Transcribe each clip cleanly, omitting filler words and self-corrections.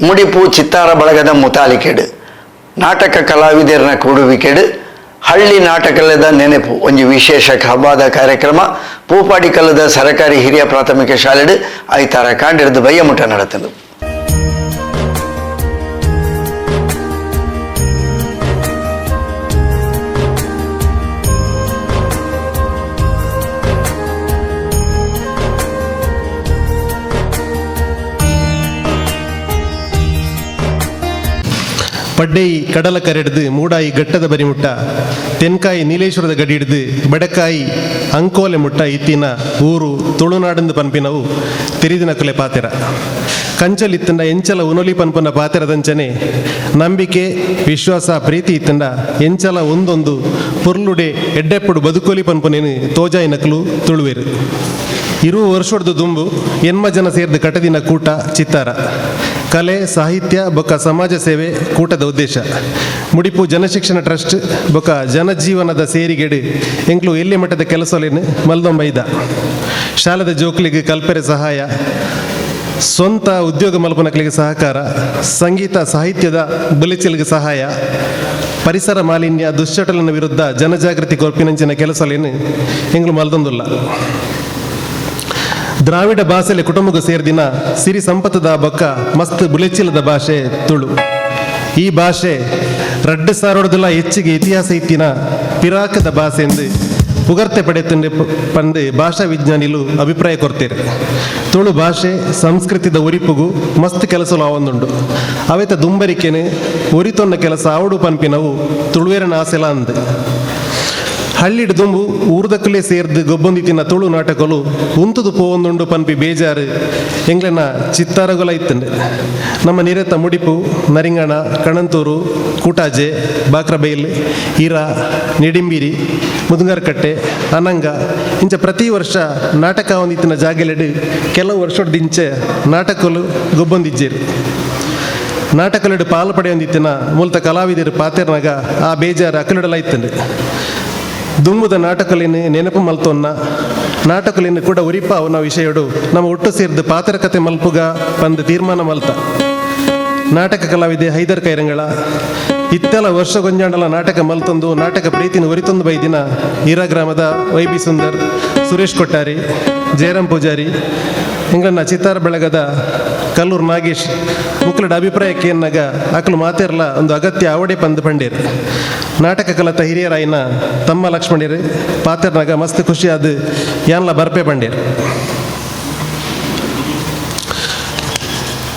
ಮುಡಿಪು ಚಿತ್ತಾರ ಬಳಗದ ಮುತಾಲಿಕೆಡು ನಾಟಕ ಕಲಾವಿದರನ ಕೂಡುವಿಕೆಡು ಹಳ್ಳಿ ನಾಟಕದ ನೆನಪು ಒಂದು ವಿಶೇಷ ಹಬ್ಬದ ಕಾರ್ಯಕ್ರಮ ಪೂಪಾಡಿಕಲ್ಲದ ಸರಕಾರಿ ಹಿರಿಯ ಪ್ರಾಥಮಿಕ ಶಾಲೆಡು ಐತಾರ ಕಾಂಡಿರದು ಬಯ್ಯಮುಟ ನಡೆತದು. ಪಡ್ಡೈ ಕಡಲ ಕರೆಡ್ದು ಮೂಡಾಯಿ ಘಟ್ಟದ ಬರಿಮುಟ್ಟ ತೆನ್ಕಾಯಿ ನೀಲೇಶ್ವರದ ಗಡಿ ಹಿಡ್ದು ಬಡಕಾಯಿ ಅಂಕೋಲೆ ಮುಟ್ಟ ಇತ್ತಿನ ಊರು ತುಳುನಾಡಂದು ಪನ್ಪಿನವು ತಿರಿದಿನ ಕುಲೆ ಪಾತೆರ ಕಂಚಲಿತ್ತಂಡ ಎಂಚಲ ಉನೊಲಿ ಪನ್ಪುನ ಪಾತೆರದಂಚನೆ ನಂಬಿಕೆ ವಿಶ್ವಾಸ ಪ್ರೀತಿ ಇತ್ತಂಡ ಎಂಚಲ ಒಂದೊಂದು ಪುರ್ಲುಡೆ ಎಡ್ಡೆಪ್ಪುಡು ಬದುಕೋಲಿ ಪನ್ಪುನೇನು ತೋಜಾಯಿ ನಕಲು ತುಳುವೇರು ಇರುವ ವರ್ಷದ ದುಂಬು ಎನ್ಮ ಜನ ಸೇರಿದ ಕಟದಿನ ಕೂಟ ಚಿತ್ತಾರ ಕಲೆ ಸಾಹಿತ್ಯ ಬೊಕ್ಕ ಸಮಾಜ ಸೇವೆ ಕೂಟದ ಉದ್ದೇಶ ಮುಡಿಪು ಜನಶಿಕ್ಷಣ ಟ್ರಸ್ಟ್ ಬೊಕ್ಕ ಜನಜೀವನದ ಸೇರಿಗೆಡು ಎಂಕ್ಲು ಎಲ್ಲಿ ಮಟ್ಟದ ಕೆಲಸಲೇನು ಮಲ್ದೊಂಬೈದ ಶಾಲದ ಜೋಕ್ಲಿಗೆ ಕಲ್ಪರೆ ಸಹಾಯ ಸ್ವಂತ ಉದ್ಯೋಗ ಮಲ್ಪನಕ್ಲಿಗೆ ಸಹಕಾರ ಸಂಗೀತ ಸಾಹಿತ್ಯದ ಬಲಿಚಲಿಗೆ ಸಹಾಯ ಪರಿಸರ ಮಾಲಿನ್ಯ ದುಶ್ಚಟಲನ ವಿರುದ್ಧ ಜನಜಾಗೃತಿ ಕೊರ್ಪಿನಂಚಿನ ಕೆಲಸಲೇನು ಎಂಗ್ಲು ಮಲ್ದೊಂದುಲ್ಲ. ದ್ರಾವಿಡ ಭಾಷೆಲೆ ಕುಟುಂಬಕ್ಕೆ ಸೇರಿದಿನ ಸಿರಿ ಸಂಪತ್ತದ ಬೊಕ್ಕ ಮಸ್ತ್ ಬುಲೆಚಿಲ್ಲದ ಭಾಷೆ ತುಳು. ಈ ಭಾಷೆ 2000 ಹೆಚ್ಚಿಗೆ ಇತಿಹಾಸ ಇತ್ತಿನ ಪಿರಾಕದ ಭಾಷೆ ಎಂದು ಪುಗರ್ತೆ ಪಡೆತಂಡೆ ಪಂದು ಭಾಷಾ ವಿಜ್ಞಾನಿಲು ಅಭಿಪ್ರಾಯ ಕೊಡ್ತೇವೆ. ತುಳು ಭಾಷೆ ಸಂಸ್ಕೃತಿದ ಉರಿಪುಗು ಮಸ್ತ್ ಕೆಲಸಲು ಆವೊಂದುಂಡು ಅವೆತ ದುಂಬರಿಕೆನೆ ಉರಿತೊನ್ನ ಕೆಲಸ ಆವಡು ಪನ್ಪಿನವು ತುಳುವೇರನ ಆಸೆಲ ಅಂದು ಹಳ್ಳಿಡ್ ದುಂಬು ಊರ್ದಕ್ಕಲೇ ಸೇರ್ದು ಗೊಬ್ಬೊಂದಿತ್ತಿನ ತುಳು ನಾಟಕಲು ಉಂತುದು ಪೋವೊಂದುಂಡು ಪನ್ಪಿ ಬೇಜಾರು ಎಂಗ್ಲನ ಚಿತ್ತಾರಗೊಲ ಇತ್ತಂಡೆ ನಮ್ಮ ನಿರತ ಮುಡಿಪು ನರಿಂಗಣ ಕಣಂತೂರು ಕೂಟಾಜೆ ಬಾಕ್ರಬೈಲ್ ಇರ ನಿಡಿಂಬಿರಿ ಮುದುಂಗರ್ಕಟ್ಟೆ ಅನಂಗ ಇಂಚ ಪ್ರತಿ ವರ್ಷ ನಾಟಕ ಒಂದಿತ್ತಿನ ಜಾಗೆಲೆಡು ಕೆಲವು ವರ್ಷದಿಂಚೆ ನಾಟಕಲು ಗೊಬ್ಬೊಂದಿಜ್ಜೇರು ನಾಟಕಲೆಡು ಪಾಲು ಪಡೆಯೊಂದಿತ್ತಿನ ಮೂಲತ ಕಲಾವಿದರು ಪಾತೆರ್ನಾಗ ಆ ಬೇಜಾರು ಅಕಲಿಡಲ ಇತ್ತಂಡೆ ದುಂಬುದ ನಾಟಕಲಿನ ನೆನಪು ಮಲ್ತೊನ್ನ ನಾಟಕಲಿನ ಕೂಡ ಉರಿಪ ಅವನ ವಿಷಯಡು ನಮ್ಮ ಒಟ್ಟು ಸೇರಿದ ಪಾತ್ರ ಕತೆ ಮಲ್ಪುಗ ಬಂದು ತೀರ್ಮಾನ ಮಲ್ತ ನಾಟಕ ಕಲಾವಿದೆ ಹೈದರ್ ಕೈರಂಗಳ ಇತ್ತೆಲ ವರ್ಷ ಗೊಂಜಾಂಡಲ ನಾಟಕ ಮಲ್ತೊಂದು ನಾಟಕ ಪ್ರೀತಿನ ಒರಿತೊಂದು ಬೈದಿನ ಹೀರಾ ಗ್ರಾಮದ ವೈಬಿ ಸುಂದರ್ ಸುರೇಶ್ ಕೊಟ್ಟಾರಿ ಜಯರಾಮ್ ಪೂಜಾರಿ ಇಂಗನ್ನ ಚಿತ್ತಾರ ಬೆಳಗದ ಕಲ್ಲೂರು ನಾಗೇಶ್ ಮುಕ್ಲಡ ಅಭಿಪ್ರಾಯಕ್ಕೆ ಏನಾಗ ಅಕಲು ಮಾತೆರ್ಲ ಒಂದು ಅಗತ್ಯ ಅವಡೆ ಪಂದು ಪಂಡೇರು ನಾಟಕ ಕಲತ ಹಿರಿಯರಾಯಿನ ತಮ್ಮ ಲಕ್ಷ್ಮಣರು ಪಾತೆರ್ನಾಗ ಮಸ್ತ್ ಖುಷಿಯಾದ ಯಾನ್ಲ ಬರ್ಪೆ ಪಂಡೇರು.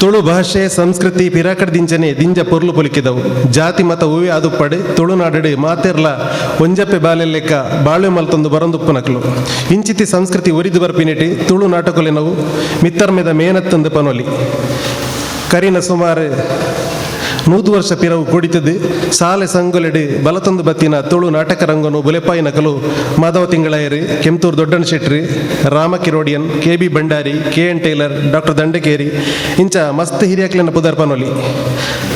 ತುಳು ಭಾಷೆ ಸಂಸ್ಕೃತಿ ಪಿರಾಕಡ್ದಿಂಚನೆ ದಿಂಜ ಪೊರ್ಲು ಪೊಲಿಕಿದವು ಜಾತಿ ಮತ ಹೂವೆ ಅದು ಪಡೆ ತುಳುನಾಡಡೆ ಮಾತೆರ್ಲ ಒಂಜಪ್ಪೆ ಬಾಲೆ ಲೆಕ್ಕ ಬಾಳ್ವೆ ಮಲ್ತೊಂದು ಬರೊಂದುಪ್ಪು ನಕಲು ಇಂಚಿತಿ ಸಂಸ್ಕೃತಿ ಒರಿದು ಬರ್ಪಿನಿಟಿ ತುಳು ನಾಟಕಲೆನವು ಮಿತ್ತರ್ಮೆದ ಮೇನತ್ತಂದು ಪನೊಲಿ ಕರಿನ ಸುಮಾರು 100 ವರ್ಷ ಪಿರವು ಕುಡಿತದು ಸಾಲೆ ಸಂಗೊಲೆಡು ಬಲತೊಂದು ಬತ್ತಿನ ತುಳು ನಾಟಕ ರಂಗನು ಬುಲೆಪಾಯಿ ನಕಲು ಮಾಧವ ತಿಂಗಳಾಯರು ಕೆಂತೂರು ದೊಡ್ಡಣ್ಣ ಶೆಟ್ರಿ ರಾಮ ಕಿರೋಡಿಯನ್ KB Bhandari KN tailor doctor ದಂಡಕೇರಿ ಇಂಚ ಮಸ್ತ್ ಹಿರಿಯಕ್ಲಿನ ಪುದರ್ ಪನೊಲಿ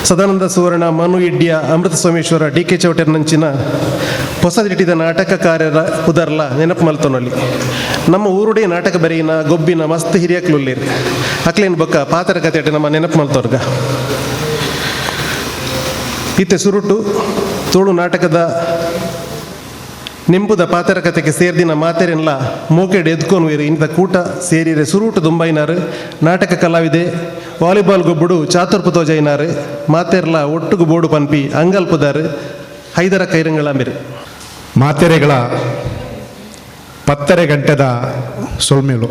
ಸದಾನಂದ ಸುವರ್ಣ ಮನು ಇಡ್ಯ ಅಮೃತ ಸೋಮೇಶ್ವರ DK ಚೌಟರ್ ನಂಚಿನ ಹೊಸದಿಟ್ಟಿದ ನಾಟಕಕಾರರ ಪುದರ್ಲ ನೆನಪು ಮಲ್ತೊನೊಲಿ ನಮ್ಮ ಊರುಡೆ ನಾಟಕ ಬರೆಯಿನ ಗೊಬ್ಬಿನ ಮಸ್ತ್ ಹಿರಿಯಕ್ಲುಲ್ಲೇರು ಅಕ್ಲೇನು ಬೊಕ್ಕ ಪಾತ್ರ ಕತೆ ನಮ್ಮ ನೆನಪು ಮಲ್ತೋರ್ಗ ಇತ್ತೆ ಸುರುಟು ತುಳು ನಾಟಕದ ನೆಂಪುದ ಪಾತ್ರಕತೆಗೆ ಸೇರ್ದಿನ ಮಾತೆರೆಲ್ಲ ಮೂಕೆಡ್ ಎದ್ಕೊನ್ವೇರು ಇಂಥ ಕೂಟ ಸೇರಿರೆ ಸುರುಟು ದುಂಬೈನಾರು ನಾಟಕ ಕಲಾವಿದೆ ವಾಲಿಬಾಲ್ ಗೊಬ್ಬುಡು ಚಾತುರ್ಪು ತೋಜೈನಾರು ಮಾತೆರ್ಲ ಒಟ್ಟುಗು ಬೋಡು ಪನ್ಪಿ ಅಂಗಲ್ಪುದಾರು ಹೈದರ ಕೈರಂಗಳ ಮೇರೆ ಮಾತೆರೆಗಳ 10 ಗಂಟೆದ ಸೊಲ್ಮೇಲು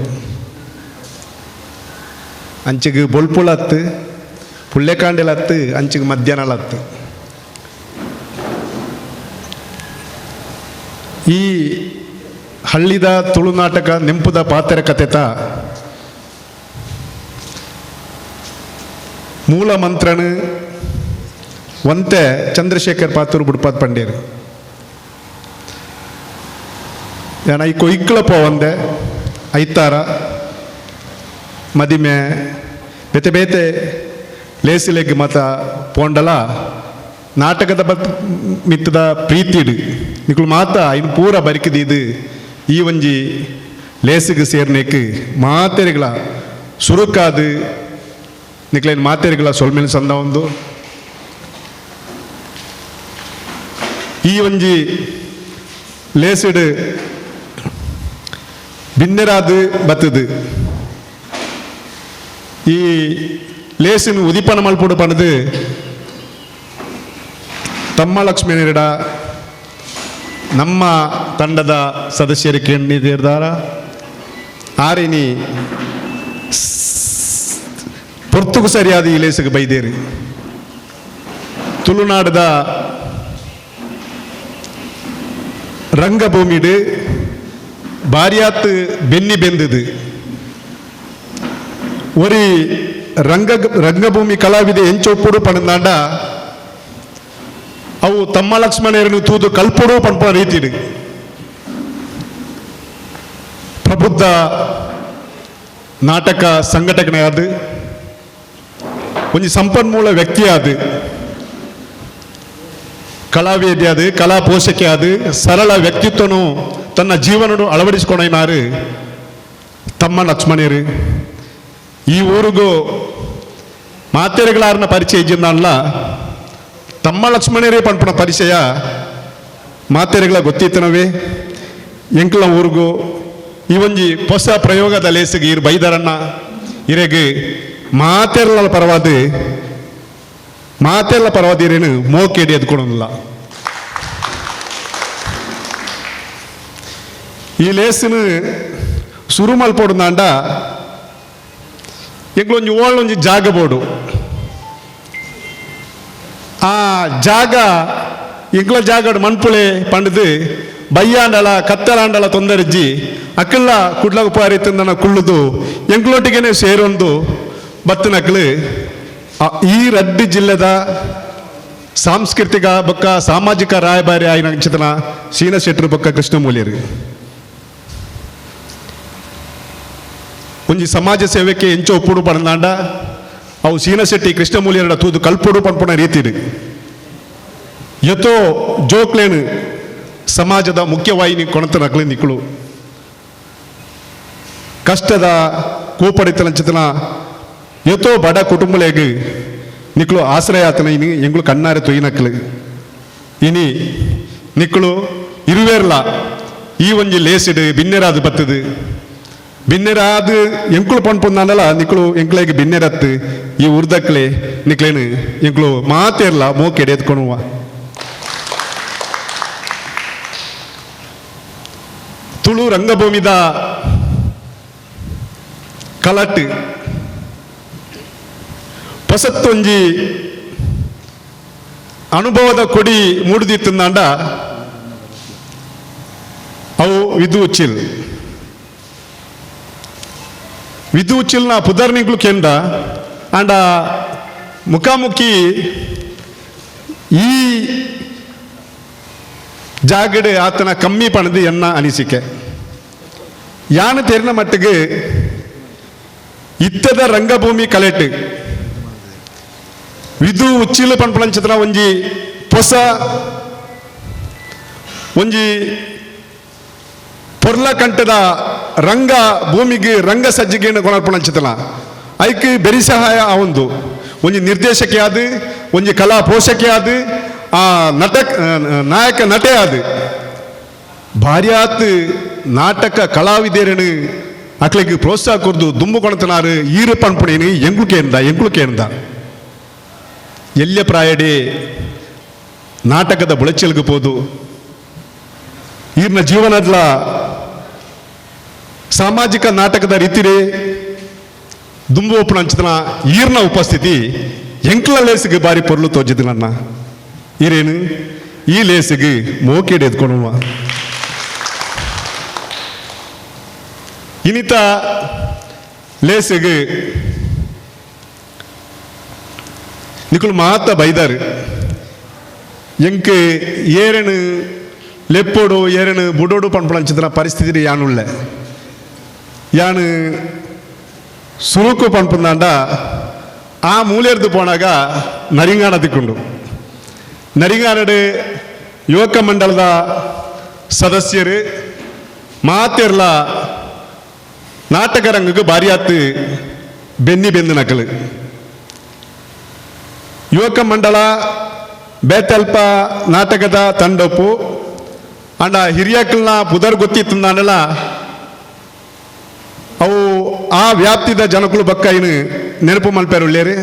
ಅಂಚಿಗೆ ಬೊಲ್ಪುಳತ್ತು ಪುಳ್ಳೆಕಾಂಡೆಲತ್ತು ಅಂಚಿಗೆ ಮಧ್ಯಾಹ್ನಲತ್ತು ಈ ಹಳ್ಳಿದ ತುಳುನಾಟಕ ನೆಂಪುದ ಪಾತ್ರ ಕತೆತ ಮೂಲ ಮಂತ್ರನು ಒಂತೆ ಚಂದ್ರಶೇಖರ್ ಪಾತೂರು ಬುಡ್ಪಾತ್ ಪಂಡೇರು ಯಾನ ಈ ಕೊಯ್ಕಳ ಪೋವಂದೆ ಐತಾರ ಮದಿಮೆ ಬೇತೆ ಬೇತೆ ಲೇಸಿಲೆಗ್ ಮತ ಪೋಂಡಲ ನಾಟಕದ ಮಿತ್ತದ ಪ್ರೀತಿಡು ನಿಕ್ಲು ಮಾತ ಇನ್ನು ಪೂರ ಬರಿಕಿದು ಈ ಒಂಜಿ ಲೇಸಿಗೆ ಸೇರ್ನೇಕ್ ಮಾತೆರೆಗಳ ಸುರುಕಾದು ನಿಕ್ಲೇನು ಮಾತೇರಿಗಳ ಸೊಲ್ಮೇಲೆ ಸಂದ ಒಂದು ಈ ಒಂಜಿ ಲೇಸಿಡ್ ಬಿನ್ನೆರಾದು ಬತ್ತದು ಈ ಲೇಸಿನ ಉದಿಪನ ಮಲ್ಪುಡು ಪಣದು ತಮ್ಮ ಲಕ್ಷ್ಮೀನಿರಡ ನಮ್ಮ ತಂಡದ ಸದಸ್ಯರಿಗೆ ಕೇಳಿದಾರ ಆರಿನಿ ಪೊರ್ತುಗು ಸರಿಯಾದ ಈ ಲೇಸಿಗೆ ಬೈದೇರಿ ತುಳುನಾಡದ ರಂಗಭೂಮಿಡು ಭಾರಿಯಾತ್ ಬೆನ್ನಿ ಬೆಂದದು ಒರಿ ರಂಗಭೂಮಿ ಕಲಾವಿದೆ ಎಂಚೊಪ್ಪುಡು ಪಣದಾಂಡ ಅವು ತಮ್ಮ ಲಕ್ಷ್ಮಣರನ್ನು ತೂದು ಕಲ್ಪುಡು ಪಂಪ ರೀತಿಡು ಪ್ರಬುದ್ಧ ನಾಟಕ ಸಂಘಟನೆ ಅದು ಒಂಜಿ ಸಂಪನ್ಮೂಲ ವ್ಯಕ್ತಿ ಅದು ಕಲಾವೇದಿ ಅದು ಕಲಾ ಪೋಷಕೆ ಅದು ಸರಳ ವ್ಯಕ್ತಿತ್ವನು ತನ್ನ ಜೀವನ ಅಳವಡಿಸಿಕೊಂಡಾರು ತಮ್ಮ ಲಕ್ಷ್ಮಣರು ಈ ಊರಿಗೂ ಮಾತೆರೆಗಳಾರನ ಪರಿಚಯ ಇದ್ದಿದ್ದಲ್ಲ ತಮ್ಮ ಲಕ್ಷ್ಮಣರೇ ಪಂಪನ ಪರಿಚಯ ಮಾತೆರೆಗಳ ಗೊತ್ತಿತ್ತನವೇ ಎಂಕ್ಲ ಊರಿಗೂ ಈ ಒಂಜಿ ಹೊಸ ಪ್ರಯೋಗದ ಲೇಸಿಗೆ ಇರು ಬೈದರನ್ನ ಇರೆಗೆ ಮಾತೆರ್ಲ ಪರವಾದ ಇರೇನು ಮೋಕೇಡಿ ಎದ್ಕೊಳೋದಿಲ್ಲ ಈ ಲೇಸಿನ ಶುರು ಮಲ್ಪೋಡುಂದಾಂಡ ಎಂಕ್ಲೊಂಜಿ ಓಳೊಂಜಿ ಜಾಗ ಬೋಡು ಆ ಜಾಗ ಎಂಕ್ಲ ಜಾಗಡು ಮಣ್ಪುಳೆ ಪಂಡದು ಬಯ್ಯಾಂಡಲ ಕತ್ತಲಾಂಡಲ ತೊಂದರೆಜ್ಜಿ ಅಕ್ಕಲ್ಲ ಕುಡ್ಲಗ ಪಾರಿತಂದನ ಕುಳ್ಳುದು ಎಂಕ್ಲೊಟ್ಟಿಗೆನೆ ಸೇರೊಂದು ಬತ್ತನಕ್ಲು ಈ ರಡ್ಡಿ ಜಿಲ್ಲೆದ ಸಾಂಸ್ಕೃತಿಕ ಬೊಕ್ಕ ಸಾಮಾಜಿಕ ರಾಯಭಾರಿ ಆಯ್ನ ಚಿತನ ಶೀನ ಶೆಟ್ರು ಬೊಕ್ಕ ಕೃಷ್ಣಮೂಲ್ಯರು ಒಂಜಿ ಸಮಾಜ ಸೇವೆಗೆ ಎಂಚ ಒಪ್ಪುಡು ಪಣದಾಂಡ ಅವು ಶೀನಶೆಟ್ಟಿ ಕೃಷ್ಣಮೂಲ್ಯರ ತೂದು ಕಲ್ಪುಡು ಪಂಪುಣ ರೀತಿಡು ಎತ್ತೋ ಜೋಕ್ಲೇನು ಸಮಾಜದ ಮುಖ್ಯವಾಹಿನಿ ಕೊಣತ ನಕಲಿ ನಿಕ್ಕಳು ಕಷ್ಟದ ಕೂಪಡಿತನ ಚಿತನ ಎತ್ತೋ ಬಡ ಕುಟುಂಬಲೇಗೆ ನಿಕ್ಕಳು ಆಶ್ರಯ ಆತನ ಇನಿ ಎಂಗಳು ಕಣ್ಣಾರೆ ತೊಯ್ನಕ್ಲು ಇನಿ ನಿಕ್ಕಳು ಇರುವೇರ್ಲ ಈ ಒಂಜಿ ಲೇಸಿಡು ಬಿನ್ನೆರಾದು ಬತ್ತದು ಬಿನ್ನೆರಾದು ಎಂಕುಳು ಪಂಪುಂದಾಂಡಲ ನಿಕ್ಕಳು ಎಂಕ್ಲೆಗೆ ಬಿನ್ನೆರತ್ತು ಈ ಉರ್ದಕ್ಲೆ ನಿಕ್ಲೇನು ಎಂಕ್ಳು ಮಾತೇರ್ಲ ಮೋಕೆಡೆ ಎತ್ಕೊಳುವ ತುಳು ರಂಗಭೂಮಿದ ಕಲಟ್ ಹೊಸತ್ತೊಂಜಿ ಅನುಭವದ ಕೊಡಿ ಮೂಡಿದಿತ್ತಂದಾಂಡ ಅವು ವಿದು ಉಚ್ಚಿಲ್ ವಿದು ಉಚ್ಚಿಲ್ನ ಪುದರ್ನಿಗಳು ಕೇಂದ್ರ ಅಂಡ ಮುಖಾಮುಖಿ ಈ ಜಾಗಡೆ ಆತನ ಕಮ್ಮಿ ಪಣದು ಎನ್ನ ಅನಿಸಿಕೆ ಯಾನ ತೆರಿನ ಮಟ್ಟಿಗೆ ಇತ್ತದ ರಂಗಭೂಮಿ ಕಲೆಟ್ ವಿದು ಉಚ್ಚಿಲು ಪಂಪಳಂಚತ್ರ ಒಂಜಿ ಹೊಸ ಒಂಜಿ ಪೊರ್ಲ ಕಂಠದ ರಂಗ ಭೂಮಿಗೆ ರಂಗ ಸಜ್ಜಿಗೆಯನ್ನು ಕೊನರ್ಪಣಂಚಿತಲ ಐಕ್ ಬೆರಿ ಸಹಾಯ ಆವೊಂದು ಒಂಜಿ ನಿರ್ದೇಶಕಿ ಆದು ಒಂಜಿ ಕಲಾ ಪೋಷಕಿ ಆದು ಆ ನಾಯಕ ನಟೆ ಆದು ಭಾರ್ಯಾತ್ ನಾಟಕ ಕಲಾವಿದೇರನು ಅಕ್ಲಿಗೆ ಪ್ರೋತ್ಸಾಹ ಕೊರ್ದು ದುಂಬು ಕೊಣತನಾರು ಈರು ಪಂಪಣೇನು ಎಂಗ್ಳು ಕೇಂದ ಎಲ್ಯ ಪ್ರಾಯಡೆ ನಾಟಕದ ಬುಳಚೆಲ್ಗೆ ಪೋದು ಈರ್ನ ಜೀವನದ ಸಾಮಾಜಿಕ ನಾಟಕದ ರೀತಿರೇ ದುಂಬು ಒಪ್ಪಣ ಅಂಚಿತನ ಈರ್ನ ಉಪಸ್ಥಿತಿ ಎಂಕ್ಲ ಲೇಸಿಗೆ ಬಾರಿ ಪೊರ್ಲು ತೋಜಿದ್ದು ನನ್ನ ಈರೇನು ಈ ಲೇಸಿಗೆ ಮೋಕೆಡೆ ಎದ್ಕೊಳುವ ಇನಿತ ಲೇಸಿಗೆ ನಿಕುಲು ಮಾತ ಬೈದಾರು ಎಂಕ್ ಏರನು ಲೆಪ್ಪೋಡು ಏರನು ಬುಡೋಡು ಪಂಪಳಂಚಿನ ಪರಿಸ್ಥಿತಿ ಯಾನುಳ್ಳ ಯಾನು ಸುರುಕು ಪಂಪಂದಾಂಡ ಆ ಮೂಲೆರ್ದು ಪೋನಾಗ ನರಿಂಗಾಣ ತಿಕ್ಕೊಂಡು ನರಿಂಗಾನಡು ಯುವಕ ಮಂಡಲದ ಸದಸ್ಯರು ಮಾತೆರ್ಲ ನಾಟಕ ರಂಗಕ್ಕೆ ಭಾರಿ ಆತು ಬೆನ್ನಿ ಬೆಂದು ನಕಲು ಯುವಕ ಮಂಡಲ ಬೇತಲ್ಪ ನಾಟಕದ ತಂಡಪ್ಪು ಅಂಡ ಹಿರಿಯಕಲ್ನ ಪುದರ್ ಗೊತ್ತಿತ್ತಂದಲ್ಲ ಅವು ಆ ವ್ಯಾಪ್ತಿದ ಜನಗಳು ಬಕ್ಕ ಇನ್ನು ನೆನಪು ಮಲ್ಪೇರು ಉಳ್ಳೇರಿ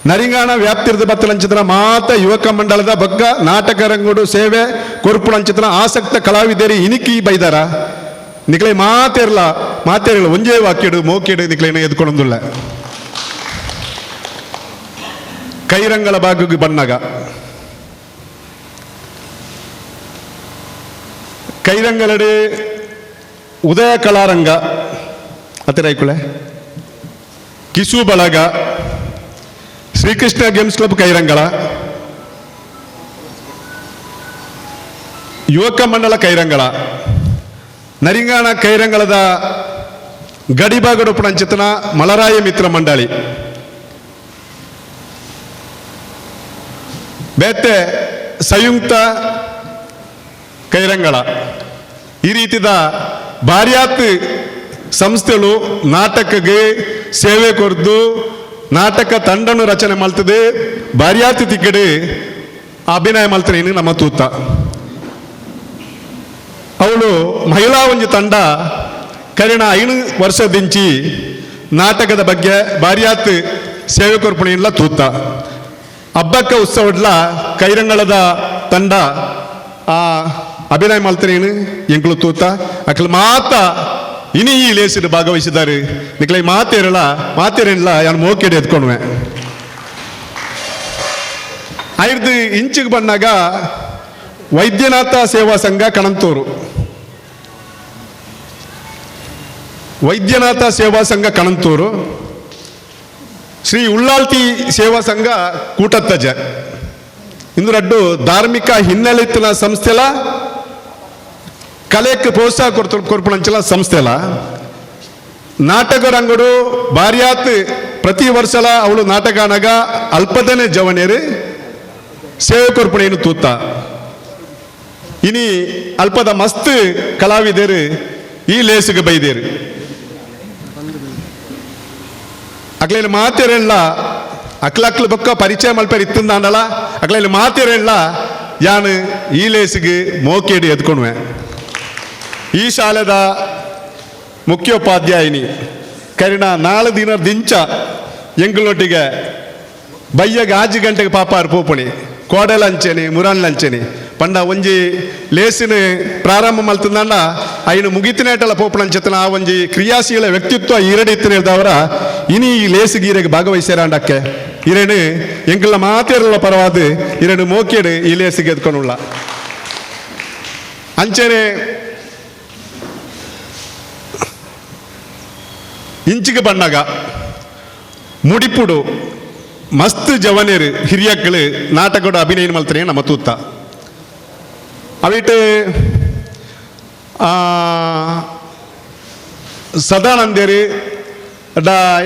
ನರಿಂಗಾಣ ವ್ಯಾಪ್ತಿರದ ಬತ್ತಲಂಚಿತ್ರ ಮಾತ ಯುವಕ ಮಂಡಲದ ಬಗ್ಗ ನಾಟಕ ರಂಗೋಡು ಸೇವೆ ಕೊರ್ಪುಳಂಚಿತ್ರ ಆಸಕ್ತ ಕಲಾವಿದರಿ ಇನಿಕಿ ಬೈದಾರ ನಿಕ್ಲೆ ಮಾತೇರಲ್ಲ ಒಂಜೇ ವಾಕ್ಯಡು ಮೋಕೆಡು ನಿಕ್ಲೇನ ಎದ್ಕೊಂಡೊಂದುಲ್ಲ ಕೈರಂಗಳ ಭಾಗಕ್ಕೆ ಬಣ್ಣಗ ಕೈರಂಗಳಡೆ ಉದಯ ಕಲಾರಂಗ ಹತ್ತಿರ ಐಕುಳೆ ಕಿಸು ಬಳಗ ಶ್ರೀಕೃಷ್ಣ ಗೇಮ್ಸ್ ಕ್ಲಬ್ ಕೈರಂಗಳ ಯುವಕ ಮಂಡಲ ಕೈರಂಗಳ ನರಿಂಗಾಣ ಕೈರಂಗಳದ ಗಡಿಭಾಗಡು ಪುಣಂಚಿತನ ಮಲರಾಯ ಮಿತ್ರ ಮಂಡಳಿ ಬೇತೆ ಸಂಯುಕ್ತ ಕೈರಂಗಳ ಈ ರೀತಿದ ಭಾರ್ಯಾತ್ ಸಂಸ್ಥೆಗಳು ನಾಟಕಕ್ಕೆ ಸೇವೆ ಕೊರ್ದು ನಾಟಕ ತಂಡನು ರಚನೆ ಮಾಡ್ತದೆ ಭಾರ್ಯಾತ್ ತಿಕ್ಕಡೆ ಅಭಿನಯ ಮಾಡ್ತಾರೆ ಇನ್ನು ನಮ್ಮ ತೂತ ಅವಳು ಮಹಿಳಾ ಒಂಜಿ ತಂಡ ಕರಿಣ 5 ವರ್ಷದಿಂಚಿ ನಾಟಕದ ಬಗ್ಗೆ ಭಾರ್ಯಾತ್ ಸೇವೆ ಕೊರ್ಪಣೆ ಇಲ್ಲ ತೂತ ಹಬ್ಬಕ್ಕ ಉತ್ಸವಡ್ಲ ಕೈರಂಗಳದ ತಂಡ ಆ ಅಭಿನಯ ಮಾಡ್ತಾರೆ ಎಂಕ್ಳು ತೂತ ಅಕ್ಳು ಮಾತ ಇನಿ ಈ ಲೇಸಿಡ್ ಭಾಗವಹಿಸಿದ್ದಾರೆ ನಿಕ್ಲೈ ಮಾತೇರಲ್ಲ ಯಾನು ಮೋಕೆಡೆ ಎತ್ಕೊಂಡ್ವೆ ಐದು ಇಂಚಿಗೆ ಬಂದಾಗ ವೈದ್ಯನಾಥ ಸೇವಾ ಸಂಘ ಕಣಂತೂರು ವೈದ್ಯನಾಥ ಸೇವಾ ಸಂಘ ಕಣಂತೂರು ಶ್ರೀ ಉಳ್ಳಾಲ್ತಿ ಸೇವಾ ಸಂಘ ಕೂಟತ್ತಜ ಇಂದು ರಡ್ಡು ಧಾರ್ಮಿಕ ಹಿನ್ನೆಲೆತ್ತಿನ ಸಂಸ್ಥೆಲ ಕಲೆಕ್ಕೆ ಪ್ರೋತ್ಸಾಹ ಕೊರ್ಪಣಂಚಲ ಸಂಸ್ಥೆಲ ನಾಟಕ ರಂಗಡು ಭಾರ್ಯಾತ್ ಪ್ರತಿ ವರ್ಷಲ ಅವಳು ನಾಟಕನಾಗ ಅಲ್ಪದನೆ ಜವನೇರು ಸೇವೆ ಕೊರ್ಪಣೆಯನ್ನು ತೂತ ಇನಿ ಅಲ್ಪದ ಮಸ್ತ್ ಕಲಾವಿದರು ಈ ಲೇಸಿಗೆ ಬೈದೇರು ಅಕ್ಲೇಲಿ ಮಾತೇರೆಲ್ಲ ಅಕ್ಲಕ್ಲು ಬೊಕ್ಕ ಪರಿಚಯ ಮಲ್ಪೇರು ಇತ್ತಂದಾಂಡಲ್ಲ ಅಕ್ಲೇಲಿ ಮಾತೇರೆಲ್ಲ ಯಾನು ಈ ಲೇಸಿಗೆ ಮೋಕೇಡಿ ಎದ್ಕೊಂಡ್ವೆ ಈ ಶಾಲೆದ ಮುಖ್ಯೋಪಾಧ್ಯಾಯಿನಿ ಕರಿಣ 4 ದಿನ ದಿಂಚ ಎಂಗಳೊಟ್ಟಿಗೆ ಬಯ್ಯಗೆ 5 ಗಂಟೆಗೆ ಪಾಪಾರು ಪೋಪಣಿ ಕೋಡೆಲಂಚೆನಿ ಮುರಾನ್ಲಂಚೆನಿ ಪಂಡ ಒಂಜಿ ಲೇಸಿನ ಪ್ರಾರಂಭ ಮಲ್ತಂದ ಐನು ಮುಗಿತಿನೇಟಲ ಪೋಪಣಂಚೆತನ ಆ ಒಂಜಿ ಕ್ರಿಯಾಶೀಲ ವ್ಯಕ್ತಿತ್ವ ಇರಡಿತ್ತಿನೇದವರ ಇನಿ ಈ ಲೇಸಿಗೆ ಇರೆಗೆ ಭಾಗವಹಿಸ್ಯಾರಂಡಕ್ಕೆ ಇರೇನು ಎಂಕಲ್ಲ ಮಾತೇರಲ್ಲ ಪರವಾದ ಇರೇನು ಮೋಕೇಡು ಈ ಲೇಸಿಗೆ ಎದ್ಕೊಂಡುಳ್ಳ ಅಂಚೆನೆ ಇಂಚಿಗೆ ಬಣ್ಣಗ ಮುಡಿಪುಡು ಮಸ್ತ್ ಜವನೇರು ಹಿರಿಯಕ್ಕಳು ನಾಟಕದ ಅಭಿನಯ ಮಲ್ತನೆ ನಮ್ಮ ತೂತ ಅವಿಟ್ಟು ಸದಾನಂದೇರಿ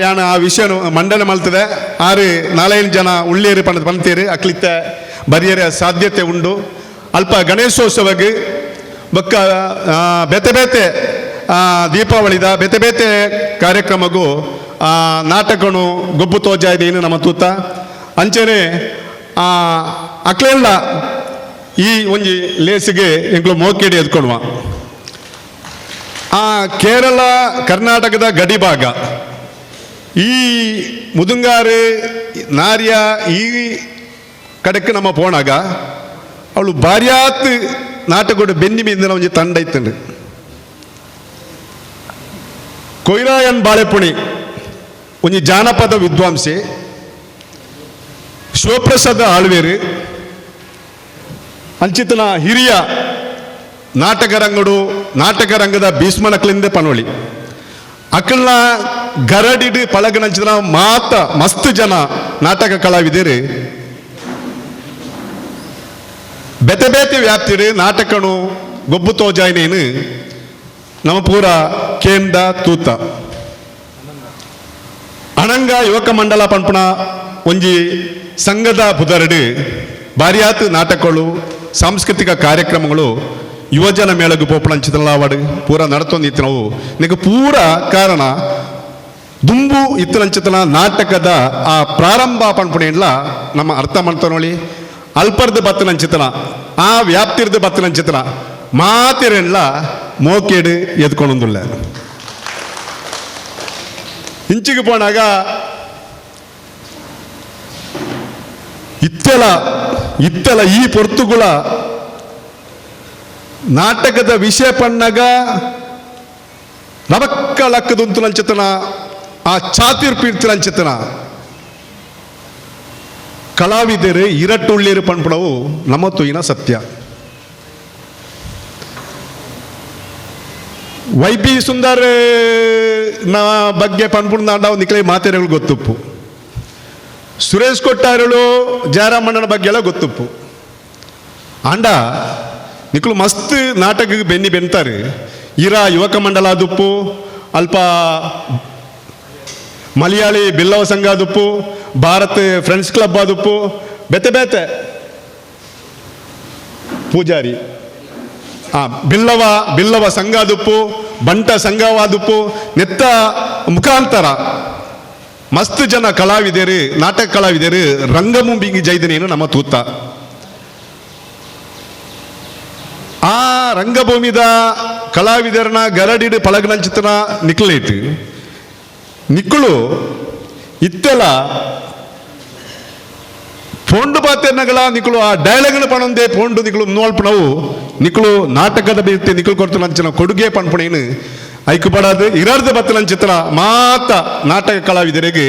ಯಾನ ಆ ವಿಷಯ ಮಂಡನೆ ಮಲ್ತದೆ 4 ಜನ ಉಳ್ಳೇರಿ ಪಂತೀರಿ ಅಕ್ಲಿತ್ತ ಬರಿಯರ ಸಾಧ್ಯತೆ ಉಂಡು ಅಲ್ಪ ಗಣೇಶೋತ್ಸವಗೆ ಬೊಕ್ಕ ಬೇತೆ ಬೇತೆ ದೀಪಾವಳಿದ ಬೇತೆ ಬೇತೆ ಕಾರ್ಯಕ್ರಮಗೂ ನಾಟಕನು ಗೊಬ್ಬು ತೋಜಾ ಇದೆ ಇನ್ನು ನಮ್ಮ ತೂತ ಅಂಚನೆ ಅಕ್ಲೆಲ್ಲ ಈ ಒಂಜಿ ಲೇಸಿಗೆ ಎಂಕ್ಳು ಮೋಕೆಡಿ ಎದ್ಕೊಳುವ ಕೇರಳ ಕರ್ನಾಟಕದ ಗಡಿಭಾಗ ಈ ಮುದುಂಗಾರು ನಾರ್ಯ ಈ ಕಡೆಕ್ಕೆ ನಮ್ಮ ಪೋಣಾಗ ಅವಳು ಭಾರ್ಯಾತ್ ನಾಟಕದ ಬೆನ್ನಿ ಮೀದಿನ ಒಂಜಿ ತಂಡ ಇತ್ತಂಡು ಕೊಯ್ರಾಯನ್ ಬಾಳೆಪುಣಿ ಒಂಜಿ ಜಾನಪದ ವಿದ್ವಾಂಸಿ ಶಿವಪ್ರಸಾದ ಆಳ್ವೇರು ಅಂಚಿತನ ಹಿರಿಯ ನಾಟಕ ರಂಗದ ಭೀಷ್ಮನಕ್ಲಿಂದ ಪನೋಳಿ ಅಕ್ಕಳನ್ನ ಗರಡಿಡು ಪಳಗನಂಚಿನ ಮಾತ ಮಸ್ತ್ ಜನ ನಾಟಕ ಕಲಾವಿದರು ಬೇತೆ ಬೇತೆ ವ್ಯಾಪ್ತಿಡು ನಾಟಕನು ಗೊಬ್ಬು ತೋಜಾಯ್ನೇನು ನಮ್ಮ ಪೂರ ಕೇಂದ್ರ ತೂತ ಅಣಂಗ ಯುವಕ ಮಂಡಲ ಪಂಪಣ ಒಂಜಿ ಸಂಘದ ಬುಧರಡು ಭಾರ್ಯಾತ್ ನಾಟಕಗಳು ಸಾಂಸ್ಕೃತಿಕ ಕಾರ್ಯಕ್ರಮಗಳು ಯುವಜನ ಮೇಳಗು ಪೋಪಣಂಚಿತಲ್ಲ ಅವಾಡು ಪೂರ ನಡತೊಂದಿತ್ತು ನಾವು ನಿಮಗೆ ಪೂರ ಕಾರಣ ದುಂಬು ಇತ್ತಲಂಚಿತನ ನಾಟಕದ ಆ ಪ್ರಾರಂಭ ಪಂಪಣೆಲ್ಲ ನಮ್ಮ ಅರ್ಥ ಮಾಡ್ತಾ ನೋಡಿ. ಅಲ್ಪರ್ದು ಬತ್ತನಂಚಿತನ ಆ ವ್ಯಾಪ್ತಿರ್ದು ಬತ್ತನಂಚಿತನ ಮಾತಿರೆಲ್ಲ ಮೋಕೇಡು ಎದ್ಕೊಂಡೊಂದುಲ್ಲ. ಇಂಚಿಗೆ ಪೋನಾಗ ಇತ್ತಲ ಈ ಪೊರ್ತುಗುಳ ನಾಟಕದ ವಿಷಯ ಪಣ್ಣಗ ರವಕ್ಕ ಲಕ್ಕದಂತುಲಂಚಿತನ ಆ ಚಾತಿರ್ಪೀರ್ತಿಲಂಚಿತನ ಕಲಾವಿದರು ಇರಟ್ಟುಳ್ಳೇರು ಪಂಪಣವು ನಮ್ಮ ತುಯಿನ ಸತ್ಯ. ವೈ ಪಿ ಸುಂದರ್ ಬಗ್ಗೆ ಪನ್ಪುಂಡು ನಿಕ್ಲೆ ಮಾತೆರೆಗಳು ಗೊತ್ತುಪ್ಪು. ಸುರೇಶ್ ಕೊಟ್ಟಾರಳು ಜಯರಾಮಣ್ಣನ ಬಗ್ಗೆ ಎಲ್ಲ ಗೊತ್ತುಪ್ಪು. ಆಂಡ ನಿಕ್ಲು ಮಸ್ತ್ ನಾಟಕ ಬೆನ್ತಾರೆ. ಇರಾ ಯುವಕ ಮಂಡಲ ಆದುಪ್ಪು, ಅಲ್ಪ ಮಲಯಾಳಿ ಬಿಲ್ಲವ ಸಂಘ ಆದುಪ್ಪು, ಭಾರತ್ ಫ್ರೆಂಡ್ಸ್ ಕ್ಲಬ್ ಆದುಪ್ಪು, ಬೇತೆ ಬೇತೆ ಪೂಜಾರಿ ಬಿಲ್ಲವ ಸಂಘ ಆದುಪ್ಪು, ಬಂಟ ಸಂಘವಾದುಪ್ಪು, ನೆತ್ತ ಮುಖಾಂತರ ಮಸ್ತ್ ಜನ ಕಲಾವಿದರು, ನಾಟಕ ಕಲಾವಿದರು ರಂಗಭೂಮಿಗೆ ಜೈದನೇನು ನಮ್ಮ ತೂತ. ಆ ರಂಗಭೂಮಿದ ಕಲಾವಿದರನ್ನ ಗರಡಿಡು ಪಳಗನಂಚಿತನ ನಿಕ್ಲೇಟ್ ನಿಕ್ಕಳು ಇತ್ತೆಲ್ಲ ಪೋಂಡು ಪಾತೆರ್ನಗಳ ನಿಕ್ಕಳು ಆ ಡೈಲಾಗ್ನ ಪಣಂದೆ ಪೋಂಡು ನಿಕ್ಕಳು ನೋಲ್ಪಣವು ನಿಕ್ಕಳು ನಾಟಕದ ಬೇತೆ ನಿಕ್ಕಳು ಕೊಡ್ತು ನಂಚಿನ ಕೊಡುಗೆ ಪಣ್ಪಣೇನು ಐಕ್ಯಪಡಾದು ಇರಾರ್ದ ಬತ್ತಲಂಚಿತ್ರ ಮಾತ ನಾಟಕ ಕಲಾವಿದರಿಗೆ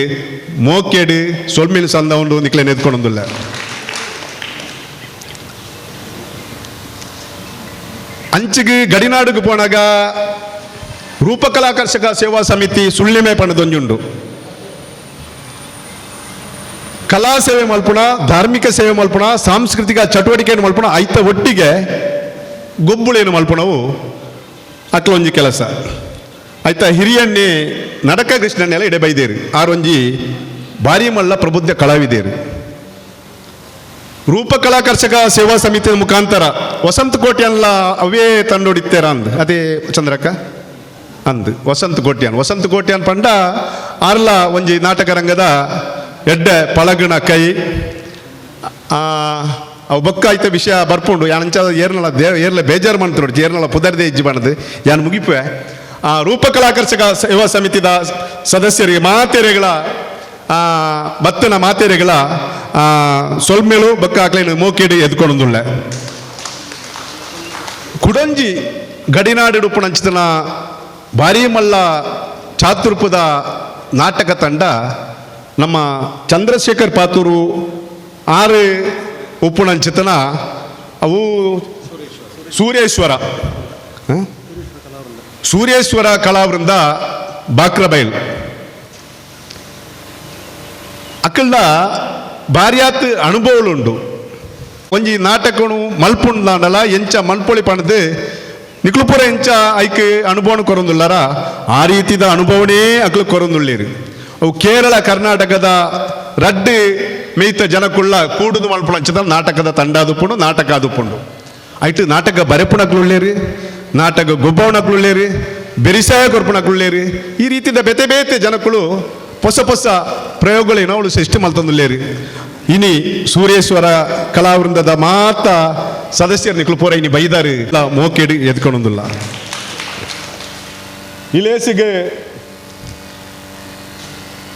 ಮೋಕೇಡು ಸೊಲ್ಮೇಲು ಸಂದ ಉಂಡು ನಿಕ್ಲೆ ನೆದ್ಕೊಂಡೊಂದಿಲ್ಲ. ಅಂಚಿಗೆ ಗಡಿನಾಡುಗೆ ಪೋನಾಗ ರೂಪಕಲಾಕರ್ಷಕ ಸೇವಾ ಸಮಿತಿ ಸುಳ್ಳಿಮೆ ಪಣದೊಂಜುಂಡು. ಕಲಾ ಸೇವೆ ಮಲ್ಪುಣ, ಧಾರ್ಮಿಕ ಸೇವೆ ಮಲ್ಪುಣ, ಸಾಂಸ್ಕೃತಿಕ ಚಟುವಟಿಕೆಯನ್ನು ಮಲ್ಪುಣ ಐತ ಒಟ್ಟಿಗೆ ಗೊಬ್ಬುಳೇನು ಮಲ್ಪುಣವು ಅಕ್ಲೊಂಜಿ ಕೆಲಸ ಆಯ್ತಾ. ಹಿರಿಯಣ್ಣೆ ನಡಕ ಕೃಷ್ಣನ್ನೆಲ್ಲ ಇಡೆ ಬೈದೇರು ಆರೊಂಜಿ ಭಾರಿ ಮಲ್ಲ ಪ್ರಬುದ್ಧ ಕಲಾವಿದೇರು. ರೂಪಕಲಾಕರ್ಷಕ ಸೇವಾ ಸಮಿತಿಯ ಮುಖಾಂತರ ವಸಂತ ಕೋಟ್ಯನ್ಲ ಅವೇ ತಂಡೊಡಿತ್ತೇರ ಅಂದ್ ಅದೇ ಚಂದ್ರಕ್ಕ ಅಂದ್ ವಸಂತ ಕೋಟ್ಯಾನ್ ಪಂಡ ಆರ್ಲ ಒಂಜಿ ನಾಟಕ ರಂಗದ ಎಡ್ಡೆ ಪಳಗಣ ಕೈ ಅವು ಬೊಕ್ಕ ಆಯ್ತ ವಿಷಯ ಬರ್ಪುಂಡು ಯಾನಂಚ ಏರ್ಲ ಬೇಜಾರು ಮಾಡ್ತು ನೋಡಿ ಏರ್ನಲ್ಲ ಪುದರ್ದೆ ಇಜ್ಜಿ ಮಾಡದು ಯಾನು ಮುಗಿಪುವೆ. ಆ ರೂಪಕಲಾಕರ್ಷಕ ಸೇವಾ ಸಮಿತಿದ ಸದಸ್ಯರಿಗೆ ಮಾತೆರೆಗಳ ಬತ್ತನ ಮಾತೆರೆಗಳ ಸೊಲ್ಮೇಲು ಬೊಕ್ಕ ಆಕ್ಲೇನು ಮೋಕೇಡು ಎದ್ಕೊಂಡೊಂದುಳ್ಳ. ಕುಡಂಜಿ ಗಡಿನಾಡು ಉಪ್ಪುನಂಚಿತನ ಭಾರಿ ಮಲ್ಲ ಚಾತುರ್ಪದ ನಾಟಕ ತಂಡ ನಮ್ಮ ಚಂದ್ರಶೇಖರ್ ಪಾತೂರು ಆರು ಉಪ್ಪುನಂಚಿತನ ಅವು ಸೂರ್ಯೇಶ್ವರ ಕಲಾವೃಂದ ಬಾಕ್ರಬೈಲ್ ಅಕ್ಕಳ ಭಾರ್ಯಾತ್ ಅನುಭವಗಳುಂಡು. ಒಂಜಿ ನಾಟಕನು ಮಲ್ಪುಂಡಲ ಎಂಚ ಮಲ್ಪೊಳಿ ಪಣದು ನಿಕ್ಲುಪುರ ಎಂಚ ಐಕ್ ಅನುಭವನ ಕೊರೊಂದುಲ್ಲಾರ ಆ ರೀತಿದ ಅನುಭವನೇ ಅಕ್ಲು ಕೊರೊಂದುಳ್ಳೇರು. ಅವು ಕೇರಳ ಕರ್ನಾಟಕದ ರಡ್ಡು ಮೇಯ್ತ ಜನಕ್ಕುಳ್ಳ ಕೂಡುದು ಮಲ್ಪುಣಂಚದ ನಾಟಕದ ತಂಡ ಆದುಪುಂಡು, ನಾಟಕ ಆದುಪುಂಡು. ಐಟು ನಾಟಕ ಬರೆಪುಣಕ್ಲುಳ್ಳೇರು, ನಾಟಕ ಗೊಬ್ಬವನಕ್ಲುಳ್ಳೇರು, ಬೆರಿಸಾಯ ಕೊರ್ಪುಣಕ್ಲುಳ್ಳೇರು. ಈ ರೀತಿದ ಬೇತೆ ಬೇತೆ ಜನಕ್ಕಳು ಹೊಸ ಹೊಸ ಪ್ರಯೋಗಗಳೇನೋ ಅವಳು ಸೃಷ್ಟಿ ಮಲ್ತಂದುಳ್ಳೇರು. ಇನಿ ಸೂರ್ಯೇಶ್ವರ ಕಲಾವೃಂದದ ಮಾತ ಸದಸ್ಯರು ನಿಕ್ಲು ಪೂರ ಇನಿ ಬೈದಾರು ಮೋಕೇಡು ಎದ್ಕೊಂಡೊಂದಿಲ್ಲ. ಇಲೇಸಿಗೆ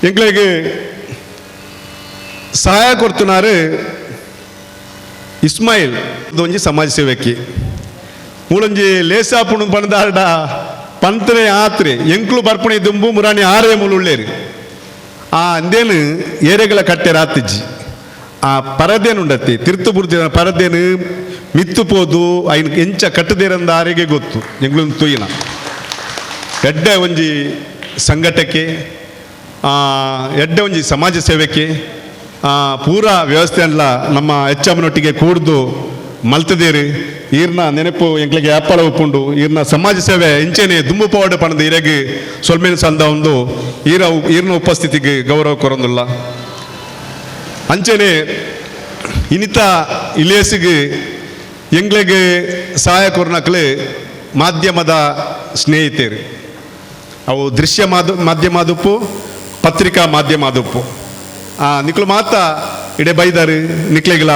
ಎಂಗ್ಳಿಗೆ ಸಹಾಯ ಕೊಡ್ತುನಾರು ಇಸ್ಮಾಯಿಲ್ ಒಂಜಿ ಸಮಾಜ ಸೇವಕಿ ಮೂಲೊಂಜಿ ಲೇಸಾಪುಣ ಪಣದಾಡ ಪಂತನೆ ಆತ್ರೆ ಎಂಕ್ಲು ಬರ್ಪಣಿ ದುಂಬು ಮುರಾಣಿ ಆರೇ ಮೂಲುಳ್ಳೇರು. ಆ ಅಂದೇನು ಏರೆಗಳ ಕಟ್ಟೆ ರಾತಿಜ್ಜಿ ಆ ಪರದೇನುಂಡತಿ ತಿರ್ತು ಬುರ್ತಿನ ಪರದೇನು ಮಿತ್ತು ಪೋದು ಐನ್ ಎಂಚ ಕಟ್ಟದೇರಂದ ಆರೆಗೆ ಗೊತ್ತು ಎಂಗ್ಳೊಂದು ತುಯಿನ ಎಡ್ಡೆ ಒಂಜಿ ಸಂಘಟಕ್ಕೆ ಎಡ್ಡೆ ಒಂಜಿ ಸಮಾಜ ಸೇವೆಗೆ ಪೂರ ವ್ಯವಸ್ಥೆ ಅಲ್ಲ ನಮ್ಮ ಹೆಚ್ಚಮ್ಮನೊಟ್ಟಿಗೆ ಕೂಡ್ದು ಮಲ್ತದೇರು ಈರ್ನ ನೆನಪು ಎಂಕ್ಲಿಗೆ ಅಪ್ಪಳ ಉಪ್ಪುಂಡು ಈರ್ನ ಸಮಾಜ ಸೇವೆ ಇಂಚೆನೆ ದುಂಬು ಪವಾಡ ಪಣದು ಇರೆಗೆ ಸೊಲ್ಮೇನು ಸಂದ ಒಂದು ಈರ್ನ ಉಪಸ್ಥಿತಿಗೆ ಗೌರವ ಕೊರೊಂದುಲ್ಲ. ಅಂಚೆನೆ ಇನ್ನಿತ ಇಲೇಸಿಗೆ ಎಂಗ್ಲಿಗೆ ಸಹಾಯ ಕೊರ್ನಕ್ಲೆ ಮಾಧ್ಯಮದ ಸ್ನೇಹಿತರು ಅವು ದೃಶ್ಯ ಮಾಧ್ಯಮ ಆದುಪ್ಪು ಪತ್ರಿಕಾ ಮಾಧ್ಯಮ ಆದುಪ್ಪು ನಿಕ್ಲು ಮಾತ ಇಡೆ ಬೈದಾರು ನಿಕ್ಲೆಗಳ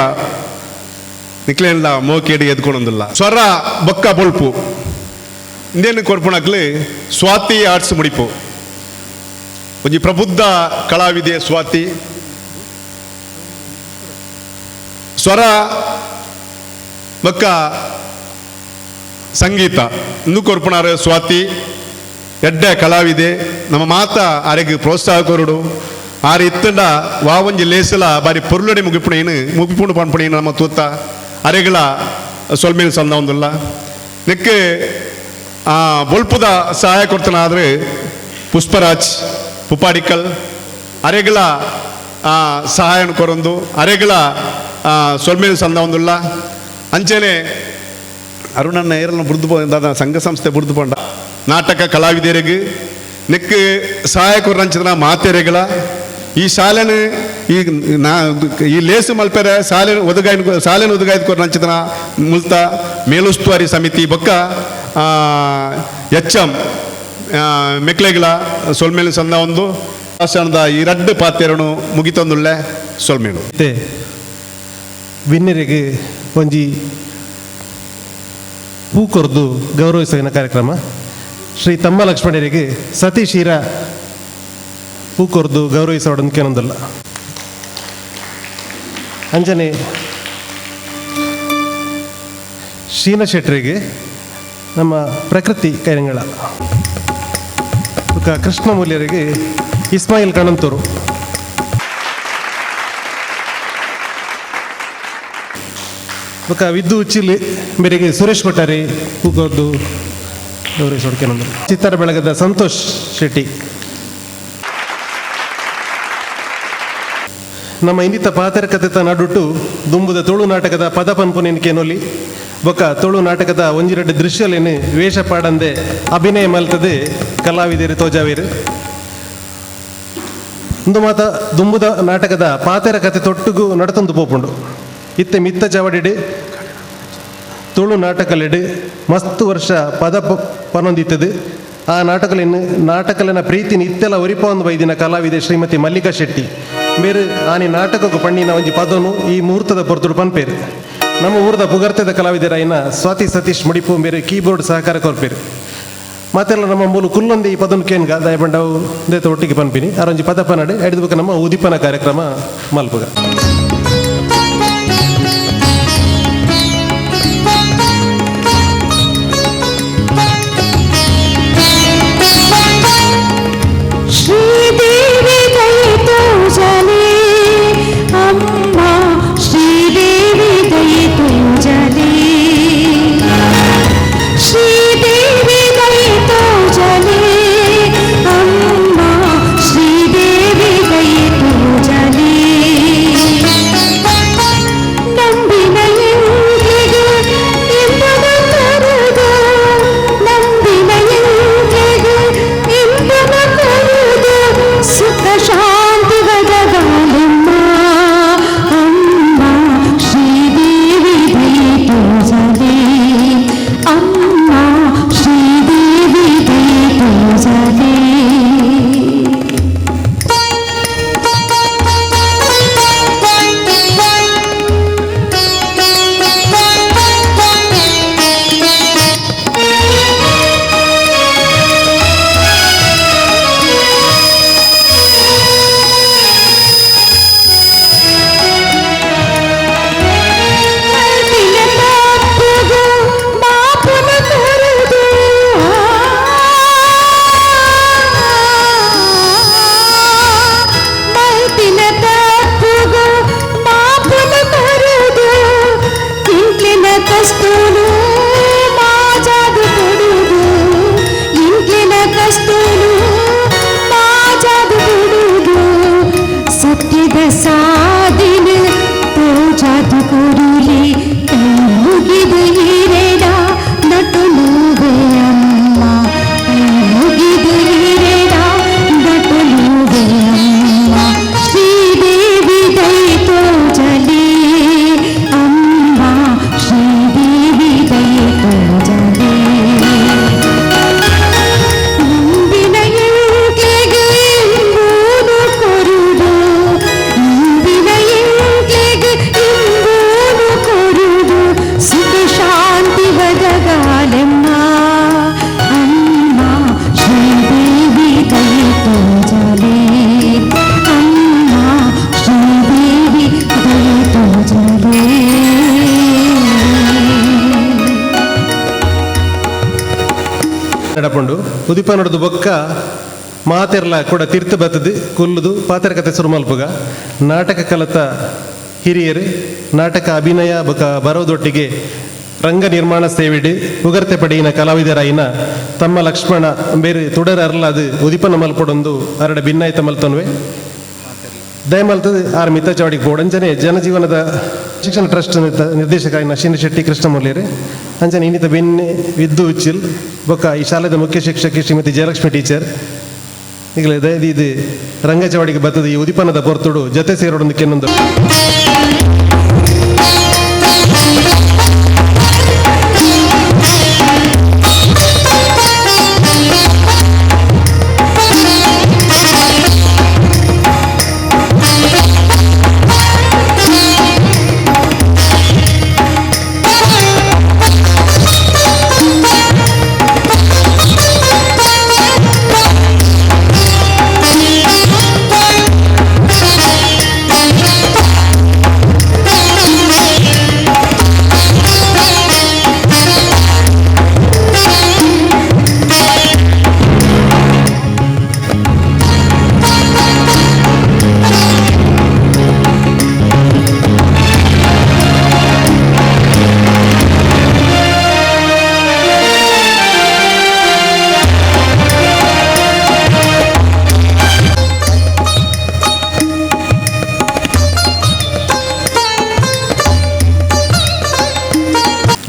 ಮೋಕೇಡಿ ಎದ್ಕೊಳೊಂದಿಲ್ಲ ಸ್ವರ ಬೊಕ್ಕ ಬೊಳ್ಪು ಇಂದೇನು ಕೊರ್ಪುಣಕ್ಲು ಸ್ವಾತಿ ಆರ್ಟ್ಸ್ ಮುಡಿಪು ಒಂಜಿ ಪ್ರಬುದ್ಧ ಕಲಾವಿದೆ ಸ್ವಾತಿ ಸ್ವರ ಬೊಕ್ಕ ಸಂಗೀತ ಇಂದು ಕೊರ್ಪುಣಾರ ಸ್ವಾತಿ ಎಡ್ಡೆ ಕಲಾವಿದೆ ನಮ್ಮ ಮಾತ ಆರೆಗೆ ಪ್ರೋತ್ಸಾಹ ಕೊರಡು ಆರು ಇತ್ತಂಡ ವಾವಂಜಿ ಲೇಸಲ ಬಾರಿ ಪೊರ್ಲೊಡೆ ಮುಗಿಪುಂಡು ಪಂಪಣೇನು ನಮ್ಮ ತೂತ ಅರೆಗಳ ಸೊಲ್ಮೇನು ಸಂದ ಒಂದಿಲ್ಲ ನೆಕ್ಕೆ ಬೊಲ್ಪುದ ಸಹಾಯ ಕೊಡ್ತಾನಾದ್ರೆ ಪುಷ್ಪರಾಜ್ ಪುಪಾಡಿಕಲ್ ಅರೆಗಳ ಸಹಾಯ ಕೊರೊಂದು ಅರೆಗಳ ಸೊಲ್ಮೇನು ಸಂದ ಒಂದಿಲ್ಲ ಅಂಚೆನೆ ಅರುಣನ್ನ ಏರನ್ನು ಬುರ್ದು ಸಂಘ ಸಂಸ್ಥೆ ಬುರ್ದು ಪಂಡ ನಾಟಕ ಕಲಾವಿದರಿಗೆ ನೆಕ್ ಸಹಾಯ ಕೊರಂಚಿದ ಮಾತೆರೆಗಳ ಈ ಶಾಲೆನ ಈ ಲೇಸು ಮಲ್ಪೆರೆ ಶಾಲೆನ ಒದಗಾಯ್ದು ಕೊರಂಚಿದ ಮುಲ್ತ ಮೇಲುಸ್ತುವಾರಿ ಸಮಿತಿ ಬೊಕ್ಕ ಎಚ್.ಎಂ ಮೆಕ್ಲೆಗಳ ಸೊಲ್ಮೇಲು ಸಂದ ಒಂದು ಭಾಷಣದ ಈ ರಡ್ಡು ಪಾತ್ರೆಯನ್ನು ಮುಗಿತೊಂದುಳ್ಳೆ ಸೊಲ್ಮೇಲು ವಿನ್ನರಿಗೆ ಒಂಜಿ ಹೂ ಕೊರ್ದು ಗೌರವಿಸುವ ಕಾರ್ಯಕ್ರಮ ಶ್ರೀ ತಮ್ಮ ಲಕ್ಷ್ಮಣರಿಗೆ ಸತೀಶ್ ಹೀರ ಹೂ ಕೊರ್ದು ಗೌರವಿಸೋಡನ್ನು ಕೇಳೊಂದಿಲ್ಲ ಅಂಜನೆ ಶೀನಾ ಶೆಟ್ಟರಿಗೆ ನಮ್ಮ ಪ್ರಕೃತಿ ಕೈರಂಗಳ ಕೃಷ್ಣಮೂಲ್ಯರಿಗೆ ಇಸ್ಮಾಯಿಲ್ ಕಣಂತೂರು ವಿದ್ದು ಉಚ್ಚಿಲಿ ಮೇರೆಗೆ ಸುರೇಶ್ ಕೊಟ್ಟಾರಿ ಹೂ ಕೊರ್ದು ಗೌರವಿಸೋಡ್ಕೆ ಚಿತ್ತಾರ ಬೆಳಗದ ಸಂತೋಷ್ ಶೆಟ್ಟಿ ನಮ್ಮ ಇನ್ನಿತ ಪಾತರಕತೆ ನಡುಟು ದುಂಬುದ ತುಳು ನಾಟಕದ ಪದ ಪನ್ಪುನೆನ್ಕೇನೊಲಿ ಬೊಕ್ಕ ತುಳು ನಾಟಕದ ಒಂಜಿರಡ್ಡು ದೃಶ್ಯಲೇನು ವೇಷ ಪಾಡಂದೆ ಅಭಿನಯ ಮಲ್ತದೆ ಕಲಾವಿದರು ತೋಜಾವೇರು ಇಂದು ಮಾತ ದುಂಬುದ ನಾಟಕದ ಪಾತೆರ ಕತೆ ತೊಟ್ಟುಗು ನಡತಂದು ಪೋಪುಂಡು ಇತ್ತೆ ಮಿತ್ತ ಜವಡಿಡು ತುಳು ನಾಟಕಲೆಡು ಮಸ್ತ್ ವರ್ಷ ಪದ ಪನೊಂದಿತ್ತದು ಆ ನಾಟಕಲಿನ ಪ್ರೀತಿನ ಇತ್ತೆಲ್ಲ ಒರಿಪೊಂದು ಬೈದಿನ ಕಲಾವಿದೆ ಶ್ರೀಮತಿ ಮಲ್ಲಿಕಾ ಶೆಟ್ಟಿ ಬೇರೆ ಆನಿ ನಾಟಕಕ್ಕೂ ಪಣ್ಣಿನ ಒಂಜಿ ಪದನು ಈ ಮುಹೂರ್ತದ ಪೊರ್ತುಡು ಪನ್ಪೇರು ನಮ್ಮ ಊರದ ಪುಗರ್ತದ ಕಲಾವಿದರಾಯಿನ ಸ್ವಾತಿ ಸತೀಶ್ ಮುಡಿಪು ಬೇರೆ ಕೀಬೋರ್ಡ್ ಸಹಕಾರ ಕೊರ್ಪೇರು ಮತ್ತೆಲ್ಲ ನಮ್ಮ ಮೂಲ ಕುಲ್ಲೊಂದಿ ಈ ಪದನು ಕೇನ್ಗ ದಯಬಂಡವು ದೇತ ಒಟ್ಟಿಗೆ ಪನ್ಪಿನಿ ಅರೊಂಜಿ ಪದ ಪನಡೆ ಎಡ್ದು ನಮ್ಮ ಉದಿಪನ ಕಾರ್ಯಕ್ರಮ ಮಲ್ಪುಗ ಉದಿಪ ನೋಡೋದು ಬೊಕ್ಕ ಮಾತೆರ್ಲ ಕೂಡ ತೀರ್ಥ ಬತ್ತದು ಕೊಲ್ಲುದು ಪಾತ್ರಕತೆ ಶುರು ಮಲ್ಪುಗ ನಾಟಕ ಕಲಿತ ಹಿರಿಯರು ನಾಟಕ ಅಭಿನಯ ಬೊಕ ಬರೋದೊಟ್ಟಿಗೆ ರಂಗ ನಿರ್ಮಾಣ ಸೇವಿಡು ಉಗರ್ತೆ ಪಡೆಯಿನ ಕಲಾವಿದರಾಯಿನ ತಮ್ಮ ಲಕ್ಷ್ಮಣ ಬೇರೆ ತುಡರ ಅರ್ಲಾದು ಉದಿಪನ ಮಲ್ಪಡೊಂದು ಅರಡ ಭಿನ್ನಾಯ್ತ ಮಲ್ತನ್ವೆ ದಯಮಲ್ತದ ಆರ್ ಮಿತ ಚಾವಡಿಗೆ ಬೋರ್ಡ್ ಅಂಜನೆ ಜನಜೀವನದ ಶಿಕ್ಷಣ ಟ್ರಸ್ಟ್ ನಿರ್ದೇಶಕ ಅಶ್ವಿನಿ ಶೆಟ್ಟಿ ಕೃಷ್ಣಮೂಲ್ಯರು ಅಂಜನೆ ಇನ್ನಿತ ಬೆನ್ನೆ ವಿದ್ದು ಉಚ್ಚಿಲ್ ಬೊಕ್ಕ ಈ ಶಾಲೆದ ಮುಖ್ಯ ಶಿಕ್ಷಕಿ ಶ್ರೀಮತಿ ಜಯಲಕ್ಷ್ಮಿ ಟೀಚರ್ ಈಗಲೇ ದಯದಿ ಇದು ರಂಗಚವಾಡಿಗೆ ಬರ್ತದ ಈ ಉದಿಪನದ ಪೊರ್ತುಡು ಜೊತೆ ಸೇರೋಡೊಂದಕ್ಕೆ ಇನ್ನೊಂದು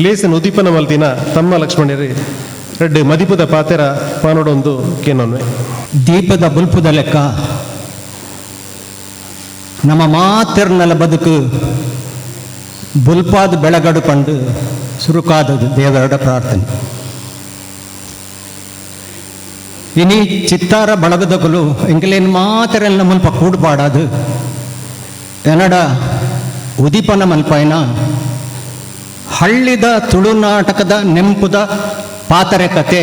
ಲೇಸನ್ ಉದಿಪನ ಮಲ್ತಿನ ತಮ್ಮ ಲಕ್ಷ್ಮಣರು ರೆಡ್ಡು ಮದಿಪದ ಪಾತೆರ ಪಾನೋಡೊಂದು ಕೇನೊನ್ವೆ ದೀಪದ ಬುಲ್ಪುದ ಲೆಕ್ಕ ನಮ್ಮ ಮಾತೆರ್ನಲ ಬದುಕು ಬುಲ್ಪಾದ ಬೆಳಗಡು ಕಂಡು ಸುರುಕಾದದು ದೇವರ ಪ್ರಾರ್ಥನೆ. ಇನಿ ಚಿತ್ತಾರ ಬಳಗದಕಲು ಎಂಕಲೇನು ಮಾತೆರೆಲ್ಲ ಮುಲ್ಪ ಕೂಡುಪಾಡದು ಎನಡ ಉದಿಪನ ಮಲ್ಪಾಯಿನ ಹಳ್ಳಿದ ತುಳುನಾಟಕದ ನೆಂಪುದ ಪಾತರೆ ಕತೆ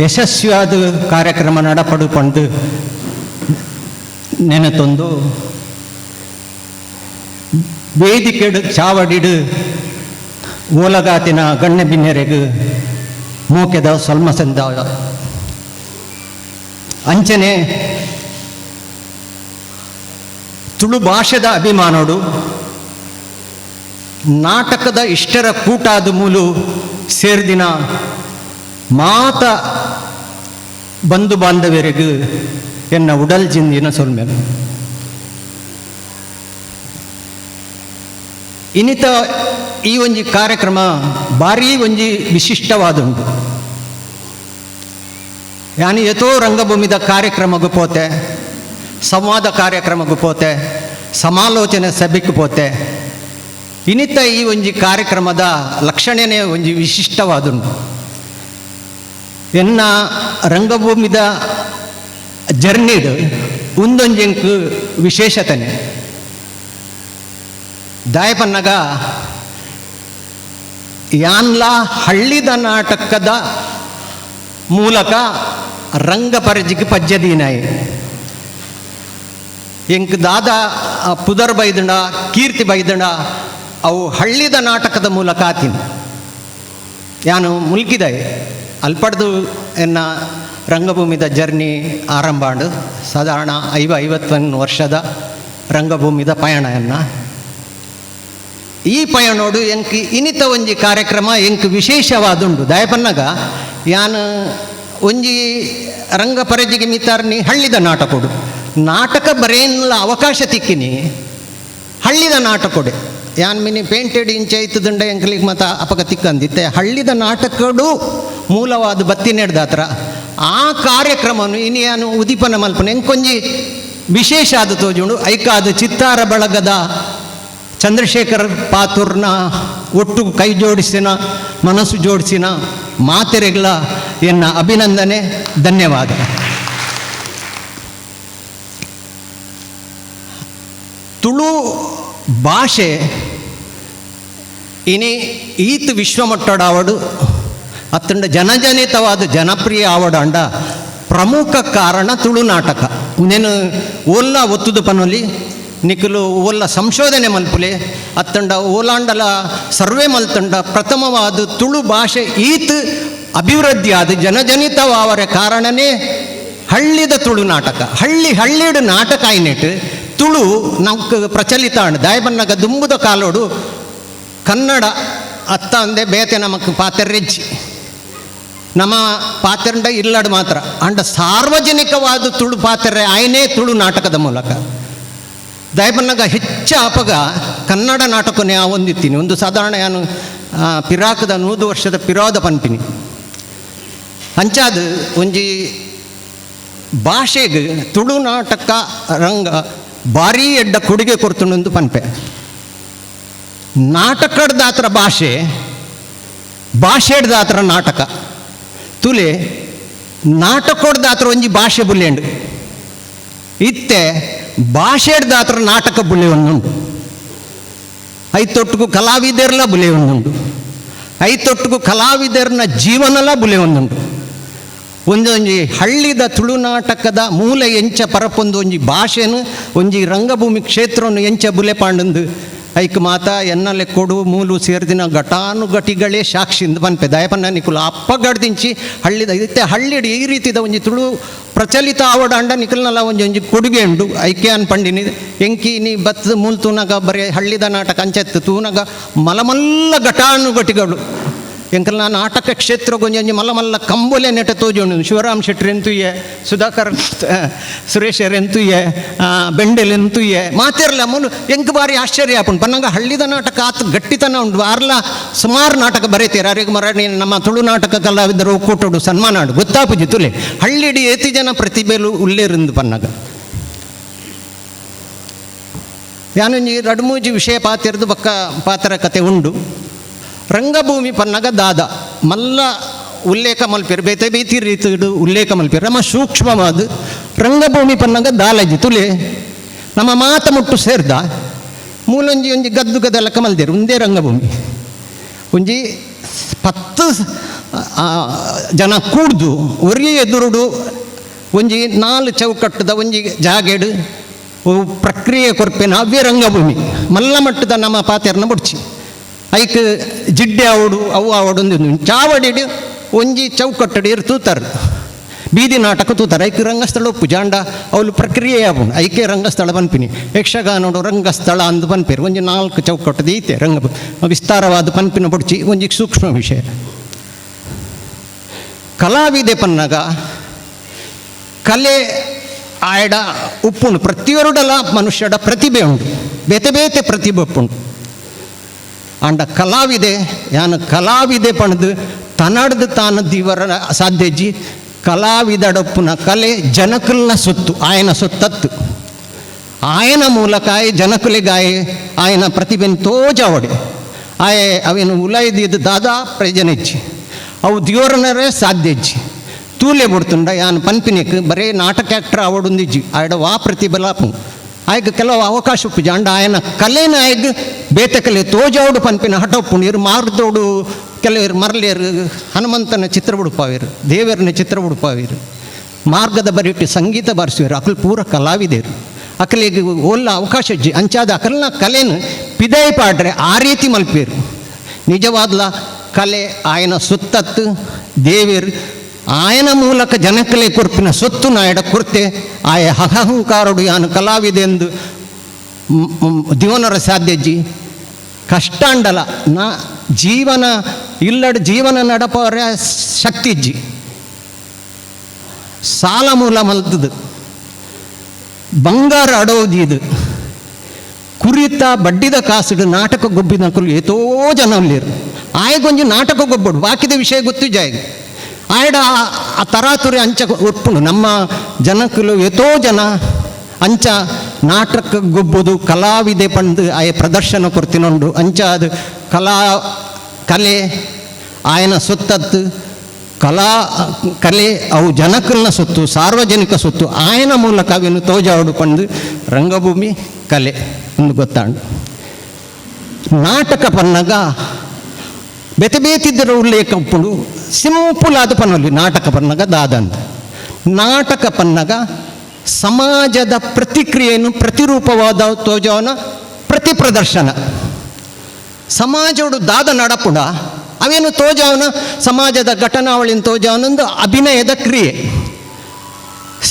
ಯಶಸ್ವಿಯಾದ ಕಾರ್ಯಕ್ರಮ ನಡಪಡುಕೊಂಡು ನೆನೆತೊಂದು ವೇದಿಕೆಡು ಚಾವಡಿಡು ಓಲಗಾತಿನ ಗಣ್ಯ ಬಿನ್ನೆರೆಗು ಮೂಕೆದ ಸೊಲ್ಮಸಂದ ಅಂಚನೆ ತುಳು ಭಾಷೆದ ಅಭಿಮಾನೋಡು ನಾಟಕದ ಇಷ್ಟರ ಕೂಟಾದ ಮೂಲು ಸೇರಿದಿನ ಮಾತ ಬಂಧು ಬಾಂಧವ್ಯರಿಗೂ ಎನ್ನ ಉಡಲ್ ಜಿಂದಿನ ಸೊಲ್ಮೆನು ಇನ್ನಿತ ಈ ಒಂಜಿ ಕಾರ್ಯಕ್ರಮ ಭಾರೀ ಒಂಜಿ ವಿಶಿಷ್ಟವಾದುಂಟು. ಯಾನಿ ಎತೋ ರಂಗಭೂಮಿದ ಕಾರ್ಯಕ್ರಮಗೂ ಪೋತೆ, ಸಂವಾದ ಕಾರ್ಯಕ್ರಮಗೂ ಪೋತೆ, ಸಮಾಲೋಚನೆ ಸಭೆಗೂ ಪೋತೆ. ಇನ್ನಿತ ಈ ಒಂಜಿ ಕಾರ್ಯಕ್ರಮದ ಲಕ್ಷಣನೇ ಒಂಜಿ ವಿಶಿಷ್ಟವಾದುಂಟು. ಎನ್ನ ರಂಗಭೂಮಿದ ಜರ್ನಿಡು ಒಂದೊಂಜಂಕು ವಿಶೇಷತೆನೆ ದಾಯಪನ್ನಗ ಯಾನ್ಲ ಹಳ್ಳಿದ ನಾಟಕದ ಮೂಲಕ ರಂಗ ಪರಿಜಿಗೆ ಪಜ್ಜದೀನಾಯಿ ಎಂಕ್ ದಾದ ಪುದರ್ ಬೈದಂಡ ಕೀರ್ತಿ ಬೈದಂಡ ಅವು ಹಳ್ಳಿದ ನಾಟಕದ ಮೂಲಕ ಆತೀನಿ ಯಾನು ಮುಲ್ಕಿದಾಯಿ ಅಲ್ಪಡ್ದು ಎನ್ನ ರಂಗಭೂಮಿದ ಜರ್ನಿ ಆರಂಭಾಂಡು ಸಾಧಾರಣ 50 ವರ್ಷದ ರಂಗಭೂಮಿದ ಪಯಣ ಎನ್ನ ಈ ಪಯಣೋಡು ಎಂಕ್ ಇನ್ನಿತ ಒಂಜಿ ಕಾರ್ಯಕ್ರಮ ಎಂಕ್ ವಿಶೇಷವಾದುಂಡು ದಯಪನ್ನಗ ಯಾನು ಒಂಜಿ ರಂಗ ಪರಜಿಗೆ ಮಿತಾರ್ನಿ ಹಳ್ಳಿದ ನಾಟಕೊಡು ನಾಟಕ ಬರೇನ್ಲ ಅವಕಾಶ ತಿಕ್ಕಿನಿ ಹಳ್ಳಿದ ನಾಟಕೊಡೆ ಯಾನ್ ಮಿನಿ ಪೇಂಟೆಡ್ ಇಂಚ ಐತದಂಡ ಎಂಕ್ಲಿಗೆ ಮತ ಅಪಕ ತಿಕ್ಕಂದಿತ್ತೆ ಹಳ್ಳಿದ ನಾಟಕಡು ಮೂಲವಾದ ಬತ್ತಿ ನೆಡ್ದಾತ್ರ ಆ ಕಾರ್ಯಕ್ರಮವನ್ನು ಇನ್ನು ಯಾನು ಉದಿಪನ ಮಲ್ಪನೆ ಎಂಕೊಂಜಿ ವಿಶೇಷ ಆದ ತೋಜುಂಡು ಐಕಾದ ಚಿತ್ತಾರ ಬಳಗದ ಚಂದ್ರಶೇಖರ್ ಪಾತೂರ್ನ ಒಟ್ಟು ಕೈ ಜೋಡಿಸಿನ ಮನಸ್ಸು ಜೋಡಿಸಿನ ಮಾತೆರೆಗಳ ಎನ್ನ ಅಭಿನಂದನೆ ಧನ್ಯವಾದ. ತುಳು ಭಾಷೆ ಇನಿ ಈತ್ ವಿಶ್ವಮಟ್ಟದ ಆವಡು ಅತ್ತಂಡ ಜನಜನಿತವಾದ ಜನಪ್ರಿಯ ಆವಡಂಡ ಪ್ರಮುಖ ಕಾರಣ ತುಳು ನಾಟಕ. నేను ಓಲ್ಲ ಒತ್ತುದು ಪನೊಲಿ ನಿಖಲು ಓಲ್ಲ ಸಂಶೋಧನೆ ಮಲ್ಪುಲೆ ಅತ್ತಂಡ ಓಲಾಂಡಲ ಸರ್ವೆ ಮಲ್ತಂಡ ಪ್ರಥಮವಾದ ತುಳು ಭಾಷೆ ಈತ್ ಅಭಿವೃದ್ಧಿ ಆದ ಜನಜನಿತವಾವರ ಕಾರಣನೇ ಹಳ್ಳಿದ ತುಳು ನಾಟಕ. ಹಳ್ಳಿಡು ನಾಟಕ ಆಯ್ನೆಟ್ಟು ತುಳು ನಮ್ಗೆ ಪ್ರಚಲಿತ ಅಂಡ್ ದಾಯಬನ್ನಗ ದುಂಬುದ ಕಾಲೋಡು ಕನ್ನಡ ಅತ್ತ ಅಂದೆ ಬೇತೆ ನಮಕ್ ಪಾತೆರ್ರೆಜ್ಜಿ ನಮ್ಮ ಪಾತ್ರಂಡ ಇಲ್ಲಡ್ ಮಾತ್ರ ಅಂಡ ಸಾರ್ವಜನಿಕವಾದ ತುಳು ಪಾತ್ರೆ ಆಯ್ನೇ ತುಳು ನಾಟಕದ ಮೂಲಕ ದಾಯಬನ್ನಗ ಹೆಚ್ಚು ಅಪಗ ಕನ್ನಡ ನಾಟಕನೇ ಹೊಂದಿತ್ತೀನಿ. ಒಂದು ಸಾಧಾರಣ ನಾನು ಪಿರಾಕದ 100 ವರ್ಷದ ಪಿರಾದ ಪನ್ಪಿನಿ ಅಂಚಾದ ಒಂಜಿ ಭಾಷೆಗೆ ತುಳು ನಾಟಕ ರಂಗ ಭಾರೀ ಎಡ್ಡ ಕೊಡುಗೆ ಕೊಡ್ತುಂಡು ಪನ್ಪೆ. ನಾಟಕದ ದಾತ್ರ ಭಾಷೆಡ್ ದಾತ್ರ ನಾಟಕ ತುಲೆ ನಾಟಕದ ದಾತ್ರ ಒಂಜಿ ಭಾಷೆ ಬುಲ್ಲೆಂಡು ಇತ್ತೆ ಭಾಷೆಡ್ ದಾತ್ರ ನಾಟಕ ಬುಲೆ ಒಂದುಂಡು. ಐತೊಟ್ಟಿಗೂ ಕಲಾವಿದರ್ಲ ಬುಲೆ ಒಂದುಂಡು. ಐತೊಟ್ಟಿಗೂ ಕಲಾವಿದರ್ನ ಜೀವನಲ ಬುಲೆ ಒಂದುಂಡು. ಒಂದೊಂಜಿ ಹಳ್ಳಿದ ತುಳುನಾಟಕದ ಮೂಲ ಎಂಚ ಪರಪೊಂದು ಒಂಜಿ ಭಾಷೆನು ಒಂಜಿ ರಂಗಭೂಮಿ ಕ್ಷೇತ್ರವನ್ನು ಎಂಚ ಬುಲೆ ಪಾಂಡಂದು ಐಕ್ ಮಾತ ಎನ್ನಲೆ ಕೊಡು ಮೂಲು ಸೇರ್ದಿನ ಘಟಾನುಘಟಿಗಳೇ ಸಾಕ್ಷಿಂದ ಪನ್ಪೆ ದಯಪನ್ನ ನಿಕುಲು ಅಪ್ಪಗಡ್ದಿಂಚಿ ಹಳ್ಳಿದ ಇತ್ತೆ ಹಳ್ಳಿಡು ಈ ರೀತಿದ ಒಂಜಿ ತುಳು ಪ್ರಚಲಿತ ಆವಡಾಂಡ ನಿಕಲ್ನಲ್ಲ ಒಂಜಿ ಕೊಡುಗೆ ಉಂಡು ಐಕ್ಯ ಅನ್ಪಂಡಿನಿ ಎಂಕಿ ನೀ ಬತ್ತದ ಮೂಲ್ ತೂನಗ ಬರೀ ಹಳ್ಳಿದ ನಾಟಕ ಅಂಚೆತ್ತು ತೂನಗ ಮಲಮಲ್ಲ ಘಟಾನುಘಟಿಗಳು ಎಂಕಲ್ನ ನಾಟಕ ಕ್ಷೇತ್ರ ಗೊಂಜಿ ಮಲ್ಲ ಕಂಬೊಲೆ ನೆಟ ತೋಜೋಣು ಶಿವರಾಮ್ ಶೆಟ್ಟಿ ಎಂತುಯ್ಯೆ, ಸುಧಾಕರ್ ಸುರೇಶರ್ ಎಂತುಯ್ಯೆ, ಬೆಂಡೆಲ್ ಎಂತುಯ್ಯೆ ಮಾತಿರಲ್ಲ ಮೂಲು ಎಂಕ್ ಬಾರಿ ಆಶ್ಚರ್ಯ ಆಪುಂಡು ಪನ್ನಂಗ ಹಳ್ಳಿದ ನಾಟಕ ಆತ ಗಟ್ಟಿತನ ಉಂಡು. ಆರ್ಲ ಸುಮಾರು ನಾಟಕ ಬರೀತೀರ ಅರಿಗೆ ಮರಾಠಿ ನಮ್ಮ ತುಳು ನಾಟಕ ಕಲಾವಿದರು ಒಕ್ಕೂಟೋಡು ಸನ್ಮಾನ ಆಡು ಗೊತ್ತಾಪುಜಿ ತುಲೆ ಹಳ್ಳಿಡಿ ಏತಿ ಜನ ಪ್ರತಿಭೆಲು ಉಲ್ಲೇರಿಂದು ಪನ್ನಗ ಯಾನೊಂಜಿ 2-3 ವಿಷಯ ಪಾತಿರ್ದು ಬಕ್ಕ ಪಾತ್ರ ಕತೆ ಉಂಡು. ರಂಗಭೂಮಿ ಪನ್ನಗ ದಾದ ಮಲ್ಲ ಉಲ್ಲೇಖ ಮಲ್ಪೇರು ಬೇತೆ ಬೇತಿ ರೀತಿಡು ಉಲ್ಲೇಖ ಮಲ್ಪೇರು ನಮ್ಮ ಸೂಕ್ಷ್ಮವಾದ ರಂಗಭೂಮಿ ಪನ್ನಗ ದಾಲಜಿ ತುಲೆ ನಮ್ಮ ಮಾತ ಮುಟ್ಟು ಸೇರ್ದ ಮೂಲೊಂಜಿ ಒಂಜಿ ಗದ್ದು ಗದಲಕ ಮಲ್ದೇರು ಒಂದೇ ರಂಗಭೂಮಿ ಒಂಜಿ 10 ಜನ ಕೂಡ್ದು ಒರಿ ಎದುರುಡು ಒಂಜಿ 4 ಚೌಕಟ್ಟದ ಒಂಜಿ ಜಾಗೆಡು ಪ್ರಕ್ರಿಯೆ ಕೊರ್ಪೇನ ಅವ್ಯ ರಂಗಭೂಮಿ ಮಲ್ಲ ಮಟ್ಟದ ನಮ್ಮ ಪಾತೆರ್ನ ಬುಡ್ಚಿ ಐಕ್ ಜಿಡ್ಡೆ ಆವಡು ಅವು ಆವಡೊಂದು ಚಾವಡಿಡು ಒಂಜಿ ಚೌಕಟ್ಟಡಿ ತೂತಾರೆ ಬೀದಿ ನಾಟಕ ತೂತಾರೆ ಐಕ್ ರಂಗಸ್ಥಳ ಉಪ್ಪು ಜಾಂಡ ಅವಳು ಪ್ರಕ್ರಿಯೆ ಆವಣು ಐಕೆ ರಂಗಸ್ಥಳ ಪನ್ಪಿನಿ ಯಕ್ಷಗಾನೋಡು ರಂಗಸ್ಥಳ ಅಂದು ಪನ್ಪೇರು ಒಂಜಿ 4 ಚೌಕಟ್ಟದ ಈತೆ ರಂಗ ವಿಸ್ತಾರವಾದ ಪನ್ಪಿನ ಬುಡ್ಚಿ ಒಂಜಿ ಸೂಕ್ಷ್ಮ ವಿಷಯ. ಕಲಾವಿದೆ ಪನ್ನಗ ಕಲೆ ಆಯ್ಡ ಉಪ್ಪುಂಡು ಪ್ರತಿಯೊರುಡಲ ಮನುಷ್ಯಡ ಪ್ರತಿಭೆ ಉಂಡು ಬೇತೆ ಬೇತೆ ಪ್ರತಿಭೆ ಉಪ್ಪುಂಡು ಅಂಡ ಕಲಾವಿದೆ ಯಾನು ಕಲಾವಿದೆ ಪಣದು ತನಡ್ದು ತಾನು ದಿವರ ಸಾಧ್ಯಜಿ ಕಲಾವಿದಡಪ್ಪುನ ಕಲೆ ಜನಕಲ್ನ ಸೊತ್ತು ಆಯನ ಸೊತ್ತತ್ತು ಆಯನ ಮೂಲಕ ಜನಕುಲೆಗಾಯ ಆಯನ ಪ್ರತಿಭೆನ ತೋಜಾವಡೆ ಆಯೆ ಅವೇನು ಉಲೈದಿದ್ದು ದಾದಾ ಪ್ರಯೋಜನೆಚ್ಚಿ ಅವು ದಿವರನರೇ ಸಾಧ್ಯಜ್ಜಿ ತೂಲೆ ಬಿಡ್ತುಂಡ ಯಾನು ಪನ್ಪಿನಿಕ್ ಬರೇ ನಾಟಕ ಆ್ಯಕ್ಟ್ರ್ ಅವಡೊಂದಿಜ್ಜಿ ಆಯ್ಡ ವಾ ಪ್ರತಿಭಲಾಪು ಆಯ್ಗ ಕೆಲವು ಅವಕಾಶ ಉಪ್ಪು ಜಾಂಡ ಆಯನ ಕಲೆನ ಆಯ್ಗ ಬೇತೆ ಕಲೆ ತೋಜಾವಡು ಪನ್ಪಿನ ಹಠಪ್ಪುಂಡು ಇರು ಮಾರ್ದೋಡು ಕೆಲವರು ಮರಲೇರು ಹನುಮಂತನ ಚಿತ್ರ ಬಿಡುಪಾವಿರು ದೇವರನ ಚಿತ್ರ ಬಿಡುಪಾವಿರು ಮಾರ್ಗದ ಬರಿಟ್ಟು ಸಂಗೀತ ಬಾರಿಸುವರು ಅಕಲ್ ಪೂರ ಕಲಾವಿದರು ಅಕಲಿಗೆ ಒಲ್ಲ ಅವಕಾಶ ಇಜ್ಜಿ ಅಂಚಾದ ಅಕಲ್ನ ಕಲೆನು ಪಿದಾಯಿ ಪಾಡ್ರೆ ಆ ರೀತಿ ಮಲ್ಪೇರು ನಿಜವಾದ್ಲ ಕಲೆ ಆಯನ ಸುತ್ತತ್ತು ದೇವೇರು ಆಯನ ಮೂಲಕ ಜನಕಲೆ ಕೊರ್ಪಿನ ಸೊತ್ತು ನಾಯಡ ಕೊರ್ತೆ ಆಯ ಅಹಂಕಾರಡು ಯಾನು ಕಲಾವಿದೆ ಎಂದು ದಿವನರ ಸಾಧ್ಯಜ್ಜಿ ಕಷ್ಟ ಅಂಡಲ ನಾ ಜೀವನ ಇಲ್ಲಡ ಜೀವನ ನಡಪವರ ಶಕ್ತಿಜ್ಜಿ ಸಾಲ ಮೂಲ ಮಲ್ತದು ಬಂಗಾರ ಅಡೋದಿದು ಕುರಿತ ಬಡ್ಡಿದ ಕಾಸುಡು ನಾಟಕ ಗೊಬ್ಬಿದ ಕುಲು ಏತೋ ಜನ ಅಲ್ಲಿರು ಆಯ್ಗೊಂಜಿ ನಾಟಕ ಗೊಬ್ಬಡು ಬಾಕಿದ ವಿಷಯ ಗೊತ್ತು ಜಾಯ್ ಆಯ್ಡ ಆ ತರಾತುರಿ ಅಂಚ ಒಪ್ಪುಂಡು ನಮ್ಮ ಜನಕ್ಕಲು ಏತೋ ಜನ ಅಂಚ ನಾಟಕ ಗೊಬ್ಬುದು ಕಲಾವಿದೆ ಪಂದು ಆಯ ಪ್ರದರ್ಶನ ಕೊಡ್ತಿನೊಂಡು ಅಂಚ ಅದು ಕಲೆ ಆಯನ ಸೊತ್ತತ್ತು ಕಲೆ ಅವು ಜನಕಲ್ನ ಸೊತ್ತು ಸಾರ್ವಜನಿಕ ಸೊತ್ತು ಆಯನ ಮೂಲಕ ಅವೇನು ತೋಜಾವಡು ಪಂದು ರಂಗಭೂಮಿ ಕಲೆ ಒಂದು ಗೊತ್ತಾಂಡು. ನಾಟಕ ಪನ್ನಗ ಬೆತೆ ಬೇತಿದ್ದರ ಉಲ್ಲೇಖ ಉಪ್ಪುಂಡು ಸಿಂಪಲ್ ಆದ ಪನ್ನೊಲಿ ನಾಟಕ ಪನ್ನಗ ದಾದಂತ ನಾಟಕ ಪನ್ನಗ ಸಮಾಜದ ಪ್ರತಿಕ್ರಿಯೆಯನ್ನು ಪ್ರತಿರೂಪವಾದ ತೋಜವನ ಪ್ರತಿ ಪ್ರದರ್ಶನ ಸಮಾಜೋಡು ದಾದ ನಡಪುಡ ಅವೇನು ತೋಜಾವನ ಸಮಾಜದ ಘಟನಾವಳಿನ ತೋಜಾವನೊಂದು ಅಭಿನಯದ ಕ್ರಿಯೆ.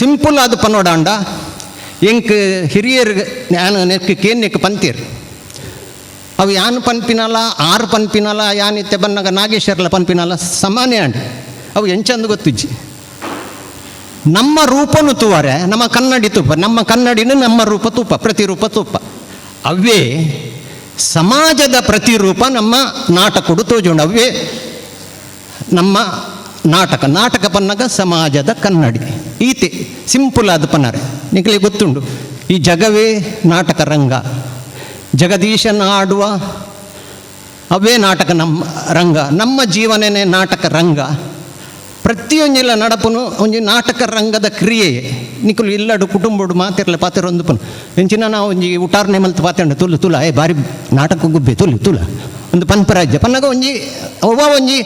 ಸಿಂಪಲ್ ಅದು ಪನ್ನೋಡಾಂಡ ಎಂಕ್ ಹಿರಿಯರಿಗೆ ನಾನು ನೆಕ್ ಪಂತೀರ್ ಅವು ಯಾನು ಪನ್ಪಿನಲ್ಲ 6 ಪನ್ಪಿನಲ್ಲ ಯಾನಿತ್ತೆ ಬನ್ನಾಗ ನಾಗೇಶ್ವರಲ ಪನ್ಪಿನಲ್ಲ ಸಾಮಾನ್ಯ ಅಂಡಿ ಅವು ಎಂಚಂದು ಗೊತ್ತಿಜ್ಜಿ. ನಮ್ಮ ರೂಪನು ತೂವರೆ ನಮ್ಮ ಕನ್ನಡಿ ತೂಪ, ನಮ್ಮ ಕನ್ನಡಿನ ನಮ್ಮ ರೂಪ ತೂಪ, ಪ್ರತಿರೂಪ ತೂಪ. ಅವೇ ಸಮಾಜದ ಪ್ರತಿರೂಪ ನಮ್ಮ ನಾಟಕಡು ತೋಜುಂಡು. ಅವೇ ನಮ್ಮ ನಾಟಕ ಪನ್ನಗ ಸಮಾಜದ ಕನ್ನಡಿ ಈತೆ ಸಿಂಪಲ್ ಆದ ಪನ್ನರೆ ನಿಖಲಿ ಗೊತ್ತುಂಡು. ಈ ಜಗವೇ ನಾಟಕ ರಂಗ, ಜಗದೀಶನ ಆಡುವ ಅವೇ ನಾಟಕ ನಮ್ಮ ರಂಗ, ನಮ್ಮ ಜೀವನನೇ ನಾಟಕ ರಂಗ. ಪ್ರತಿಯೊಂದಿಲ್ಲ ನಡಪನು ಒಂಜಿ ನಾಟಕ ರಂಗದ ಕ್ರಿಯೆ ನಿಖಲು ಇಲ್ಲಡು ಕುಟುಂಬಡು ಮಾತಿರಲಿ ಪಾತಿರೊಂದು ಪನು ಎಂಚಿನ ನಾವು ಒಂಜಿ ಉಟಾರ್ನೆ ಮಲ್ತು ಪಾತಂಡು ತುಲ ಬಾರಿ ನಾಟಕ ಗುಬ್ಬೆ ತುಲ ಒಂದು ಪನ್ಪರಾಜ್ಯ ಪನ್ನಗ ಒಂಜಿ ಒಂಜಿ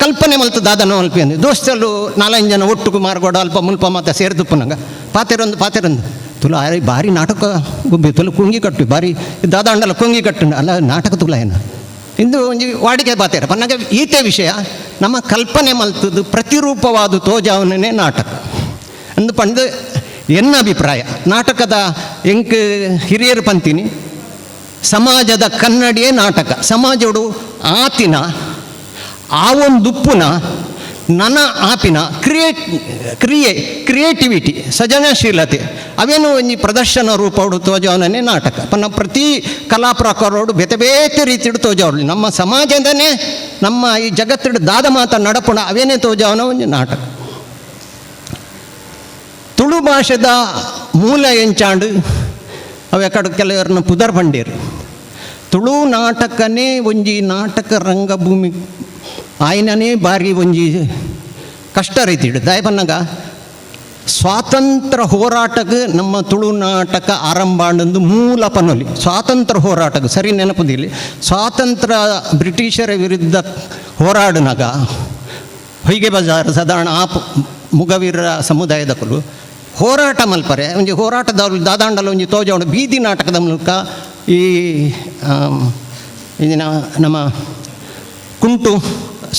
ಕಲ್ಪನೆ ಮಲ್ತು ದಾದನ ಅಲ್ಪ ಅಂದು ದೋಸ್ತಲು 4-5 ಜನ ಒಟ್ಟಿಗೆ ಮಾರ್ಗೋಡ ಅಲ್ಪ ಮುಲ್ಪ ಮಾತ ಸೇರಿದುಪ್ಪನಂಗ ಪಾತೆರೊಂದು ತುಲ ಬಾರಿ ನಾಟಕ ಗುಬ್ಬೆ ತುಲ ಕುಂಗಿ ಕಟ್ಟು ಬಾರಿ ದಾದಾಂಡಲ ಕುಂಗಿ ಕಟ್ಟು ಅಲ್ಲ ನಾಟಕ ತುಲ ಏನು ಇಂದು ಒಂಜಿ ವಾಡಿಕೆ ಪಾತೆರ ಪನ್ನಗ ಈತೆ ವಿಷಯ ನಮ್ಮ ಕಲ್ಪನೆ ಮಲ್ತದ್ದು ಪ್ರತಿರೂಪವಾದ ತೋಜಾವನೇ ನಾಟಕ ಅಂದು ಪಂದು ಎನ್ನ ಅಭಿಪ್ರಾಯ. ನಾಟಕದ ಎಂಕ್ ಹಿರಿಯರು ಪಂತೀನಿ ಸಮಾಜದ ಕನ್ನಡಿಯೇ ನಾಟಕ. ಸಮಾಜಡು ಆತಿನ ಆ ಒಂದುಪ್ಪುನ ನನ್ನ ಆಪಿನ ಕ್ರಿಯೇಟಿವಿಟಿ ಸೃಜನಶೀಲತೆ ಅವೇನು ಒಂಜಿ ಪ್ರದರ್ಶನ ರೂಪಡು ತೋಜಾವನೇ ನಾಟಕ. ಪನ್ನ ಪ್ರತಿ ಕಲಾ ಪ್ರಕಾರೋಡು ಬೇತೆ ರೀತಿಡು ತೋಜಾವಳಿ ನಮ್ಮ ಸಮಾಜದನೇ ನಮ್ಮ ಈ ಜಗತ್ತಿಡು ದಾದ ಮಾತ ನಡಪುಣ ಅವೇನೇ ತೋಜಾವನ ಒಂಜಿ ನಾಟಕ. ತುಳು ಭಾಷೆದ ಮೂಲ ಎಂಚಾಂಡು ಅವೆ ಕಡೆ ಕೆಲವರನ್ನ ಪುದರ್ ಬಂಡೀರು. ತುಳು ನಾಟಕನೇ ಒಂಜಿ ನಾಟಕ ರಂಗಭೂಮಿ ಆಯ್ನನೇ ಬಾರಿ ಒಂಜಿ ಕಷ್ಟ ರೀತಿಡು ದಾಯ ಪನ್ನಗ ಸ್ವಾತಂತ್ರ್ಯ ಹೋರಾಟಕ್ಕೆ ನಮ್ಮ ತುಳು ನಾಟಕ ಆರಂಭ ಆಂಡೊಂದು ಮೂಲ ಪನ್ನೊಲಿ ಸ್ವಾತಂತ್ರ್ಯ ಹೋರಾಟಕ್ಕೆ ಸರಿ ನೆನಪುದಿಲ್ಲಿ ಸ್ವಾತಂತ್ರ್ಯ ಬ್ರಿಟಿಷರ ವಿರುದ್ಧ ಹೋರಾಡಿನಾಗ ಹೊಯ್ಗೆ ಬಜಾರ್ ಸಾಧಾರಣ ಮುಗವೀರ ಸಮುದಾಯದ ಕುಲು ಹೋರಾಟ ಮಲ್ಪರೆ ಒಂಜಿ ಹೋರಾಟದವ್ರು ದಾದಾಂಡಲ ಒಂಜಿ ತೋಜಾವಣ ಬೀದಿ ನಾಟಕದ ಮೂಲಕ ಈ ನಮ್ಮ ಕುಂಟು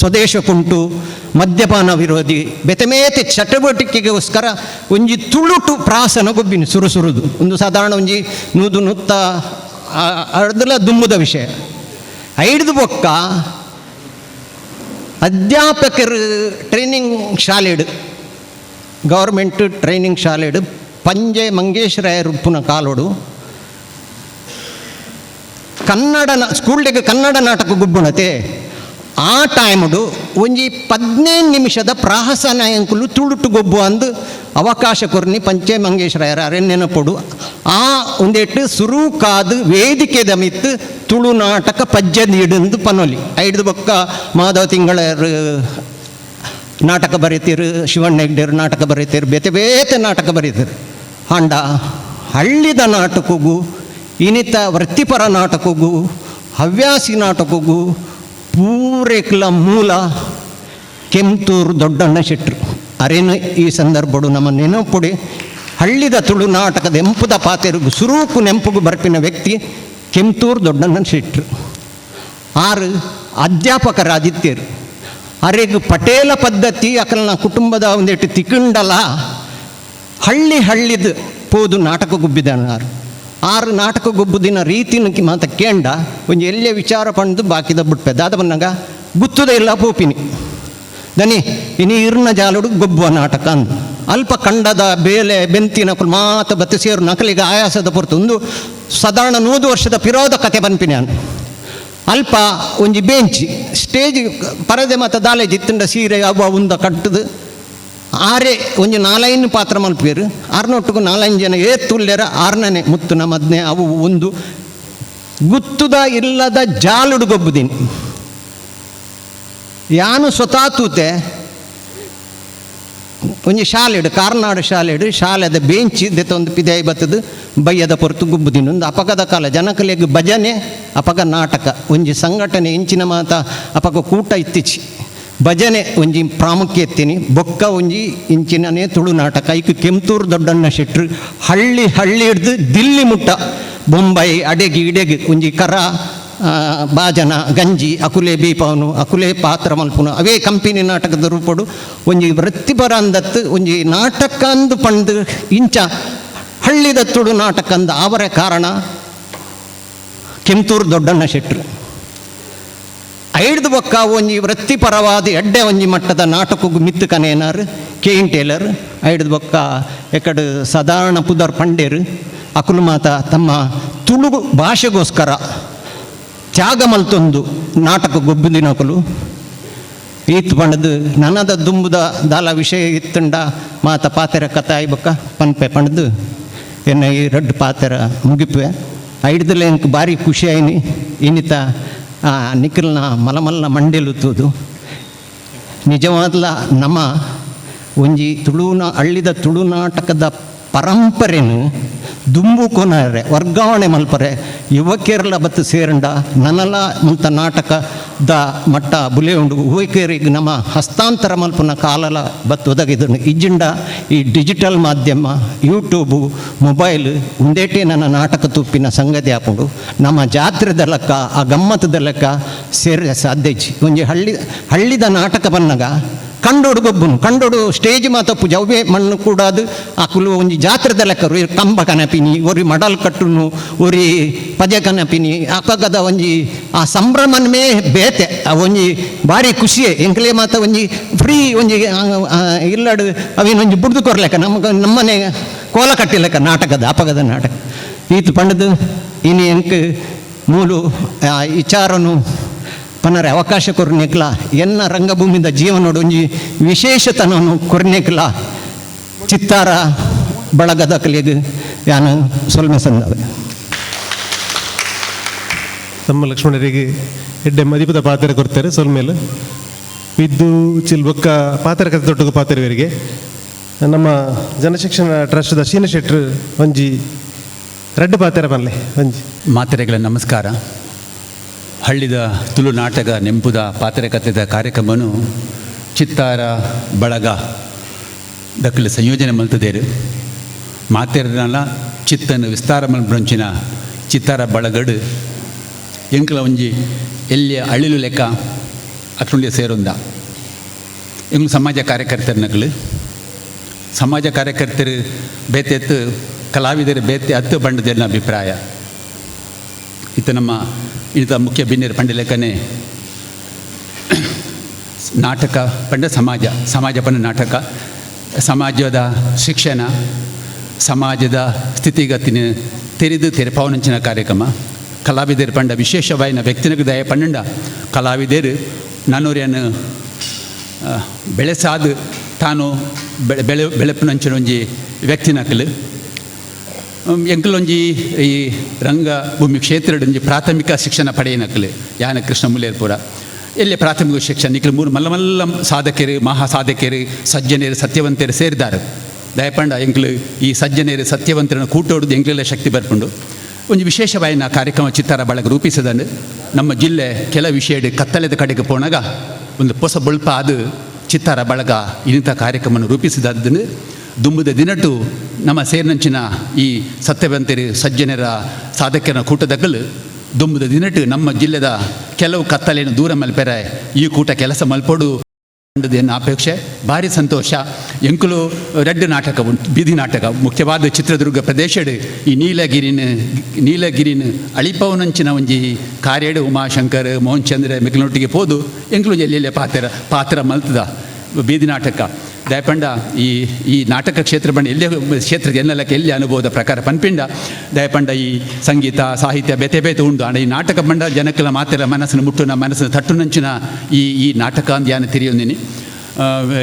ಸ್ವದೇಶ ಕುಂಟು ಮದ್ಯಪಾನ ವಿರೋಧಿ ಬೆತೆಮೇತೆ ಚಟುವಟಿಕೆಗೋಸ್ಕರ ಒಂಜಿ ತುಳುಟು ಪ್ರಾಸನ ಗೊಬ್ಬಿನ ಸುರುದು ಒಂದು ಸಾಧಾರಣ ಒಂಜಿ ನೂದು ನುತ್ತ ಅದೆಲ್ಲ ದುಮ್ಮುದ ವಿಷಯ ಐಡ್ದು ಬೊಕ್ಕ ಅಧ್ಯಾಪಕರು ಟ್ರೈನಿಂಗ್ ಶಾಲೆಡು ಗೌರ್ಮೆಂಟ್ ಟ್ರೈನಿಂಗ್ ಶಾಲೆಡು ಪಂಜೆ ಮಂಗೇಶ್ವರಾಯರು ಉಪ್ಪುನ ಕಾಲೋಡು ಕನ್ನಡ ಸ್ಕೂಲ್ಗೆ ಕನ್ನಡ ನಾಟಕ ಗುಬ್ಬುಣತೆ ಆ ಟೈಮಡು ಒಂಜಿ 15 ನಿಮಿಷದ ಪ್ರಾಹಸನ ಎಂಕುಲು ತುಳುಟು ಗೊಬ್ಬು ಅಂದು ಅವಕಾಶ ಕೊರ್ನಿ ಪಂಚೆ ಮಂಗೇಶ್ವರಾಯರ ಅರೆನ್ನೆನಪೊಡು ಆ ಒಂದೆಟ್ಟು ಸುರು ಕಾದು ವೇದಿಕೆದ ಮಿತ್ತು ತುಳು ನಾಟಕ ಪಜ್ಜ ನೀಡಂದು ಪನೊಲಿ ಐದು ಬೊಕ್ಕ ಮಾಧವ ತಿಂಗಳರು ನಾಟಕ ಬರೀತೀರು, ಶಿವಣ್ಣ ಹೆಗ್ಡೆರು ನಾಟಕ ಬರೀತೀರು, ಬೇತೆ ನಾಟಕ ಬರೀತೀರು. ಹಾಂಡ ಹಳ್ಳಿದ ನಾಟಕಗೂ ಇನ್ನಿತ ವೃತ್ತಿಪರ ನಾಟಕಗೂ ಹವ್ಯಾಸಿ ನಾಟಕಗೂ ಪೂರೇಕ್ಲ ಮೂಲ ಕೆಂತೂರು ದೊಡ್ಡಣ್ಣ ಶೆಟ್ರು ಅರೇನು ಈ ಸಂದರ್ಭಡು ನಮ್ಮ ನೆನಪುಡಿ ಹಳ್ಳಿದ ತುಳು ನಾಟಕದ ಎಂಪುದ ಪಾತೆರಿಗೂ ಸುರೂಕು ನೆಂಪುಗೂ ಬರ್ಪಿನ ವ್ಯಕ್ತಿ ಕೆಂತೂರು ದೊಡ್ಡಣ್ಣ ಶೆಟ್ರು. 6 ಅಧ್ಯಾಪಕರಾದಿತ್ಯರು ಅರೆಗೂ ಪಟೇಲ ಪದ್ಧತಿ ಅಕಲ್ನ ಕುಟುಂಬದ ಒಂದೆಟ್ಟು ತಿಕ್ಕಂಡಲ ಹಳ್ಳಿದು ಪೋದು ನಾಟಕ ಗುಬ್ಬಿದಾರು 6 ನಾಟಕ ಗುಬ್ಬುದಿನ ರೀತಿನಕ್ಕೆ ಮಾತ ಕೇಂಡ ಒಂಜಿ ಎಲ್ಲೇ ವಿಚಾರ ಪಂಡು ಬಾಕಿದ ಬಿಟ್ಪೆ ದಾದ ಬನ್ನಾಗ ಗುತ್ತುದ ಇಲ್ಲ ಪೋಪಿನಿ ದನಿ ಇನಿ ಇರ್ನ ಜಾಲುಡು ಗೊಬ್ಬುವ ನಾಟಕ ಅಂದು ಅಲ್ಪ ಕಂಡದ ಬೇಲೆ ಬೆಂತಿನ ಮಾತ ಬತ್ತು ಸೇರು ನಕಲಿಗೆ ಆಯಾಸದ ಹೊರತು ಒಂದು ಸಾಧಾರಣ 100 ವರ್ಷದ ಪಿರೋದ ಕತೆ ಬನ್ಪಿನಿ ನಾನು ಅಲ್ಪ ಒಂಜಿ ಬೆಂಚಿ ಸ್ಟೇಜ್ ಪರದೆ ಮತ್ತು ದಾಲೇಜ್ ಇತ್ತಂಡ ಸೀರೆ ಅವ ಉಂದ ಕಟ್ಟದು ಆರೇ ಒಂಜಿ 4 ಪಾತ್ರ ಮಲ್ಪೇರು 6ನೊಟ್ಟಿಗೂ 4 ಜನ ತುಲ್ಲೆರ 6ನೇ ಮುತ್ತುನ ಮದ್ನೆ ಅವು ಒಂದು ಗುತ್ತುದ ಇಲ್ಲದ ಜಾಲುಡು ಗೊಬ್ಬುದೀನಿ ಯಾನು ಸ್ವತಾತೂತೆ ಒಂಜಿ ಶಾಲೆಡು ಕಾರ್ನಾಡು ಶಾಲೆದ ಬೆಂಚಿ ದೆತ್ತ ಒಂದು ಪಿದಾಯಿ ಬತ್ತದು ಬಯ್ಯದ ಪೊರ್ತು ಗುಬ್ಬುದಿನ ಒಂದು ಅಪಗದ ಕಾಲ ಜನಕಲೆಗೆ ಭಜನೆ ಅಪಗ ನಾಟಕ ಒಂಜಿ ಸಂಘಟನೆ ಇಂಚಿನ ಮಾತ ಅಪಗ ಕೂಟ ಇತ್ತಿಚ್ಚಿ ಭಜನೆ ಒಂಜಿ ಪ್ರಾಮುಖ್ಯತೆನಿ ಬೊಕ್ಕ ಒಂಜಿ ಇಂಚಿನನೇ ತುಳು ನಾಟಕ ಐಕ್ ಕೆಂತೂರು ದೊಡ್ಡಣ್ಣ ಶೆಟ್ರು ಹಳ್ಳಿ ಹಿಡ್ದು ದಿಲ್ಲಿ ಮುಟ್ಟ ಬೊಂಬೈ ಅಡೆಗಿ ಇಡೆಗಿ ಒಂಜಿ ಕರ ಬಾಜನ ಗಂಜಿ ಅಕುಲೆ ಬೀಪವನು ಅಕುಲೆ ಪಾತ್ರ ಮಲ್ಪುನು ಅವೇ ಕಂಪನಿ ನಾಟಕದ ರೂಪಡು ಒಂಜಿ ವೃತ್ತಿಪರ ಅಂದತ್ತು ಒಂಜಿ ನಾಟಕ ಅಂದು ಪಂಡು ಇಂಚ ಹಳ್ಳಿದ ತುಳು ನಾಟಕ ಅಂದ ಅವರ ಕಾರಣ ಕೆಂತೂರು ದೊಡ್ಡಣ್ಣ ಶೆಟ್ರು ಐಡ್ದು ಬೊಕ್ಕ ಒಂಜಿ ವೃತ್ತಿಪರವಾದ ಎಡ್ಡೆ ಒಂಜಿ ಮಟ್ಟದ ನಾಟಕಗೂ ಮಿತ್ತು ಕನೇನಾರು KN ಟೇಲರ್ ಐಡ್ದು ಬೊಕ್ಕ ಎಕಡು ಸಾಧಾರಣ ಪುದರ್ ಪಂಡೇರು ಅಕುಲು ಮಾತ ತಮ್ಮ ತುಳು ಭಾಷೆಗೋಸ್ಕರ ತ್ಯಾಗ ಮಲ್ತೊಂದು ನಾಟಕ ಗೊಬ್ಬುದಿನಕಲು ಈತ್ ಪಂಡದು ನನದ ದುಂಬುದ ದಾಲ ವಿಷಯ ಇತ್ತುಂಡ ಮಾತ ಪಾತೆರ ಕಥಾಯಿ ಬೊಕ್ಕ ಪನ್ಪೆ ಪಂಡದು ಎನ್ನ ಈ ರಡ್ಡು ಪಾತೆರ ಮುಗಿಪೆ ಐಡ್ದಲ್ಲ ಎಂಕ್ ಭಾರಿ ಖುಷಿ ಆಯ್ನಿ ಇನ್ನಿತ ನಿಖಿಲ್ನ ಮಲಮಲ್ಲ ಮಂಡೆಲುತ್ತುದು ನಿಜವಾದ್ಲ ನಮ್ಮ ಒಂಜಿ ಹಳ್ಳಿದ ತುಳು ನಾಟಕದ ಪರಂಪರೆನು ದುಂಬು ಕೊನರೆ ವರ್ಗಾವಣೆ ಮಲ್ಪರೆ ಯುವಕೇರಲ ಬತ್ತು ಸೇರಂಡ ನನಲ ಮುಂತ ನಾಟಕದ ಮಟ್ಟ ಬುಲೆ ಉಂಡು ಯುವಕರಿಗೆ ನಮ್ಮ ಹಸ್ತಾಂತರ ಮಲ್ಪನ ಕಾಲಲ ಬತ್ತು ಒದಗಿದನು ಇಜ್ಜಿಂಡ ಈ ಡಿಜಿಟಲ್ ಮಾಧ್ಯಮ ಯೂಟ್ಯೂಬು ಮೊಬೈಲ್ ಉಂದೇಟೆ ನನ್ನ ನಾಟಕ ತುಪ್ಪಿನ ಸಂಗತಿ ಹಾಕೊಂಡು ನಮ್ಮ ಜಾತ್ರೆದ ಲೆಕ್ಕ ಆ ಗಮ್ಮತ್ತದ ಲೆಕ್ಕ ಸೇರ ಸಾಧ್ಯ ಒಂಜಿ ಹಳ್ಳಿದ ನಾಟಕ ಬನ್ನಗ ಕಂಡೋಡು ಗೊಬ್ಬುನು ಕಂಡೋಡು ಸ್ಟೇಜ್ ಮಾತಪ್ಪು ಜವ್ವೆ ಮಣ್ಣು ಕೂಡ ಅದು ಅಕುಲು ಒಂಜಿ ಜಾತ್ರೆದ ಲೆಕ್ಕ ಕಂಬ ಕನಪಿನಿ ಒರಿ ಮಡಲ್ ಕಟ್ಟುನು ಒರಿ ಪಜೆ ಕನಪಿನಿ ಅಕ್ಕಗದ ಒಂಜಿ ಆ ಸಂಭ್ರಮನ್ಮೇ ಬೇತೆ ಆ ಒಂಜಿ ಭಾರಿ ಖುಷಿಯೇ ಎಂಕ್ಲೆ ಮಾತ ಒಂಜಿ ಫ್ರೀ ಒಂಜಿ ಇಲ್ಲಡು ಅವೇನೊಂಜಿ ಬುಡ್ದು ಕೊರ್ಲೆಕ್ಕ ನಮ್ಮನೆ ಕೋಲ ಕಟ್ಟಿಲೆಕ್ಕ ನಾಟಕದ ಅಪಗದ ನಾಟಕ ಈತು ಪಂಡದು ಇನ್ನು ಎಂಕ್ ಮೂಲು ವಿಚಾರನು ಪನರೆ ಅವಕಾಶ ಕೊರ್ನೆಕ್ಲ ಎನ್ನ ರಂಗಭೂಮಿದ ಜೀವನೋಡು ಒಂಜಿ ವಿಶೇಷತನವನ್ನು ಕೊರ್ನೆಕ್ಲ ಚಿತ್ತಾರ ಬಳಗದ ಕಲೆಗೆ ಯಾನು ಸೊಲ್ಮೆ ಸಂದವೆ ನಮ್ಮ ಲಕ್ಷ್ಮಣರಿಗೆ ಎಡ್ಡೆ ಮದಿಪದ ಪಾತ್ರೆ ಕೊಡ್ತಾರೆ ಸೊಲ್ಮೇಲೆ ಇದ್ದು ಚಿಲ್ಬೊಕ್ಕ ಪಾತ್ರೆ ಕತೆ ತೊಟ್ಟುಗ ಪಾತ್ರೆವರಿಗೆ ನಮ್ಮ ಜನಶಿಕ್ಷಣ ಟ್ರಸ್ಟ್ದ ಶೀನ ಶೆಟ್ರು ಒಂಜಿ ರೆಡ್ ಪಾತ್ರೆ ಬರಲೆ ಒಂಜಿ ಮಾತೆರೆಗಳ ನಮಸ್ಕಾರ. ಹಳ್ಳಿದ ತುಳು ನಾಟಕ ನೆಂಪುದ ಪಾತ್ರಕಥೆದ ಕಾರ್ಯಕ್ರಮನು ಚಿತ್ತಾರ ಬಳಗ ದಕ್ಕಲು ಸಂಯೋಜನೆ ಮಲ್ತದೇರು ಮಾತೆರನ ಚಿತ್ತನ್ನು ವಿಸ್ತಾರ ಮಲ್ಪಂಚಿನ ಚಿತ್ತಾರ ಬಳಗಡು ಎಂಕಲ ಒಂಜಿ ಎಲ್ಲಿಯ ಅಳಿಲು ಲೆಕ್ಕ ಅಟ್ನುಳ್ಳಿಯ ಸೇರೊಂದ ಎಂಗ್ಲು ಸಮಾಜ ಕಾರ್ಯಕರ್ತರು ನಕಲು ಸಮಾಜ ಕಾರ್ಯಕರ್ತರು ಬೇತೆತ್ತು ಕಲಾವಿದರು ಬೇತೆ ಹತ್ತು ಬಂಡದ ನನ್ನ ಅಭಿಪ್ರಾಯ ಇತ್ತು ನಮ್ಮ ಇಂಥ ಮುಖ್ಯ ಭಿನ್ನರು ಪಂಡ ಲೆಕ್ಕನೆ ನಾಟಕ ಪಂಡ ಸಮಾಜ ಪಂಡ ನಾಟಕ ಸಮಾಜದ ಶಿಕ್ಷಣ ಸಮಾಜದ ಸ್ಥಿತಿಗತಿನ ತೆರೆಪವನಿಂಚಿನ ಕಾರ್ಯಕ್ರಮ ಕಲಾವಿದರು ಪಂಡ ವಿಶೇಷವಾಯಿನ ವ್ಯಕ್ತಿನಗ ದಯ ಪನ್ನಂಡ ಕಲಾವಿದರು ನಾನೂರಿಯನ್ನು ಬೆಳೆಸಾದು ತಾನು ಬೆಳೆಪಿನಂಚಿನ ಒಂಜಿ ವ್ಯಕ್ತಿನಕಲು ಎಂಕಲೊಂಜಿ ಈ ರಂಗಭೂಮಿ ಕ್ಷೇತ್ರಡೊಂಜಿ ಪ್ರಾಥಮಿಕ ಶಿಕ್ಷಣ ಪಡೆಯನಕಲು ಯಾನ ಕೃಷ್ಣ ಮುಲ್ಲೇರ್ಪುರ ಎಲ್ಲಿ ಪ್ರಾಥಮಿಕ ಶಿಕ್ಷಣ ನಿಖಲು ಮೂರು ಮಲ್ಲ ಸಾಧಕರು ಮಹಾ ಸಾಧಕರು ಸಜ್ಜನೇರು ಸತ್ಯವಂತರು ಸೇರಿದ್ದಾರೆ ದಯಪಂಡ ಎಂಕ್ಲು ಈ ಸಜ್ಜನೇರು ಸತ್ಯವಂತರನ್ನು ಕೂಟೋಡುದು ಎಂಕ್ಲೆಲ್ಲ ಶಕ್ತಿ ಬರ್ಪುಂಡು ಒಂದು ವಿಶೇಷವಾಯಿನ ಕಾರ್ಯಕ್ರಮ ಚಿತ್ತಾರ ಬಳಗ ರೂಪಿಸದನ್ನು ನಮ್ಮ ಜಿಲ್ಲೆ ಕೆಲ ವಿಷಯ ಕತ್ತಲೆದ ಕಡೆಗೆ ಪೋನಾಗ ಒಂದು ಹೊಸ ಬೊಳ್ಪ ಅದು ಚಿತ್ತಾರ ಬಳಗ ಇಂಥ ಕಾರ್ಯಕ್ರಮವನ್ನು ರೂಪಿಸಿದನ್ನು ದುಂಬುದ ದಿನಟು ನಮ್ಮ ಸೇರಿನಂಚಿನ ಈ ಸತ್ಯವಂತರು ಸಜ್ಜನರ ಸಾಧಕರ ಕೂಟದಕ್ಕಲು ದುಂಬುದ ದಿನಟು ನಮ್ಮ ಜಿಲ್ಲೆದ ಕೆಲವು ಕತ್ತಲೆಯನ್ನು ದೂರ ಮಲ್ಪೆರೆ ಈ ಕೂಟ ಕೆಲಸ ಮಲ್ಪೋಡು ಎನ್ನ ಅಪೇಕ್ಷೆ ಭಾರಿ ಸಂತೋಷ. ಎಂಕುಲು ರೆಡ್ ನಾಟಕ ಉಂಟು ಬೀದಿ ನಾಟಕ ಮುಖ್ಯವಾದ ಚಿತ್ರದುರ್ಗ ಪ್ರದೇಶಡು ಈ ನೀಲಗಿರಿನ ಅಳಿಪವನಂಚಿನ ಒಂಜಿ ಕಾರ್ಯಡು ಉಮಾಶಂಕರ್ ಮೋಹನ್ ಚಂದ್ರ ಮಿಕ್ಲನೊಟ್ಟಿಗೆ ಹೋದು ಎಂಕುಲು ಎಲ್ಲೆಲ್ಲೇ ಪಾತ್ರ ಮಲ್ತದ ಬೀದಿ ನಾಟಕ ದಯಪಂಡ ಈ ನಾಟಕ ಕ್ಷೇತ್ರ ಬಂಡ ಎಲ್ಲೇ ಕ್ಷೇತ್ರದ ಎನ್ನಲಕ್ಕೆ ಎಲ್ಲಿ ಅನುಭವದ ಪ್ರಕಾರ ಪನ್ಪಿಂಡ ದಯಪಂಡ ಈ ಸಂಗೀತ ಸಾಹಿತ್ಯ ಬೇತೆ ಉಂಡು ಆಂಡ ಈ ನಾಟಕ ಬಂಡ ಜನಕ್ಕೆಲ್ಲ ಮಾತೆಲ್ಲ ಮನಸ್ಸನ್ನು ಮುಟ್ಟುನ ಮನಸ್ಸನ್ನು ತಟ್ಟುನಂಚಿನ ಈ ನಾಟಕ ಅಂತ ಯಾನು ತಿರಿಯೊಂದಿನಿ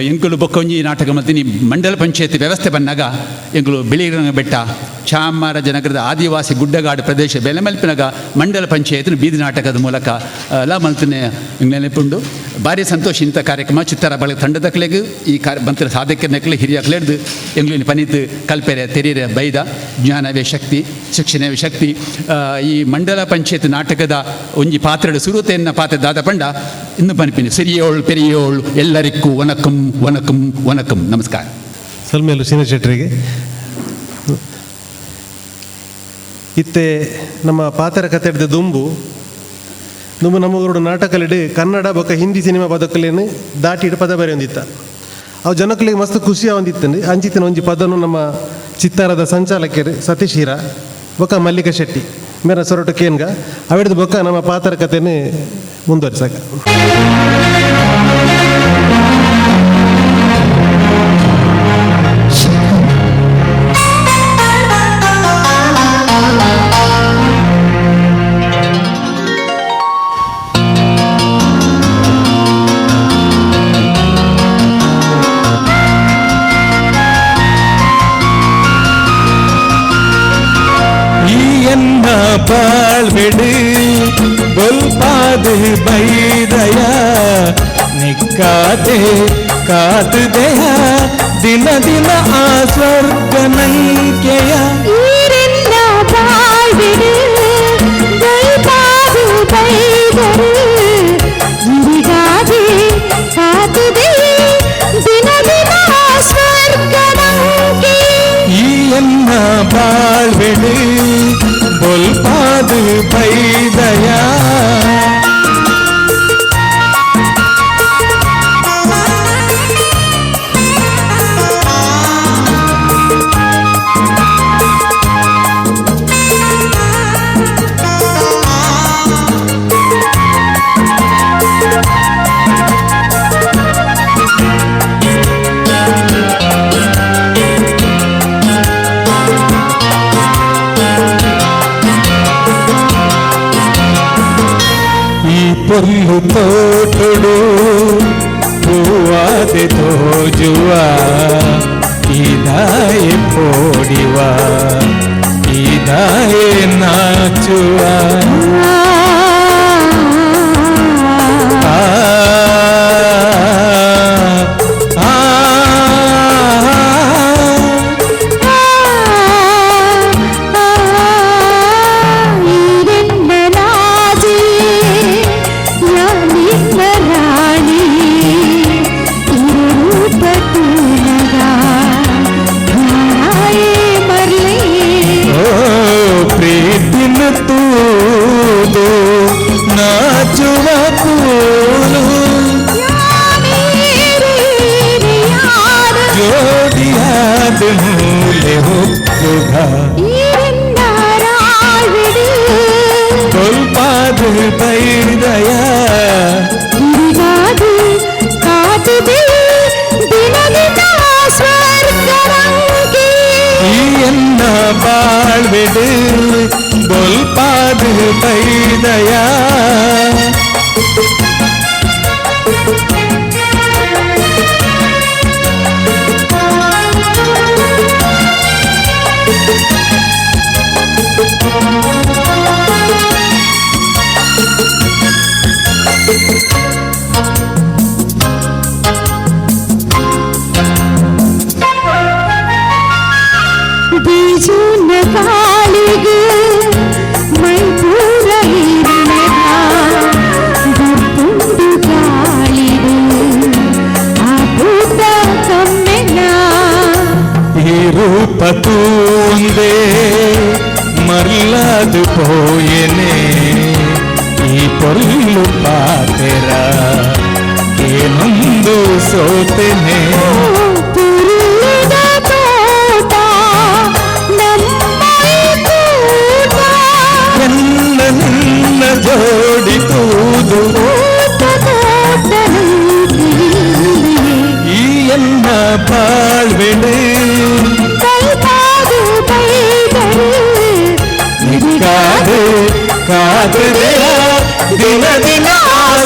ಎಂಕುಲು ಬೊಕ್ಕೊಂಜಿ ನಾಟಕ ಮಲ್ತೀನಿ ಮಂಡಲ ಪಂಚಾಯತಿ ವ್ಯವಸ್ಥೆ ಬಂದಾಗ ಎಂಕುಲು ಬಿಳಿರಂಗ ಬೆಟ್ಟ ಚಾಮರಾಜನಗರದ ಆದಿವಾಸಿ ಗುಡ್ಡಗಾಡು ಪ್ರದೇಶ ಬೆಲೆ ಮಲ್ಪಿನಾಗ ಮಂಡಲ ಪಂಚಾಯತಿನ ಬೀದಿ ನಾಟಕದ ಮೂಲಕ ಎಲ್ಲ ಮಲ್ತನೆ ನೆನಪುಂಡು ಭಾರಿ ಸಂತೋಷ ಇಂಥ ಕಾರ್ಯಕ್ರಮ ಚಿತ್ತಾರ ಬಳಗ ತಂಡದ ಕಲೆಗೂ ಈ ಬಂತರ ಸಾಧಕರನಕ್ಕಲೆ ಹಿರಿಯ ಕಲೆಡ್ದು ಎಂಗ್ಲಿನ ಪನೀತ್ ಕಲ್ಪೆರೆ ತೆರೀರೆ ಬೈದ ಜ್ಞಾನವೇ ಶಕ್ತಿ ಶಿಕ್ಷಣವೇ ಶಕ್ತಿ ಈ ಮಂಡಲ ಪಂಚಾಯತ್ ನಾಟಕದ ಒಂಜಿ ಪಾತ್ರದ ಸುರುತೆಯನ್ನ ಪಾತ್ರ ದಾದ ಪಂಡ ಇನ್ನು ಪನಿಪಿನಿ ಸಿರಿಯೋಳು ಪೆರಿಯೋಳು ಎಲ್ಲರಿಗೂ ವನಕಂ ವನಕಂ ವನಕಂ. ನಮಸ್ಕಾರ. ಸಲ್ಮೇಲು ಸೀನ ಶೆಟ್ಟರಿಗೆ ಇತ್ತೆ ನಮ್ಮ ಪಾತ್ರ ಕತೆ ದುಂಬು ನಮ್ಮೂರು ನಾಟಕಲಿಡು ಕನ್ನಡ ಬೊಕ್ಕ ಹಿಂದಿ ಸಿನಿಮಾ ಬದುಕಲೇನು ದಾಟಿಡು ಪದ ಬರೆ ಹೊಂದಿತ್ತ ಅವು ಜನಕ್ಕಲಿಗೆ ಮಸ್ತ್ ಖುಷಿ ಹೊಂದಿತ್ತಂದು ಅಂಚಿತ್ತಿನ ಒಂಜಿ ಪದನು ನಮ್ಮ ಚಿತ್ತಾರದ ಸಂಚಾಲಕರು ಸತೀಶ್ ಹೀರಾ ಬೊಕ್ಕ ಮಲ್ಲಿಕ ಶೆಟ್ಟಿ ಮೇರ ಸೊರಟು ಕೇನ್ಗ ಅವಿಡ್ದು ಬೊಕ್ಕ ನಮ್ಮ ಪಾತ್ರ ಕಥೆನೇ ಮುಂದುವರಿಸಾಕ. ಬಾಳ್ಬಿಡು ಬೊಲ್ಪಾದು ಬೈದಯ ನಿಕ್ಕಾದೆ ಕಾದುದೆಯ ದಿನ ದಿನ ಆ ಸ್ವರ್ಗ ನಂಕೆಯ ಬಾಳ್ಬಿಡು ಬೊಲ್ಪಾದು ಬೈದರು ನಿರಿಗಾದೆ ಕಾದುದೆ ದಿನ ದಿನ ಸ್ವರ್ಗ ನಂಕೆ ಈ ಎನ್ನ ಬಾಳ್ಬಿಡು ಬೊಲ್ಪಾದು ಬೈದಯ పొల్లు తోటడు పూవాది తోజువా ఇదాయే పోడివా ఇదాయే నాచువా ಬೊಲ್ಪಾದು ಬೈದಯ ಕಾದುದೆ ದಿನ ದಿನ ಸ್ವರ್ಗ ನಂಕೆ ಈ ಎನ್ನ ಬಾಳ್ಬಿಡು ಬೊಲ್ಪಾದು ಬೈದಯ ಬೀಜುನ ಕಾಲಿಗೆ ಮೈ ಪೂರ ಗುರ್ಪುಂಡು ಗಾಳಿಗೆ ಆ ಭೂತ ಕಮ್ಮೆನ ಈ ರೂಪ ತೂಂದೆ ಮರ್ಲಾದು ಪೋಯನೆ ಈ ಪೊಲ್ಲು ಪಾತೆರ ಏನೊಂದು ಸೋತೆನೆ ನಿನ್ನ ಜೋಡಿ ತೂದು ಈ ಎನ್ನ ಬಾಳ್ವೆಡೆ ಕಾದು ಕಾದುದೆ ದಿನ ದಿನ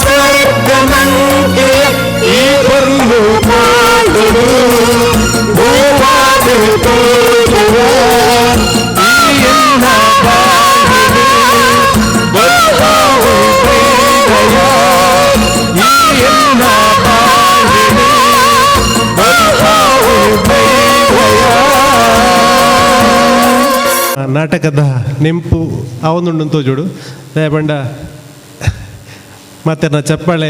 ಸ್ವರ್ಗ ನಂಗೆ ಈ ಪೊಲ್ಲು ಪಾಡುದು ಭೂವಾದು ತೋರುವ ಈ ಎನ್ನ ಬಾಳ್ವೆಡೆ ಬೊಲ್ಪಾದು ಬೈದಯ ಈ ಎನ್ನ ಬಾಳ್ವೆಡೆ ಬೊಲ್ಪಾದು ಬೈದಯ. ನಾಟಕದ ನೆಂಪು ಅವನುಂಡು ತೋಜೋಡು ದಯಬಂಡ ಮತ್ತೆ ನಾ ಚಪ್ಪಾಳೆ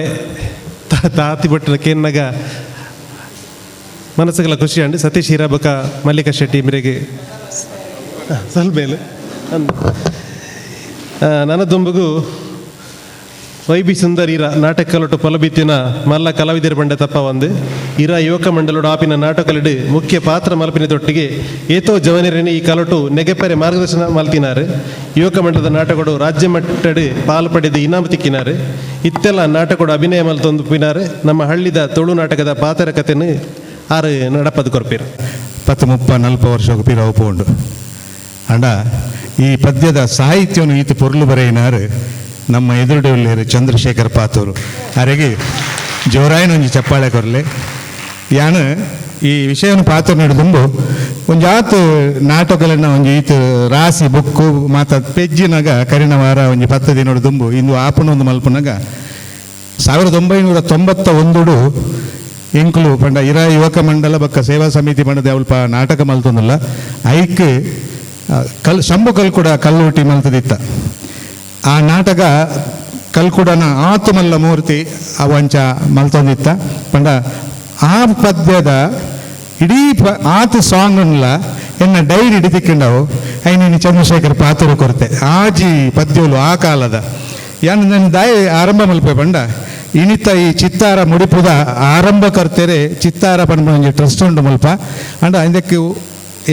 ತಾತಿ ಬಟ್ಟಲ ಕೇನ್ನಾಗ ಮನಸ್ಸುಗಳ ಖುಷಿ ಅಂಡು ಸತೀಶ್ ಹೀರಾಬಕ ಮಲ್ಲಿಕ ಶೆಟ್ಟಿ ಮೇರೆಗೆ ಸ್ವಲ್ಪ ಮೇಲೆ ನನ್ನ ದುಂಬುಗು ವೈಬಿ ಸುಂದರ್ ಇರ ನಾಟಕ ಕಲಟು ಪೊಲಬಿತ್ತಿನ ಮಲ್ಲ ಕಲಾವಿದರ ಬಂಡೆ ತಪ್ಪ ಒಂದು ಇರ ಯುವಕ ಮಂಡಲೋಡು ಆಪಿನ ನಾಟಕಲಿಡು ಮುಖ್ಯ ಪಾತ್ರ ಮಲ್ಪಿನ ತೊಟ್ಟಿಗೆ ಏತೋ ಜವನಿರನಿ ಈ ಕಲಟು ನೆಗೆಪರೆ ಮಾರ್ಗದರ್ಶನ ಮಲ್ತಿನಾರು ಯುವಕ ಮಂಡಲದ ನಾಟಕಡು ರಾಜ್ಯ ಮಟ್ಟಡು ಪಾಲು ಪಡೆದು ಇನಾಮ ತಿಕ್ಕಿನಾರು ಇತ್ತೆಲ್ಲ ನಾಟಕಡು ಅಭಿನಯ ಮಲ್ತೊಂದುಪಿನಾರು ನಮ್ಮ ಹಳ್ಳಿದ ತುಳು ನಾಟಕದ ಪಾತ್ರ ಕಥೆನು ಆರು ನಡಪದು ಕೊರ್ಪೇರು 10-30-40 ವರ್ಷ ಪಿರಾವು ಪೋಂಡು ಅಂಡ ಈ ಪದ್ಯದ ಸಾಹಿತ್ಯವನ್ನು ಈತ ಪೊರ್ಲು ಬರೆಯಿನಾರು ನಮ್ಮ ಎದುರುಡೆಯಲ್ಲಿರು ಚಂದ್ರಶೇಖರ್ ಪಾತೂರು ಅರೆಗೆ ಜೋರಾಯಿನೊಂಜಿ ಚಪ್ಪಾಳೆ ಕೊರಲೆ ಯಾನು ಈ ವಿಷಯವನ್ನು ಪಾತೂರು ನಡೆದುಂಬು ಒಂಜಾತು ನಾಟಕಗಳನ್ನ ಒಂಜಿ ಈತ ರಾಸಿ ಬುಕ್ಕು ಮಾತ ಪೆಜ್ಜಿನಾಗ ಕರಿನ ವಾರ ಒಂಜಿ 10 ದಿನ ದುಂಬು ಇಂದು ಆಪಣೊಂದು ಮಲ್ಪನಾಗ 1991 ಎಂಕುಲು ಪಂಡ ಇರ ಯುವಕ ಮಂಡಲ ಬಕ್ಕ ಸೇವಾ ಸಮಿತಿ ಪಂಡದ ಅವಲ್ಪ ನಾಟಕ ಮಲ್ತೊಂದಿಲ್ಲ ಐಕ್ ಶಂಭು ಕಲ್ಕುಡ ಕಲ್ಲೂಟಿ ಮಲ್ತದಿತ್ತ ಆ ನಾಟಕ ಕಲ್ಕುಡನ ಆತು ಮಲ್ಲ ಮೂರ್ತಿ ಅವಂಚ ಮಲ್ತೊಂದಿತ್ತ ಪಂಡ ಆ ಪದ್ಯದ ಇಡೀ ಆತು ಸಾಂಗ್ನಲ್ಲ ಎನ್ನ ಡೈರಿ ಹಿಡಿದಿಕ್ಕಿಂಡವು ಐನಿ ಚಂದ್ರಶೇಖರ್ ಪಾತೂರು ಕೊರತೆ ಆಜಿ ಪದ್ಯಗಳು ಆ ಕಾಲದ ಯಾನು ನನ್ನ ದಾಯಿ ಆರಂಭ ಮಲ್ಪೆ ಪಂಡ ಇನಿತ ಈ ಚಿತ್ತಾರ ಮುಡಿಪುದ ಆರಂಭ ಕರ್ತೇರೆ ಚಿತ್ತಾರ ಪಂಡ ಒಂಜಿ ಟ್ರಸ್ಟ್ ಉಂಡು ಮಲ್ಪ ಅಂಡ ಇದಕ್ಕೆ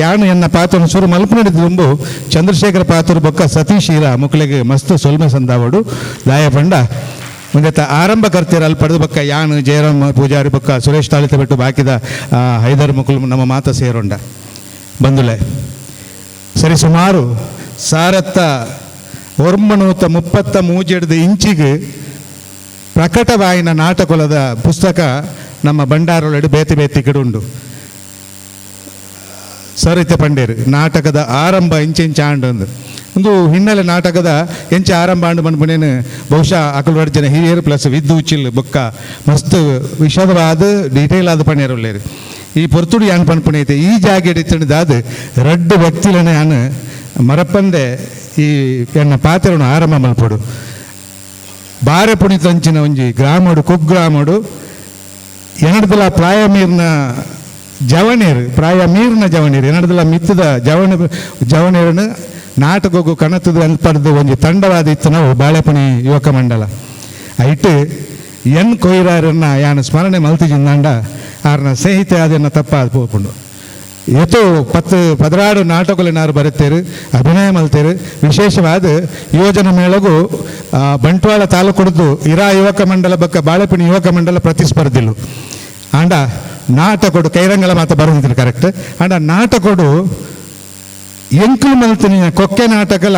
ಯಾನು ಎನ್ನ ಪಾತ್ರನ ಸುರು ಮಲ್ಪು ನಡೆದು ಚಂದ್ರಶೇಖರ ಪಾತ್ರ ಬೊಕ್ಕ ಸತೀಶ್ ಈರ ಮುಕ್ಳಿಗೆ ಮಸ್ತ್ ಸೊಲ್ಮೆ ಸಂದಾವಡು ದಾಯ ಪಂಡ ಮುಂದೆ ಆರಂಭ ಕರ್ತೀರ ಅಲ್ಲಿ ಪಡೆದು ಬಕ್ಕ ಯಾನು ಜಯರಾಮ್ ಪೂಜಾರಿ ಬೊಕ್ಕ ಸುರೇಶ್ ತಾಳಿತ ಬಿಟ್ಟು ಬಾಕಿದ ಹೈದರ್ ಮುಕುಲ್ ನಮ್ಮ ಮಾತ ಸೇರೊಂಡ ಬಂದುಲೆ ಸರಿ ಸುಮಾರು ಸಾರತ್ತ 930 ಇಂಚಿಗೆ ಪ್ರಕಟವಾಯಿನ ನಾಟಕದ ಪುಸ್ತಕ ನಮ್ಮ ಬಂಡಾರೊಳಡು ಬೇತಿ ಬೇತಿಗಿಡುಂಡು ಸರಿತ ಪಂಡೇರು ನಾಟಕದ ಆರಂಭ ಇಂಚೆಂಚ ಆಂಡು ಒಂದು ಹಿನ್ನೆಲೆ ನಾಟಕದ ಎಂಚ ಆರಂಭ ಆಂಡು ಬಂದ್ಬಿಡೇನು ಬಹುಶಃ ಅಕಲ್ ಜನ ಹಿರಿಯರು ಪ್ಲಸ್ ವಿದ್ದು ಉಚ್ಚಿಲ್ ಬೊಕ್ಕ ಮಸ್ತ್ ವಿಷದವಾದ ಡೀಟೇಲ್ ಆದ ಪಣ್ಯರುಳ್ಳೇರು ಈ ಪೊರ್ತುಡು ಯಾನ್ ಪಣ್ಪಣೈತೆ ಈ ಜಾಗ ಹಿಡಿತಂಡದಾದ 2 ವ್ಯಕ್ತಿಲನೆ ಯಾನು ಮರಪ್ಪಂದೆ ಈ ಎನ್ನ ಪಾತ್ರವನ್ನು ಆರಂಭ ಮಲ್ಪಡು ಬಾರೆ ಪುಣಿತಂಚಿನ ಒಂಜಿ ಗ್ರಾಮಡು ಕುಗ್ರಾಮಡು ಎನಡ್ದಲ ಪ್ರಾಯ ಮೀರ್ನ ಜವಣೀರು ಎನಡ್ದಲ ಮಿತ್ತದ ಜವಣೀರನ್ನು ನಾಟಕಗೂ ಕಣತದ ಅನ್ಪಡ್ದು ಒಂಜಿ ತಂಡವಾದ ಇತ್ತು ನಾವು ಬಾಳೆಪುಣಿ ಯುವಕ ಮಂಡಲ ಐಟ್ ಎನ್ ಕೊಯ್ರಾರನ್ನ ಯಾನು ಸ್ಮರಣೆ ಮಲ್ತಿಜಿಂದಾಂಡ ಆರ್ನ ಸ್ನೇಹಿತೆ ಅದನ್ನು ತಪ್ಪಾದ ಪೋಪುಂಡು ಎತ್ತೋ 10-16 ನಾಟಕಗಳನ್ನಾರು ಬರುತ್ತೇರು ಅಭಿನಯ ಮಲ್ತೇರು ವಿಶೇಷವಾದ ಯೋಜನೆ ಮೇಳಗೂ ಬಂಟ್ವಾಳ ತಾಲೂಕುಡ್ದು ಇರಾ ಯುವಕ ಮಂಡಲ ಬಕ್ಕ ಬಾಳೆಪುಣಿ ಯುವಕ ಮಂಡಲ ಪ್ರತಿಸ್ಪರ್ಧಿಲು ಆಂಡ ನಾಟಕೊಡು ಕೈರಂಗಳ ಮಾತು ಬರೋದಿಲ್ಲ ಕರೆಕ್ಟ್ ಆಂಡ ನಾಟಕೊಡು ಎಂಕುಲು ಮಲ್ತಿನ ಕೊಕ್ಕೆ ನಾಟಕಲ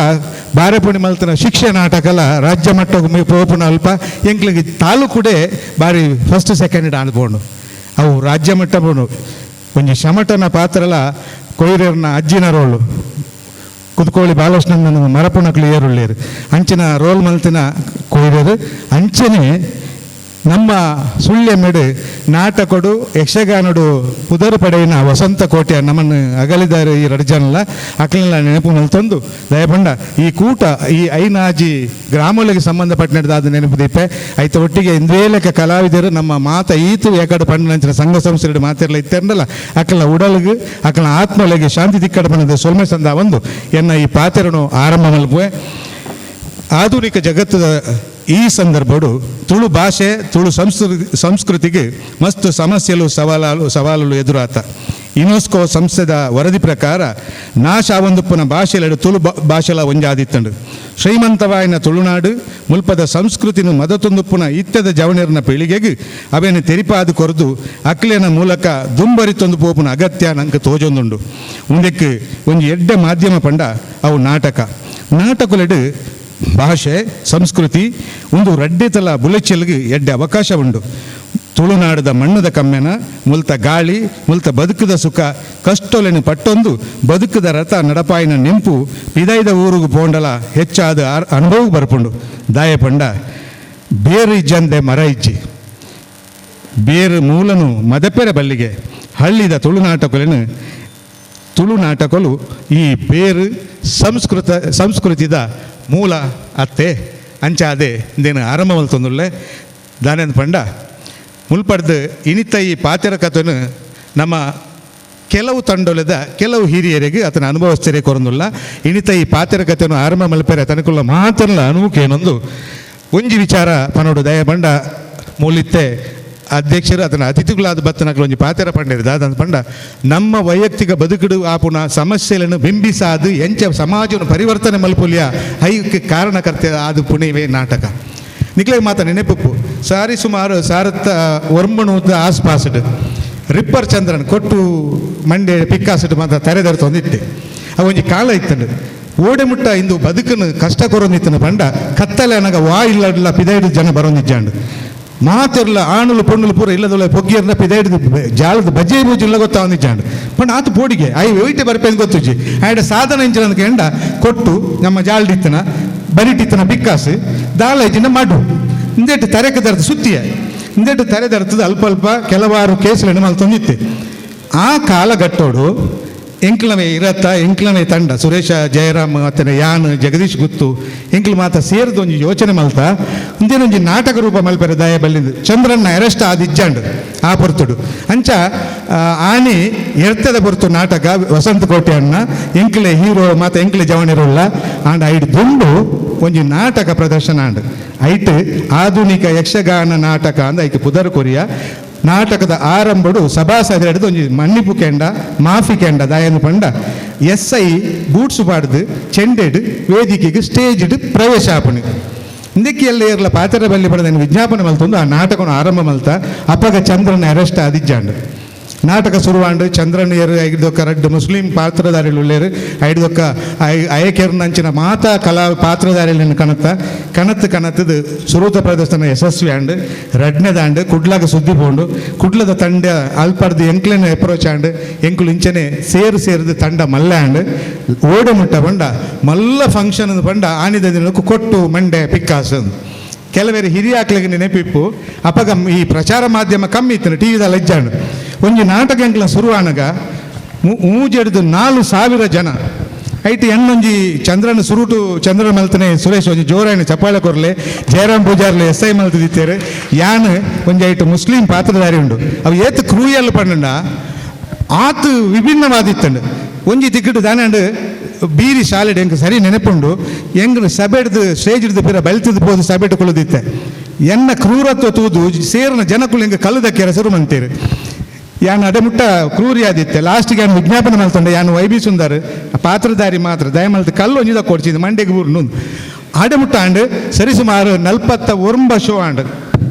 ಬಾರೆಪುಣಿ ಮಲ್ತಿನ ಶಿಕ್ಷೆ ನಾಟಕಲ ರಾಜ್ಯ ಮಟ್ಟ ಪೋಪುನ ಅಲ್ಪ ಎಂಕ್ಲಿಗೆ ತಾಲೂಕುಡೆ ಬಾರಿ ಫಸ್ಟ್ ಸೆಕೆಂಡ್ ಆಡ್ಬೋಣು ಅವು ರಾಜ್ಯ ಮಟ್ಟ ಬೋಣು ಒಂಜಿ ಶಮಟನ ಪಾತ್ರಲ ಕೊಯ್ರರ್ನ ಅಜ್ಜಿನ ರೋಲು ಕುದ್ಕೋಳಿ ಬಾಲಕೃಷ್ಣನ ಮರಪುಣಕ್ಲು ಏರುಳ್ಳೇರು ಅಂಚಿನ ರೋಲ್ ಮಲ್ತಿನ ಕೊಯ್ರರು ಅಂಚನೆ ನಮ್ಮ ಸುಳ್ಯಮೆಡು ನಾಟಕೊಡು ಯಕ್ಷಗಾನಡು ಪುದರು ಪಡೆಯಿನ ವಸಂತ ಕೋಟೆಯ ನಮ್ಮನ್ನು ಅಗಲಿದಾರೆ ಈ ರಡ್ಜನಲ್ಲ ಅಕ್ಕಲೆಲ್ಲ ನೆನಪು ಮಲ್ತೊಂದು ದಯಪಂಡ ಈ ಕೂಟ ಈ ಐನಾಜಿ ಗ್ರಾಮಗಳಿಗೆ ಸಂಬಂಧಪಟ್ಟಿನದಾದ ನೆನಪು ದೀಪೆ ಐತ ಒಟ್ಟಿಗೆ ಇಂದ್ರೇಲಕ ಕಲಾವಿದರು ನಮ್ಮ ಮಾತ ಈತು ಏಕಡೆ ಪಂಡಿನ ಸಂಘ ಸಂಸ್ಥೆಗಳು ಮಾತಿರಲ್ಲ ಇತ್ತಂಡಲ್ಲ ಅಕ್ಕಲ ಉಡಲ್ಗೆ ಅಕ್ಕಲ ಆತ್ಮಗಳಿಗೆ ಶಾಂತಿ ದಿಕ್ಕಡ ಪಂಡದ ಸೊಲ್ಮೆ ಸಂದ ಒಂದು ಎನ್ನ ಈ ಪಾತ್ರನು ಆರಂಭ ಮಲ್ಪುವೆ ಆಧುನಿಕ ಜಗತ್ತದ ಈ ಸಂದರ್ಭಡು ತುಳು ಭಾಷೆ ತುಳು ಸಂಸ್ಕೃತಿಗೆ ಮಸ್ತ್ ಸಮಸ್ಯೆಲು ಸವಾಲು ಎದುರಾತ ಯುನೆಸ್ಕೋ ಸಂಸ್ಥೆದ ವರದಿ ಪ್ರಕಾರ ನಾಶ ಆವಂದುಪ್ಪನ ಭಾಷೆಲೆಡು ತುಳು ಭಾಷೆಲ ಒಂಜಾದಿತ್ತಂಡು ಶ್ರೀಮಂತವಾಯಿನ ತುಳುನಾಡು ಮುಲ್ಪದ ಸಂಸ್ಕೃತಿನ ಮದತೊಂದುಪ್ಪುನ ಇತ್ತದ ಜವಣಿರನ ಪೀಳಿಗೆಗೆ ಅವೇನು ತೆರಿಪಾದು ಕೊರದು ಅಕ್ಲೆನ ಮೂಲಕ ದುಂಬರಿತೊಂದು ಪೋಪುನ ಅಗತ್ಯ ನಂಗೆ ತೋಜೊಂದುಂಡು ಮುಂದಕ್ಕೆ ಒಂಜಿ ಎಡ್ಡೆ ಮಾಧ್ಯಮ ಪಂಡ ಅವು ನಾಟಕಲೆಡು ಭಾಷೆ ಸಂಸ್ಕೃತಿ ಒಂದು ರಡ್ಡೆತಲ ಬುಲೆಚ್ಚಲ್ಗೆ ಎಡ್ಡೆ ಅವಕಾಶ ಉಂಡು ತುಳುನಾಡದ ಮಣ್ಣದ ಕಮ್ಮೆನ ಮುಲ್ತ ಗಾಳಿ ಮುಲ್ತ ಬದುಕದ ಸುಖ ಕಷ್ಟೊಲೆನು ಪಟ್ಟೊಂದು ಬದುಕದ ರಥ ನಡಪಾಯಿನ ನೆಂಪು ಪಿದೈದ ಊರುಗು ಪೋಂಡಲ ಹೆಚ್ಚಾದ ಅನುಭವ ಬರ್ಪುಂಡು ದಾಯ ಪಂಡ ಬೇರು ಇಜ್ಜಂದೆ ಮರ ಇಜ್ಜಿ ಬೇರು ಮೂಲನು ಮದಪೆರ ಬಲ್ಲಿಗೆ ಹಳ್ಳಿದ ತುಳುನಾಟಕಲು ಈ ಬೇರು ಸಂಸ್ಕೃತಿದ ಮೂಲ ಅತ್ತೆ ಅಂಚಾದೆ ಇಂದೇನು ಆರಂಭ ಮಲ್ತೊಂದುಲ್ಲೆ ದಾನೆಂದು ಪಂಡ ಮುಲ್ಪಡ್ದು ಇನಿತ ಈ ಪಾತ್ರ ಕಥೆನು ನಮ್ಮ ಕೆಲವು ತಂಡೊಲೆದ ಕೆಲವು ಹಿರಿಯರಿಗೆ ಆತನ ಅನುಭವಸ್ಥರೇ ಕೊರೊಂದುಲ್ಲ ಇನಿತ ಈ ಪಾತ್ರ ಕಥೆನು ಆರಂಭ ಮಲ್ಪೆರೆ ತನಕುಲ್ಲ ಮಾತಲ್ಲ ಅನುಕೇನೊಂದು ಒಂಜಿ ವಿಚಾರ ಪನೋಡು ದಯ ಬಂಡ ಮೂಲಿತ್ತೆ ಅಧ್ಯಕ್ಷರು ಅದನ್ನು ಅತಿಥಿಗಳಾದ ಬತ್ತನಗಳು ಒಂಜಿ ಪಾತೆರ ಪಂಡಿರಿದ ಅದಂತ ಪಂಡ ನಮ್ಮ ವೈಯಕ್ತಿಕ ಬದುಕುಡು ಆಪುನ ಸಮಸ್ಯೆಗಳನ್ನು ಬಿಂಬಿಸಾದು ಎಂಚ ಸಮಾಜವನ್ನು ಪರಿವರ್ತನೆ ಮಲ್ಪುಲ್ಯ ಐಕ್ಕೆ ಕಾರಣಕರ್ತೆ ಆದು ಪುಣಿವೇ ನಾಟಕ ನಿಕ್ಲೆ ಮಾತ ನೆನಪು ಸಾರಿ ಸುಮಾರು ಸಾರತ್ತ ಒರ್ಮಣದ ಆಸ್ಪಾಸಡ್ ರಿಪ್ಪರ್ ಚಂದ್ರನ್ ಕೊಟ್ಟು ಮಂಡ್ಯ ಪಿಕ್ಕಾಸಡ್ ಮಾತ್ರ ತೆರೆದರ್ ತೊಂದಿತ್ತೆ ಅವೊಂಜಿ ಕಾಲ ಇತ್ತಂಡು ಓಡೆ ಮುಟ್ಟ ಇಂದು ಬದುಕನ್ನು ಕಷ್ಟ ಕೊರೊಂದಿತ್ತನ ಪಂಡ ಕತ್ತಲೆ ಅನಗ ವಾ ಇಲ್ಲ ಪಿದೈಡು ಜನ ಬರೋಂದಿಜ್ಜಾಂಡು ಮಾತಿರ್ಲ ಆಣುಲು ಪೊಣ್ಣುಲು ಪೂರ ಇಲ್ಲದೊಳ್ಳೆ ಪೊಗ್ಗಿರ್ನ ಪಿದೈಡು ಜಾಲದ ಬಜ್ಜೆ ಬೂಜು ಇಲ್ಲ ಗೊತ್ತಾವಂದಿಜ್ಜಾಂಡು ಪಂಡ ಆತು ಪೋಡಿಗೆ ಐ ಒಯ್ಟೆ ಬರ್ಪೇನು ಗೊತ್ತುಜಿ ಆಯ್ಡ ಸಾಧನ ಇಂಚಿನ ಕೆಂಡ ಕೊಟ್ಟು ನಮ್ಮ ಜಾಲ್ಡಿತ್ತನ ಬರಿಟಿತ್ತನ ಬಿಕ್ಕಾಸು ದಾಳೈಜಿನ ಮಾಡು ಇಂದೆಟ್ಟು ತರೆಕ ದರ್ದು ಸುತ್ತಿಯ ಇಂದೆಟ್ಟು ತರೆ ದರ್ತದ ಅಲ್ಪ ಅಲ್ಪ ಕೆಲವಾರು ಕೇಸುಗಳನ್ನು ಮಲ್ ತಂದಿತ್ತೆ ಆ ಕಾಲಘಟ್ಟೋಡು ಎಂಕ್ಲವೇ ಇರತ್ತ ಎಂಕ್ಲವೇ ತಂಡ ಸುರೇಶ ಜಯರಾಮ್ ಮತ್ತು ಯಾನ್ ಜಗದೀಶ್ ಗುತ್ತು ಎಂಕ್ಲು ಮಾತ ಸೇರಿದ ಒಂಜಿ ಯೋಚನೆ ಮಲ್ತ ಇಂದೇನೊಂಜಿ ನಾಟಕ ರೂಪ ಮಲ್ಪೆರೆ ದಯ ಬಲ್ಲಿಂದು ಚಂದ್ರನ್ನ ಅರೆಸ್ಟ್ ಆದಿಜ್ಜಾಂಡು ಆ ಪೊರ್ತುಡು ಅಂಚ ಆನೆ ಎರ್ತದ ಪೊರ್ತು ನಾಟಕ ವಸಂತ ಕೋಟೆ ಅಣ್ಣ ಎಂಕ್ಲೆ ಹೀರೋ ಮತ್ತು ಎಂಕ್ಲೆ ಜವನಿರುಳ್ಳ ಆಂಡ ಐದು ದುಂಡು ಒಂಜಿ ನಾಟಕ ಪ್ರದರ್ಶನ ಆಂಡು ಐಟ್ ಆಧುನಿಕ ಯಕ್ಷಗಾನ ನಾಟಕ ಅಂದ ಐಕ್ ಪುದರ್ ಕೊರಿಯ ನಾಟಕದ ಆರಂಭಡು ಸಭಾಸದ ಒಂಜಿ ಮನ್ನಿಪು ಕೆಂಡ ಮಾಫಿ ಕೆಂಡ ದಾಯನು ಪಂಡ SI ಬೂಟ್ಸು ಪಾಡ್ದು ಚೆಂಡೆಡ್ ವೇದಿಕೆಗೆ ಸ್ಟೇಜ್ಡ್ ಪ್ರವೇಶ ಆಪಣಿ ಇಂದಕ್ಕೆಲ್ಲ ಇರಲ ಪಾತ್ರ ಬಲ್ಲಿ ಪಡೆದ ವಿಜ್ಞಾಪನೆ ಮಲ್ತೊಂದು ಆ ನಾಟಕವನ್ನು ಆರಂಭ ಮಲ್ತ ಅಪ್ಪಗ ಚಂದ್ರನ ಅರೆಸ್ಟ್ ಆದಿಜ್ಜಾಂಡು ನಾಟಕ ಶುರುವಾಂಡು ಚಂದ್ರನ್ ಏರು ಐದೊಕ್ಕ ರಡ್ಡು ಮುಸ್ಲಿಂ ಪಾತ್ರಧಾರಿಗಳು ಉಳ್ಳೇರು ಐದೊಕ್ಕ ಅಯಕೆರ್ನಂಚಿನ ಮಾತಾ ಕಲಾ ಪಾತ್ರಧಾರಿಗಳನ್ನು ಕಣತ್ತು ಸುರೂತ ಪ್ರದರ್ಶನ ಯಶಸ್ವಿ ಆಂಡು ರಡ್ನೆದಾಂಡು ಕುಡ್ಲಾಗ ಸುದ್ದಿ ಪೋಂಡು ಕುಡ್ಲದ ತಂಡ ಅಲ್ಪರ್ದು ಎಂಕ್ಲೆನ ಅಪ್ರೋಚ್ ಆಂಡು ಎಂಕುಲು ಇಂಚನೆ ಸೇರಿದು ತಂಡ ಮಲ್ಲ ಆಂಡು ಓಡ ಮುಟ್ಟ ಪಂಡ ಮಲ್ಲ ಫಂಕ್ಷನ್ ಪಂಡ ಆನಿದ ದಿನಕ್ಕೂ ಕೊಟ್ಟು ಮಂಡೆ ಪಿಕ್ಕಾಸು ಕೆಲವೇರು ಹಿರಿಯಾಕ್ಲಿಗೆ ನೆನಪಿಪ್ಪು ಅಪಗ ಈ ಪ್ರಚಾರ ಮಾಧ್ಯಮ ಕಮ್ಮಿ ಇತ್ತು ಟಿವಿದಲ್ಲಿ ಇಜ್ಜಾಂಡು ಒಂಜಿ ನಾಟಕ ಎಂಕ್ಲ ಶುರುವಾನಗ ಮೂಜೆಡ್ದು 4,000 ಜನ ಐಟಿ ಎಣ್ಣೊಂಜಿ ಚಂದ್ರನ ಸುರುಟು ಚಂದ್ರನ ಮಲ್ತನೆ ಸುರೇಶ್ ಒಂಜಿ ಜೋರಾಯಣ ಚಪ್ಪಾಳೆ ಕೊರ್ಲೆ ಜಯರಾಮ್ ಪೂಜಾರ್ಲೆ SI ಮಲ್ತಿದ್ದೀರಿ ಯಾನ್ ಒಂಜಿ ಐಟು ಮುಸ್ಲಿಂ ಪಾತ್ರಧಾರಿ ಉಂಡು ಅವು ಏತು ಕ್ರೂಯಲ್ ಪಂಡ ಆತು ವಿಭಿನ್ನವಾದಿತ್ತಂಡು ಒಂಜಿ ತಿಕ್ಕಿಟ್ಟು ದಾನಂಡು ಬೀರಿ ಶಾಲೆಡ್ ಎಂಕ್ ಸರಿ ನೆನಪುಂಡು ಎಂಗ್ ಸಭೆಡ್ದು ಸ್ಟೇಜ್ ಹಿಡ್ದು ಪಿರ ಬಲ್ತಿದ್ದು ಪೋದು ಸಭೆಟ್ ಕೊಳದಿತ್ತೆ ಎನ್ನ ಕ್ರೂರತ್ವ ತೂದು ಸೇರಿನ ಜನಕ್ಕಳು ಎಂಗೆ ಕಲ್ಲದಕ್ಕೆ ಹೆಸರು ಮಂತೀರಿ ಯಾನು ಅಡೆಮುಟ್ಟ ಕ್ರೂರಿಯಾದಿತ್ತೆ ಲಾಸ್ಟಿಗೆ ಯಾನು ವಿಜ್ಞಾಪನೆ ಮಲ್ತೊಂಡೆ ಯಾನು YB ಸುಂದರ್ ಪಾತ್ರಧಾರಿ ಮಾತ್ರ ದಯಮಲ್ತು ಕಲ್ಲು ಒಂಜಿದ ಕೊಡ್ಸಿದ್ದು ಮಂಡೆಗೆ ಊರು ನುಂದು ಅಡೆಮುಟ್ಟ ಆಂಡು ಸರಿಸುಮಾರು 49 ಶೋ ಆಂಡು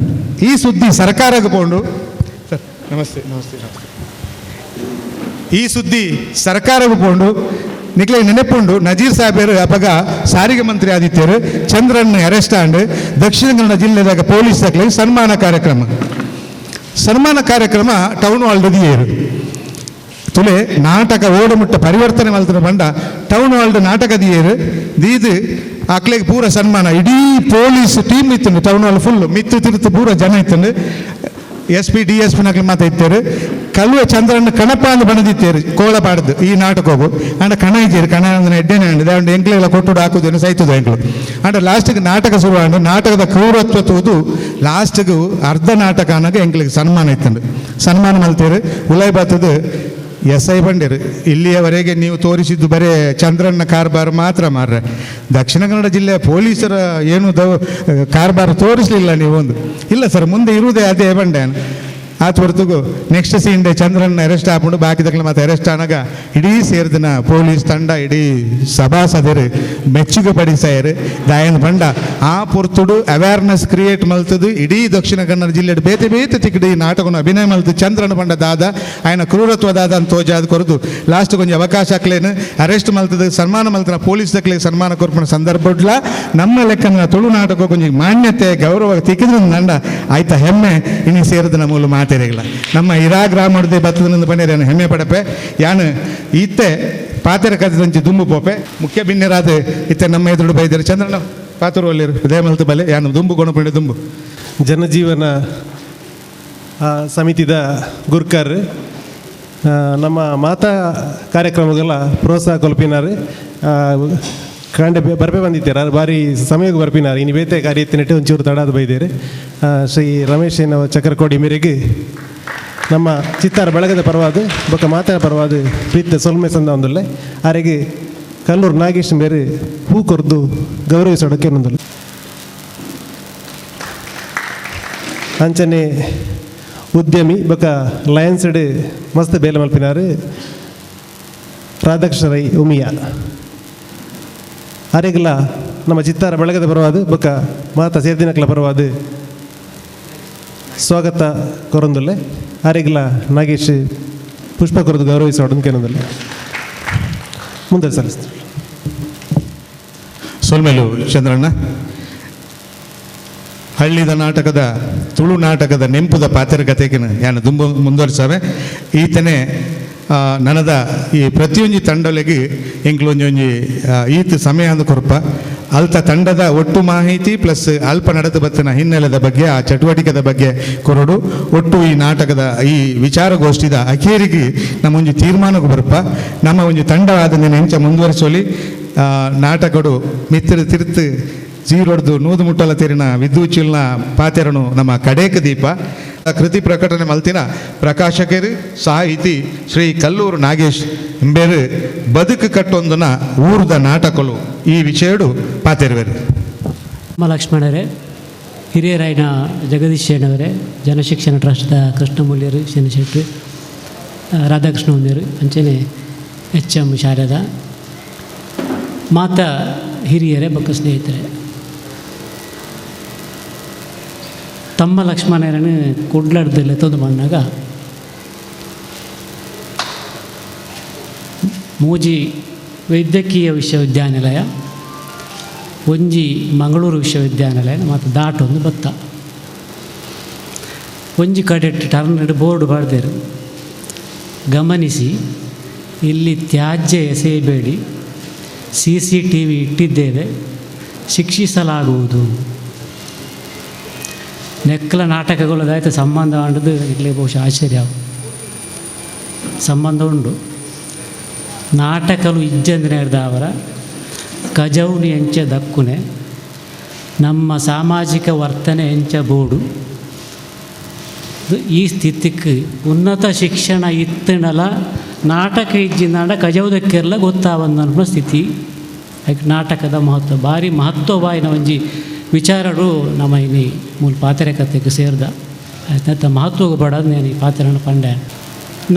ಈ ಸುದ್ದಿ ಸರ್ಕಾರಕ್ಕೆ ಪೋಂಡು ಸರ್ ನಮಸ್ತೆ ಈ ಸುದ್ದಿ ಸರ್ಕಾರಕ್ಕೆ ಪೋಂಡು ನಿಕ್ಲೆ ನೆನಪುಂಡು ನಜೀರ್ ಸಾಹೇಬರು ಅಪಗ ಸಾರಿಗೆ ಮಂತ್ರಿ ಆದಿತ್ಯರು ಚಂದ್ರನ್ ಅರೆಸ್ಟ್ ಆಂಡು ದಕ್ಷಿಣ ಕನ್ನಡ ಜಿಲ್ಲೆದಾಗ ಪೊಲೀಸ್ ಸನ್ಮಾನ ಕಾರ್ಯಕ್ರಮ ಟೌನ್ ಹಾಲ್ ಡಿಯರು ತುಲೆ ನಾಟಕ ಓಡಮುಟ್ಟ ಪರಿವರ್ತನೆ ಮಲ್ತನ ಪಂಡ ಟೌನ್ ಹಾಲ್ ನಾಟಕ ದಿಯರು ದೀದು ಅಕ್ಲೆಗೆ ಪೂರ ಸನ್ಮಾನ ಇಡೀ ಪೊಲೀಸ್ ಟೀಮ್ ಇತ್ತು ಟೌನ್ ಹಾಲ್ ಫುಲ್ ಮಿತ್ತು ತಿರುತ್ತು ಪೂರ ಜನ ಇತ್ತು SP DSP ನಕ್ಲಿ ಮಾತಾಡ್ತಾರೆ ಕಲ್ವೆ ಚಂದ್ರನ ಕಣಪ ಅಂದು ಬಣದಿತ್ತೇರು ಕೋಳಪಾಡ್ದು ಈ ನಾಟಕ ಹೋಗು ಅಂಡ ಕಣ ಇದ್ದೀರಿ ಕಣ ಅಂದ್ರೆ ಎಡ್ಡೆನೆ ಅಂಡಿದೆ ಅಂಡ್ ಎಂಕ್ಲೆಲ್ಲ ಕೊಟ್ಟು ಹಾಕುದೇನು ಸೈತದ ಎಂಕ್ಲು ಅಂಡ ಲಾಸ್ಟಿಗೆ ನಾಟಕ ಶುರುವಾಂಡು ನಾಟಕದ ಕ್ರೂರತ್ವ ತೂದು ಲಾಸ್ಟಿಗೂ ಅರ್ಧ ನಾಟಕ ಅನ್ನೋಕೆ ಎಂಕ್ಲಿಗೆ ಸನ್ಮಾನ ಇತ್ತಂಡು ಸನ್ಮಾನ ಮಲ್ತೇರು ಉಲೈ ಬತ್ತದು SI ಬಂಡಿರು ಇಲ್ಲಿಯವರೆಗೆ ನೀವು ತೋರಿಸಿದ್ದು ಬರೇ ಚಂದ್ರನ ಕಾರ್ಬಾರ್ ಮಾತ್ರ ಮಾರ್ರೆ ದಕ್ಷಿಣ ಕನ್ನಡ ಜಿಲ್ಲೆಯ ಪೊಲೀಸರ ಏನು ಕಾರ್ಬಾರ್ ತೋರಿಸಲಿಲ್ಲ ನೀವೊಂದು ಇಲ್ಲ ಸರ್ ಮುಂದೆ ಇರುವುದೇ ಅದೇ ಬಂಡೆ ಆತ ಹೊರತುಗು ನೆಕ್ಸ್ಟ್ ಸೀನ್ ಡೇ ಚಂದ್ರನ ಅರೆಸ್ಟ್ ಹಾಕೊಂಡು ಬಾಕಿ ದಕ್ಕಲು ಮತ್ತೆ ಅರೆಸ್ಟ್ ಆನಾಗ ಇಡೀ ಸೇರಿದಿನ ಪೊಲೀಸ್ ತಂಡ ಇಡೀ ಸಭಾಸದರು ಮೆಚ್ಚುಗೆ ಪಡಿಸಾಯರು ದಾಯನ ಬಂಡ ಆ ಪೊರ್ತುಡು ಅವೇರ್ನೆಸ್ ಕ್ರಿಯೇಟ್ ಮಲ್ತದು ಇಡೀ ದಕ್ಷಿಣ ಕನ್ನಡ ಜಿಲ್ಲೆ ಬೇತೆ ತಿಕ್ಕಡಿ ನಾಟಕವನ್ನು ಅಭಿನಯ ಮಲ್ತು ಚಂದ್ರನ ಬಂಡ ದಾದ ಆಯ್ನ ಕ್ರೂರತ್ವ ದಾದ ಅಂತ ತೋಜಾದ ಕೊರದು ಲಾಸ್ಟ್ ಕೊಂಚ ಅವಕಾಶ ಹಾಕ್ಲೇನು ಅರೆಸ್ಟ್ ಮಲ್ತದ ಸನ್ಮಾನ ಮಲ್ತನ ಪೊಲೀಸ್ ದಕ್ಕಲಿಗೆ ಸನ್ಮಾನ ಕೊರ್ಪಣ ಸಂದರ್ಭಡ್ಲ ನಮ್ಮ ಲೆಕ್ಕನ ತುಳು ನಾಟಕ ಕೊಂಚ ಮಾನ್ಯತೆ ಗೌರವ ತಿಕ್ಕಿದ್ರು ನಂಡ ಆಯ್ತಾ ಹೆಮ್ಮೆ ಇನಿ ಸೇರಿದ ಮೂಲ ಮಾತೆರೆಗಳ ನಮ್ಮ ಇರಾ ಗ್ರಾಮದೇ ಬತ್ತದ ಪಂಡಿರ ಹೆಮ್ಮೆ ಪಡಪೆ ಯಾನು ಇತ್ತೆ ಪಾತೆರ ಕದಂಚಿ ದುಂಬು ಪೋಪೆ ಮುಖ್ಯ ಭಿನ್ನರಾದ ಇತ್ತೆ ನಮ್ಮ ಎದುರು ಬೈದರು ಚಂದ್ರನ ಪಾತರು ಅಲ್ಲಿರು ದಯಮಲ್ತು ಬಲೆ ಯಾನು ದುಂಬು ಗೋಣಪಂಡೆ ದುಂಬು ಜನಜೀವನ ಸಮಿತಿದ ಗುರ್ಕರ್ ನಮ್ಮ ಮಾತಾ ಕಾರ್ಯಕ್ರಮಗಳ ಪ್ರೋತ್ಸಾಹ ಕೊಲ್ಪಿನಾರು ಕಂಡೆ ಬರ್ಪೆ ಬಂದಿದ್ದಾರೆ ಬಾರಿ ಸಮಯಕ್ಕೆ ಬರ್ಪಿನಾರು ಇನ್ನು ಬೇತೆ ಕಾರ್ಯತ್ತಿನಟ್ಟು ಒಂಚೂರು ತಡಾದ ಬೈದೇರು ಶ್ರೀ ರಮೇಶ್ ಚಕ್ರಕೋಡಿ ಮೇರೆಗೆ ನಮ್ಮ ಚಿತ್ತಾರ ಬಳಗದ ಪರವಾದ ಬೊಕ್ಕ ಮಾತಾಡ ಪರವಾದ ಪ್ರೀತ ಸೊಲ್ಮೆ ಸಂದ ಒಂದಲ್ಲ ಆರೆಗೆ ಕಲ್ಲೂರು ನಾಗೇಶ್ ಬೇರೆ ಹೂ ಕೊರ್ದು ಗೌರವಿಸೋಡಕ್ಕೆ ಒಂದಲ್ಲ ಅಂಚನೆ ಉದ್ಯಮಿ ಬೊಕ ಲಯನ್ಸ್ಡ್ ಮಸ್ತ್ ಬೇಲೆ ಮಲ್ಪಿನಾರು ರಾಧಾಕೃಷ್ಣ ರೈ ಉಮಿಯಾ ಅರೆಗಲ ನಮ್ಮ ಚಿತ್ತಾರ ಬೆಳಗದ ಬರುವಾದು ಬೊಕ ಮಾತ ಸೇರ್ದಿನಕ್ಲ ಬರುವಾದು ಸ್ವಾಗತ ಕೊರೊಂದುಲ್ಲೆ ಅರೆಗಲ ನಾಗೇಶ್ ಪುಷ್ಪ ಕೊರದು ಗೌರವಿಸೋಡು ಕೇನೊಂದುಲ್ಲೆ ಮುಂದೆ ಸಲ್ಲಿಸ್ತಾರೆ. ಸೊಲ್ಮೆಲು ಚಂದ್ರಣ್ಣ ಹಳ್ಳಿದ ನಾಟಕದ ತುಳು ನಾಟಕದ ನೆಂಪುದ ಪಾತ್ರಕತೆಗೆ ಯಾನು ತುಂಬ ಮುಂದುವರಿಸಾವೆ ಈತನೇ ನನದ ಈ ಪ್ರತಿಯೊಂದು ತಂಡೊಲೆಗೆ ಎಂಕ್ಲು ಒಂಜಿ ಈತ ಸಮಯ ಅಂದು ಕೊರಪ ಅಲ್ತ ತಂಡದ ಒಟ್ಟು ಮಾಹಿತಿ ಪ್ಲಸ್ ಅಲ್ಪ ನಡೆದು ಬತ್ತಿನ ಹಿನ್ನೆಲೆದ ಬಗ್ಗೆ ಆ ಚಟುವಟಿಕೆದ ಬಗ್ಗೆ ಕೊರಡು ಒಟ್ಟು ಈ ನಾಟಕದ ಈ ವಿಚಾರಗೋಷ್ಠಿದ ಅಖೇರಿಗೆ ನಮ್ಮ ಒಂಜಿ ತೀರ್ಮಾನಕ್ಕೂ ಬರಪ ನಮ್ಮ ಒಂಜಿ ತಂಡವಾದ ಹೆಂಚ ಮುಂದುವರಿಸೋಲಿ ನಾಟಕಡು ಮಿತ್ರ ತಿರ್ತು ಜೀರೊಡ್ದು ನೂದು ಮುಟ್ಟಲ ತೆರಿನ ವಿದ್ಯುಚ್ಚಿಲ್ನ ಪಾತೆರನು ನಮ್ಮ ಕಡೇಕ ದೀಪ ಕೃತಿ ಪ್ರಕಟಣೆ ಮಲ್ತಿನ ಪ್ರಕಾಶಕರು ಸಾಹಿತಿ ಶ್ರೀ ಕಲ್ಲೂರು ನಾಗೇಶ್ ಎಂಬೇರು ಬದುಕು ಕಟ್ಟೊಂದನ ಊರ್ದ ನಾಟಕಲು ಈ ವಿಷಯಡು ಪಾತೆರುವೆರು. ಲಕ್ಷ್ಮಣರೇ, ಹಿರಿಯರಾಯನ ಜಗದೀಶ್ ಶೆಣವರೇ, ಜನಶಿಕ್ಷಣ ಟ್ರಸ್ಟ್ದ ಕೃಷ್ಣಮೂಲ್ಯರು ಶನಿಶೆಟ್ಟಿ, ರಾಧಾಕೃಷ್ಣ ಉಂದಿರು ಅಂಚನೆ HM ಶಾರದ ಮಾತ ಹಿರಿಯರೇ ಬೊಕ್ಕ ಸ್ನೇಹಿತರೆ, ತಮ್ಮ ಲಕ್ಷ್ಮಣರನ್ನು ಕುಡ್ಲಡ್ದಲ್ಲಿ ತಂದು ಬಂದಾಗ ಮೂಜಿ ವೈದ್ಯಕೀಯ ವಿಶ್ವವಿದ್ಯಾನಿಲಯ ಒಂಜಿ ಮಂಗಳೂರು ವಿಶ್ವವಿದ್ಯಾನಿಲಯ ಮತ್ತು ದಾಟೊಂದು ಬತ್ತ ಒಂಜಿ ಕಡೆ ಟರ್ನ್ ಬೋರ್ಡ್ ಬರೆದಿರು, ಗಮನಿಸಿ ಇಲ್ಲಿ ತ್ಯಾಜ್ಯ ಎಸೆಯಬೇಡಿ, CCTV ಇಟ್ಟಿದ್ದೇವೆ, ಶಿಕ್ಷಿಸಲಾಗುವುದು. ನೆಕ್ಕಲ ನಾಟಕಗಳದಾಯ್ತು ಸಂಬಂಧ ಅಂಡದು ಇಲ್ಲಿ ಬಹುಶಃ ಆಶ್ಚರ್ಯ ಸಂಬಂಧ ಉಂಡು. ನಾಟಕಲು ಇಜ್ಜಂದಿನ ಹಿಡ್ದ ಅವರ ಕಜೌನಿ ಎಂಚ ದಕ್ಕುನೆ ನಮ್ಮ ಸಾಮಾಜಿಕ ವರ್ತನೆ ಎಂಚ ಬೋಡು ಈ ಸ್ಥಿತಿಗೆ ಉನ್ನತ ಶಿಕ್ಷಣ ಇತ್ತನಲ ನಾಟಕ ಇಜ್ಜಿನಾಡ ಕಜೌದಕ್ಕೆಲ್ಲ ಗೊತ್ತಾವಂದ ಸ್ಥಿತಿ. ನಾಟಕದ ಮಹತ್ವ ಭಾರಿ ಮಹತ್ವವಾಯಿನ ಒಂಜಿ ವಿಚಾರಗಳು ನಮ್ಮ ಇನಿ ಮೂಲ ಪಾತ್ರಕತೆಗೆ ಸೇರಿದ ಆಯ್ತು ಮಹತ್ವಗೆ ಬಡೋದು ನಾನು ಈ ಪಾತ್ರನ ಪಂಡೆ.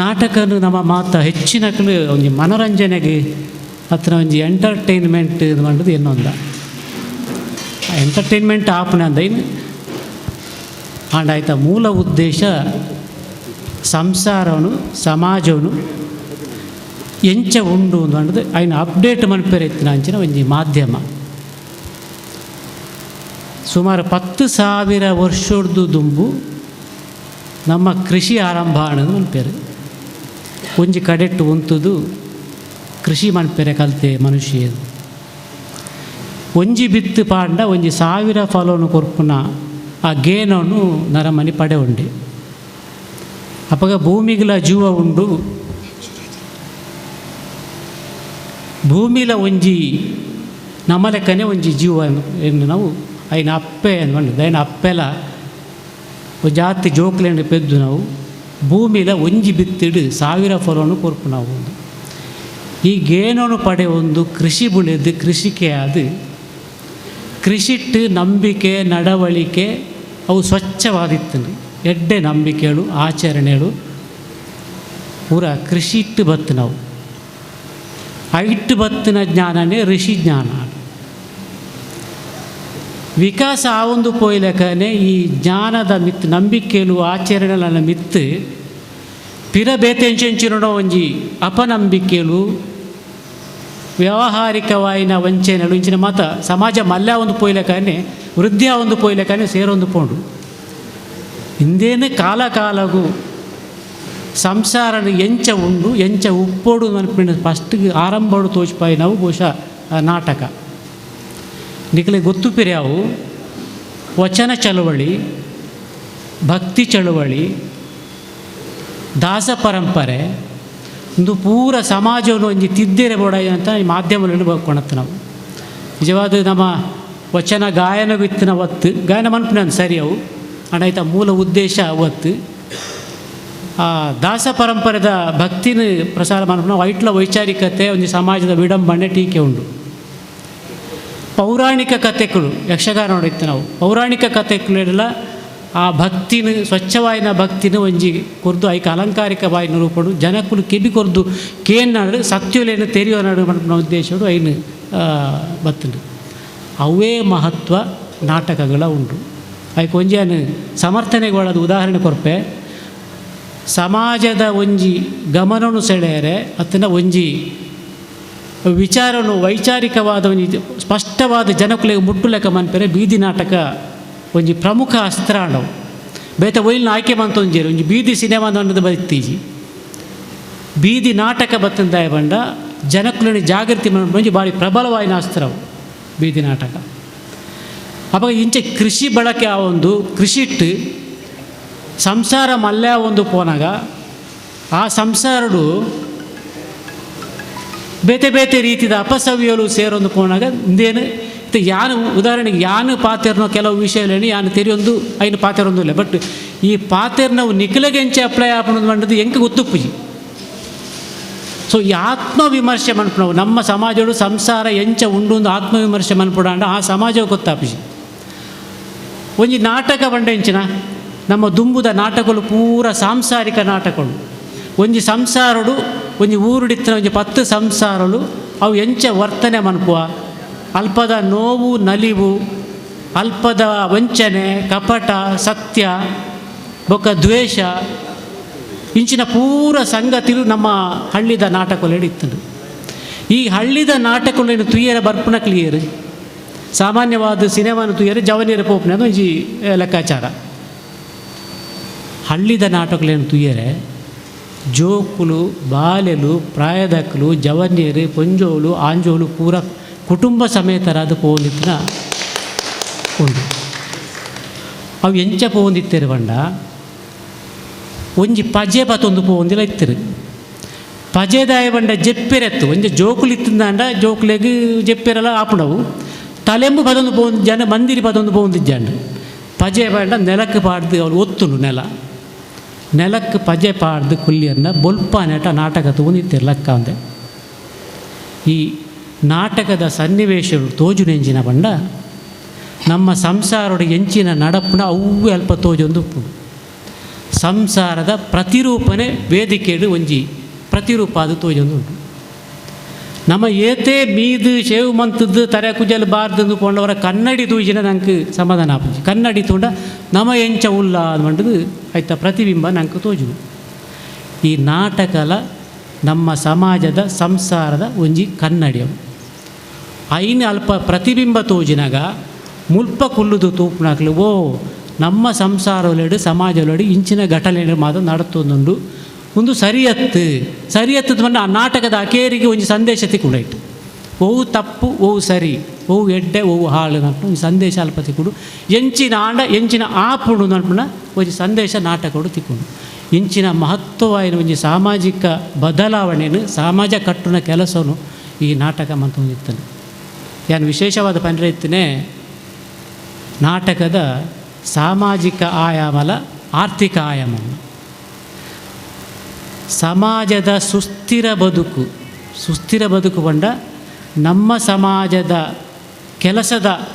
ನಾಟಕನು ನಮ್ಮ ಮಾತ ಹೆಚ್ಚಿನಕಲು ಒಂಜಿ ಮನೋರಂಜನೆಗೆ ಅಥವಾ ಒಂಜಿ ಎಂಟರ್ಟೈನ್ಮೆಂಟ್ ಇದು ಮಾಡೋದು ಇನ್ನೊಂದ ಎಂಟರ್ಟೈನ್ಮೆಂಟ್ ಆಪನೆ ಅಂದ ಇನ್ನು ಆಂಡಾಯ್ತ ಮೂಲ ಉದ್ದೇಶ ಸಂಸಾರವನ್ನು ಸಮಾಜವನ್ನು ಎಂಚ ಉಂಡು ಅನ್ನೋದು ఆయన ಅಪ್ಡೇಟ್ ಮನ್ಪೆರೆತ್ತಿನ ಅಂಚಿನ ಒಂಜಿ ಮಾಧ್ಯಮ. ಸುಮಾರು 10,000 ವರ್ಷದ್ದು ದುಂಬು ನಮ್ಮ ಕೃಷಿ ಆರಂಭ ಅನ್ನೋದು ಮನ್ಪೇರು. ಒಂಜಿ ಕಡೆಟ್ಟು ಉಂತುದು ಕೃಷಿ ಮನ್ಪೆರೆ ಕಲಿತೆ ಮನುಷ್ಯ ಒಂಜಿ ಬಿತ್ತು ಪಾಂಡ ಒಂಜಿ 1000 ಫಲವನ್ನು ಕೊರ್ಪುನ ಆ ಗೇನವನ್ನು ನರಮನಿ ಪಡೆ ಉಂಡೆ ಅಪ್ಪಗ ಭೂಮಿಗಳ ಜೀವ ಉಂಡು. ಭೂಮಿಲ ಒಂಜಿ ನಮ್ಮ ಲೆಕ್ಕನೇ ಒಂಜಿ ಜೀವ ಏನು ನಾವು అయిన ಅಪ್ಪೆ ಅಂದ್ಕೊಂಡು అయిన ಅಪ್ಪೆಲ ಜಾತಿ ಜೋಕ್ಲೆಂಡು ಪೆದ್ದು ನಾವು ಭೂಮಿಲ ಒಂಜಿ ಬಿತ್ತಿಡು 1000 ಫಲವನ್ನು ಕೊರ್ಪು ನಾವು ಒಂದು ಈ ಗೇನೋನು ಪಡೆ ಒಂದು ಕೃಷಿ ಬುಳೆದು ಕೃಷಿಕೆ ಅದು ಕೃಷಿಟ್ಟು ನಂಬಿಕೆ ನಡವಳಿಕೆ ಅವು ಸ್ವಚ್ಛವಾದಿತ್ತು. ಎಡ್ಡೆ ನಂಬಿಕೆಗಳು ಆಚರಣೆಗಳು ಪೂರ ಕೃಷಿ ಇಟ್ಟು ಬತ್ತು ನಾವು ಐಟ್ಟು ಬತ್ತಿನ ಜ್ಞಾನನೇ ಋಷಿ ಜ್ಞಾನ. ವಿಕಾಸ ಆ ಒಂದು ಪೋಯ್ಲಕನೇ ಈ ಜ್ಞಾನದ ಮಿತ್ತು ನಂಬಿಕೆಲು ಆಚರಣೆಗಳ ಮಿತ್ತು ಪಿರ ಬೇತೆಂಚೆಂಚಿನೋ ಒಂಜಿ ಅಪನಂಬಿಕೆಲು ವ್ಯಾವಹಾರಿಕವಾಯಿನ ವಂಚನೆಗಳು ಇಂಚಿನ ಮಾತ ಸಮಾಜ ಮಲ್ಲ ಒಂದು ಪೋಯ್ಲಕನೇ ವೃದ್ಧಿಯ ಒಂದು ಪೋಯ್ಲಕನೇ ಸೇರೊಂದು ಪೋಂಡು ಇಂದೇನು ಕಾಲ ಕಾಲಗೂ ಸಂಸಾರನ ಎಂಚ ಉಂಡು ಎಂಚ ಉಪ್ಪೋಡು ಅನ್ಪಿನ ಫಸ್ಟ್ಗೆ ಆರಂಭಡು ತೋಚ್ಪಾಯಿ ನಾವು ಬಹುಶಃ ನಾಟಕ ನಿಖಲೆ ಗೊತ್ತು ಪಿರ್ಯಾವು ವಚನ ಚಳುವಳಿ ಭಕ್ತಿ ಚಳುವಳಿ ದಾಸ ಪರಂಪರೆ ಒಂದು ಪೂರ ಸಮಾಜವನ್ನು ಒಂಜಿ ತಿದ್ದಿರೆ ಬೋಡಾಯಿ ಅಂತ ಈ ಮಾಧ್ಯಮದಲ್ಲಿ ಬರ್ಕೊಳತ್ತೆ ನಾವು ನಿಜವಾದ ನಮ್ಮ ವಚನ ಗಾಯನ ವಿತ್ತಿನ ಒತ್ತು ಗಾಯನ ಮನ್ಪಿನ ಸರಿ ಅವು ಅಣ್ಣಾಯ್ತ ಮೂಲ ಉದ್ದೇಶ ಅವತ್ತು ಆ ದಾಸ ಪರಂಪರೆದ ಭಕ್ತಿನ ಪ್ರಸಾರ ಮಾಡ್ಕೊಂಡು ವೈಟ್ಲ ವೈಚಾರಿಕತೆ ಒಂದು ಸಮಾಜದ ವಿಡಂಬನೆ ಟೀಕೆ ಉಂಡು. ಪೌರಾಣಿಕ ಕಥೆಗಳು ಯಕ್ಷಗಾನ ನೋಡಿತ್ತು ನಾವು ಪೌರಾಣಿಕ ಕಥೆಗಳೆಲ್ಲ ಆ ಭಕ್ತಿನ ಸ್ವಚ್ಛವಾಯಿನ ಭಕ್ತಿನ ಒಂಜಿ ಕೊರ್ದು ಐಕ ಅಲಂಕಾರಿಕವಾಯಿನ ರೂಪಡು ಜನಕ್ಕುಲು ಕೆಬಿ ಕೊರ್ದು ಕೇನ್ನಾಡು ಸತ್ಯುಲೇನು ತೆರೆಯೋನಾಡು ಮನ್ಪುನ ಉದ್ದೇಶಡು ಐನು ಬತ್ತುಂಡು ಅವೇ ಮಹತ್ವ ನಾಟಕಗಳ ಉಂಡು ಐಕ್ ಒಂಜಿ ಸಮರ್ಥನೆಗೊಳ್ಳದ ಉದಾಹರಣೆ ಕೊರ್ಪೆ ಸಮಾಜದ ಒಂಜಿ ಗಮನನು ಸೆಳೆಯರೆ ಅತ್ತನ ಒಂಜಿ ವಿಚಾರನು ವೈಚಾರಿಕವಾದ ಒಂಜಿ ಸ್ಪಷ್ಟವಾದ ಜನಕ್ಕುಲೆಗೆ ಮುಟ್ಟುಲೆಕ್ಕ ಮನ್ಪೆರೆ ಬೀದಿ ನಾಟಕ ಒಂಜಿ ಪ್ರಮುಖ ಅಸ್ತ್ರ ಅಂಡವು ಬೇತ ಒಯ್ಲಿನ ಆಯ್ಕೆ ಮಂತೊಂಜೇರು ಒಂಜಿ ಬೀದಿ ಸಿನಿಮಾದ ಅನ್ನೋದು ಬತ್ತೀಜಿ ಬೀದಿ ನಾಟಕ ಬತ್ತಂದಾಯ ಬಂಡ ಜನಕ್ಕುಲಿನ ಜಾಗೃತಿ ಒಂಜಿ ಭಾರಿ ಪ್ರಬಲವಾಯಿನ ಅಸ್ತ್ರವು ಬೀದಿ ನಾಟಕ ಅವಾಗ ಇಂಚೆ ಕೃಷಿ ಬಳಕೆ ಆ ಒಂದು ಕೃಷಿಟ್ಟು ಸಂಸಾರ ಮಲ್ಯ ಒಂದು ಪೋನಾಗ ಆ ಸಂಸಾರಡು ಬೇತೆ ಬೇತೆ ರೀತಿಯ ಅಪಸವ್ಯಲು ಸೇರೊಂದು ಪೋನಾಗ ಇಂದೇನು ಯಾನು ಉದಾಹರಣೆಗೆ ಯಾನು ಪಾತೆರ್ನೋ ಕೆಲವು ವಿಷಯಲೇನು ಯಾನು ತೆರೆಯೊಂದು ಐನು ಪಾತೆರೊಂದು ಇಲ್ಲ ಬಟ್ ಈ ಪಾತೆರ್ ನಾವು ನಿಖಿಲಗೆಂಚೆ ಅಪ್ಲೈ ಆಪಣದು ಮಂಡದು ಎಂಕ ಗೊತ್ತುಪ್ಪುಜಿ ಸೊ ಈ ಆತ್ಮವಿಮರ್ಶೆ ಮನ್ಪುಣವು ನಮ್ಮ ಸಮಾಜಡು ಸಂಸಾರ ಎಂಚ ಉಂಡು ಒಂದು ಆತ್ಮವಿಮರ್ಶೆ ಮನ್ಪುಡಾಂಡ ಆ ಸಮಾಜವು ಗೊತ್ತಾಪುಜಿ ಒಂಜಿ ನಾಟಕ ಬಂಡ ಎಂಚಿನ ನಮ್ಮ ದುಂಬುದ ನಾಟಕಗಳು ಪೂರ ಸಾಂಸಾರಿಕ ನಾಟಕಗಳು ಒಂಜಿ ಸಂಸಾರಡು ಒಂಜಿ ಊರುಡಿತ್ತಿನ ಒಂಜಿ 10 ಸಂಸಾರಗಳು ಅವು ಎಂಚ ವರ್ತನೆ ಮನ್ಪುವ ಅಲ್ಪದ ನೋವು ನಲಿವು ಅಲ್ಪದ ವಂಚನೆ ಕಪಟ ಸತ್ಯ ಬೊಕ್ಕ ದ್ವೇಷ ಇಂಚಿನ ಪೂರ ಸಂಗತಿಲು ನಮ್ಮ ಹಳ್ಳಿದ ನಾಟಕಗಳು ಹಿಡಿತದೆ ಈ ಹಳ್ಳಿದ ನಾಟಕಗಳೇನು ತುಯ್ಯರ ಬರ್ಪುನ ಕ್ಲಿಯರ್ ಸಾಮಾನ್ಯವಾದ ಸಿನಿಮಾನ ತುಯ್ಯರು ಜವನಿಯರ ಪೋಪನೆ ಅದು ಒಂಜಿ ಲೆಕ್ಕಾಚಾರ ಹಳ್ಳಿದ ನಾಟಕಗಳೇನು ತುಯ್ಯರೆ ಜೋಕುಲು ಬಾಲೆಲು ಪ್ರಾಯದಕ್ಕಲು ಜವನಿಯರು ಪೊಂಜೋಲು ಆಂಜೋಲು ಪೂರ ಕುಟುಂಬ ಸಮೇತರಾದ ಪೋಂದಿತ್ತಿನ ಉಂಟು ಅವು ಎಂಚ ಪೋಂದಿತ್ತೇರು ಬಂಡ ಒಂಜಿ ಪಜೆ ಬತ್ತೊಂದು ಪೋಂದಿಲ್ಲ ಇತ್ತಿರು ಪಜೆದಾಯ ಬಂಡ ಜೆಪ್ಪೆರೆತ್ತು ಒಂಜಿ ಜೋಕುಲು ಇತ್ತಿಂದಾಂಡ ಜೋಕುಲೆಗೆ ಜೆಪ್ಪೆರೆಲ್ಲ ಆಪುಣವು ತಲೆಂಬು ಪದೊಂದು ಪೋಂದು ಜನ ಮಂದಿರಿ ಪದೊಂದು ಪೋಂದಿಜ್ಜಂಡು ಪಜೆ ಬಂಡ ನೆಲಕ್ಕೆ ಪಾಡ್ದು ಅವ್ರು ಒತ್ತುಂಡು ನೆಲಕ್ಕೆ ಪಜೆ ಪಾಡ್ದು ಕುಲ್ಲಿಯನ್ನ ಬೊಲ್ಪ ನೆಟ ನಾಟಕ ತಗೊಂಡಿತ್ತಿರು ಲೆಕ್ಕ ಅಂದೆ ಈ ನಾಟಕದ ಸನ್ನಿವೇಶಗಳು ತೋಜು ನೆಂಚಿನ ಬಂಡ ನಮ್ಮ ಸಂಸಾರದ ಎಂಚಿನ ನಡಪುನ ಅವೇ ಅಲ್ಪ ತೋಜೊಂದು ಸಂಸಾರದ ಪ್ರತಿರೂಪನೆ ವೇದಿಕೆಡು ಒಂಜಿ ಪ್ರತಿರೂಪ ಅದು ತೋಜೊಂದು ಉಂಟು ನಮ್ಮ ಏತೇ ಮೀದು ಶೇವು ಮಂತದ್ದು ತರೆ ಕುಜಲು ಬಾರ್ದು ಕೊಂಡವರ ಕನ್ನಡಿ ತೂಜಿನ ನಂಗೆ ಸಮಾಧಾನ ಆಪುಜಿ ಕನ್ನಡಿ ತೂಂಡ ನಮ್ಮ ಎಂಚ ಉಲ್ಲ ಅಂದ್ಮಂಡದು ಆಯ್ತಾ ಪ್ರತಿಬಿಂಬ ನಂಗೆ ತೋಜು ಈ ನಾಟಕಲ ನಮ್ಮ ಸಮಾಜದ ಸಂಸಾರದ ಒಂಜಿ ಕನ್ನಡಿ ಅವು ಐನು ಅಲ್ಪ ಪ್ರತಿಬಿಂಬ ತೋಜಿನಾಗ ಮುಲ್ಪ ಕುಲ್ಲುದು ತೂಪುನಾಗ್ಲು ಓ ನಮ್ಮ ಸಂಸಾರದೊಳಡು ಸಮಾಜದೊಳಡು ಇಂಚಿನ ಘಟನೆ ಮಾತ್ರ ನಡತೊಂದುಂಡು ಒಂದು ಸರಿಯತ್ತು ಬಂದು ಆ ನಾಟಕದ ಅಕೇರಿಗೆ ಒಂದು ಸಂದೇಶ ತಿಕ್ಕೊಂಡಾಯ್ತು ಓವು ತಪ್ಪು ಓವು ಸರಿ ಓವು ಎಡ್ಡೆ ಓವು ಹಾಳು ನಟ್ಟು ಒಂದು ಸಂದೇಶ ಅಲ್ಪ ತಿಕ್ಕೊಂಡು ಎಂಚಿನ ಆಂಡ ಎಂಚಿನ ಆಪುಡು ನಡ್ಪುನ ಒಂದು ಸಂದೇಶ ನಾಟಕಗಳು ತಿಕ್ಕೊಂಡು ಇಂಚಿನ ಮಹತ್ವವಾದ ಒಂದು ಸಾಮಾಜಿಕ ಬದಲಾವಣೆಯನ್ನು ಸಮಾಜ ಕಟ್ಟುನ ಕೆಲಸವನ್ನು ಈ ನಾಟಕ ಮಂತೊಂದಿತ್ತಾನೆ ಏನು ವಿಶೇಷವಾದ ಪಂಡ್ರೆ ನಾಟಕದ ಸಾಮಾಜಿಕ ಆಯಾಮಲ ಆರ್ಥಿಕ ಆಯಾಮ ಸಮಾಜದ ಸುಸ್ಥಿರ ಬದುಕು ಬಂಡ ನಮ್ಮ ಸಮಾಜದ ಕೆಲಸದ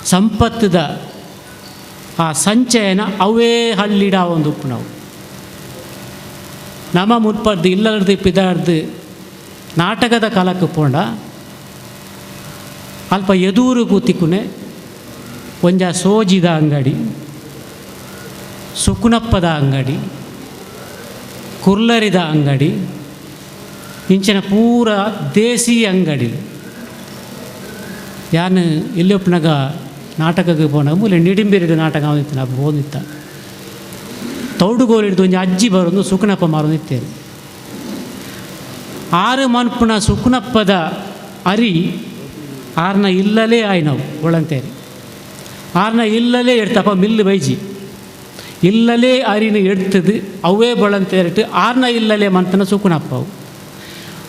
ಸಂಪತ್ತದ ಆ ಸಂಚಯನ ಅವೇ ಹಳ್ಳಿಡ ಒಂದು ಉಪ್ಪು ನಾವು ನಮ್ಮ ಮುನ್ಪರ್ದು ಇಲ್ಲರ್ದು ಪಿದಾರ್ದು ನಾಟಕದ ಕಾಲಕ್ಕೆ ಪೋಂಡ ಅಲ್ಪ ಎದೂರು ಕೂತಿಕುನೆ ಒಂಜ ಸೋಜಿದ ಅಂಗಡಿ ಸುಕುನಪ್ಪದ ಅಂಗಡಿ ಕುರ್ಲರಿದ ಅಂಗಡಿ ಇಂಚಿನ ಪೂರ ದೇಸಿ ಅಂಗಡಿ ಯಾನು ಇಲ್ಲೊಪ್ಪನಾಗ ನಾಟಕಕ್ಕೆ ಪೋನಾಗ ಮೂಲೆ ನಿಡಿಂಬಿರಿದ ನಾಟಕ ಅವನಿತ್ತು ನಾ ಹೋದಿತ್ತ ತೌಡುಗೋಲಿಡ್ದು ಒಂಜಿ ಅಜ್ಜಿ ಬರೋದು ಸುಕುನಪ್ಪ ಮಾರೋದಿತ್ತೇನೆ ಆರು ಮನ್ಪುನ ಸುಕುನಪ್ಪದ ಅರಿ ಆರ್ನ ಇಲ್ಲಲೇ ಆಯ್ನವು ಒಳಂತೇರಿ ಆರ್ನ ಇಲ್ಲಲೇ ಎಡ್ತಪ್ಪ ಮಿಲ್ಲು ಬೈಜಿ ಇಲ್ಲಲೇ ಅರಿನ ಎಡ್ತದು ಅವೇ ಬಳಂತೇರಿಟ್ಟು ಆರ್ನ ಇಲ್ಲಲೇ ಮಂತನ ಸುಕುನಪ್ಪವು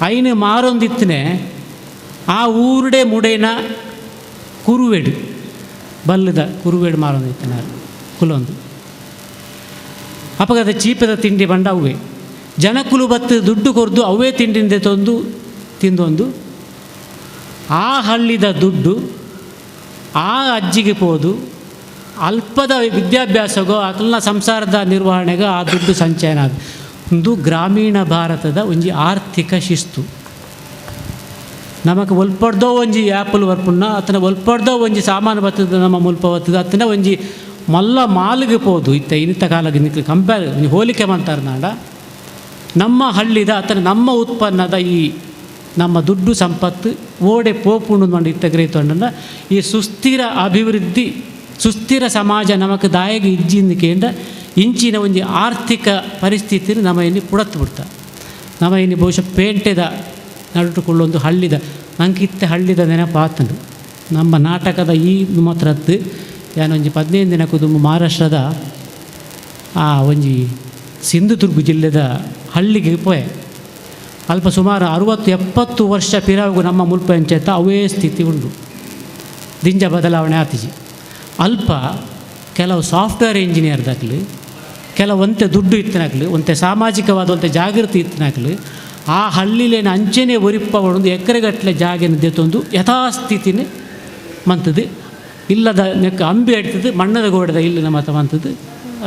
ಐನು ಮಾರೊಂದಿತ್ತನೆ ಆ ಊರುಡೆ ಮುಡೇನ ಕುರುವೆಡು ಬಲ್ಲದ ಕುರುವೆಡು ಮಾರೊಂದಿತ್ತನೆ ಕುಲೊಂದು ಅಪಗದ ಚೀಪದ ತಿಂಡಿ ಬಂಡ ಅವೇ ಜನಕುಲು ಬತ್ತು ದುಡ್ಡು ಕೊರ್ದು ಅವೇ ತಿಂಡಿಂದೆ ತಿಂದೊಂದು ಆ ಹಳ್ಳಿದ ದುಡ್ಡು ಆ ಅಜ್ಜಿಗೆ ಪೋದು ಅಲ್ಪದ ವಿದ್ಯಾಭ್ಯಾಸಗೋ ಅಕಲ್ನ ಸಂಸಾರದ ನಿರ್ವಹಣೆಗೋ ಆ ದುಡ್ಡು ಸಂಚಯನ ಒಂದು ಗ್ರಾಮೀಣ ಭಾರತದ ಒಂಜಿ ಆರ್ಥಿಕ ಶಿಸ್ತು. ನಮಗೆ ಒಲ್ಪಡ್ದೋ ಒಂಜಿ ಆ್ಯಪಲ್ ವರ್ಪುನ್ನ ಅತನ ಒಲ್ಪಡ್ದೋ ಒಂಜಿ ಸಾಮಾನು ಬರ್ತದೆ ನಮ್ಮ ಮುಲ್ಪ ಬರ್ತದೆ ಅತನ ಒಂಜಿ ಮಲ್ಲ ಮಾಲಿಗೆ ಪೋದು ಇನ್ನಿತ್ತ ಕಾಲಕ್ಕೆ ನಿಕ್ಲಿ ಕಂಪೇರ್ ಹೋಲಿಕೆ ಮಾಡ್ತಾರೆ ನಾಡ ನಮ್ಮ ಹಳ್ಳಿದ ಅತನ ನಮ್ಮ ಉತ್ಪನ್ನದ ಈ ನಮ್ಮ ದುಡ್ಡು ಸಂಪತ್ತು ಓಡೆ ಪೋಪುಂಡು ಮಾಡಿ ಇತ್ತ ಗ್ರಹಿತೊಂಡ ಈ ಸುಸ್ಥಿರ ಅಭಿವೃದ್ಧಿ ಸುಸ್ಥಿರ ಸಮಾಜ ನಮಗೆ ದಾಯಗೆ ಇಜ್ಜಿಂದಿಕೆಂಡ ಇಂಚಿನ ಒಂಜಿ ಆರ್ಥಿಕ ಪರಿಸ್ಥಿತಿನ ನಮ್ಮ ಇಲ್ಲಿ ಪುಡತ್ತು ಬಿಡ್ತಾರೆ. ನಮ್ಮ ಇಲ್ಲಿ ಬಹುಶಃ ಪೇಂಟೆದ ನಡುಟುಕೊಳ್ಳೊಂದು ಹಳ್ಳಿದ ನಂಗಿತ್ತೆ ಹಳ್ಳಿದ ನೆನಪಾತನು ನಮ್ಮ ನಾಟಕದ ಈ ಮಾತ್ರದ್ದು ಯಾನೊಂಜಿ 15 ದಿನಕ್ಕೂ ಮಹಾರಾಷ್ಟ್ರದ ಆ ಒಂಜಿ ಸಿಂಧುದುರ್ಗ ಜಿಲ್ಲೆದ ಹಳ್ಳಿಗೆ ಪೋಯೆ ಅಲ್ಪ ಸುಮಾರು 60-70 ವರ್ಷ ಪಿರಾವು ನಮ್ಮ ಮುಲ್ಪ ಪಂಚಾಯತ್ ಅವೇ ಸ್ಥಿತಿ ಉಂಡು. ದಿಂಜ ಬದಲಾವಣೆ ಆತಿಜಿ ಅಲ್ಪ ಕೆಲವು ಸಾಫ್ಟ್ವೇರ್ ಇಂಜಿನಿಯರ್ದಾಗಲಿ ಕೆಲವು ಒಂತೆ ದುಡ್ಡು ಇತ್ತಿನಾಗಲಿ ಒಂತೆ ಸಾಮಾಜಿಕವಾದ ಒಂತೆ ಜಾಗೃತಿ ಇತ್ತಿನಾಗಲಿ ಆ ಹಳ್ಳಿಲೇನ ಅಂಚೆನೇ ಒರಿಪ್ಪ ಒಂದು ಎಕರೆಗಟ್ಟಲೆ ಜಾಗನ ದೆತ್ತೊಂದು ಯಥಾಸ್ಥಿತಿನೇ ಮಂತದ್ದು ಇಲ್ಲದ ನೆಕ್ಕ ಅಂಬಿ ಇಡ್ತದೆ ಮಣ್ಣದ ಗೋಡದ ಇಲ್ಲಿನ ಮತ ಮಂತದ್ದು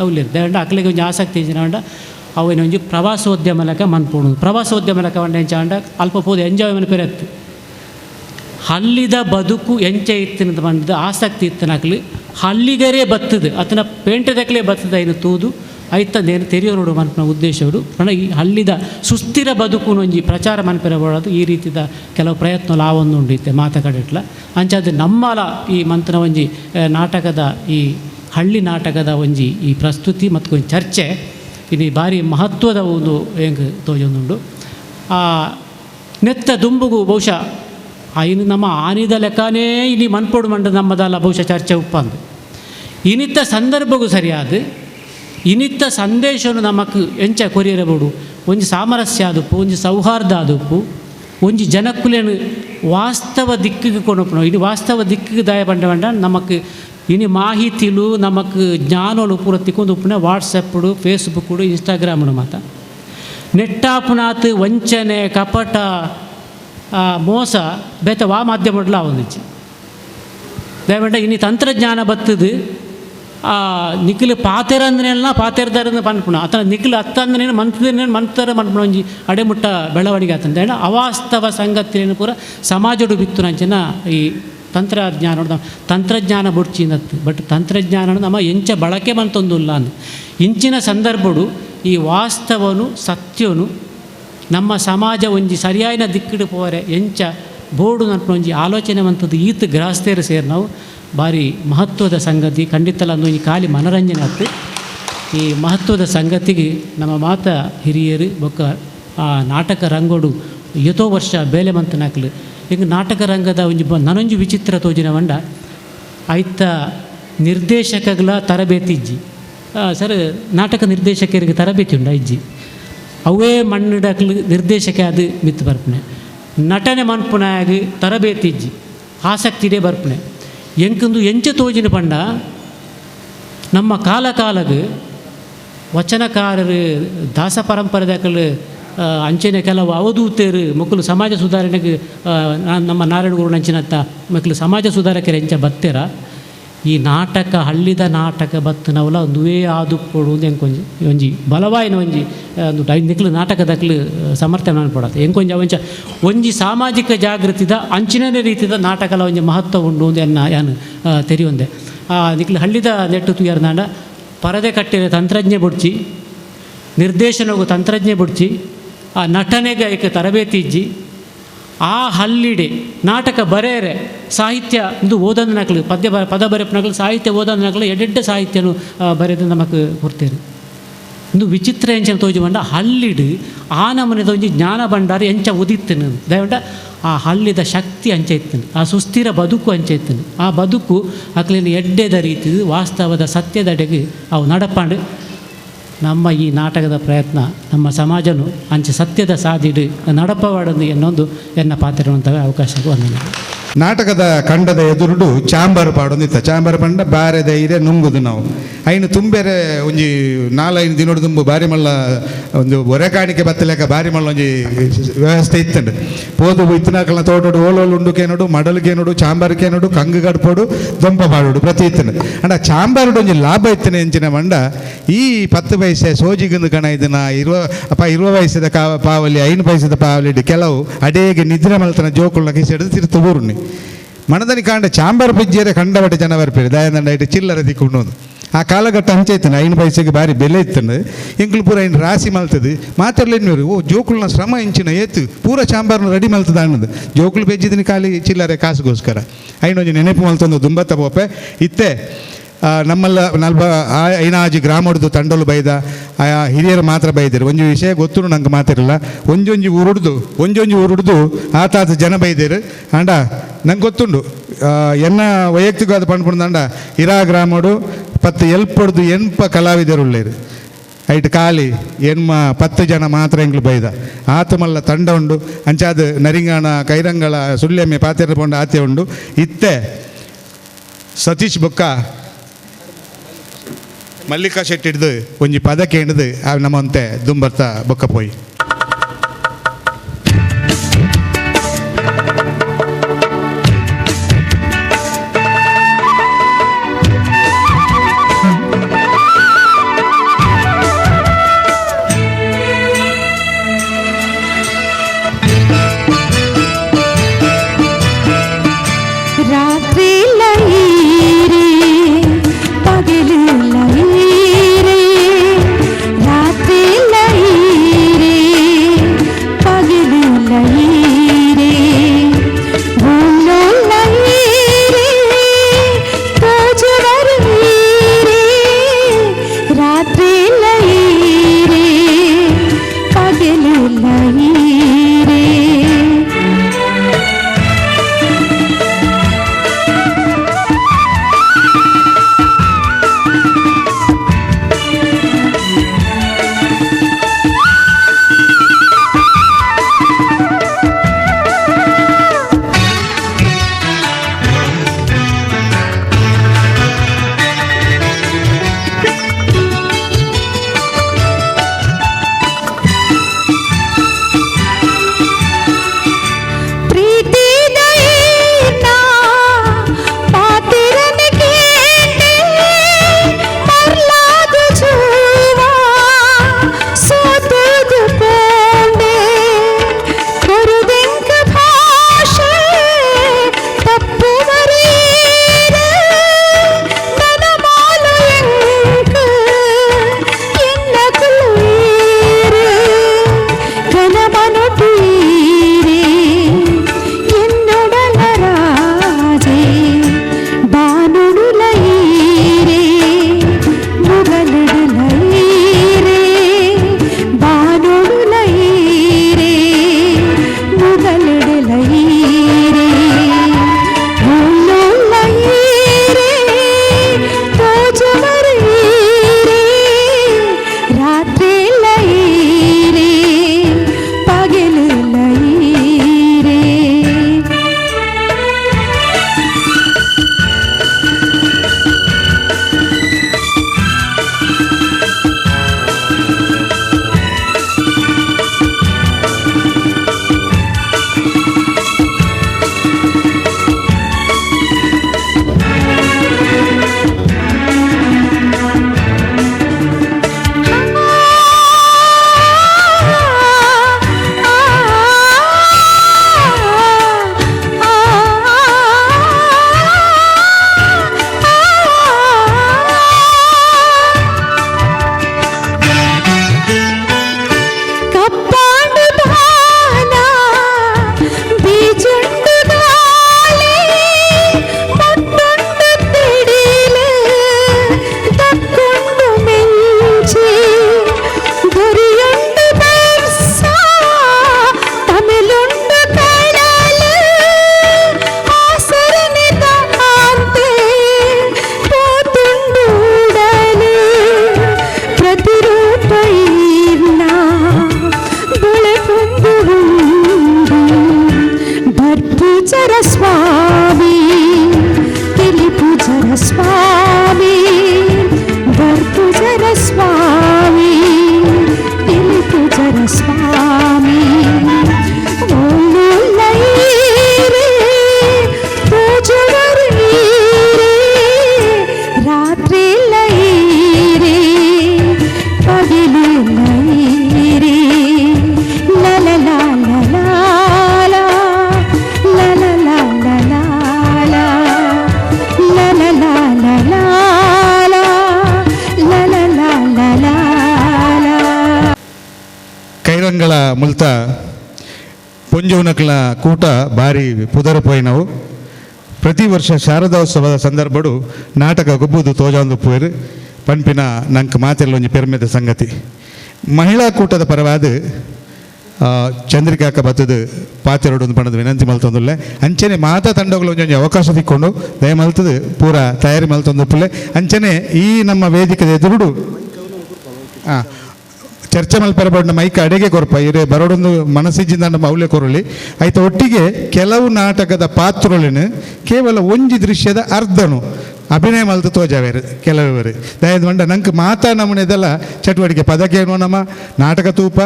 ಅವಲಿರ್ತದೆ ಅಂಡ ಅಕ್ಲಿಗೆ ಒಂಜಿ ಆಸಕ್ತಿ ಇಂಚಿನ ಅವನ ಒಂಜಿ ಪ್ರವಾಸೋದ್ಯಮ ಲೆಕ್ಕ ಮನ್ಪೋಣು ಪ್ರವಾಸೋದ್ಯಮ ಲೆಕ್ಕ ಒಂಡೆ ಎಂಚಾಂಡ ಅಲ್ಪ ಪೋದು ಎಂಜಾಯ್ ಮನಪೆರತ್ತು ಹಳ್ಳಿದ ಬದುಕು ಎಂಚ ಇತ್ತಿನದು ಬಂದ ಆಸಕ್ತಿ ಇತ್ತನಾಗಲಿ ಹಳ್ಳಿಗರೇ ಬತ್ತದು ಅತನ ಪೇಂಟದಕ್ಕಲೇ ಬತ್ತದ ಏನು ತೂದು ಐತಂದೇನು ತೆರೆಯೋ ನೋಡು ಮನ್ಪನ ಉದ್ದೇಶಗಳು ಅಣ್ಣ ಈ ಹಳ್ಳಿದ ಸುಸ್ಥಿರ ಬದುಕು ಒಂಜಿ ಪ್ರಚಾರ ಮನ್ಪೆರಬಾರ್ದು ಈ ರೀತಿದ ಕೆಲವು ಪ್ರಯತ್ನ ಲಾವೊಂದು ಉಂಡಿತ್ತೆ ಮಾತಕಡಿಟ್ಲ ಅಂಚಾದ ನಮ್ಮಲ ಈ ಮಂತ್ರ ಒಂಜಿ ನಾಟಕದ ಈ ಹಳ್ಳಿ ನಾಟಕದ ಒಂಜಿ ಈ ಪ್ರಸ್ತುತಿ ಮತ್ತು ಒಂದು ಚರ್ಚೆ ಇದು ಭಾರಿ ಮಹತ್ವದ ಒಂದು ಹೆಂಗೆ ತೋಜೊಂದುಂಡು ನೆತ್ತ ದುಂಬುಗು ಬಹುಶಃ ಇನ್ನು ನಮ್ಮ ಆನಿದ ಲೆಕ್ಕನೇ ಇಲ್ಲಿ ಮನ್ಪೋಡು ಮಂಡ ನಮ್ಮದಲ್ಲ ಬಹುಶಃ ಚರ್ಚೆ ಉಪ್ಪಂದು ಇನಿತ್ತ ಸಂದರ್ಭಗೂ ಸರಿಯಾದ ಇನಿತ್ತ ಸಂದೇಶನು ನಮಕ್ ಎಂಚ ಕೊರಿಯರಬೋಡು ಒಂಜಿ ಸಾಮರಸ್ಯ ಆದುಪ್ಪು ಒಂಜಿ ಸೌಹಾರ್ದ ಆದುಪ್ಪು ಒಂಜಿ ಜನಕ್ಕುಲೇನು ವಾಸ್ತವ ದಿಕ್ಕಿಗೆ ಕೊನೊಪ್ಪು ಇನ್ನು ವಾಸ್ತವ ದಿಕ್ಕಿಗೆ ದಾಯ ಬಂಡ ನಮಕ್ ಇನ್ನು ಮಾಹಿತಿಲು ನಮಕ್ ಜ್ಞಾನಗಳು ಪೂರ ತಿಕ್ಕೊಂಡು ಉಪ್ಪುನ ವಾಟ್ಸಪ್ಪುಡು ಫೇಸ್ಬುಕ್ಕುಡು ಇನ್ಸ್ಟಾಗ್ರಾಮುಡು ಮಾತ ನೆಟ್ಟಾಪುನಾತ್ ವಂಚನೆ ಕಪಟ ಮೋಸ ಬೇತ ವಾ ಮಾಧ್ಯಮಡ್ಲ ಅವನಿಚ್ಚಿ ದಯವಂಡ ಇನ್ನು ತಂತ್ರಜ್ಞಾನ ಬತ್ತದು ನಿಖಿಲ್ ಪಾತೆರಂದ್ರೆಲ್ಲ ಪಾತೆರ್ದಾರ ಪನ್ಪುಣ ಆತ ನಿಖಿಲ್ ಹತ್ತಂದ್ರೇನು ಮಂತರ ಮನ್ಪುಣ ಒಂಜಿ ಅಡೆಮುಟ್ಟ ಬೆಳವಣಿಗೆ ಆತಂದ ಅವಾಸ್ತವ ಸಂಗತಿಯನ್ನು ಪೂರ ಸಮಾಜಡು ಬಿತ್ತು ನಂಚಿನ ಈ ತಂತ್ರಜ್ಞಾನ ಬುಡ್ಚಿನತ್ತು ಬಟ್ ತಂತ್ರಜ್ಞಾನ ನಮ್ಮ ಎಂಚ ಬಳಕೆ ಮಂತೊಂದುಲ್ಲ ಅಂದು ಇಂಚಿನ ಸಂದರ್ಭಡು ಈ ವಾಸ್ತವನು ಸತ್ಯನು ನಮ್ಮ ಸಮಾಜ ಒಂಜಿ ಸರಿಯಾಯಿನ ದಿಕ್ಕಿಡು ಪೋರೆ ಎಂಚ ಬೋರ್ಡು ನನ್ಪು ಒಂಜಿ ಆಲೋಚನೆ ಮಂತದ್ದು ಈತ ಗ್ರಾಸ್ತೇರು ಸೇರಿ ನಾವು ಭಾರಿ ಮಹತ್ವದ ಸಂಗತಿ ಖಂಡಿತಲ್ಲ ಅಂದು ಈ ಖಾಲಿ ಮನರಂಜನೆ ಆಯ್ತು ಈ ಮಹತ್ವದ ಸಂಗತಿಗೆ ನಮ್ಮ ಮಾತ ಹಿರಿಯರು ಬೊಕ್ಕ ನಾಟಕ ರಂಗೋಡು ಎಷ್ಟೋ ವರ್ಷ ಬೇಲೆ ಮಂತನಾಕ್ಲು ಈಗ ನಾಟಕ ರಂಗದ ಒಂಜಿ ನನೊಂಜಿ ವಿಚಿತ್ರ ತೋಜಿನ ಬಂಡ ಆಯ್ತ ನಿರ್ದೇಶಕಗಳ ತರಬೇತಿ ಇಜ್ಜಿ ಸರ್ ನಾಟಕ ನಿರ್ದೇಶಕರಿಗೆ ತರಬೇತಿ ಉಂಡ ಇಜ್ಜಿ ಅವೇ ಮಣ್ಣಿಡಕ್ಲು ನಿರ್ದೇಶಕ ಅದು ಮಿತ್ತು ಬರ್ಪಣೆ ನಟನೆ ಮನ್ಪುನಾಗಿ ತರಬೇತಿ ಇಜ್ಜಿ ಆಸಕ್ತಿನೇ ಬರ್ಪಣೆ ಎಂಕಂದು ಎಂಚ ತೋಜಿನ ಪಂಡ ನಮ್ಮ ಕಾಲಗೆ ವಚನಕಾರರು ದಾಸ ಪರಂಪರೆದಾಕಲು ಅಂಚನೆ ಕೆಲವು ಅವಧೂತರು ಮಕ್ಕಳು ಸಮಾಜ ಸುಧಾರಣೆಗೆ ನಮ್ಮ ನಾರಾಯಣ ಗುರು ನಂಚಿನತ್ತ ಮಕ್ಕಳು ಸಮಾಜ ಸುಧಾರಕರು ಎಂಚ ಬತ್ತೆರ ಈ ನಾಟಕ ಹಳ್ಳಿದ ನಾಟಕ ಬತ್ತನವಲ್ಲ ಒಂದುವೇ ಆದು ಕೊಡುವುದು ಎಂಕೊಂಜಿ ಒಂಜಿ ಬಲವಾಯಿನ ಒಂಜಿ ಒಂದು ನಿಕ್ಲು ನಾಟಕದಕ್ಲು ಸಮರ್ಥನೆ ಅನ್ಪಡತ್ತೆ ಎಂಕೊಂಜಿ ಅವಂಚ ಒಂಜಿ ಸಾಮಾಜಿಕ ಜಾಗೃತಿದ ಅಂಚಿನ ರೀತಿದ ನಾಟಕಲ ಒಂಜಿ ಮಹತ್ವ ಉಂಡು ಎನ್ನ ಯಾನು ತೆರಿಯೊಂದೆ ನಿಕ್ಲು ಹಳ್ಳಿದ ನೆಟ್ಟು ತುಯಾರ್ನಾಂಡ ಪರದೆ ಕಟ್ಟಿರ ತಂತ್ರಜ್ಞೆ ಬುಡ್ಚಿ ನಿರ್ದೇಶನಗೂ ತಂತ್ರಜ್ಞೆ ಬುಡ್ಚಿ ಆ ನಟನೆಗೆ ಐಕೆ ತರಬೇತಿ ಇಜ್ಜಿ ಆ ಹಳ್ಳಿಡೆ ನಾಟಕ ಬರೆಯರೆ ಸಾಹಿತ್ಯ ಇದು ಓದೋದು ನಕಲು ಪದ ಬರೆಪನಕಲು ಸಾಹಿತ್ಯ ಓದೋದು ನಕಲು ಎಡೆಡ್ಡೆ ಸಾಹಿತ್ಯನು ಬರೆದು ನಮಗೆ ಕೊಡ್ತೇವೆ ಇಂದು ವಿಚಿತ್ರ ಎಂಚ ತೋಜಿ ಬಂಡ ಹಳ್ಳಿಡು ಆ ನಮನೆದ ಒಂಜಿ ಜ್ಞಾನ ಭಂಡಾರ ಎಂಚ ಉದಿತ್ತನು ದಯವಂಡ ಆ ಹಳ್ಳಿದ ಶಕ್ತಿ ಅಂಚೆ ಇತ್ತನು ಆ ಸುಸ್ಥಿರ ಬದುಕು ಅಂಚೆ ಇತ್ತನು ಆ ಬದುಕು ಅಕ್ಲಿನ ಎಡ್ಡೆದ ರೀತಿ ವಾಸ್ತವದ ಸತ್ಯದಡೆಗೆ ಅವು ನಡಪಾಂಡು ನಮ್ಮ ಈ ನಾಟಕದ ಪ್ರಯತ್ನ ನಮ್ಮ ಸಮಾಜನು ಅಂಚೆ ಸತ್ಯದ ಸಾದಿಡು ನಡಪವಾಡದು ಎನ್ನೊಂದು ಎನ್ನ ಪಾತ್ರ ಅವಕಾಶಕ್ಕೆ ವಂದನೆ. ನಾಟಕದ ಕಂಡದ ಎದುರುಡು ಚಾಂಬರ್ ಪಾಡೊಂದಿತ್ತ. ಚಾಂಬರ್ ಪಂಡ ಬಾರೆ ಧೈರ್ಯ ನುಂಗುದು ನಾವು ಐನು ತುಂಬೆರೆ ಒಂಜಿ 4-5 ದಿನೋಡು ತುಂಬು ಬಾರಿ ಮಲ್ಲ ಒಂದು ಒರೆ ಕಾಣಿಕೆ ಬತ್ತಲೆಕ ಬಾರಿ ಮಲ್ಲ ಒಂಜಿ ವ್ಯವಸ್ಥೆ ಇತ್ತಂಡು. ಪೋದು ಇತ್ತಿನಾಕಲ್ನ ತೋಟೋಡು ಓಲೋಲು ಉಂಡುಕೇನೋಡು ಮಡಲ್ಗೇನೋಡು ಚಾಂಬರ್ಕೇನೋಡು ಕಂಗು ಗಡ್ಪೋಡು ದೊಂಪ ಪಾಡೋಡು ಪ್ರತಿ ಇತ್ತಂಡು. ಅಂಡ ಚಾಂಬರ್ಡು ಒಂಜಿ ಲಾಭ ಇತ್ತನೆ ಎಂಚಿನ ಮಂಡ ಈ 10 ಪೈಸೆ ಸೋಜಿಗಂದು ಕಣ ಇದನ್ನ 20 ಪೈಸದ ಪಾವಲಿ 5 ಪೈಸದ ಪಾವಲಿ ಕೆಲವು ಅಡೇಗೆ ನಿದ್ರೆ ಮಲ್ತನ ಜೋಕುಳ್ನ ಕಿಸಿಡಿದು ತಿರ್ತು ಊರುನಿ ಮನದನಿ ಕಾಂಡ ಚಾಂಬರ್ ಪಿಜ್ಜಿಯರೆ ಕಂಡಬಟ್ಟೆ ಜನ ಬರ್ಪೇರಿ ದಯದಂಡ ಇಟ್ಟು ಚಿಲ್ಲರ ದಿಕ್ಕೊಂಡು ಆ ಕಾಲಘಟ್ಟ ಅಂಚೆ ಇತ್ತು. 5 ಪೈಸೆಗೆ ಭಾರಿ ಬೆಲೆ ಇತ್ತಂಡು ಎಂಕ್ಲು ಪೂರ ಇನ್ನು ರಾಸಿ ಮಲ್ತದು ಮಾತಾಡ್ಲೇನವ್ರು ಓ ಜೋಕುಲ್ನ ಶ್ರಮ ಇಂಚಿನ ಏತು ಪೂರ ಚಾಂಬರ್ನ ರೆಡಿ ಮಲ್ತದ ಅನ್ನೋದು ಜೋಕುಲು ಬೆಜ್ಜಿದಿನ ಖಾಲಿ ಚಿಲ್ಲರೆ ಕಾಸುಗೋಸ್ಕರ ಐನೊಂಜಿ ನೆನಪು ಮಲ್ತೊಂದು ದುಂಬತ್ತ ಪೋಪೆ ಇತ್ತೆ. ನಮ್ಮಲ್ಲ ಐನಾಜಿ ಗ್ರಾಮಡ್ದು ತಂಡಲು ಬೈದ ಹಿರಿಯರು ಮಾತ್ರ ಬೈದಿರು. ಒಂದು ವಿಷಯ ಗೊತ್ತು ನಂಗೆ ಮಾತಿರಲ್ಲ. ಒಂಜೊಂಜಿ ಊರುಡ್ದು ಆತಾತ ಜನ ಬೈದಿರು ಅಂಡ ನಂಗೆ ಗೊತ್ತುಂಡು. ಎನ್ನ ವೈಯಕ್ತಿಕವಾದ ಪಂಡ್ಪುಂಡು ಇರಾ ಗ್ರಾಮಡು 10 ಎಲ್ಪಡ್ದು ಎನ್ಪ ಕಲಾವಿದರು ಐಟ್ ಖಾಲಿ ಎನ್ಮ 10 ಜನ ಮಾತ್ರ ಎಂಗ್ಲು ಬೈದ ಆತ ಮಲ್ಲ ತಂಡ ಉಂಡು ಅಂಚಾದ ನರಿಂಗಾಣ ಕೈರಂಗಳ ಸುಳ್ಳೆಮ್ಮೆ ಪಾತೆರ ಪೊಂಡ ಆತೆ ಉಂಡು ಇತ್ತೆ ಸತೀಶ್ ಬೊಕ್ಕ ಮಲ್ಲಿಕಾ ಶೆಟ್ಟಿ ಹಿಡ್ದು ಒಂಜಿ ಪದಕ್ಕೆ ಹಿಡಿದು ನಮ್ಮಂತೆ ದುಂಬರ್ತ ಬೊಕ್ಕ ಪೋಯಿ ಸರಸ್ವಾ ತಿಂಗಳ ಮುಲ್ತ ಪೊಂಜುನಕ್ಲ ಕೂಟ ಭಾರಿ ಪುದರು ಪೋಯಿನವು. ಪ್ರತಿ ವರ್ಷ ಶಾರದೋತ್ಸವದ ಸಂದರ್ಭಡು ನಾಟಕ ಗೊಬ್ಬುದು ತೋಜಾಂದು ಪೋಯರು ಪಂಪಿನ ನಂಗೆ ಮಾತೆಲ್ಲ ಒಂಜಿ ಪೆರ್ಮೆದ ಸಂಗತಿ. ಮಹಿಳಾ ಕೂಟದ ಪರವಾದ ಚಂದ್ರಿಕಾಕ ಬತ್ತದ ಪಾತೆರಡು ಒಂದು ಪಣದ ವಿನಂತಿ ಮಲ್ತೊಂದುಲ್ಲೆ ಅಂಚನೆ ಮಾತಾ ತಂಡಗಳು ಒಂಜೊಂಜಿ ಅವಕಾಶ ತಿಕ್ಕೊಂಡು ದಯ ಮಲ್ತದ ಪೂರ ತಯಾರಿ ಮಲ್ತೊಂದುಪ್ಪಲೆ ಅಂಚನೆ ಈ ನಮ್ಮ ವೇದಿಕೆದ ಎದುರುಡು ಚರ್ಚೆ ಮಲ್ಪೆರಬಡ್ನ ಮೈಕ ಅಡೆಗೆ ಕೊರಪ ಇರೇ ಬರೋಡೊಂದು ಮನಸ್ಸಿಜಿಂದ ಮೌಲ್ಯ ಕೊರಲಿ ಆಯ್ತು. ಒಟ್ಟಿಗೆ ಕೆಲವು ನಾಟಕದ ಪಾತ್ರಗಳನ್ನು ಕೇವಲ ಒಂಜಿ ದೃಶ್ಯದ ಅರ್ಧನು ಅಭಿನಯ ಮಲ್ತು ತೋಜಾವೇರು ಕೆಲವರು ದಯದ ಮಂಡ ನಂಗೆ ಮಾತಾ ನಮೂನೆದೆಲ್ಲ ಚಟುವಟಿಕೆ ಪದಕೇನು ನಮ್ಮ ನಾಟಕ ತೂಪ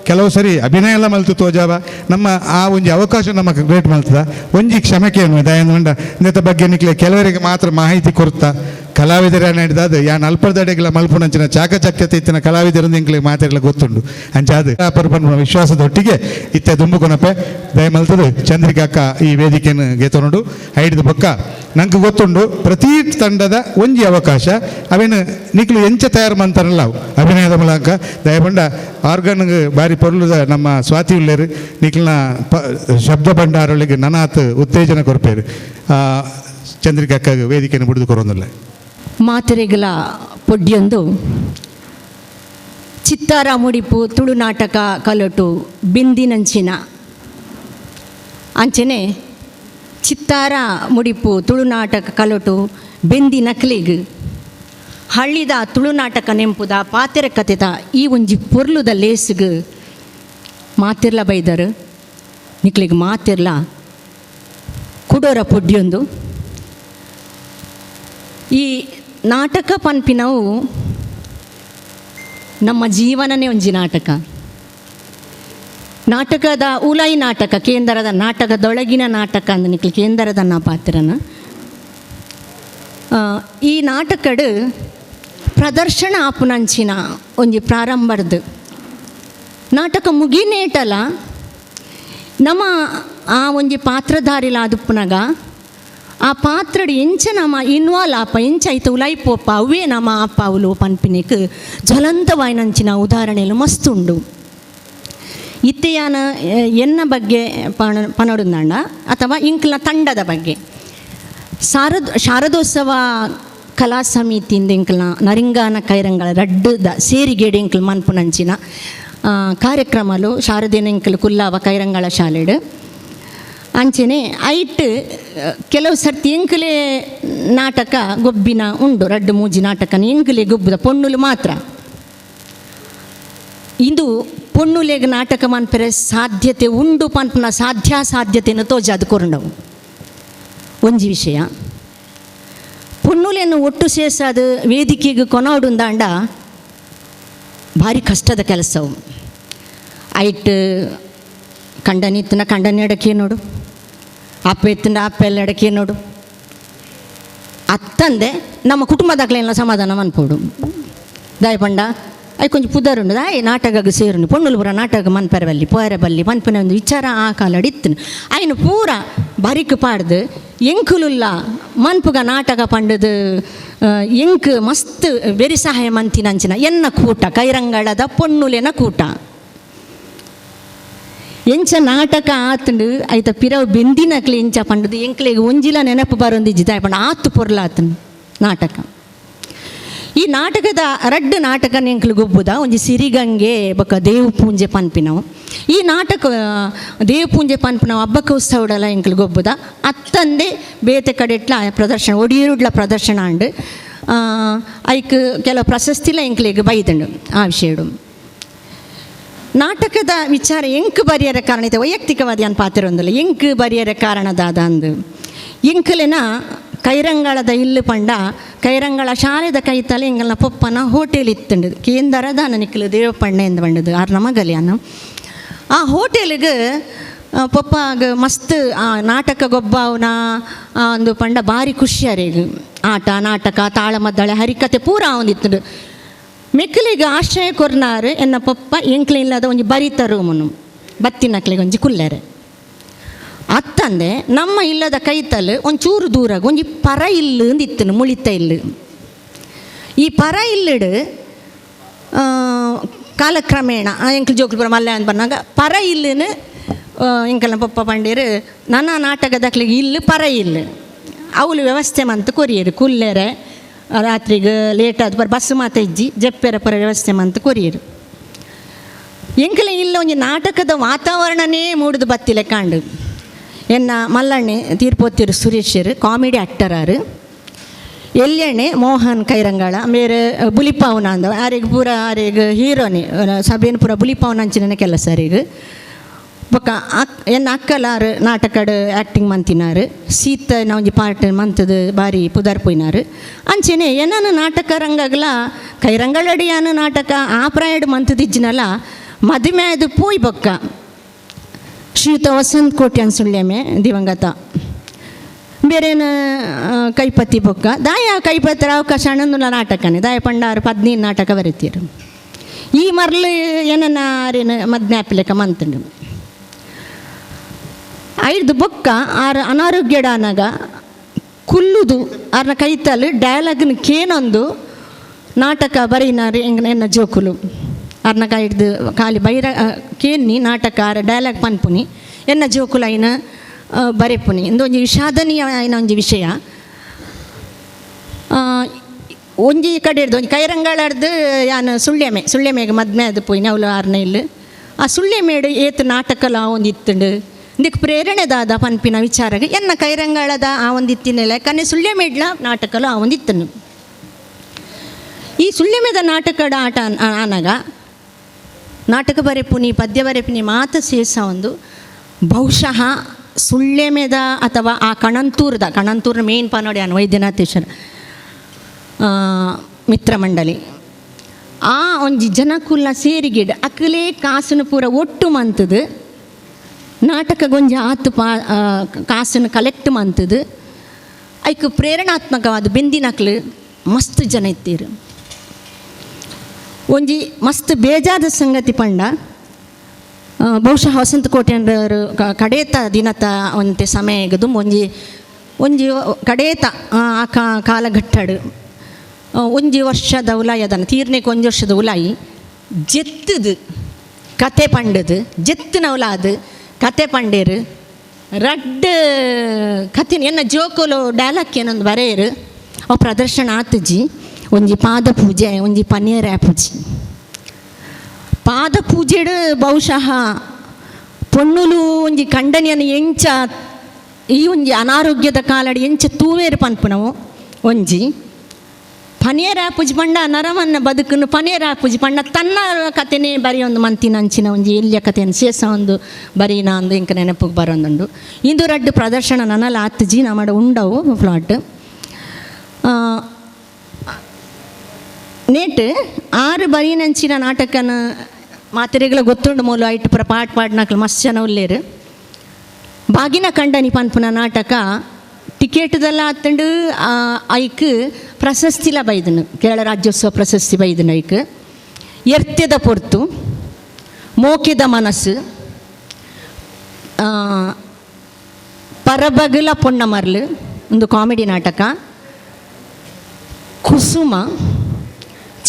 ಕೆಲವು ಸರಿ ಅಭಿನಯ ಎಲ್ಲ ಮಲ್ತು ತೋಜಾವ ನಮ್ಮ ಆ ಒಂಜಿ ಅವಕಾಶ ನಮಗೆ ಗ್ರೇಟ್ ಮಲ್ತದ ಒಂಜಿ ಕ್ಷಮಕೇನು ದಯದ ಮಂಡ ಇಂಥ ಬಗ್ಗೆ ನಿಕ್ಲೆ ಕೆಲವರಿಗೆ ಮಾತ್ರ ಮಾಹಿತಿ ಕೊಡ್ತಾ ಕಲಾವಿದರ ನಡೆದಾದ ಯಾನ್ ಅಲ್ಪದಡೆಗಳ ಮಲ್ಪುನಂಚಿನ ಚಾಕಚಕ್ಯತೆ ಇತ್ತಿನ ಕಲಾವಿದರಿಂದ ಇಂಕ್ಲಿಗೆ ಮಾತಾಡಲ ಗೊತ್ತುಂಡು ಅಂಚಾದ ಪರ್ಪನ ವಿಶ್ವಾಸದೊಟ್ಟಿಗೆ ಇತ್ತೆ ದುಂಬುಕೊನಪೆ ದಯ ಮಲ್ತದು ಚಂದ್ರಿಕಾಕ ಈ ವೇದಿಕೆಯನ್ನು ಗೆತ್ತೊಂಡು ಐಡಿದ ಬೊಕ್ಕ ನಂಗೆ ಗೊತ್ತುಂಡು ಪ್ರತಿ ತಂಡದ ಒಂಜಿ ಅವಕಾಶ ಅವೇನು ನಿಕ್ಲು ಎಂಚ ತಯಾರು ಮಾಡ್ತಾರಲ್ಲ ಅವು ಅಭಿನಯದ ಮೂಲಕ ದಯಬಂಡ ಆರ್ಗನ್ಗೆ ಬಾರಿ ಪೊರ್ಲುದ ನಮ್ಮ ಸ್ವಾತಿ ಉಳ್ಳೇರು ನಿಕ್ಲಿನ ಶಬ್ದ ಭಂಡಾರೊಳಗೆ ನನಾತ್ ಉತ್ತೇಜನ ಕೊರಪೇರು ಚಂದ್ರಿಕಾಕ ವೇದಿಕೆಯನ್ನು ಬಿಡುದು ಕೊರೋದಿಲ್ಲ. ಮಾತೆರೆಗಳ ಪೊಡ್ಯೊಂದು ಚಿತ್ತಾರ ಮುಡಿಪು ತುಳು ನಾಟಕ ಕಲಟು ಬಿಂದಿನಂಚಿನ ಅಂಚನೆ ಚಿತ್ತಾರ ಮುಡಿಪು ತುಳು ನಾಟಕ ಕಲಟು ಬೆಂದಿ ನಕ್ಲಿಗ್ ಹಳ್ಳಿದ ತುಳು ನಾಟಕ ನೆಂಪುದ ಪಾತೆರ ಕತೆದ ಈ ಒಂಜಿ ಪೊರ್ಲುದ ಲೇಸ್ಗ್ ಮಾತಿರ್ಲ ಬೈದರು ನಿಕ್ಲಿಗೆ ಮಾತಿರ್ಲ ಕುಡೋರ ಪೊಡ್ಯೊಂದು. ಈ ನಾಟಕ ಪನ್ಪಿನವು ನಮ್ಮ ಜೀವನನೇ ಒಂಜಿ ನಾಟಕ. ನಾಟಕದ ಉಲಾಯಿ ನಾಟಕ ಕೇಂದ್ರದ ನಾಟಕದೊಳಗಿನ ನಾಟಕ ಅಂದ ನಿಕ್ಲಿ ಕೇಂದ್ರದ ನಾ ಪಾತ್ರನ ಈ ನಾಟಕಡ್ ಪ್ರದರ್ಶನ ಆಪುನಂಚಿನ ಒಂಜಿ ಪ್ರಾರಂಭರ್ದು ನಾಟಕ ಮುಗಿನೇಟಲ ನಮ್ಮ ಆ ಒಂಜಿ ಪಾತ್ರಧಾರಿಲ ಆದುಪ್ಪುನಗ ಆ ಪಾತ್ರಡ್ ಎಂಚ ನಮ್ಮ ಇನ್ವಾಲ್ವ್ ಆಪ ಎಂಚ ಐತೆ ಉಲಾಯ್ಪೋಪ ಅವೇ ನಮ್ಮ ಆಪ ಅವಲು ಪನ್ಪಿನಿಕ್ ಜ್ವಲಂತವಾಯಿನಂಚಿನ ಉದಾಹರಣೆಲು ಮಸ್ತುಂಡು. ಇತ್ತೆಯಾನ ಎನ್ನ ಬಗ್ಗೆ ಪನಡುಂದಂಡ ಅಥವಾ ಇಂಕ್ಲ ತಂಡದ ಬಗ್ಗೆ ಶಾರದೋತ್ಸವ ಕಲಾ ಸಮಿತಿಯಿಂದ ಇಂಕ್ಲ ನರಿಂಗಾನ ಕೈರಂಗಳ ರಡ್ಡದ ಸೇರಿಗೇಡಿ ಇಂಕ್ಲು ಮನ್ಪುನಂಚಿನ ಕಾರ್ಯಕ್ರಮಲು ಶಾರದೇನ ಇಂಕ್ಲು ಕುಲ್ಲಾವ ಕೈರಂಗಳ ಶಾಲೆಡ್ ಅಂಚನೆ ಐಟ್ ಕೆಲವು ಸರ್ತಿ ಎಂಕಲೆ ನಾಟಕ ಗೊಬ್ಬಿನ ಉಂಡು ರಡ್ಡು ಮೂಜಿ ನಾಟಕನ ಎಂಕಲೆ ಗೊಬ್ಬುದ ಪೊಣ್ಣುಲು ಮಾತ್ರ. ಇದು ಪೊಣ್ಣುಲೆಗ್ ನಾಟಕ ಮನ್ಪರೆ ಸಾಧ್ಯತೆ ಉಂಡು ಪನ್ಪುನ ಸಾಧ್ಯತೆಯನ್ನು ತೋಜಾದು ಕೊರಂಡವು ಒಂಜಿ ವಿಷಯ. ಪೊಣ್ಣುಲೆಯನ್ನು ಒಟ್ಟು ಸೇರ್ಸಾದು ವೇದಿಕೆಗೆ ಕೊನೋಡುಂದಾಂಡ ಭಾರಿ ಕಷ್ಟದ ಕೆಲಸವು. ಐಟ್ ಕಂಡನಿತ್ತನ ಕಂಡನಿ ಎಡಕೆ ನೋಡು, ಅಪ್ಪ ಎತ್ತಿನ ಅಪ್ಪ ಎಲ್ಲ ಎಡಕೆ ನೋಡು, ಅತ್ತಂದೆ ನಮ್ಮ ಕುಟುಂಬದಾಗಲೆಲ್ಲ ಸಮಾಧಾನ ಮನ್ಪೋಡು ದಾಯಪಂಡ ಐ ಕೊಂಚ ಪುದರುಂಡು ದಾಯ್ ನಾಟಕಗೆ ಸೇರುಂಡು ಪೊಣ್ಣುಲು ಪೂರ ನಾಟಕ ಮನ್ಪೆರಬಲ್ಲಿ ಪೋಯರಬಲ್ಲಿ ಮನ್ಪಿನ ಒಂದು ವಿಚಾರ ಆ ಕಾಲಡಿತ್ತು ಐನು ಪೂರ ಬರಿಕ್ ಪಾಡ್ದು ಎಂಕುಲುಲ್ಲ ಮನ್ಪುಗ ನಾಟಕ ಪಂಡದು ಎಂಕ್ ಮಸ್ತ್ ಬೆರಿ ಸಹಾಯ ಮಂತಿನಂಚಿನ ಎನ್ನ ಕೂಟ ಕೈರಂಗಳದ ಪೊಣ್ಣುಲೆನ ಕೂಟ ಎಂಚ ನಾಟಕ ಆತಂಡು ಐತ ಪಿರವು ಬೆಂದಿನಕ್ಲೆ ಎಂಚ ಪಂಡದು ಎಂಕ್ಲೆಗೆ ಒಂಜಿಲ ನೆನಪು ಬರೊಂದಿಜ್ಜಿ ದಾಯ್ ಪಂಡ ಆತು ಪೊರ್ಲಾತನು ನಾಟಕ. ಈ ನಾಟಕದ ರಡ್ಡು ನಾಟಕ ಎಂಕ್ಲು ಗೊಬ್ಬುದ ಒಂಜಿ ಸಿರಿಗಂಗೆ ಬೊಕ್ಕ ದೇವು ಪೂಂಜೆ ಪನ್ಪಿನವು. ಈ ನಾಟಕ ದೇವು ಪೂಂಜೆ ಪನ್ಪಿನವು ಹಬ್ಬಕ್ಕೆ ಉತ್ಸವಡಲ ಎಂಕ್ಲು ಗೊಬ್ಬುದ ಅತ್ತಂದೆ ಬೇತೆ ಕಡೆಟ್ಲ ಪ್ರದರ್ಶನ ಒಡಿಯೂರುಡ್ಲ ಪ್ರದರ್ಶನ ಅಂಡು ಐಕ್ ಕೆಲವು ಪ್ರಶಸ್ತಿಲ ಎಂಕ್ಲೆಗೆ ಬೈದಂಡು ಆ ವಿಷಯಡು. ನಾಟಕದ ವಿಚಾರ ಎಂಕ್ ಬರೆಯರ ಕಾರಣ ಇದೆ ವೈಯಕ್ತಿಕವಾದ ಏನು ಪಾತ್ರೊಂದಿಲ್ಲ ಎಂಕ್ ಬರೆಯರ ಕಾರಣದಾದ ಅಂದು ಎಂಕಲೆನ ಕೈರಂಗಳದ ಇಲ್ಲು ಪಂಡ ಕೈರಂಗಳ ಶಾಲೆದ ಕೈತಲೆ ಎಂಗಲ್ನ ಪೊಪ್ಪನ ಹೋಟೆಲ್ ಇತ್ತಂಡು ಕೇಂದ್ರದ ನನಕ್ಲು ದೇವಪಣ್ಣೆ ಎಂದು ಬಂಡದು ಆರು ನಮಗಲಿ ಅನ್ನ ಆ ಹೋಟೆಲ್ಗೆ ಪೊಪ್ಪಾಗ ಮಸ್ತ್ ಆ ನಾಟಕ ಗೊಬ್ಬವನ ಒಂದು ಪಂಡ ಭಾರಿ ಖುಷಿಯಾರಿಗೆ ಆಟ ನಾಟಕ ತಾಳಮದ್ದಳೆ ಹರಿಕತೆ ಪೂರ ಒಂದಿತ್ತು. ಮೆಕ್ಕಲಿಗೆ ಆಶ್ರಯ ಕೊರ್ನಾರು ಎನ್ನ ಪಪ್ಪ ಎಂಕ್ಲೆ ಇಲ್ಲದ ಒಂಜಿ ಬರಿತ ರೂಮನು ಬತ್ತಿನಕ್ಲಿಗೆ ಒಂಜಿ ಕುಲ್ಲೆರೆ ಅತ್ತಂದೆ ನಮ್ಮ ಇಲ್ಲದ ಕೈತಲ್ ಒಂಚೂರು ದೂರಾಗ ಒಂಜಿ ಪರ ಇಲ್ಲು ಅಂದಿತ್ತನು ಮುಳಿತ ಇಲ್ಲು. ಈ ಪರ ಇಲ್ಲಡು ಕಾಲಕ್ರಮೇಣ ಎಂಕಲ್ ಜೋಕುಲು ಪೂರ ಮಲ್ಲ ಅಂತ ಬಂದಾಗ ಪರ ಇಲ್ಲುನು ಎಂಕಲ್ನ ಪಪ್ಪ ಪಂಡೇರು ನನ್ನ ನಾಟಕದಕ್ಲಿಗೆ ಇಲ್ಲು ಪರ ಇಲ್ಲು ಅವಳು ವ್ಯವಸ್ಥೆ ಮಂತ್ ಕೊರಿಯರು ಕುಲ್ಲೆರೆ ರಾತ್ರಿಗೆ ಲೇಟ್ ಆದ ಪರ ಬಸ್ ಮಾತ ಇಜ್ಜಿ ಜಪ್ಪೆರ ಪರ ವ್ಯವಸ್ಥೆ ಮಂತ್ ಕೊರಿಯರು ಎಂಕಲ ಇಲ್ಲ ಒಂದು ನಾಟಕದ ವಾತಾವರಣನೇ ಮೂಡಿದು ಬತ್ತಿಲೆ ಕಾಂಡು ಎನ್ನ ಮಲ್ಲಣ್ಣೆ ತೀರ್ಪೋತ್ತಿರು ಸುರೇಶರು ಕಾಮಿಡಿ ಆ್ಯಕ್ಟರಾರು ಎಲ್ಯಣ್ಣೆ ಮೋಹನ್ ಕೈರಂಗಾಳ ಬೇರೆ ಬುಲಿಪಾವನ ಅಂದ ಆರಿಗೆ ಪೂರ ಆರಿಗೆ ಹೀರೋನಿ ಸಭೆಯನ್ನು ಪೂರ ಬುಲಿಪಾವನ ಅಂಚಿನ ಕೆಲಸ ಆರಿಗೆ ಬೊಕ್ಕ ಎನ್ನ ಅಕ್ಕಲಾರು ನಾಟಕಡ್ ಆ್ಯಕ್ಟಿಂಗ್ ಮಂತಿನಾರು ಸೀತ ನಾವಂಜಿ ಪಾರ್ಟ್ ಮಂತದು ಬಾರಿ ಪುದರ್ ಪೋಯ್ನಾರು ಅಂಚೆನೆ ಏನನ್ನು ನಾಟಕ ರಂಗಗಳ ಕೈರಂಗಳಡಿಯಾನ ನಾಟಕ ಆ ಪ್ರಾಯಡ್ ಮಂತದಿಜ್ಜಿನಲ್ಲ ಮದುವೆ ಅದು ಪೋಯ್ ಬೊಕ್ಕ ಶ್ರೀಯುತ ವಸಂತ್ ಕೋಟಿ ಅನ್ಸುಳ್ಳೆಮೆ ದಿವಂಗತ ಬೇರೇನ ಕೈಪತಿ ಬೊಕ್ಕ ದಾಯ ಕೈಪತ್ರ ಅವಕಾಶ ಅಣ್ಣಂದುಲ ನಾಟಕನೇ ದಾಯ ಪಂಡಾರು 15 ನಾಟಕ ಬರೀತೀರು ಈ ಮರ್ಲು ಏನನ್ನ ಆರೇನು ಮದ್ನ್ಯಾಪಿಲೆಕ ಮಂತಂಡು ಐದು ಬೊಕ್ಕ ಆರು ಅನಾರೋಗ್ಯಡಾನಾಗ ಕುಲ್ಲುದು ಆರ್ನ ಕೈತಲು ಡಯಲಾಗ್ನ ಕೇನೊಂದು ನಾಟಕ ಬರೀನಾರು ಎನ್ನ ಜೋಕುಲು ಅರ್ನ ಕೈಡ್ದು ಖಾಲಿ ಬೈರ ಕೇನ್ನಿ ನಾಟಕ ಡಯಲಾಗ್ ಪನ್ಪುನಿ ಎನ್ನ ಜೋಕುಲು ಐನ ಬರೆಪುನಿ ಇಂದೊಂಜಿ ವಿಷಾದನೀಯ ಐನ ಒಂಜಿ ವಿಷಯ ಒಂಜಿ ಕಡೆ ಹಿಡ್ದು ಒಂಜಿ ಕೈರಂಗಳಡ್ದು ಯಾನು ಸುಳ್ಳೆಮೆಗೆ ಮದ್ಮೆ ಅದು ಪೋಯ್ನ ಅವಳು 6ನೇ ಇಲ್ಲು ಆ ಸುಳ್ಳೆಮೇಡು ಏತು ನಾಟಕಲ ಒಂದು ಇತ್ತುಂಡು ಇದಕ್ಕೆ ಪ್ರೇರಣೆದಾದ ಪನ್ಪಿನ ವಿಚಾರಗೆ ಎನ್ನ ಕೈರಂಗಳದ ಆ ಒಂದು ಇತ್ತಿನೆಲ್ಲ ಕನ್ನೆ ಸುಳ್ಳೆಮೇಡ್ಲ ನಾಟಕಲು ಆ ಒಂದು ಇತ್ತನು ಈ ಸುಳ್ಳೆಮೆದ ನಾಟಕದ ಆಟ ಆನಾಗ ನಾಟಕ ಬರೆಪುನಿ ಪದ್ಯ ಬರೆಪುನಿ ಮಾತ ಸೇಸ ಒಂದು ಬಹುಶಃ ಸುಳ್ಳೆಮೆದ ಅಥವಾ ಆ ಕಣಂತೂರ್ನ ಮೇನ್ ಪನೋಡಿ ಅನ್ ವೈದ್ಯನಾಥೇಶ್ವರ ಮಿತ್ರ ಮಂಡಳಿ ಆ ಒಂಜಿ ಜನಕುಲ್ಲ ಸೇರಿಗಿಡ ಅಕ್ಕಲೇ ಕಾಸನ್ನು ಪೂರ ಒಟ್ಟು ಮಂತದು ನಾಟಕಗೊಂಜಿ ಆತು ಕಾಸನ್ನು ಕಲೆಕ್ಟ್ ಮಂತದು ಐಕ್ ಪ್ರೇರಣಾತ್ಮಕವಾದ ಬೆಂದಿನಕ್ಲು ಮಸ್ತ್ ಜನ ಇತ್ತೀರು ಒಂಜಿ ಮಸ್ತ್ ಬೇಜಾದ ಸಂಗತಿ ಪಂಡ ಬಹುಶಃ ವಸಂತ ಕೋಟೆಯವರು ಕಡೇತ ದಿನತ ಒಂತೆ ಸಮಯಗದು ಒಂಜಿ ಕಡೇತ ಆ ಕಾಲಘಟ್ಟಡು ಒಂಜಿ ವರ್ಷದ ಉಲಾಯಿ ಅದನ್ನು ತೀರ್ನೆಗೆ 1 ವರ್ಷದ ಉಲಾಯಿ ಜೆತ್ತದು ಕತೆ ಪಂಡದು ಜೆತ್ತಿನ ಉಲಾದು ಕತೆ ಪಂಡೇರು ರಡ್ಡ್ ಕತೆ ಎನ್ನ ಜೋಕೋಲು ಡೈಲಾಗ್ ಏನೊಂದು ಬರೆಯರು ಅವು ಪ್ರದರ್ಶನ ಆತಜಿ ಒಂಜಿ ಪಾದ ಪೂಜೆ ಒಂಜಿ ಪನ್ನೀರ ಪೂಜೆ ಪಾದ ಪೂಜೆಡು ಬಹುಶಃ ಪೊಣ್ಣುಲು ಒಂಜಿ ಕಂಡನಿಯನ್ನು ಎಂಚ ಈ ಒಂಜಿ ಅನಾರೋಗ್ಯದ ಕಾಲಡಿ ಎಂಚ ತೂವೇರು ಪನ್ಪುನವು ಒಂಜಿ ಪನೇರ ಪೂಜೆ ಪಂಡ ನರವನ್ನ ಬದುಕನ್ನು ಪನೇರ ಪೂಜೆ ಪಂಡ ತನ್ನ ಕಥೆನೇ ಬರೆಯೊಂದು ಮಂತಿನ ಅಂಚಿನ ಒಂಜಿ ಎಲ್ಲಿಯ ಕಥೆಯನ್ನು ಸೇಸ ಒಂದು ಬರೀನಾ ಅಂದು ಇಂಕ ನೆನಪಿಗೆ ಬರೋಂದುಂಡು ಇಂದು ರಡ್ಡು ಪ್ರದರ್ಶನ ನನ್ನಲ್ಲಿ ಆತಜಿ ನಮ್ಮಡ ಉಂಡವು ಫ್ಲಾಟ್ ನೇಟ್ 6 ಬರೀನಂಚಿನ ನಾಟಕನ ಮಾತೆರೆಗಳ ಗೊತ್ತುಂಡು ಮೂಲ ಐಟು ಪುರ ಪಾಡ್ನಕ್ಲು ಮಸ್ತ್ ಜನ ಉಲ್ಲೇರು ಬಾಗಿನ ಕಂಡನಿ ಪನ್ಪುನ ನಾಟಕ ಟಿಕೆಟ್ದೆಲ್ಲ ಆತಂಡು ಐಕ್ ಪ್ರಶಸ್ತಿಲ ಬೈದನು ಕೇರಳ ರಾಜ್ಯೋತ್ಸವ ಪ್ರಶಸ್ತಿ ಬೈದನು ಐಕ್ ಎರ್ತೆದ ಪೊರ್ತು ಮೋಕೆದ ಮನಸ್ಸು ಪರಬಗಲ ಪೊಣ್ಣ ಮರ್ಲು ಒಂದು ಕಾಮಿಡಿ ನಾಟಕ ಕುಸುಮ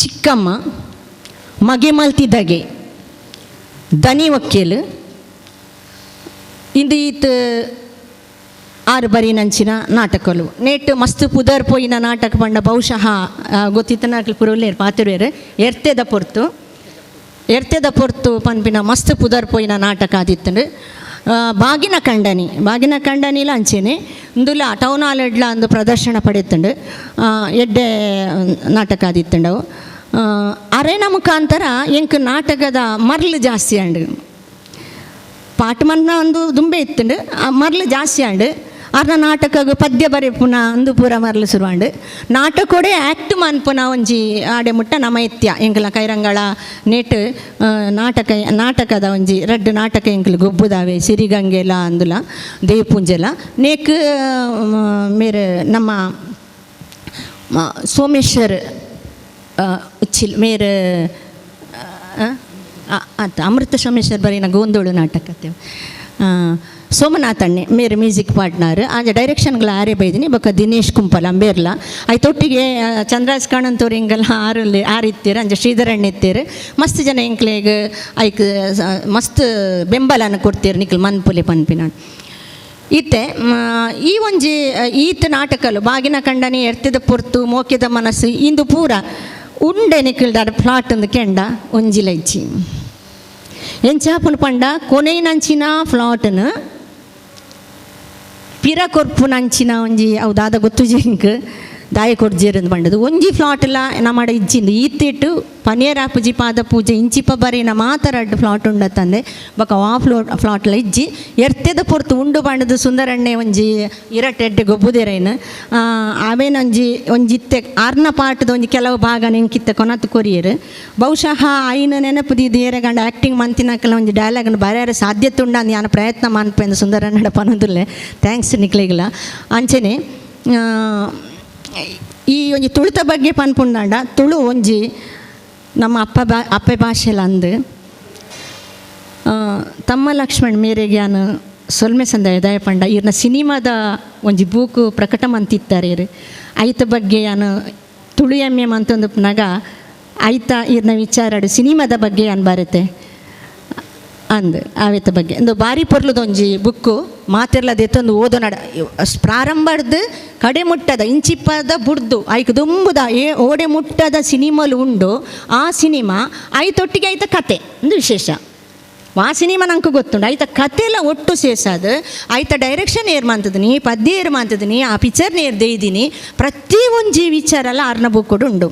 ಚಿಕ್ಕಮ್ಮ ಮಗೆ ಮಲ್ತಿದ್ದಗೆ ದನಿ ವಕ್ಕೀಲು ಇಂದು ಈತ 6 ಬರೀನಂಚಿನ ನಾಟಕಗಳು ನೇಟ್ ಮಸ್ತ್ ಪುದರ್ ಪೋಯಿನ ನಾಟಕ ಪಂಡ ಬಹುಶಃ ಗೊತ್ತಿತ್ತನಾಕ್ಲು ಪುರುಲೇರು ಪಾತಿರುವೇರು ಎರ್ತೆದ ಪೊರ್ತು ಪನ್ಪಿನ ಮಸ್ತ್ ಪುದರ್ ಪೋಯಿನ ನಾಟಕ ಆದಿತ್ತಂಡು ಬಾಗಿನ ಕಂಡನಿಲ ಅಂಚೆನೆ ಇಂದುಲ ಟೌನ್ ಹಾಲ್ ಎಡ್ಲ ಒಂದು ಪ್ರದರ್ಶನ ಪಡೆಯುತ್ತಂಡು ಎಡ್ಡೆ ನಾಟಕ ಆದಿತ್ತಂಡವು ಅರೇನ ಮುಖಾಂತರ ಎಂಕ್ ನಾಟಕದ ಮರ್ಲು ಜಾಸ್ತಿ ಅಂಡು ಪಾಠ ಮನ್ನ ಒಂದು ದುಂಬೆ ಇತ್ತಂಡು ಮರ್ಲು ಜಾಸ್ತಿ ಅಂಡು ಅರ್ನ ನಾಟಕ ಪದ್ಯ ಬರೆಪುನ ಅಂದು ಪೂರ ಮರ್ಲು ಶುರುವಾಂಡು ನಾಟಕೋಡೆ ಆ್ಯಕ್ಟ್ ಮನ್ಪುನ ಒಂಜಿ ಆಡೆ ಮುಟ್ಟ ನಮ ಇತ್ಯ ಎಂಕಲ ಕೈರಂಗಳ ನೆಟ್ ನಾಟಕದ ಒಂಜಿ ರಡ್ಡು ನಾಟಕ ಎಂಕಲು ಗೊಬ್ಬುದಾವೆ ಸಿರಿಗಂಗೆಲ ಅಂದುಲ ದೇವಪೂಂಜೆಲ ನೇಕ್ ಮೇರೆ ನಮ್ಮ ಸೋಮೇಶ್ವರ್ ಉಚ್ಚಿಲ್ ಮೇರೆ ಅಮೃತ ಸೋಮೇಶ್ವರ್ ಬರೀನ ಗೋಂದೋಳು ನಾಟಕ ಸೋಮನಾಥ್ ಅಣ್ಣೆ ಮೇರೆ ಮ್ಯೂಸಿಕ್ ಪಾರ್ಟ್ನರ್ ಆಂಜ ಡೈರೆಕ್ಷನ್ಗಳ ಆರೇ ಬೈದಿನಿ ಬೊಕ್ಕ ದಿನೇಶ್ ಕುಂಪಲ್ ಅಂಬೇರ್ಲ ಐತೊಟ್ಟಿಗೆ ಚಂದ್ರಾಜ್ ಕಾಣಂತವ್ರು ಹಿಂಗೆಲ್ಲ ಆರಿತ್ತೀರು ಅಂಜ ಶ್ರೀಧರ್ ಅಣ್ಣ ಇತ್ತೀರು ಮಸ್ತ್ ಜನ ಎಂಕ್ಲೆಗ್ ಐಕ್ ಮಸ್ತ್ ಬೆಂಬಲನ ಕೊಡ್ತೀರು ನಿಖಲ್ ಮನ್ಪುಲೆ ಪನ್ಪಿನ ಇತ್ತೆ ಈ ಒಂಜಿ ಈತ್ ನಾಟಕಲು ಬಾಗಿನ ಕಂಡನೆ ಎರ್ತಿದ ಪೊರ್ತು ಮೋಕ್ಯದ ಮನಸ್ಸು ಇಂದು ಪೂರ ಉಂಡೆ ನಿಖಲ್ದಾಡ ಫ್ಲಾಟ್ ಅಂದು ಕೆಂಡ ಒಂಜಿಲ ಇಚ್ಚಿ ಎಂಚಾಪುನ ಪಂಡ ಕೊನೆಯಂಚಿನ ಫ್ಲಾಟ್ನ ಪಿರ ಕೊರ್ಪು ನಂಚಿನ ಒಂಜಿ ಅವು ದಾದ ಗೊತ್ತು ಜಿಂಕ್ ದಾಯ ಕೊಡ್ಜೇರಂದು ಬಂಡದು ಒಂಜಿ ಫ್ಲಾಟ್ಲ ನಮ್ಮಡ ಇಜ್ಜಿಂದು ಈತ್ತಿಟ್ಟು ಪನೇರಾಪುಜಿ ಪಾದ ಪೂಜೆ ಇಂಚಿಪ ಬರೀನ ಮಾತರಡ್ಡು ಫ್ಲಾಟ್ ಉಂಡತ್ತಂದೆ ಬೊಕ ಆ ಫ್ಲಾಟ್ಲ ಇಜ್ಜಿ ಎರ್ತೆದ ಪೊರ್ತು ಉಂಡು ಬಂಡದು ಸುಂದರಣ್ಣೆ ಒಂಜಿ ಇರಟೆಡ್ಡೆ ಗೊಬ್ಬುದೆರೇನು ಅವೇನೊಂಜಿ ಒಂಜಿತ್ತೆ ಆರ್ನ ಪಾಠದ ಒಂಜಿ ಕೆಲವು ಭಾಗ ನೆಂಕಿತ್ತೆ ಕೊನತ್ತು ಕೊರಿಯರು ಬಹುಶಃ ಐನ ನೆನಪುದಿ ದೇರೆಗಂಡ ಆ್ಯಕ್ಟಿಂಗ್ ಮಂತಿನಕಲ್ಲ ಒಂಜಿ ಡೈಲಾಗನ್ನು ಬರೆಯರ ಸಾಧ್ಯತೆ ಉಂಡ ಅಂದು ನಾನು ಪ್ರಯತ್ನ ಮನ್ಪೆಂದು ಸುಂದರಣ್ಣಡ ಪನದುಲ್ಲೆ ಥ್ಯಾಂಕ್ಸ್ ನಿಕ್ಲಿಗಿಲ್ಲ ಅಂಚನೆ ಈ ಒಂಜಿ ತುಳುತ ಬಗ್ಗೆ ಪನ್ಪುಂಡಾಂಡ ತುಳು ಒಂಜಿ ನಮ್ಮ ಅಪ್ಪೆ ಭಾಷೆಲ ಅಂದು ತಮ್ಮ ಲಕ್ಷ್ಮಣ್ ಮೇರೆಗೆ ನಾನು ಸೊಲ್ಮೆ ಸಂದಾಯ ದಯ ಪಂಡ ಇವ್ರನ್ನ ಸಿನಿಮಾದ ಒಂಜಿ ಬೂಕು ಪ್ರಕಟ ಮಂತಿತ್ತಾರೆ ಐತ ಬಗ್ಗೆ ನಾನು ತುಳು ಎಮ್ಮೆ ಮಂತೊಂದು ನಗ ಐತ ಇವ್ರನ್ನ ವಿಚಾರಾಡು ಸಿನಿಮಾದ ಬಗ್ಗೆ ಅನ್ ಬರುತ್ತೆ ಅಂದು ಆವೇತ ಬಗ್ಗೆ ಒಂದು ಬಾರಿ ಪೊರ್ಲದೊಂಜಿ ಬುಕ್ಕು ಮಾತಿರ್ಲದೆತ್ತೊಂದು ಓದೋನಡ ಪ್ರಾರಂಭದ ಕಡೆ ಮುಟ್ಟದ ಇಂಚಿಪ್ಪದ ಬುಡ್ದು ಐಕ್ ದುಂಬುದ ಓಡೆ ಮುಟ್ಟದ ಸಿನಿಮಾಲು ಉಂಡು ಆ ಸಿನಿಮಾ ಐತೊಟ್ಟಿಗೆ ಐತ ಕತೆ ಒಂದು ವಿಶೇಷ ಆ ಸಿನಿಮಾ ನಂಗೆ ಗೊತ್ತುಂಡು ಐತ ಕತೆ ಎಲ್ಲ ಒಟ್ಟು ಸೇರ್ಸದು ಐತ ಡೈರೆಕ್ಷನ್ ಏರ್ ಮಾಡ್ತಿದ್ದೀನಿ ಪದ್ಯ ಏರ್ ಮಾಡ್ತಿದ್ದೀನಿ ಆ ಪಿಕ್ಚರ್ನ ಏರ್ ದೇಯ್ದೀನಿ ಪ್ರತಿ ಒಂಜಿ ವಿಚಾರ ಎಲ್ಲ ಆರ್ನ ಬುಕ್ ಕೂಡ ಉಂಡು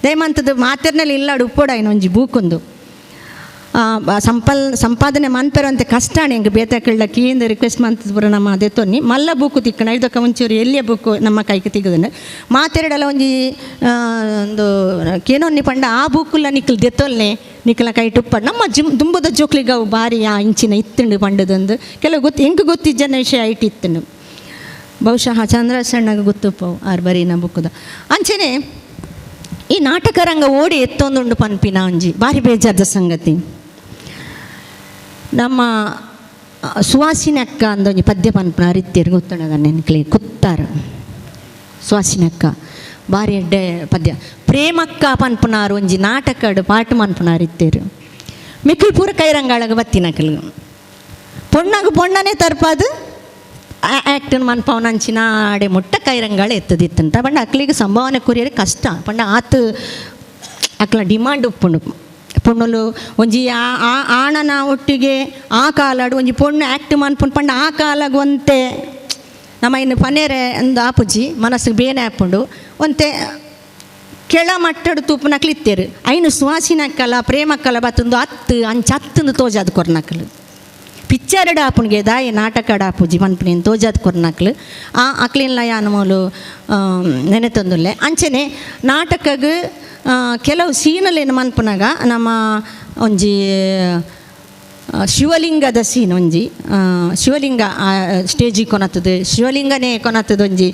ದಯಮಂತದ್ದು ಮಾತಿರ್ನಲ್ಲಿ ಇಲ್ಲಾಡು ಉಪ್ಪೋಡ ಇನ್ನೊಂಜಿ ಬೂಕೊಂದು ಸಂಪಾದನೆ ಮನ್ಪೆರಂತೆ ಕಷ್ಟ ಹೆಂಗೆ ಬೇತಾಕಳ್ಳ ಕೀಯಿಂದ ರಿಕ್ವೆಸ್ಟ್ ಮಾಡ್ತಿದ್ ಬರೋ ನಮ್ಮ ಅದೇ ತೊನ್ನಿ ಮಲ್ಲ ಬುಕ್ಕು ತಿಕ್ಕಣ ಇದಕ್ಕೆ ಮುಂಚೂರು ಎಲ್ಲಿಯ ಬುಕ್ಕು ನಮ್ಮ ಕೈಗೆ ತೆಗೆದನು ಮಾತೆರಡಲ್ಲ ಒಂಜಿ ಒಂದು ಕೇನೊನ್ನಿ ಪಂಡ ಆ ಬುಕ್ಕುಲ್ಲ ನಿಕ್ಕಲ್ ದೆತ್ತೊಲ್ನೆ ನಿಕ್ಕಲ ಕೈ ಟುಪ್ಪ ನಮ್ಮ ದುಂಬದ ಜೋಕ್ಲಿಗೆ ಅವು ಭಾರಿ ಆ ಇಂಚಿನ ಇತ್ತುಂಡು ಪಂಡದೊಂದು ಕೆಲವು ಹೆಂಗೆ ಗೊತ್ತಿಜ್ಜನ ವಿಷಯ ಐಟ್ ಇತ್ತುಂಡು ಬಹುಶಃ ಚಂದ್ರಸಣ್ಣಗೆ ಗೊತ್ತುಪ್ಪವು ಆರು ಬರೀನ ಬುಕ್ಕದ ಅಂಚನೆ ಈ ನಾಟಕ ರಂಗ ಓಡಿ ಎತ್ತೊಂದುಂಡು ಪನ್ಪಿನ ಒಂಜಿ ಭಾರಿ ಬೇಜಾರ್ದ ಸಂಗತಿ ನಮ್ಮ ಸುವಾಸಿನಿ ಅಕ್ಕ ಅಂದೊಂಜಿ ಪದ್ಯ ಪನ್ಪನ ಅರಿತ್ತೀರು ಗೊತ್ತುಂಡದ ನೆನ್ಕಲಿ ಕುತ್ತಾರು ಸುವಾಸಿನಿ ಅಕ್ಕ ಭಾರಿ ಎಡ್ಡೆ ಪದ್ಯ ಪ್ರೇಮಕ್ಕ ಪನ್ಪುನಾರು ಒಂಜಿ ನಾಟಕಡು ಪಾಠ ಮನ್ಪುನ ಅರಿತ್ತೀರು ಮಿಕ್ಕಲ್ ಪೂರ ಕೈರಂಗಾಳಗ ಬತ್ತಿನಕಲ್ ಪೊಣ್ಣಾಗ ಪೊಣ್ಣನೇ ತರ್ಪಾದು ಆ್ಯಕ್ಟನ್ ಮನ್ಪವನ ಅಂಚಿನ ಆಡೆ ಮುಟ್ಟ ಕೈರಂಗಾಳ ಎತ್ತದಿತ್ತಂತ ಪಂಡ ಅಕ್ಲಿಗೆ ಸಂಭಾವನೆ ಕೊರಿಯರೆ ಕಷ್ಟ ಪಂಡ ಆತು ಅಕ್ಲ ಡಿಮಾಂಡ್ ಉಪ್ಪುಂಡು ಪೊಣ್ಣಲು ಒಂಜಿ ಆಣನ ಒಟ್ಟಿಗೆ ಆ ಕಾಲಾಡು ಒಂಜಿ ಪೊಣ್ಣು ಆ್ಯಕ್ಟ್ ಮನ್ಪುಂಡು ಪಂಡ ಆ ಕಾಲಾಗ ಒಂತೆ ನಮ್ಮ ಇನ್ನು ಪನೇರೆ ಒಂದು ಆಪುಜಿ ಮನಸ್ಸಿಗೆ ಬೇನೆ ಹಾಪುಂಡು ಒಂತೆ ಕೆಳ ಮಟ್ಟಡು ತೂಪುನಕ್ಲು ಇತ್ತೇರು ಐನು ಸುವಾಸಿನಕ್ಕಲ್ಲ ಪ್ರೇಮಕ್ಕಲ್ಲ ಬತ್ತೊಂದು ಹತ್ತಂದು ತೋಜಾದ ಕೊರ್ನಕ್ಲು ಪಿಕ್ಚರ್ಡ್ ಆಪುಣಿಗೆ ದಾಯಿ ನಾಟಕ ಆಪುಜಿ ಮನ್ಪುನೇನು ತೋಜಾದ ಕೊರ್ನಕ್ಲು ಆ ಅಕ್ಲಿನ್ಲ ಯಾನಮೂಲು ನೆನೆತೊಂದುಲ್ಲೆ ಅಂಚನೆ ನಾಟಕಗೆ ಕೆಲವು ಸೀನಲ್ಲೇನು ಮನ್ಪುನಾಗ ನಮ್ಮ ಒಂಜಿ ಶಿವಲಿಂಗದ ಸೀನ್ ಒಂಜಿ ಶಿವಲಿಂಗ ಸ್ಟೇಜಿಗೆ ಕೊನತ್ತದು ಶಿವಲಿಂಗನೇ ಕೊನತ್ತದು ಒಂಜಿ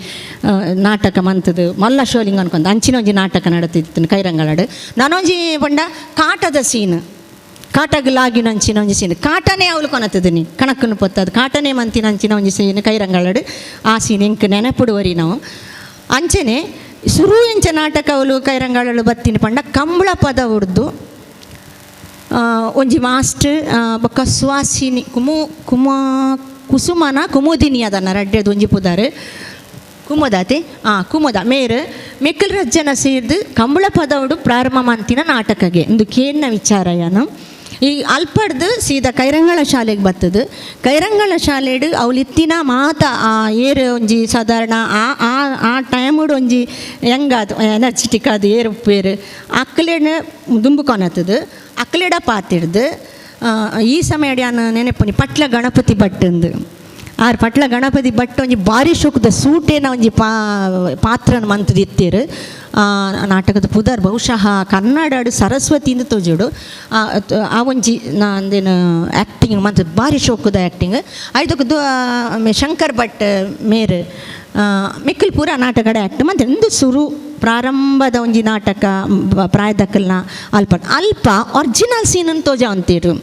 ನಾಟಕ ಮಂತದು ಮಲ್ಲ ಶಿವಲಿಂಗ ಅನ್ಕೊಂತ ಅಂಚಿನ ಒಂಜಿ ನಾಟಕ ನಡತಿತ್ತು ಕೈರಂಗಳಡು ನಾನೊಂಜಿ ಪಂಡ ಕಾಟದ ಸೀನ್ ಕಾಟಗಲಾಗಿನ ಅಂಚಿನ ಒಂಜಿ ಸೀನ್ ಕಾಟನೇ ಅವಳು ಕೊನತ್ತದನಿ ಕಣಕ್ಕನ್ನು ಪೊತ್ತದು ಕಾಟನೇ ಮಂತಿನ ಅಂಚಿನ ಒಂಜಿ ಸೀನ್ ಕೈರಂಗಳಡು ಆ ಸೀನ್ ಎಂಕ್ ನೆನಪುಡುವರಿ ನಾವು ಅಂಚನೆ ಸುರು ಎಂಚ ನಾಟಕ ಅವಳು ಕೈರಂಗಾಳಲು ಬತ್ತಿನ ಪಂಡ ಕಂಬಳ ಪದ ಉಡ್ದು ಒಂಜಿ ಮಾಸ್ಟರ್ ಬೊಕ್ಕ ಸುವಾಸಿನಿ ಕುಸುಮನ ಕುಮುದಿನಿ ಅದನ್ನ ರಡ್ಡೆದು ಒಂಜಿ ಪುದಾರು ಕುಮುದಾತೆ ಕುಮುದ ಮೇರು ಮೆಕ್ಕಲ್ ರಜ್ಜನ ಸೇರ್ದು ಕಂಬಳ ಪದ ಉಡು ಪ್ರಾರಂಭ ಮಂತಿನ ನಾಟಕಗೆ ಒಂದು ಕೇನ್ನ ವಿಚಾರ ಯಾನು ಈ ಅಲ್ಪಡ್ದು ಸೀದಾ ಕೈರಂಗಳ ಶಾಲೆಗೆ ಬರ್ತದು ಕೈರಂಗಳ ಶಾಲೆಡು ಅವಳಿತ್ತಿನ ಮಾತ ಏರು ಒಂಜಿ ಸಾಧಾರಣ ಆ ಟೈಮುಡು ಒಂಜಿ ಹೆಂಗಾದು ಎನರ್ಜಿಟಿಕ್ ಅದು ಏರು ಉಪ್ಪೇರು ಅಕ್ಕಲೇನ ದುಂಬುಕೊನತ್ತದು ಅಕ್ಕಲೇಡ ಪಾತಿಡ್ದು ಈ ಸಮಯ ನಾನು ನೆನಪುನಿ ಪಟ್ಲ ಗಣಪತಿ ಭಟ್ಟಂದು ಆರು ಪಟ್ಲ ಗಣಪತಿ ಭಟ್ ಒಂಜಿ ಭಾರಿ ಶೋಕದ ಸೂಟೇನ ಒಂಜಿ ಪಾತ್ರನ ಮಂತದಿತ್ತೇರು ನಾಟಕದ ಪುದರ್ ಬಹುಶಃ ಕನ್ನಡಡು ಸರಸ್ವತಿಯಿಂದ ತೋಜೋಡು ಆ ಒಂಜಿ ನಂದೇನು ಆ್ಯಕ್ಟಿಂಗ್ ಮಂತ ಭಾರಿ ಶೋಕದ ಆ್ಯಕ್ಟಿಂಗ್ ಐದಕ್ಕೆ ಶಂಕರ್ ಭಟ್ ಮೇರು ಮೆಕ್ಕಲ್ ಪೂರ ನಾಟಕಡ ಆ್ಯಕ್ಟ್ ಮತ್ತು ಎಂದು ಸುರು ಪ್ರಾರಂಭದ ಒಂಜಿ ನಾಟಕ ಪ್ರಾಯದಕ್ಕಲ್ನ ಅಲ್ಪ ಒರಿಜಿನಲ್ ಸೀನನ್ನು ತೋಜ ಅಂತೀರು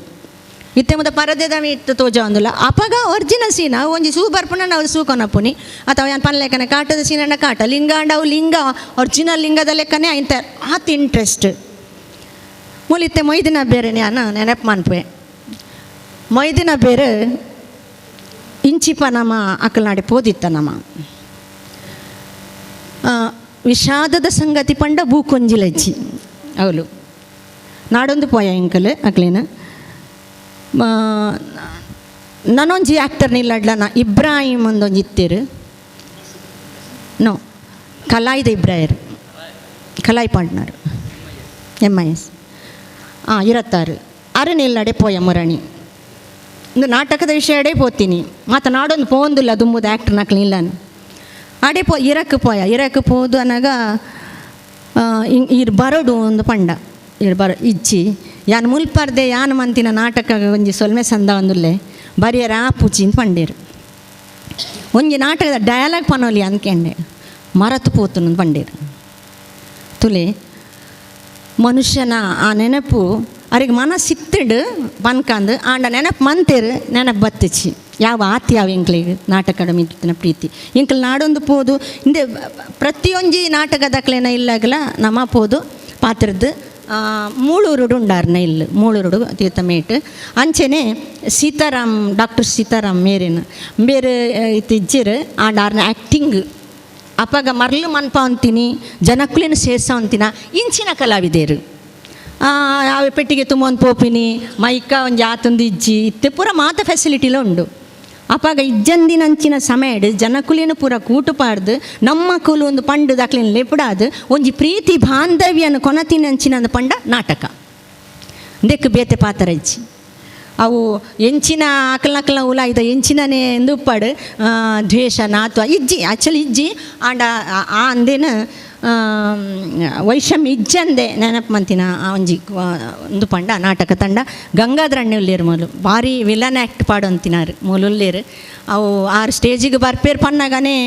ಇತ್ತೆ ಮುದ ಪರದೆದ ಇತ್ತು ತೋಜ ಒಂದಿಲ್ಲ ಅಪಗ ಒರಿಜಿನಲ್ ಸೀನ ಒಂಜಿ ಸೂ ಬರ್ಪುನ ನಾವು ಸೂ ಕೊನಪುನಿ ಅಥವಾ ಏನು ಪನ್ಲೆಕ್ಕನೆ ಕಾಟದ ಸೀನಣ್ಣ ಕಾಟ ಲಿಂಗ ಅವು ಲಿಂಗ ಒರಿಜಿನಲ್ ಲಿಂಗದ ಲೆಕ್ಕನೆ ಇಂತ ಆತ್ ಇಂಟ್ರೆಸ್ಟ್ ಮೂಲಿತ್ತೆ ಮೊಯ್ದಿನ ಬೇರೆ ನಾನು ನೆನಪು ಮನ್ಪೆ ಮೊಯ್ದಿನ ಬೇರೆ ಇಂಚಿಪ ನಮ್ಮ ಅಕ್ಕಲ್ನಾಡೆ ಪೋದಿತ್ತ ನಮ್ಮ ವಿಷಾದದ ಸಂಗತಿ ಪಂಡ ಬೂಕೊಂಜಿಲಜ್ಜಿ ಅವಳು ನಾಡೊಂದು ಪೋಯ ಎಂಕಲ್ ಅಕ್ಲೇನ ನಾನೊಂಜಿ ಆ್ಯಕ್ಟರ್ ನಿಲ್ಲಡ್ಲನ ಇಬ್ರಾಹಿಂ ಒಂದೊಂದು ಇತ್ತೇರು ನೋ ಕಲಾಯ್ದ ಇಬ್ರಾಯರು ಕಲಾಯ್ ಪಾಂಡ್ನರು MIS 26 ಅರೆ ನಿಲ್ಲಡೆ ಪೋಯ ಮುರಣಿ ಒಂದು ನಾಟಕದ ವಿಷಯ ಅಡೇ ಪೋತೀನಿ ಮತ್ತು ನಾಡೊಂದು ಪೋಂದಿಲ್ಲ ದುಂಬುದ ಆ್ಯಕ್ಟರ್ ನಕ್ಲು ನಿಲ್ಲನು ಅಡೇ ಇರಕ್ಕೆ ಪೋದು ಅನ್ನಾಗ ಇರ್ ಬರೋಡು ಒಂದು ಪಂಡ ಇಜ್ಜಿ ಯಾನ್ ಮುಲ್ಪರ್ದೆ ಯಾನ್ ಮಂತಿನ ನಾಟಕ ಒಂಜಿ ಸೊಲ್ಮೆ ಸಂದ ಒಂದುಲ್ಲೆ ಬರಿಯರ ಪೂಚಿಂತ ಪಂಡೇರು ಒಂಜಿ ನಾಟಕದ ಡಯಲಾಗ್ ಪನೋಲಿ ಅನ್ಕೆಂಡೆ ಮರತು ಪೋತು ಪಂಡೇರು ತುಲೆ ಮನುಷ್ಯನ ಆ ನೆನಪು ಅವ್ರಿಗೆ ಮನಸ್ಸಿತ್ತಿಡು ಪನ್ಕಂದು ಆಂಡ ನೆನಪು ಮಂತೇರು ನೆನಪು ಬತ್ತಿಚ್ಚಿ ಯಾವ ಆತಿ ಯಾವ ಎಂಕ್ಲಿಗೆ ನಾಟಕದ ಮಿತ್ತಿನ ಪ್ರೀತಿ ಎಂಕ್ಲು ನಾಡೊಂದು ಪೋದು ಹಿಂದೆ ಪ್ರತಿಯೊಂಜಿ ನಾಟಕದಕ್ಲೇನ ಇಲ್ಲಾಗಲ ನಮ್ಮ ಪೋದು ಪಾತ್ರದ್ದು ಮೂಳೂರುಡು ಉಂಡಾರ್ನ ಇಲ್ಲಿ ಮೂಳೂರುಡು ತೀರ್ಥಮೇಟ್ ಅಂಚೆನೆ ಸೀತಾರಾಮ್ ಡಾಕ್ಟರ್ ಸೀತಾರಾಮ್ ಮೇರೇನು ಬೇರೆ ಇಜ್ಜಿರು ಆಂಡಾರ್ನ ಆ್ಯಕ್ಟಿಂಗ್ ಅಪ್ಪಾಗ ಮರಳು ಮನ್ಪ ಅಂತೀನಿ ಜನಕ್ಕುಲೇನು ಸೇರ್ಸ ಅಂತಿನ ಇಂಚಿನ ಕಲಾವಿದೇರು ಪೆಟ್ಟಿಗೆ ತುಂಬ ಒಂದು ಪೋಪಿನಿ ಮೈಕ ಒಂದು ಆತೊಂದು ಇಜ್ಜಿ ಇತ್ತೆ ಪೂರ ಮಾತ ಫೆಸಿಲಿಟಿಲೇ ಉಂಡು ಅಪ್ಪಾಗ ಇಜ್ಜಂದಿನಂಚಿನ ಸಮಯಡ್ ಜನಕುಲೇನು ಪೂರ ಕೂಟು ಪಾಡ್ದು ನಮ್ಮ ಕೂಲು ಒಂದು ಪಂಡು ದಾಕ್ಲಿನ ಲೆಪಡಾದು ಒಂಜಿ ಪ್ರೀತಿ ಬಾಂಧವ್ಯನ ಕೊನತಿನಂಚಿನ ಪಂಡ ನಾಟಕ ದೆಕ್ ಬೇತೆ ಪಾತ್ರ ಇಜ್ಜಿ ಅವು ಎಂಚಿನ ಅಕಲ್ನಕಲ್ನ ಉಲ ಇದು ಎಂಚಿನನೇ ಎಂದು ಉಪ್ಪಾಡು ದ್ವೇಷ ನಾತ್ವ ಇಜ್ಜಿ ಆ್ಯಕ್ಚುಲಿ ಇಜ್ಜಿ ಆಂಡ ಆ ಅಂದೇನು ವೈಷಮ್ಯ ಇಜ್ಜಂದೆ ನೆನಪು ಮಂತಿನ ಒಂಜಿ ಒಂದು ಪಂಡ ನಾಟಕ ತಂಡ ಗಂಗಾಧರಣ್ಣೆ ಉಲ್ಲೇರು ಮೊದಲು ಭಾರಿ ವಿಲನ್ ಆ್ಯಕ್ಟ್ ಪಾಡು ಅಂತಿನಾರು ಮೂಲುಲ್ಲೇರು ಅವು ಆರು ಸ್ಟೇಜಿಗೆ ಬರ್ಪೇರು ಪನ್ನಾಗನೇ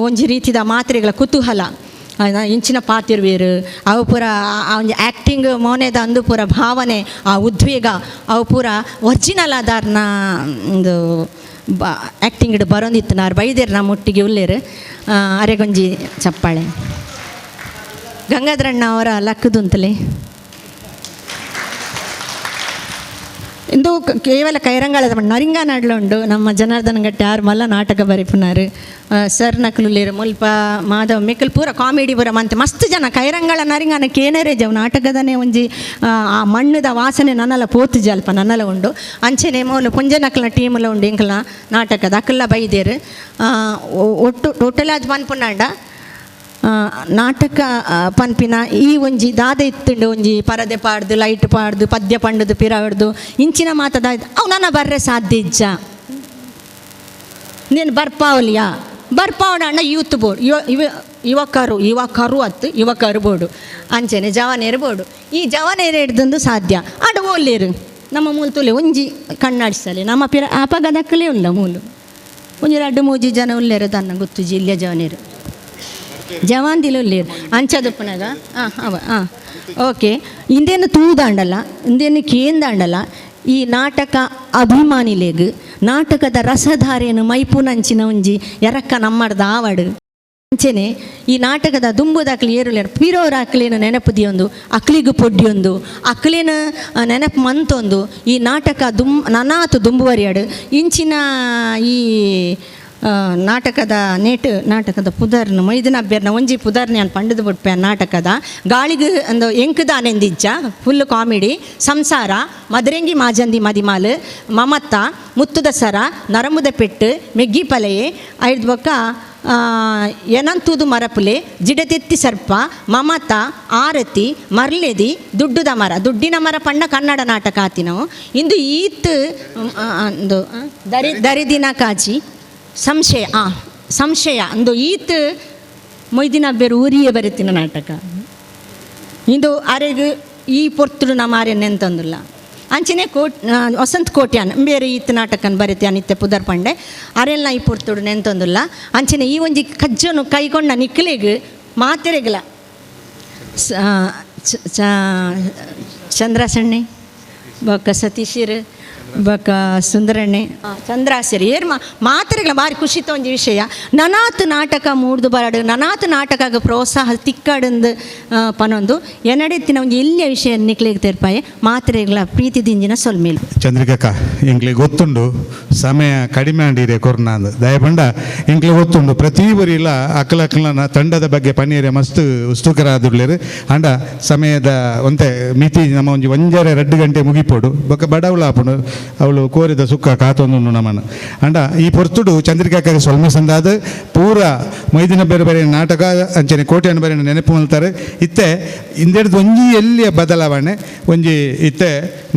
ಒಂಜಿ ರೀತಿದ ಮಾತ್ರೆಗಳ ಕುತೂಹಲ ಇಂಚಿನ ಪಾತಿರ್ವೇರು ಅವು ಪೂರ ಒಂಜಿ ಆ್ಯಕ್ಟಿಂಗ್ ಮೋನೆದ ಅಂದು ಪೂರ ಭಾವನೆ ಆ ಉದ್ವೇಗ ಅವು ಪೂರ ಒರ್ಜಿನಲ್ ಆಧಾರ್ನ ಒಂದು ಆ್ಯಕ್ಟಿಂಗ್ ಬರೋಂದಿತ್ತು ನಾರು ಬೈದೇರು ನಮ್ಮ ಒಟ್ಟಿಗೆ ಉಲ್ಲೇರು ಅರೆಗೊಂಜಿ ಚಪ್ಪಾಳೆ ಗಂಗಾಧರಣ್ಣ ಅವರ ಲಕ್ಕದು ಅಂತಲೇ ಇಂದು ಕೇವಲ ಕೈರಂಗಾಳದ ನರಿಂಗ ನಾಡ್ಲುಂಡು ನಮ್ಮ ಜನಾರ್ದನ ಗಟ್ಟಿ ಆರು ಮಲ್ಲ ನಾಟಕ ಬರಿಪುನಾರು ಸರ್ ನಕಲುಲೇರು ಮುಲ್ಪ ಮಾಧವ್ ಮಿಕ್ಕಲ್ ಪೂರ ಕಾಮಿಡಿ ಪೂರ ಮಂತೆ ಮಸ್ತ್ ಜನ ಕೈರಂಗಾಳ ನರಿಂಗನಕ್ಕೆ ಏನೇರೇ ಜವ್ ನಾಟಕದನೇ ಒಂಜಿ ಆ ಮಣ್ಣದ ವಾಸನೆ ನನ್ನಲ್ಲ ಪೋತು ಜಲ್ಪ ನನ್ನಲ್ಲ ಉಂಡು ಅಂಚೆನೆ ಮೌಲು ಪುಂಜನಕಲ್ನ ಟೀಮಲ್ಲ ಉಂಡು ಇಂಕಲ್ನ ನಾಟಕದ ಅಕ್ಕಲ್ಲ ಬೈದೇರು ಒಟ್ಟು ಟೋಟಲ್ ಅದು ಪನ್ಪುನಾಂಡ ನಾಟಕ ಪನ್ಪಿನ ಈ ಒಂಜಿ ದಾದ ಇತ್ತುಂಡು ಒಂಜಿ ಪರದೆ ಪಾಡ್ದು ಲೈಟ್ ಪಾಡ್ದು ಪದ್ಯ ಪಂಡದು ಪಿರಾಡ್ದು ಇಂಚಿನ ಮಾತದಾಯ್ತು ಅವು ನನ್ನ ಬರ್ರೆ ಸಾಧ್ಯ ಇಜ್ಜ ನೀನು ಬರ್ಪಾವಲಿಯಾ ಬರ್ಪಾವಡ ಅಣ್ಣ ಯೂತ್ ಬೋರ್ಡ್ ಯುವಕರು ಅತ್ತು ಯುವಕರು ಬೋರ್ಡು ಅಂಚೆನೆ ಜವಾನೇರು ಬೋರ್ಡು ಈ ಜವಾನೇರು ಹಿಡ್ದು ಸಾಧ್ಯ ಅಡ ಓಲ್ಲೇರು ನಮ್ಮ ಮೂಲು ತುಲೆ ಒಂಜಿ ಕಣ್ಣಾಡಿಸಲಿ ನಮ್ಮ ಅಪಗದಕ್ಕಲೇ ಉಲ್ಲ ಮೂಲು ಒಂಜಿ 2-3 ಜನ ಉಲ್ಲೇರು ತನ್ನ ಗೊತ್ತು ಜಿಲ್ಲೆ ಜವಾನೇರು ಜವಾನ್ದಿಲು ಉಲ್ಲೇರು ಅಂಚದಪ್ಪನಾಗ ಓಕೆ ಇಂದೇನು ತೂದಾಂಡಲ್ಲ ಇಂದೇನು ಕೇಂದಾಂಡಲ್ಲ ಈ ನಾಟಕ ಅಭಿಮಾನಿಲೇಗ್ ನಾಟಕದ ರಸಧಾರೆಯನ್ನು ಮೈಪುನಂಚಿನ ಒಂಜಿ ಎರಕ್ಕ ನಮ್ಮಡ್ದ ಆವಡು ಅಂಚೆನೆ ಈ ನಾಟಕದ ದುಂಬುದಾಕ್ಲಿ ಏರುಲೇರು ಪಿರೋರು ಅಕ್ಲೇನು ನೆನಪುದಿಯೊಂದು ಅಕ್ಲಿಗೂ ಪೊಡ್ಡಿಯೊಂದು ಅಕ್ಲೇನು ನೆನಪು ಮಂತೊಂದು ಈ ನಾಟಕ ನನಾತು ದುಂಬುವರಿಯಾಡು ಇಂಚಿನ ಈ ನಾಟಕದ ಪುದರ್ನ ಮೈದಿನ ಬೇರ್ನ ಒಂಜಿ ಪುದರ್ನ ನಾನು ಪಂಡದು ಬಿಟ್ಪೆ ನಾಟಕದ ಗಾಳಿಗೆ ಒಂದು ಎಂಕದಾನೆಂದಿಜ್ಜ ಫುಲ್ ಕಾಮಿಡಿ ಸಂಸಾರ ಮದರಂಗಿ ಮಾಜಂದಿ ಮದಿಮಾಲು ಮಮತ್ತ ಮುತ್ತುದ ಸರ ನರಮುದ ಪೆಟ್ಟು ಮೆಗ್ಗಿ ಪಲೆಯೇ ಐದು ಬೊಕ್ಕ ಎನಂತೂದು ಮರಪುಲೆ ಜಿಡತೆತ್ತಿ ಸರ್ಪ ಮಮತ ಆರತಿ ಮರ್ಲೆದಿ ದುಡ್ಡಿನ ಮರ ಪಂಡ ಕನ್ನಡ ನಾಟಕ ಆತಿ ನಾವು ಇಂದು ಈತ್ ಒಂದು ದರಿದಿನ ಕಾಜಿ ಸಂಶಯ ಅಂದು ಈತ್ ಮೊಯ್ದಿನ ಬೇರು ಊರಿಯೇ ಬರೀತಿನ ನಾಟಕ ಇಂದು ಅರೆಗೆ ಈ ಪೊರ್ತುಡು ನಮ್ಮ ಆರ್ಯ ನೆಂತಂದಿಲ್ಲ ಅಂಚನೆ ವಸಂತ ಕೋಟ್ಯಾನ್ ಬೇರೆ ಈತ್ ನಾಟಕನ ಬರೀತಿ ನಿತ್ಯ ಪುದರ್ ಪಂಡೆ ಅರೆಲ್ಲ ಈ ಪೊರ್ತುಡು ನೆಂತಂದಿಲ್ಲ ಅಂಚನೆ ಈ ಒಂಜಿ ಕಜ್ಜನು ಕೈಗೊಂಡ ನಿಕ್ಲೆಗ್ ಮಾತೆರೆಗಲ ಚಂದ್ರ ಸಣ್ಣೆ ಬೊಕ್ಕ ಸತೀಶಿರ್ ಬೊಕ ಸುಂದರಣ್ಣೆ ಚಂದ್ರಾಸಿರಿ ಏರ್ ಮಾತ್ರೆಗಳ ಬಾರಿ ಖುಷಿತ ಒಂಜಿ ವಿಷಯ ನನಾತ್ ನಾಟಕ ಮೂಡ್ದು ಬರಡು ನನಾತ್ ನಾಟಕಗ ಪ್ರೋತ್ಸಾಹ ತಿಕ್ಕಡಂದು ಪನೊಂದು ಎನ್ನಡೆತ್ತಿನ ಒಂಜಿ ಇಲ್ಲಿಯ ವಿಷಯ ನಿಕ್ಲಿಗೆ ತೆರ್ಪಾಯೆ ಮಾತ್ರೆಗಳ ಪ್ರೀತಿ ದಿಂಜಿನ ಸೊಲ್ಮೇಲು ಚಂದ್ರಿಕಕ್ಕ ಇಂಕ್ಲಿಗೆ ಗೊತ್ತುಂಡು ಸಮಯ ಕಡಿಮೆ ಅಂಡಿರೆ ಕೊರೋನಾ ಅಂದು ದಯಪಂಡ ಇಂಕ್ಲಿಗೆ ಗೊತ್ತುಂಡು ಪ್ರತಿ ಬರಿಲ ಅಕ್ಕಲಕ್ಕಲನ ತಂಡದ ಬಗ್ಗೆ ಪನ್ನೀರೆ ಮಸ್ತ್ ಉಸ್ತುಕರಾದುಳ್ಳೇರು ಅಂಡ ಸಮಯದ ಒಂತೆ ಮಿತಿ ನಮ್ಮ ಒಂಜಿ 1:30 ಗಂಟೆ ಮುಗಿಪೋಡು ಬೊಕ್ಕ ಬಡವಳ ಆಪುಂಡು ಅವಳು ಕೋರಿದ ಸುಖ ಕಾತೊಂದು ನಮನ ಅಂಡ ಈ ಪೊರ್ತುಡು ಚಂದ್ರಿಕಾಕ ಸೊಲ್ಮೆ ಸಂದಾದ ಪೂರ ಮೈದಿನ ಬೇರೆ ಬೇರೆ ನಾಟಕ ಅಂಚನೆ ಕೋಟೆಯನ್ನು ಬೇರೆ ನೆನಪು ಮಲ್ತಾರೆ ಇತ್ತೆ ಇಂದೆಡ್ದು ಒಂಜಿ ಎಲ್ಲಿಯ ಬದಲಾವಣೆ ಒಂಜಿ ಇತ್ತೆ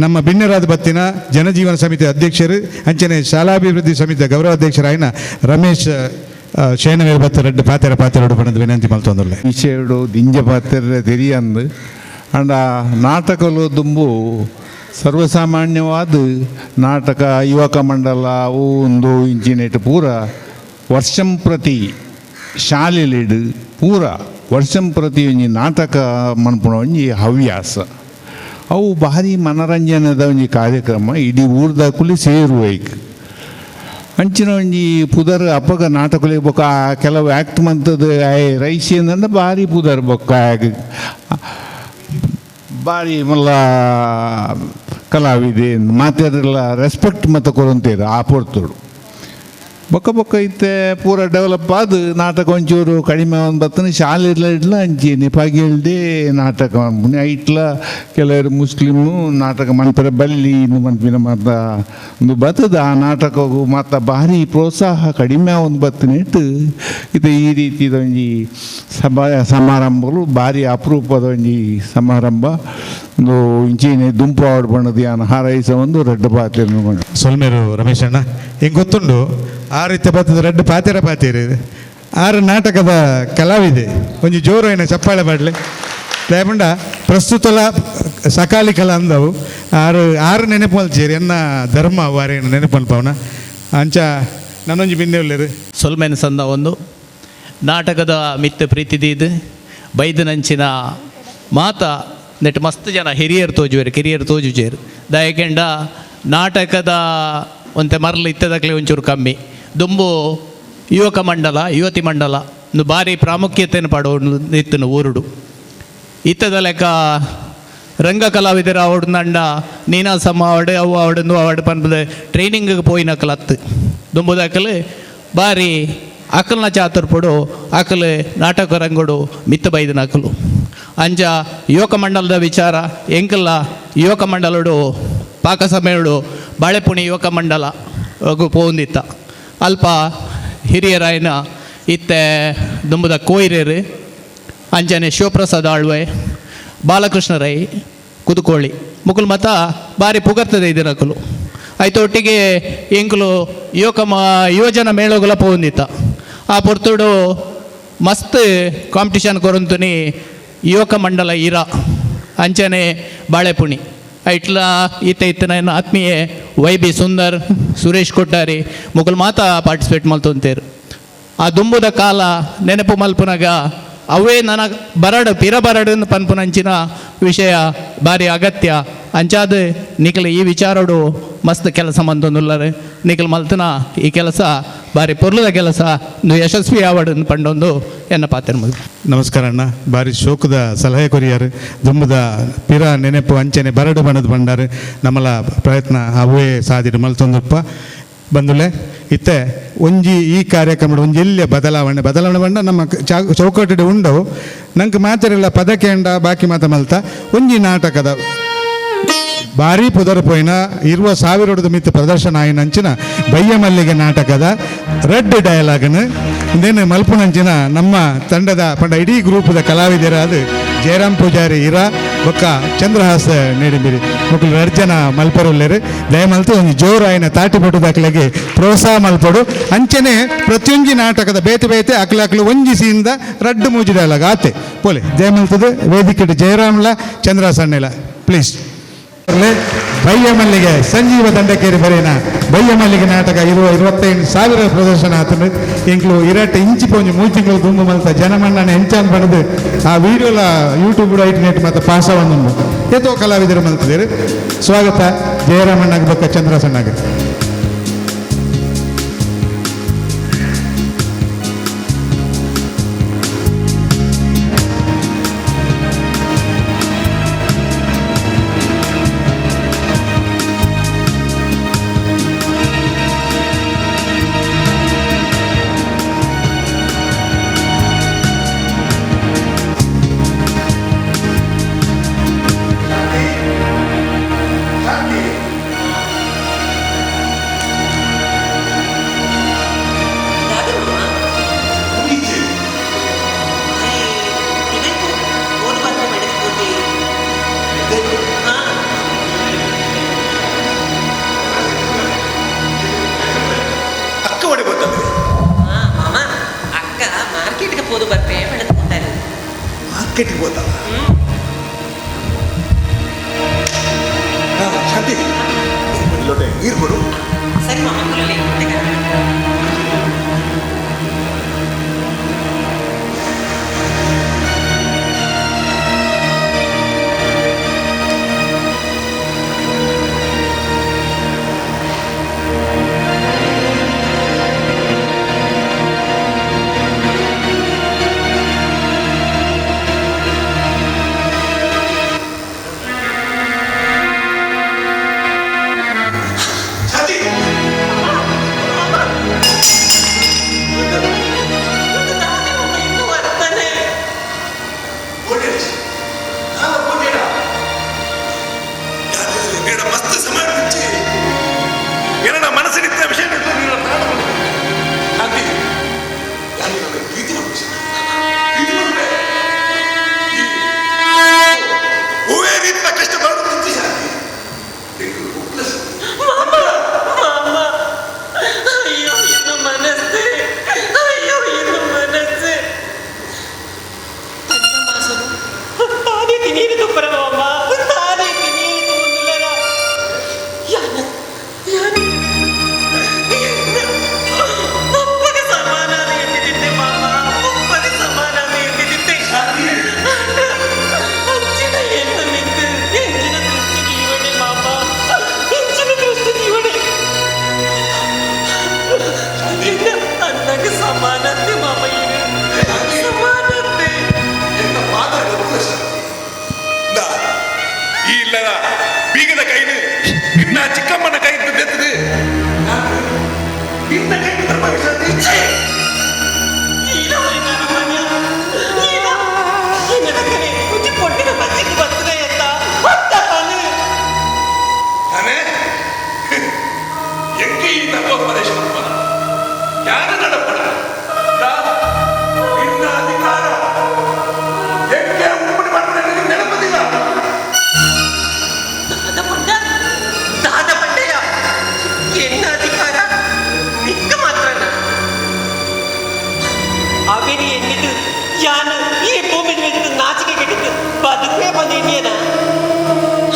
ನಮ್ಮ ಬಿನ್ನರಾದ ಬತ್ತಿನ ಜನಜೀವನ ಸಮಿತಿ ಅಧ್ಯಕ್ಷರು ಅಂಚನೆ ಶಾಲಾಭಿವೃದ್ಧಿ ಸಮಿತಿಯ ಗೌರವಾಧ್ಯಕ್ಷರಾಯಿನ ರಮೇಶ್ ಶೇನವೇರು ಬತ್ತ ರೆಡ್ಡು ಪಾತೆರಡು ಪಣದ ವಿನಂತಿ ಮಲ್ತೊಂದುಲ್ಲೆ ವಿಷಯಡು ದಿಂಜ ಪಾತ್ರ ತೆರಿಯಂದು ಅಂಡ ನಾಟಕಲು ದುಂಬು ಸರ್ವಸಾಮಾನ್ಯವಾದ ನಾಟಕ ಯುವಕ ಮಂಡಲ ಒಂದು ಇಂಚಿನೇಟ್ ಪೂರ ವರ್ಷಂ ಪ್ರತಿ ಶಾಲೆಲಿಡು ಪೂರ ವರ್ಷಂ ಪ್ರತಿ ಒಂಜಿ ನಾಟಕ ಮನ್ಪುಣ ಒಂಜಿ ಹವ್ಯಾಸ ಅವು ಭಾರಿ ಮನರಂಜನದ ಒಂಜಿ ಕಾರ್ಯಕ್ರಮ ಇಡೀ ಊರ್ದ ಕುಲಿ ಸೇರುವೈಕ್ ಅಂಚಿನ ಒಂಜಿ ಪುದರ್ ಅಪ್ಪಗ ನಾಟಕಲಿ ಬೊಕ್ಕ ಕೆಲವು ಆ್ಯಕ್ಟ್ ಮಂತದ ರೈಸಿ ಅಂದ ಭಾರಿ ಪುದರ್ ಬೊಕ್ಕ ಭಾರಿ ಮಲ್ಲ ಕಲಾವಿದೆ ಮಾತೆಲ್ಲ ರೆಸ್ಪೆಕ್ಟ್ ಮತ್ತು ಕೊರಂತೇರು ಆ ಪೊರ್ತುಡು ಬೊಕ್ಕ ಬೊಕ್ಕ ಇತ್ತೆ ಪೂರ ಡೆವಲಪ್ ಆದ ನಾಟಕ ಒಂಚೂರು ಕಡಿಮೆ ಒಂದು ಬತ್ತನ ಶಾಲೆ ಇಡ್ಲ ಅಂಚಿ ನಿಪಾಗಿ ಹೇಳ್ದೆ ನಾಟಕ ಮನ್ಪುಣಿ ಐಟ್ಲ ಕೆಲವರು ಮುಸ್ಲಿಮು ನಾಟಕ ಮನ್ಪರೆ ಬಲ್ಲಿ ಇನ್ನು ಮನ್ಪಿನ ಮಾತ ಒಂದು ಬತ್ತದ ಆ ನಾಟಕವು ಮಾತ ಭಾರಿ ಪ್ರೋತ್ಸಾಹ ಕಡಿಮೆ ಒಂದು ಬತ್ತನಿಟ್ಟು ಇದು ಈ ರೀತಿದ ಒಂಜಿ ಸಮಾರಂಭಗಳು ಭಾರಿ ಅಪರೂಪದ ಒಂಜಿ ಸಮಾರಂಭ ಒಂದು ಇಂಚಿನ ದುಂಪು ಆವಡ್ ಬಣ್ಣದ ಯಾನ ಹಾರೈಸ ಒಂದು ರೆಡ್ ಪಾತ್ರೆ ಸೊಲ್ಮೇರು ರಮೇಶ್ ಅಣ್ಣ ಹಿಂಗೆ ಗೊತ್ತುಂಡು ಆ ರೀತಿ ಬರ್ತದ ರೆಡ್ ಪಾತೆರ ಆರು ನಾಟಕದ ಕಲಾವಿದೆ ಒಂಜಿ ಜೋರು ಏನ ಚಪ್ಪಾಳೆ ಮಾಡಲಿ ದಯಪಂಡ ಪ್ರಸ್ತುತಲ ಸಕಾಲಿಕಲ ಅಂದವು ಆರು ನೆನಪು ಮಲ್ಚೇರಿ ಎನ್ನ ಧರ್ಮ ವಾರೇನು ನೆನಪು ಅನ್ಪವನ ಅಂಚ ನನ್ನೊಂಜಿ ಬಿಂದೆಲ್ಲೇರು ಸೊಲ್ಮೆನ್ ಸಂದ ಒಂದು ನಾಟಕದ ಮಿತ್ತ ಪ್ರೀತಿದೀದು ಬೈದನಂಚಿನ ಮಾತ ನೆಟ್ ಮಸ್ತ್ ಜನ ಹಿರಿಯರು ತೋಜುವೇರು ಕಿರಿಯರು ತೋಜುಜೇರು ದಯಕೆಂಡ ನಾಟಕದ ಒಂತೆ ಮರಲು ಇತ್ತದಕ್ಲೆ ಒಂಚೂರು ಕಮ್ಮಿ ದುಂಬು ಯುವಕ ಮಂಡಲ ಯುವತಿ ಮಂಡಲ ಒಂದು ಭಾರಿ ಪ್ರಾಮುಖ್ಯತೆಯನ್ನು ಪಡೋದು ಇತ್ತನು ಊರುಡು ಇತ್ತದ ಲೆಕ್ಕ ರಂಗ ಕಲಾವಿದರ ಅವಡ್ನಂಡ ನೀನಾಸಮ್ಮ ಅವಡೆ ಅವು ಅವಡನ್ನು ಅವಡು ಪನ್ಪದ ಟ್ರೈನಿಂಗಿಗೆ ಪೋಯಿನಕಲ್ ಹತ್ತು ದುಂಬುದಕ್ಕಲು ಭಾರಿ ಅಕಲ್ನ ಚಾತುರ್ ಪಡು ಅಕಲು ನಾಟಕ ರಂಗೋಡು ಮಿತ್ತ ಬೈದನ ಅಕಲು ಅಂಚ ಯುವಕ ಮಂಡಲದ ವಿಚಾರ ಎಂಕಲ್ಲ ಯುವಕ ಮಂಡಲಡು ಪಾಕ ಸಮಯಡು ಬಾಳೆಪುಣಿ ಯುವಕ ಮಂಡಲ ಪೋಂದಿತ್ತ ಅಲ್ಪ ಹಿರಿಯರಾಯನ ಇತ್ತೆ ದುಂಬುದ ಕೋಯಿರೇರು ಅಂಚನೆ ಶಿವಪ್ರಸಾದ್ ಆಳ್ವೆ ಬಾಲಕೃಷ್ಣ ರೈ ಕುದುಕೋಳಿ ಮುಕುಲ್ ಮತ ಭಾರಿ ಪುಗರ್ತದೆ ಇದರಕಲು ಆಯ್ತು ಒಟ್ಟಿಗೆ ಎಂಕುಲು ಯುವಜನ ಮೇಳೋಗಲ ಪೋಂದಿತ್ತ ಆ ಪೊರ್ತುಡು ಮಸ್ತ್ ಕಾಂಪಿಟಿಷನ್ ಕೊರಂತುನಿ ಯುವಕ ಮಂಡಲ ಇರ ಅಂಚನೆ ಬಾಳೆಪುಣಿ ಇಟ್ಲ ಇತ್ತನ ಆತ್ಮೀಯ ವೈಬಿ ಸುಂದರ್ ಸುರೇಶ್ ಕೊಟ್ಟಾರಿ ಮುಗುಲ್ ಮಾತ ಪಾರ್ಟಿಸಿಪೇಟ್ ಮಲ್ತೊಂತೇರು ಆ ದುಂಬುದ ಕಾಲ ನೆನಪು ಮಲ್ಪುನಾಗ ಅವೇ ನನಗೆ ಪಿರ ಬರಡು ಪನ್ಪುನಂಚಿನ ವಿಷಯ ಭಾರಿ ಅಗತ್ಯ ಅಂಚಾದ ನಿಖಲ್ ಈ ವಿಚಾರಡು ಮಸ್ತ್ ಕೆಲಸ ಮಂದೊಂದುಲ್ಲರು ನಿಖಲ್ ಮಲ್ತನ ಈ ಕೆಲಸ ಭಾರಿ ಪೊರ್ಲದ ಕೆಲಸ ಯಶಸ್ವಿ ಆವಡನ್ನು ಪಂಡೊಂದು ಎನ್ನ ಪಾತ್ರ ಮುಗಿದು ನಮಸ್ಕಾರ ಅಣ್ಣ ಭಾರಿ ಶೋಕದ ಸಲಹೆ ಕೊರಿಯಾರು ದುಂಬದ ಪಿರ ನೆನಪು ಅಂಚನೆ ಬರಡು ಬಣ್ಣದ ಬಂಡಾರು ನಮ್ಮಲ ಪ್ರಯತ್ನ ಅವೇ ಸಾದಿರು ಮಲ್ತೊಂದಪ್ಪ ಬಂದುಲೆ ಇತ್ತೆ ಒಂಜಿ ಈ ಕಾರ್ಯಕ್ರಮದ ಒಂಜಿ ಎಲ್ಲಿಯ ಬದಲಾವಣೆ ಬಂಡ ನಮ್ಮ ಚೌಕಟ್ಟು ಉಂಡವು ನಂಗೆ ಮಾತಾಡಿಲ್ಲ ಪದಕ್ಕೆ ಅಂಡ ಬಾಕಿ ಮಾತ ಮಲ್ತ ಒಂಜಿ ನಾಟಕದ ಭಾರಿ ಪುದರ್ ಪೋಯಿನ 20,000 ಮಿತ್ತ ಪ್ರದರ್ಶನ ಆಯ್ನ ಅಂಚಿನ ಬಯ್ಯ ಮಲ್ಲಿಗೆ ನಾಟಕದ ರೆಡ್ ಡಯಲಾಗ್ನ ಇಂದೇನು ಮಲ್ಪುನಂಚಿನ ನಮ್ಮ ತಂಡದ ಪಂಡ ಇಡೀ ಗ್ರೂಪದ ಕಲಾವಿದರಾದ ಜಯರಾಮ್ ಪೂಜಾರಿ ಇರ ಬೊಕ್ಕ ಚಂದ್ರಹಾಸ ನೀಡಿಬಿರಿ ಮಕ್ಕಳು 2 ಜನ ಮಲ್ಪರುಲ್ಲೇರು ದಯಮಲ್ತು ಒಂದು ಜೋರು ಆಯ್ನ ತಾಟಿ ಪಟ್ಟುದಾಕ್ಲೆಗೆ ಪ್ರೋತ್ಸಾಹ ಮಲ್ಪಡು ಅಂಚನೆ ಪ್ರತಿಯೊಂಜಿ ನಾಟಕದ ಬೇತೆ ಅಕ್ಲಾಕ್ಲು ಒಂಜಿ ಸೀನ್ದ ರಡ್ಡು ಮೂಜಿ ಡಯಲಾಗ್ ಆತೆ ಪೋಲೆ ದಯಮಲ್ತದ ವೇದಿಕೆ ಜಯರಾಮ್ಲ ಚಂದ್ರಹಾಸ ಅಣ್ಣೆಲ ಪ್ಲೀಸ್ ಬಯ್ಯ ಮಲ್ಲಿಗೆ ಸಂಜೀವ ದಂಡಕೇರಿ ಬರೇನ ಬಯ್ಯ ಮಲ್ಲಿಗೆ ನಾಟಕ 25,000 ಪ್ರದರ್ಶನ ಆತನು ಇಂಕ್ಲು 2 ಇಂಚಿ ಪೊಂಜಿ 3 ತಿಂಗಳು ದುಂಬು ಮಲ್ತ ಜನಮನ್ನಣೆ ಹೆಂಚಾನ್ ಪಡೆದು ಆ ವಿಡಿಯೋಲ ಯೂಟ್ಯೂಬ್ ಐಟ್ ನೆಟ್ ಮತ್ತು ಪಾಸವನ್ನು ಎತ್ತೋ ಕಲಾವಿದರು ಮಲ್ತಿದ್ದಾರೆ. ಸ್ವಾಗತ ಜಯರಾಮಣ್ಣಗೆ ಬೊಕ್ಕ ಚಂದ್ರಸಣ್ಣಗೆ. ಮಾರ್ಕೆಟ್ಗೆ ಹೋದಲ್ಲ ಶಾಂತಿ ಲೋಟೆ ನೀರು ಕೊಡು. ಸರಿ ಮಾಮ. ಬೀಗದ ಕೈನು ಇನ್ನ ಚಿಕ್ಕಮ್ಮನ ಕೈ ಬೆತ್ತದು ಇನ್ನ ಕೈ எங்கே இந்த உபதேசம் யார நடப்பட இன்ன அதிகார எங்கே உண்மை பண்ண நினைப்பதில்லை என்ன அதிகார மிக்க மாத்திர ಅವೇನಿ ಎನ್ನಿದ್ದು ಯಾನು ಈ ಭೂಮಿ ಮೇಲೆ ನಾಚಿಕೆ ಕೆಟ್ಟಿದ್ದು ಬದುಕೇ ಬಂದೇನಿಯನ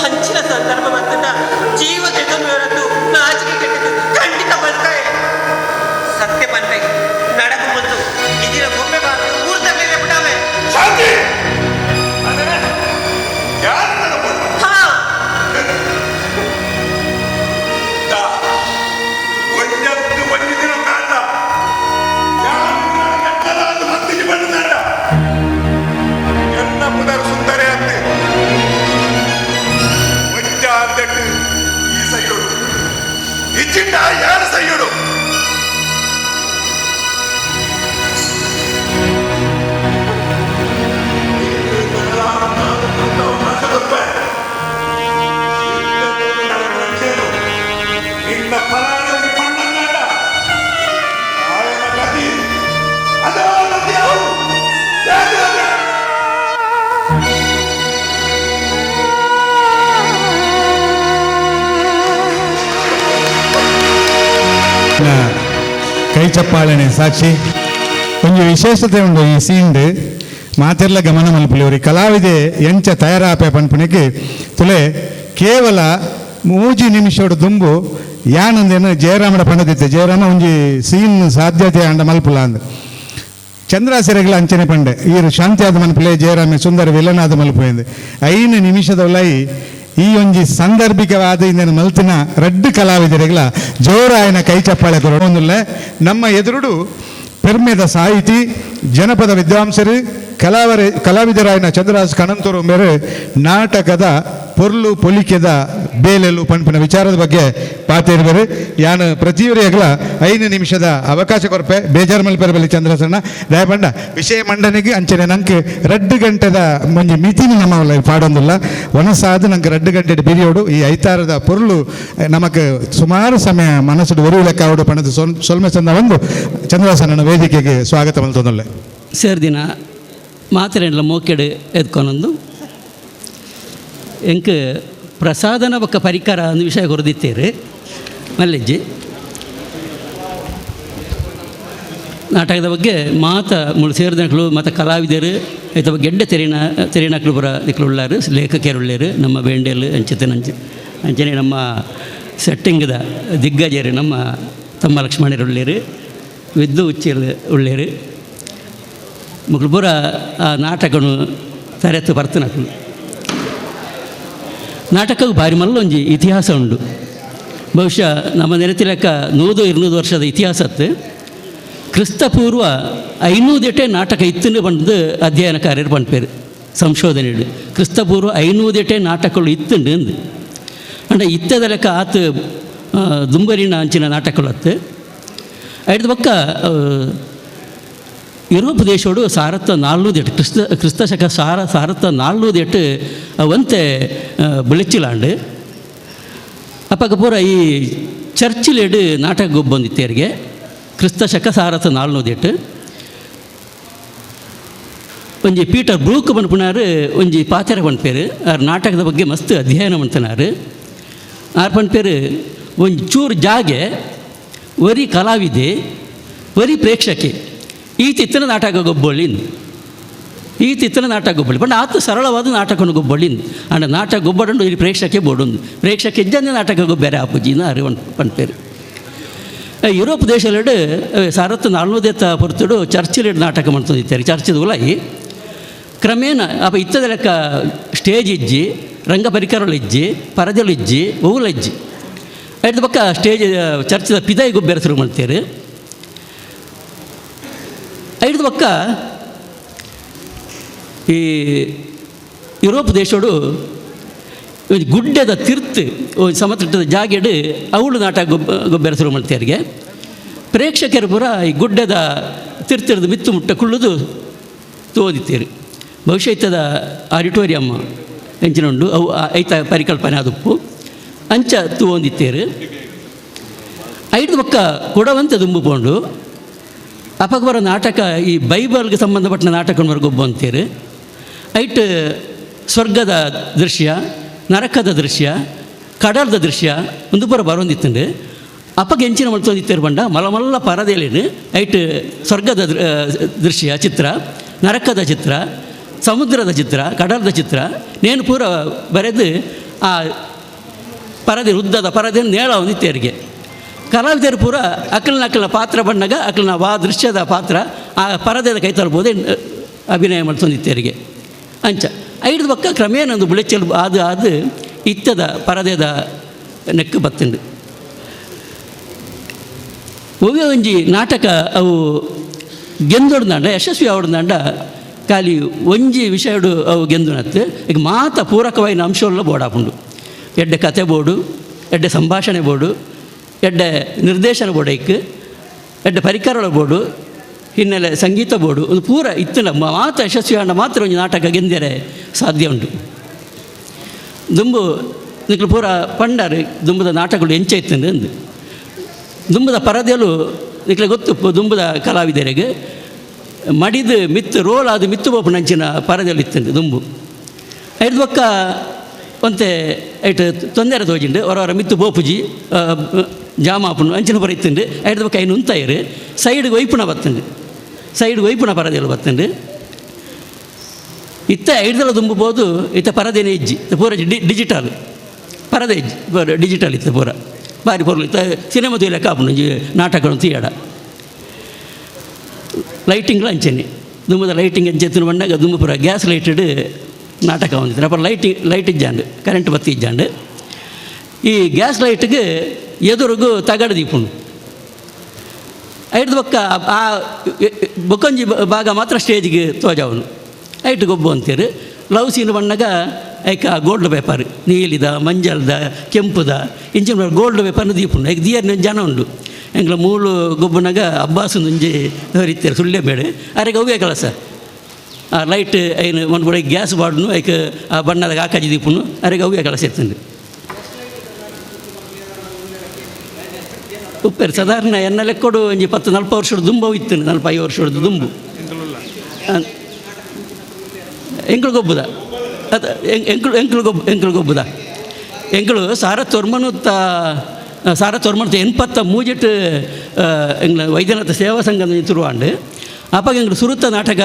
ಹಂಚಿನ ಸಂದರ್ಭ ಬಂದ ಜೀವ ತೆಗೆದು ನಾಚಿಕೆ ಕೆಟ್ಟಿದ್ದು ಖಂಡಿತ ಬದುಕಾಯ ಸತ್ಯ ಬಂದ್ರೆ ನಡಕು ಬಂದು ಇದಿನ ಬೊಮ್ಮೆ ಬಾರಿ ಊರ್ ತರಲಿಲ್ಲ ಬಿಟ್ಟಾವೆ ಶಾಂತಿ ಯಾರು ನಡಪಡ ಒಂಜತ್ತು ಒಂದು ದಿನ ಕಾಲ ಯಾರು ಹತ್ತಿಗೆ ಬಂದಾರ ಎಲ್ಲ ಪುನರ್ ಸುಂದರ ಅಂತೆ ಒಂಜ ಅಂದಟ್ಟು ಈ ಸೈಯೋಡು ಇಚ್ಚಿಂಡ ಯಾರು ಸೈಯೋಡು ನಿನ್ನ ಫಲಾನುಭವಿ ಪಣ್ಣನ್ನಾಡ ಆಯನ ಗತಿ ಅದೋ ನದಿ ಅವರು ಕೈ ಚಪ್ಪಾಳನೆ ಸಾಕ್ಷಿ ಒಂದು ವಿಶೇಷತೆ ಉಂಟು ಈ ಸೀಂಡ್ ಮಾತೆಲ್ಲ ಗಮನ ಮಲ್ಪಲಿ ಅವ್ರಿಗೆ ಕಲಾವಿದೆ ಎಂಚ ತಯಾರಾಪೆ ಪನ್ಪುಣಿಗೆ ತುಲೆ ಕೇವಲ ಮೂಜಿ ನಿಮಿಷೋಡು ದುಂಬು ಯಾನಂದೇನು ಜಯರಾಮನ ಪಂಡದಿತ್ತೆ ಜಯರಾಮ ಒಂಜಿ ಸೀನ್ ಸಾಧ್ಯತೆ ಅಂಡ ಮಲ್ಪುಲ ಅಂದ್ ಚಂದ್ರಾಸೆರೆಗಳ ಅಂಚನೆ ಪಂಡೆ ಈರು ಶಾಂತಿ ಆದ ಮಲ್ಪಲೆ ಜಯರಾಮ ಸುಂದರ ವಿಲನಾದ ಮಲ್ಪೋయింది 5 ನಿಮಿಷದ ಒಳೈ ಈ ಒಂಜಿ ಸಾಂದರ್ಭಿಕವಾದ ಇಂದಿನ ಮಲ್ತಿನ ರಡ್ಡು ಕಲಾವಿದರಿಗಳ ಜೋರಾಯನ ಕೈ ಚಪ್ಪಾಳೆ ಕೊರೊಂದುಲ್ಲ ನಮ್ಮ ಎದುರುಡು ಪೆರ್ಮೆದ ಸಾಹಿತಿ ಜನಪದ ವಿದ್ವಾಂಸರು ಕಲಾವಿದರಾಯನ ಚಂದ್ರರಾಜ್ ಕಣಂತೂರು ಮೇರೆ ನಾಟಕದ ಪೊರ್ಲು ಪೊಲಿಕೆದ ಬೇಲೆಲು ಪಂಪಿನ ವಿಚಾರದ ಬಗ್ಗೆ ಪಾತಿರ್ಬರು ಯಾನು ಪ್ರತಿಯೊರಿಯಗಳ 5 ನಿಮಿಷದ ಅವಕಾಶ ಕೊರಪೆ ಬೇಜಾರು ಮಲ್ಪೆರಬಲ್ಲಿ ಚಂದ್ರಸಣ್ಣ ದಯಪಂಡ ವಿಷಯ ಮಂಡನೆಗೆ ಅಂಚನೆ ನಂಗೆ 2 ಗಂಟೆದ ಮುಂಜಿ ಮಿತಿನ ನಮ್ಮ ಪಾಡೊಂದಿಲ್ಲ ಒನಸಾದ ನಂಗೆ 2 ಗಂಟೆ ಬಿರಿಯೋಡು ಈ ಐತಾರದ ಪೊರ್ಲು ನಮಗೆ ಸುಮಾರು ಸಮಯ ಮನಸ್ಸು ಒರು ಲೆಕ್ಕ ಅವಡು ಪಣದು ಸೊಲ್ಮೆ ಚಂದ ಒಂದು ಚಂದ್ರಸಣ್ಣನ ವೇದಿಕೆಗೆ ಸ್ವಾಗತ ಮಲ್ತೊಂದುಲ್ಲೆ ಸೇರ್ದಿನ ಮಾತ್ರೆಲ್ಲ ಮೋಕೆಡು ಎದ್ಕೊನೊಂದು ಎಂಕ್ ಪ್ರಸಾದನ ಬೊಕ್ಕ ಪರಿಕರ ಅಂದು ವಿಷಯ ಕೊರದಿತ್ತೇರು ಮಲ್ಲೆಜ್ಜಿ ನಾಟಕದ ಬಗ್ಗೆ ಮಾತ ಮುಳು ಸೇರಿದಗಳು ಮತ್ತು ಕಲಾವಿದರು ಐತ ಬಗ್ಗೆ ಎಡ್ಡೆ ತೆರಿನಕ್ಲು ಪುರ ದಿಕ್ಕುಳ್ಳಾರು ಲೇಖಕಿಯರುಳ್ಳೇರು ನಮ್ಮ ಬೇಂಡೆಲ್ ಅಂಚನೆ ನಮ್ಮ ಸೆಟ್ಟಿಂಗ್ದ ದಿಗ್ಗಜರು ನಮ್ಮ ತಮ್ಮ ಲಕ್ಷ್ಮಣರುಳ್ಳೇರು ವಿದ್ದು ಉಚ್ಚಿರು ಉಳ್ಳೇರು ಮಕ್ಕಳು ಪೂರ ಆ ನಾಟಕನು ತರೆತ್ತು ಬರ್ತನಕ್ಲು ನಾಟಕಕ್ಕೆ ಭಾರಿ ಮಲ್ಲೊಂಜಿ ಇತಿಹಾಸ ಉಂಡು ಬಹುಶಃ ನಮ್ಮ ನೆನತಿಲೆಕ್ಕ 100-200 ವರ್ಷದ ಇತಿಹಾಸತ್ತು ಕ್ರಿಸ್ತಪೂರ್ವ 500 ನಾಟಕ ಇತ್ತಂದು ಬಂದು ಅಧ್ಯಯನಕಾರರು ಪಂಪೇರು ಸಂಶೋಧನೆ ಕ್ರಿಸ್ತಪೂರ್ವ 500 ನಾಟಕಗಳು ಇತ್ತುಂಡು ಅಂದು ಅಂಡ ಇತ್ತದ ಲೆಕ್ಕ ಆತು ದುಂಬರಿನ ಅಂಚಿನ ನಾಟಕಗಳು ಹತ್ತು ಐದು ಪಕ್ಕ ಯುರೋಪ್ ದೇಶೋಡು 1408 ಕ್ರಿಸ್ತ ಶಕ 1408 ಅವಂತೆ ಬೆಳಚಿಲಾಂಡು ಅಪ್ಪಾಗ ಪೂರ ಈ ಚರ್ಚಿಲೇಡು ನಾಟಕ ಗೊಬ್ಬಂದಿತ್ತೇರಿಗೆ ಕ್ರಿಸ್ತ ಶಕ 1408 ಒಂಜಿ ಪೀಟರ್ ಬ್ರೂಕ್ ಪನ್ಪುನಾರು ಒಂಜಿ ಪಾತೆರ ಪನ್ಪೇರು ಆರು ನಾಟಕದ ಬಗ್ಗೆ ಮಸ್ತ್ ಅಧ್ಯಯನ ಮಾಡ್ತನಾರು ಆರು ಪನ್ಪೇರು ಒಂಜಿ ಚೂರು ಜಾಗೆ ವರಿ ಕಲಾವಿದೆ ವರಿ ಪ್ರೇಕ್ಷಕೆ ಈ ತಿತ್ತನ ನಾಟಕ ಗೊಬ್ಬೊಳ್ಳಿಂದು ಈ ತಿತ್ತನ ನಾಟಕ ಗೊಬ್ಬಳ್ಳಿ ಬಟ್ ಆತ ಸರಳವಾದ ನಾಟಕವನ್ನು ಗೊಬ್ಬೊಳ್ಳಿಂದು ಅಂಡ ನಾಟಕ ಗೊಬ್ಬಡಂಡು ಇಲ್ಲಿ ಪ್ರೇಕ್ಷಕೆ ಬೋಡೊಂದು ಪ್ರೇಕ್ಷಕೆ ಇದ್ದಂತೆ ನಾಟಕ ಗೊಬ್ಬೆರೆ ಆಪುಜಿನ ಅರಿವು ಪನ್ಪೇರು ಯುರೋಪ್ ದೇಶಲೆಡು 1408 ಹೊರತುಡು ಚರ್ಚಿಲೆಡು ನಾಟಕ ಮಾಡ್ತಿದ್ದಾರೆ ಚರ್ಚದ ಉಲಾಯಿ ಕ್ರಮೇಣ ಅಪ್ಪ ಇತ್ತದ ಲೆಕ್ಕ ಸ್ಟೇಜ್ ಇಜ್ಜಿ ರಂಗ ಪರಿಕರಗಳು ಇಜ್ಜಿ ಪರದೆಲು ಇಜ್ಜಿ ಇಜ್ಜಿ ಐದು ಪಕ್ಕ ಸ್ಟೇಜ್ ಚರ್ಚದ ಪಿದಾಯಿ ಗೊಬ್ಬೆರೆ ಶುರು ಮಾಡ್ತಾರೆ ಐದು ಪಕ್ಕ ಈ ಯುರೋಪ್ ದೇಶೋಡು ಗುಡ್ಡದ ತಿರ್ತು ಸಮತಟ್ಟದ ಜಾಗೆಡು ಅವಳು ನಾಟಕ ಗೊಬ್ಬರ ಶುರು ಮಾಡ್ತಾರಿಗೆ ಪ್ರೇಕ್ಷಕರು ಪುರ ಈ ಗುಡ್ಡದ ತಿರ್ತಿರ್ದು ಮಿತ್ತು ಮುಟ್ಟ ಕುಳ್ಳುದು ತೋದಿತ್ತೀರಿ ಬಹುಶಃ ಇತ್ತದ ಆಡಿಟೋರಿಯಮ್ ಎಂಚಿನುಂಡು ಅವು ಐತ ಪರಿಕಲ್ಪನೆ ಆದುಪ್ಪು ಅಂಚ ತೂವೊಂದಿತ್ತೇರು ಐದು ಪಕ್ಕ ಕೊಡವಂತ ದುಂಬುಕೊಂಡು ಅಪಗ ಬರೋ ನಾಟಕ ಈ ಬೈಬಲ್ಗೆ ಸಂಬಂಧಪಟ್ಟ ನಾಟಕವನ್ನು ಗೊಬ್ಬ ಅಂತೀರು ಐಟ್ ಸ್ವರ್ಗದ ದೃಶ್ಯ ನರಕದ ದೃಶ್ಯ ಕಡಲದ ದೃಶ್ಯ ಒಂದು ಪುರ ಬರೋಂದಿತ್ತಂಡು ಅಪ್ಪಗೆ ಹೆಂಚಿನ ಮಾಡ್ತೊಂದಿತ್ತೇರು ಬಂಡ ಮಲ್ಲ ಪರದೇಲೇನು ಐಟ್ ಸ್ವರ್ಗದ ದೃಶ್ಯ ಚಿತ್ರ ನರಕದ ಚಿತ್ರ ಸಮುದ್ರದ ಚಿತ್ರ ಕಡಲದ ಚಿತ್ರ ನೇನು ಪೂರ ಬರೆದು ಆ ಪರದೆ ಉದ್ದದ ಪರದೆಯನ್ನು ನೇಳ ಹೊಂದಿತ್ತೇರಿಗೆ ಕಲಾವಿದರು ಪೂರ ಅಕ್ಕಲನ ಪಾತ್ರ ಬಂದಾಗ ಅಕ್ಕಲನ ದೃಶ್ಯದ ಪಾತ್ರ ಆ ಪರದೆದ ಕೈ ತರ್ಬೋದು ಅಭಿನಯ ಮಾಡ್ತೊಂದಿತ್ತೇರಿಗೆ ಅಂಚ ಐದು ಪಕ್ಕ ಕ್ರಮೇಣ ಒಂದು ಬುಳೆಚ್ಚಲು ಅದು ಇತ್ತದ ಪರದೆದ ನೆಕ್ಕು ಬತ್ತುಂಡು ಒವ್ವೆ ಒಂಜಿ ನಾಟಕ ಅವು ಗೆಂದೊಡ್ದಾಂಡ ಯಶಸ್ವಿ ಆವಡ್ದಾಂಡ ಖಾಲಿ ಒಂಜಿ ವಿಷಯಡು ಅವು ಗೆಂದುನತ್ತು ಈಗ ಮಾತ ಪೂರಕವಾಯಿನ ಅಂಶಗಳ ಬೋಡಾಪುಂಡು ಎಡ್ಡೆ ಕತೆ ಬೋಡು ಎಡ್ಡೆ ಸಂಭಾಷಣೆ ಬೋಡು ಎಡ್ಡೆ ನಿರ್ದೇಶನ ಬೋಡೈಕ್ ಎಡ್ಡೆ ಪರಿಕರಗಳ ಬೋಡು ಹಿನ್ನೆಲೆ ಸಂಗೀತ ಬೋಡು ಒಂದು ಪೂರ ಇತ್ತಿನ ಮಾತ ಯಶಸ್ವಿ ಆಂಡ ಮಾತ್ರ ಒಂದು ನಾಟಕ ಗೆಂದರೆ ಸಾಧ್ಯ ಉಂಟು ದುಂಬು ನಿಕ್ಲು ಪೂರ ಪಂಡಾರು ದುಂಬದ ನಾಟಕಗಳು ಎಂಚ ಇತ್ತಂದು ಅಂದು ದುಂಬದ ಪರದೆಲು ನಿಕ್ಲೆ ಗೊತ್ತು ದುಂಬದ ಕಲಾವಿದರಿಗೆ ಮಡಿದು ಮಿತ್ತು ರೋಲ್ ಅದು ಮಿತ್ತು ಬೋಪು ನಂಚಿನ ಪರದೆಲು ಇತ್ತಂದು ದುಂಬು ಐದು ಪಕ್ಕ ಒಂತೆ ಐಟ್ ತೊಂದರೆ ತೋಜಿಂಡು ಅವರವರ ಮಿತ್ತು ಬೋಪುಜಿ ಜಾಮಾಪುನು ಅಂಚಿನ ಪರ ಇತ್ತುಂಡು ಐದು ಪಕ್ಕ ಐನು ಉಂತಾಯಿರು ಸೈಡ್ಗೆ ವೈಪುಣ ಬತ್ತಂಡು ಸೈಡ್ ವೈಪುಣ ಪರದೆಲು ಬತ್ತಂಡು ಇತ್ತ ಐದಲ ದುಂಬುಬೋದು ಇತ್ತ ಪರದೆನೇ ಇಜ್ಜಿ ಪೂರ ಡಿಜಿಟಲ್ ಪರದೆ ಡಿಜಿಟಲ್ ಇತ್ತು ಪೂರ ಭಾರಿ ಪೊರ್ಲು ಇತ್ತು. ಸಿನಿಮಾ ಲೆಕ್ಕ ಹಾಕೊಂಡು ನಾಟಕಗಳನ್ನು ತೀಯಾಡ ಲೈಟಿಂಗ್ಲ ಅಂಚೆನೆ ದುಂಬದ ಲೈಟಿಂಗ್ ಅಂಚೆತ್ತಿನ ಬಂದಾಗ ದುಂಬ ಪೂರ ಗ್ಯಾಸ್ ಲೈಟೆಡ್ ನಾಟಕ ಹೊಂದಿದ್ರು. ಅಪ್ಪ ಲೈಟ್ ಇಜ್ಜಾಂಡು ಕರೆಂಟ್ ಬತ್ತಿ ಇಜ್ಜಾಂಡು ಈ ಗ್ಯಾಸ್ ಲೈಟ್ಗೆ ಎದುರಿಗೂ ತಗಡು ದೀಪುಂಡು ಐದು ಬೊಕ್ಕ ಆ ಬೊಕ್ಕೊಂಜಿ ಭಾಗ ಮಾತ್ರ ಸ್ಟೇಜ್ಗೆ ತೋಜವನು ಐಟ್ ಗೊಬ್ಬು ಅಂತೀರು. ಲವ್ ಸೀನ್ ಬಣ್ಣಗ ಐಕ ಗೋಲ್ಡ್ ಪೇಪರ್ ನೀಲಿದ ಮಂಜಲ್ದ ಕೆಂಪುದ ಇಂಚಿನ ಗೋಲ್ಡ್ ಪೇಪರ್ನ ದೀಪುಂಡು ಐಕ್ ದಿಯರ್ನ ಜನ ಉಂಡು ಎಂಗ್ಲ ಮೂಲು ಗೊಬ್ಬನಾಗ ಅಬ್ಬಾಸು ನುಂಜಿ ಹರಿತಾರೆ ಸುಳ್ಳೆ ಬೇಡ ಅರೆಗೆ ಅವೇ ಕೆಲಸ ಆ ಲೈಟ್ ಐನು ಒಂದು ಕೂಡ ಗ್ಯಾಸ್ ಬಾಡ್ನು ಐಕ ಆ ಬಣ್ಣದಾಗ ಆಕಾಜಿ ದೀಪುನು ಅರೆಗೆ ಅವೇ ಕೆಲಸ ಇರ್ತಂಡು. ಉಪ್ಪೇರು ಸಾಧಾರಣ ಎನ್ನ ಲೆಕ್ಕೊಡು ಒಂಜಿ 10-40 ವರ್ಷದ ದುಂಬು ಇತ್ತು 45 ವರ್ಷದ ದುಂಬು ಎಂಕಳು ಗೊಬ್ಬುದ ಅದು ಎಂಕಳು ಗೊಬ್ಬುದ ಎಂಕಳು ಸಾರತ್ ಹೊರ್ಮನುತ್ತ 83 ಎಂಗ್ಲ ವೈದ್ಯನಾಥ ಸೇವಾ ಸಂಘದ ತುರುವಾಂಡು ಅಪ್ಪಾಗ ಎಂಗ್ಳು ಸುರುತ್ತ ನಾಟಕ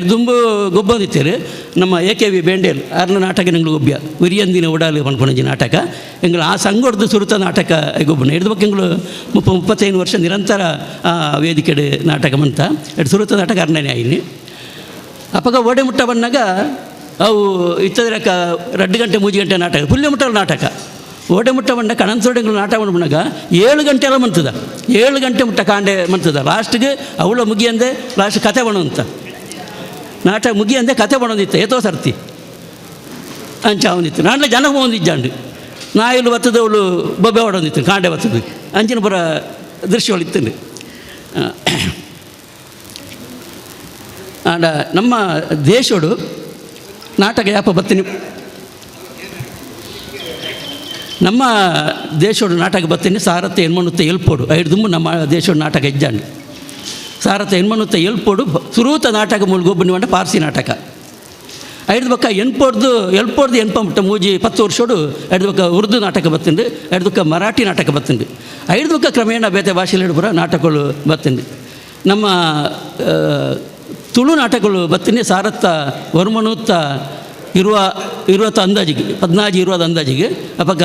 ದುಂಬು ಗೊಬ್ಬಂದಿತ್ತೇರು ನಮ್ಮ AKV ಬೇಂಡೇಲ್ ಆರ್ನ ನಾಟಕ ಎಂಗ್ಳು ಗೊಬ್ಬ ಉರಿಯಂದಿನ ಉಡಾಲು ಪನ್ಕೊಂಡಂಜಿ ನಾಟಕ ಎಂಗ್ಳು ಆ ಸಂಗೊಡ್ದು ಸುರುತ್ತ ನಾಟಕ ಗೊಬ್ಬನ ಹಿಡಿದು ಬಗ್ಗೆ ಎಂಗ್ಳು 35 ವರ್ಷ ನಿರಂತರ ವೇದಿಕೆ ನಾಟಕ ಮಂತ ಸುರುತ್ತ ನಾಟಕ ಅರ್ಣನೆ ಆಯ್ನಿ ಅಪ್ಪಾಗ ಓಡೆ ಮುಟ್ಟ ಬಂದಾಗ ಅವು ಇತ್ತದ್ರಕ 2 ಗಂಟೆ 3 ಗಂಟೆ ನಾಟಕ ಪುಲ್ಯ ಮುಟ್ಟಲು ನಾಟಕ ಓಡೆ ಮುಟ್ಟ ಬಂಡ ಕಣಂತೋಡೆಗಳು ನಾಟಕ ಮಾಡ್ಬಿನಾಗ 7 ಗಂಟೆ ಎಲ್ಲ ಮಂತದ 7 ಗಂಟೆ ಮುಟ್ಟ ಕಾಂಡೆ ಮಂತದ ಲಾಸ್ಟ್ಗೆ ಅವಳ ಮುಗಿಯಂದೆ ಲಾಸ್ಟ್ ಕತೆ ಬಣವಂತ ನಾಟಕ ಮುಗಿಯಂದೆ ಕತೆ ಬಣೊಂದಿತ್ತು ಏತೋ ಸರ್ತಿ ಅಂಚ ಅವನಿತ್ತು ನಾಳೆ ಜನ ಹೊಂದಿಜ್ಜಾಂಡು ನಾಯಿಲು ಬತ್ತದ ಅವಳು ಬೊಬ್ಬೆ ಹೊಡೊಂದಿತ್ತು ಕಾಂಡೆ ಬತ್ತದು ಅಂಚಿನ ಪುರ ದೃಶ್ಯಗಳು ಇತ್ತಂಡು. ಆಂಡ ನಮ್ಮ ದೇಶೋಡು ನಾಟಕ ಯಾಪ ಬತ್ತೀನಿ ನಮ್ಮ ದೇಶೋಡು ನಾಟಕ ಬತ್ತೀನಿ ಸಾರತೆ ಹೆಣ್ಮಣ್ಣುತ್ತ ಎಲ್ಪೋಡು ಐದು ದುಂಬು ನಮ್ಮ ದೇಶೋಡು ನಾಟಕ ಇಜ್ಜಾಂಡು ಸಾರತೆ ಹೆಣ್ಮಣ್ಣುತ್ತ ಎಲ್ಪೋಡು ಸುರೂತ ನಾಟಕ ಮುಳುಗೊಬ್ಬನಿ ಬಂಡ ಪಾರ್ಸಿ ನಾಟಕ ಐದು ಬಕ್ಕ ಎಲ್ಪೋಡ್ದು ಎನ್ಪಂಬಿಟ್ಟ ಮೂಜಿ 10 ವರ್ಷೋಡು ಐದು ಬಕ್ಕ ಉರ್ದು ನಾಟಕ ಬತ್ತಂಡು ಐದು ಬಕ್ಕ ಮರಾಠಿ ನಾಟಕ ಬತ್ತಂಡು ಐದು ಬಕ್ಕ ಕ್ರಮೇಣ ಬೇತೆ ಭಾಷೆಯಲ್ಲಿ ಪುರ ನಾಟಕಗಳು ಬತ್ತಂಡು. ನಮ್ಮ ತುಳು ನಾಟಕಗಳು ಬತ್ತೀನಿ ಸಾರತ್ತ ವರ್ಮನೂತ್ತ ಇರುವತ್ತ ಅಂದಾಜಿಗೆ 14-20 ಅಂದಾಜಿಗೆ ಅಪಕ್ಕ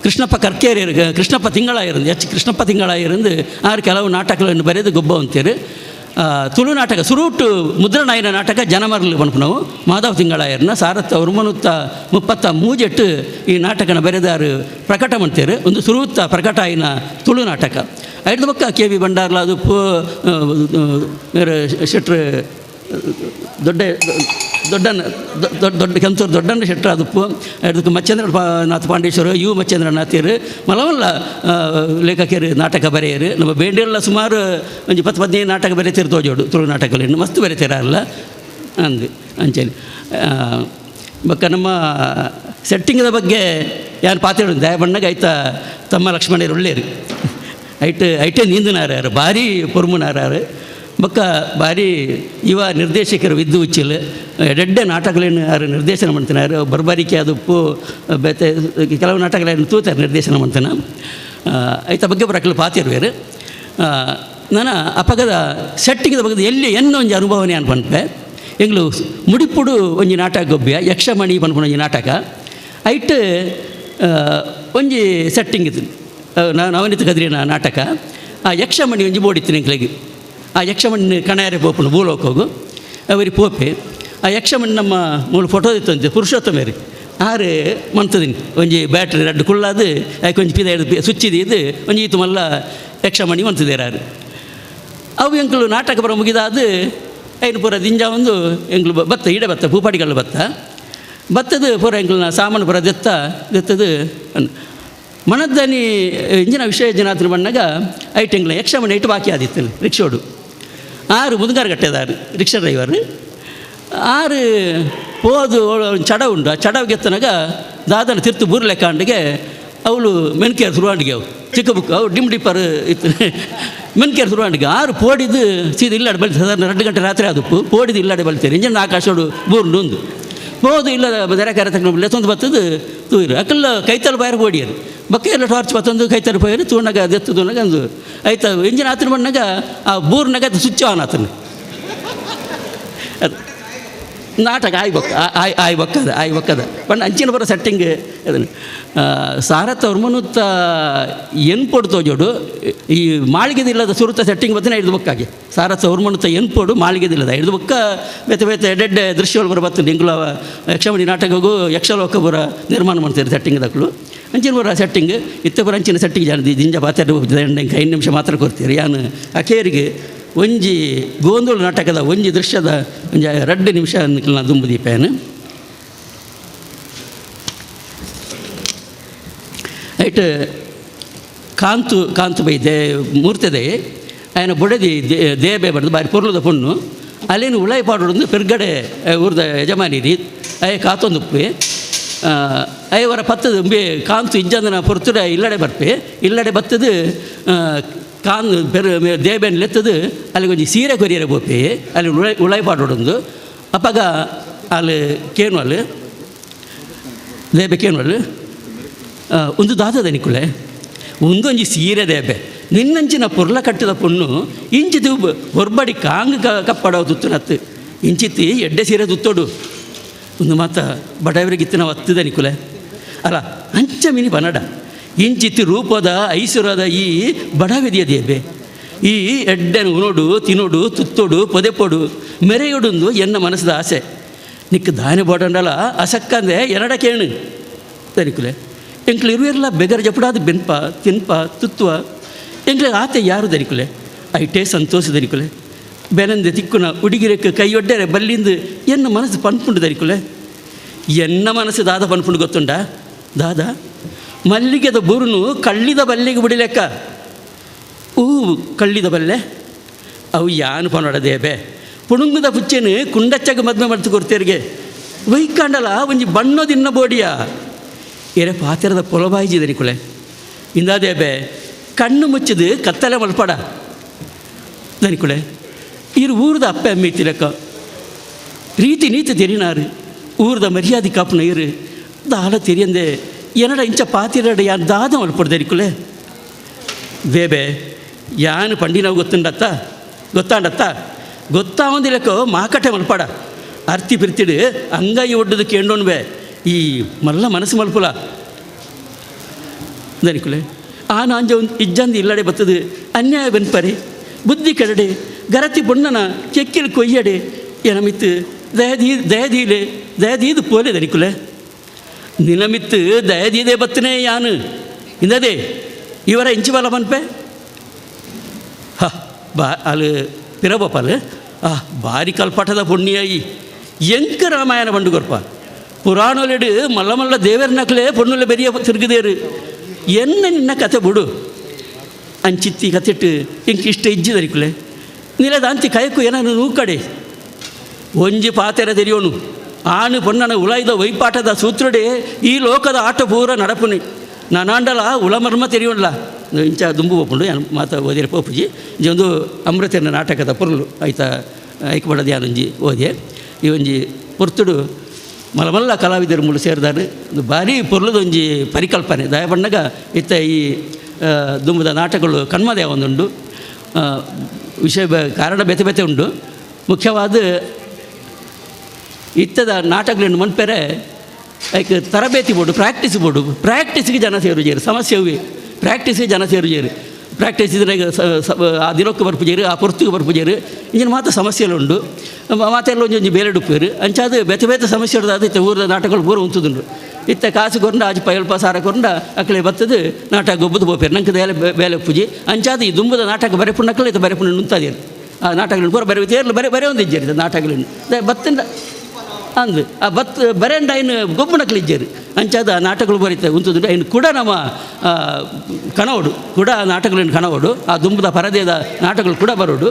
ಕೃಷ್ಣಪ್ಪ ಕರ್ಕೇರಿಯರು ಕೃಷ್ಣಪ್ಪ ತಿಂಗಳಾಯಿರಂದು ಕೃಷ್ಣಪ್ಪ ತಿಂಗಳಾಯಿರಂದು ಆರು ಕೆಲವು ನಾಟಕಗಳನ್ನು ಬರೆದು ಗೊಬ್ಬ ಅಂತೀರು. ತುಳು ನಾಟಕ ಸುರೂಟು ಮುದ್ರಣಾಯಿನ ನಾಟಕ ಜನಮರಲು ಬಂದು ನಾವು ಮಾಧವ ತಿಂಗಳಾಯರ್ನ ಸಾರತ್ತ ವರ್ಮನೂತ್ತ 33 ಈ ನಾಟಕನ ಬರೆದಾರು ಪ್ರಕಟ ಮಾಡ್ತೀರು. ಒಂದು ಸುರೂತ್ತ ಪ್ರಕಟ ಆಯಿನ ತುಳು ನಾಟಕ ಐದು ಬಕ್ಕ KV ಬಂಡಾರ್ಲ ಅದು ಶೆಟ್ರು ದೊಡ್ಡ ಕೆಂಚೂರು ದೊಡ್ಡಣ್ಣ ಶೆಟ್ರು ಅದಪ್ಪು ಅದಕ್ಕೆ ಮಚ್ಚೇಂದ್ರನಾಥ ಪಾಂಡೇಶ್ವರ ಮಚ್ಚೇಂದ್ರನಾಥರು ಮಲವಲ್ಲ ಲೇಖಕಿಯರು ನಾಟಕ ಬರೆಯರು ನಮ್ಮ ಬೇಂಡೆಲ್ಲ ಸುಮಾರು ಒಂದು 10-15 ನಾಟಕ ಬರೀತಿರು ತೋಜೋಡು ತುಳು ನಾಟಕಗಳನ್ನು ಮಸ್ತ್ ಬರೀತಿರಲ್ಲ ಅಂದು ಅಂಚೇಲಿ ಬಕ್ಕ ನಮ್ಮ ಸೆಟ್ಟಿಂಗದ ಬಗ್ಗೆ ಯಾರು ಪಾತ್ರ ದಯ ಬಣ್ಣಗೆ ಆಯ್ತಾ ತಮ್ಮ ಲಕ್ಷ್ಮಣರು ಒಳ್ಳೆಯರು ಐಟೇ ನೀಂದನಾರು ಭಾರಿ ಪೊರ್ಮುನಾರು ಬೊಕ್ಕ ಭಾರಿ ಯುವ ನಿರ್ದೇಶಕರು ವಿದ್ದು ಉಚ್ಚಿಲ್ ಎಡ್ಡೆ ನಾಟಕಗಳನ್ನು ಯಾರು ನಿರ್ದೇಶನ ಮಾಡ್ತಿನಾರು ಬರ್ಬಾರಿಕೆ ಅದಪ್ಪು ಬೇತೆ ಕೆಲವು ನಾಟಕಗಳನ್ನು ತೂತಾರೆ ನಿರ್ದೇಶನ ಮಾಡ್ತಾನೆ ಐತ ಬಗ್ಗೆ ಬರಕಲು ಪಾತಿರ್ವೇರು ನಾನು ಅಪಗದ ಸೆಟ್ಟಿಂಗದ ಬಗ್ಗೆ ಎಲ್ಲಿ ಒಂಜಿ ಅನುಭವನೇ ಅನ್ಪನ್ಪೆ ಎಂಗ್ಳು ಮುಡಿಪುಡು ಒಂಜಿ ನಾಟಕ ಗೊಬ್ಬೆ ಯಕ್ಷಮಣಿ ಪನ್ಪುಣ ನಾಟಕ ಐಟ್ ಒಂಜಿ ಸೆಟ್ಟಿಂಗ್ ಇದು ನವನೀತ ಕದ್ರಿನ ನಾಟಕ ಆ ಯಕ್ಷಮಣಿ ಒಂಜಿ ಬೋಡಿತ್ತು ಎಂಕ್ಲೆಗೆ ಆ ಯಕ್ಷಮಣ್ಣು ಕಣಾರೆ ಪೋಪುಣು ಭೂಲೋಕ ಹೋಗು ಅವರಿ ಪೋಪೆ ಆ ಯಕ್ಷಮಣ್ಣು ನಮ್ಮ ಮೂಲ ಫೋಟೋ ಇತ್ತಂತೆ ಪುರುಷೋತ್ತಮೇರಿ ಆರು ಮಂತದಿನಿ ಒಂಜಿ ಬ್ಯಾಟ್ರಿ 2 ಕುಳ್ಳಾದು ಯಾಕೆ ಒಂಜಿ ಪಿದ ಸುಚ್ಚಿದಿ ಇದು ಒಂಜಿ ಈತು ಮಲ್ಲ ಯಕ್ಷಮಣಿ ಮಂತದೇರಾರು ಅವು ಎಂಕ್ಲು ನಾಟಕ ಬರ ಮುಗಿದಾದು ಐನು ಪೂರ ದಿಂಜ ಒಂದು ಎಂಗ್ಳು ಬತ್ತ ಇಡೆ ಬತ್ತ ಪೂಪಾಡಿಗಳು ಬತ್ತದು ಪೂರ ಎಂಗ್ಳನ್ನ ಸಾಮಾನು ಪೂರ ದೆತ್ತದು ಮನದ್ದಾನಿ ಇಂಜಿನ ವಿಷಯ ಜನಾತ್ರ ಬಣ್ಣಗ ಐಟೆಂಗ್ಲ ಯಕ್ಷಮಣಿ ಐಟು ಬಾಕಿ ಆದಿತ್ತು ರಿಕ್ಷೋಡು 6 ಮುದುಗಾರು ಕಟ್ಟೆದಾರು ರಿಕ್ಷಾ ಡ್ರೈವರ್ 6 ಹೋದು ಚಡ ಉಂಡು ಆ ಚಡವ್ ಗೆತ್ತನಾಗ ದಾದನ ತಿರ್ತು ಬೂರ್ಲೆ ಕಾಂಡಿಗೆ ಅವಳು ಮೆನ್ಕೇರ್ ಶುರುವಾಂಡಿಗೆ ಅವು ಚಿಕ್ಕ ಬುಕ್ ಅವು ಡಿಪ್ಪರ್ ಇತ್ತು ಮೆನ್ಕೇರ್ ಶುರುವಾಂಡಿಗೆ 6 ಪೋಡಿದು ಸೀದಾ ಇಲ್ಲಾಡಿ ಬಲ್ತಿ ಸಾಧಾರಣ 2 ಗಂಟೆ ರಾತ್ರಿ ಆದಪ್ಪು ಪೋಡಿದು ಇಲ್ಲಾಡಿ ಬಲ್ತೀರಿ ಇಂಜಿನ ಆಕಾಶೋಡು ಬೂರ್ನು ಒಂದು ಹೋದು ಇಲ್ಲ ದರ ಕಾರ್ಯ ತಗೊಂಡು ತೊಂದು ಬತ್ತದು ತೂಯಿರು ಅಕ್ಕಲ್ಲ ಕೈತಲು ಬಾಯರ್ ಓಡಿಯರು ಬಕ್ಕ ಎಲ್ಲ ಟಾರ್ಚ್ ಬತ್ತೊಂದು ಕೈತಲು ಬಾಯರು ತೂಣಾಗ ಅದೆತ್ತು ತೂಣಾಗ ಅಂದು ಆಯ್ತು ಇಂಜಿನ್ ಆತನ ಬಣ್ಣಾಗ ಆ ಬೂರ್ನಾಗ ಅದು ಸ್ವಿಚ್ ಆನ್ ಆತನು ಅದು ನಾಟಕ ಆಯ್ ಬಕ್ಕದ ಪಂಡ ಅಂಚಿನ ಬರೋ ಸೆಟ್ಟಿಂಗ್ ಅದನ್ನು ಸಾರತ್ತ ಹೊರ್ಮನುತ್ತ ಎನ್ಪೊಡು ತೋಜೋಡು ಈ ಮಾಳಿಗೆದಿಲ್ಲದ ಸುರುತ ಸೆಟ್ಟಿಂಗ್ ಬತ್ತನೇ ಹಿಡಿದು ಬಕ್ಕಾಗಿ ಸಾರತ್ತ ಹೊರ್ಮನುತ್ತ ಎನ್ಪೊಡು ಮಾಳಿಗೆದಿಲ್ಲದ ಹಿಡಿದು ಬಕ್ಕ ಬೇತೆ ಬೇತೆ ಎಡ್ಡೆ ದೃಶ್ಯಗಳು ಬರ ಬತ್ತು ನಿಂಗ್ಲ ಯಕ್ಷಮಣಿ ನಾಟಕಗೂ ಯಕ್ಷಲೋಕ ಬರ ನಿರ್ಮಾಣ ಮಾಡ್ತಾರೆ ಸೆಟ್ಟಿಂಗ್ ದಕ್ಕಳು ಅಂಚಿನ ಬರ ಸೆಟ್ಟಿಂಗ್ ಇತ್ತ ಬರ ಅಂಚಿನ ಸೆಟ್ಟಿಂಗ್ ಜಾನ ದಿಂಜ ಪಾತ್ರ 5 ನಿಮಿಷ ಮಾತ್ರ ಕೊಡ್ತೀರಿ ಯಾನು ಅಕೇರಿಗೆ ಒಂಜಿ ಗೋಂದೋಳು ನಾಟಕದ ಒಂಜಿ ದೃಶ್ಯದ ಒಂಜಿ 2 ನಿಮಿಷ ನಾ ದುಂಬು ದೀಪೇನು ಐಟ್ ಕಾಂತು ಬೈ ಮೂರ್ತಿದೆ ఆయన ಬುಡದಿ ದೇಬೆ ಬಡ್ದು ಬಾರಿ ಪೊರ್ಲುದ ಪೊಣ್ಣು ಅಲ್ಲೇನು ಉಳಾಯಿ ಪಾಡೋದು ಪೆರ್ಗಡೆ ಊರ್ದ ಯಜಮಾನಿರಿ ಅಯ್ಯ ಕಾತೊಂದುಪ್ಪಿ ಐವರ ಪತ್ತದು ಕಾಂತು ಇಜ್ಜಂದನ ಪೊರ್ತುಡ ಇಲ್ಲಡೆ ಬರ್ಪೆ ಇಲ್ಲಡೆ ಬತ್ತದು ದೇಬೇನು ಲೆತ್ತದು ಅಲ್ಲಿ ಒಂಜಿ ಸೀರೆ ಕೊರಿಯರೆ ಬೋಪಿ ಅಲ್ಲಿ ಉಳಾಯಿ ಪಾಡೋಡೊಂದು ಅಪ್ಪಗ ಅಲ್ಲಿ ಕೇನು ಅಲ್ಲಿ ದೇಬೆ ಕೇನು ಅಲ್ಲಿ ಒಂದು ದಾದದ ನಿಕ್ಕುಳೆ ಒಂದೊಂಜಿ ಸೀರೆ ದೇಬೆ ನಿನ್ನಂಚಿನ ಪೊರ್ಲ ಕಟ್ಟಿದ ಪೊಣ್ಣು ಇಂಚಿತು ಹೊರ್ಬಡಿ ಕಾಂಗ್ ಕಪ್ಪಡವ ತುತ್ತುನತ್ತು ಇಂಚಿತ್ತಿ ಎಡ್ಡೆ ಸೀರೆ ತುತ್ತೋಡು ಒಂದು ಮಾತ ಬಡವರಿಗಿತ್ತಿನ ಒತ್ತದ ನಿಕ್ಕುಲೆ ಅಲ್ಲ ಅಂಚ ಮಿನಿ ಬನಡ ಇಂಚಿತ್ತಿ ರೂಪದ ಐಶ್ವರ್ಯದ ಈ ಬಡವೆದಿಯ ದೇಬೆ ಈ ಎಡ್ಡೆನು ಉನೋಡು ತಿನ್ನೋಡು ತುತ್ತೋಡು ಪೊದೆಪೋಡು ಮೆರೆಯೊಡೊಂದು ಎನ್ನ ಮನಸ್ಸದ ಆಸೆ ನಿಕ್ಕ ದಾನೆ ಬೋಡಂಡಲ ಅಸಕ್ಕಂದೆ ಎರಡ ಕೇಣು ತನಿಕುಲೆ ಎಂಕ್ಲು ಇರುವೆಲ್ಲ ಬೆಗರ್ ಜಪಡಾದ ಬೆನ್ಪ ತಿನ್ಪ ತುತ್ತುವ ಎಂಕ್ಲೆ ಆತೆ ಯಾರು ದನಿಕುಲೆ ಐಟೇ ಸಂತೋಷ ದನಿಕುಲೆ ಬೆನಂದೆ ತಿಕ್ಕುನ ಉಡುಗಿರಕ್ಕೆ ಕೈಯೊಡ್ಡರೆ ಬಲ್ಲಿಂದು ಎನ್ನ ಮನಸ್ಸು ಪನ್ಪುಂಡು ದನಿಕುಲೆ ಎನ್ನ ಮನಸ್ಸು ದಾದ ಪನ್ಪುಂಡು ಗೊತ್ತುಂಡ ದಾದ ಮಲ್ಲಿಗೆದ ಬುರುನು ಕಳ್ಳಿದ ಬಲ್ಲಿಗೆ ಬಿಡಿಲೆಕ್ಕ ಹೂವು ಕಳ್ಳಿದ ಬಲ್ಲೆ ಅವು ಯಾನು ಪನೋಡ ದೇಬೆ ಪುಣುಂಗದ ಪುಚ್ಚೆನು ಕುಂಡಚ್ಚಗೆ ಮದ್ಮೆ ಮಾಡ್ತು ಕೊಡ್ತೇರಿಗೆ ವೈಕಾಂಡಲ ಒಂಜಿ ಬಣ್ಣದಿನ್ನ ಬೋಡಿಯ ಎರೆ ಪಾತ್ರದ ಪೊಲಬಾಯಿಜಿ ದನಿಕುಳೆ ಇಂದಾದೇಬೆ ಕಣ್ಣು ಮುಚ್ಚಿದು ಕತ್ತಲೆ ಮಲ್ಪಡ ದನಿಕುಳೆ ಇರು ಊರದ ಅಪ್ಪೆ ಅಮ್ಮಿ ಲೆಕ್ಕ ರೀತಿ ನೀತಿ ತೆರಿನಾರು ಊರದ ಮರ್ಯಾದೆ ಕಾಪುನ ಇರು ದಾಲ ತೆರಿಯಂದೆ ಏನಡ ಇಂಚ ಪಾತಿರಡ ಯಾನ್ ದಾದ ಮಲ್ಪಡ ದನಿಕುಳೆ ದೇಬೆ ಯಾನು ಪಂಡಿನವು ಗೊತ್ತಾಂಡತ್ತ ಗೊತ್ತಾವಂದಿ ಲೆಕ್ಕ ಮಾಕಟ್ಟೆ ಮಲ್ಪಡ ಅರ್ತಿ ಪಿರ್ತಿಡು ಅಂಗೈ ಒಡ್ಡದು ಕೇಂಡೋನ್ಬೆ ಈ ಮಲ್ಲ ಮನಸ್ಸು ಮಲ್ಪುಲ ದನಿಕುಲೆ ಆ ನಾಂಜ ಇಜ್ಜಂದು ಇಲ್ಲಡೆ ಬತ್ತದು ಅನ್ಯಾಯ ಬೆನ್ಪರೆ ಬುದ್ಧಿ ಕೆರಡೆ ಗರತಿ ಬೊಣ್ಣನ ಕೆಕ್ಕಿಲು ಕೊಯ್ಯಡೆ ಏನಮಿತ್ತು ದಯದೀದು ಪೋಲೆ ದನಿಕುಲೆ ನಿನಮಿತ್ತು ದಯದೀದೆ ಬತ್ತನೇ ಯಾನು ಇಂದದೆ ಇವರ ಇಂಚಿ ಬಲ ಮನ್ಪೆ ಅಲ್ಲಿ ಪಿರಬಪ್ಪಲ್ ಭಾರಿ ಕಲ್ಪಟದ ಪುಣ್ಯಾಯಿ ಎಂಕ ರಾಮಾಯಣ ಬಂಡು ಕೊರ್ಪ ಪುರಾಣೋಲೆಡು ಮಲ್ಲ ಮಲ್ಲ ದೇವರ ನಕಲೆ ಪೊಣ್ಣುಲೆ ಬೆರಿಯ ತಿರುಗಿದೇರು ಎನ್ನ ನಿನ್ನ ಕತೆ ಬಿಡು ಅಂಚಿತ್ತಿ ಕತೆಟ್ಟು ಎಂಕ ಇಷ್ಟ ಇಜ್ಜಿದರಿಕುಲೆ ನಿಲದ ಅಂತಿ ಕಯಕು ಏನಾನು ನೂಕಡೆ ಒಂಜಿ ಪಾತೆರ ತೆರಿಯೋನು ಆನು ಪೊನ್ನನ ಉಲಾಯ್ದ ವೈಪಾಟದ ಸೂತ್ರಡೆ ಈ ಲೋಕದ ಆಟ ಪೂರ ನಡಪುನಿ ನಾನಾಂಡಲ ಉಳಮರ್ಮ ತೆರಿಯೋಲ್ಲ ಇಂಚ ದುಂಬು ಒಪ್ಪುಂಡು ಮಾತ ಓದಿರ ಪೋಪುಜಿ ಇಂಜಿ ಒಂದು ಅಮೃತನ ನಾಟಕದ ಪೊರ್ಲು ಆಯ್ತಾ ಐಕ್ಬಡದ ಯಾನೊಂಜಿ ಓದೆ ಈ ಒಂಜಿ ಪೊರ್ತುಡು ಮಲಮಲ್ಲ ಕಲಾವಿದರು ಮೂಲ ಸೇರಿದಾರೆ ಒಂದು ಭಾರಿ ಪೊರ್ಲದೊಂಜಿ ಪರಿಕಲ್ಪನೆ ದಯ ಬಣ್ಣಗ ಇತ್ತ ಈ ದುಂಬದ ನಾಟಕಗಳು ಕಣ್ಮದೆ ಒಂದುಂಡು ವಿಷಯ ಕಾರಣ ಬೆತೆ ಬೆತೆ ಉಂಡು ಮುಖ್ಯವಾದ ಇತ್ತದ ನಾಟಕಗಳನ್ನು ಮನ್ಪೆರೆ ಲೈಕ್ ತರಬೇತಿ ಬೋರ್ಡು ಪ್ರಾಕ್ಟೀಸಿಗೆ ಜನ ಸೇರುಜೇರು ಸಮಸ್ಯೆವು ಪ್ರಾಕ್ಟೀಸಿಗೆ ಜನ ಸೇರುಜೇರು ಪ್ರಾಕ್ಟೀಸ್ ಇದ್ರೆ ಆ ದಿನಕ್ಕೆ ಬರ್ಪುಜೇರು ಆ ಪೊರ್ತಿಗೆ ಬರ್ಪುಜೇರು ಇಂಜಿನ ಮಾತ್ರ ಸಮಸ್ಯೆಲ್ಲ ಉಂಡು ಮಾತೆಲ್ಲ ಒಂಜಿ ಬೇರೆ ಡುಪ್ಪೇರು ಅಂಚಾದ ಬೆತೆ ಬೇತೆ ಸಮಸ್ಯೆ ಹಿಡ್ದು ಇತ್ತ ಊರದ ನಾಟಕಗಳು ಪೂರ ಉಂತುದುಂಡು ಇತ್ತ ಕಾಸು ಕೊಂಡ ಆಜಿ ಪಯಲ್ಪ ಸಾರ ಕೊಂಡ ಅಕ್ಕಳೆ ಬತ್ತದು ನಾಟಕ ಗೊಬ್ಬದು ಬೋಪೇರು ನಂಗೆ ಬೇಲೆ ಪೂಜಿ ಅಂಚಾದ ಈ ದುಂಬದ ನಾಟಕ ಬರೆ ಪುಣ್ಣಕ್ಕಲ್ಲ ಇತ್ತ ಬರೆ ಪುಣ್ಣ ನುಂತಾದೇರು ಆ ನಾಟಕಗಳನ್ನು ಪೂರ ಬರೆ ತೇರ್ಲು ಬರೆ ಒಂದು ಇಜ್ಜೇರಿ ನಾಟಕಗಳನ್ನು ಬತ್ತಿಂದ ಅಂದು ಆ ಬರೆಂಡ ಇನ್ನು ಗೊಬ್ಬನಕ್ಲು ಇಜ್ಜೇರು ಅಂಚಾದ ಆ ನಾಟಕಗಳು ಬರೀತಾರೆ ಉಂತುದುಂಡು ಇನ್ನು ಕೂಡ ನಮ್ಮ ಕಣವಡು ಕೂಡ ಆ ನಾಟಕಗಳನ್ನು ಕಣವಡು ಆ ದುಂಬದ ಪರದೆದ ನಾಟಕಗಳು ಕೂಡ ಬರೋಡು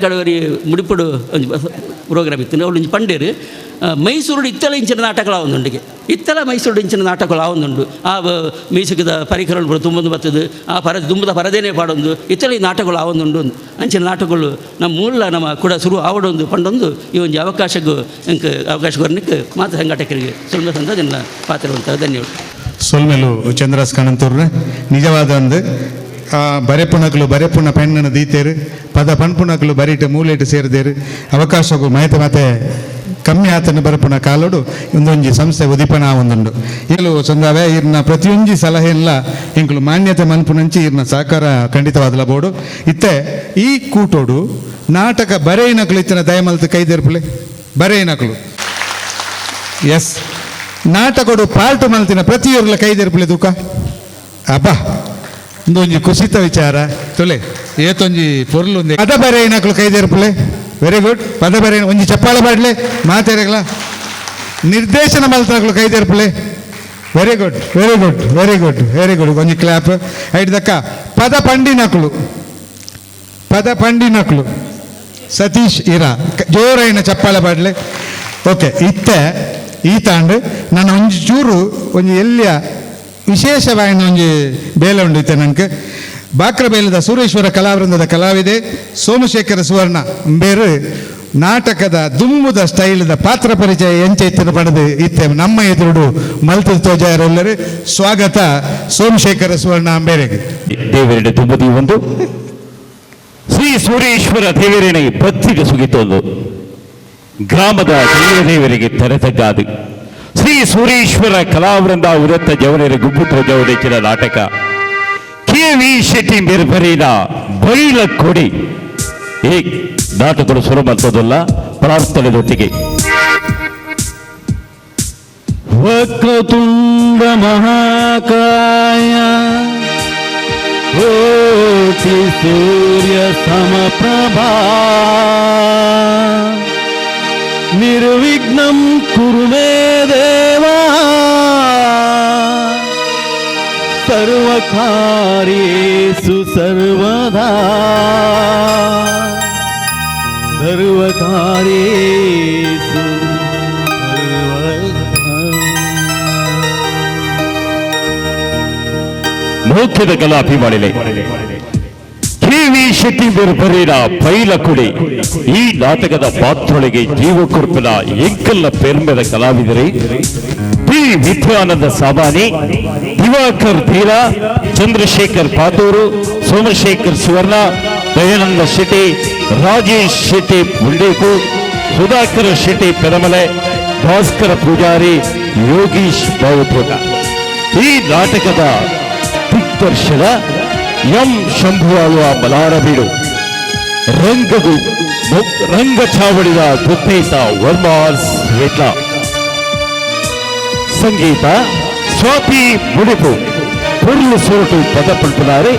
ಕಡವರಿ ಮುಡಿಪುಡು ಒಂದು ಪ್ರೋಗ್ರಾಮ್ ಇತ್ತು ಅವಳು ಪಂಡೇರು ಮೈಸೂರು ಇತ್ತಲ ಇಂಚಿನ ನಾಟಕಗಳು ಆವೊಂದುಂಡಿಗೆ ಇತ್ತಲ ಮೈಸೂರು ಇಂಚಿನ ನಾಟಕಗಳು ಆವೊಂದುಂಡು ಆ ಮೀಸುಕಿದ ಪರಿಕರಗಳು ತುಂಬೊಂದು ಬರ್ತದೆ ಆ ದುಂಬದ ಪರದೇನೆ ಪಾಡೊಂದು ಇತ್ತಲ ಈ ನಾಟಕಗಳು ಆವೊಂದುಂಡು ಅಂಚಿನ ನಾಟಕಗಳು ನಮ್ಮ ಮೂಲ ನಮ್ಮ ಕೂಡ ಶುರು ಆವಡೊಂದು ಪಂಡೊಂದು ಈ ಒಂದು ಅವಕಾಶಕ್ಕೂ ಎಂಕ ಅವಕಾಶ ಕೊರ್ನಿಕ್ಕೆ ಮಾತು ಸಂಘಟಕರಿಗೆ ಸುಳ್ಳ ಸಂತದನ್ನ ಪಾತ್ರವಂತ ಧನ್ಯವಾದ ಸೊಲ್ಮೆಲು ಚಂದ್ರಾಸ್ ಕಾಣಂತೂರ್ರೆ ನಿಜವಾದ ಒಂದು ಬರೆಪುಣಕಲು ಬರೆಪುಣ ಪೆಣ್ಣನ ದೀತೇರು ಪದ ಪಣ್ಪುಣಕಲು ಬರೀಟು ಮೂಲೇಟು ಸೇರಿದೇರು ಅವಕಾಶಕ್ಕೂ ಮಾತೆ ಕಮ್ಮಿ ಆತನ ಬರಪುನ ಕಾಲೋಡು ಒಂದೊಂಜಿ ಸಂಸ್ಥೆ ಉದಿಪನ ಒಂದುಂಡು ಈಗಲೂ ಸಂದಾವೆ ಇರ್ನ ಪ್ರತಿಯೊಂಜಿ ಸಲಹೆ ಎಲ್ಲ ಇಂಕಲು ಮಾನ್ಯತೆ ಮನ್ಪುನಂಚಿ ಇರ್ನ ಸಹಕಾರ ಖಂಡಿತವಾದಲ ಬೋಡು ಇತ್ತೆ ಈ ಕೂಟೋಡು ನಾಟಕ ಬರೆಯಿನಕಲು ಇತ್ತಿನ ದಯಮಲ್ತು ಕೈದೆರ್ಪುಲೆ ಬರೆಯಿನಕಲು ಎಸ್ ನಾಟಕಡು ಪಾರ್ಟ್ ಮಲ್ತಿನ ಪ್ರತಿಯೊರ್ಲ ಕೈದೆರ್ಪುಲೆ ತೂಕ ಅಬ್ಬಾ ಒಂದೊಂಜಿ ಕುಸಿತ ವಿಚಾರ ತೊಲೆ ಏತೊಂಜಿ ಪೊರ್ಲು ಪದ ಬರೆಯಿನಕಲು ಕೈದೆರ್ಪುಲೆ ವೆರಿ ಗುಡ್ ಪದ ಬರೆ ಒಂಜಿ ಚಪ್ಪಾಳ ಬಾಡ್ಲೆ ಮಾತಾಡಗಲ ನಿರ್ದೇಶನ ಮಲ್ತನಕಲು ಕೈದೆರ್ಪುಲೆ very good very good very good very good ಒಂಜಿ ಕ್ಲಾಪ್ ಐಡ್ದಕ್ಕ ಪದ ಪಂಡಿನಕಲು ಸತೀಶ್ ಇರಾ ಜೋರೈನ ಚಪ್ಪಾಳ ಬಾಡ್ಲೆ ಓಕೆ ಇತ್ತೆ ಈ ತಾಂಡು ನಾನು ಒಂಜಿ ಚೂರು ಒಂಜಿ ಎಲ್ಲಿಯ ವಿಶೇಷವಾಯಿನ ಒಂಜಿ ಬೇಲೆ ಉಂಡು ಇತ್ತೆ ನನಗೆ ಬಾಕ್ರಬೇಲದ ಸೂರೇಶ್ವರ ಕಲಾವೃಂದದ ಕಲಾವಿದೆ ಸೋಮಶೇಖರ ಸುವರ್ಣ ಬೇರು ನಾಟಕದ ದುಮ್ಮುದ ಸ್ಟೈಲ್ದ ಪಾತ್ರ ಪರಿಚಯ ಎಂಚೈತಿನ ಪಡೆದು ಇತ್ತೆ ನಮ್ಮ ಎದುರುಡು ಮಲ್ತು ತೋಜಾರೆಲ್ಲರೂ ಸ್ವಾಗತ ಸೋಮಶೇಖರ ಸುವರ್ಣ ಅಂಬೇರೆಗೆ ದೇವರಿನ ತುಂಬದಿ ಒಂದು ಶ್ರೀ ಸೂರೇಶ್ವರ ದೇವರಿನ ಬತ್ತಿಗೆ ಸುಗಿತೊಂದು ಗ್ರಾಮದ ದೇವರಿಗೆ ತೆರೆತಗ್ಗಾದು ಶ್ರೀ ಸೂರೇಶ್ವರ ಕಲಾವೃಂದ ಉರತ್ತ ಜವನರ ಗುಬ್ಬು ತೋಜವಡೆಚಿನ ನಾಟಕ ಕೆ.ವಿ. ಶೆಟ್ಟಿ ಮೇರ್ಬರಿನ ಬೈಲ ಕೊಡಿ ಈ ನಾಟಕಗಳು ಶುರು ಮಾಡ್ತದಲ್ಲ ಪ್ರಾರ್ಥನೆದೊತ್ತಿಗೆ ವಕ್ರತುಂಡ ಮಹಾಕಾಯ ಕೋಟಿ ಸೂರ್ಯ ಸಮಪ್ರಭಾ ನಿರ್ವಿಘ್ನಂ ಕುರು ಮೇ ದೇವಾ ಸರ್ವಕಾರ್ಯೇಷು ಸರ್ವದಾ ಸರ್ವಕಾರ್ಯೇಷು ಮುಖ್ಯದ ಕಲಾಭಿಮಾನಿಲೆ ಕೆ.ವಿ. ಶೆಟ್ಟಿ ಮೇರ್ಬರಿನ ಬೈಲಕುಡಿ ಈ ನಾಟಕದ ಪಾತ್ರೊಳಗೆ ಜೀವಕುರ್ಪಿನ ಎಂಕಲ್ಲ ಪೆರ್ಮೆದ ಕಲಾವಿದರೆ ಪಿ ವಿದ್ಯಾನಂದ ಸಾಮಾನಿ, ದಿವಾಕರ್ ಧೀರ, ಚಂದ್ರಶೇಖರ್ ಪಾತೂರು, ಸೋಮಶೇಖರ್ ಸುವರ್ಣ, ದಯಾನಂದ ಶೆಟ್ಟಿ, ರಾಜೇಶ್ ಶೆಟ್ಟಿ ಬುಂಡೇಕು, ಸುಧಾಕರ ಶೆಟ್ಟಿ ಪೆರಮಲೆ, ಭಾಸ್ಕರ ಪೂಜಾರಿ, ಯೋಗೀಶ್ ಬಾವುತೋಟ. ಈ ನಾಟಕದ ದಿಗ್ದರ್ಶನ ಎಂ ಶಂಭುವಾಳುವ ಮಲಾರಬೀಡು. ರಂಗ ಚಾವಡಿದ ಗುತ್ತೇತ ವರ್ಮಾಸ್ ವೆಟ್ಲ. ಸಂಗೀತ ಸ್ವಾತಿ ಮುಡಿಪು. ಪೊರ್ಲು ಸೊರಟು ಪದ ಪಲ್ಪನಾರೆ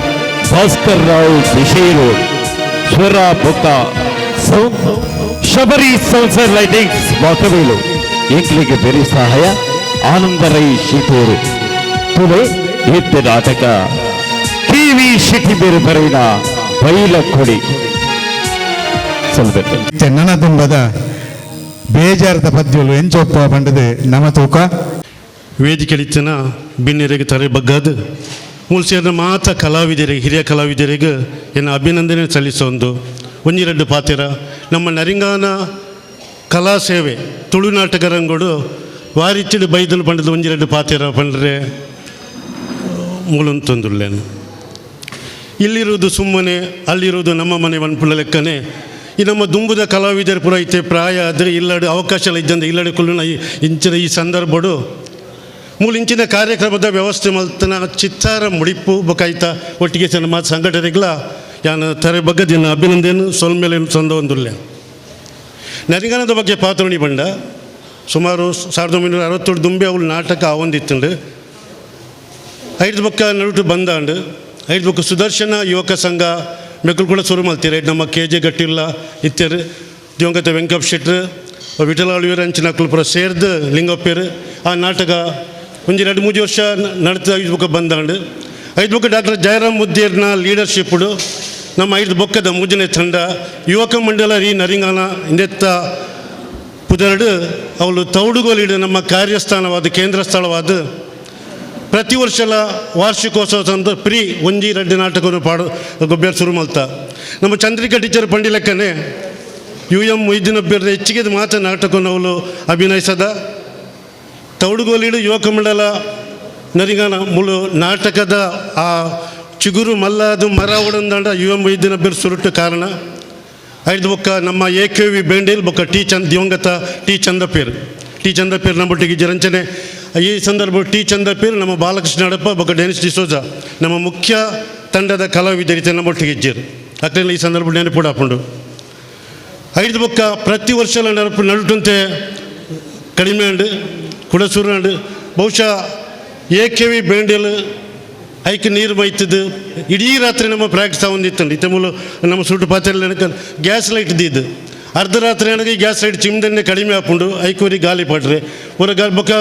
ಭಾಸ್ಕರ್ ರಾವ್ ಬಿಷೇರು. ಸ್ವರ ಬೊಕ್ಕ ಶಬರಿ ಸಂಸರ್ ಲೈಟಿಂಗ್ಸ್ ಬಾಕವೇಲು. ಏಕ್ಲಿಗೆ ಬೆರಿ ಸಹಾಯ ಆನಂದ ರೈ ಶೀತೂರು. ತುಲೆ ಎತ್ತೆ ನಾಟಕ ಕೆ.ವಿ. ಶೆಟ್ಟಿ ಮೇರ್ಬರಿನ ಬೈಲಕೊಡಿ. ನನ್ನ ದುಂಬದ ಬೇಜಾರದ ಪದ್ಯಗಳು ಎಂಚೊಪ್ಪ ಬಂಡದು ನಮ್ಮ ತೂಕ ವೇದಿಕೆಲಿತ್ತನ ಬಿನ್ನೆರೆಗೆ ತರೆ ಬಗ್ಗದು ಮೂಲ್ಸೇರಿನ ಮಾತ ಕಲಾವಿದರಿಗೆ ಹಿರಿಯ ಕಲಾವಿದರಿಗೆ ಎನ್ನ ಅಭಿನಂದನೆ ಸಲ್ಲಿಸೊಂದು ಒಂದೆರಡು ಪಾತ್ರ ನಮ್ಮ ನರಿಂಗಾನ ಕಲಾ ಸೇವೆ ತುಳುನಾಟಕ ರಂಗೋಡು ವಾರಿಚ್ಚಿಡು ಬೈದಲು ಪಂಡದು ಒಂದೆರಡು ಪಾತ್ರ ಪಂಡ್ರೆ ಮೂಲಂತೊಂದುಳ್ಳೇನು. ಇಲ್ಲಿರುವುದು ಸುಮ್ಮನೆ, ಅಲ್ಲಿರುವುದು ನಮ್ಮ ಮನೆ ಒನ್ಪುಳ ಲೆಕ್ಕನೆ. ಈ ನಮ್ಮ ದುಂಬುದ ಕಲಾವಿದರು ಪುರ ಐತೆ ಪ್ರಾಯ ಆದರೆ ಇಲ್ಲಡು ಅವಕಾಶ ಇದ್ದಂತೆ ಇಲ್ಲಡು ಕುಳ್ಳು ಇಂಚಿನ ಈ ಸಂದರ್ಭಡು ಇಂಚಿನ ಕಾರ್ಯಕ್ರಮದ ವ್ಯವಸ್ಥೆ ಮಲ್ತನ ಚಿತ್ತಾರ ಮುಡಿಪು ಬೊಕಾಯ್ತ ಒಟ್ಟಿಗೆ ನಮ್ಮ ಸಂಘಟನೆಗಳ ಯಾನು ತರೆ ಬಗ್ಗೆ ದಿನ ಅಭಿನಂದನೆ ಸೊಲ್ಮೇಲೆ ಸಂದ ಒಂದುಲ್ಲೆ. ನರಿಂಗಾನದ ಬಗ್ಗೆ ಪಾತ್ರೋಣಿ ಬಂಡ ಸುಮಾರು 1967 ದುಂಬೆ ಅವಳು ನಾಟಕ ಆವೊಂದಿತ್ತುಂಡು. 5 ಬೊಕ್ಕ ನಡುಟು ಬಂದಾಂಡು 5 ಬೊಕ್ಕ ಸುದರ್ಶನ ಯುವಕ ಸಂಘ ಮೆಕ್ಕಲು ಕೂಡ ಶುರು ಮಾಡ್ತೀರಿ. ನಮ್ಮ ಕೆ.ಜೆ. ಗಟ್ಟಿಲ್ಲ ಇತ್ತರು ದಿವಂಗತ ವೆಂಕಪ್ ಶೆಟ್ರು ವಿಠಲಾಳುವೀರ ಅಂಚಿನ ನಕ್ಕಲು ಪುರ ಸೇರ್ದು ಲಿಂಗಪ್ಪೇರು ಆ ನಾಟಕ 1-2-3 ವರ್ಷ ನಡ್ತ 5 ಬೊಕ್ಕ ಬಂದಾಂಡು. 5 ಬೊಕ್ಕ ಡಾಕ್ಟರ್ ಜಯರಾಮ್ ಮುದ್ದೇರ್ನ ಲೀಡರ್ಶಿಪ್ಡು ನಮ್ಮ 5 ಬೊಕ್ಕದ ಮುಜನೆ ತಂಡ ಯುವಕ ಮಂಡಲ ಈ ನರಿಂಗಾನ ಇಂದೆತ್ತ ಪುದರ್ಡು ಅವಳು ತೌಡುಗೋಲಿಡು ನಮ್ಮ ಕಾರ್ಯಸ್ಥಾನವಾದ ಕೇಂದ್ರ ಸ್ಥಳವಾದ ಪ್ರತಿ ವರ್ಷಲ ವಾರ್ಷಿಕೋತ್ಸವ ಸಂದ ಪ್ರೀ 1-2 ನಾಟಕವನ್ನು ಗೊಬ್ಬರ ಶುರು ಮಲ್ತ ನಮ್ಮ ಚಂದ್ರಿಕಾ ಟೀಚರ್ ಪಂಡಿ ಲೆಕ್ಕನೆ UM ಮೊಯ್ದಿನ ಒಬ್ಬರ ಹೆಚ್ಚಿಗೆ ಮಾತ್ರ ನಾಟಕವನ್ನು ಅವಳು ಅಭಿನಯಿಸದ ತೌಡುಗೋಲಿಡು ಯುವಕ ಮಂಡಲ ನರಿಂಗಾನ ಮುಳು ನಾಟಕದ ಆ ಚಿಗುರು ಮಲ್ಲದು ಮರ ಒಡಂದಾಂಡ UM ಮೊಯ್ದಿನ ಒಬ್ಬರು ಸುರುಟ್ಟು ಕಾರಣ ಐದು ಬೊಕ್ಕ ನಮ್ಮ AKV ಬೇಂಡೇಲ್ ಬೊಕ್ಕ ದಿವಂಗತ ಟಿ ಚಂದಪೇರ್ ನಮ್ಮೊಟ್ಟಿಗೆ ಜರಂಚನೆ ಈ ಸಂದರ್ಭ ಟಿ ಚಂದಪೇರ್ ನಮ್ಮ ಬಾಲಕೃಷ್ಣ ಅಡಪ್ಪ ಬೊಕ್ಕ ಡೆನಿಸ್ ಡಿಸೋಜಾ ನಮ್ಮ ಮುಖ್ಯ ತಂಡದ ಕಲಾವಿದರಿತೆ ನಮ್ಮೊಟ್ಟಿಗೆ ಇಜ್ಜೇರು ಅಕ್ಲೆಲ್ಲ ಈ ಸಂದರ್ಭ ನೆನಪು ಹಾಕೊಂಡು ಐದು ಬೊಕ್ಕ ಪ್ರತಿ ವರ್ಷ ನಡುಟಂತೆ ಕಡಿಮೆ ಉಂಡು ಕುಡಸೂರು ಉಂಡು ಬಹುಶಃ AKV ಬೇಂಡೇಲ್ ಐಕೆ ನೀರು ಮೈತದ್ದು ಇಡೀ ರಾತ್ರಿ ನಮ್ಮ ಪ್ರಾಕ್ಟೀಸ್ ಆಗೊಂದಿತ್ತು ಇತ್ತ ಮೂಲ ನಮ್ಮ ಸುಟ್ಟು ಪಾತ್ರೆ ಗ್ಯಾಸ್ ಲೈಟ್ ಇದ್ದಿದ್ದು ಅರ್ಧ ರಾತ್ರಿ ನನಗೆ ಗ್ಯಾಸ್ ಲೈಟ್ ಚಿಮ್ದನ್ನೇ ಕಡಿಮೆ ಹಾಕೊಂಡು ಐಕೂರಿ ಗಾಲಿ ಪಡ್ರೆ ಹೊರ ಬೊಕ್ಕ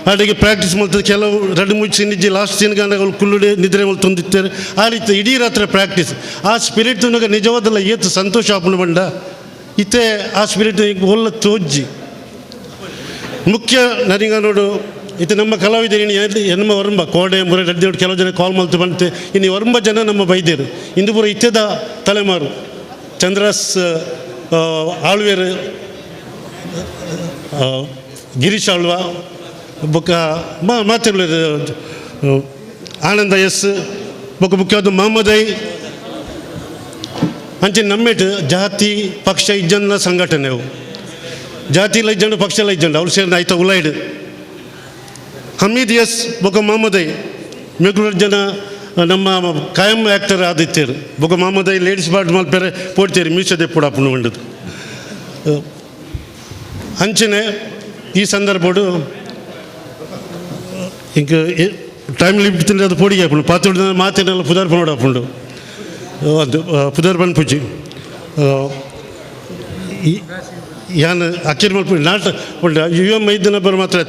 ಅಡಿಗೆ ಪ್ರಾಕ್ಟೀಸ್ ಮಾಡ್ತದೆ ಕೆಲವು 2-3 ಸೀನ್ ಇಜ್ಜಿ ಲಾಸ್ಟ್ ಸೀನ್ ಗಾನಗಳು ಕುಲ್ಲುಡೆ ನಿದ್ರೆ ಮಲ್ ತಂದಿರ್ತಾರೆ ಆ ರೀತಿ ಇಡೀ ರಾತ್ರಿ ಪ್ರಾಕ್ಟೀಸ್ ಆ ಸ್ಪಿರಿಟ್ ನನಗೆ ನಿಜವಾದಲ್ಲ ಏತು ಸಂತೋಷ ಹಾಕೊಂಡು ಬಂಡ ಇತ್ತೆ ಆ ಸ್ಪಿರಿಟ್ ಒಲ್ಲ ತೋಜ್ಜಿ ಮುಖ್ಯ ನನಗೆ ನೋಡು ಇದು ನಮ್ಮ ಕಲಾವಿದರು ನಮ್ಮ ವರ್ಮ ಕೋಡೆ ಮುರೆ ರಡ್ಡಿ ಕೆಲವು ಜನ ಕಾಲ್ ಮಲ್ತು ಬಂತೆ ಇನ್ನು ವರ್ಮ ಜನ ನಮ್ಮ ವೈದ್ಯರು ಇಂದು ಪೂರ ಇತ್ಯದ ತಲೆಮಾರು ಚಂದ್ರಾಸ್ ಆಳ್ವೇರು ಗಿರೀಶ್ ಆಳ್ವ ಬೊಕ್ಕ ಮಾತಿರ್ಲ ಆನಂದ ಎಸ್ ಬೊಕ್ಕ ಮುಖ್ಯವಾದ ಮಹಮ್ಮದೈ ಅಂಚೆ ನಮ್ಮೇಟು ಜಾತಿ ಪಕ್ಷ ಇಜ್ಜನ ಸಂಘಟನೆ ಅವು ಜಾತಿ ಇಜ್ಜಂಡು ಪಕ್ಷ ಇಜ್ಜಂಡು ಅವ್ರು ಸೇರಿದ ಆಯ್ತಾ ಉಲಾಯ್ಡು ಹಮೀದ್ ಎಸ್ ಬೊಕ್ಕ ಮಹಮ್ಮದೈ ಮೆಗ್ಳೂರು ಜನ ನಮ್ಮ ಕಾಯಂ ಆ್ಯಕ್ಟರ್ ಆದಿತ್ಯರು ಬೊಕ್ಕ ಮಹಮ್ಮದೈ ಲೇಡೀಸ್ ಬಾಡ್ ಮಲ್ಪೇರೆ ಪೋಡ್ತೇರಿ ಮೀಸದೆ ಪುಡಾಪುಣ ಉಂಡದು ಅಂಚನೆ ಈ ಸಂದರ್ಭಡು ಇಂಕ ಟೈಮ್ ಲಿಮಿಟ್ ತಿಂದರೆ ಅದು ಪೋಡಿಗೆ ಹಾಕೊಂಡು ಪಾತ್ರೆ ಮಾತೇನೆಲ್ಲ ಪುದಾರ್ಪಣ ಹಾಕೊಂಡು ಅದು ಪುದಾರ್ಪಣ ಪೂಜಿ ಯಾನು ಅಕ್ಕಿರ ಮಲ್ಪ ನಾಟಕ ಉಂಡ UM5 ಬರ ಮಾತ್ರ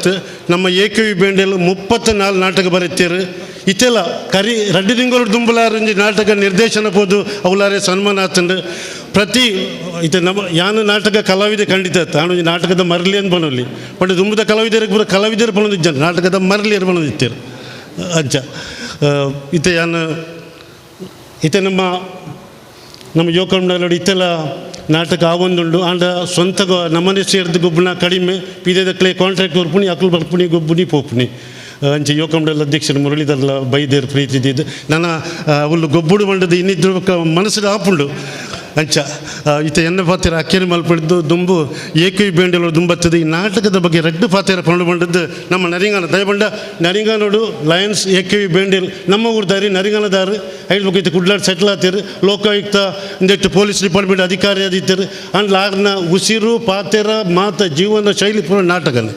ನಮ್ಮ AKV ಬೇಂಡೇಲು 34 ನಾಟಕ ಬರೀತೀರು ಇತ್ತೆಲ್ಲ ಕರಿ ರಡ್ಡಿ ತಿಂಗಳು ದುಂಬಲಾರಂಜಿ ನಾಟಕ ನಿರ್ದೇಶನ ಪೋದು ಅವಲಾರೆ ಸನ್ಮಾನ ಆತಂಡು ಪ್ರತಿ ಇದು ನಮ್ಮ ಯಾನು ನಾಟಕ ಕಲಾವಿದ ಖಂಡಿತ ತಾನು ನಾಟಕದ ಮರಲಿ ಅಂತ ಬನೋಲಿ ಬಟ್ ದುಂಬದ ಕಲಾವಿದರಿಗೆ ಪೂರ ಕಲಾವಿದರು ಬನೋದಿದ್ದ ನಾಟಕದ ಮರಲಿಯರು ಬನೋದಿತ್ತೇರು ಅಜ್ಜ ಇತ್ತೆ ಯಾನು ಇತ್ತೆ ನಮ್ಮ ಯೋಕಂಡ ಇತ್ತೆಲ್ಲ ನಾಟಕ ಆವೊಂದುಂಡು ಆಂಡ ಸ್ವಂತ ನಮ್ಮನೆ ಸೇರಿದ ಗೊಬ್ಬನ ಕಡಿಮೆ ಪಿದೇದಕ್ಲೆ ಕಾಂಟ್ರಾಕ್ಟ್ ಬರ್ಪುಣಿ ಅಕ್ಲು ಬರ್ಪುಣಿ ಗೊಬ್ಬುನಿ ಪೋಪುನಿ ಅಂಚೆ ಯೋಕಂಡಲ ಅಧ್ಯಕ್ಷರು ಮುರಳೀಧರ್ಲ ಬೈದೇರು ಪ್ರೀತಿದ್ದು ನನ್ನ ಅವಳು ಗೊಬ್ಬುಡು ಮಂಡದ ಇನ್ನಿದ್ರು ಮನಸ್ಸಿಗೆ ಆಪುಂಡು ಅಂಚ ಈತ ಎನ್ನ ಪಾತ್ರ ಅಕ್ಕೇರಿ ಮಲ್ಪಡಿದ್ದು ದುಂಬು AKV ಬೇಂಡೇಲು ದುಂಬತ್ತದು ಈ ನಾಟಕದ ಬಗ್ಗೆ ರೆಡ್ಡು ಪಾತ್ರ ಪಂಡು ಬಂಡದ್ದು ನಮ್ಮ ನರಿಂಗಾನ ದಯಬಂಡ ನರಿಂಗಾನೋಡು ಲಯನ್ಸ್ AKV ಬೇಂಡೇಲ್ ನಮ್ಮ ಊರ್ದಾರಿ ನರಿಂಗಾನದಾರು ಐದು ಬಗ್ಗೆ ಇತ್ತು ಕುಡ್ಲಾಡ್ ಸೆಟ್ಲ್ ಆತೀರು ಲೋಕಾಯುಕ್ತ ಇಂದೆಟ್ಟು ಪೊಲೀಸ್ ಡಿಪಾರ್ಟ್ಮೆಂಟ್ ಅಧಿಕಾರಿ ಆದಿತ್ತರು ಅಂಡ್ ಲಾಗ್ನ ಉಸಿರು ಪಾತೆರ ಮಾತ ಜೀವನ ಶೈಲಿ ಪೂರ ನಾಟಕನೇ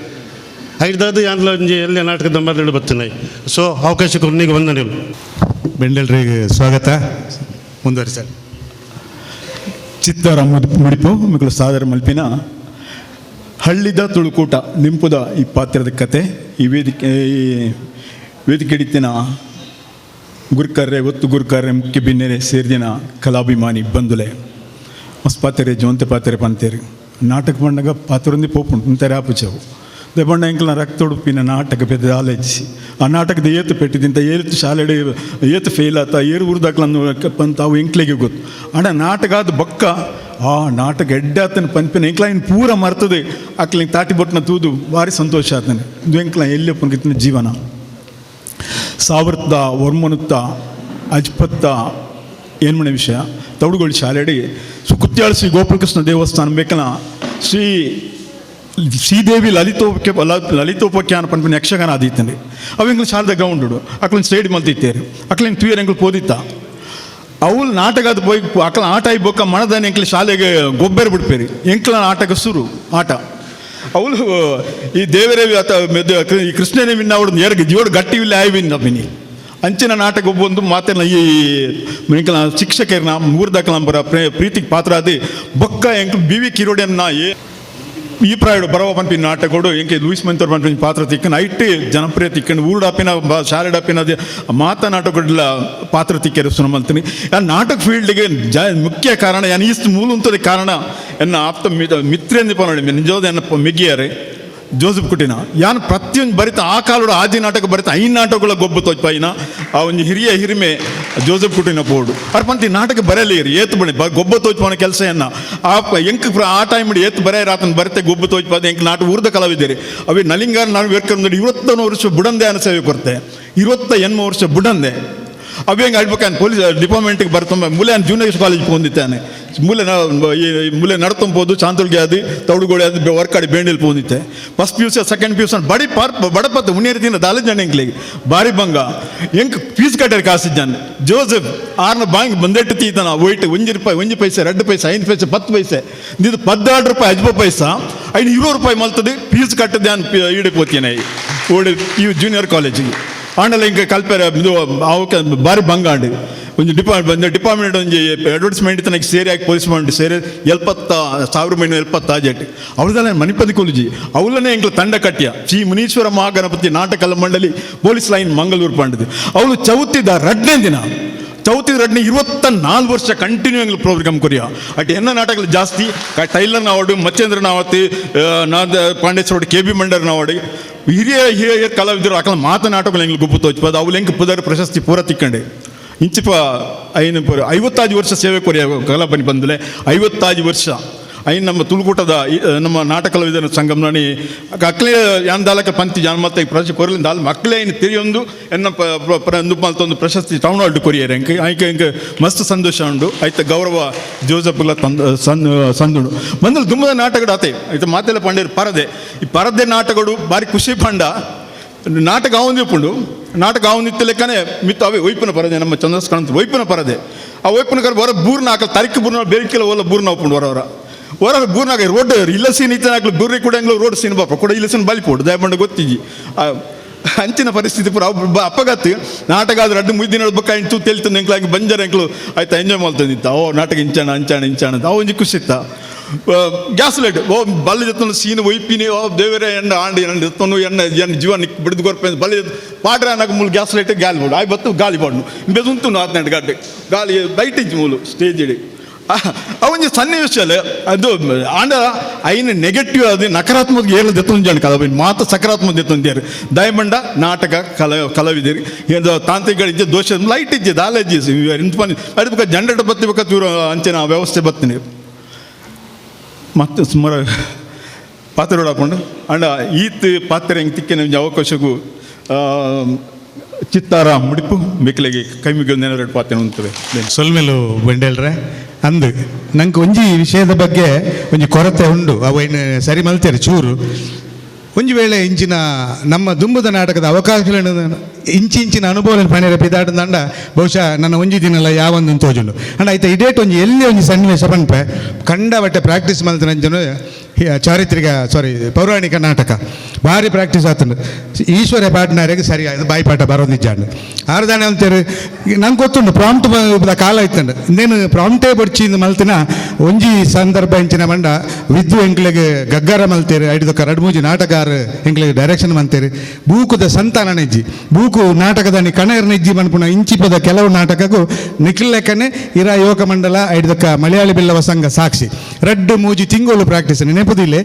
ಐದಾದ ಯಾನ್ಲ ಎಲ್ಲ ನಾಟಕದ ಮರಳು ಬರ್ತೇನೆ ಸೊ ಅವಕಾಶ ಕೊನೆಗೆ ವಂದನೆಗಳು ಬೆಂಡಲ್ರಿಗೆ ಸ್ವಾಗತ ಮುಂದುವರಿಸ ಚಿತ್ತಾರ ಮುಡಿಪು ಮಿಗಳು ಸಾದರ ಮಲ್ಪಿನ ಹಳ್ಳಿದ ತುಳುಕೂಟ ನಿಂಪುದ ಈ ಪಾತ್ರದ ಕತೆ ಈ ವೇದಿಕೆ ಹಿಡಿತಿನ ಗುರ್ಕರ್ರೆ ಒತ್ತು ಗುರ್ಕರ್ರೆ ಮುಖ್ಯ ಭಿನ್ನರೆ ಸೇರಿದಿನ ಕಲಾಭಿಮಾನಿ ಬಂದುಲೆ ಮಸ್ತ್ ಪಾತ್ರೆ ಜೋಂತೆ ಪಾತ್ರೆ ಪಂತೇರಿ ನಾಟಕ ಬಂಡಾಗ ಪಾತ್ರೊಂದಿ ಪೋಪುಂಟು ಅಂತಾರೆ ಆಪುಚವು ದೆಬಣ್ಣ ಎಂಕಲ್ನ ರಕ್ತ ಉಡುಪಿನ ನಾಟಕ ಪೆದ್ದ ಆಲೋಚಿಸಿ ಆ ನಾಟಕದ ಏತು ಪೆಟ್ಟಿದಿಂತ ಏತು ಶಾಲೆಡೆ ಏತು ಫೇಲ್ ಆತ ಏರು ಉರ್ದಾಕ್ಲನ್ನು ಪಂತ ಅವು ಎಂಕ್ಲಿಗೆ ಗೊತ್ತು ಅಣ್ಣ ನಾಟಕ ಆದ ಬೊಕ್ಕ ಆ ನಾಟಕ ಎಡ್ಡಾತನ ಪಂಪಿನ ಎಂಕ್ಲ ಇನ್ನು ಪೂರ ಮರ್ತದೆ ಆಕ್ಲಿಂಗೆ ತಾಟಿ ಬೊಟ್ಟನ ತೂದು ಭಾರಿ ಸಂತೋಷ ಆತನೆ ಇದು ಎಂಕ್ಲ ಎಲ್ಲಿ ಪಂಕಿತ್ತಿನ ಜೀವನ ಸಾವಿರದ ಒರ್ಮನುತ್ತ ಅಜ್ಪತ್ತ ಏನ್ಮನೆ ವಿಷಯ ತೌಡುಗೋಳಿ ಶಾಲೆಡಿ ಕುತ್ಯಾಳ ಶ್ರೀ ಗೋಪಾಲಕೃಷ್ಣ ದೇವಸ್ಥಾನ ಬೇಕನ ಶ್ರೀದೇವಿ ಲಲಿತೋಪಖ್ಯಾನ ಪಂಪಿನ ಯಕ್ಷಗಾನ ಆದಿತ್ತಂడి ಅವು ಎಂಗ್ಲು ಶಾರದಾ ಗ್ರೌಂಡು ಅಕ್ಲಿನ ಸ್ಟೇಡಿ ಮಲ್ತಿತ್ತೇರು ಅಕ್ಲಿನ ತೂಯರ್ ಎಂಗ್ಲು ಪೋದಿತ್ತ ಅವಳು ನಾಟಕ ಅದು ಪೋಯ್ ಅಕ್ಲ ಆಟ ಇಬ್ಬೊಕ್ಕ ಮಣದಾನೆ ಎಂಕ್ಲು ಶಾಲೆಗೆ ಗೊಬ್ಬರ ಬಿಡ್ಪೇರಿ ಎಂಕ್ಲ ನಾಟಕ ಸುರು ಆಟ ಅವಳು ಈ ದೇವರೇವಿ ಈ ಕೃಷ್ಣನೇ ವಿನ್ನ ಅವಳು ಎರಡು ಜೋಡು ಗಟ್ಟಿವಿಲ್ಲ ಆಯ್ವಿನ್ ಅಭಿನಿ ಅಂಚಿನ ನಾಟಕ ಬಂದು ಮಾತೇನ ಈ ಎಂಕ್ಲ ಶಿಕ್ಷಕರನ್ನ ಮೂರ್ದಾಕಲಂಬರ ಪ್ರೀತಿಗೆ ಪಾತ್ರ ಆದಿ ಬೊಕ್ಕ ಎಂಕ್ಲು BV ಕಿರೋಡಿಯನ್ನ ಈ ಪ್ರಾಯಡು ಬರವ ಪಂಪಿನ ನಾಟಕಗಳು ಎಂಕೆ ಲೂಯಿಸ್ ಮೆಂತೋರ್ ಪಂಪಿನ ಪಾತ್ರ ತಿಕ್ಕನ ಐಟೆ ಜನಪ್ರಿಯ ತಿಕ್ಕಂಡು ಊರ್ಡಾಪಿನ ಶಾಲೆಡಾಪಿನ ಮಾತಾ ನಾಟಕಗಳ ಪಾತ್ರ ತಿಕ್ಕರು ಸುನಮಂತೀನಿ ಆ ನಾಟಕ ಫೀಲ್ಡ್ಗೆ ಮುಖ್ಯ ಕಾರಣ ಯಾನು ಈಸ್ಟ್ ಮೂಲ ಉಂಟದ ಕಾರಣ ಎನ್ನ ಆಪ್ತ ಮಿತ್ರೆಂದು ಪನೋಡಿ ನಿಜವಾದ ಎನ್ನ ಮಿಗಿಯಾರೆ ಜೋಸೆಫ್ ಕುಟಿನ ಯಾನು ಪ್ರತಿಯೊಂದು ಬರಿತ ಆ ಕಾಲೋಡು ಆದಿ ನಾಟಕ ಬರಿತ 5 ನಾಟಕಗಳ ಗೊಬ್ಬು ತೋಚ್ಪಾಯಿನ ಆ ಒಂದು ಹಿರಿಮೆ ಜೋಸೆಫ್ ಕುಟಿನ ಬೋರ್ಡು ಅವ್ರ ಪಂತಿ ನಾಟಕ ಬರೆಯಲಿ ಏತು ಬಣಿ ಗೊಬ್ಬ ತೋಚ್ಪಾನ ಕೆಲಸ ಎನ್ನ ಎಂಕ್ ಆ ಟೈಮ್ ಮಾಡಿ ಏತು ಬರೆಯ ರಾತನ ಬರುತ್ತೆ ಗೊಬ್ಬು ತೋಚ್ಪಾದ ಎಂಕ್ ನಾಟಕ ಊರ್ದ ಕಲಾವಿದ್ದೀರಿ ಅವೇ ನಲಿಂಗಾರ ನಾನು ವೇರ್ಕೊಂಡು 21 ವರ್ಷ ಬುಡಂದೆ ಅನ್ನ ಸೇವೆ ಕೊಡ್ತೆ 28 ವರ್ಷ ಬುಡಂದೆ ಅವೇಂಗೆ ಆಡ್ಬೇಕಾನೆ ಪೊಲೀಸ್ ಡಿಪಾರ್ಟ್ಮೆಂಟ್ಗೆ ಬರ್ತಂಬ ಮೂಲೆ ಜೂನಿಯರ್ ಕಾಲೇಜ್ ಬಂದಿದ್ದಾನೆ ಮೂಲೆ ನಡ್ತೊಂಬೋದು ಚಾಂತುಲ್ಗೆ ಅದು ತೌಡುಗೋಳಿ ಅದು ವರ್ಕಾಡಿ ಬೇಂಡಿಲ್ ಪೋದಿತ್ತೆ first P U C second P U C ಬಡಿ ಬಡಪತ್ತು ಉಣ್ಣೇರಿತಿನ ದಾಲೆ ಜನ ಎಂಕ್ಲಿಗೆ ಭಾರಿ ಬಂಗ ಎಂಕ್ ಫೀಸ್ ಕಟ್ಟಾರೆ ಕಾಸಿದ್ದಾನೆ ಜೋಸೆಫ್ ಆರ್ನ ಬಾಂಗ್ ಬಂದೆಟ್ಟು ತೀತನ ಒಯ್ಟ್ ಒಂಜಿ ಪೈಸೆ 2 ಪೈಸೆ 5 ಪೈಸೆ 10 ಪೈಸೆ ಇದು 16 ರೂಪಾಯಿ 15 ಪೈಸಾ ಐದು 20 ರೂಪಾಯಿ ಮಲ್ತದೆ ಫೀಸ್ ಕಟ್ಟದೆ ಅನ್ ಈಡೆ ಪೋತಿಯನೆ ಓಡಿ ಈ ಜೂನಿಯರ್ ಕಾಲೇಜಿಗೆ ಆಂಡಲ ಇಂಕ ಕಲ್ಪೆರ ಇದು ಅವಕ್ಕೆ ಭಾರಿ ಬಂಗ ಆಂಡಿ ಒಂದು ಡಿಪಾರ್ಟ್ಮೆಂಟ್ ಒಂದು ಅಡ್ವರ್ಟೈಸ್ಮೆಂಟ್ ತನಕ ಸೇರಿಯಾಗಿ ಪೊಲೀಸ್ ಮಾಡಿ ಸೇರಿ 70,070 ಆಜೆಟ್ ಅವಳದಲ್ಲ ಮಣಿಪತಿ ಕೊಲುಜಿ ಅವಳನ್ನೇ ಎಂಕ್ಲ ತಂಡ ಕಟ್ಟಿಯ ಶ್ರೀ ಮುನೀಶ್ವರ ಮಹಾಗಣಪತಿ ನಾಟಕ ಮಂಡಳಿ ಪೊಲೀಸ್ ಲೈನ್ ಮಂಗಳೂರು ಪಂಡದು ಅವಳು ಚೌತಿದ ರಡ್ನೇ ದಿನ 24 ವರ್ಷ ಕಂಟಿನ್ಯೂ ಎಂಗ್ಲು ಪ್ರೋಗ್ರಾಮ್ ಕೊರಿಯ ಅಟ್ ಎನ್ನ ನಾಟಕಗಳು ಜಾಸ್ತಿ ಟೈಲರ್ ನಾವಡು ಮಚ್ಚೇಂದ್ರ ನಾವತಿ ಪಾಂಡೇಶ್ವರ ಕೆ ಬಿ ಮಂಡರ್ ನಾವಡಿ ಹಿರಿಯ ಕಲಾವಿದರು ಅಕಲ ಮಾತನಾಟಕಗಳು ಎಂಗ್ಲು ಗುಪ್ಪು ತೋಚ್ಪದ ಅವು ಎಂಕ್ ಪುದರ್ ಪ್ರಶಸ್ತಿ ಪೂರ ತಿಕ್ಕಂಡೆ ಇಂಚಿಪ 55 ವರ್ಷ ಸೇವೆ ಕೊರಿಯ ಕಲಾಪನಿ ಬಂದಲೆ 55 ವರ್ಷ ಐನ್ ನಮ್ಮ ತುಳುಕೂಟದ ನಮ್ಮ ನಾಟಕ ಕಲಾವಿದರ ಸಂಗಮನಿ ಅಕ್ಲೇ ಯಾನ್ ದಾಲಕ ಪಂತಿ ಜಾನ್ಮತ್ತ ಪ್ರಶಸ್ತಿ ಕೊರಲಿಂದ ದಾಲ್ ಮಕ್ಕಳೇ ಇನ್ನು ತಿರಿಯೊಂದು ಎನ್ನ ಮಲ್ತೊಂದು ಪ್ರಶಸ್ತಿ ಟೌನ್ ಹಾಲ್ಡ್ ಕೊರಿಯರ್ ಎಂಕ ಆಯ್ಕೆ ಎಂಕ ಮಸ್ತ್ ಸಂತೋಷ ಉಂಡು ಆಯ್ತು ಗೌರವ ಜೋಸಫ್ಲ ಸಂದುಂಡು ಬಂದಲ್ಲಿ ದುಮ್ಮದ ನಾಟಕಗಳು ಆತೆ ಆಯ್ತು ಮಾತೆಲ್ಲ ಪಂಡೇರು ಪರದೆ ಈ ಪರದೆ ನಾಟಕಗಳು ಭಾರಿ ಖುಷಿ ಪಂಡ ನಾಟಕ ಆವಂದಿಪ್ಪುಂಡು ನಾಟಕ ಆವಂದಿತ್ತ ಲೆಕ್ಕನೆ ಮಿತ್ತು ಅವೇ ಒಯ್ಪನ ಪರದೆ ನಮ್ಮ ಚಂದ್ರಸ್ಕಂತ ಒಯ್ಪನ ಪರದೆ ಆ ಒಯ್ಪನ ಕರ ಹೊರ ಬೂರ್ನ ಹಾಕಲ್ ತರಿಕೆ ಬೂರ್ನ ಬೇರಿಕೆಲ್ಲ ಓಲ ಬೂರ್ನ ಒಪ್ಪುಂಡು ಹೊರ ಬೂರ್ನಾಗ ರೋಡ್ ಇಲ್ಲ ಸೀನ್ ಇತ್ತನಾಗ್ಲು ಬೂರ್ರಿ ಕೂಡ ಎಂಗ್ಲು ರೋಡ್ ಸೀನ್ ಬಾಪ ಕೂಡ ಇಲ್ಲ ಸೀನ್ ಬಲಿಪೋಡು ದಯಮಂಡ ಗೊತ್ತಿಜಿ ಅಂಚಿನ ಪರಿಸ್ಥಿತಿ ಪೂರ ಅಪ್ಪಗತ್ತು ನಾಟಕ ಆದ್ರೆ 2-3 ದಿನ ಬಕ್ಕ ಇಂಟು ತೆಲ್ತು ಎಂಕ್ಲಾಗಿ ಬಂಜಾರ ಎಂಕ್ಲು ಆಯ್ತಾ ಎಂಜಾಯ್ ಮಾಡ್ತಂದಿತ್ತ ಓ ನಾಟಕ ಇಂಚಾಣ ಅಂತ ಒಂಜಿ ಖುಷಿ ಇತ್ತ ಗ್ಯಾಸ್ ಲೈಟ್ ಓ ಬಲ್ಲ ಜೊತ್ತನು ಸೀನ್ ಒಯ್ಪಿನಿ ಓ ದೇವರೇ ಎಣ್ಣ ಆಂಡಿ ಎಣ್ಣ ಜೊತ್ತನು ಎಣ್ಣ ಜೀವ ನಿಕ್ ಬಿಡ್ದು ಗೊರ್ಪೆ ಬಲ್ಲ ಪಾಡ್ರೆ ಅನ್ನಕ್ಕೆ ಮೂಲ ಗ್ಯಾಸ್ ಲೈಟ್ ಗಾಲಿ ಬೋಡು ಆಯ್ ಬತ್ತು ಗಾಲಿ ಬಾಡ್ನು ಬೆದುಂತು 14 ಗಂಟೆ ಗಾಲಿ ಬೈಟ್ ಇಂಚು ಮೂಲು ಸ್ಟೇಜ್ ಇಡಿ ಅವೊಂದು ಸನ್ನಿವೇಶಲ್ಲಿ ಅದು ಆಂಡ ಐನ ನೆಗೆಟಿವ್ ಅದು ನಕಾರಾತ್ಮಕ ಏನು ದೆತ್ತೊಂದು ಕಲ ಮಾತು ಸಕಾರಾತ್ಮಕ ದೆತ್ತೊಂದ್ಯಾರು ದಯಮಂಡ ನಾಟಕ ಕಲಾವಿದರಿ ಏನು ತಾಂತ್ರಿಕಗಳಿದ್ದೆ ದೋಷ ಲೈಟ್ ಇದ್ದೆ ದಾಲೇಜಿ ಅದು ಜನರೇಟರ್ ಬತ್ತಿಬೇಕ ಇವರು ಅಂಚಿನ ವ್ಯವಸ್ಥೆ ಬತ್ತೀನಿ ಮತ್ತು ಸುಮಾರು ಪಾತ್ರ ಹಾಕೊಂಡು ಅಂಡ ಈತ್ ಪಾತ್ರ ಹೆಂಗೆ ತಿಕ್ಕಿನ ಅವಕಾಶಗೂ ಚಿತ್ತಾರ ಮುಡಿಪು ಮೆಕ್ಲೆಗೆ ಕೈಮಿಗೆ ನೆನರೆಡು ಪಾತ್ರ ಉಂಟವೆ ಸೊಲ್ಮೆಲು ಬಂಡೇಳ್ರೆ ಅಂದು ನಂಗೆ ಒಂಜಿ ವಿಷಯದ ಬಗ್ಗೆ ಒಂಜಿ ಕೊರತೆ ಉಂಡು ಅವೇನು ಸರಿ ಮಲ್ತೇರಿ ಚೂರು ಒಂಜಿ ವೇಳೆ ಇಂಚಿನ ನಮ್ಮ ದುಂಬುದ ನಾಟಕದ ಅವಕಾಶಗಳನ್ನು ಇಂಚಿನ ಅನುಭವಗಳನ್ನು ಪಣಿರ ಪಿದಾಟದಂಡ ಬಹುಶಃ ನನ್ನ ಒಂಜಿ ದಿನಲ್ಲ ಯಾವೊಂದು ತೋಜುಂಡು ಅಂಡ ಆಯ್ತಾ ಇಡೇಟ್ ಒಂಜಿ ಎಲ್ಲಿ ಒಂಜಿ ಸನ್ನಿವೇಶ ಪಂಪೆ ಕಂಡ ಬಟ್ಟೆ ಪ್ರಾಕ್ಟೀಸ್ ಮಲ್ತನಂಜನು ಪೌರಾಣಿಕ ನಾಟಕ ಭಾರಿ ಪ್ರಾಕ್ಟೀಸ್ ಆತಂಡು ಈಶ್ವರ ಪಾಟ್ನಾರಿಗೆ ಸರಿ ಆಯ್ತು ಬಾಯಿಪಾಠ ಬರೋದಿಜ್ಜಾಂಡು ಆರ್ದಾನೆ ಅಂತೇಳಿ ನಂಗೆ ಗೊತ್ತುಂಡು ಪ್ರಾಂಪ್ಟ್ ಕಾಲ ಇತ್ತಂಡು ಇಂದೇನು ಪ್ರಾಂಪ್ಟೇ ಬಡ್ಚಿಂದು ಮಲ್ತಿನ ಒಂಜಿ ಸಂದರ್ಭ ಇಂಚಿನ ಮಂಡ ವಿದ್ಯು ಎಂಕ್ಲೆಗೆ ಗಗ್ಗಾರ ಮಲ್ತೇರಿ ಐದಕ್ಕ 2-3 ನಾಟಗಾರ ಎಂಕ್ಲೆಗೆ ಡೈರೆಕ್ಷನ್ ಮಂತೇರಿ ಬೂಕುದ ಸಂತಾನ ನೆಜ್ಜಿ ಬೂಕು ನಾಟಕದಾನಿ ಕಣೇರ್ ನೆಜ್ಜಿ ಮನ್ಪುನ ಇಂಚಿಪದ ಕೆಲವು ನಾಟಕಗೂ ನಿಖಿಲ್ ಲೆಕ್ಕನೆ ಇರ ಯುವಕ ಮಂಡಲ ಐದಕ್ಕ ಮಲಯಾಳಿ ಬಿಲ್ಲವ ಸಂಘ ಸಾಕ್ಷಿ 2-3 ತಿಂಗಳು ಪ್ರಾಕ್ಟೀಸ್ ನೆನಪುದಿಲ್ಲ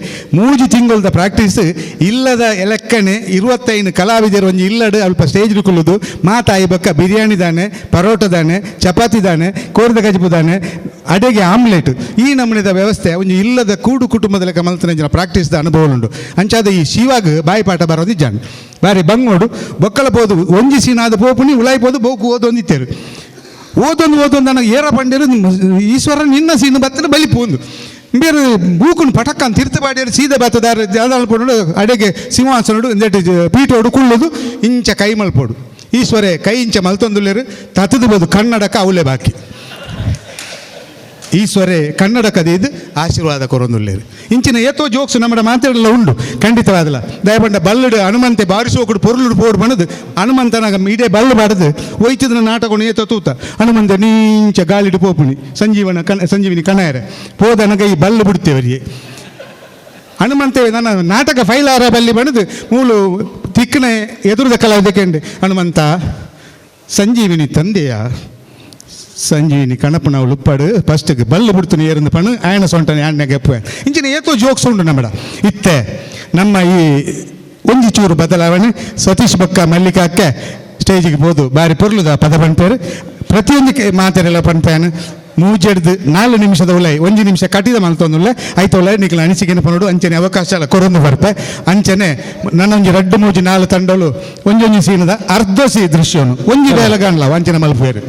3 ತಿಂಗಳದ ಪ್ರಾಕ್ಟೀಸ್ ಇಲ್ಲದ ಎಲೆಕ್ಕನೆ 25 ಕಲಾವಿದರು ಒಂಜಿ ಇಲ್ಲಡು ಅಲ್ಪ ಸ್ಟೇಜ್ ಕುಲ್ಲುದು ಮಾತಾಯಿ ಬಕ್ಕ ಬಿರಿಯಾನಿ ದಾನೆ ಪರೋಟ ದಾನೆ ಚಪಾತಿ ದಾನೆ ಕೋರ್ದ ಗಜಬು ದಾನೆ ಅಡೆಗೆ ಆಮ್ಲೆಟ್ ಈ ನಮೂನೆದ ವ್ಯವಸ್ಥೆ ಒಂಜಿ ಇಲ್ಲದ ಕೂಡು ಕುಟುಂಬದ ಲೆಕ್ಕ ಮಲ್ತನ ಪ್ರಾಕ್ಟೀಸ್ದ ಅನುಭವ ಉಂಡು ಅಂಚಾದ ಈ ಶಿವಾಗ ಬಾಯಿಪಾಠ ಬರೋದಿಜ್ಜಾಂಡು ಬಾರಿ ಬಂಗೋಡು ಬೊಕ್ಕಲ ಪೋದು ಒಂಜಿ ಸೀನಾದ ಪೋಪುನಿ ಉಳಾಯ್ಬೋದು ಬೋಕು ಓದೊಂದಿತ್ತೇರು ಓದೊಂದು ನನಗೆ ಏರ ಪಂಡೇರು ಈಶ್ವರ ನಿನ್ನ ಸೀನು ಬತ್ತನ ಬಲಿಪೋಂದು ಬೇರೆ ಬೂಕುನ್ ಪಟಕ್ಕ ತೀರ್ಥಪಾಡಿಯರು ಸೀದೆ ಬತ್ತದಾರ ಜಾದಲ್ಪಡು ಅಡೆಗೆ ಸಿಂಹಾಸನಡು ಇಂದೆಟ್ಟು ಪೀಠೋಡು ಕುಳ್ಳೋದು ಇಂಚ ಕೈ ಮಲ್ಪೋಡು ಈಶ್ವರೇ ಕೈ ಇಂಚ ಮಲ್ತೊಂದುಲ್ಲೇರು ತತ್ತದು ಬೋದು ಕನ್ನಡಕ ಅವಲೇ ಬಾಕಿ ಈಶ್ವರೇ ಕನ್ನಡಕದ ಇದು ಆಶೀರ್ವಾದ ಕೊರೊಂದುಲ್ಲೇರು ಇಂಚಿನ ಏತೋ ಜೋಕ್ಸು ನಮ್ಮ ಮಾತಾಡಲ್ಲ ಉಂಡು ಖಂಡಿತವಾದಲ್ಲ ದಯಪಂಡ ಬಲ್ಲಡು ಹನುಮಂತೆ ಬಾರಿಸೋಕುಡು ಪೊರ್ಲುಡು ಪೋಡು ಬಣದು ಹನುಮಂತನಾಗ ಇಡೇ ಬಲ್ಲು ಬಾಡದು ಒಯ್ತಿದ್ರ ನಾಟಕ ಏತೋ ತೂತ ಹನುಮಂತ ನೀಂಚ ಗಾಳಿಡು ಪೋಪುನಿ ಸಂಜೀವಿನಿ ಕಣಾಯರೆ ಪೋದನಗ ಈ ಬಲ್ಲು ಬಿಡ್ತೇವರಿಗೆ ಹನುಮಂತೇವೆ ನನ್ನ ನಾಟಕ ಫೈಲಾರ ಬಲ್ಲಿ ಬಣದು ಮೂಲು ತಿಕ್ಕನೆ ಎದುರದ ಕಲಾವಿದಕ್ಕೆ ಹನುಮಂತ ಸಂಜೀವಿನಿ ತಂದೆಯ ಸಂಜೀವಿನಿ ಕಣಪನವಳು ಉಪ್ಪಾಡು ಫಸ್ಟ್ಗೆ ಬಲ್ಲು ಬಿಡ್ತು ಏರಿಂದ ಪಣು ಆಯನ ಸೊಂಟನೆ ಆಣ್ಣೆ ಗೆಪ್ಪುವೆ ಇಂಚಿನ ಏತೋ ಜೋಕ್ಸ್ ಉಂಡು ನಮ್ಮಡ ಇತ್ತೆ ನಮ್ಮ ಈ ಒಂಜಿ ಚೂರು ಬದಲಾವಣೆ ಸತೀಶ್ ಬಕ್ಕ ಮಲ್ಲಿಕಾಕ್ಕೆ ಸ್ಟೇಜಿಗೆ ಬೋದು ಬಾರಿ ಪೊರ್ಲುದ ಪದ ಪಂಪೇರು ಪ್ರತಿಯೊಂದಕ್ಕೆ ಮಾತಾರೆಲ್ಲ ಪಂಪೇನು ಮೂಜೆಡ್ದು 4 ನಿಮಿಷದ ಉಲೆ 1 ನಿಮಿಷ ಕಟ್ಟಿದ ಮಲ್ತೊಂದುಲ್ಲೆ ಆಯ್ತೊಳ್ಳೆ ನಿಖಲ ಅನಿಸಿಕೆನ ಪನೋಡು ಅಂಚನೆ ಅವಕಾಶ ಎಲ್ಲ ಕೊರೊಂದು ಬರ್ಪೆ ಅಂಚನೆ ನನ್ನೊಂಜಿ 2-3-4 ತಂಡಗಳು ಒಂಜೊಂಜಿ ಸೀನದ ಅರ್ಧ ಸಿ ದೃಶ್ಯನು ಒಂಜಿ ಬೇಲಗಾಣ್ಲ ವಂಚನೆ ಮಲ್ಪೇರು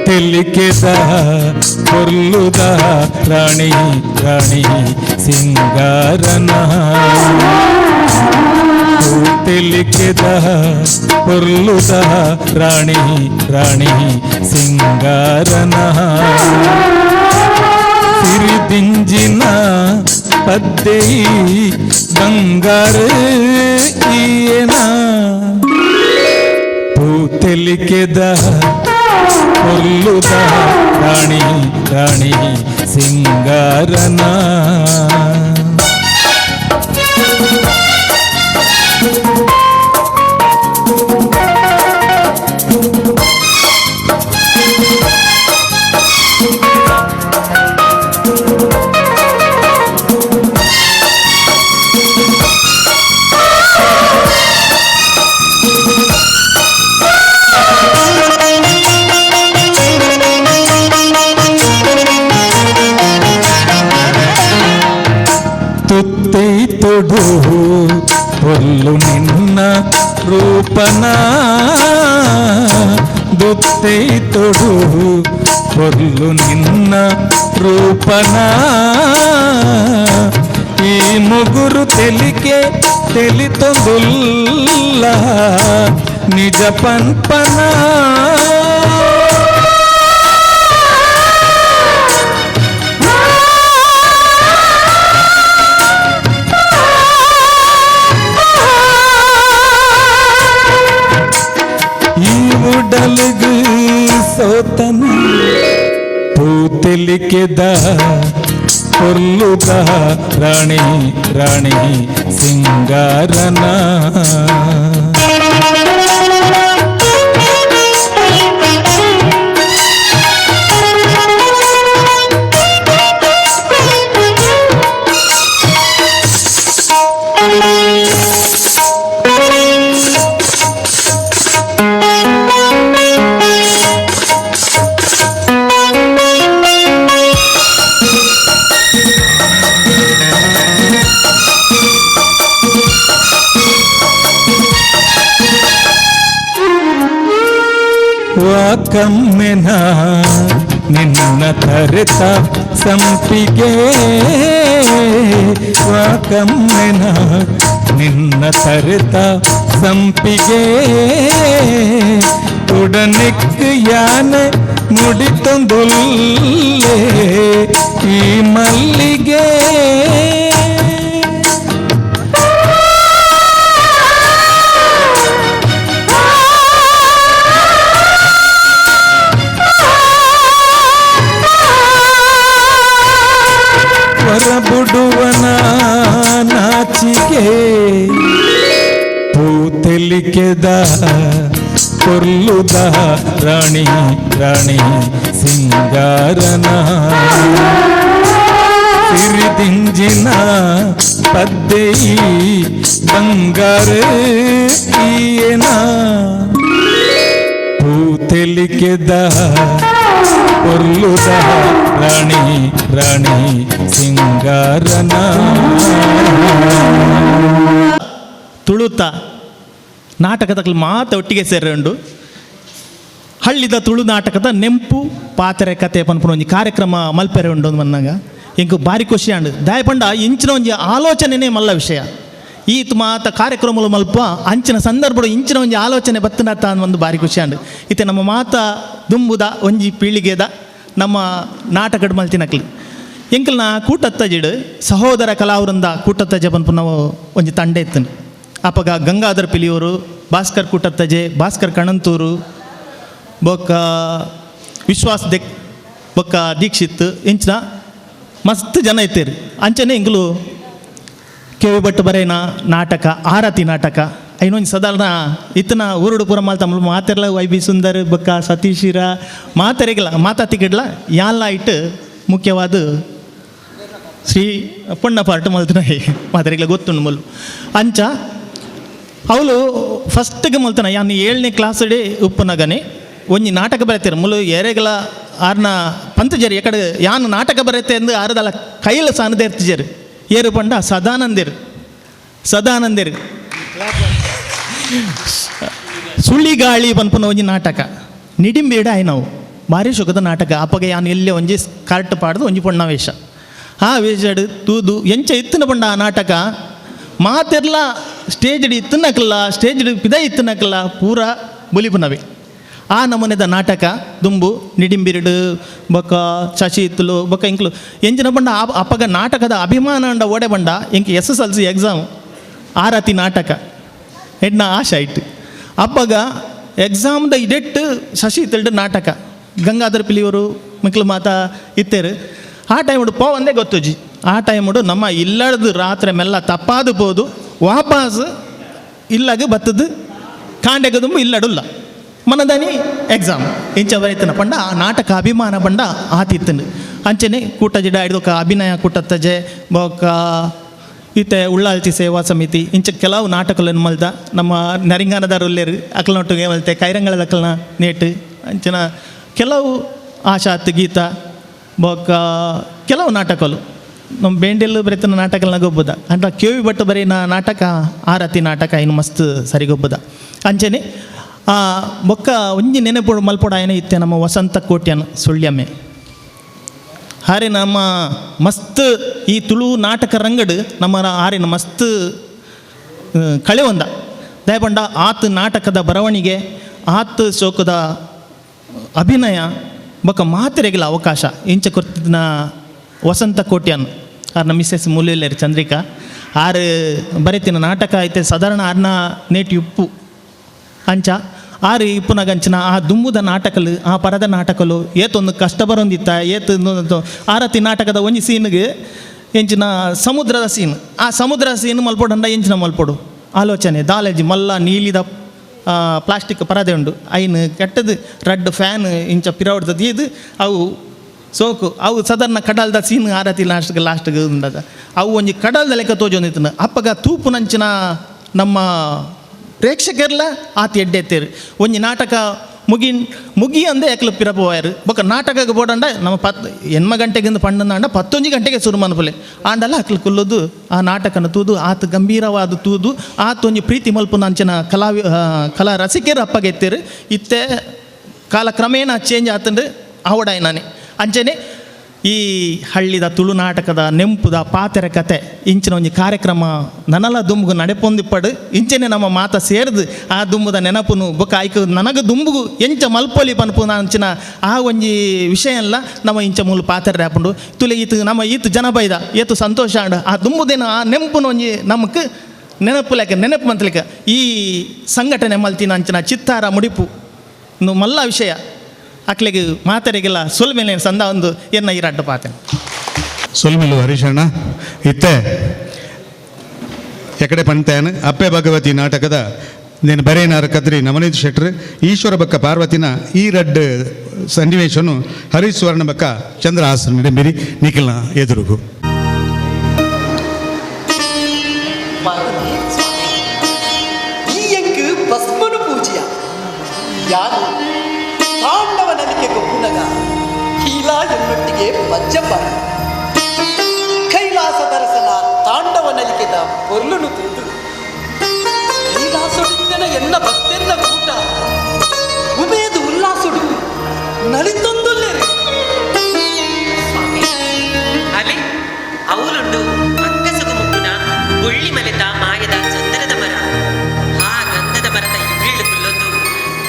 ತೆಲಿಕೆದ ಕೊಲ್ಲುದ ರಾಣಿ ರಾಣಿ ಸಿಂಗಾರನ ತೆಲಿಕೆದ ಕೊಲ್ಲುದ ರಾಣಿ ರಾಣಿ ಸಿಂಗಾರನ ಸಿರಿದಿಂಜಿನ ಪದ್ದೆ ಬಂಗಾರ ಈಯನ ತೆಲಿಕೆದ ಕೊಲ್ಲುದ ರಾಣಿ ರಾಣಿ ಸಿಂಗಾರನ ತೊಡು ಹೊಲ್ಲು ನಿನ್ನ ರೂಪನ ದೊತ್ತೈ ತೊಡು ಹೊಲ್ಲು ನಿನ್ನ ರೂಪನ ಈ ಮುಗುರು ತೆಲಿಕೆ తెలితొందుల్ల నిజ పన్పన ఈ ఉడలుగు సోతన పూతెలికెద పొర్లుగా రాణి రాణి సింగారన ವಾಕಮ್ಮೆನ ನಿನ್ನ ತರೆತ ಸಂಪಿಗೆ ವಾಕಮ್ಮೆನ ನಿನ್ನ ತರೆತ ಸಂಪಿಗೆ ಉಡನಿಕ್ ಯಾನೆ ಮುಡಿತೊಂದುಲ್ಲೇ ಈ ಮಲ್ಲಿಗೆ ಹೊರಬುಡುವನ ನಾಚಿಕೆ ಪೂತೆಲಿಕೆದ ಕೊರ್ಲುದ ರಾಣಿ ರಾಣಿ ಸಿಂಗಾರನ ಸಿರಿದಿಂಜಿನ ಪದ್ದೆಯಿ ಬಂಗಾರ ಈಯನ ಪೂತೆಲಿಕೆದ ಕೊರ್ಲುದ ರಾಣಿ ರಾಣಿ ಸಿಂಗಾರನ ತುಳುತ ನಾಟಕದಲ್ಲಿ ಮಾತು ಒಟ್ಟಿಗೆ ಸೇರಿಕೊಂಡು ಹಳ್ಳಿದ ತುಳು ನಾಟಕದ ನೆಂಪು ಪಾತ್ರೆ ಕತೆ ಪನ್ಪುನ ಒಂಜಿ ಕಾರ್ಯಕ್ರಮ ಮಲ್ಪೆರೆ ಉಂಡು ಮನ್ನಾಗ ಇಂಕು ಭಾರಿ ಖುಷಿ ಅಂಡು ದಾಯಪಂಡ ಇಂಚಿನ ಒಂಜಿ ಆಲೋಚನೆನೇ ಮಲ್ಲ ವಿಷಯ ಈತ್ ಮಾತ ಕಾರ್ಯಕ್ರಮಗಳು ಮಲ್ಪ ಅಂಚಿನ ಸಂದರ್ಭಗಳು ಇಂಚಿನ ಒಂಜಿ ಆಲೋಚನೆ ಬತ್ತನತ್ತ ಒಂದು ಭಾರಿ ಖುಷಿ ಅಂಡು ಇತ್ತೆ ನಮ್ಮ ಮಾತ ದುಂಬುದ ಒಂಜಿ ಪೀಳಿಗೆದ ನಮ್ಮ ನಾಟಕದ ಮಲ್ತಿನಕ್ಲಿ ಎಂಕಲ್ನ ಕೂಟತ್ತಜಿಡು ಸಹೋದರ ಕಲಾವೃಂದ ಕೂಟತ್ತಜೆ ಪನ್ಪು ನಾವು ಒಂಜಿ ತಂಡ ಇತ್ತನು ಅಪಗ ಗಂಗಾಧರ್ ಪಿಲಿಯೂರು ಭಾಸ್ಕರ್ ಕೂಟತ್ತಜೆ ಭಾಸ್ಕರ್ ಕಣಂತೂರು ಬೊಕ್ಕ ವಿಶ್ವಾಸ್ ಬೊಕ್ಕ ದೀಕ್ಷಿತ್ ಇಂಚಿನ ಮಸ್ತ್ ಜನ ಇತ್ತೇರಿ ಅಂಚನೆ ಇಂಗ್ಲು ಕೆ ವಿ ಭಟ್ ಬರೇನ ನಾಟಕ ಆರತಿ ನಾಟಕ ಐನೊಂದು ಸಾಧಾರಣ ಇತ್ತನ ಊರುಡು ಪುರ ಮಾಲ್ತ ಮಾತೆರ್ಲ ವೈ ಬಿ ಸುಂದರ್ ಬೊಕ್ಕ ಸತೀಶಿರ ಮಾತೆರೆಗಿಲ್ಲ ಮಾತಾತಿಗಿಡ್ಲ ಯಾಲ್ಲ ಇಟ್ಟು ಮುಖ್ಯವಾದ ಶ್ರೀ ಪೊಣ್ಣ ಪಾರ್ಟ್ ಮಲ್ತನ ಮಾತೆರೆಗಿಲ್ಲ ಗೊತ್ತುಂಡು ಮಲ್ಲು ಅಂಚ ಅವಳು ಫಸ್ಟ್ಗೆ ಮಲ್ತನ ಯಾನು 7ನೇ ಕ್ಲಾಸಡೆ ಉಪ್ಪುನಗನೆ ಒಂಜಿ ನಾಟಕ ಬರೀತಾರೆ ಮುಲು ಎರೆಗಲ ಆರ್ನ ಪಂತಜರಿ ಎಕಡೆ ಯಾನು ನಾಟಕ ಬರುತ್ತೆ ಎಂದು ಆರದಲ್ಲ ಕೈಲ ಸಾನದೇ ಇರ್ತಿಜರು ಏರು ಪಂಡ ಸದಾನಂದಿರು ಸುಳ್ಳಿಗಾಳಿ ಪನ್ಪುನ ಒಂಜಿ ನಾಟಕ ನಿಡಿಂಬೇಡ ಆಯ್ ನಾವು ಭಾರಿ ಶುಕದ ನಾಟಕ. ಅಪ್ಪಗೆ ಯಾನು ಎಲ್ಲೇ ಒಂಜಿ ಕಾರ್ಟ್ ಪಾಡ್ದು ಒಂಜಿ ಪೊಣ್ಣ ವೇಷ. ಆ ವೇಷಡ್ ತೂದು ಎಂಚ ಇತ್ತಿನ ಪಂಡ ಆ ನಾಟಕ ಮಾತೆರ್ಲ ಸ್ಟೇಜ್ಡ್ ಇತ್ತಿನಕ್ಲ ಸ್ಟೇಜ್ಡ್ ಪಿದ ಇತ್ತಿನಕ್ಲ ಪೂರ ಬೊಲಿಪುನವೆ. ಆ ನಮೂನೆದ ನಾಟಕ ದುಂಬು ನಿಡಿಂಬಿರಿಡು ಬೊಕ್ಕ ಶಶಿ ಇತ್ತಲು ಬೊಕ್ಕ ಇಂಕ್ಲು ಎಂಚಿನ ಪಂಡ ಅಪ್ಪಗ ನಾಟಕದ ಅಭಿಮಾನ ಅಂಡ ಓಡೆ ಬಂಡ ಎಂಕ್ SSLC ಎಕ್ಸಾಮ್ ಆರತಿ ನಾಟಕ ಹೆಡ್ನ ಆಶಾ ಇಟ್ಟು ಅಪ್ಪಗ ಎಕ್ಸಾಮ್ದ ಇಡೆಟ್ಟು ಶಶಿ ಇತ್ತಲ್ಡು ನಾಟಕ ಗಂಗಾಧರ ಪಿಲಿಯವರು ಮಿಕ್ಲು ಮಾತಾ ಇತ್ತೇರು. ಆ ಟೈಮುಡು ಒಂದೇ ಗೊತ್ತುಜಿ. ಆ ಟೈಮುಡು ನಮ್ಮ ಇಲ್ಲಡ್ದು ರಾತ್ರಿ ಮೆಲ್ಲ ತಪ್ಪಾದು ಪೋದು ವಾಪಸ್ ಇಲ್ಲಾಗ ಬತ್ತದು ಕಾಂಡೆಗ ತುಂಬ ಇಲ್ಲಡುಲ್ಲ ಮನದಾನಿ ಎಕ್ಸಾಮ್ ಇಂಚ ಬರೀತನ ಪಂಡ ಆ ನಾಟಕ ಅಭಿಮಾನ ಪಂಡ ಆತಿತ್ತನು ಅಂಚನೆ ಕೂಟ ಜಿಡ ಹಿಡ್ದೊಕ್ಕ ಅಭಿನಯ ಕೂಟತ್ತಜೆ ಬೊಕ್ಕ ಈತೆ ಉಳ್ಳಾಲ್ಚಿ ಸೇವಾ ಸಮಿತಿ ಇಂಚ ಕೆಲವು ನಾಟಕಗಳನ್ನು ಮಲ್ದ ನಮ್ಮ ನರಿಂಗಾನದಾರಲ್ಲೇರು ಅಕ್ಕಲನೊಟ್ಟಿಗೆ ಮಲ್ತೆ ಕೈರಂಗಳದ ಅಕ್ಕಲನ ನೇಟು ಅಂಚನ ಕೆಲವು ಆಶಾತ್ ಗೀತ ಬೊಕ್ಕ ಕೆಲವು ನಾಟಕಗಳು ನಮ್ಮ ಬೇಂಡೆಲ್ಲು ಬರೀತನ ನಾಟಕಗಳನ್ನ ಗೊಬ್ಬದ ಅಂತ ಕೇವಿ ಭಟ್ ಬರೀನ ನಾಟಕ ಆರತಿ ನಾಟಕ ಇನ್ನು ಮಸ್ತ್ ಸರಿಗೊಬ್ಬದ ಅಂಚನೆ ಬೊಕ್ಕ ಒಂಜಿ ನೆನಪು ಮಲ್ಪೊಡ ಏನೇ ಇತ್ತೆ ನಮ್ಮ ವಸಂತ ಕೋಟ್ಯನ್ ಸುಳ್ಯಮ್ಮೆ ಹಾರೆ ನಮ್ಮ ಮಸ್ತ್ ಈ ತುಳು ನಾಟಕ ರಂಗಡು ನಮ್ಮ ಹಾರಿನ ಮಸ್ತ್ ಕಳೆ ಒಂದ ದಯಪಂಡ ಆತ್ ನಾಟಕದ ಬರವಣಿಗೆ ಆತ್ ಶೋಕದ ಅಭಿನಯ ಬೊಕ್ಕ ಮಾತಿರೆಗಿಲ್ಲ ಅವಕಾಶ ಇಂಚ ಕೊರ್ತಿನ ವಸಂತ ಕೋಟ್ಯನ್ ಆರ್ನ ಮಿಸ್ಸೆಸ್ ಮೂಲೆಯಲ್ಲೇರು ಚಂದ್ರಿಕಾ ಆರು ಬರೀತಿನ ನಾಟಕ ಐತೆ ಸಾಧಾರಣ ಆರ್ನ ನೇಟಿ ಉಪ್ಪು ಅಂಚ ಆರು ಇಪ್ಪುನಗಂಚಿನ ಆ ದುಂಬುದ ನಾಟಕಲು ಆ ಪರದ ನಾಟಕಲು ಏತೊಂದು ಕಷ್ಟ ಬರೋಂದಿತ್ತ ಏತು ಆರತಿ ನಾಟಕದ ಒಂಜಿ ಸೀನ್ಗೆ ಎಂಚಿನ ಸಮುದ್ರದ ಸೀನ್ ಆ ಸಮುದ್ರ ಸೀನ್ ಮಲ್ಪೊಡಂಡ ಎಂಚಿನ ಮಲ್ಪೊಡು ಆಲೋಚನೆ ದಾಲೇಜಿ ಮಲ್ಲ ನೀಲಿದ ಪ್ಲಾಸ್ಟಿಕ್ ಪರದೆ ಉಂಡು ಐನು ಕೆಟ್ಟದು ರಡ್ ಫ್ಯಾನ್ ಇಂಚ ಪಿರವಡ್ದದ್ದು ಇದು ಅವು ಸೋಕು ಅವು ಸಾಧಾರಣ ಕಡಲ್ದ ಸೀನ್ ಆರತಿ ಲಾಸ್ಟ್ಗೆ ಉಂಡದ ಅವು ಒಂಜಿ ಕಡಲ್ದ ಲೆಕ್ಕ ತೋಜೊಂದಿತ್ತನ ಅಪ್ಪಗ ತೂಪು ನಂಚಿನ ನಮ್ಮ ಪ್ರೇಕ್ಷಕರ್ಲ ಆತ ಎಡ್ಡೆತ್ತೇರು ಒಂಜಿ ನಾಟಕ ಮುಗಿ ಅಂದೆ ಎಕ್ಲು ಪಿರಪೋಯಾರು ಬೊಕ್ಕ ನಾಟಕಕ್ಕೆ ಬೋಡಂಡ ನಮ್ಮ ಎನ್ಮ ಗಂಟೆಗಿಂದ ಪಂಡಂದ 11 ಗಂಟೆಗೆ ಶುರು ಮನ್ಪಲೆ ಆಂಡಲ್ಲ ಅಕ್ಲು ಕುಲ್ಲುದು ಆ ನಾಟಕನ ತೂದು ಆತ ಗಂಭೀರವಾದ ತೂದು ಆತ ಒಂಜಿ ಪ್ರೀತಿ ಮಲ್ಪುನ ಅಂಚಿನ ಕಲಾ ರಸಿಕೆರು ಅಪ್ಪಗೆ ಎತ್ತೇರು ಇತ್ತೆ ಕಾಲಕ್ರಮೇಣ ಚೇಂಜ್ ಆತಂಡು ಆವಡಾಯ ನಾನೇ ಅಂಚನೆ ಈ ಹಳ್ಳಿದ ತುಳು ನಾಟಕದ ನೆಂಪುದ ಪಾತೆರ ಕತೆ ಇಂಚಿನ ಒಂಜಿ ಕಾರ್ಯಕ್ರಮ ನನಲ ದುಂಬುಗು ನಡೆಪೊಂದಿಪ್ಪಡು ಇಂಚನೆ ನಮ್ಮ ಮಾತ ಸೇರಿದು ಆ ದುಂಬುದ ನೆನಪುನು ಬೊಕ್ಕ ಆಯ್ಕೆ ನನಗೆ ದುಂಬುಗು ಎಂಚ ಮಲ್ಪೊಲಿ ಪನ್ಪುನ ಅಂಚಿನ ಆ ಒಂಜಿ ವಿಷಯ ಎಲ್ಲ ನಮ್ಮ ಇಂಚ ಮೂಲ ಪಾತೆರ ಹಾಪುಂಡು ತುಲೆ ಈತು ನಮ್ಮ ಈತು ಜನ ಬೈದ ಏತು ಸಂತೋಷ ಅಂಡ ಆ ದುಂಬುದೇನ ಆ ನೆಂಪುನ ಒಂಜಿ ನಮಕ್ ನೆನಪು ಲೆಕ್ಕ ನೆನಪು ಮಂತ್ಲಿಕ ಈ ಸಂಘಟನೆ ಮಲ್ತಿನ ಅಂಚಿನ ಚಿತ್ತಾರ ಮುಡಿಪು ಇನ್ನು ಮಲ್ಲ ವಿಷಯ ಅಕ್ಲೆಗೆ ಮಾತರಿಗೆಲ್ಲ ಸೊಲ್ಮೇಲೆ ಸಂದ ಒಂದು ಎನ್ನ ಇರಡ್ಡು ಪಾತೇನೆ ಸೊಲ್ಮೆಲು ಹರೀಶಣ್ಣ ಇತ್ತೆ ಎಕಡೆ ಪಂತೇನು ಅಪ್ಪೆ ಭಗವತಿ ನಾಟಕದ నేను ಬರೇನಾರ ಕದ್ರಿ ನವನೀತ್ ಶೆಟ್ರ್ ಈಶ್ವರ ಬಕ್ಕ ಪಾರ್ವತಿನ ಈ ರಡ್ ಸನ್ನಿವೇಶನು ಹರೀಶ್ ಸುವರ್ಣ ಬಕ್ಕ ಚಂದ್ರಹಾಸನ್ ನಿಡಂಬಿರಿ ನಿಖಿಲ್ನ ಎದುರುಗು ಭಸ್ಮನು ಪೂಜೆಯ ಯಾರು ತಾಂಡವನನಿಗೆ ಗೊಬ್ಬುನಗ ಹೀಲಾ ಎನ್ನೊಟ್ಟಿಗೆ ಪಂಚಪಾರ ಕೈಲಾಸದರಸನ ತಾಂಡವನಲಿಕೆದ ಪೊರ್ಲುನು ತೂದು ಕೈಲಾಸೊಡಿನ ಎನ್ನ ಭಕ್ತೆನ್ನ ಕೂಟ ಉಮೇದು ಉಲ್ಲಾಸುಡು ನಲಿತೊಂದುಲ್ಲೇರಿ ಅಲ್ಲಿ ಅವರುಂಡು ಅಕ್ಕಸಗ ಮುಗ್ಗುನ ಒಳ್ಳಿ ಮಲೆತ ಮಾಯದ ಚಂದನದ ಮರ ಆ ಗಂಧದ ಮರದ ಇವ್ರಿಳು ಕುಲ್ಲೊಂದು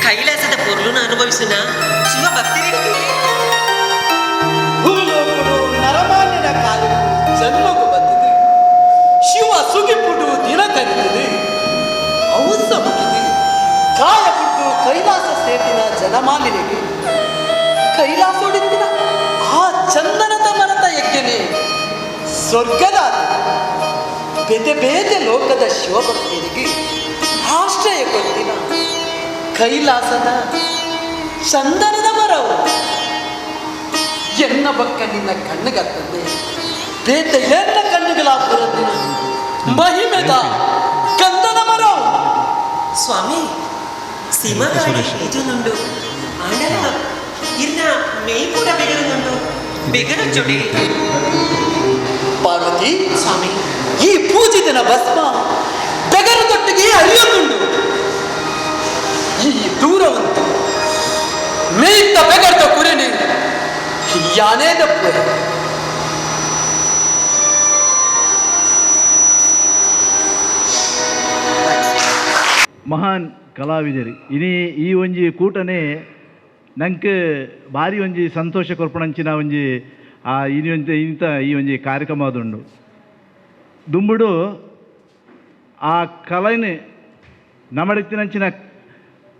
ಕೈಲಾಸದ ಪೊರ್ಲುನ ಅನುಭವಿಸುನ ಶಿವ ಭಕ್ತರಿಗೆ ಭೂಲೋಕುಡು ನರಮಾನ್ಯನ ಕಾಲಕ್ಕೂ ಜನ್ಮಗೂ ಬಂದಿದೆ ಶಿವ ಸುಗಿಪುಡು ದಿನ ಕರೆದಿದೆ ಔಸ ಮುಗಿದು ಕಾಯ ಬಿಟ್ಟು ಕೈಲಾಸ ಸೇರಿನ ಜನಮಾಲಿನಿಗೆ ಕೈಲಾಸೋಡಿದ್ದಿನ ಆ ಚಂದನದ ಮರದ ಯಜ್ಞನೆ ಸ್ವರ್ಗದ ಬೇದೆ ಬೇದೆ ಲೋಕದ ಶಿವಭಕ್ತರಿಗೆ ಆಶ್ರಯ ಕೊಟ್ಟಿನ ಕೈಲಾಸದ ಚಂದನದ ಮರವು ಎನ್ನ ಬಕ್ಕ ನಿನ್ನ ಕಣ್ಣುಗತ್ತದೆ ಬೇತೆ ಎನ್ನ ಕಣ್ಣುಗಳ ಬರದಿನ ಮಹಿಮೆದ ಗಂಧದ ಮರವು ಸ್ವಾಮಿ ಸಿಮಗಾಡಿ ಇದು ನುಂಡು ಆಡಲ ಇನ್ನ ಮೇಪುರ ಬೆಗರು ನುಂಡು ಬೆಗರು ಜೊಡಿ ಪಾರ್ವತಿ ಸ್ವಾಮಿ ಈ ಪೂಜಿತನ ಭಸ್ಮ ಬೆಗರದೊಟ್ಟಿಗೆ ಅರಿಯುತ್ತುಂಡು ಈ ದೂರವಂತೂ ಮೇಯ್ತ ಬೆಗರ್ದ ಕುರಿ ಯಾನೇ ದಪ್ಪು ಮಹಾನ್ ಕಲಾವಿದರು ಇನಿ ಈ ಒಂಜಿ ಕೂಟನೆ ನಂಗೆ ಭಾರಿ ಒಂಜಿ ಸಂತೋಷ ಕೊರ್ಪಣಂಚಿನ ಒಂಜಿ ಇನಿ ಒಂಜಿ ಇಂಥ ಈ ಒಂಜಿ ಕಾರ್ಯಕ್ರಮ ಅದುಂಡು ದುಂಬುಡು ಆ ಕಲೆನೆ ನಮ್ಮಡಿತ್ತಿನಂಚಿನ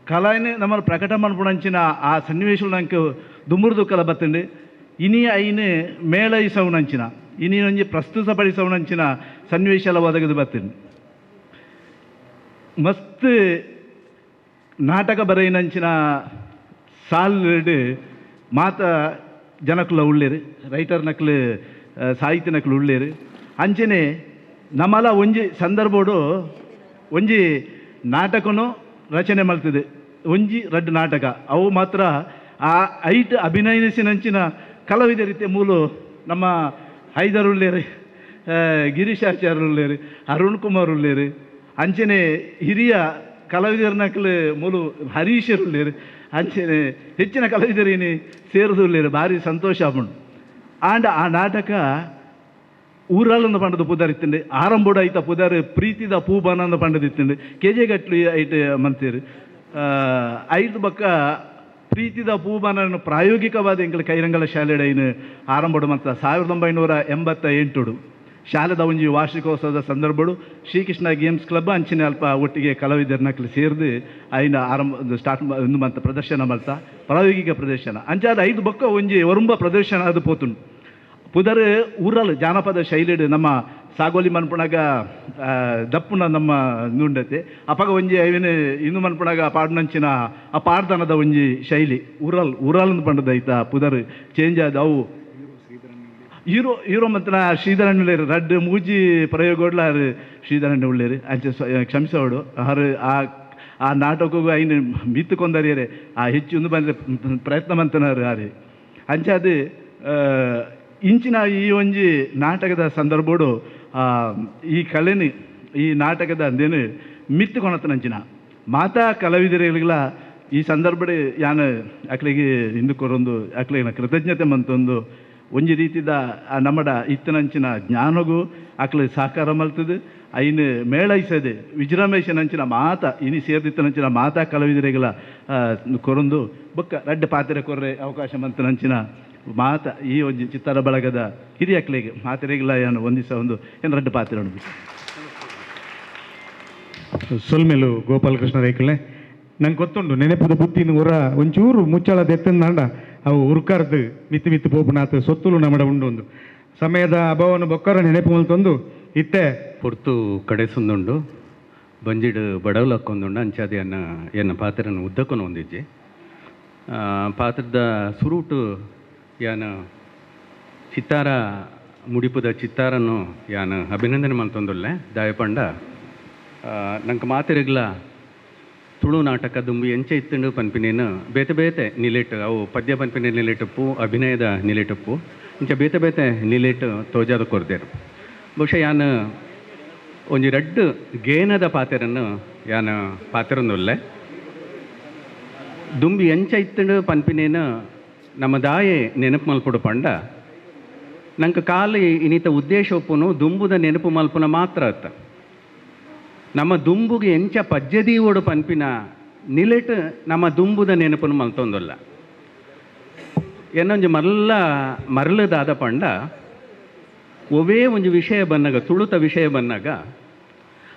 ಕಲೆನೆ ನಮ್ಮನ್ನು ಪ್ರಕಟ ಮನ್ಪುಣಂಚಿನ ಆ ಸನ್ನಿವೇಶಗಳು ನಂಗೆ ದುಂಬುರ್ದು ಕಲ ಬತ್ತಂಡು ಇನಿ ಐನು ಮೇಳೈಸವನಂಚಿನ ಇನಿ ಒಂಜಿ ಪ್ರಸ್ತುತಪಡಿಸವನಂಚಿನ ಸನ್ನಿವೇಶ ಒದಗದು ಬತ್ತಂಡು ಮಸ್ತ್ ನಾಟಕ ಬರೆಯಿನಂಚಿನ ಸಾಲ್ಡ್ ಮಾತ ಜನಕ್ಲ ಉಳ್ಳೇರು ರೈಟರ್ ನಕ್ಲು ಸಾಹಿತ್ಯ ನಕ್ಲು ಉಳ್ಳೇರು ಅಂಚನೆ ನಮ್ಮಲ ಒಂಜಿ ಸಂದರ್ಭಡು ಒಂಜಿ ನಾಟಕನೂ ರಚನೆ ಮಾಡ್ತದೆ ಒಂಜಿ ರಡ್ಡು ನಾಟಕ ಅವು ಮಾತ್ರ ಆ ಐಟ್ ಅಭಿನಯಿಸಿನಂಚಿನ ಕಲಾವಿದ ರೀತಿಯ ಮೂಲು ನಮ್ಮ ಹೈದರ್ ಉಳ್ಳೇರು ಗಿರೀಶಾಚಾರ್ಯ ಉಳ್ಳೇರು ಅರುಣ್ ಕುಮಾರ್ ಉಳ್ಳೇರು ಅಂಚನೆ ಹಿರಿಯ ಕಲಾವಿದರ ನಕಲು ಮೂಲು ಹರೀಶರು ಉಳ್ಳೇರು ಅಂಚನೆ ಹೆಚ್ಚಿನ ಕಲಾವಿದರಿನಿ ಸೇರಿದುಳ್ಳೇರು ಭಾರಿ ಸಂತೋಷ ಆಪುಂಡು ಆಂಡ ಆ ನಾಟಕ ಊರಲ್ಲೊಂದು ಪಂಡದು ಪುದರ್ ಆರಂಭೋಡು ಐತ ಪುದರ್ ಪ್ರೀತಿದ ಪೂಬಾನಂದ ಪಂಡದಿತ್ತಂಡು ಕೆಜೆ ಗಟ್ಲು ಐಟ್ ಮಂತೀರು ಐದು ಬಕ್ಕ ಪ್ರೀತಿದ ಪೂಬಾನನ್ನು ಪ್ರಾಯೋಗಿಕವಾದ ಎಂಕಲು ಕೈರಂಗಲ ಶಾಲೆಡೈನು ಆರಂಭೋಡು ಮಂತ 1988 ಶಾಲೆದ ಒಂಜಿ ವಾರ್ಷಿಕೋತ್ಸವದ ಸಂದರ್ಭಡು ಶ್ರೀಕೃಷ್ಣ ಗೇಮ್ಸ್ ಕ್ಲಬ್ ಅಂಚಿನ ಅಲ್ಪ ಒಟ್ಟಿಗೆ ಕಲಾವಿದರನಕ್ಲು ಸೇರಿದು ಐನ ಆರಂಭ ಸ್ಟಾರ್ಟ್ ಒಂದು ಮಂತ ಪ್ರದರ್ಶನ ಮಲ್ತ ಪ್ರಾಯೋಗಿಕ ಪ್ರದರ್ಶನ ಅಂಚಾದ 5 ಬೊಕ್ಕ ಒಂಜಿ ಒರುಂಬ ಪ್ರದರ್ಶನ ಅದು ಪೋತುಂಡು ಪುದರ್ ಊರಲ್ಲಿ ಜಾನಪದ ಶೈಲಿಡು ನಮ್ಮ ಸಾಗೋಲಿ ಮನ್ಪುಣಾಗ ದಪ್ಪುನ ನಮ್ಮ ನುಂಡತೆ ಅಪಗ ಒಂಜಿ ಐವಿನ ಇನ್ನು ಮನ್ಪುಣಾಗ ಪಾಡ್ನಂಚಿನ ಆ ಪಾಡ್ದನದ ಒಂಜಿ ಶೈಲಿ ಊರಲ್ ಪಂಡದೈತ ಪುದರ್ ಚೇಂಜ್ ಆದ ಅವು ಹೀರೋ ಮಂತ್ರ ಶ್ರೀಧರಣ್ಣ ಉಳ್ಳೇರು ರಡ್ಡು ಮೂಜಿ ಪ್ರಯೋಗಡ್ಲಾರು ಶ್ರೀಧರಣ್ಣ ಉಳ್ಳೇರು ಅಂಚೆ ಕ್ಷಮಿಸೋಡು ಅವರು ಆ ನಾಟಕಗೂ ಐನು ಮಿತ್ತುಕೊಂಡರಿಯರೆ ಆ ಹೆಚ್ಚು ಒಂದು ಬಂದರೆ ಪ್ರಯತ್ನ ಮಂತನರು ಆರೆ ಅಂಚಾದು ಇಂಚಿನ ಈ ಒಂಜಿ ನಾಟಕದ ಸಂದರ್ಭಡು ಈ ಕಲೆನಿ ಈ ನಾಟಕದ ಅಂದೇನು ಮಿತ್ತುಕೊಣತನಂಚಿನ ಮಾತಾ ಕಲಾವಿದರಿಗಳ ಈ ಸಂದರ್ಭಡೆ ಯಾನು ಅಕ್ಲಿಗೆ ಹಿಂದೂ ಕೊರೊಂದು ಅಕ್ಲಿಗೆ ಕೃತಜ್ಞತೆ ಮಂತೊಂದು ಒಂಜಿ ರೀತಿದ ನಮ್ಮಡ ಇತ್ತನಂಚಿನ ಜ್ಞಾನಗೂ ಅಕ್ಲು ಸಹಕಾರ ಮಲ್ತದು ಐನು ಮೇಳೈಸದೆ ವಿಜೃಂಭಣೆಸಿನಂಚಿನ ಮಾತ ಇನಿ ಸೇರ್ದಿತ್ತನಂಚಿನ ಮಾತಾ ಕಲಾವಿದರಿಗಳ ಕೊರೊಂದು ಬೊಕ್ಕ ರಡ್ಡು ಪಾತ್ರೆ ಕೊರ್ರೆ ಅವಕಾಶ ಮಂತನಂಚಿನ ಮಾತ ಈ ಒಂಜಿ ಚಿತ್ತರ ಬಳಗದ ಹಿರಿಯಕ್ಲೆಗೆ ಮಾತೆರೆಗಳ ಏನು ಒಂದಿಸ ಒಂದು ಏನು ರಡ್ಡು ಪಾತ್ರೆ ಉಂಟು ಸೊಲ್ಮೆಲು ಗೋಪಾಲಕೃಷ್ಣ ರೈಕಲೆ ನಂಗೆ ಗೊತ್ತುಂಡು ನೆನಪುದ ಬುದ್ಧಿನ ಊರ ಒಂಚೂರು ಮುಚ್ಚಳದ ಎತ್ತಂದಾಂಡ ಅವು ಉರ್ಕರ್ದು ಮಿತ್ತು ಮಿತ್ತು ಪೋಪುನಾಥ ಸೊತ್ತುಲು ನಮ್ಮಡ ಉಂಡು ಒಂದು ಸಮಯದ ಅಭಾವನ ಬೊಕ್ಕರ ನೆನಪು ಮಲ್ತೊಂದು ಇತ್ತೆ ಪೊರ್ತು ಕಡೆಸುಂದುಂಡು ಬಂಜಿಡು ಬಡವಲಕ್ಕೊಂದುಂಡು ಅಂಚಾದೆ ಎನ್ನ ಪಾತ್ರನ ಉದ್ದಕ್ಕೂ ಹೊಂದಿಜ್ಜೆ ಪಾತ್ರದ ಸುರುಟು ಯಾನ ಚಿತ್ತಾರ ಮುಡಿಪುದ ಚಿತ್ತಾರನ್ನು ಯಾನು ಅಭಿನಂದನೆ ಮಲ್ತೊಂದುಲ್ಲೆ ದಾಯಪಂಡ ನಂಗೆ ಮಾತಿರಗ್ಲ ತುಳು ನಾಟಕ ದುಂಬಿ ಎಂಚೆ ಇತ್ತಂಡು ಪನ್ಪಿನೇನು ಬೇತೆ ಬೇತೆ ನಿಲೇಟು ಅವು ಪದ್ಯ ಪನ್ಪಿನ ನಿಲೇಟಪ್ಪು ಅಭಿನಯದ ನಿಲೇಟಪ್ಪು ಇಂಚ ಬೇತೆ ಬೇತೆ ನಿಲೇಟು ತೋಜಾದ ಕೊರ್ದೇರು ಬಹುಶಃ ಯಾನು ಒಂಜಿ ರಡ್ಡು ಗೇನದ ಪಾತೆರನ್ನು ಯಾನು ಪಾತೆರೊಂದುಲ್ಲೆ ದುಂಬಿ ಎಂಚ ಇತ್ತಂಡು ಪನ್ಪಿನೇನು ನಮ್ಮ ದಾಯೆ ನೆನಪು ಮಲ್ಪುಡು ಪಂಡ ನಂಗೆ ಕಾಲು ಇನಿತ ಉದ್ದೇಶ ಒಪ್ಪುನು ದುಂಬುದ ನೆನಪು ಮಲ್ಪುನ ಮಾತ್ರ ಅತ್ತ ನಮ್ಮ ದುಂಬುಗೆ ಎಂಚ ಪಜ್ಜದೀವೋಡು ಪನ್ಪಿನ ನಿಲೆಟ್ ನಮ್ಮ ದುಂಬುದ ನೆನಪನ್ನು ಮಲ್ತೊಂದಲ್ಲ ಏನೊಂಜಿ ಮರಳದಾದ ಪಂಡ ಒವೇ ಒಂಜಿ ವಿಷಯ ಬನ್ನಾಗ ತುಳುತ ವಿಷಯ ಬನ್ನಾಗ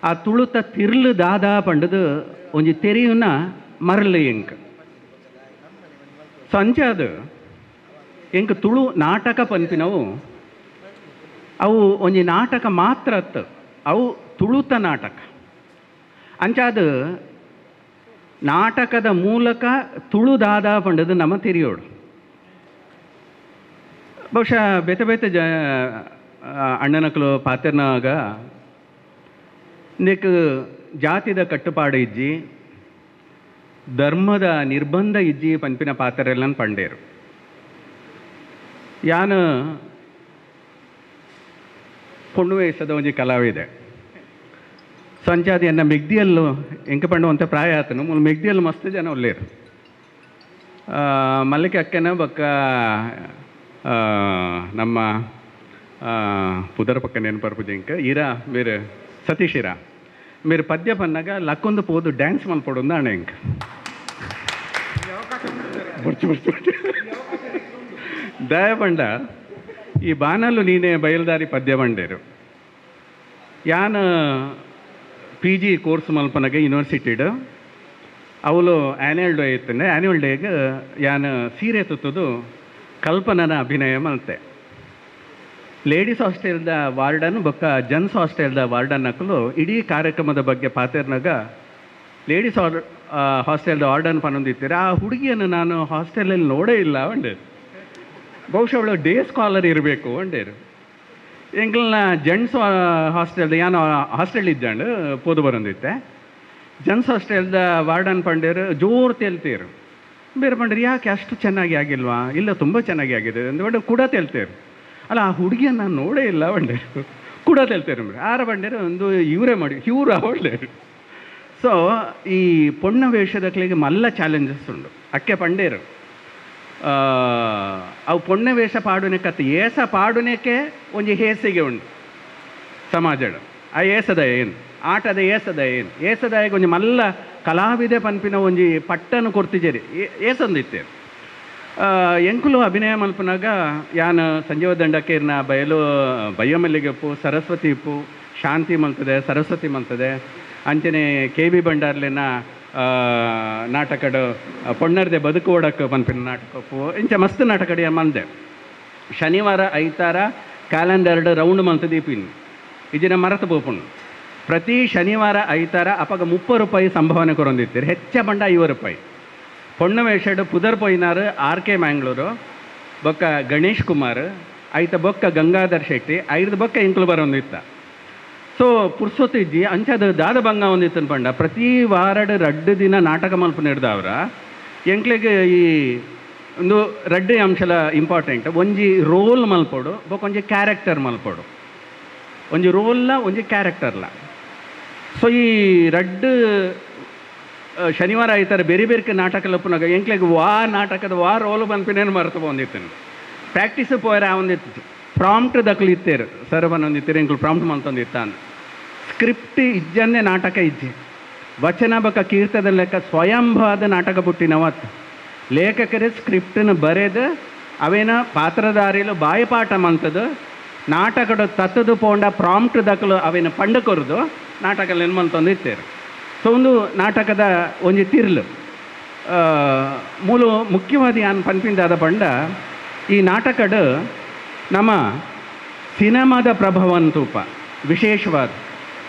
ಆ ತುಳುತ ತಿರ್ಲು ದಾದ ಪಂಡದು ಒಂಜಿ ತೆರೆಯುನ ಮರಳು ಎಂಕ್ ಸಂಜಾದ ಎಂಕ್ ತುಳು ನಾಟಕ ಪನ್ಪಿನವು ಅವು ಒಂಜಿ ನಾಟಕ ಮಾತ್ರ ಅತ್ತ ಅವು ತುಳುತ ನಾಟಕ ಅಂಚಾದ ನಾಟಕದ ಮೂಲಕ ತುಳುದಾದ ಪಂಡದು ನಮ್ಮ ತಿರಿಯೋಡು ಬಹುಶಃ ಬೇತೆ ಬೇತೆ ಅಣ್ಣನಕಲು ಪಾತ್ರನಾಗ ನೆಕ್ ಜಾತಿದ ಕಟ್ಟುಪಾಡು ಇಜ್ಜಿ ಧರ್ಮದ ನಿರ್ಬಂಧ ಇಜ್ಜಿ ಪನ್ಪಿನ ಪಾತ್ರೆಲ್ಲ ಪಂಡೇರು ಯಾನು ಪೊಣ್ಣು ವಯಸ್ಸದ ಒಂಜಿ ಕಲಾವಿದೆ ಸಂಚಾದಿ ಅನ್ನ ಮೆಗ್ದಿಯಲ್ಲು ಎಂಕ ಪಂಡುವಂಥ ಪ್ರಾಯ ಆತನು ಮೆಗ್ದಿಯಲ್ಲು ಮಸ್ತ್ ಜನ ಒಲ್ಲೇರು ಮಲ್ಲಿಕೆ ಅಕ್ಕನ ಬಕ್ಕ ನಮ್ಮ ಪುದರ ಪಕ್ಕ ನೆನಪರ್ಪುಜಿ ಇಂಕ ಇರಾ మీరు ಸತೀಶ್ ಇರಾ మీరు ಪದ್ಯ ಪನ್ನಾಗ ಲಕ್ಕೊಂದು ಪೋದು ಡ್ಯಾನ್ಸ್ ಮಲ್ಪಡೊಂದು ಅಣ್ಣ ಇಂಕ ದಯಪಂಡ ಈ ಬಾನಲು ನೀನೆ ಬಯಲ್ದಾರಿ ಪದ್ಯ ಬಂಡೇರು ಯಾನ್ PG ಕೋರ್ಸ್ ಮಲ್ಪನಾಗ ಯೂನಿವರ್ಸಿಟಿಡ್ ಅವಳು ಆ್ಯನ್ಯುವಲ್ ಡೇ ಇತ್ತಂಡೆ ಆ್ಯನ್ಯುವಲ್ ಡೇಗೆ ಯಾನ್ ಸೀರೆ ತುತ್ತದು ಕಲ್ಪನನ ಅಭಿನಯ ಮಲ್ತೆ ಲೇಡೀಸ್ ಹಾಸ್ಟೆಲ್ದ ವಾರ್ಡನ್ ಬೊಕ್ಕ ಜೆಂಟ್ಸ್ ಹಾಸ್ಟೆಲ್ದ ವಾರ್ಡನ್ ನಕಲು ಇಡೀ ಕಾರ್ಯಕ್ರಮದ ಬಗ್ಗೆ ಪಾತೆರ್ನಾಗ ಲೇಡೀಸ್ ಹಾಸ್ಟೆಲ್ದ ವಾರ್ಡನ್ ಪನ್ನೊಂದಿತ್ತೀರ ಆ ಹುಡುಗಿಯನ್ನು ನಾನು ಹಾಸ್ಟೆಲಲ್ಲಿ ನೋಡೇ ಇಲ್ಲ ಅಂಡೇರು ಬಹುಶಃ ಅವಳು ಡೇ ಸ್ಕಾಲರ್ ಇರಬೇಕು ಅಂಡೇರು ಎಂಕ್ಲನ್ನ ಜೆಂಟ್ಸ್ ಹಾಸ್ಟೆಲ್ದ ಯಾನು ಹಾಸ್ಟೆಲ್ ಇದ್ದಂಡು ಪೋದು ಬರೋಂದಿತ್ತೆ ಜೆಂಟ್ಸ್ ಹಾಸ್ಟೆಲ್ದ ವಾರ್ಡನ್ ಪಂಡೇರು ಜೋರು ತೇಲ್ತೀರು ಬೇರೆ ಪಂಡ್ರಿ ಯಾಕೆ ಅಷ್ಟು ಚೆನ್ನಾಗಿ ಆಗಿಲ್ವಾ ಇಲ್ಲ ತುಂಬ ಚೆನ್ನಾಗಿ ಆಗಿದೆ ಅಂದ್ಕೊಂಡು ಕೂಡ ತೇಲ್ತೀರು ಅಲ್ಲ ಆ ಹುಡುಗಿಯನ್ನು ನಾನು ನೋಡೇ ಇಲ್ಲ ಬಂಡೇರು ಕೂಡ ತೇಲ್ತೀರು ಆರ ಬಂಡೇರು ಒಂದು ಇವರೇ ಮಾಡಿ ಇವ್ರು ಅವಳೇರು ಸೊ ಈ ಪೊಣ್ಣ ವೇಷದಕ್ಲಿಗೆ ಮಲ್ಲ ಚಾಲೆಂಜಸ್ ಉಂಡು ಅಕ್ಕೆ ಪಂಡೇರು ಅವು ಪೊಣ್ಣ ವೇಷ ಪಾಡುನೆಕತ್ತು ಏಸ ಪಾಡುನೆಕ್ಕೆ ಒಂಜಿ ಹೇಸಿಗೆ ಉಂಡು ಸಮಾಜಡ್ ಆ ಏಸದ ಏನು ಆಟದ ಏಸದ ಏನು ಏಸದಾಯಗ ಒಂಜಿ ಮಲ್ಲ ಕಲಾವಿದೆ ಪನ್ಪಿನ ಒಂಜಿ ಪಟ್ಟನ್ನು ಕೊರ್ತಿಜೇರಿ ಏಸಂದಿತ್ತೇರು ಎಂಕುಲು ಅಭಿನಯ ಮಲ್ಪನಾಗ ಯಾನ್ ಸಂಜೀವ ದಂಡಕೇರ್ನ ಬಯಲು ಬಯ್ಯಮಲ್ಲಿಗೆ ಉಪ್ಪು ಸರಸ್ವತಿ ಉಪ್ಪು ಶಾಂತಿ ಮಲ್ತದೆ ಸರಸ್ವತಿ ಮಲ್ತದೆ ಅಂಚನೆ KB ಬಂಡಾರ್ಲಿನ ನಾಟಕಡು ಪೊಣ್ಣರ್ದೆ ಬದುಕು ಓಡಕ್ಕೆ ಪನ್ಪಿನ ನಾಟಕ ಉಪ್ಪು ಇಂಚ ಮಸ್ತ್ ನಾಟಕಡಿಯ ಮಂದೆ ಶನಿವಾರ ಐತಾರ ಕ್ಯಾಲೆಂಡರ್ಡ್ ರೌಂಡ್ ಮಲ್ತದೀಪಿನ್ ಇಜಿನ ಮರತು ಪೋಪುಣ್ ಪ್ರತಿ ಶನಿವಾರ ಐತಾರ ಅಪಗ 30 ರೂಪಾಯಿ ಸಂಭಾವನೆ ಕೊರೊಂದಿತ್ತೀರಿ ಹೆಚ್ಚ ಬಂಡ 50 ರೂಪಾಯಿ ಪೊಣ್ಣ ವೇಷಡ್ ಪುದರ್ ಪೊಯ್ನಾರು RK ಮ್ಯಾಂಗ್ಳೂರು ಬೊಕ್ಕ ಗಣೇಶ್ ಕುಮಾರ್ ಐತ ಬೊಕ್ಕ ಗಂಗಾಧರ್ ಶೆಟ್ಟಿ ಐದು ಬೊಕ್ಕ ಇಂಕ್ಲು ಬರೋಂದಿತ್ತ ಸೊ ಪುರ್ಸೊತ್ತು ಇಜ್ಜಿ ಅಂಚದ ದಾದ ಭಂಗ ಒಂದಿತ್ತನ್ ಪಂಡ ಪ್ರತಿ ವಾರಡ್ 2 ದಿನ ನಾಟಕ ಮಲ್ಪ ನಡೆದವ್ರ ಎಂಕ್ಲಿಗೆ ಈ ಒಂದು 2 ಅಂಶಲ ಇಂಪಾರ್ಟೆಂಟ್ ಒಂಜಿ ರೋಲ್ ಮಲ್ಪೋಡು ಬೊಕ್ಕ ಒಂಜಿ ಕ್ಯಾರೆಕ್ಟರ್ ಮಲ್ಪೋಡು ಒಂಜಿ ರೋಲ್ನ ಒಂಜಿ ಕ್ಯಾರೆಕ್ಟರ್ಲ ಸೊ ಈ 2 ಶನಿವಾರ ಆಯ್ತಾರೆ ಬೇರೆ ಬೇರೆ ನಾಟಕ ಲಪ್ಪನಾಗ ಎಂಕ್ಲಿಗೆ ನಾಟಕದ ರೋಲ್ ಬಂದ್ಪಿನೇನು ಮರೆತು ಬಂದಿತ್ತೇನೆ ಪ್ರಾಕ್ಟೀಸ್ ಪೋಯರ ಒಂದಿತ್ತು ಪ್ರಾಂಪ್ಟ್ ದಕ್ಲು ಇತ್ತೇರು ಸರ್ ಬಂದೊಂದಿತ್ತೀರಿ ಎಂಕ್ಲು ಪ್ರಾಂಪ್ಟ್ ಮಂತೊಂದಿತ್ತಾನ ಸ್ಕ್ರಿಪ್ಟ್ ಇಜ್ಜನ್ನೇ ನಾಟಕ ಇಜ್ಜಿ ವಚನ ಬಕ ಕೀರ್ತದ ಲೆಕ್ಕ ಸ್ವಯಂಭಾದ ನಾಟಕ ಪುಟ್ಟಿನವತ್ತು ಲೇಖಕರೇ ಸ್ಕ್ರಿಪ್ಟನ್ನು ಬರೆದು ಅವೇನ ಪಾತ್ರಧಾರಿಲು ಬಾಯಿಪಾಠ ಮಂತದ್ದು ನಾಟಕದ ತತ್ತದು ಪೋಂಡ ಪ್ರಾಂಪ್ಟ್ ದಕ್ಲು ಅವೇನ ಪಂಡ ಕೊರದು ನಾಟಕ ನೆನ್ಮಂತೊಂದು ಇತ್ತೇರು ಸೊ ಒಂದು ನಾಟಕದ ಒಂಜಿ ತಿರ್ಲು ಮೂಲು ಮುಖ್ಯವಾದ ಯಾನ್ ಪನ್ಪಿಂದಾದ ಪಂಡ ಈ ನಾಟಕಡ್ ನಮ್ಮ ಸಿನಿಮಾದ ಪ್ರಭಾವನ್ ತೂಪ ವಿಶೇಷವಾದ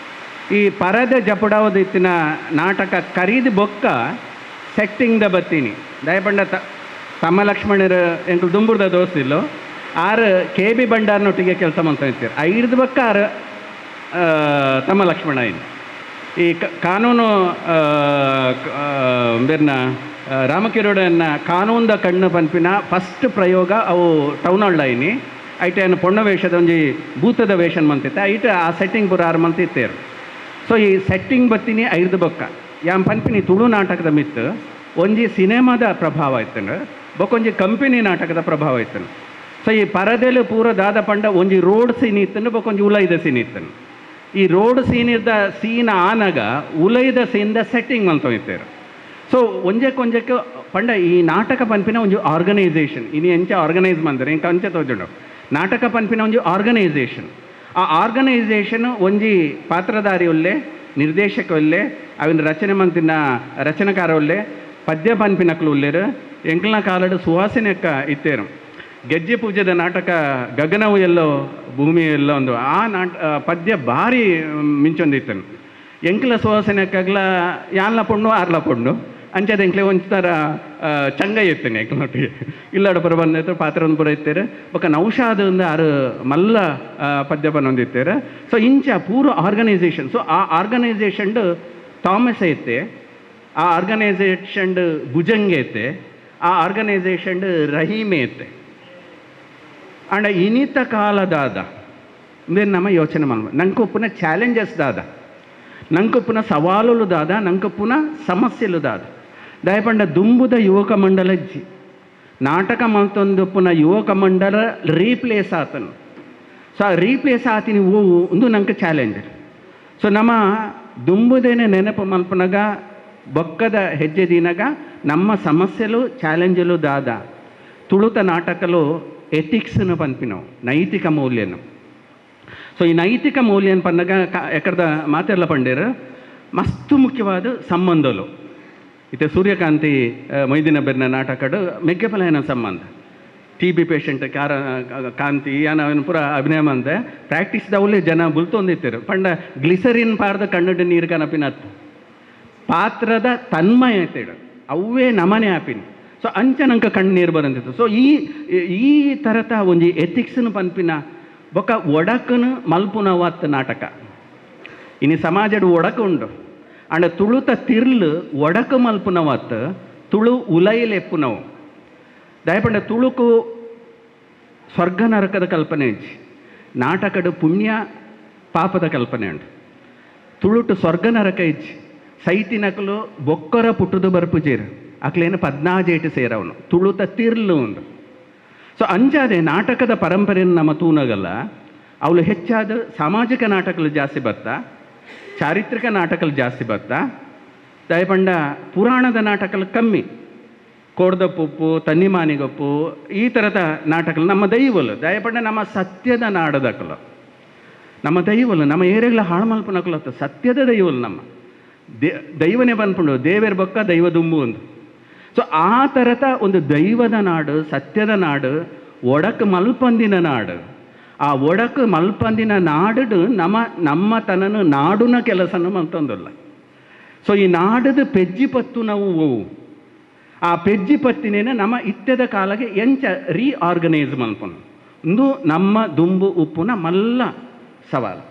ಈ ಪರದ ಜಪಡಾವದಿತ್ತಿನ ನಾಟಕ ಖರೀದಿ ಬೊಕ್ಕ ಸೆಟ್ಟಿಂಗ್ದ ಬತ್ತೀನಿ ದಯಪಂಡ ತಮ್ಮ ಲಕ್ಷ್ಮಣರು ಎಂಕ್ಲು ದುಂಬುರ್ದ ದೋಸ್ತಿಲ್ಲೋ ಆರು KB ಬಂಡಾರ್ನೊಟ್ಟಿಗೆ ಕೆಲಸ ಮಾಡ್ತಾ ಇರ್ತೀರಿ 5 ಬೊಕ್ಕ ಆರು ತಮ್ಮ ಲಕ್ಷ್ಮಣ ಇನ್ನು ಈ ಕಾನೂನು ಬೇರ್ನ ರಾಮಕಿರೋಡನ್ನ ಕಾನೂನ್ದ ಕಣ್ಣು ಪನ್ಪಿನ ಫಸ್ಟ್ ಪ್ರಯೋಗ ಅವು ಟೌನ್ ಹಾಲ್ ಐನಿ ಐಟೆ ಪೊಣ್ಣ ವೇಷದ ಒಂಜಿ ಭೂತದ ವೇಷನ್ ಮಂತಿತ್ತೆ ಐಟೆ ಆ ಸೆಟ್ಟಿಂಗ್ ಪುರ 6 ಮಂತ್ ಇತ್ತೇರು ಸೊ ಈ ಸೆಟ್ಟಿಂಗ್ ಬತ್ತೀನಿ 5 ಬೊಕ್ಕ ಯಾನ್ ಪನ್ಪಿನಿ ತುಳು ನಾಟಕದ ಮಿತ್ತು ಒಂಜಿ ಸಿನಿಮಾದ ಪ್ರಭಾವ ಇತ್ತನು ಬೊಕ್ಕೊಂಜಿ ಕಂಪನಿ ನಾಟಕದ ಪ್ರಭಾವ ಇತ್ತನು ಸೊ ಈ ಪರದೆಲು ಪೂರ ದಾದ ಪಂಡ ಒಂಜಿ ರೋಡ್ ಸೀನ್ ಇತ್ತನು ಬೊಕ್ಕೊಂಜಿ ಉಲೈದ ಸೀನ್ ಇತ್ತನು ಈ ರೋಡ್ ಸೀನಿದ ಸೀನ್ ಆನಾಗ ಉಲೈದ ಸೀನ್ದ ಸೆಟ್ಟಿಂಗ್ ಮಂತೊಯ್ತೇರು ಸೊ ಒಂಜಕ್ಕೆ ಪಂಡ ಈ ನಾಟಕ ಪನ್ಪಿನ ಒಂಜಿ ಆರ್ಗನೈಸೇಷನ್ ಇನಿ ಎಂಚ ಆರ್ಗನೈಸ್ ಮಂದರೆ ಇಂಕ ಅಂಚೆ ತೋಜುಂಡು ನಾಟಕ ಪನ್ಪಿನ ಒಂಜಿ ಆರ್ಗನೈಸೇಷನ್ ಆ ಆರ್ಗನೈಸೇಷನ್ ಒಂಜಿ ಪಾತ್ರಧಾರಿ ಒಲ್ಲೆ ನಿರ್ದೇಶಕ ಒಲ್ಲೆ ಅವಿನ ರಚನೆ ಮಂತಿನ ರಚನಕಾರ ಒಲ್ಲೆ ಪದ್ಯ ಪನ್ಪಿನಕ್ಲು ಉಲ್ಲೇರು ಎಂಕ್ಲನ ಕಾಲಡು ಸುವಾಸನೆಕ್ಕ ಇತ್ತೇರು ಗೆಜ್ಜೆ ಪೂಜೆದ ನಾಟಕ ಗಗನವು ಎಲ್ಲೋ ಭೂಮಿ ಎಲ್ಲೋ ಒಂದು ಆ ಪದ್ಯ ಭಾರಿ ಮಿಂಚೊಂದಿತ್ತನು ಎಂಕ್ಲ ಸುವಾಸನೆಕ್ಕಾಗ್ಲ ಯಾನ್ಲ ಪೊಣ್ಣು ಆರ್ಲ ಪೊಣ್ಣು ಅಂಚದ ಎಂಕ್ಲೆ ಒಂಥರ ಚಂಗ ಇರ್ತೇನೆ ಎಂಕ್ಲೊಟ್ಟಿಗೆ ಇಲ್ಲಾಡ ಪುರ ಬಂದಿತ್ತು ಪಾತ್ರ ಒಂದು ಪುರ ಇತ್ತೇರು ಬೊಕ್ಕ ನೌಷಾದ ಒಂದು 6 ಮಲ್ಲ ಪದ್ಯ ಬಂದೊಂದಿತ್ತೇರು ಸೊ ಇಂಚ ಪೂರ ಆರ್ಗನೈಸೇಷನ್ ಸೊ ಆ ಆರ್ಗನೈಸೇಷನ್ಡು ಥಾಮಸ್ ಐತೆ ಆ ಆರ್ಗನೈಸೇಷನ್ಡು ಭುಜಂಗೆ ಐತೆ ಆ ಆರ್ಗನೈಸೇಷನ್ಡು ರಹೀಮೆ ಐತೆ ಅಂಡ ಇನಿತ ಕಾಲದಾದ మీరు ನಮ್ಮ ಯೋಚನೆ ಮಾಡ್ಬೋದು ನಂಗೆ ಒಪ್ಪುನ ಚಾಲೆಂಜಸ್ ದಾದ ನಂಗೆ ಒಪ್ಪುನ ಸವಾಲುಲು ದಾದ ನಂಗೆ ಒಪ್ಪುನ ಸಮಸ್ಯೆಲು ದಾದ ದಯಪಂಡ ದುಂಬುದ ಯುವಕ ಮಂಡಲ ಇಜ್ಜಿ ನಾಟಕ ಮಲ್ತೊಂದುಪ್ಪುನ ಯುವಕ ಮಂಡಲ ರೀಪ್ಲೇಸ್ ಆತನು. ಸೊ ಆ ರೀಪ್ಲೇಸ್ ಆತಿನಿ ಓವು ಒಂದು ನಂಗೆ ಚಾಲೆಂಜ್. ಸೊ ನಮ್ಮ ದುಂಬುದೇನೆ ನೆನಪು ಮಲ್ಪನಾಗ ಬೊಕ್ಕದ ಹೆಜ್ಜೆ ದಿನಾಗ ನಮ್ಮ ಸಮಸ್ಯೆಲು ಚಾಲೆಂಜಲು ದಾದ ತುಳುತ ನಾಟಕಲು ಎಥಿಕ್ಸ್ನು ಪನ್ಪಿನವು, ನೈತಿಕ ಮೌಲ್ಯನು. ಸೊ ಈ ನೈತಿಕ ಮೌಲ್ಯನ ಪನ್ನಾಗ ಎಕರ್ದ ಮಾತೆಲ್ಲ ಪಂಡೇರು ಮಸ್ತು ಮುಖ್ಯವಾದ ಸಂಬಂಧಲು. ಇತ್ತೆ ಸೂರ್ಯಕಾಂತಿ ಮೈದಿನ ಬೆರ್ನ ನಾಟಕಡು ಮೆಗ್ಗೆಪಲಯನ ಸಂಬಂಧ. TB ಪೇಷಂಟ್ ಕಾಂತಿ ಅವನು ಪೂರ ಅಭಿನಯ ಮಂದೆ ಪ್ರಾಕ್ಟೀಸ್ದವಲ್ಲೇ ಜನ ಬುಲ್ತೊಂದಿತ್ತರು ಪಂಡ ಗ್ಲಿಸರಿನ್ ಪಾರ್ದ ಕಣ್ಣಡು ನೀರು ಕನಪಿನತ್ತು ಪಾತ್ರದ ತನ್ಮಯತೆಡು ಅವೇ ನಮನೆ ಆಪಿನ. ಸೊ ಅಂಚ ನಂಗೆ ಕಣ್ಣು ನೀರು ಬರಂತಿತ್ತು. ಸೊ ಈ ಥರದ ಒಂಜಿ ಎಥಿಕ್ಸ್ನು ಪನ್ಪಿನ ಬೊಕ್ಕ ಒಡಕನು ಮಲ್ಪುನವತ್ತು ನಾಟಕ ಇನ್ನು ಸಮಾಜದ ಒಡಕು ಉಂಡು. ಅಂಡ ತುಳುತ ತಿರ್ಲು ಒಡಕು ಮಲ್ಪುನವತ್ತು ತುಳು ಉಲೈಲೆಪ್ಪುನವು ದಯಪಂಡ ತುಳುಕು ಸ್ವರ್ಗ ನರಕದ ಕಲ್ಪನೆ ಇಜ್ಜಿ, ನಾಟಕದ ಪುಣ್ಯ ಪಾಪದ ಕಲ್ಪನೆ ಉಂಟು. ತುಳುಟು ಸ್ವರ್ಗ ನರಕ ಇಜ್ಜಿ ಸೈತಿನಕಲು ಬೊಕ್ಕರ ಪುಟ್ಟದು ಬರ್ಪುಜೇರು ಅಕ್ಲೇನು 14 ಸೇರವನು ತುಳುತ ತಿರ್ಲು ಉಂಡು. ಸೊ ಅಂಜಾದೆ ನಾಟಕದ ಪರಂಪರೆಯನ್ನು ನಮ್ಮ ತೂನಗಲ್ಲ. ಅವಳು ಹೆಚ್ಚಾದ ಸಾಮಾಜಿಕ ನಾಟಕಗಳು ಜಾಸ್ತಿ ಬರ್ತಾ, ಚಾರಿತ್ರಿಕ ನಾಟಕಗಳು ಜಾಸ್ತಿ ಬರ್ತಾ, ದಯಪಂಡ ಪುರಾಣದ ನಾಟಕಗಳು ಕಮ್ಮಿ. ಕೋಡ್ದಪ್ಪು ತನ್ನಿಮಾನಿಗೊಪ್ಪು ಈ ಥರದ ನಾಟಕಗಳು ನಮ್ಮ ದೈವಲು ದಯಪಂಡ ನಮ್ಮ ಸತ್ಯದ ನಾಡದಕ್ಕಲು ನಮ್ಮ ದೈವಲು ನಮ್ಮ ಏರಿಯಾಗಳ ಹಾಳು ಮಲ್ಪನಕ್ಕಲತ್ತ ಸತ್ಯದ ದೈವಲು ನಮ್ಮ ದೈವನೇ ಬಂದ್ಕೊಂಡು ದೇವೇರ್ ಬೊಕ್ಕ ದೈವ ದುಂಬು ಒಂದು. ಸೊ ಆ ಥರದ ಒಂದು ದೈವದ ನಾಡು, ಸತ್ಯದ ನಾಡು, ಒಡಕು ಮಲ್ಪಂದಿನ ನಾಡು. ಆ ಒಡಕು ಮಲ್ಪಂದಿನ ನಾಡು ನಮ್ಮ ತನನು ನಾಡುನ ಕೆಲಸನ ಮಲ್ತೊಂದಲ್ಲ. ಸೊ ಈ ನಾಡದು ಪೆಜ್ಜಿ ಪತ್ತು ನಾವು ಆ ಪೆಜ್ಜಿ ಪತ್ತಿನೇನ ನಮ್ಮ ಇತ್ಯದ ಕಾಲಕ್ಕೆ ಎಂಚ ರೀಆರ್ಗನೈಸ್ ಮಲ್ಪನು ಒಂದು ನಮ್ಮ ದುಂಬು ಉಪ್ಪುನ ಮಲ್ಲ ಸವಾಲು,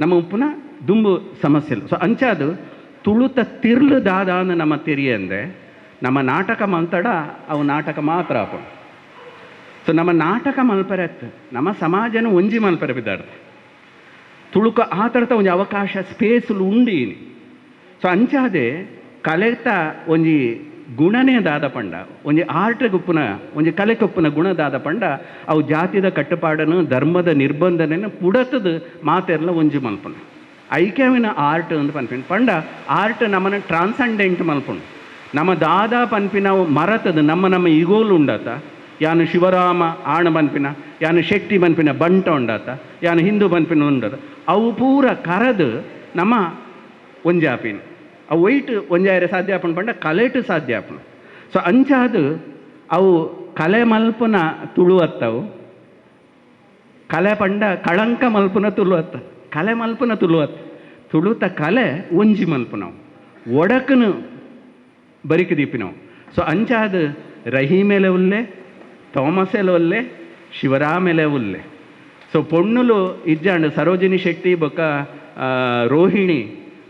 ನಮ್ಮ ಉಪ್ಪುನ ದುಂಬು ಸಮಸ್ಯೆಲು. ಸೊ ಅಂಚಾದು ತುಳುತ ತಿರ್ಲು ದಾದಾನ ನಮ್ಮ ತೆರಿಯ ಅಂದರೆ ನಮ್ಮ ನಾಟಕ ಮಲ್ತಡ ಅವು ನಾಟಕ ಮಾತ್ರ ಆಪು. ಸೊ ನಮ್ಮ ನಾಟಕ ಮಲ್ಪರತ್ತು ನಮ್ಮ ಸಮಾಜನ ಒಂಜಿ ಮಲ್ಪರ ಬಿದ್ದಾಡ್ದು ತುಳುಕ ಆ ಥರದ ಒಂದು ಅವಕಾಶ ಸ್ಪೇಸ್ಲು ಉಂಡೀನಿ. ಸೊ ಅಂಚಾದೆ ಕಲೆತ ಒಂಜಿ ಗುಣನೇ ದಾದ ಪಂಡ ಒಂಜಿ ಆರ್ಟ್ಗುಪ್ಪುನ ಒಂಜಿ ಕಲೆಗೊಪ್ಪುನ ಗುಣದಾದ ಪಂಡ ಅವು ಜಾತಿದ ಕಟ್ಟುಪಾಡನು ಧರ್ಮದ ನಿರ್ಬಂಧನೆನ ಪುಡತದ ಮಾತೆಲ್ಲ ಒಂಜಿ ಮಲ್ಪುನ ಐಕ್ಯವಿನ ಆರ್ಟ್ ಅಂತ ಪನ್ಪಿನ ಪಂಡ ಆರ್ಟ್ ನಮ್ಮನ್ನ ಟ್ರಾನ್ಸೆಂಡೆಂಟ್ ಮಲ್ಪುಂಡು. ನಮ್ಮ ದಾದ ಪನ್ಪಿನ ಮರತದ ನಮ್ಮ ಈಗೋಲು ಉಂಡಾತ. ಯಾನು ಶಿವರಾಮ ಆಣ ಪನ್ಪಿನ, ಯಾನು ಶೆಟ್ಟಿ ಪನ್ಪಿನ ಬಂಟ ಉಂಡಾತ, ಯಾನು ಹಿಂದೂ ಪನ್ಪಿನ ಉಂಡಾತ. ಅವು ಪೂರ ಕರದು ನಮ್ಮ ಒಂಜಾಪಿನ ಅವು ಒಯ್ಟ್ ಒಂಜಾಯಿರ ಸಾಧ್ಯ ಆಪಣ ಪಂಡ ಕಲೆಟು ಸಾಧ್ಯ ಆಪಣ. ಸೊ ಅಂಚಾದು ಅವು ಕಲೆ ಮಲ್ಪುನ ತುಳುವತ್ತವು ಕಲೆ ಪಂಡ ಕಳಂಕ ಮಲ್ಪುನ ತುಳುವತ್ತ ಕಲೆ ಮಲ್ಪುನ ತುಳುವತ್ತ ತುಳುತ ಕಲೆ ಒಂಜಿ ಮಲ್ಪುನವು ಒಡಕನು ಬರಿಕ ದೀಪಿನವು. ಸೊ ಅಂಚಾದು ರಹೀಮೆಲೆ ಉಲ್ಲೆ, ಥೋಮಸೆಲೆ ಉಲ್ಲೆ, ಶಿವರಾಮೆಲೆ ಉಲ್ಲೆ. ಸೊ ಪೊಣ್ಣುಲು ಇಜ್ಜಾಂಡು ಸರೋಜಿನಿ ಶೆಟ್ಟಿ ಬೊಕ್ಕ ರೋಹಿಣಿ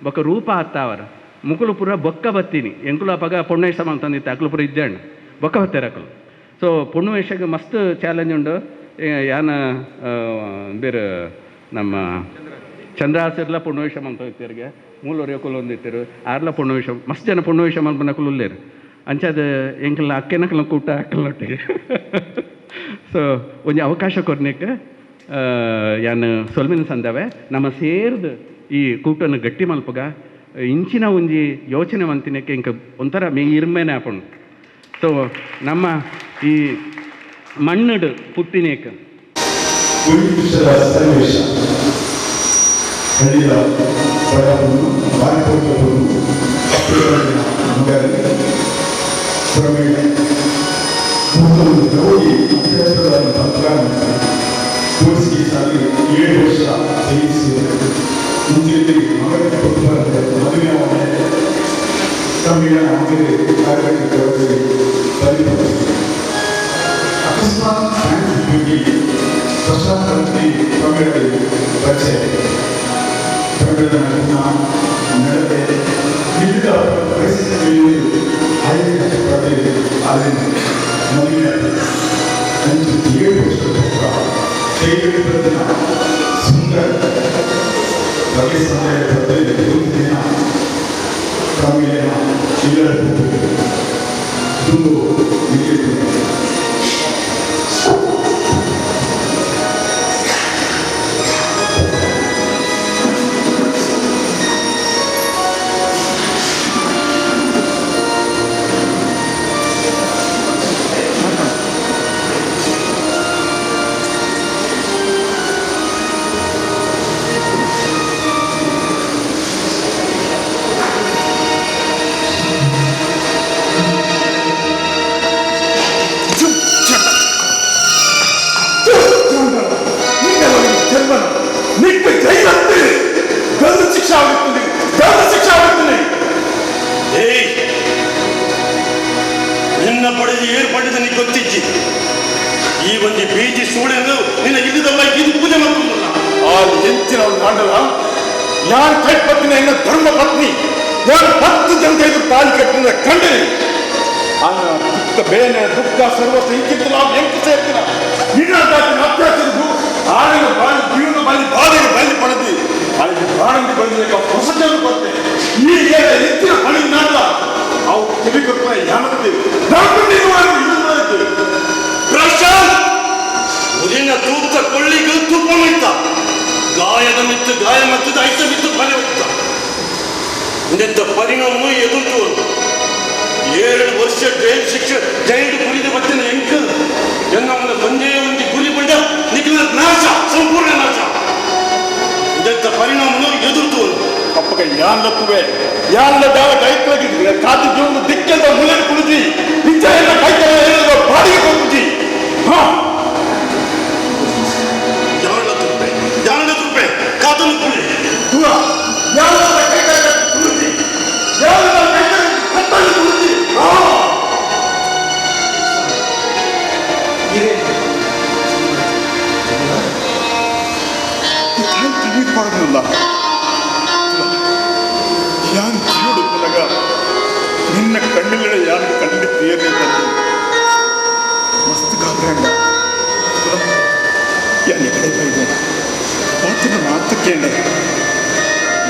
ಬೊಕ್ಕ ರೂಪ ಹತ್ತಾವರ ಮುಕುಲು ಪುರ ಬೊಕ್ಕ ಬತ್ತೀನಿ ಎಂಕುಲ ಪಗ ಪೊಣ್ಣೇಶ ಅಂತಂದಿತ್ತು ಅಕ್ಲು ಪುರ ಇಜ್ಜಾಂಡು ಬೊಕ್ಕ ಬತ್ತಾರೆ ಅಕ್ಲು. ಸೊ ಪೊಣ್ಣು ವೇಷಕ್ಕೆ ಮಸ್ತ್ ಚಾಲೆಂಜ್ ಉಂಡು. ಯಾನ ಬೇರೆ ನಮ್ಮ ಚಂದ್ರಾಸಿರ್ಲ ಪೊಣ್ಣು ವೇಷ ಅಂತ ಇತ್ತರಿಗೆ ಮೂಲವ್ರು ಯೋಕುಲು ಒಂದಿತ್ತರು ಆರ್ಲ ಪೊಣ್ಣು ವೇಷ ಮಸ್ತ್ ಜನ ಪೊಣ್ಣು ವೇಷ ಮಲ್ಪನಕಲು ಉಲ್ಲೇರು ಅಂಚಾದ ಎಂಕಲ್ಲ ಅಕ್ಕೆನಕಲ ಕೂಟ ಅಕ್ಕಲೊಟ್ಟಿಗೆ. ಸೊ ಒಂಜಿ ಅವಕಾಶ ಕೊರ್ನಿಕ್ಕೆ ಯಾನು ಸೊಲ್ಮಿನ ಸಂದವೆ ನಮ್ಮ ಸೇರ್ದು ಈ ಕೂಟನ್ನು ಗಟ್ಟಿ ಮಲ್ಪಗ ಇಂಚಿನ ಒಂಜಿ ಯೋಚನೆ ಮಂತಿನಕ್ಕೆ ಇಂಕ ಒಂಥರ ಮೇ ಇರ್ಮೇನೆ ಆಪುಂಡು. ಸೊ ನಮ್ಮ ಈ ಮಣ್ಣಡು ಪುಟ್ಟಿನೇಕ ನಿನ್ನ ಪಡೆದು ಏರ್ಪಡಿದ ನೀ ಗೊತ್ತಿಜ್ಜಿ ಈ ಒಂದು ಬೀಜಿ ಸೂಳೆಂದು ನಿನ್ನ ಇಲ್ಲದಲ್ಲ ಇದು ಪೂಜೆ ಮಾಡ್ಕೊಂಡಲ್ಲ ಆ ಹೆಂಚಿನ ಮಾಡಲ್ಲ ಯಾರು ಕೈಪತ್ತಿನ ಎನ್ನ ಧರ್ಮ ಪತ್ನಿ ಯಾರು 10 ಜನತೆ ಇದು ತಾಳಿ ಕಟ್ಟಿದ ಕಂಡರೆ ದುಃಖ ಬೇನೆ ದುಃಖ ಸರ್ವಸ್ವ ಇಂಕಿಂತ ನಾವು ಎಂಟು ಸೇರ್ತೀರ ನಿನ್ನ ಅತ್ಯಾಚಾರದು ಆಳಿನ ಬಾಳಿ ಜೀವನ ಬಾಳಿ ಬಾಧೆಗೆ ಬಯಲು ಪಡೆದು ಅಲ್ಲಿ ಬಾಣಂದಿ ಬಂದಿದ್ದ ಹೊಸಜರು ಬರ್ತೇನೆ ಈ ಹೆಚ್ಚಿನ ಬಳಿ ನಾಡ ಅವು ತಿಳಿಗೊತ್ತ ಯಾನತ್ತೆ ಉದಿನ ತೂತ ಕೊಳ್ಳಿಗೂ ತುಪ್ಪ ಮಿತ್ತ ಗಾಯದ ಮಿತ್ತು ಗಾಯ ಮತ್ತು ದೈತ ಮಿತ್ತು ಫಲ ಹೋಗ್ತ ಇದೆಂತ ಪರಿಣಾಮ ಎದುರು 7 ವರ್ಷ ಜೈಲು ಶಿಕ್ಷೆ ಜೈಲು ಕುರಿದ ಬತ್ತಿನ ಎಂಕ ಎನ್ನ ಒಂದೇ ಒಂದು ಗುರಿ ಬಂದ ನಿಖಿಲ ನಾಶ ಸಂಪೂರ್ಣ ನಾಶ ಇದೆಂತ ಪರಿಣಾಮ ಎದುರು ಅಪ್ಪಗ ಯಾನ್ಲಪ್ಪುವೆ ಯಾನ್ಲ ದಾವ ಕೈಕಲಾಗಿದ್ರೆ ಕಾದು ಜೀವನ ದಿಕ್ಕದ ಮುಳ್ಳನ್ನು ಕುಳಿತಿ ನಿಜ ಕೈಕಲ ಬಾಡಿಗೆ ಕೊಡುತ್ತಿ ಹಾ ರೂಪಾಯಿ ಕಾದನ್ನು ಕುಳಿ ದೂರ ಯಾನ್ಲ ಕೈಕಲ ಕುಳಿತಿ ಯಾನ್ಲ ಕೈಕಲ ಕತ್ತಲು ಕುಳಿತಿ ಹಾ ಇದು ಮಾಡೋದಿಲ್ಲ ಯಾನ್ ಜೀವಡು ನನಗ ನಿನ್ನ ಕಣ್ಣಿನ ಯಾರು ಕಣ್ಣು ತೀಯದೆ ತಂದು ಮಸ್ತ್ ಗಾಬ್ರಂಡ ಯಾನ್ ಎಕಡೆ ಬೈದೆ ಮಾತಿನ ಮಾತು ಕೇಳಿ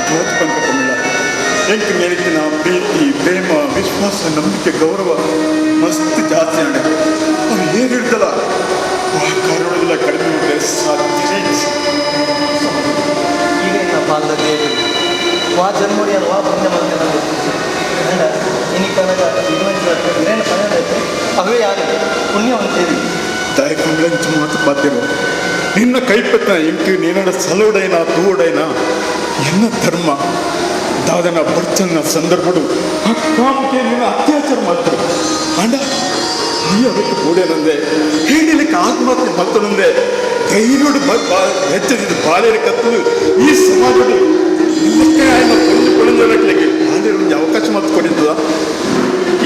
ಜೋತ್ ಬಂಕ ತಮಿಳ ಎಂಕ ಮೇಲಿನ ಪ್ರೀತಿ ಪ್ರೇಮ ವಿಶ್ವಾಸ ನಂಬಿಕೆ ಗೌರವ ಮಸ್ತ್ ಜಾಸ್ತಿ ಅಣ್ಣ ಅವ್ರು ಏನು ಹೇಳ್ತಲ್ಲ ಆ ಕಾರಣವೆಲ್ಲ ಕಡಿಮೆ ಉಂಟೆ ಸಾಧ್ಯ ಈಗಿನ ಬಾಲ್ದ ದೇವಿ ವಾ ಜನ್ಮಡಿ ವಾ ಪುಣ್ಯ ಮಂದಿರ ಅಂಡ ಇನ್ನಿಕನಗ ಇರೇನು ಪಣದೈತೆ ಅವೇ ಆಗಿದೆ ಪುಣ್ಯವಂತೇರಿ ದಯಕಂಗ್ಳಂಚು ಮಾತು ಬಾಧ್ಯರು ನಿನ್ನ ಕೈಪತ್ತ ಎಂಟು ನೀನಡ ಸಲುಡೈನ ತೂಡೈನ ಎನ್ನ ಧರ್ಮ ದಾದನ ಬರ್ಚನ್ನ ಸಂದರ್ಭಡು ಅಕ್ಕಾಮಕ್ಕೆ ನಿನ್ನ ಅತ್ಯಾಚಾರ ಮಾಡ್ತಾರೆ ಅಂಡ ನೀ ಅದಕ್ಕೆ ಕೂಡೇನಂದೆ ಹೇಳಿಲಿಕ್ಕೆ ಆತ್ಮಹತ್ಯೆ ಮತ್ತೊಂದೆ ಧೈರ್ಯಡು ಹೆಚ್ಚಿದ ಬಾಲ್ಯರ ಕತ್ತಲು ಈ ಸಮಾಜದ ಕೊಳ್ಳಿಕೊಳ್ಳಕ್ಕೆ ಬಾಲ್ಯರ ಒಂದು ಅವಕಾಶ ಮಾತು ಕೊಡಿದ್ದದ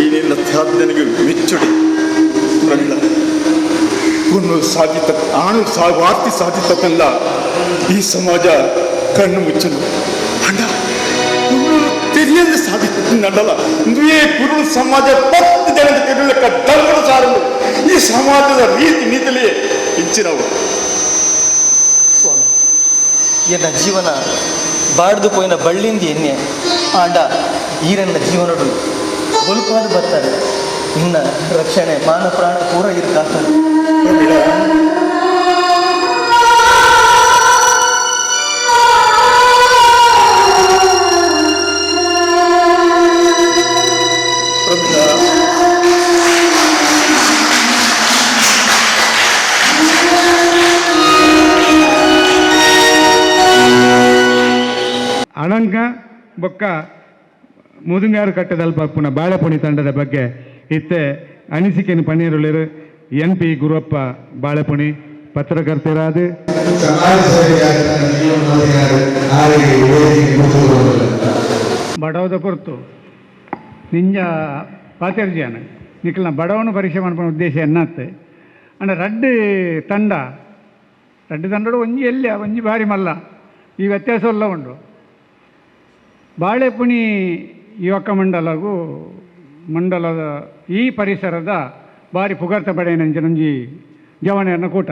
ಈ ನಿನ್ನ ಸಾಧನೆಗೆ ಮೆಚ್ಚುಡಿ ಪ್ರವೀಣ ಒಂದು ಸಾಧಿತ ವಾರ್ತಿ ಸಾಧಿತಕ್ಕಲ್ಲ ಈ ಸಮಾಜ ಕಣ್ಣು ಮುಚ್ಚಲು ಅಂಡ ತೆರೆಯಲು ಸಾಧಿತ ನಡಲ್ಲ ಇಂದುವೇ ಪುರುಳು ಸಮಾಜ 10 ಜನದ ತೆರಳಕ್ಕ ಧರ್ಮದ ಸಾರಲು ಈ ಸಮಾಜದ ರೀತಿ ನೀತಿಲೇ ಹೆಚ್ಚಿನವು ಸ್ವಾಮಿ ಎನ್ನ ಜೀವನ ಬಾಡ್ದು ಪೋಯಿನ ಬಳ್ಳಿಂದ ಎಣ್ಣೆ ಆಂಡ ಈರನ್ನ ಜೀವನಡು ಬಲ್ಪಾದು ಬರ್ತಾರೆ ಇನ್ನ ರಕ್ಷಣೆ ಮಾನ ಪ್ರಾಣ ಪೂರ ಇರ್ಕಾತ ಅಣಂಕ ಬೊಕ್ಕ ಮುದುಂಗಾರು ಕಟ್ಟದಲ್ಪ ಪುನಃ ಬಾಳೆಪುಣಿ ತಂಡದ ಬಗ್ಗೆ ಇತ್ತೆ ಅನಿಸಿಕೆಯನ್ನು ಪನ್ನೀರುಳ್ಳರು NP ಗುರುವಪ್ಪ ಬಾಳೆಪುಣಿ ಪತ್ರಕರ್ತರಾದ ಬಡವದ ಪೊರ್ತು ನಿಂಜ ಪಾತೆರ್ಜಿಯಾನ ನಿಖಲ್ನ ಬಡವನು ಪರೀಕ್ಷೆ ಮಾಡ್ಕೊಂಡು ಉದ್ದೇಶ ಎನ್ನತ್ತೆ ಅಂಡ ರಡ್ಡು ತಂಡಡು ಒಂಜಿ ಎಲ್ಲಿ ಒಂಜಿ ಬಾರಿ ಮಲ್ಲ ಈ ವ್ಯತ್ಯಾಸ ಎಲ್ಲ ಉಂಟು ಬಾಳೆಪುಣಿ ಯುವಕ ಮಂಡಲದ ಈ ಪರಿಸರದ ಬಾರಿ ಪುಗರ್ತ ಪಡೆಯನಂಚನೊಂಜಿ ಜವಣೆಯನ್ನ ಕೂಟ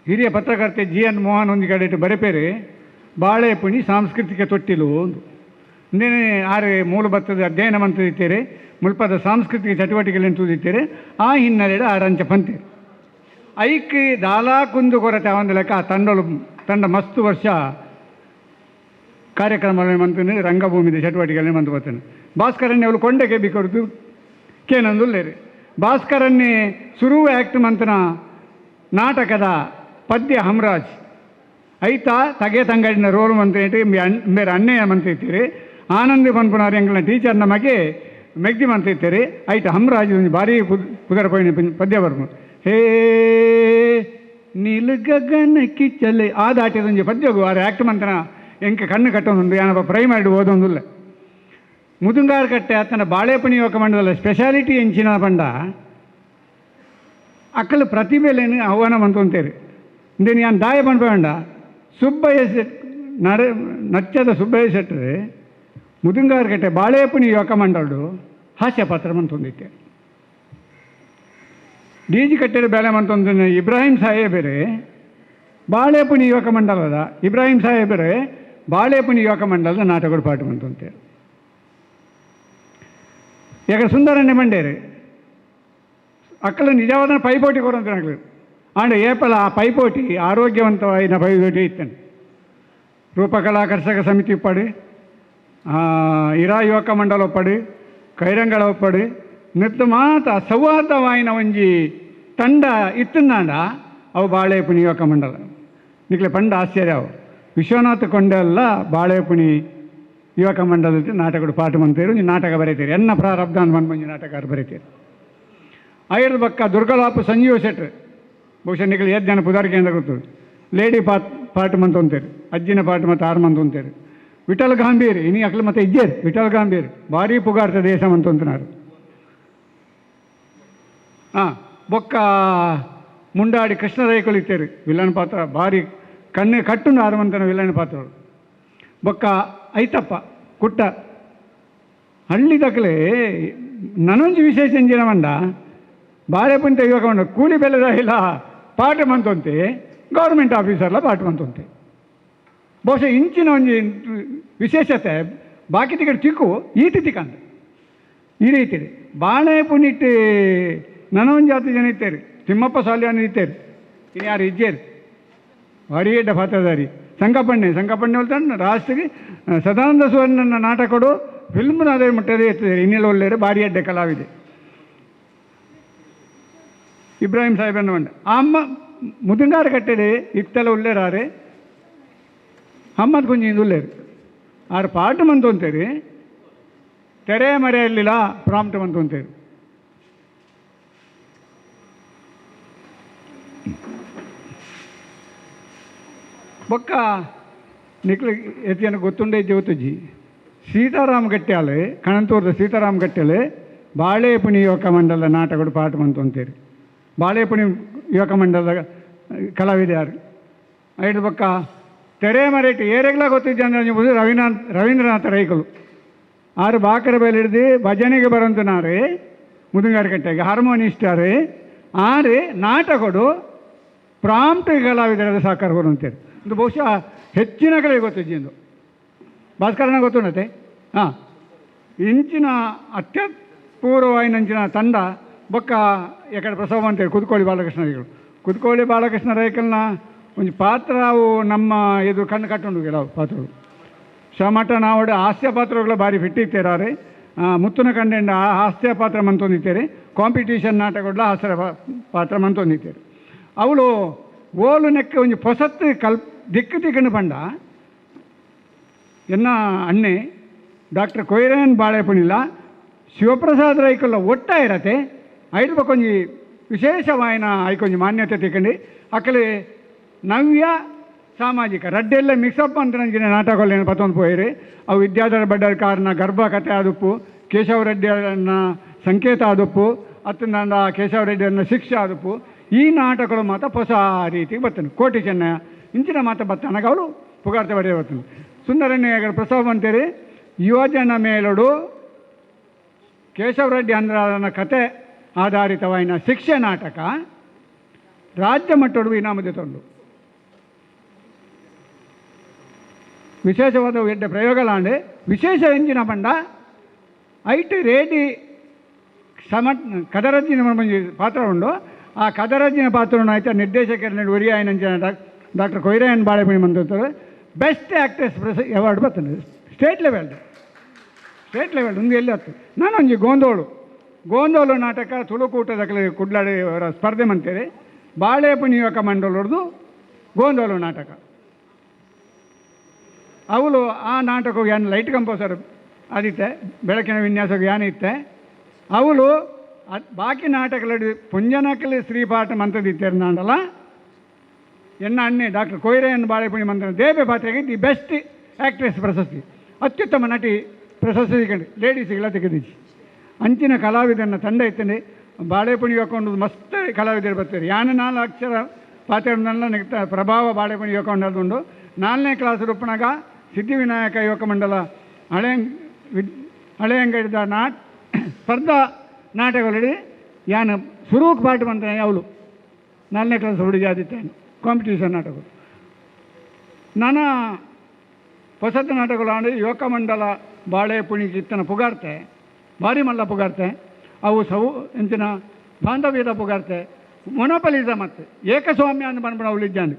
ಹಿರಿಯ ಪತ್ರಕರ್ತೆ GN ಮೋಹನ್ ಒಂದು ಕಡೆ ಇಟ್ಟು ಬರೆಪೇರೆ ಬಾಳೆಪುಣಿ ಸಾಂಸ್ಕೃತಿಕ ತೊಟ್ಟಿಲು ಒಂದು ಇಂದೇನೆ ಆರೆ ಮೂಲ ಭತ್ತದ ಅಧ್ಯಯನ ಮಂತಿದ್ದೇವೆ ಮುಲ್ಪದ ಸಾಂಸ್ಕೃತಿಕ ಚಟುವಟಿಕೆಗಳನ್ನು ತೂದಿತ್ತೇರೆ. ಆ ಹಿನ್ನೆಲೆಯಲ್ಲಿ ಆರಂಚ ಪಂತೀರು ಐಕ್ ದಾಲಾ ಕುಂದು ಕೊರತೆ ಒಂದು ಲೆಕ್ಕ ತಂಡ ಮಸ್ತ್ ವರ್ಷ ಕಾರ್ಯಕ್ರಮಗಳನ್ನು ಮಂತನೆ ರಂಗಭೂಮಿದ ಚಟುವಟಿಕೆಗಳನ್ನು ಮಂತು ಬರ್ತಾನೆ. ಭಾಸ್ಕರನ್ನೇ ಅವಳು ಕೊಂಡೆಗೆ ಬಿಕೊಡ್ದು ಕೇನಂದುಲ್ಲೇರಿ ಭಾಸ್ಕರನ್ನೇ ಸುರು ಆ್ಯಕ್ಟ್ ಮಂತನ ನಾಟಕದ ಪದ್ಯ ಹಮ್ರಾಜ್ ಐತ ತಗೆ ತಂಗಡಿನ ರೋಲ್ ಮಂತ್ರಿ ಬೇರೆ ಅನ್ನೆಯ ಮಂತ್ರಿತ್ತೀರಿ. ಆನಂದಿ ಪನ್ಪುನಾರಿ ಎಂಗ್ಲ ಟೀಚರ್ ನಮಗೆ ಮೆಗ್ದಿ ಮಂತ್ರಿತ್ತೀರಿ. ಐತ ಹಮ್ರಾಜ್ ಒಂದು ಭಾರಿ ಪುದರ ಪೋಯಿನ ಪದ್ಯ ಬರ್ಬೋದು. ಹೇ ನೀಲ್ ಗಗನ ಕಿಚ್ಚಲೆ ಆ ದಾಟಿದೊಂದು ಪದ್ಯಗು ಆ ಆ್ಯಕ್ಟ್ ಮಂತನ ಎಂಕೆ ಕಣ್ಣು ಕಟ್ಟೊಂದು ಏನಪ್ಪ ಪ್ರೈಮರಿ ಓದೊಂದಿಲ್ಲ. ಮುದುಂಗಾರ ಕಟ್ಟೆ ಆತನ ಬಾಳೆಪಣಿ ಯೋಗ ಮಂಡಲ ಸ್ಪೆಷಾಲಿಟಿ ಎಂಚಿನ ಪಂಡ ಅಕ್ಕಲು ಪ್ರತಿಭೆಲೇನು ಆಹ್ವಾನ ಮಂತಂತೇರಿ. ಇಂದೇ ನಾನು ದಾಯ ಪಂಡ ಸುಬ್ಬಯ್ಯ ಶೆಟ್ ನಚ್ಚದ ಸುಬ್ಬಯ್ಯ ಶೆಟ್ಟರೆ ಮುದುಂಗಾರ ಕಟ್ಟೆ ಬಾಳೆಪಣಿ ಯೋಗ ಮಂಡಳು ಹಾಸ್ಯ ಪಾತ್ರ ಮಂತೊಂದಿತ್ತೆ. ಡಿ.ಜಿ ಕಟ್ಟೆದ ಬೇಳೆ ಮಂತೊಂದು ಇಬ್ರಾಹಿಂ ಸಾಹೇಬರೇ ಬಾಳೆಪಣಿ ಯುವಕ ಮಂಡಲದ ಇಬ್ರಾಹಿಂ ಸಾಹೇಬರೇ ಬಾಳೆಪಣಿ ಯುವಕ ಮಂಡಲದ ನಾಟಕಗಳು ಪಾಠ ಮಂತಂತೇಳಿ. ಈಗ ಸುಂದರನ್ನೇ ಮಂಡೇರಿ ಅಕ್ಕಲ ನಿಜವಾದ ಪೈಪೋಟಿ ಕೊರಂತ ನಗಲು ಆಂಡ ಏಪಲ ಆ ಪೈಪೋಟಿ ಆರೋಗ್ಯವಂತವಾದ ಪೈಪೋಟಿ ಇತ್ತೇನೆ. ರೂಪಕಲಾ ಕರ್ಷಕ ಸಮಿತಿ ಒಪ್ಪಡಿ, ಇರಾ ಯುವಕ ಮಂಡಲ ಒಪ್ಪಡಿ, ಕೈರಂಗಳ ಒಪ್ಪಡಿ ನಿತ್ತು ಮಾತ ಸೌಹಾರ್ದವಾಯಿನ ಒಂಜಿ ತಂಡ ಇತ್ತಂದಾಂಡ ಅವು ಬಾಳೆಪುಣಿ ಯುವಕ ಮಂಡಲ ನಿಕ್ಲೆ ಪಂಡ ಆಶ್ಚರ್ಯ. ಅವು ವಿಶ್ವನಾಥ ಕೊಂಡೆಲ್ಲ ಬಾಳೆಪುಣಿ ಯುವಕ ಮಂಡಲದ ನಾಟಕಗಳು ಪಾಠ ಮಂತೇರು ನಾಟಕ ಬರೀತೀರಿ. ಎನ್ನ ಪ್ರಾರಬ್ಧ ಅಂತ ಮಂಜಿ ನಾಟಕ ಬರೀತೀರಿ. ಐದು ಪಕ್ಕ ದುರ್ಗಲಾಪು ಸಂಜೀವ ಶೆಟ್ರ್ ಬಹುಶಃ ನಿಕ್ಲೆ ಏತ್ ಜನ ಪುದಾರಿಕೆ ಅಂತ ಗೊತ್ತು. ಲೇಡಿ ಪಾಠ ಮಂತ ಅಂತೇರಿ, ಅಜ್ಜಿನ ಪಾಠ ಮತ್ತು 6 ಮಂತ್ ಅಂತೇರಿ. ವಿಠಲ್ ಗಾಂಭೀರ್ ಇನಿ ಅಕ್ಲು ಮತ್ತೆ ಇಜ್ಜೇರಿ ವಿಠಲ್ ಗಾಂಭೀರ್ ಭಾರಿ ಪುಗಾರ್ತ ದೇಶ ಮಂತಂತನಾರು. ಬೊಕ್ಕ ಮುಂಡಾಡಿ ಕೃಷ್ಣ ರೈಕಲು ಇತ್ತೇರಿ ವಿಲನ್ ಪಾತ್ರ ಭಾರಿ ಕಣ್ಣೆ ಕಟ್ಟುಂಡು 6 ಮಂತನ ವಿಲನ್ ಪಾತ್ರಗಳು. ಬೊಕ್ಕ ಐತಪ್ಪ ಕುಟ್ಟ ಹಳ್ಳಿ ದಕ್ಕಲೆ ನನೊಂಜಿ ವಿಶೇಷ ಎಂಜಿನ ಮಂಡ ಬಾಳೆಪಂಟ ಯುವಕ ಮಂಡ ಕೂಲಿ ಬೆಲೆದ ಇಲ್ಲ ಪಾಠ ಮಂತಂತೆ ಗೌರ್ಮೆಂಟ್ ಆಫೀಸರ್ಲ ಪಾಠ ಮಂತಂತೆ. ಬಹುಶಃ ಇಂಚಿನ ಒಂಜಿ ವಿಶೇಷತೆ ಬಾಕಿ ತಿಕ್ಕಡಿ ತಿಕ್ಕು ಈಟಿ ತಿಕ್ಕಂತ ಈ ರೀತಿ ಬಾಳೆಪುಣಿಟ್ಟು ನನೊಂದು ಜಾತಿ ಜನ ಇತ್ತೇರಿ. ತಿಮ್ಮಪ್ಪ ಸಾಲ್ಯಾನ ಇತ್ತೇರಿ. ಇನ್ನು ಯಾರು ಇಜ್ಜೇರಿ ಭಾರಿ ಎಡ್ಡ ಪಾತ್ರಧಾರಿ ಸಂಕಪಣ್ಣೆ ಹೇಳ್ತಾನೆ ರಾಷ್ಟ್ರಿಗೆ ಸದಾನಂದ ಸುವರ್ಣನ ನಾಟಕಡು ಫಿಲ್ಮ್ನ ಅದೇ ಮಟ್ಟದೇ ಇರ್ತದೆ. ಇನ್ನೆಲ್ಲ ಒಳ್ಳೆಯರು ಭಾರಿ ಎಡ್ಡೆ ಕಲಾವಿದೆ ಇಬ್ರಾಹಿಂ ಸಾಹೇಬನ್ನ ಮಂಡ ಅಮ್ಮ ಮುದುಂಗಾರ ಕಟ್ಟೆಡೆ ಇತ್ತೆಲ್ಲ ಉಳ್ಳೇರಾರೆ ಅಮ್ಮದ ಕುಂಜಿ ಉಳ್ಳೇರು ಆರು ಪಾಠ ಮಂತು ಅಂತೇರಿ ತೆರೆ ಮರೆಯಲ್ಲಿಲ್ಲ ಪ್ರಾಂಪ್ಟ್ ಮಂತು ಅಂತೇರಿ. ಬೊಕ್ಕ ನಿಕ್ಲಿಗೆ ಎತ್ತಿನ ಗೊತ್ತುಂಡೆ ಜೋತಜಿ ಸೀತಾರಾಮ್ ಗಟ್ಟ್ಯಾಲೆ ಕಣಂತೂರದ ಸೀತಾರಾಮ್ ಗಟ್ಟ್ಯಾಲೆ ಬಾಳೆಪುಣಿ ಯುವಕ ಮಂಡಲ ನಾಟಕಗಳು ಪಾಠ ಮಂತು ಅಂತೇರಿ. ಬಾಳೆಪುಣಿ ಯುವಕ ಮಂಡಲದ ಕಲಾವಿದೆ ಯಾರು ಐದು ಬೊಕ್ಕ ತೆರೆ ಮರೆಟ್ಟು ಏರೆಗ್ಲ ಗೊತ್ತಿದ್ದ ಅಂದ್ರೆ ರವೀಂದ್ರನಾಥ ರೈಕಲು 6 ಬಾಕರ ಬೇಲೆ ಹಿಡಿದು ಭಜನೆಗೆ ಬರಂತನಾರೆ ಮುದುಂಗಾರ ಕಟ್ಟೆಗೆ ಹಾರ್ಮೋನಿಸ್ಟಾರೆ 6 ನಾಟಕಗಳು ಪ್ರಾಂಪ್ಟ್ ಕಲಾವಿದರ ಸಹಕಾರ ಬರುವಂತೇಳಿ. ಇದು ಬಹುಶಃ ಹೆಚ್ಚಿನ ಕಡೆ ಗೊತ್ತಿದ್ದು ಭಾಸ್ಕರನ ಗೊತ್ತುಂಡತೆ. ಇಂಚಿನ ಅತ್ಯಪೂರ್ವವಾಯಿನಂಚಿನ ತಂಡ ಬೊಕ್ಕ ಎಕಡೆ ಪ್ರಸವ ಅಂತೇಳಿ ಕುದ್ಕೋಳಿ ಬಾಲಕೃಷ್ಣ ರೈಕಲು. ಕುದ್ಕೋಳಿ ಬಾಲಕೃಷ್ಣ ರೈಕಲ್ನ ಒಂದು ಪಾತ್ರ ಅವು ನಮ್ಮ ಇದು ಕಣ್ಣು ಕಟ್ಟುಂಡು ಕೆಲವು ಪಾತ್ರಗಳು ಶಮಟ ನಾವಡೆ ಹಾಸ್ಯ ಪಾತ್ರಗಳು ಭಾರಿ ಫಿಟ್ಟಿತ್ತೇರಾರೆ. ಮುತ್ತುನ ಕಂಡೆಂಡ ಹಾಸ್ಯ ಪಾತ್ರ ಮಂತೊಂದಿತ್ತೇರಿ. ಕಾಂಪಿಟೀಷನ್ ನಾಟಕಗಳ ಹಾಸ್ಯ ಪಾತ್ರ ಮಂತೊಂದಿತ್ತೇರಿ. ಅವಳು ಓಲು ನೆಕ್ಕ ಒಂದು ಹೊಸತ್ತು ದಿಕ್ಕು ತಿಕ್ಕಂಡು ಪಂಡ ಎನ್ನ ಅಣ್ಣೆ ಡಾಕ್ಟರ್ ಕೊಯ್ರನ್ ಬಾಳೆಪುಣಿಲ್ಲ ಶಿವಪ್ರಸಾದ್ ರೈಕಲ್ಲ ಒಟ್ಟ ಇರತ್ತೆ ಐದು ಬಕ್ಕೊಂಜಿ ವಿಶೇಷವಾಯಿನ ಐಕೊಂಜಿ ಮಾನ್ಯತೆ ತಿಕ್ಕಂಡು ಅಕ್ಕಲೆ ನವ್ಯ ಸಾಮಾಜಿಕ ರಡ್ಡೆಲ್ಲ ಮಿಕ್ಸಪ್ ಅಂತ ನನಗೆ ನಾಟಕಗಳೇನು ಪತ್ತೊಂದು ಪೋಯಿರಿ. ಅವು ವಿದ್ಯಾಧರ ಬಡ್ಡರ ಕಾರಣ ಗರ್ಭ ಕಥೆ ಆದಪ್ಪು, ಕೇಶವ ರೆಡ್ಡಿಯನ್ನ ಸಂಕೇತ ಆದಪ್ಪು, ಅತ್ತು ನನ್ನ ಕೇಶವ ರೆಡ್ಡಿಯನ್ನ ಶಿಕ್ಷೆ ಆದಪ್ಪು. ಈ ನಾಟಕಗಳು ಮಾತ್ರ ಹೊಸ ರೀತಿಗೆ ಬರ್ತಾನೆ. ಕೋಟಿ ಚೆನ್ನಯ್ಯ ಇಂಚಿನ ಮಾತ್ರ ಬರ್ತಾನಾಗ ಅವಳು ಪುಗಾರ್ತ ಬರೆಯ ಬರ್ತಾನೆ. ಸುಂದರಣ್ಯ ಪ್ರಸವ ಅಂತೇಳಿ ಯುವಜನ ಮೇಲುಡು ಕೇಶವ ರೆಡ್ಡಿ ಅಂದ್ರನ ಕತೆ ಆಧಾರಿತವಾಯಿನ ಶಿಕ್ಷೆ ನಾಟಕ ರಾಜ್ಯ ಮಟ್ಟಡು ಇನಾಮದೆ ತಂದು ವಿಶೇಷವಾದ ಎಡ್ಡೆ ಪ್ರಯೋಗಲಾಂಡೆ ವಿಶೇಷ ಎಂಜಿನ ಬಂಡ ಐಟ್ ರೇಡಿ ಕದರಜ್ಜಿನ ಮಂಜಿ ಪಾತ್ರ ಉಂಡು ಆ ಕದರಜ್ಜಿನ ಪಾತ್ರವನ್ನು ಆಯ್ತಾ ನಿರ್ದೇಶಕರ ಒರಿ ಆಯ್ನ ಡಾಕ್ಟರ್ ಕೊಯ್ರಾಯನ್ ಬಾಳೆಪಣಿ ಮಂತ್ತಾರೆ ಬೆಸ್ಟ್ ಆ್ಯಕ್ಟ್ರೆಸ್ ಅವಾರ್ಡ್ ಬರ್ತದೆ ಸ್ಟೇಟ್ ಲೆವೆಲ್ ಒಂದು ಎಲ್ಲಿ ಹತ್ತು ನಾನು ಒಂಜಿ ಗೋಂದೋಳು ನಾಟಕ ತುಳುಕೂಟದ ಕುಡ್ಲಾಡಿ ಅವರ ಸ್ಪರ್ಧೆ ಮಂತೇಳಿ ಬಾಳೆಪಣಿ ಯುವಕ ಮಂಡಲರದು ಗೋಂದೋಳು ನಾಟಕ ಅವಳು ಆ ನಾಟಕಕ್ಕೆ ಯಾನು ಲೈಟ್ ಕಂಪೋಸರ್ ಆದಿತ್ತೆ ಬೆಳಕಿನ ವಿನ್ಯಾಸಕ್ಕೆ ಯಾನು ಇತ್ತೆ ಅವಳು ಬಾಕಿ ನಾಟಕಗಳು ಪುಂಜನಕಲಿ ಶ್ರೀಪಾಠ ಮಂತ್ರದಿತ್ತೇರು ನಾಡಲ್ಲ ಎನ್ನ ಅಣ್ಣೆ ಡಾಕ್ಟರ್ ಕೊಯ್ರಾಯನ್ ಬಾಳೆಪಣಿ ಮಂತ್ರ ದೇಬೆ ಪಾತ್ರೆಗೆ ದಿ ಬೆಸ್ಟ್ ಆ್ಯಕ್ಟ್ರೆಸ್ ಪ್ರಶಸ್ತಿ ಅತ್ಯುತ್ತಮ ನಟಿ ಪ್ರಶಸ್ತಿ ಸಿಗಂಡು ಲೇಡೀಸಿಗೆಲ್ಲ ತೆಗೆದಿಚ್ಚಿ ಅಂಚಿನ ಕಲಾವಿದನ ತಂಡ ಇತ್ತಂಡೆ ಬಾಳೆಪಣಿ ಹಾಕೊಂಡು ಮಸ್ತ್ ಕಲಾವಿದರು ಬರ್ತಾರೆ ಯಾನು 4 ಅಕ್ಷರ ಪಾತ್ರೆಗಳನ್ನೆಲ್ಲ ನೆಗ್ತಾ ಪ್ರಭಾವ ಬಾಳೆಪಣಿ ಹಾಕೊಂಡದುಂಡು 4ನೇ ಕ್ಲಾಸ್ ರೂಪನಾಗ ಸಿದ್ಧಿವಿನಾಯಕ ಯುವಕ ಮಂಡಲ ಹಳೆಯಂಗಡಿದ ಸ್ಪರ್ಧಾ ನಾಟಕಗಳಲ್ಲಿ ಯಾನು ಸುರೂಕ್ ಪಾಠ ಬಂತಾನೆ ಅವಳು 4ನೇ ಕ್ಲಾಸ್ ಹುಡುಗಿ ಆದಿತ್ತೇನು ಕಾಂಪಿಟೇಷನ್ ನಾಟಕ ನಾನಾ ಹೊಸತ ನಾಟಕಗಳು ಆಡಿ ಯುವಕ ಮಂಡಲ ಬಾಳೆಪುಣಿ ಇತ್ತನ ಪುಗಾರ್ತೆ ಭಾರಿ ಮಲ್ಲ ಪುಗಾರ್ತೆ ಅವು ಎಂಚಿನ ಬಾಂಧವ್ಯದ ಪುಗಾರ್ತೆ ಮೊನೋಪಲಿಸಮ್ ಮತ್ತೆ ಏಕಸ್ವಾಮ್ಯ ಅಂತ ಬಂದ್ಬಿಡ ಅವಳು ಇದ್ದಾನೆ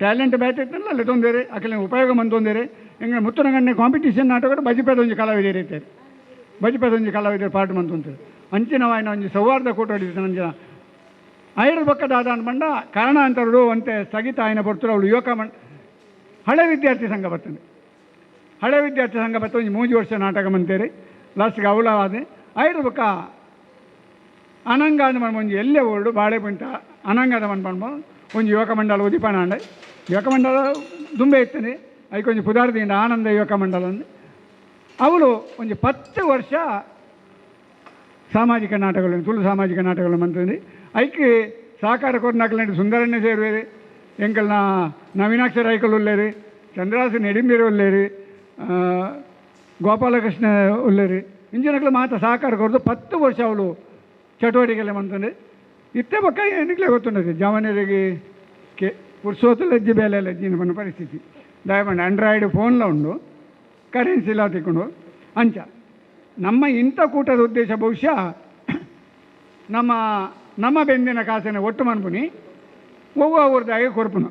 ಟ್ಯಾಲೆಂಟ್ ಬ್ಯಾಟ್ ಇತ್ತಲ್ಲ ಅಲ್ಲಿ ತೊಂದರೆ ಅಕಲೆ ಉಪಯೋಗ ಬಂದೊಂದೇರೆ ಹೆಂಗೆ ಮುತ್ತನಗಣ್ಣೆ ಕಾಂಪಿಟೇಷನ್ ನಾಟಕ ಬಜಿಪೇದೊಂಜಿ ಕಲಾವಿದರು ಇರ್ತಾರೆ ಬಜಿಪೇದೊಂಜಿ ಕಲಾವಿದರು ಪಾಠ ಮಂತಂತಾರೆ ಅಂಚಿನವಾಯಿನ ಒಂಜಿ ಸೌಹಾರ್ದ ಕೂಟ ಹೊಡಿತಾರೆ ನಂಜನ ಐದು ಪಕ್ಕದಾದ ಅನ್ಬಂಡ ಕಾರಣಾಂತರರು ಅಂತೆ ಸ್ಥಗಿತ ಆಯ್ನ ಬರ್ತಾರೆ ಅವಳು ಯುವಕ ಹಳೆ ವಿದ್ಯಾರ್ಥಿ ಸಂಘ ಬರ್ತದೆ ಹಳೆ ವಿದ್ಯಾರ್ಥಿ ಸಂಘ ಬರ್ತದೆ ಒಂಜಿ 3 ವರ್ಷ ನಾಟಕ ಮಂತೇರಿ ಲಾಸ್ಟ್ಗೆ ಅವಳ ಆದ ಐದು ಪಕ್ಕ ಅನಂಗಾದ ಮನ್ಬ ಒಂಜಿ ಎಲ್ಲೇ ಓಲ್ಡು ಬಾಳೆ ಪಂಟ ಅನಂಗಾದ ಮನ್ಬಂಡು ಒಂಜಿ ಯುವಕ ಮಂಡಲ ಉದಿಪಾನ ಅಂಡೆ ಯುವಕ ಮಂಡಲ ದುಂಬೆ ಇತ್ತನೆ ಅದಕ್ಕೆ ಒಂಜಿ ಪುದಾರ್ದಿಂದ ಆನಂದ ಯುವಕ ಮಂಡಲ ಅಂದು ಅವಳು ಒಂಜಿ 10 ವರ್ಷ ಸಾಮಾಜಿಕ ನಾಟಕಗಳು ತುಳು ಸಾಮಾಜಿಕ ನಾಟಕಗಳು ಮಂತ್ರಿ ಐಕೆ ಸಹಕಾರ ಕೊರ್ನಾಕಲ್ನಡಿ ಸುಂದರಣ್ಣ ಸೇರುವೇರಿ ಎಂಕಲ್ನ ನವೀನಾಕ್ಷರ ಐಕಲ್ ಉಳ್ಳೇರಿ ಚಂದ್ರಾಸನ ಎಡಿಂಬೇರಿ ಉಳ್ಳೇರಿ ಗೋಪಾಲಕೃಷ್ಣ ಉಳ್ಳೇರಿ ಇಂಜಿನಕ್ಲು ಮಾತ್ರ ಸಹಕಾರ ಕೊರದು 10 ವರ್ಷ ಅವಳು ಚಟುವಟಿಕೆಲ್ಲ ಮಂತಂಡೆ ಇತ್ತೆ ಪಕ್ಕ ಏನಕ್ಕೆ ಗೊತ್ತುಂಡದು ಜವನರಿಗೆ ಪುರ್ಸೋತಲಜ್ಜಿ ಬೇಲೆ ಲಜ್ಜಿನ ಬಂದ ಪರಿಸ್ಥಿತಿ ದಯಮಾಡಿ ಆಂಡ್ರಾಯ್ಡ್ ಫೋನ್ಲ ಉಂಡು ಕರೆನ್ಸಿ ಇಲ್ಲ ತಿಕ್ಕೊಂಡು ಅಂಚ ನಮ್ಮ ಇಂಥ ಕೂಟದ ಉದ್ದೇಶ ಬಹುಶಃ ನಮ್ಮ ಬೆಂದಿನ ಕಾಸನ್ನು ಒಟ್ಟು ಮನ್ಪುನಿ ಅವ್ರದ್ದಾಗೆ ಕೊರ್ಪುನು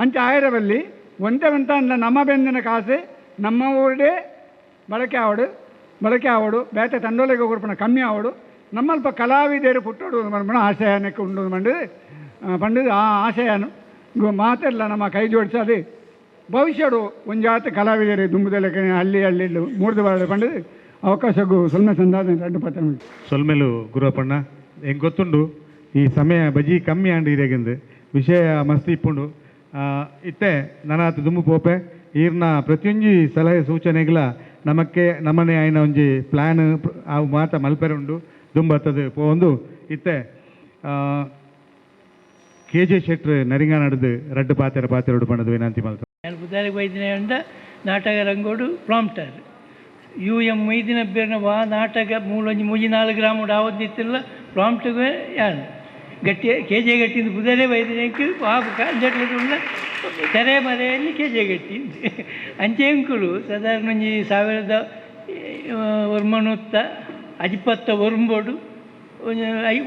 ಅಂಚ ಆಯರವಲ್ಲಿ ಒಂದೇ ಅಂದ ನಮ್ಮ ಬೆಂದಿನ ಕಾಸೆ ನಮ್ಮ ಊರೇ ಬಳಕೆ ಆವಡು ಬೇತೆ ತಂಡೋಲೆಗೆ ಕೊರ್ಪುನ ಕಮ್ಮಿ ಆವಡು ನಮ್ಮಲ್ಪ ಕಲಾವಿದರು ಪುಟ್ಟೋಡು ಮನ್ಪುಣ ಆಶಯನಕ್ಕೆ ಉಂಡು ಪಂಡಿದ ಆ ಆಶಯನು ಮಾತೆಲ್ಲ ನಮ್ಮ ಕೈ ಜೋಡಿಸದೆ ಭವಿಷ್ಯಡು ಒಂಜಾತ ಕಲಾವಿದರು ದುಂಬುದೆಲ್ಲ ಹಳ್ಳಿ ಮೂರ್ದು ಬಾಳೆ ಪಂಡಿದ ಅವಕಾಶಗೂ ಸೊಲ್ಮೆ ಸಂದಾದ 2 ಪತ್ರ ಸೊಲ್ಮೆಲು ಗುರುವಪ್ಪಣ್ಣ ಹೆಂಗೆ ಗೊತ್ತುಂಡು ಈ ಸಮಯ ಬಜಿ ಕಮ್ಮಿ ಆಂಡು ಇರೇಗಿಂದು ವಿಷಯ ಮಸ್ತ್ ಇಪ್ಪುಂಡು ಇತ್ತೆ ನನಾತು ದುಂಬು ಪೋಪೆ ಈರ್ನ ಪ್ರತಿಯೊಂಜಿ ಸಲಹೆ ಸೂಚನೆಗಳ ನಮ್ಮನೆ ಆಯ್ನ ಒಂಜಿ ಪ್ಲ್ಯಾನ್ ಅವು ಮಾತ ಮಲ್ಪೆರೆ ಉಂಡು ದುಂಬತ್ತದು ಪೋಂದು ಇತ್ತೆ KJ ಶೆಟ್ರ್ ನರಿಂಗ ನಡೆದು ರಡ್ಡು ಪಾತೆರಡು ಪಣ್ಣದು ವಿನಂತಿ ಮಲ್ತ ಬುಧಾರಿ ವೈದ್ಯನ ನಾಟಕ ರಂಗೋಡು ಪ್ರಾಂಪ್ಟರ್ UM ಮೈದಿನ ಬೇರೆ ನಾಟಕ 3-4 ಗ್ರಾಮ ಆವತ್ತಿಲ್ಲ ಪ್ರಾಂಪ್ಟ್ಗೆ ಯಾರು ಗಟ್ಟಿ KJ ಗಟ್ಟಿಂದು ಬುಧಾರಿ ವೈದ್ಯನಕ್ಕೆ ಕಾಂಜಟ್ಲ ತೆರೆ ಮರೆಯಲ್ಲಿ KJ ಗಟ್ಟಿ ಅಂಚೆಂಕುಲು ಸಾಧಾರಣ 1900 ಅಜಿಪತ್ತ ಒರ್ಂಬೋಡು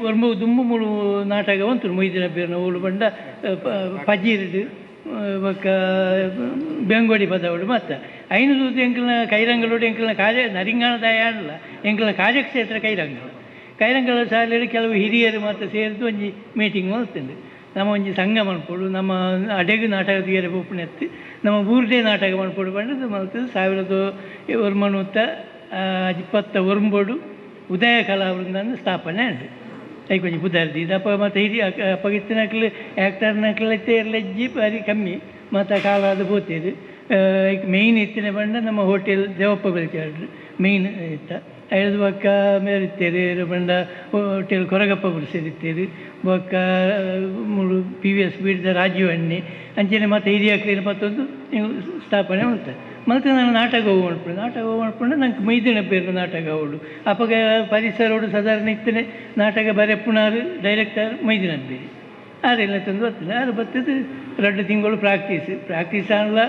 ಒರ್ಂಬ ದುಂಬು ಮೂಳು ನಾಟಕ ಉಂಟು ಮೊಯ್ದಿನ ಬೇರೆ ಅವಳು ಬಂಡ ಪಜೀರ್ಡು ಬೊಕ್ಕ ಬೆಂಗೋಡಿ ಪದವಡು ಮತ್ತು ಐನೂರು ಎಂಕಲ್ನ ಕೈರಂಗಲೋಡು ಎಂಕಲ್ನ ನರಿಂಗಾಣದಾಯ ಅಲ್ಲ ಎಂಕಲ್ನ ಕಾರ್ಯಕ್ಷೇತ್ರ ಕೈರಂಗಲ ಶಾಲೆಯಲ್ಲಿ ಕೆಲವು ಹಿರಿಯರು ಮಾತ್ರ ಸೇರಿದು ಒಂಜಿ ಮೀಟಿಂಗ್ ಮಾಡ್ತಂಡು ನಮ್ಮ ಒಂಜಿ ಸಂಘ ಮನ್ಪೋಡು ನಮ್ಮ ಅಡೆಗು ನಾಟಕ ತೀರ ಒಪ್ಪಣೆ ಎತ್ತಿ ನಮ್ಮ ಊರ್ದೇ ನಾಟಕ ಮನ್ಪೋಡು ಬಂದು ಮಾಡ್ತದೆ 1920 ಒರ್ಂಬೋಡು ಉದಯ ಕಲಾವೃಂದ ಸ್ಥಾಪನೆ ಉಂಟು ಐಕ್ ಕೊಂಚ ಬುಧಾರ್ದಿ ದಪ್ಪ ಮತ್ತು ಹಿರಿಯ ಅಪ್ಪಗಿತ್ತಿನಕ್ಲು ಆ್ಯಕ್ಟರ್ನಕ್ಲೈತೆ ಇರಲೆಜ್ಜಿ ಬಾರಿ ಕಮ್ಮಿ ಮತ್ತು ಕಾಲಾದ ಬೋತೇರು ಐಕ್ ಮೇಯ್ನ್ ಇತ್ತಿನ ಬಂಡ ನಮ್ಮ ಹೋಟೆಲ್ ದೇವಪ್ಪ ಬೆಳಿತಾಡ್ರು ಮೇಯ್ನ್ ಇತ್ತ ಐದು ಬೊಕ್ಕ ಮೇರಿತ್ತೇರು ಬಂಡ ಹೋಟೆಲ್ ಕೊರಗಪ್ಪ ಸೇರಿತ್ತೇರು ಬೊಕ್ಕ ಮೂರು PVS ಬೀಡಿದ ರಾಜೀವ್ ಅಣ್ಣೆ ಅಂಚನೆ ಮತ್ತು ಹಿರಿಯ ಕ್ಲೀನ್ ಮತ್ತೊಂದು ಸ್ಥಾಪನೆ ಮಾಡ್ತಾರೆ ಮತ್ತು ನಾನು ನಾಟಕ ಮಾಡ್ಕೊಂಡು ನಂಗೆ ಮೈದಿನ ಬೇರೆ ನಾಟಕ ಅವಳು ಅಪ್ಪಗ ಪರಿಸರೋಡು ಸಾಧಾರಣ ಇತ್ತನೆ ನಾಟಕ ಬರೆಪ್ಪುನಾರು ಡೈರೆಕ್ಟರ್ ಮೈದಿನ ಬೇರೆ ಅದೆಲ್ಲ ತಂದು ಬರ್ತದೆ ಅದು ಬರ್ತದೆ 2 ತಿಂಗಳು ಪ್ರಾಕ್ಟೀಸ್ ಅನ್ನಲ್ಲ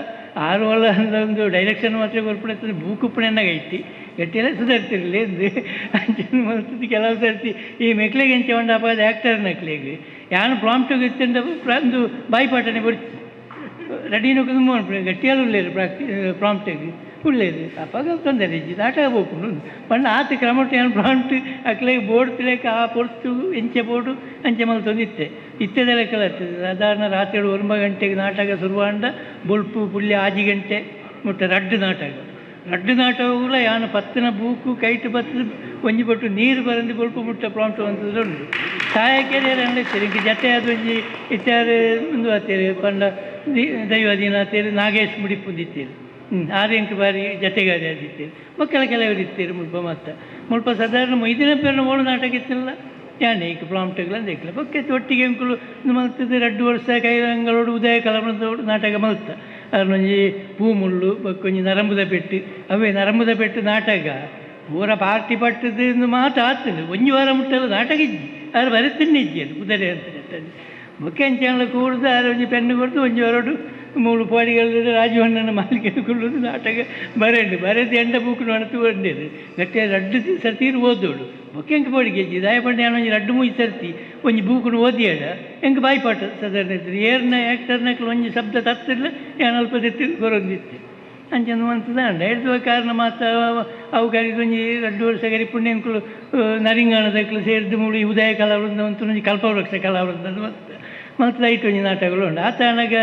6 ವರ್ಷ ಒಂದು ಡೈರೆಕ್ಷನ್ ಮಾತ್ರ ಬರ್ಪಡ್ತದೆ ಬೂಕುಪ್ಪಣೆನ್ನಾಗ ಐತಿ ಗಟ್ಟಿಯೆಲ್ಲ ಸುಧಾರ್ತಿರಲಿ ಎಂದು ಅಂಚನೆ ಮಲ್ತದ್ದು ಕೆಲವು ಸರ್ತಿ ಈ ಮೆಕ್ಲೆಗೆ ಎಂಚ ಉಂಡಪ್ಪ ಅದು ಆ್ಯಕ್ಟರ್ ನಕ್ಲೆಗೆ ಯಾನು ಪ್ರಾಂಪ್ಟಿಗೆ ಇತ್ತಂಡ ಒಂದು ಬಾಯಿಪಾಟನೆ ಬರ್ತಿ ರೆಡಿನೂ ತುಂಬ ಗಟ್ಟಿಯಲ್ಲ ಉಳ್ಳೇರು ಪ್ರಾಂಪ್ಟಿಗೆ ಉಳ್ಳೇದು ಅಪ್ಪಾಗ ತೊಂದರೆ ಇಜ್ಜಿ ನಾಟಕ ಹೋಗ್ಕೊಂಡು ಪಂಡ ಆತ ಕ್ರಮಟ್ಟು ಏನು ಪ್ರಾಂಪ್ಟ್ ಅಕ್ಲೆಗೆ ಬೋರ್ಡ್ ತಿಳಕ್ಕೆ ಆ ಪೊರ್ತು ಎಂಚೆ ಬೋರ್ಡು ಅಂಚೆ ಮಲ್ತೊಂದಿತ್ತೆ ಇತ್ತೆದೆಲ್ಲ ಕಲತ್ತದು ಸಾಧಾರಣ ರಾತ್ರಿ 9 ಗಂಟೆಗೆ ನಾಟಕ ಶುರುವಾಂಡ ಬೊಲ್ಪು ಪುಳ್ಳಿ 6 ಗಂಟೆ ಮುಟ್ಟ ರಡ್ಡು ನಾಟಕಗಳು ಯಾನು ಪತ್ತನ ಬೂಕು ಕೈಟ್ ಬತ್ತು ಒಂಜಿ ಬಟ್ಟು ನೀರು ಬರಂದು ಬೊಲ್ಪು ಮುಟ್ಟ ಪ್ರಾಂಪ್ಟ್ ಅಂತದ್ದು ಉಂಟು ಸಹಾಯಕ್ಕೆ ಅಂದಿರ್ತೀರಿ ಇಂಕ ಜತೆ ಅದು ಒಂಜಿ ಇತ್ಯಾರು ಒಂದು ಆತೀರಿ ಪಂಡ ದೈವದೀನ ಆತೀರಿ ನಾಗೇಶ್ ಮುಡಿಪುಂದಿತ್ತೀರಿ 6 ಬಾರಿ ಜತೆಗಾರಿ ಆದಿತ್ತೀರಿ ಮಕ್ಕಳ ಕೆಲವರು ಇರ್ತೀರಿ ಮುಲ್ಪ ಸಾಧಾರಣ 5 ದಿನ ಓಡು ನಾಟಕ ಇತ್ತಿಲ್ಲ ಯಾನೆ ಈಗ ಪ್ರಾಂಪ್ಟ್ಗಳಂದು ಇಕ್ಕಲ ಬೊಕ್ಕೆ ಒಟ್ಟಿಗೆ ಅಂಕುಲು ಮಲ್ತದೆ 2 ವರ್ಷ ಕೈರಂಗಳೋಡು ಉದಯ ಕಲಾವಿದರೋಡು ನಾಟಕ ಮಲ್ತ ಅದನ್ನೊಂಜಿ ಪೂಮುಳ್ಳು ಬೊಕ್ಕೊಂಜಿ ನರಂಬುದ ಪೆಟ್ಟು ಅವೇ ನರಂಬುದ ಪೆಟ್ಟು ನಾಟಕ ಪೂರ ಪಾರ್ಟಿ ಪಟ್ಟದ್ದು ಮಾತು ಆಗ್ತದೆ 1 ವಾರ ಮುಟ್ಟಲ್ಲ ನಾಟಕ ಇಜ್ಜಿ ಅದ್ರ ಬರೀತೀನಿ ಇಜ್ಜಿ ಅದು ಕುದುರೆ ಅಂತ ಬೊಕ್ಕೆ ಅಂಚೆಲ್ಲ ಕೂಡ್ದು ಅದ್ರ ಒಂಜಿ ಪೆನ್ನು ಕೊಡ್ದು 1 ವಾರೋಡು 3 ಪಾಡಿಗಳು ರಾಜವಣ್ಣನ ಮಾಲಿಕೆ ಕೊಳ್ಳೋದು ನಾಟಕ ಬರೆದು ಎಂಡ ಬೂಕು ನಡತು ಬಂಡೇರು ಗಟ್ಟಿಯ 2 ಸರ್ತಿ ಓದೋಡು ಬೊಕ್ಕೆ ಎಂಕ ಪಾಡಿಗೆ ಇಜ್ಜಿ ದಾಯ ಪಂಡ ನಾನು ಒಂಜಿ 2-3 ಸರ್ತಿ ಒಂಜಿ ಬೂಕುನು ಓದಿಯಾಡ ಎಂಕ ಬಾಯಿಪಾಠ ಸಾಧಾರಣ ಇರ್ತದೆ ಏರ್ನ ಆ್ಯಕ್ಟರ್ನಕ್ಲು ಒಂಜಿ ಶಬ್ದ ತತ್ತಿರಲ್ಲ ಏನು ಅಲ್ಪ ತೆತ್ತಿ ಕೊರೊಂದಿತ್ತೆ ಅಂಚಂದು ಮಂತದ ಹಿಡಿದುವ ಕಾರಣ ಮಾತ್ರ ಅವು ಕರಿದೊಂಜಿ 2 ವರ್ಷ ಕರಿ ಪುಣ್ಯಂಕುಲು ನರಿಂಗಾಣದಕ್ಕಲು ಸೇರಿದು ಮೂಡಿ ಉದಯ ಕಲಾವೃಂದ ಒಂದು ಒಂಜಿ ಕಲ್ಪವೃಕ್ಷ ಕಲಾವೃಂದ ಮತ್ತು ಐಟು ಒಂಜಿ ನಾಟಕಗಳು ಉಂಟು ಆ ತಾನಾಗ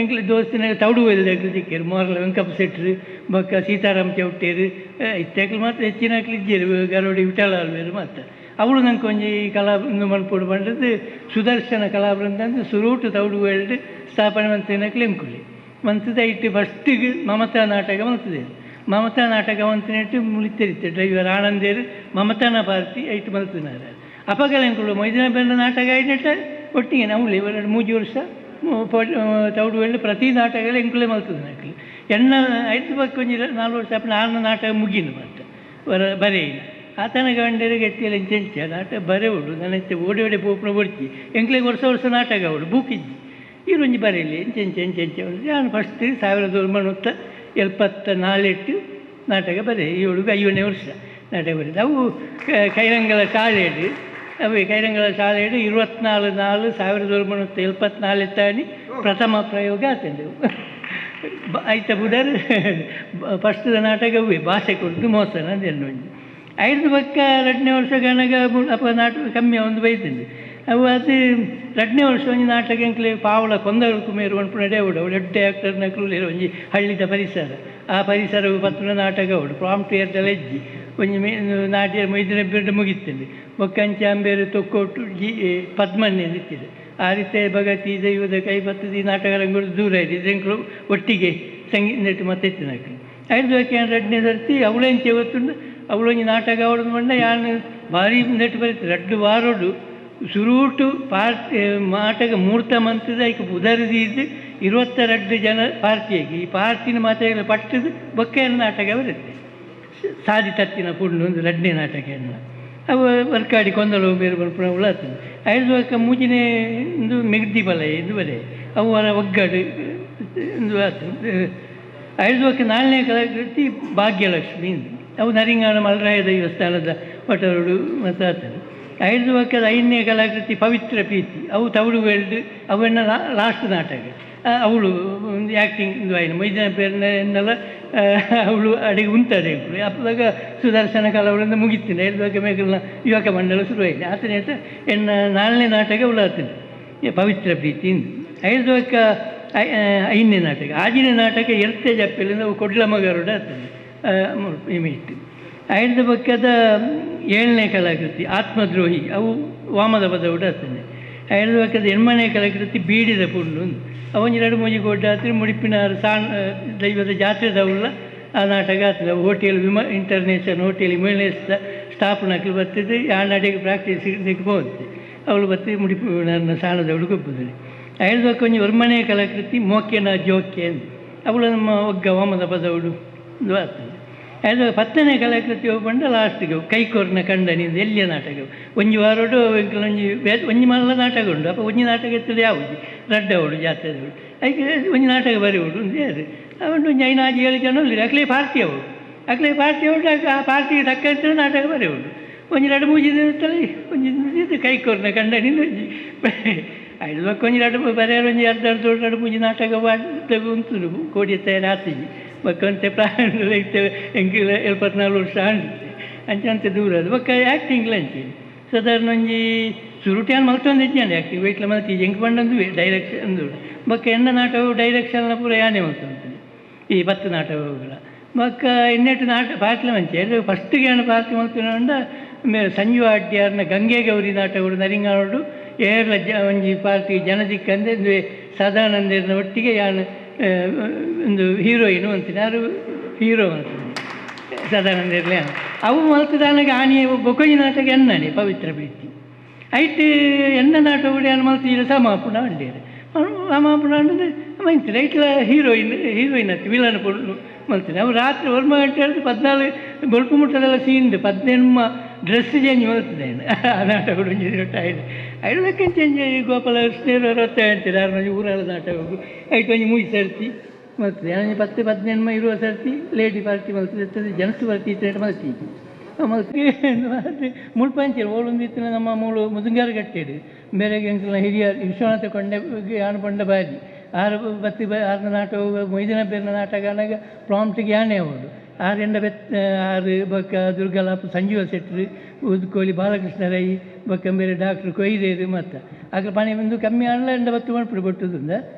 ಎಂಕ್ಲು ದೋಸ್ತಿನಾಗ ತೌಡು ಒಯ್ದಕ್ಲು ಸಿಕ್ಕೇರು ಮೋರ್ಲ ವೆಂಕಪ್ಪ ಶೆಟ್ರು ಬೊಕ್ಕ ಸೀತಾರಾಮ್ ಚೌಟೇರು ಇತ್ತಾಕ್ಲು ಮಾತ್ರ ಹೆಚ್ಚಿನಾಕ್ಲು ಇಜ್ಜೇರು ಗರೋಡಿ ವಿಠಲ ಅಲ್ವೇರು ಮಾತ್ರ ಅವಳು ನಂಗೆ ಒಂಜಿ ಕಲಾ ಮನ್ಪೋಡು ಬಂದದ್ದು ಸುದರ್ಶನ ಕಲಾವೃಂದ ಅಂದ್ರೆ ಸುರೂಟು ತೌಡು ಒಯ್ದು ಸ್ಥಾಪನೆ ಮಂತೇನಕ್ಲು ಎಂಕುಲಿ ಮಂತದ ಇಟ್ಟು ಫಸ್ಟಿಗೆ ಮಮತಾ ನಾಟಕ ಮಂತದೆ ಮಮತಾ ನಾಟಕ ಮಂತನಿಟ್ಟು ಮುಳಿತಿರುತ್ತೆ ಡ್ರೈವರ್ ಆನಂದೇರು ಮಮತಾನ ಪಾರ್ಟಿ ಐಟು ಮಲ್ತಿನಾರ ಅಪಗಲ ಎಂಕುಳು 5 ದಿನ ನಾಟಕ ಐನಟ್ಟ ಒಟ್ಟಿಗೆ ನಾವು 2-3 ವರ್ಷ ತೌಡು ಒಳ್ಳೆ ಪ್ರತಿ ನಾಟಕಗಳು ಎಂಕುಲೆ ಮಲ್ತದೆ ನಾಕಲಿ ಎಣ್ಣ 5 ಬಕ್ಕ ಒಂಜಿ 4 ವರ್ಷ ಅಪ್ಪ 4 ನಾಟಕ ಮುಗಿನು ಮತ್ತೆ ಬರೆಯಿನ ಆತನ ಗಂಡರಿಗೆ ಗಟ್ಟಿಯಲ್ಲಿ ಎಂಚೆಂಚೆ ನಾಟಕ ಬರೆ ಉಡು ನನ್ನ ಓಡಿ ಪೋಪನ ಒಡ್ಚಿ ಎಂಕ್ಲೆಗೆ ವರ್ಷ ನಾಟಕ ಅವಳು ಬೂಕಿಜ್ಜಿ ಈರೊಂಜಿ ಬರೆಯಲಿ ಎಂಚೆಂಚೆ ನಾನು ಫಸ್ಟ್ 1974 ನಾಟಕ ಬರೆ 5ನೇ ವರ್ಷ ನಾಟಕ ಬರೆದು ಅವು ಕೈರಂಗಲ ಶಾಲೆಡು ಅವೇ ಕೈರಂಗಲ ಶಾಲೆಡು 24/4/1974 ತಾನಿ ಪ್ರಥಮ ಪ್ರಯೋಗ ಆತಂದೆವು ಆಯ್ತ ಬುಧರು ಫಸ್ಟ್ ನಾಟಕವೇ ಭಾಷೆ ಕೊಡ್ದು ಮೋಸನ ಅಂದೇನು 5 ಬಕ್ಕ 2ನೇ ವರ್ಷ ಗಣಗ ಅಪ್ಪ ನಾಟಕ ಕಮ್ಮಿ ಒಂದು ಬೈತಂದೆ ಅವು ಅದು 2ನೇ ವರ್ಷ ಒಂಜಿ ನಾಟಕ ಎಂಕ್ಲೆ ಪಾವಳ ಕೊಂದಗಳು ಕುಮೇರು ಒಣಪು ನಡೆಯೋಡು ಅವಳು 2 ಆ್ಯಕ್ಟರ್ ನಕಲು ಒಂಜಿ ಹಳ್ಳಿದ ಪರಿಸರ ಆ ಪರಿಸರವು ಪತ್ರ ನಾಟಕ ಅವಳು ಪ್ರಾಂಪ್ಟ್ ಏರ್ದಲ್ಲ ಎಜ್ಜಿ ಒಂಜಿ ನಾಟ್ಯ 5 ದಿನ ಮುಗಿತಂದೆ ಬೊಕ್ಕಂಚ ಅಂಬೇರು ತೊಕ್ಕೊಟ್ಟು ಪದ್ಮನ್ನೇ ನಿಂತಿದೆ ಆ ರೀತಿ ಭಗತಿ ದೈವದ ಕೈ ಬತ್ತದ ನಾಟಕ ರಂಗೋಡು ದೂರ ಇದೆ ಎಂಕಲು ಒಟ್ಟಿಗೆ ಸಂಗೀತ ನೆಟ್ಟು ಮತ್ತೆ ಎತ್ತಿನಾಕಲು 5 ಬಕ್ಕೆ 2ನೇ ಸರ್ತಿ ಅವಳೆಂಚೆ ಗೊತ್ತುಂಡು ಅವಳೊಂಜಿ ನಾಟಕ ಅವಳದು ಮಂಡ ಯಾನು ಭಾರಿ ನೆಟ್ಟು ಬರೀತಾರೆ 2 ವಾರೋಡು ಸುರೂಟು ಪಾರ್ಟಿ ನಾಟಕ ಮೂರ್ತ ಮಂತದ ಈಗ ಉದರದಿದ್ದು 22 ಜನ ಪಾರ್ಟಿಯಾಗಿ ಈ ಪಾರ್ಟಿನ ಮಾತಾಡಲು ಪಟ್ಟದು ಬೊಕ್ಕೆಯ ನಾಟಕ ಬರುತ್ತೆ ಸಾದಿ ತತ್ತಿನ ಪುಂಡು ಒಂದು 2ನೇ ನಾಟಕ ಅವು ವರ್ಕಾಡಿ ಕೊಂದಲು ಬೇರೆ ಬರ್ಪುಣ ಉಳಾತದೆ 5 ಬಕ್ಕ ಮೂಜಿನೇ ಒಂದು ಮೆಗ್ದಿ ಬಲ ಇದು ಬರೆ ಅವು ಅವರ ಒಗ್ಗಡು ಒಂದು ಆತದೆ 5 ಬಕ್ಕ 4ನೇ ಕಲಾಕೃತಿ ಭಾಗ್ಯಲಕ್ಷ್ಮಿ ಅವು ನರಿಂಗಾಣ ಮಲರಾಯ ದೇವಸ್ಥಾನದ ಒಟರುಡು ಮತ್ತು ಆತದೆ 5 ಬಕ್ಕದ 5ನೇ ಕಲಾಕೃತಿ ಪವಿತ್ರ ಪ್ರೀತಿ ಅವು ತೌಡು ವೆಲ್ಡ್ ಅವನ್ನ ಲಾಸ್ಟ್ ನಾಟಕ ಅವಳು ಒಂದು ಆ್ಯಕ್ಟಿಂಗ್ ಇದು ಆಯ್ತು 5 ಜನ ಪೇರ್ನೆಲ್ಲ ಅವಳು ಅಡಿಗೆ ಉಂಟದೆ ಅಪ್ಪದಾಗ ಸುದರ್ಶನ ಕಲಾವಳಿಂದ ಮುಗಿತೀನಿ 5 ಬಕ್ಕ ಮೇಕಲ್ನ ಯುವಕ ಮಂಡಲ ಶುರುವಾಯಿತು ಆತನ ಅಂತ ಎನ್ನ 4ನೇ ನಾಟಕ ಅವಳು ಆತನೆ ಪವಿತ್ರ ಪ್ರೀತಿ 5 ಬಕ್ಕ 5ನೇ ನಾಟಕ 6ನೇ ನಾಟಕ ಎರ್ತೆ ಜಪ್ಪೆಲಿಂದ ಅವು ಕೊಡ್ಲ ಮಗರುಡ ಆತನೆ ಇಮಿಟ್ಟು 5 ಬಕ್ಕದ 7ನೇ ಕಲಾಕೃತಿ ಆತ್ಮದ್ರೋಹಿ ಅವು ವಾಮದ ಪದ ಉಡಾತನೆ 5 ಬಕ್ಕದ 8ನೇ ಕಲಾಕೃತಿ ಬೀಡಿದ ಪುಂಡು ಅವೊಂಜಿ 2-3 ಗೊಡ್ಡ ಹತ್ತಿರ ಮುಡಿಪಿನ ದೈವದ ಜಾತ್ರೆದವುಲ್ಲ ಆ ನಾಟಕ ಆಗ್ತದೆ hotel international hotel emails staff ನಕಲು ಬರ್ತಿದ್ದೆ ಆ ನಾಟಕ ಪ್ರಾಕ್ಟೀಸ್ ಸಿಗ್ಬೋದು ಅವಳು ಬರ್ತಿ ಮುಡಿಪು ನನ್ನ ಸಾಣದವಳು ಕೊಬ್ಬದಲ್ಲಿ 5 ಬಕ್ಕ ಒಂಜಿ 8ನೇ ಕಲಾಕೃತಿ ಮೋಕ್ಯನ ಜೋಕ್ಯ ಅಂತ ಅವಳು ನಮ್ಮ ಒಗ್ಗ ವಾಮದ ಪದವಳು ಇದು ಆಗ್ತದೆ 10ನೇ ಕಲಾಕೃತಿ ಬಂಡ ಲಾಸ್ಟಿಗೆ ಕೈಕೋರ್ನ ಕಂಡನಿಂದ ಎಲ್ಲಿಯ ನಾಟಕ ಒಂಜಿ ವಾರೋಡು ಒಂಜಿ ಮಲ್ಲ ನಾಟಕ ಉಂಡು ಅಪ್ಪ ಒಂಜಿ ನಾಟಕ ಎತ್ತದ ಯಾವುದು ರಡ್ಡ ಅವಳು ಜಾತ್ರೆದವಳು ಅದಕ್ಕೆ ಒಂಜಿ ನಾಟಕ ಬರೆಯುವುದು ಒಂದು ಯಾರು ಅವನು ಒಂಜಿ 5-6 ಜನ ಅಕ್ಲೇ ಪಾರ್ಟಿ ಅವಳು ಅಕ್ಲೆ ಪಾರ್ಟಿ ಉಂಟು ಆ ಪಾರ್ಟಿಗೆ ತಕ್ಕಂತೆ ನಾಟಕ ಬರೀ ಉಂಟು ಒಂಜಿ ಎರಡು ಮೂಜಿ ದಿನತ್ತಲ್ಲಿ ಒಂಜಿ ಇದು ಕೈಕೋರ್ನ ಕಂಡನಿಂದ ಐದು ಒಂಜಿ ಎರಡು ಬರೆಯೋರು ಒಂಜಿ ಎರಡು ಮೂಜಿ ನಾಟಕ ಉಂಟು ಕೋಡಿ ತಯಾರು ಆತಿಜಿ ಬಕ್ಕಂತೆ ಪ್ರಾಣ ಎಂಕಿಲ 74 ವರ್ಷ ಅಂಚೆ ದೂರ ಅದು ಬಕ್ಕ ಆ್ಯಕ್ಟಿಂಗ್ಲ ಅಂಚೇನು ಸಾಧಾರಣ ಒಂಜಿ ಸುರುಟಿಯನ್ನು ಮಲ್ತೊಂದು ಇದ್ದಾನೆ ಆ್ಯಕ್ಟಿಂಗ್ ವೈಟ್ಲ ಮಲ್ತಿ ಎಂಕ್ ಬಂಡಂದು ಡೈರೆಕ್ಷನ್ ಬಕ್ಕ ಎಣ್ಣ ನಾಟಕವು ಡೈರೆಕ್ಷನ್ನ ಪೂರ ಯಾನೇ ಮಲ್ತೊಂದು ಈ 10 ನಾಟಕಗಳ ಬಕ್ಕ ಇನ್ನೆಟ್ಟು ಪಾರ್ಟ್ಲ ಮಂಚೆ ಅದು ಫಸ್ಟಿಗೆ ಏನು ಪಾರ್ಟಿ ಮಲ್ತಿನಂಡ ಸಂಜು ಅಡ್ಯಾರ್ನ ಗಂಗೆ ಗೌರಿ ನಾಟಕಗಳು ನರಿಂಗಾಡು ಏರ್ಲ ಒಂಜಿ ಪಾರ್ಟಿ ಜನದಿಕ್ಕಂದ್ರೆ ಸದಾನಂದರ್ನ ಒಟ್ಟಿಗೆ ಯಾನು ಒಂದು ಹೀರೋಯಿನು ಅಂತೀನಿ ಯಾರು ಹೀರೋ ಅಂತೀನಿ ಸದಾನಂದರ್ಲೆ ಅವು ಮಲ್ತದಾನಾಗ ಆನೆ ಬೊಕೊಂಜಿ ನಾಟಕ ಎಣ್ಣೆ ಪವಿತ್ರ ಪ್ರೀತಿ ಐಟ್ ಎಣ್ಣ ನಾಟಕ ಏನು ಮಲ್ತಿದ್ರೆ ಸಮಾಪುಣ ಅಂಡೇರು ಸಮಾಪುಣ ಅಂದ್ರೆ ಮಂತ್ರಿ ಐಟ್ಲ ಹೀರೋಯಿನ್ ಹತ್ತಿ ವಿಲನ್ ಮಲ್ತೀನಿ ಅವು ರಾತ್ರಿ 1 ಗಂಟೆ ಹೇಳಿದ್ರೆ 14 ಬೊಲ್ಪು ಮುಟ್ಟದೆಲ್ಲ ಸೀನ್ದು 18 ಡ್ರೆಸ್ ಚೇಂಜ್ ಮಲ್ತಿದೆ ಆ ನಾಟಕ ಆಯ್ತು ಐದಕ್ಕೆ ಚೇಂಜ್ ಗೋಪಾಲ ಕೃಷ್ಣರು 60 ಅಂತೀರ ಊರಾಳ ನಾಟಕ ಐಟು ಒಂಜಿ 3 ಸರ್ತಿ ಮಲ್ತದೆ 10 18 20 ಸರ್ತಿ ಲೇಡಿ ಪಾರ್ಟಿ ಮಲ್ತಿರ್ತದೆ ಜೆಂಟ್ಸ್ ಪಾರ್ಟಿ ಇತ್ತು ಮಲ್ತಿ ಮಲ್ತಿ ಮುಳ್ಪಂಚರು ಓಳೊಂದಿತ್ತು ನಮ್ಮ ಮೂಳು ಮುದುಂಗಾರು ಕಟ್ಟೇಡು ಬೇರೆಗೆ ಎಂಕಲ್ನ ಹಿರಿಯ ವಿಶ್ವನಾಥ ಕೊಂಡೆ ಯಾನು ಪಂಡ ಬಾರಿ 6 ನಾಟಕ ಮೊಯ್ದಿನ ಬೇರಿನ ನಾಟಕ ಅನ್ನಾಗ ಪ್ರಾಂಪ್ಟಿಗೆ ಯಾನೇ ಅವಳು 6 ಬೊಕ್ಕ ದುರ್ಗಲಾಪ ಸಂಜೀವ ಶೆಟ್ರು ಉದ್ಕೋಳಿ ಬಾಲಕೃಷ್ಣ ರೈ ಬೊಕ್ಕ ಬೇರೆ ಡಾಕ್ಟ್ರು ಕೊಯ್ದೇರು ಮತ್ತು ಆಗ ಪಣಿ ಬಂದು ಕಮ್ಮಿ ಆಡಲ ಎಂಡ 10 ಮಣಿಪುರ ಬಟ್ಟುದಿಂದ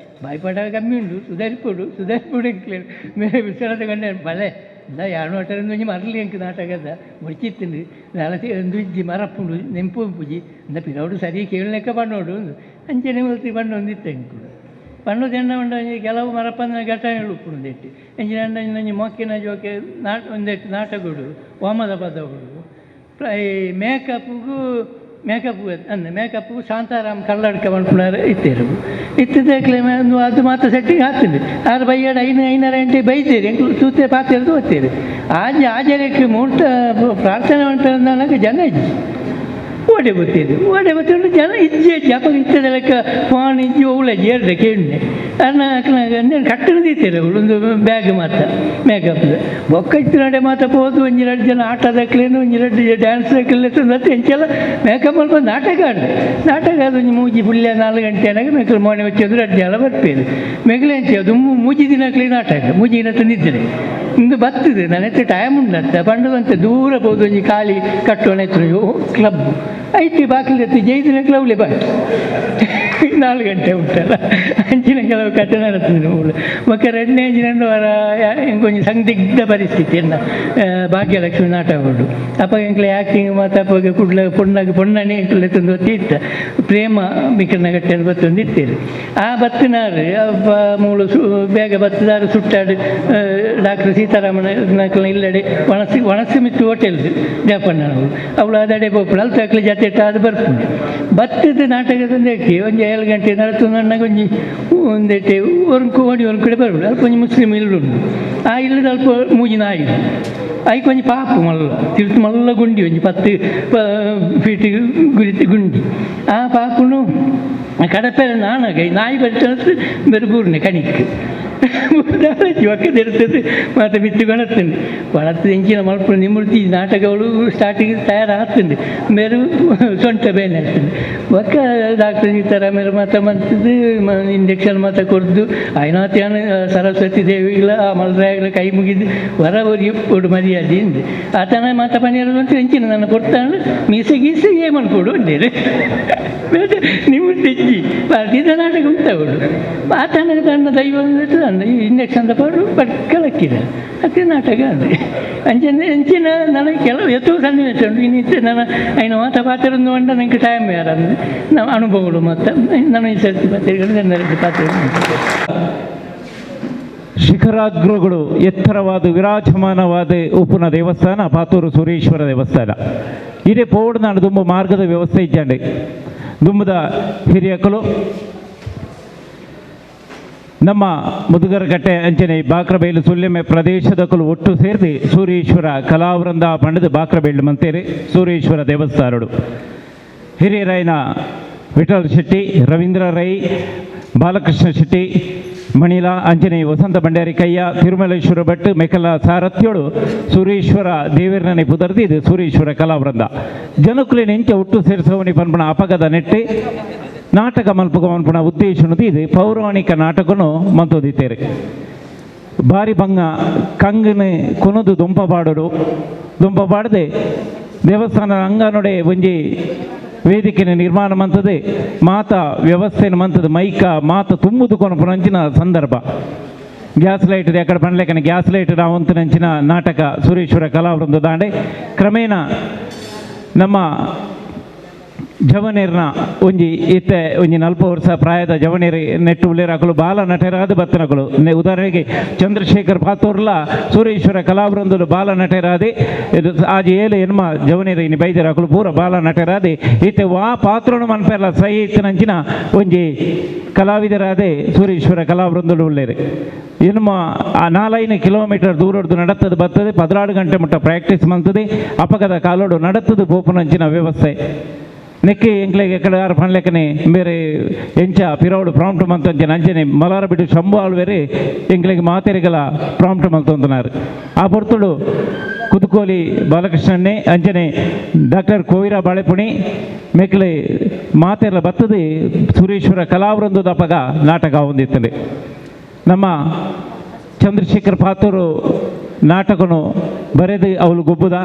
ಬಾಯ್ಪಾಟ ಕಮ್ಮಿ ಉಂಡು ಸುಧಾರಿಪೋಡು ಎಂಕ್ಲೇರು ಬೇರೆ ವಿಶ್ವನಾಥ ಕೊಂಡೆ ಬಲೆ ಇಂದ 2 ವರ್ಷದಿಂದ ಒಂಜಿ ಮರಲಿ ಎಂಕ್ ನಾಟಕದ ಮುಚ್ಚಿತ್ತುಂಡು ನಾಳೆ ಒಂದು ಇಜ್ಜಿ ಮರಪ್ಪುಂಡು ನೆಂಪು ಪೂಜಿ ಇಂದ ಪಿರೌಡು ಸರಿ ಕೇಳಲೆಕ್ಕ ಬಣ್ಣೋಡು ಒಂದು ಅಂಚನೆ ಮಲ್ತಿ ಬಣ್ಣ ಒಂದಿತ್ತು ಎಂಕು ಪಣ್ಣು ಎಣ್ಣ ಉಂಡ ಕೆಲವು ಮರಪ್ಪನ ಘಟನೆಗಳು ಉಪ್ಪುಂಡು ಎಟ್ಟು ಎಂಜಿನ ಒಂಜಿ ಮೊಕ್ಕಿನ ಜೋಕೆ ಒಂದೆಟ್ಟು ನಾಟಕಗಳು ಹೋಮದ ಪದಗಳು ಮೇಕಪ್ಗೂ ಶಾಂತಾರಾಮ್ ಕಲ್ಲಡ್ಕ ಮನ್ಪುಣಾರು ಇತ್ತೇರು ಇತ್ತಿದ್ದಕ್ಲೆ ಅದು ಮಾತ್ರ ಸೆಟ್ಟಿಗೆ ಹಾಕ್ತಿದ್ದೆ 6 ಬೈಯಡ 500 ಗಂಟೆ ಬೈತೀರಿ ತೂತೆ ಪಾತ್ರೆ ಓದ್ತೀರಿ ಆಜರಕ್ಕೆ ಮೂರ್ತ ಪ್ರಾರ್ಥನೆ ಉಂಟು ಜನ ಇಜ್ಜಿ ಓಡೆ ಗೊತ್ತಿದ್ದು ಜನ ಇಜ್ಜಿ ಅಪ್ಪ ಇತ್ತದ ಲೆಕ್ಕ ಫೋನ್ ಇಜ್ಜಿ ಅವಳ ಜೇರ್ದೆ ಕೇಳಿದೆ ಅನ್ನ ಕಟ್ಟಣ ದೀತೀರಿ ಅವಳು ಒಂದು ಬ್ಯಾಗ್ ಮಾತ್ರ ಮೇಕಪ್ದು ಬೊಕ್ಕ ಇತ್ತು ನಡೆ ಮಾತ್ರ ಹೋದು 1-2 ಜನ ಆಟದಕ್ಲೇನು 1-2 ಡ್ಯಾನ್ಸ್ ಮತ್ತೆ ಎಂಚೆಲ್ಲ ಮೇಕಪ್ ಮಾಡ್ಕೊಂಡು ನಾಟಕ ಅದು ಮೂಜಿ ಪುಲ್ಯ 4 ಗಂಟೆನಾಗ ಮೇಕಲ್ ಮೋನೆ ಹಚ್ಚಿದ್ರು 2 ಜನ ಬರ್ಪೇದು ಮೆಗಲೆ ಅದು ಮೂಜಿ ದಿನಕ್ಲಿ ನಾಟಕ ಮೂಜಿನ ತಂದಿದ್ದೇನೆ ಇಂದು ಬರ್ತದೆ ನನ್ನ ಹತ್ರ ಟೈಮ್ ಉಂಡಂತ ಬಂಡದಂತೆ ದೂರ ಹೋದು ಒಂಜಿ ಖಾಲಿ ಕಟ್ಟೋಣ ಕ್ಲಬ್ ಐಟಿ ಬಾಗಿಲು ಎತ್ತಿ ಜೈದಿನ ಕ್ಲಬ್ಲೆ ಬಾಕಿ 4 ಗಂಟೆ ಉಂಟಲ್ಲ ಅಂಚಿನ ಕೆಲವು ಕಥೆ ನಡೆಸ್ತೀನಿ ಮಕ್ಕ 2ನೇ 2 ವಾರ ಇಂಕೊಂಚ ಸಂದಿಗ್ಧ ಪರಿಸ್ಥಿತಿ ಎನ್ನ ಭಾಗ್ಯಲಕ್ಷ್ಮಿ ನಾಟಕಗಳು ಅಪ್ಪ ಎಂಕ್ಲೆ ಆ್ಯಕ್ಟಿಂಗ್ ಮತ್ತು ಅಪ್ಪ ಕುಡ್ಲ ಪೊಣ್ಣನೆ ಎಂಕ್ಲೆ ತಂದು ಇತ್ತ ಪ್ರೇಮ ಮಿಕರ್ನ ಗಟ್ಟೆ ಬತ್ತೊಂದು ಇತ್ತೇರು ಆ ಬತ್ತಿನಾರು ಅಪ್ಪ ಮೂಳು ಬೇಗ ಬತ್ತದಾರು ಸುಟ್ಟಾಡು ಡಾಕ್ಟರ್ ಸೀತಾರಾಮನ ಇಲ್ಲಡೆ ಒಣಸಿ ಮಿತ್ತು ಹೋಟೆಲ್ ದೇಪಣ್ಣನವರು ಅವಳು ಅದಡೆ ಬೋಪುಳು ಅಲ್ಲಿ ತಕ್ಕಲಿ ಜತೆ ಅದು ಬರ್ಪುಂಡು ಬತ್ತದ ನಾಟಕದಂದೇಕಿ ಒಂದು 7 ಗಂಟೆ ನಡತುಂದಾಗ ಒಂದೇಟೆ ಓಡಿ ಒಂದು ಕಡೆ ಬರ್ಬಿಡು ಅಲ್ಲಿ ಕೊಂಚ ಮುಸ್ಲಿಮ್ ಇಲ್ಲುಂಡು ಆ ಇಲ್ಲದ ಅಲ್ಪ ಮೂಜಿನ ಆಯಿತು ಅಯ್ಯ ಕೊಂಚ ಪಾಪು ಮಲ್ಲ ತಿರುತು ಮಲ್ಲ ಗುಂಡಿ ಒಂಜಿ 10 ಫೀಟ್ ಗುಂಡಿ ಆ ಪಾಪುನು ಕಡಪೆಲ್ಲ ನಾನಾಗ ನಾಯಿ ಬರ್ತಂದ್ರೆ ಬೆರಬೂರ್ನೆ ಕಣಿಕ್ಕೆ ಒಕ್ಕದಿರ್ತದೆ ಮತ್ತು ಬಿತ್ತು ಕೊಣತ್ತಂಡು ಎಂಚಿನ ಮಲ್ಪು ನಿಮ್ಮುಡ್ತಿ ನಾಟಕಗಳು ಸ್ಟಾರ್ಟಿಂಗ್ ತಯಾರಾಗ್ತಂಡು ಬೇರೆ ಸೊಂಟ ಬೇನೆ ಆಗ್ತದೆ ಒಕ್ಕ ಡಾಕ್ಟರ್ ಈ ಥರ ಮೇಲೆ ಮಾತ್ರ ಮಾಡ್ತಿದ್ದು ಇಂಜೆಕ್ಷನ್ ಮಾತ್ರ ಕೊಡ್ದು ಐನಾತ್ಯಾನ ಸರಸ್ವತಿ ದೇವಿಗಳ ಆ ಮಲ್ರಾಯಗಳ ಕೈ ಮುಗಿದು ಹೊರವರಿಗೆ ಕೊಡು ಮರ್ಯಾದೆಯಿಂದ ಆತನ ಮಾತ ಪನಿಯರು ಅಂತ ಎಂಚಿನ ನಾನು ಕೊಡ್ತಾನೆ ಮೀಸೆ ಗೀಸೆ ಏಮನ್ ಕೊಡು ಅಂಡೇರೆ ನಿಮ್ಮ ತೆಜ್ಜಿ ಪಾರ್ಟಿದ ನಾಟಕ ಉಂಟವಳು ಆತನ ತನ್ನ ದೈವ ಇಂಜೆಕ್ಷನ್ ತಗೊಂಡು ಪಡ್ಕಲಕ್ಕಿದೆ ಅದೇ ನಾಟಕ ಅಂದರೆ ಎಂಚಿನ ನನಗೆ ಕೆಲವು ಎತ್ತೋ ಸನ್ನಿವೇಶ ಉಂಟು ಇನ್ನಿತ್ತು ನಾನು ಐನ ಮಾತ ಪಾತ್ರ ಅಂಡ ನನಗೆ ಟೈಮ್ ಯಾರಂದ್ರೆ ನಾವು ಅನುಭವಗಳು ಮತ್ತು ನಾನು ಈ ಸರ್ತಿ ಪಾತ್ರ ಶಿಖರಾಗ್ರಗಳು ಎತ್ತರವಾದ ವಿರಾಜಮಾನವಾದ ಉಪ್ಪುನ ದೇವಸ್ಥಾನ ಪಾತೂರು ಸುರೇಶ್ವರ ದೇವಸ್ಥಾನ ಇದೇ ಪೋಡ್ ನಾನು ತುಂಬ ಮಾರ್ಗದ ವ್ಯವಸ್ಥೆ ಇದ್ದಂಡೆ ದುಂಬದ ಹಿರಿಯಕಲು ನಮ್ಮ ಮುದುಗರಗಟ್ಟೆ ಅಂಚನೆ ಬಾಕ್ರಬೈಲು ಸುಲ್ಯಮೆ ಪ್ರದೇಶದಕಲು ಒಟ್ಟು ಸೇರಿ ಸೂರ್ಯೇಶ್ವರ ಕಲಾವೃಂದ ಪಂಡದ ಬಾಕ್ರಬೈಲು ಮಂತೇರಿ ಸೂರ್ಯೇಶ್ವರ ದೇವಸ್ಥಾನಡು ಹಿರಿಯರಾಯನ ವಿಠಲ್ ಶೆಟ್ಟಿ ರವೀಂದ್ರ ರೈ ಬಾಲಕೃಷ್ಣ ಶೆಟ್ಟಿ ಮಣಿಲ ಅಂಜನೇಯ ವಸಂತ ಬಂಡಾರಿ ಕಯ್ಯ ತಿರುಮಲೇಶ್ವರ ಭಟ್ ಮೆಕಲ ಸಾರಥ್ಯೋಡು ಸೂರೀಶ್ವರ ದೇವರನೆ ಪುದರ್ದಿ ಇದು ಸೂರೀಶ್ವರ ಕಲಾವೃಂದ ಜನಕುಲಿನ ಎಂಚ ಹುಟ್ಟು ಸೇರಿಸವನಿ ಪನ್ಪಣ ಅಪಗದ ನೆಟ್ಟೆ ನಾಟಕ ಮಲ್ಪಗ ಮನ್ಪಣ ಉದ್ದೇಶನದು ಇದು ಪೌರಾಣಿಕ ನಾಟಕನು ಮಂತೋದಿತ್ತೇರೆ ಭಾರಿ ಭಂಗ ಕಂಗನ ಕೊನದು ದುಂಪ ಪಾಡದೆ ದೇವಸ್ಥಾನ ಅಂಗನೊಡೆ ಒಂಜಿ ವೇದಿಕೆನ ನಿರ್ಮಾಣ ಮಂತದೆ ಮಾತ ವ್ಯವಸ್ಥೆನ ಮಂತದ ಮೈಕ ಮಾತ ತುಂಬುದು ಕೊನಪುನಂಚಿನ ಸಂದರ್ಭ ಗ್ಯಾಸ್ ಲೈಟ್ ಎಕಡೆ ಪಂಡ್ಲೆಕ್ಕನೆ ಗ್ಯಾಸ್ ಲೈಟ್ ನಾವಂತನಂಚಿನ ನಾಟಕ ಸುರೇಶ್ವರ ಕಲಾವೃಂದ ದಾಂಡೆ ಕ್ರಮೇಣ ನಮ್ಮ ಜವನೇರ್ನ ಒಂಜಿ ಇತ್ತೆ ಒಂಜಿ 40 ವರ್ಷ ಪ್ರಾಯದ ಜವನೇರಿ ನೆಟ್ಟು ಉಳ್ಳೇರಾಕಲು ಬಾಲ ನಟರಾದ ಬತ್ತನಗಳು ಉದಾಹರಣೆಗೆ ಚಂದ್ರಶೇಖರ್ ಪಾತೂರ್ಲ ಸೂರೇಶ್ವರ ಕಲಾವೃಂದಲು ಬಾಲ ನಟರಾದೆ ಆಜಿ ಏಳು ಎನ್ಮ ಜವನೇರಿ ಇನ್ನು ಬೈದರಾಕಲು ಪೂರ ಬಾಲ ನಟರಾದೆ ಇತ್ತೆ ವಾ ಪಾತ್ರನು ಮನ್ಪೆಲ್ಲ ಸೈ ಇತ್ತಿನಂಚಿನ ಒಂಜಿ ಕಲಾವಿದರಾದೆ ಸೂರೇಶ್ವರ ಕಲಾವೃಂದಲು ಉಳ್ಳೇರಿ ಇನ್ನು 4 ಕಿಲೋಮೀಟರ್ ದೂರದ್ದು ನಡತ್ತದು ಬರ್ತದೆ 16 ಗಂಟೆ ಮುಟ್ಟ ಪ್ರಾಕ್ಟೀಸ್ ಮಂತದೆ ಅಪಗದ ಕಾಲೋಡು ನಡತ್ತದು ಪೋಪುನಂಚಿನ ವ್ಯವಸ್ಥೆ ನೆಕ್ಕೆ ಎಂಕ್ಲೆಗೆ ಎಕಡೆ ಪಣ್ಲೆಕ್ಕನೆ ಬೇರೆ ಎಂಚ ಪಿರೋಡು ಪ್ರಾಂಪ್ಟ್ ಮಂತಂಚನೆ ಅಂಚನೆ ಮಲಾರ ಬಿಟ್ಟು ಶಂಭು ಆಳ್ವೇರೆ ಎಂಕ್ಲೆಗೆ ಮಾತೆರೆಗಳ ಪ್ರಾಂಪ್ಟ್ ಮಂತೊಂದನಾರು ಆ ಪೊರ್ತುಡು ಕುದುಕೋಲಿ ಬಾಲಕೃಷ್ಣನ್ನೇ ಅಂಚನೆ ಡಾಕ್ಟರ್ ಕೋವಿರ ಬಾಳೆಪುಣಿ ಮೆಕ್ಲೆ ಮಾತೆಲ್ಲ ಬರ್ತದೆ ಸುರೇಶ್ವರ ಕಲಾವೃಂದದ ಅಪಗ ನಾಟಕ ಹೊಂದಿತ್ತದೆ ನಮ್ಮ ಚಂದ್ರಶೇಖರ್ ಪಾತೂರು ನಾಟಕನು ಬರೆದು ಅವಳು ಗೊಬ್ಬುದ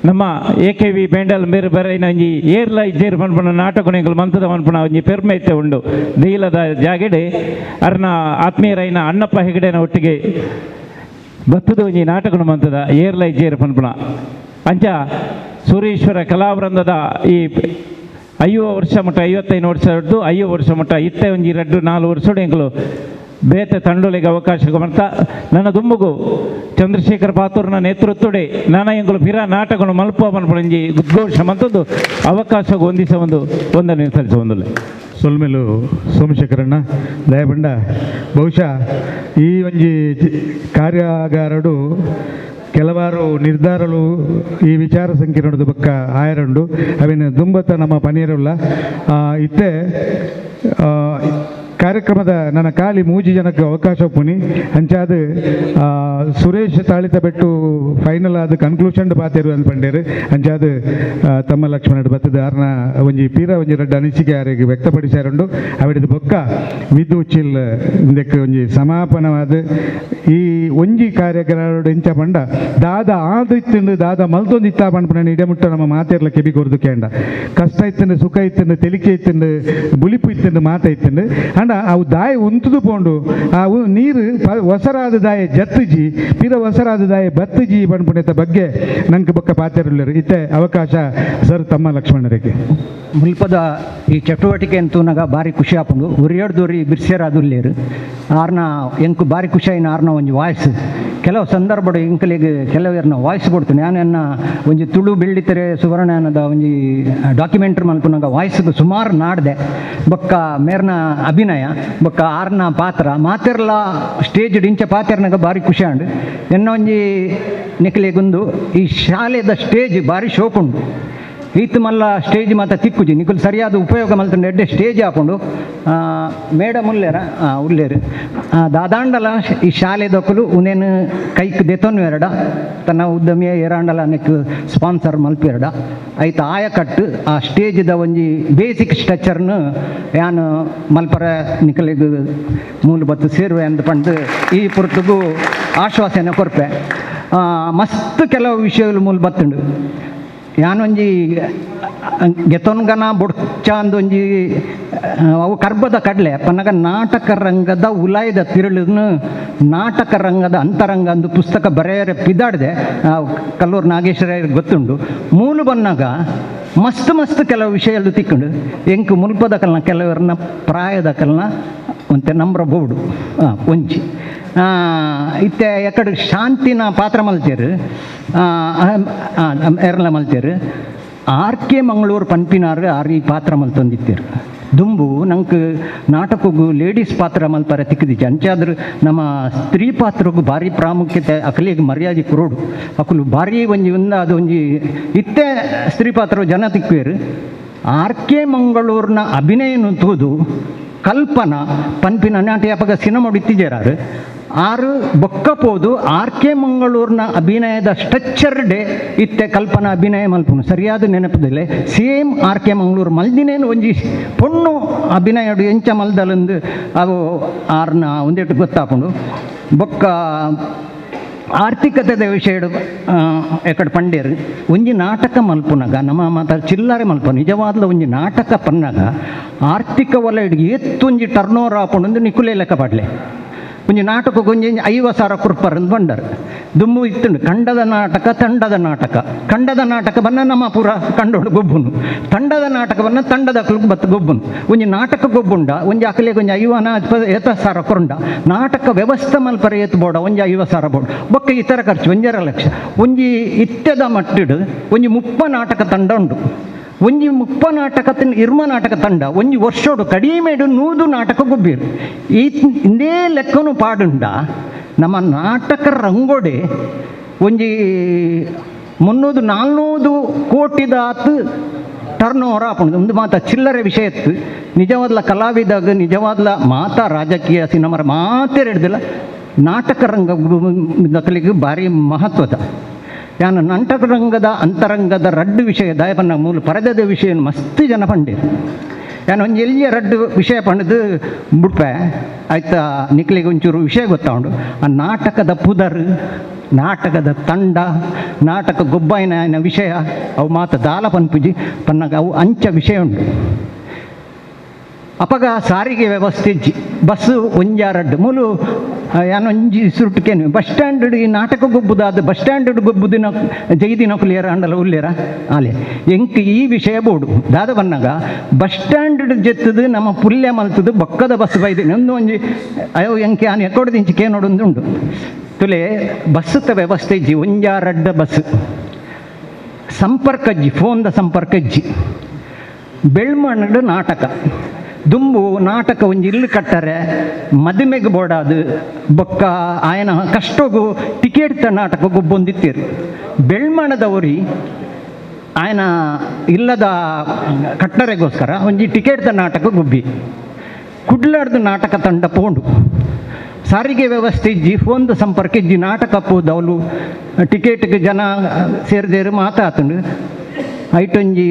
ನಮ್ಮ AKV ಬೆಂಡಲ್ ಬೇರೆ ಬೇರೆ ಒಂಜಿ ಏರ್ಲ ಇಜ್ಜೇರು ಪನ್ಪುನ ನಾಟಕಗಳು ಮಂತದ ಪನ್ಪುನ ಒಂಜಿ ಪೆರ್ಮೆ ಇತ್ತೆ ಉಂಡು ದೀಲದ ಜಾಗೆಡೆ ಅರ್ನ ಆತ್ಮೀಯರೈನ ಅಣ್ಣಪ್ಪ ಹೆಗಡೆನ ಒಟ್ಟಿಗೆ ಬತ್ತದ ಒಂಜಿ ನಾಟಕನು ಮಂತದ ಏರ್ಲ ಇಜ್ಜೇರು ಪನ್ಪುನ ಅಂಚ ಸೂರೇಶ್ವರ ಕಲಾವೃಂದದ ಈ 5 ವರ್ಷ ಮುಟ್ಟ 55 ವರ್ಷ ಹಿಡ್ದು 5 ವರ್ಷ ಮುಟ್ಟ ಇತ್ತೆ ಒಂಜಿ 2-4 ವರ್ಷ ಎಂಕಲು ಬೇತೆ ತಂಡೋಲಿಗೆ ಅವಕಾಶ ಬರ್ತಾ ನನ್ನ ದುಂಬುಗು ಚಂದ್ರಶೇಖರ್ ಪಾತೂರ್ನ ನೇತೃತ್ವಡೆ ನಾನ ಎಂಗಳು ಪಿರ ನಾಟಕಗಳು ಮಲ್ಪುವ ಪನ್ಪುಣಂಜಿ ಉದ್ಘೋಷ ಮಂತದ್ದು ಅವಕಾಶ ಹೊಂದಿಸ ಒಂದನ್ನು ಸಲ್ಲಿಸ ಒಂದಲ್ಲ ಸೊಲ್ಮೆಲು ಸೋಮಶೇಖರಣ್ಣ ದಯಬಂಡ ಬಹುಶಃ ಈ ಒಂಜಿ ಕಾರ್ಯಾಗಾರಡು ಕೆಲವಾರು ನಿರ್ಧಾರಗಳು ಈ ವಿಚಾರ ಸಂಕಿರಣದ ಬಕ್ಕ ಆಯರಂಡು ಅವೇನು ದುಂಬತ್ತ ನಮ್ಮ ಪನೀರುಲ್ಲ ಇತ್ತೆ ಕಾರ್ಯಕ್ರಮದ ನನ್ನ ಖಾಲಿ 3 ಜನಕ್ಕೆ ಅವಕಾಶ ಒಪ್ಪುನಿ ಅಂಚಾದ ಸುರೇಶ್ ತಾಳಿತ ಬೆಟ್ಟು ಫೈನಲ್ ಆದ ಕನ್ಕ್ಲೂಷನ್ ಪಾತೇರು ಅಂದ್ಪಂಡೇರು ಅಂಚಾದ ತಮ್ಮ ಲಕ್ಷ್ಮಣ ಬತ್ತದ ಅರ್ನ ಒಂಜಿ ಪೀರ ಒಂಜಿ 2 ಅನಿಸಿಕೆ ಯಾರಿಗೆ ವ್ಯಕ್ತಪಡಿಸ್ಯಾರುಂಡು ಅವಿಡದ ಬೊಕ್ಕ ವಿದ್ದು ಚಿಲ್ ಇಂದಕ್ಕೆ ಒಂಜಿ ಸಮಾಪನವಾದ ಈ ಒಂಜಿ ಕಾರ್ಯಕ್ರಮ ಎಂಚ ಪಂಡ ದಾದ ಆದಿತ್ತಂಡು ದಾದ ಮಲ್ತೊಂದು ಇತ್ತ ಪಂಡ ಇಡಮುಟ್ಟ ನಮ್ಮ ಮಾತೇರ್ಲ ಕೆಬಿ ಕೊರ್ದು ಕೇಂಡ ಕಷ್ಟ ಇತ್ತಂಡು ಸುಖ ಇತ್ತಂಡು ತೆಲಿಕೆ ಇತ್ತಂಡು ಬುಲಿಪು ಇತ್ತಂಡು ಮಾತ ಇತ್ತಂಡು ಅಂಡ ಅವು ದಾಯ ಉಂತುದು ಪೋಂಡು ಅವು ನೀರು ಹೊಸರಾದ ದಾಯ ಜತ್ತುಜಿ ಪಿರ ಹೊಸರಾದ ದಾಯ ಬತ್ತುಜಿ ಪಂಪುಣೆತ ಬಗ್ಗೆ ನಂಗೆ ಬೊಕ್ಕ ಪಾತೇರುಳ್ಳರು ಇತ್ತೆ ಅವಕಾಶ ಸರ್ ತಮ್ಮ ಲಕ್ಷ್ಮಣರಿಗೆ ಮುಲ್ಪದ ಈ ಚಟುವಟಿಕೆ ಅಂತೂನಾಗ ಭಾರಿ ಖುಷಿ ಆಪುಂಡು ಉರಿಯಡ್ದೋರಿ ಬಿರ್ಸೇರಾದುಲ್ಲೇರು ಆರ್ನ ಎಂಕು ಭಾರಿ ಖುಷಿ ಆಯ್ನ ಆರ್ನ ಒಂಜಿ ವಾಯ್ಸ್ ಕೆಲವು ಸಂದರ್ಭಡು ಇಂಕಲಿಗೆ ಕೆಲವರ್ನ ವಾಯ್ಸ್ ಕೊಡ್ತೀನಿ ನಾನು ಒಂಜಿ ತುಳು ಬೆಳ್ಳಿತೆರೆ ಸುವರ್ಣನದ ಒಂಜಿ ಡಾಕ್ಯುಮೆಂಟ್ರಿ ಮಲ್ಪುನಾಗ ವಾಯ್ಸ್ಗೆ ಸುಮಾರು ನಾಡ್ದೆ ಬೊಕ್ಕ ಮೇರ್ನ ಅಭಿನಯ ಬೊಕ್ಕ ಆರ್ನ ಪಾತ್ರ ಮಾತೆರ್ಲ ಸ್ಟೇಜ್ ಇಂಚ ಪಾತೆರ್ನಾಗ ಭಾರಿ ಖುಷಿ ಆಂಡು ಎನ್ನ ಒಂಜಿ ನಿಖಲಿಗೊಂದು ಈ ಶಾಲೆದ ಸ್ಟೇಜ್ ಭಾರಿ ಶೋಕುಂಡು ಈತ್ ಮಲ್ಲ ಸ್ಟೇಜ್ ಮಾತ ತಿಕ್ಕುಜಿ ನಿಖಲ್ ಸರಿಯಾದ ಉಪಯೋಗ ಮಲ್ತಂಡು ಎಡ್ಡೆ ಸ್ಟೇಜ್ ಹಾಕೊಂಡು ಮೇಡಮ್ ಉಳ್ಳೇರು ದಾದಾಂಡಲ ಈ ಶಾಲೆದೊಕ್ಕಲು ಉನೇನು ಕೈಕ್ ದೆತೊನ್ನು ಎರಡ ತನ್ನ ಉದ್ಯಮಿಯ ಏರಾಂಡಲ ನೆಕ್ ಸ್ಪಾನ್ಸರ್ ಮಲ್ಪೆರಡ ಐತ ಆಯ ಕಟ್ಟು ಆ ಸ್ಟೇಜ್ದ ಒಂಜಿ ಬೇಸಿಕ್ ಸ್ಟ್ರಕ್ಚರ್ನು ಯಾನು ಮಲ್ಪರ ನಿಖಲಿಗೆ ಮೂಲ ಬತ್ತು ಸೇರುವೆ ಅಂದು ಪಂಡು ಈ ಪುರ್ತಗೂ ಆಶ್ವಾಸನೆ ಕೊರ್ಪೆ ಮಸ್ತ್ ಕೆಲವು ವಿಷಯಗಳು ಮೂಲ ಬತ್ತುಂಡು ಯಾನೊಂಜಿ ಗೆತೊನ್ಗನ ಬೊಡ್ಚ ಅಂದೊಂಜಿ ಅವು ಕರ್ಬದ ಕಡಲೆ ಪನ್ನಗ ನಾಟಕ ರಂಗದ ಉಲಾಯ್ದ ತಿರುಳನ್ನು ನಾಟಕ ರಂಗದ ಅಂತರಂಗ ಅಂದು ಪುಸ್ತಕ ಬರೆಯರೆ ಪಿದಾಡ್ದೆ ಕಲ್ಲೂರು ನಾಗೇಶ್ವರ ಗೊತ್ತುಂಡು ಮೂಲು ಬನ್ನಾಗ ಮಸ್ತ್ ಮಸ್ತ್ ಕೆಲವು ವಿಷಯಗಳು ತಿಕ್ಕೊಂಡು ಎಂಕು ಮುಲ್ಪದ ಕಲ್ನ ಕೆಲವರನ್ನ ಪ್ರಾಯದ ಕಲ್ನ ಒಂತೆ ನಂಬ್ರ ಬೋರ್ಡು ಒಂಚಿ ಇತ್ತೆ ಎಕಡೆ ಶಾಂತಿನ ಪಾತ್ರ ಮಲ್ತೇರು ಎರಲ ಮಲ್ತೇರು ಆರ್ಕೆ ಮಂಗಳೂರು ಪನ್ಪಿನಾರು ಆರ್ ಈ ಪಾತ್ರ ಮಲ್ತೊಂದಿತ್ತೇರು ದುಂಬು ನಂಗೆ ನಾಟಕಗೂ ಲೇಡೀಸ್ ಪಾತ್ರ ಮಲ್ಪರ ತಿಕ್ಕದಿಚ್ಚೆ ಅಂಚಾದ್ರು ನಮ್ಮ ಸ್ತ್ರೀ ಪಾತ್ರಗೂ ಭಾರಿ ಪ್ರಾಮುಖ್ಯತೆ ಅಕಲಿಗೆ ಮರ್ಯಾದೆ ಕೊರೋಡು ಅಕಲು ಭಾರಿ ಒಂಜಿ ಅದು ಒಂಜಿ ಇತ್ತೆ ಸ್ತ್ರೀ ಪಾತ್ರ ಜನ ತಿಕ್ಕೇರು ಆರ್ಕೆ ಮಂಗಳೂರಿನ ಅಭಿನಯನು ತೋದು ಕಲ್ಪನಾ ಪನ್ಪಿನ ನಾಟಿ ಅಪಗ ಸಿನಿಮಾ ಇತ್ತಿದ್ದೇರಾರು ಆರು ಬೊಕ್కపోదు ಆರ್ಕೆ ಮಂಗಳೂರಿನ ಅಭಿನಯದ ಸ್ಟ್ರಕ್ಚರ್ ಡೇ ಇತ್ತೆ ಕಲ್ಪನಾ ಅಭಿನಯ ಮಲ್ಪುನು ಸರಿಯಾದ ನೆನಪದಿಲ್ಲ ಸೇಮ್ ಆರ್ಕೆ ಮಂಗಳೂರು ಮಲ್ದಿನೇನು ಒಂಜಿ ಪೊಣ್ಣು ಅಭಿನಯ ಎಂಚ ಮಲ್ದಲಂದು ಅವು ಆರ್ನ ಒಂದೆಟ್ಟು ಗೊತ್ತಾಪುಂಡು ಬೊಕ್ಕ ಆರ್ಥಿಕತೆದ ವಿಷಯ ಎಕಡೆ ಪಂಡೇರು ಒಂಜಿ ನಾಟಕ ಮಲ್ಪುನಾಗ ನಮ್ಮ ಮಾತ ಚಿಲ್ಲರೆ ಮಲ್ಪ ನಿಜವಾದ ಒಂಜಿ ನಾಟಕ ಪನ್ನಾಗ ಆರ್ಥಿಕ ವಲಯಕ್ಕೆ ಎತ್ತೊಂಜಿ ಟರ್ನ್ ಓವರ್ ಆಪುಂಡು ನಿಕುಲೆ ಲೆಕ್ಕ ಪಾಡ್ಲೆ ಒಂಜಿ ನಾಟಕಕ್ಕೆ ಒಂಜಿ 50,000 ಕುರ್ಪರಂದು ಬಂಡರು ದುಮ್ಮು ಇತ್ತುಂಡು ಕಂಡದ ನಾಟಕ ಬನ್ನ ನಮ್ಮ ಪೂರ ಕಂಡೋಡು ಗೊಬ್ಬುನು ತಂಡದ ನಾಟಕ ಬನ್ನ ತಂಡದ ಬತ್ತು ಗೊಬ್ಬುನು ಒಂಜಿ ನಾಟಕ ಗೊಬ್ಬುಂಡ ಒಂಜಿ ಅಕಲಿಗೆ ಒಂಜಿ 50,000 ಕೊರಂಡ ನಾಟಕ ವ್ಯವಸ್ಥೆ ಮಲ್ಪರ ಎತ್ತು ಬೋಡ ಒಂಜಿ 50,000 ಬೋಡ ಬೊಕ್ಕ ಇತರ ಖರ್ಚು 1.5 ಲಕ್ಷ ಒಂಜಿ ಇತ್ಯದ ಮಟ್ಟಿಡು ಒಂಜಿ 30 ನಾಟಕ ತಂಡ ಉಂಡು ಒಂಜಿ 30 ನಾಟಕದ ಇರ್ಮ ನಾಟಕ ತಂಡ ಒಂಜಿ ವರ್ಷೋಡು ಕಡಿಮೆಡು 100 ನಾಟಕ ಗೊಬ್ಬಿರು ಇಂದೇ ಲೆಕ್ಕನು ಪಾಡುಂಡ ನಮ್ಮ ನಾಟಕ ರಂಗೋಡೆ ಒಂಜಿ 300-400 ಕೋಟಿದಾತು ಟರ್ನ್ ಓವರ್ ಆಪುಂಡು ಒಂದು ಮಾತ ಚಿಲ್ಲರೆ ವಿಷಯ ಇತ್ತು ನಿಜವಾದ ಕಲಾವಿದಾಗ ನಿಜವಾದ ಮಾತಾ ರಾಜಕೀಯ ಸಿನಿಮಾ ಮಾತೇ ಹಿಡ್ದಿಲ್ಲ ನಾಟಕ ರಂಗಕ್ಕೆ ಭಾರಿ ಮಹತ್ವದ ಯಾನು ನಾಟಕ ರಂಗದ ಅಂತರಂಗದ ರಡ್ಡು ವಿಷಯ ದಾಯಪನ್ನ ಮೂಲ ಪರದದ ವಿಷಯ ಮಸ್ತ್ ಜನ ಪಂಡಿರು ಯಾನು ಒಂದು ಎಲ್ಲಿಯ ರಡ್ಡು ವಿಷಯ ಪಂಡದು ಬಿಡ್ಪೆ ಆಯ್ತಾ ನಿಕ್ಲಿಗೆ ಒಂಚೂರು ವಿಷಯ ಗೊತ್ತಾಂಡು ಆ ನಾಟಕದ ಪುದರ್ ನಾಟಕದ ತಂಡ ನಾಟಕ ಗೊಬ್ಬಾಯಿನ ವಿಷಯ ಅವು ಮಾತ ದಾಲ ಪನ್ಪುಜಿ ಪನ್ನಾಗ ಅವು ಅಂಚ ವಿಷಯ ಉಂಟು ಅಪಗ ಸಾರಿಗೆ ವ್ಯವಸ್ಥೆ ಬಸ್ಸು ಒಂಜಾರಡ್ಡು ಮೂಲು ಯಾನೊಂಜಿ ಸುರುಟ್ಕೇನು ಬಸ್ ಸ್ಟ್ಯಾಂಡ್ ಈ ನಾಟಕ ಗೊಬ್ಬುದಾದ ಬಸ್ ಸ್ಟ್ಯಾಂಡ್ ಗೊಬ್ಬುದಿನ ಜೈದಿನ ಕುಲಿಯರ ಅಂಡಲ ಉಲ್ಲೇರ ಆಲೆ ಎಂಕ್ ಈ ವಿಷಯ ಬೋಡು ದಾದ ಬನ್ನಾಗ ಬಸ್ ಸ್ಟ್ಯಾಂಡ್ ಜೆತ್ತದು ನಮ್ಮ ಪುಲ್ಯ ಮಲ್ತದು ಬೊಕ್ಕದ ಬಸ್ ಬೈದಿನ ಒಂದು ಒಂಜಿ ಅಯ್ಯೋ ಎಂಕೆ ಆನೆ ಎಕ್ಕೊಡದಿಂಚಿಕೆ ನೋಡೊಂದು ಉಂಡು ತುಲೆ ಬಸ್ಸದ ವ್ಯವಸ್ಥೆ ಇಜ್ಜಿ ಒಂಜಾರಡ್ಡ ಬಸ್ ಸಂಪರ್ಕ ಇಜ್ಜಿ ಫೋನ್ದ ಸಂಪರ್ಕ ಇಜ್ಜಿ ಬೆಳ್ಮಣ್ಣಡು ನಾಟಕ ದುಂಬು ನಾಟಕ ಒಂಜಿ ಇಲ್ಲು ಕಟ್ಟರೆ ಮದುಮೆಗೆ ಬೋಡಾದು ಬೊಕ್ಕ ಆಯನ ಕಷ್ಟಗೂ ಟಿಕೆಟ್ ನಾಟಕ ಗೊಬ್ಬೊಂದಿತ್ತೀರು ಬೆಳ್ಮಣದವರಿ ಆಯನ ಇಲ್ಲದ ಕಟ್ಟರೆಗೋಸ್ಕರ ಒಂಜಿ ಟಿಕೆಟ್ ನಾಟಕ ಗೊಬ್ಬಿ ಕುಡ್ಲಾಡ್ದು ನಾಟಕ ತಂಡ ಪೋಂಡು ಸಾರಿಗೆ ವ್ಯವಸ್ಥೆ ಇಜ್ಜಿ ಫೋನ್ದು ಸಂಪರ್ಕ ಇಜ್ಜಿ ನಾಟಕ ಪೋದು ಅವಳು ಟಿಕೆಟ್ಗೆ ಜನ ಸೇರಿದೇರು ಮಾತಾತುಂಡು ಐಟೊಂಜಿ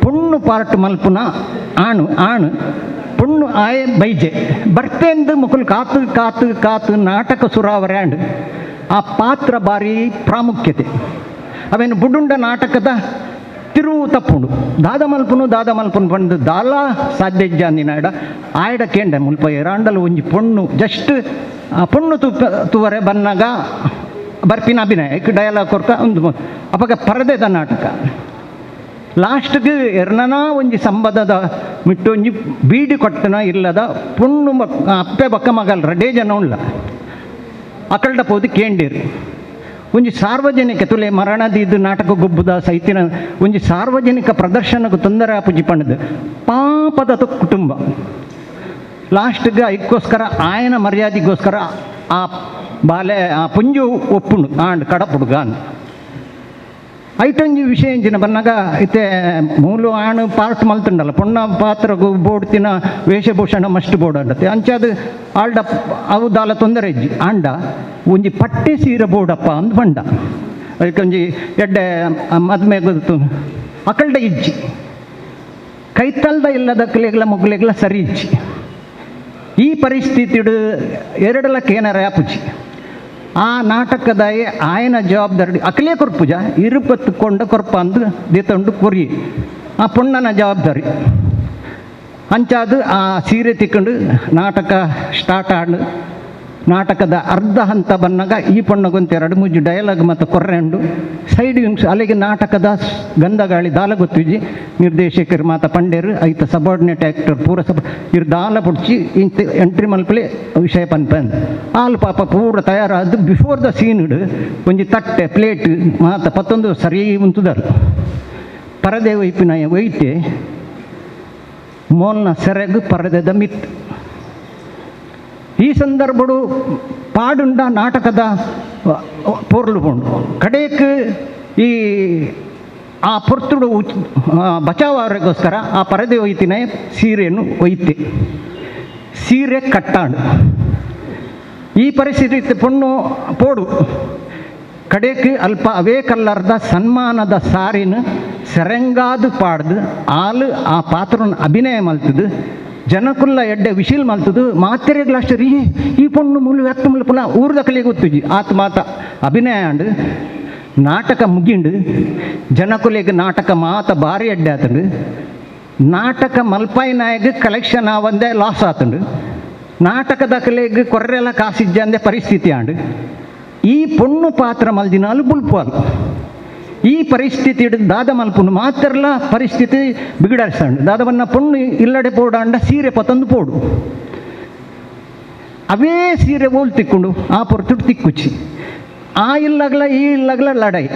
ಪೊಣ್ಣು ಪಾರ್ಟ್ ಮಲ್ಪುನ ಆಣು ಪೊಣ್ಣು ಆಯೆ ಬೈಜೆ ಬರ್ತೇಂದು ಮುಕುಲು ಕಾತು ನಾಟಕ ಸುರಾವರ್ಯಾಂಡ್ ಆ ಪಾತ್ರ ಭಾರಿ ಪ್ರಾಮುಖ್ಯತೆ ಅವೇನು ಬುಡುಂಡ ನಾಟಕದ ತಿರುವು ತಪ್ಪುಂಡು ದಾದ ಮಲ್ಪುನು ಬಂದು ದಾಲ ಸಾಧ್ಯ ಅಂದಿನಾಡ ಆಯ್ಡ ಕೇಂಡ ಮುಲ್ಪ ಎರಾಂಡಲು ಒಂಜಿ ಪೊಣ್ಣು ಜಸ್ಟ್ ಪೊಣ್ಣು ತುವರೆ ಬನ್ನಾಗ ಬರ್ಪಿನ ಅಭಿನಯ ಡಯಲಾಗ್ ಕೊರ್ಕ ಒಂದು ಅಪಗ ಪರದೆದ ನಾಟಕ ಲಾಸ್ಟ್ಗೆ ಎರ್ನನ ಒಂಜಿ ಸಂಬಂಧದ ಮಿಟ್ಟೊಂಜಿ ಬೀಡಿ ಕೊಟ್ಟನ ಇಲ್ಲದ ಪುಣ್ಣು ಅಪ್ಪೆ ಬಕ್ಕ ಮಗಲ್ ರಡೇ ಜನ ಉಳ್ಳ ಅಕಲ್ಡ ಪೋದು ಕೇಂಡೀರು ಒಂಜಿ ಸಾರ್ವಜನಿಕ ತುಲೆ ಮರಣದಿದ್ದು ನಾಟಕ ಗೊಬ್ಬುದ ಸೈತಿನ ಒಂಜಿ ಸಾರ್ವಜನಿಕ ಪ್ರದರ್ಶನಕ್ಕೆ ತೊಂದರೆ ಆಪುಜಿ ಪಣ್ಣದು ಪಾಪದ ಕುಟುಂಬ ಲಾಸ್ಟ್ಗೆ ಅದಕ್ಕೋಸ್ಕರ ಆಯನ ಮರ್ಯಾದೆಗೋಸ್ಕರ ಆ ಬಾಲೆ ಆ ಪುಂಜು ಒಪ್ಪುಂಡು ಆಂಡ್ ಕಡಪುಡುಗ ಅಂತ ಐಟೊಂಜಿ ವಿಷಯ ಎಂಜಿನ ಬನ್ನಾಗ ಇತ್ತೆ ಮೂಲು ಆಣು ಪಾರ್ಟ್ ಮಲ್ತುಂಡಲ್ಲ ಪೊಣ್ಣ ಪಾತ್ರ ಬೋಡ್ತಿನ ವೇಷಭೂಷಣ ಮಸ್ಟ್ ಬೋರ್ಡ್ ಅಂಡತ್ತೆ ಅಂಚಾದ ಆಲ್ಡ ಅವು ದಾಲ ತೊಂದರೆ ಇಜ್ಜಿ ಆಂಡ ಒಂಜಿ ಪಟ್ಟೆ ಸೀರೆ ಬೋರ್ಡಪ್ಪ ಅಂದ್ ಬಂಡ ಅದಕ್ಕೆ ಒಂಜಿ ಎಡ್ಡೆ ಮದ್ಮೆ ಗೊತ್ತು ಅಕಲ್ಡ ಇಜ್ಜಿ ಕೈತಲ್ದ ಇಲ್ಲದ ಕಲೆಗಳ ಮಗುಲೆಗಳ ಸರಿ ಇಜ್ಜಿ ಈ ಪರಿಸ್ಥಿತಿಡು 2 ಲಕ್ಷ ಏನಾರ ಆಪುಜಿ ಆ ನಾಟಕದ ಆಯನ ಜವಾಬ್ದಾರಿ ಅಕಲೇ ಕೊರ್ಪುಜ ಇರುಪತ್ತುಕೊಂಡ ಕೊರ್ಪ ಅಂದು ದೇತೊಂಡು ಕೊರಿ ಆ ಪೊಣ್ಣನ ಜವಾಬ್ದಾರಿ ಅಂಚಾದು ಆ ಸೀರೆ ತಿಕ್ಕೊಂಡು ನಾಟಕ ಸ್ಟಾರ್ಟ್ ಆಡು ನಾಟಕದ ಅರ್ಧ ಹಂತ ಬನ್ನಾಗ ಈ ಪೊಣ್ಣಗೊಂತ 2-3 ಡಯಲಾಗ್ ಮತ್ತು ಕೊರ್ರೆಂಡು ಸೈಡ್ ಅಲ್ಲಿಗೆ ನಾಟಕದ ಗಂಧಗಾಳಿ ದಾಲ ಗೊತ್ತಿಜ್ಜಿ ನಿರ್ದೇಶಕರು ಮಾತ ಪಂಡೇರು ಐತ ಸಬಾರ್ಡಿನೇಟ್ ಆ್ಯಕ್ಟರ್ ಪೂರ ಇರು ದಾಲ ಪುಡ್ಚಿ ಇಂತ ಎಂಟ್ರಿ ಮಲ್ಪಲೆ ವಿಷಯ ಪನ್ಪನ್ ಆಲು ಪಾಪ ಪೂರ ತಯಾರಾದ ಬಿಫೋರ್ ದ ಸೀನ್ ಇಡು ಒಂಜಿ ತಟ್ಟೆ ಪ್ಲೇಟ್ ಮಾತ ಪತ್ತೊಂದು ಸರಿ ಉಂತುದರು ಪರದೆ ವೈಪಿನ ಒಯ್ತೆ ಮೋಲ್ನ ಸೆರೆಗು ಪರದೆದ ಮಿತ್ ಈ ಸಂದರ್ಭಡು ಪಾಡುಂಡ ನಾಟಕದ ಪೊರ್ಲು ಪೋಂಡು ಕಡೆಕ್ ಈ ಆ ಪೊರ್ತುಡು ಬಚಾವರಿಗೋಸ್ಕರ ಆ ಪರದೆ ಒಯ್ತಿನ ಸೀರೆಯನ್ನು ಒಯ್ತೆ ಸೀರೆ ಕಟ್ಟಾಂಡು. ಈ ಪರಿಸ್ಥಿತಿ ಪೊಣ್ಣು ಪೋಡು ಕಡೆಗೆ ಅಲ್ಪ ಅವೇ ಕಲ್ಲರ್ದ ಸನ್ಮಾನದ ಸಾರಿನ ಸೆರೆಂಗಾದು ಪಾಡ್ದು ಆಲು ಆ ಪಾತ್ರನ ಅಭಿನಯ ಮಲ್ತದು ಜನಕುಲ್ಲ ಎಡ್ಡೆ ವಿಶಿಲ್ ಮಲ್ತದು ಮಾತೆರೆಗ್ಲಷ್ಟು ರೀ ಈ ಪೊಣ್ಣು ಮುಳು ಎತ್ತ ಮುಳು ಪುನಃ ಊರ್ದ ಕಲಿಗೆ ಗೊತ್ತುಜಿ ಆತ ಮಾತ ಅಭಿನಯ ಅಂಡು ನಾಟಕ ಮುಗಿಂಡು ಜನಕುಲೆಗೆ ನಾಟಕ ಮಾತ ಭಾರಿ ಎಡ್ಡೆ ಆತಂಡು ನಾಟಕ ಮಲ್ಪಾಯಿ ನಾಯಕ ಕಲೆಕ್ಷನ್ ಆವಂದೇ ಲಾಸ್ ಆತಂಡು ನಾಟಕದ ಕಲೆಗೆ ಕೊರ್ರೆಲ್ಲ ಕಾಸಿಜ್ಜಂದೆ ಪರಿಸ್ಥಿತಿ ಆಂಡು ಈ ಪೊಣ್ಣು ಪಾತ್ರ ಮಲ್ದಿನಾಲು ಬುಲ್ಪಾಲು ಈ ಪರಿಸ್ಥಿತಿ ದಾದ ಮಲ್ಪುನು ಮಾತ್ರಲ್ಲ ಪರಿಸ್ಥಿತಿ ಬಿಗಡಾಡ್ಸಂಡು ದಾದವನ್ನ ಪೊಣ್ಣು ಇಲ್ಲಡೆ ಪೋಡಾಂಡ ಸೀರೆ ಪತಂದು ಪೋಡು ಅವೇ ಸೀರೆ ಓಲ್ ತಿಕ್ಕೊಂಡು ಆ ಪೊರ್ತುಡು ತಿಕ್ಕುಚ್ಚಿ ಆ ಇಲ್ಲಗಲ ಈ ಇಲ್ಲಗಲ ಲಡಾಯಿ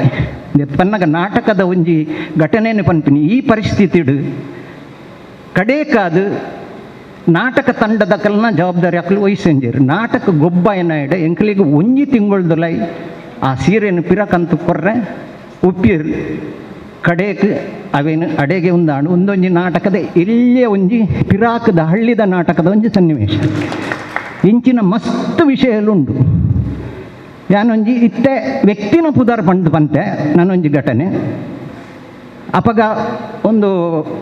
ಪನ್ನಗ ನಾಟಕದ ಒಂಜಿ ಘಟನೆಯನ್ನು ಪನ್ಪಿನಿ ಈ ಪರಿಸ್ಥಿತಿಡು ಕಡೇಕಾದು ನಾಟಕ ತಂಡದ ಕಲ್ನ ಜವಾಬ್ದಾರಿ ಹಾಕಲು ವಹಿಸಂಜೇರು ನಾಟಕ ಗೊಬ್ಬ ಏನಾಯಿಡೆ ಎಂಕಲಿಗೆ ಒಂಜಿ ತಿಂಗಳದಲೈ ಆ ಸೀರೆಯನ್ನು ಪಿರಕಂತು ಕೊರ್ರೆ ಉಪ್ಪಿರು ಕಡೆಗೆ ಅವೇನು ಅಡೆಗೆ ಒಂದಾಡು ಒಂದೊಂಜಿ ನಾಟಕದ ಇಲ್ಲಿಯೇ ಒಂಜಿ ಪಿರಾಕದ ಹಳ್ಳಿದ ನಾಟಕದ ಒಂಜಿ ಸನ್ನಿವೇಶ ಇಂಚಿನ ಮಸ್ತ್ ವಿಷಯಲುಂಡು ಯಾನೊಂಜಿ ಇತ್ತೆ ವ್ಯಕ್ತಿನ ಪುದಾರ್ ಬಂದು ಬಂತೆ ನಾನೊಂಜಿ ಘಟನೆ ಅಪಗ ಒಂದು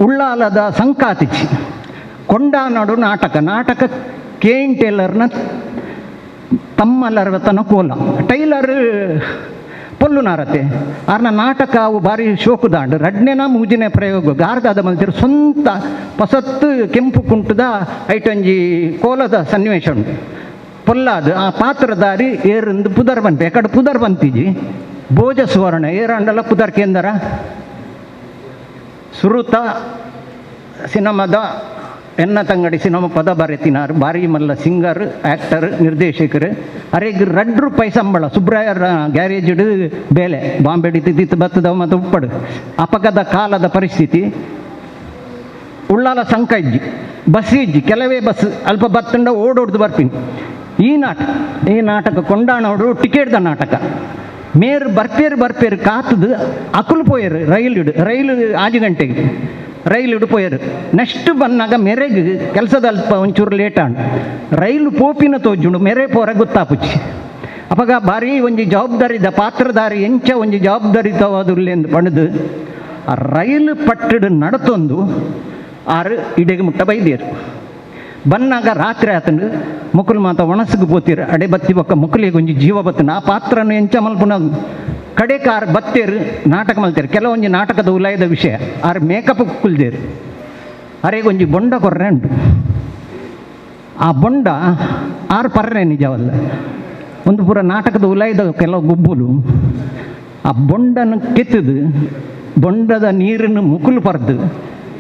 ಉಳ್ಳಾಲದ ಸಂಕಾತಿಚ್ಚಿ ಕೊಂಡಾನಾಡು ನಾಟಕ KN ಟೇಲರ್ನ ತಮ್ಮಲ್ಲರತನ ಕೋಲ ಟೈಲರ್ ಪೊಲ್ಲು ನಾರತೆ ಆರ್ನ ನಾಟಕ ಅವು ಭಾರಿ ಶೋಕುದಾಂಡು ರಡ್ನೆನ ಮೂಜಿನ ಪ್ರಯೋಗ ಗಾರ್ದಾದ ಮಲ್ತಿರು ಸ್ವಂತ ಪಸತ್ತು ಕೆಂಪು ಕುಂಟದ ಐಟೊಂಜಿ ಕೋಲದ ಸನ್ನಿವೇಶ ಉಂಟು ಪೊಲ್ಲಾದು ಆ ಪಾತ್ರಧಾರಿ ಏರಂದು ಪುದರ್ ಬಂತೆ ಎಕಡೆ ಪುದರ್ ಬಂತಿಜಿ ಭೋಜ ಸುವರ್ಣ ಏರಂಡಲ ಪುದರ್ ಕೇಂದ್ರ ಸುರುತ ಸಿನಿಮಾದ ಎನ್ನ ತಂಗಡಿ ಸಿನಿಮಾ ಪದ ಬರೆತಿನಾರು ಭಾರಿ ಮಲ್ಲ ಸಿಂಗರ್ ಆ್ಯಕ್ಟರ್ ನಿರ್ದೇಶಕರು ಅರೆಗೆ ₹2 ಸಂಬಳ ಸುಬ್ರಾಯರ ಗ್ಯಾರೇಜ್ಡು ಬೇಲೆ ಬಾಂಬೆ ಹಿಡಿತಿತ್ತು ಬತ್ತದ ಮತ್ತು ಉಪ್ಪಡು ಅಪಘಾತ ಕಾಲದ ಪರಿಸ್ಥಿತಿ ಉಳ್ಳಾಲ ಸಂಕ ಇಜ್ಜಿ ಬಸ್ ಇಜ್ಜಿ ಕೆಲವೇ ಬಸ್ ಅಲ್ಪ ಬತ್ತಂಡ ಓಡೋಡ್ದು ಬರ್ತೀನಿ ಈ ನಾಟಕ ಕೊಂಡಾಣೋಡು ಟಿಕೆಟ್ದ ನಾಟಕ ಮೇರು ಬರ್ಪೇರು ಕಾತದು ಅಕುಲು ಪೋಯರು ರೈಲು 6 ಗಂಟೆಗೆ ರೈಲು ಪೋಯರು ನೆಕ್ಸ್ಟ್ ಬಂದಾಗ ಮೆರೆಗೆ ಕೆಲಸದ ಅಲ್ಪ ಒಂಚೂರು ಲೇಟ್ ಆಂಡು ರೈಲು ಪೋಪಿನ ತೋಜುಂಡು ಮೆರೆ ಪೋರ ಗೊತ್ತಾಪುಚ್ಚಿ ಅಪಗ ಭಾರಿ ಒಂಜಿ ಜವಾಬ್ದಾರಿದ ಪಾತ್ರಧಾರಿ ಎಂಚ ಒಂಜಿ ಜವಾಬ್ದಾರಿತವಾದುಲ್ಲೆಂದು ಪಡೆದು ಆ ರೈಲು ಪಟ್ಟಡು ನಡತೊಂದು ಆರು ಇಡೆಗೆ ಮುಟ್ಟ ಬೈದೇರು ಬಂದಾಗ ರಾತ್ರಿ ಆತಂಡು ಮುಕ್ಕಲು ಮಾತ ಒಣಸಿಗೆ ಪೋತೀರು ಅಡೆ ಬತ್ತಿ ಬೊಕ್ಕ ಮುಕ್ಕಲಿಗೆ ಒಂಜಿ ಜೀವ ಬತ್ತನ ಆ ಪಾತ್ರನ ಎಂಚ ಮಲ್ಪುನ ಕಡೆಗೆ ಆರು ಬತ್ತೇರು ನಾಟಕ ಮಲ್ತೇರು ಕೆಲವೊಂಜಿ ನಾಟಕದ ಉಲಾಯದ ವಿಷಯ ಆರು ಮೇಕಪ್ ಕುಲ್ದೇರು ಅರೆಗೆ ಒಂಜಿ ಬೊಂಡ ಕೊರ್ರೆ ಉಂಟು ಆ ಬೊಂಡ ಆರು ಪರ್ರೆ ನಿಜವಲ್ಲ ಒಂದು ಪೂರ ನಾಟಕದ ಉಲಾಯದ ಕೆಲವು ಗುಬ್ಬುಲು ಆ ಬೊಂಡನ್ನು ಕೆತ್ತದು ಬೊಂಡದ ನೀರನ್ನು ಮುಕ್ಕಲು ಪರ್ದು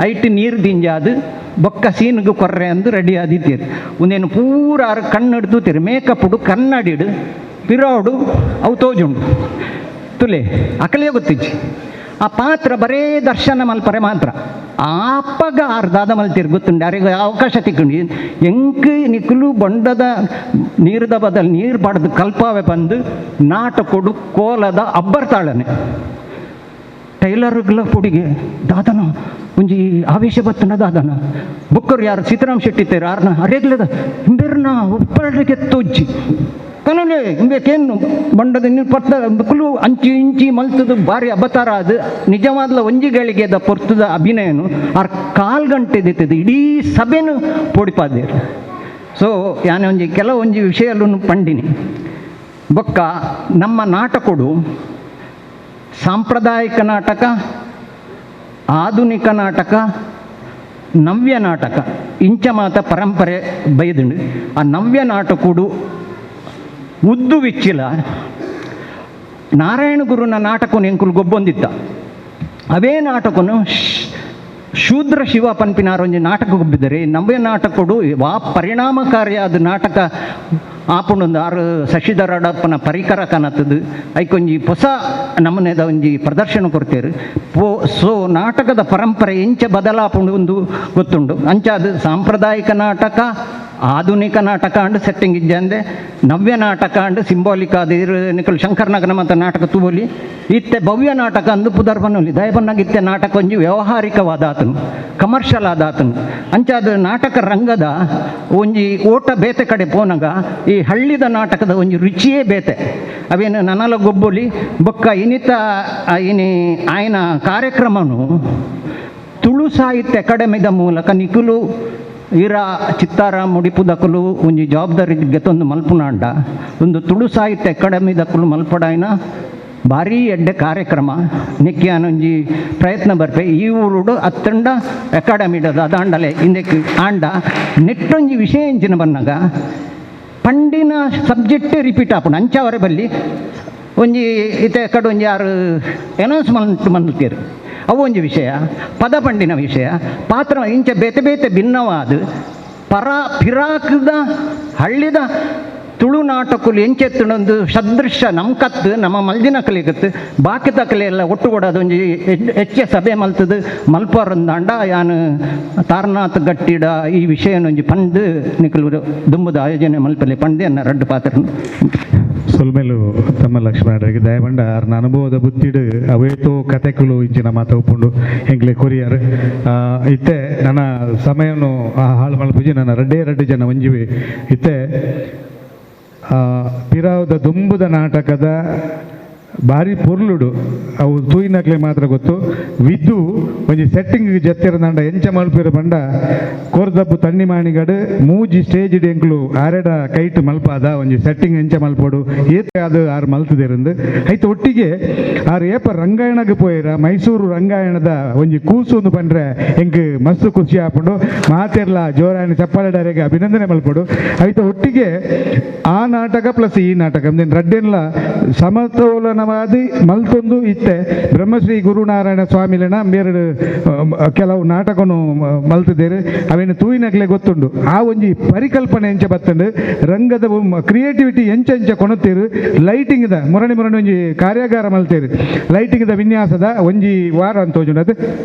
ಐಟ್ ನೀರು ದಿಂಜಾದು ಬೊಕ್ಕ ಸೀನ್ಗೆ ಕೊರ್ರೆ ಅಂದು ರೆಡಿ ಆದಿತ್ತೀರು ಒಂದೇನು ಪೂರ ಆರು ಕಣ್ಣು ಹಿಡ್ದೂತೀರು ಮೇಕಪ್ಡು ಕನ್ನಡಿಡು ಪಿರೋಡು ಅವು ತೋಜುಂಡು ತುಲೆ ಅಕಲೇ ಗೊತ್ತಿಜ್ಜಿ ಆ ಪಾತ್ರ ಬರೇ ದರ್ಶನ ಮಲ್ಪರೆ ಮಾತ್ರ ಆಪಗ ಅರ್ಧಾದ ಮಲ್ತೀರು ಗೊತ್ತುಂಡು ಯಾರಿಗೆ ಅವಕಾಶ ತಿಕ್ಕೊಂಡು ಎಂಕ್ ನಿಕ್ಕಲು ಬೊಂಡದ ನೀರದ ಬದಲು ನೀರು ಪಡೆದು ಕಲ್ಪಾವೆ ಬಂದು ನಾಟಕೊಡು ಕೋಲದ ಅಬ್ಬರ್ತಾಳನೆ ಟೈಲರ್ಗಳ ಪುಡಿಗೆ ದಾದನ ಒಂಜಿ ಆವೇಶ ಬತ್ತನ ದಾದನ ಬುಕ್ಕರು ಯಾರು ಸೀತಾರಾಮ್ ಶೆಟ್ಟಿ ತೇರು ಆರ್ನ ಅರೆಗ್ಲದ ಹಿಂಬೇರ್ನ ಉಪ್ಪಳಿಗೆ ತೋಜ್ಜಿ ಕನಲೆ ಹಿಂಬೇಕೇನು ಬಂಡದ ನೀರು ಪತ್ತ ಬುಕ್ಕಲು ಅಂಚಿ ಇಂಚಿ ಮಲ್ತದು ಭಾರಿ ಅಬತಾರ ಅದು ನಿಜವಾದ ಒಂಜಿಗಳಿಗೆದ ಪೊರ್ತದ ಅಭಿನಯನು ಆರ್ 4 ಗಂಟೆ ದಿತ್ತದು ಇಡೀ ಸಭೆನು ಪೋಡಿಪಾದೇರು ಸೊ ಯಾನೆ ಒಂಜಿ ಕೆಲವೊಂಜಿ ವಿಷಯವನ್ನು ಪಂಡಿನಿ ಬೊಕ್ಕ ನಮ್ಮ ನಾಟಕೊಡು ಸಾಂಪ್ರದಾಯಿಕ ನಾಟಕ ಆಧುನಿಕ ನಾಟಕ ನವ್ಯ ನಾಟಕ ಇಂಚ ಮಾತ ಪರಂಪರೆ ಬೈದುಂಡು ಆ ನವ್ಯ ನಾಟಕುಡು ಉದ್ದು ವಿಚ್ಚಿಲ ನಾರಾಯಣ ಗುರುನ ನಾಟಕನು ಎಂಕುಲು ಗೊಬ್ಬೊಂದಿತ್ತ ಅವೇ ನಾಟಕನು ಶೂದ್ರ ಶಿವ ಪನ್ಪಿನಾರೊಂಜಿ ನಾಟಕ ಗೊಬ್ಬಿದ್ದಾರೆ ನವ್ಯ ನಾಟಕಡು ವಾ ಪರಿಣಾಮಕಾರಿಯಾದ ನಾಟಕ ಆಪುಂಡೊಂದು ಆರು ಶಶಿಧರ ಅಡಪ್ಪನ ಪರಿಕರ ಕನತದು ಐಕೊಂಜಿ ಹೊಸ ನಮೂನೆದ ಒಂಜಿ ಪ್ರದರ್ಶನ ಕೊಡ್ತೇರು ಸೊ ನಾಟಕದ ಪರಂಪರೆ ಎಂಚ ಬದಲಾಪುಂಡು ಒಂದು ಗೊತ್ತುಂಡು ಅಂಚಾದು ಸಾಂಪ್ರದಾಯಿಕ ನಾಟಕ ಆಧುನಿಕ ನಾಟಕ ಅಂಡ್ ಸೆಟ್ಟಿಂಗ್ ಇಜ್ಜಂದೆ ನವ್ಯ ನಾಟಕ ಅಂಡ್ ಸಿಂಬಾಲಿಕ್ ಆದ ನಿಕಲ್ ಶಂಕರನಗರ ಮತ್ತು ನಾಟಕ ತೂಲಿ ಇತ್ತೆ ಭವ್ಯ ನಾಟಕ ಅಂದು ಪುದರ್ಬನಲ್ಲಿ ದಯಬನ್ನಾಗ ಇತ್ತೆ ನಾಟಕ ಒಂಜಿ ವ್ಯಾವಹಾರಿಕವಾದ ಆತನು ಕಮರ್ಷಿಯಲ್ ಆದ ಆತನು ಅಂಚಾದ ನಾಟಕ ರಂಗದ ಒಂಜಿ ಓಟ ಬೇತೆ ಕಡೆ ಪೋನಾಗ ಈ ಹಳ್ಳಿದ ನಾಟಕದ ಒಂಜಿ ರುಚಿಯೇ ಬೇತೆ ಅವೇನು ನನಲ ಗೊಬ್ಬೊಲಿ ಬೊಕ್ಕ ಇನಿತ ಇನಿ ಆಯ್ನ ಕಾರ್ಯಕ್ರಮನು ತುಳು ಸಾಹಿತ್ಯ ಅಕಾಡೆಮಿದ ಮೂಲಕ ನಿಖುಲು ಇರ ಚಿತ್ತಾರ ಮುಡಿಪುದಕಲು ಒಂಜಿ ಜವಾಬ್ದಾರಿ ಗೆತ್ತೊಂದು ಮಲ್ಪುನಾಂಡ ಒಂದು ತುಳು ಸಾಹಿತ್ಯ ಅಕಾಡೆಮಿದಕಲು ಮಲ್ಪಡಾಯ್ನ ಭಾರಿ ಎಡ್ಡೆ ಕಾರ್ಯಕ್ರಮ ನಿಕ್ಕಿಯಾನೊಂಜಿ ಪ್ರಯತ್ನ ಬರ್ಪೆ ಈ ಊರುಡು ಅತ್ತಂಡ ಅಕಾಡೆಮಿಡದ ಅದಾಂಡಲೆ ಹಿಂದಕ್ಕೆ ಆಂಡ ನೆಟ್ಟೊಂಜಿ ವಿಷಯ ಎಂಚಿನ ಬನ್ನಾಗ ಪಂಡಿನ ಸಬ್ಜೆಕ್ಟೇ ರಿಪೀಟ್ ಆಪುಂಡು ಅಂಚವರೆ ಬಲ್ಲಿ ಒಂಜಿ ಇತ್ತೆ ಕಡೆ ಒಂಜಿ ಯಾರು ಅನೌನ್ಸ್ಮೆಂಟ್ ಮಲ್ತೀರು ಅವು ಒಂಜಿ ವಿಷಯ ಪದ ಪಂಡಿನ ವಿಷಯ ಪಾತ್ರ ಇಂಚ ಬೇತೆ ಬೇತೆ ಭಿನ್ನವಾದ ಪಿರಾಕದ ಹಳ್ಳಿದ ತುಳು ನಾಟಕಲು ಎಂಚೆತ್ತುನೊಂದು ಸದೃಶ ನಮ್ಮ ಕತ್ತು ನಮ್ಮ ಮಲ್ದಿನ ಕಲಿಗತ್ತು ಬಾಕಿದ ಕಲೆ ಎಲ್ಲ ಒಟ್ಟುಗೂಡೋದು ಒಂಜಿ ಹೆಚ್ಚೆ ಸಭೆ ಮಲ್ತದು ಮಲ್ಪರಂದಾಂಡ ಯಾನು ತಾರನಾಥ್ ಗಟ್ಟಿಡ ಈ ವಿಷಯನೊಂಜಿ ಪಂದು ನಿಕಲು ದುಂಬುದ ಆಯೋಜನೆ ಮಲ್ಪಲೆ ಪಂದೆ ಅನ್ನ ರಡ್ಡು ಪಾತ್ರ ಸೊಲ್ಮೇಲು ತಮ್ಮ ಲಕ್ಷ್ಮಣರಿಗೆ ದಯವಂಡ ಅರ್ನ ಅನುಭವದ ಬುತ್ತಿಡು ಅವೇತೋ ಕತೆಕುಲು ಇಂಚಿನ ಮಾತು ಉಪ್ಪುಂಡು ಹೆಂಗ್ಲೆ ಕೊರಿಯರ್ ಇತ್ತೆ ನನ್ನ ಸಮಯನು ಹಾಳು ಮಲ್ಪುಜಿ ನನ್ನ ರಡ್ಡು ಜನ ಒಂಜಿವೆ ಇತ್ತೆ ಪಿರಾವದ ದುಂಬುದ ನಾಟಕದ ಭಾರಿ ಪೊರ್ಲುಡು ಅವು ತೂಯಿನಕ್ಲೆ ಮಾತ್ರ ಗೊತ್ತು ವಿದ್ದು ಒಂಜಿ ಸೆಟ್ಟಿಂಗ್ ಜತ್ತಿರದಂಡ ಎಂಚ ಮಲ್ಪಿರ ಬಂಡ ಕೋರ್ದಬ್ಬು ತಣ್ಣಿ ಮಾಣಿಗಡು ಮೂಜಿ ಸ್ಟೇಜ್ ಎಂಕ್ಲು ಆರೆಡ ಕೈಟ್ ಮಲ್ಪಾದ ಒಂಜಿ ಸೆಟ್ಟಿಂಗ್ ಎಂಚ ಮಲ್ಪೋಡು ಏತೆ ಅದು ಆರು ಮಲ್ತದಿರಂದು ಐತೆ ಒಟ್ಟಿಗೆ ಆರು ಏಪ ರಂಗಾಯಣಗೆ ಪೋಯಿರ ಮೈಸೂರು ರಂಗಾಯಣದ ಒಂಜಿ ಕೂಸು ಒಂದು ಪಂಡ್ರೆ ಎಂಕ್ ಮಸ್ತ್ ಖುಷಿ ಆಪುಂಡು ಮಾತೆರ್ಲ ಜೋರಾಣಿ ಚಪ್ಪಾಳೆಡಾರಿಗೆ ಅಭಿನಂದನೆ ಮಲ್ಪೋಡು ಐತೆ ಒಟ್ಟಿಗೆ ಆ ನಾಟಕ ಪ್ಲಸ್ ಈ ನಾಟಕ ರಡ್ಡೆನ್ಲ ಸಮತೋಲನವಾದಿ ಮಲ್ತೊಂದು ಇತ್ತೆ ಬ್ರಹ್ಮಶ್ರೀ ಗುರುನಾರಾಯಣ ಸ್ವಾಮಿಲನ ಬೇರೆಡು ಕೆಲವು ನಾಟಕನು ಮಲ್ತಿದ್ದೇವೆ ಅವೇನು ತೂಯಿನಕ್ಲೆ ಗೊತ್ತುಂಡು ಆ ಒಂಜಿ ಪರಿಕಲ್ಪನೆ ಎಂಚ ಬತ್ತಂಡು ರಂಗದ ಕ್ರಿಯೇಟಿವಿಟಿ ಎಂಚ ಕೊಣುತ್ತೀರು ಲೈಟಿಂಗ್ದ ಮುರಣಿ ಒಂಜಿ ಕಾರ್ಯಾಗಾರ ಮಲ್ತೇರು ಲೈಟಿಂಗ್ದ ವಿನ್ಯಾಸದ ಒಂಜಿ ವಾರ ಅಂತ ತೋಜುಂಡು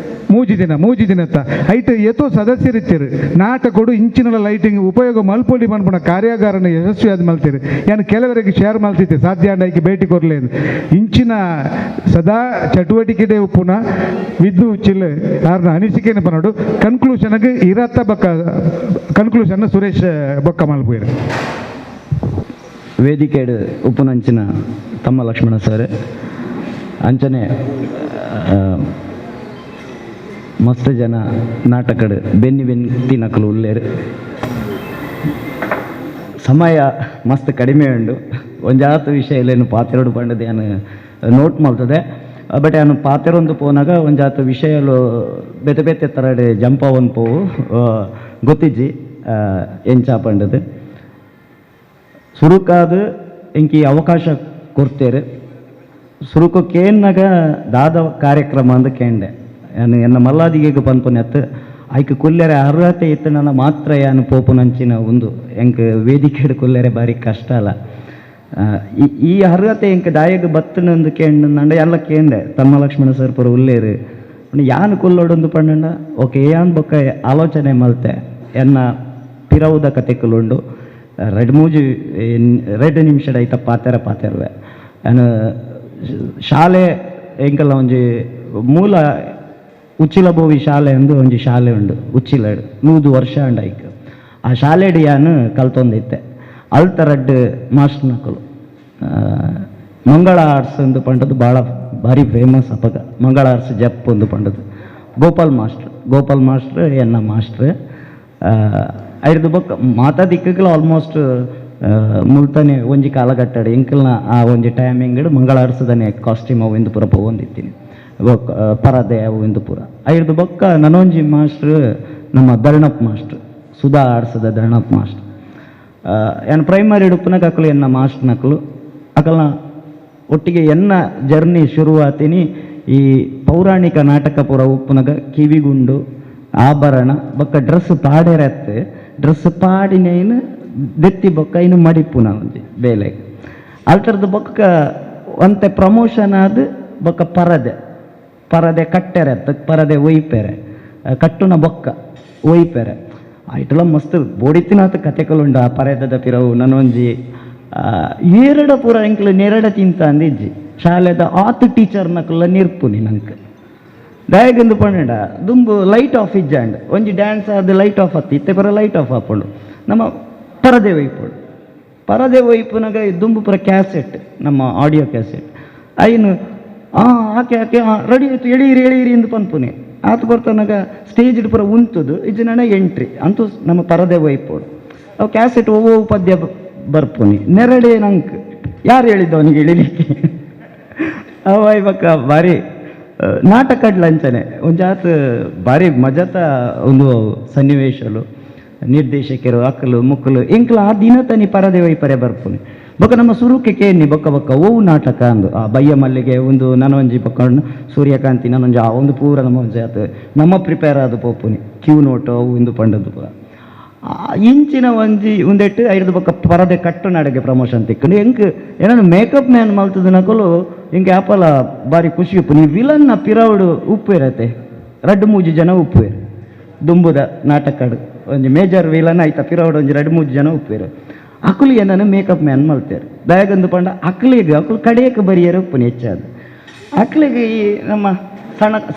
ಮೂಜಿ ದಿನತ್ತ ಐಟ್ ಎತ್ತೋ ಸದಸ್ಯರಿತ್ತೀರು ನಾಟಕೊಡು ಇಂಚಿನ ಲೈಟಿಂಗ್ ಉಪಯೋಗ ಮಲ್ಪೊಲಿ ಮನ್ಪುಣ ಕಾರ್ಯಾಗಾರನ ಯಶಸ್ವಿಯಾದ ಮಲ್ತೀರು ಏನು ಕೆಲವರಿಗೆ ಶೇರ್ ಮಲ್ತಿದ್ದೆ ಸಾಧ್ಯ ಅಂಡಾಯ್ಕೆ ಭೇಟಿ ಕೊರಲೇನು ಇಂಚಿನ ಸದಾ ಚಟುವಟಿಕೆ ಉಪ್ಪುನ ವಿದ್ದು ಉಚ್ಚಿಲ್ ಯಾರನ್ನ ಅನಿಸಿಕೆನ ಪನೋಡು ಕನ್ಕ್ಲೂಷನ್ಗೆ ಇರತ್ತ ಬಕ್ಕ ಕನ್ಕ್ಲೂಷನ್ ಸುರೇಶ್ ಬೊಕ್ಕ ಮಲ್ಪುಯರು ವೇದಿಕೆಡು ಉಪ್ಪುನಂಚಿನ ತಮ್ಮ ಲಕ್ಷ್ಮಣ ಸರ್ ಅಂಚನೆ ಮಸ್ತ್ ಜನ ನಾಟಕಡು ಬೆನ್ನಿ ನಕಲು ಉಲ್ಲೇರು ಸಮಯ ಮಸ್ತ್ ಕಡಿಮೆ ಉಂಡು ಒಂಜಾತು ವಿಷಯಲೇನು ಪಾತೆರಡು ಪಂಡದು ಏನು ನೋಟ್ ಮಾಡ್ತದೆ ಬಟ್ ಏನು ಪಾತೆರೊಂದು ಪೋನಾಗ ಒಂಜಾತು ವಿಷಯಲು ಬೇತೆ ಬೇತೆ ತರಡೆ ಜಂಪ ಒಂದು ಪೋವು ಗೊತ್ತಿಜ್ಜಿ ಎಂಚ ಪಂಡದು ಸುರುಕಾದ ಇಂಕಿ ಅವಕಾಶ ಕೊಡ್ತೇರು ಸುರುಕು ಕೇನ್ನಾಗ ದಾದ ಕಾರ್ಯಕ್ರಮ ಅಂದು ಕೇಂಡೆ ಏನು ಎನ್ನ ಮಲ್ಲಾದಿಗೆ ಪನ್ಪುನೆತ್ತು ಆಯ್ಕೆ ಕೊಲ್ಲೆರೆ ಅರ್ಹತೆ ಇತ್ತು ನನ್ನ ಮಾತ್ರ ಏನು ಪೋಪುನಂಚಿನ ಒಂದು ಎಂಕ್ ವೇದಿಕೆ ಕೊಲ್ಲೆರೆ ಬಾರಿ ಕಷ್ಟ ಅಲ್ಲ ಈ ಅರ್ಹತೆ ಎಂಕ್ ದಾಯಗ ಬತ್ತನೊಂದು ಕೇಂಡ ಎಲ್ಲ ಕೇಂದೆ ತಮ್ಮ ಲಕ್ಷ್ಮಣ ಸರ್ ಪುರ ಉಲ್ಲೇರು ಯಾನು ಕೊಲ್ಲೋಡೊಂದು ಪಂಡ ಓಕೆ ಏನ್ ಬೊಕ್ಕ ಆಲೋಚನೆ ಮಲ್ತೆ ಎನ್ನ ಪಿರವುದ ಕತೆಕುಲುಂಡು ಎರಡು ನಿಮಿಷದ ಐತ ಪಾತೆರವೆ ಏನು ಶಾಲೆ ಎಂಕಲ್ಲ ಒಂಜಿ ಮೂಲ ಉಚ್ಚಿಲಬೋವಿ ಶಾಲೆ ಅಂದು ಒಂಜಿ ಶಾಲೆ ಉಂಡು ಉಚ್ಚಿಲಡು 100 ವರ್ಷ ಉಂಡು ಐಕ್ ಆ ಶಾಲೆಡು ಯಾನು ಕಲ್ತೊಂದಿತ್ತೆ ಅಲ್ತ ರಡ್ಡು ಮಾಸ್ಟರ್ ನಕಲು ಮಂಗಳ ಆರ್ಟ್ಸ್ ಒಂದು ಪಂಡದು ಭಾಳ ಭಾರಿ ಫೇಮಸ್ ಅಪಗ ಮಂಗಳ ಆರ್ಟ್ಸ್ ಜಪ್ ಒಂದು ಪಂಡದು ಗೋಪಾಲ್ ಮಾಸ್ಟ್ರ್ ಎನ್ನ ಮಾಸ್ಟ್ರ್ ಐದು ಬೊಕ್ಕ ಮಾತಾದಿಕ್ಕಗಳು ಆಲ್ಮೋಸ್ಟ್ ಮುಲ್ತಾನೆ ಒಂಜಿ ಕಾಲಘಟ್ಟಡು ಎಂಕಲ್ನ ಆ ಒಂಜಿ ಟೈಮಿಂಗ್ ಮಂಗಳ ಆರ್ಟ್ಸ್ದನೆ ಕಾಸ್ಟ್ಯೂಮ್ ಅವು ಇಂದು ಪೂರ ಪೋವಂದಿತ್ತೀನಿ ಪರದೆ ಅವು ಇಂದು ಪೂರ ಐದು ಬೊಕ್ಕ ನನೊಂಜಿ ಮಾಸ್ಟ್ರ್ ನಮ್ಮ ಧರ್ಣಪ್ ಮಾಸ್ಟ್ರ್ ಸುಧಾ ಆಡ್ಸದ ಧರ್ಣಪ್ ಮಾಸ್ಟ್ರ್ ಏನು ಪ್ರೈಮರಿ ಉಪ್ಪುನಾಗ ಅಕ್ಕಲು ಎನ್ನ ಮಾಸ್ಟರ್ ನಕಲು ಅಕಲ್ನ ಒಟ್ಟಿಗೆ ಎನ್ನ ಜರ್ನಿ ಶುರುವಾತೀನಿ ಈ ಪೌರಾಣಿಕ ನಾಟಕ ಪೂರ ಉಪ್ಪುನಾಗ ಕಿವಿಗುಂಡು ಆಭರಣ ಬೊಕ್ಕ ಡ್ರೆಸ್ ಪಾಡೆರತ್ತೆ ಡ್ರೆಸ್ ಪಾಡಿನೇನು ದೆತ್ತಿ ಬೊಕ್ಕ ಇನ್ನು ಮಡಿಪುನ ಒಂಜಿ ಬೇಲೆಗೆ ಅಲ್ಟರ್ದು ಬೊಕ್ಕ ಒಂತೆ ಪ್ರಮೋಷನ್ ಆದ ಬೊಕ್ಕ ಪರದೆ ಕಟ್ಟೆರೆ ಪರದೆ ಒಯ್ಪೆರೆ ಕಟ್ಟುನ ಬೊಕ್ಕ ಒಯ್ಪೆರೆ ಐಟಲ ಮಸ್ತ್ ಬೋಡಿತ್ತಿನಾಥ ಕಥೆಗಳುಂಡ ಪರೆದದ ಪಿರವು ನನೊಂಜಿ ಏರಡ ಪೂರ ಎಂಕ್ಲು ನೆರಡ ತಿಂತ ಅಂದಿಜ್ಜಿ ಶಾಲೆದ ಆತ್ ಟೀಚರ್ನಕುಲ್ಲ ನಿರ್ಪುನಿ ನಂಗೆ ದಯಗಂದು ಪಂಡ ದುಂಬು ಲೈಟ್ ಆಫ್ ಇಜ್ಜಾಂಡ್ ಒಂಜಿ ಡ್ಯಾನ್ಸ್ ಅದು ಲೈಟ್ ಆಫ್ ಹತ್ತಿ ಇತ್ತೆ ಪರ ಲೈಟ್ ಆಫ್ ಹಾಕೊಂಡು ನಮ್ಮ ಪರದೆ ಒಯ್ಪೋಡು ಪರದೆ ಒಯ್ಪುನಾಗ ದುಂಬು ಪುರ ಕ್ಯಾಸೆಟ್ ನಮ್ಮ ಆಡಿಯೋ ಕ್ಯಾಸೆಟ್ ಐನು ಆಕೆ ಆಕೆ ರೆಡಿ ಆಯ್ತು ಎಳೀರಿ ಎಳೀರಿ ಎಂದು ಪನ್ಪುನಿ ಆತ ಬರ್ತನಾಗ ಸ್ಟೇಜ್ ಪುರ ಉಂತುದು ಇದು ನನ್ನ ಎಂಟ್ರಿ ಅಂತೂ ನಮ್ಮ ಪರದೆ ಒಯ್ಪೋಡು ಅವು ಕ್ಯಾಸೆಟ್ ಒವ್ವ ಪದ್ಯ ಬರ್ಪುನಿ ನೆರಡೆ ನಂಗೆ ಯಾರು ಹೇಳಿದ್ದು ಅವನಿಗೆ ಎಳಿಲಿಕ್ಕೆ ಅವ ಇವಾಗ ಭಾರಿ ನಾಟಕ ಲಂಚನೆ ಒಂಜಾತ್ ಭಾರಿ ಮಜಾತ ಒಂದು ಸನ್ನಿವೇಶಲು ನಿರ್ದೇಶಕರು ಅಕ್ಕಲು ಮುಕ್ಕಲು ಎಂಕ್ಲ ಆ ದಿನ ತನಿ ಪರದೆ ವೈಪರೆ ಬರ್ಪುನಿ ಬೊಕ್ಕ ನಮ್ಮ ಸುರುಕೆ ಕೇನಿ ಬೊಕ್ಕ ಬೊಕ್ಕ ಓವು ನಾಟಕ ಅಂದು ಆ ಬಯ್ಯ ಮಲ್ಲಿಗೆ ಒಂದು ನನೊಂಜಿ ಬೊಕ್ಕ ಸೂರ್ಯಕಾಂತಿ ನನೊಂಜಿ ಆ ಒಂದು ಪೂರ ನಮ್ಮ ಒಂಜಾತ್ ನಮ್ಮ ಪ್ರಿಪೇರ್ ಆದ ಪೋಪುನಿ ಕ್ಯೂ ನೋಟು ಅವು ಇಂದು ಪಂಡದು ಪೂರ ಇಂಚಿನ ಒಂಜಿ ಉಂದೆಟ್ಟು ಐದು ಬೊಕ್ಕ ಪರದೆ ಕಟ್ಟು ನಾಡೆಗೆ ಪ್ರಮೋಷನ್ ತಿಕ್ಕೊಂಡು ಎಂಕ್ ಏನಾದ್ರು ಮೇಕಪ್ ಮ್ಯಾನ್ ಮಲ್ತದ ನಕಲು ಇಂಗೆ ಆಪಲ ಬಾರಿ ಖುಷಿ ಉಪ್ಪು ನೀವು ವಿಲನ್ನ ಪಿರವಡು ಉಪ್ಪು ಇರತ್ತೆ 2-3 ಜನ ಉಪ್ಪು ಇರು ದುಂಬುದ ನಾಟಕಡು ಒಂಜಿ ಮೇಜರ್ ವಿಲನ್ ಆಯ್ತಾ ಪಿರವಡು ಒಂಜಿ 2-3 ಜನ ಉಪ್ಪು ಇರು ಅಕುಲು ಏನನ್ನು ಮೇಕಪ್ ಮ್ಯಾನ್ ಮಲ್ತೇರು ದಯಗಂದು ಪಂಡ ಅಕ್ಲಿಗೆ ಅಕುಲು ಕಡೆಯಕ್ಕೆ ಬರಿಯರು ಉಪ್ಪುನಿ ಹೆಚ್ಚಾದ ಅಕ್ಲಿಗೆ ಈ ನಮ್ಮ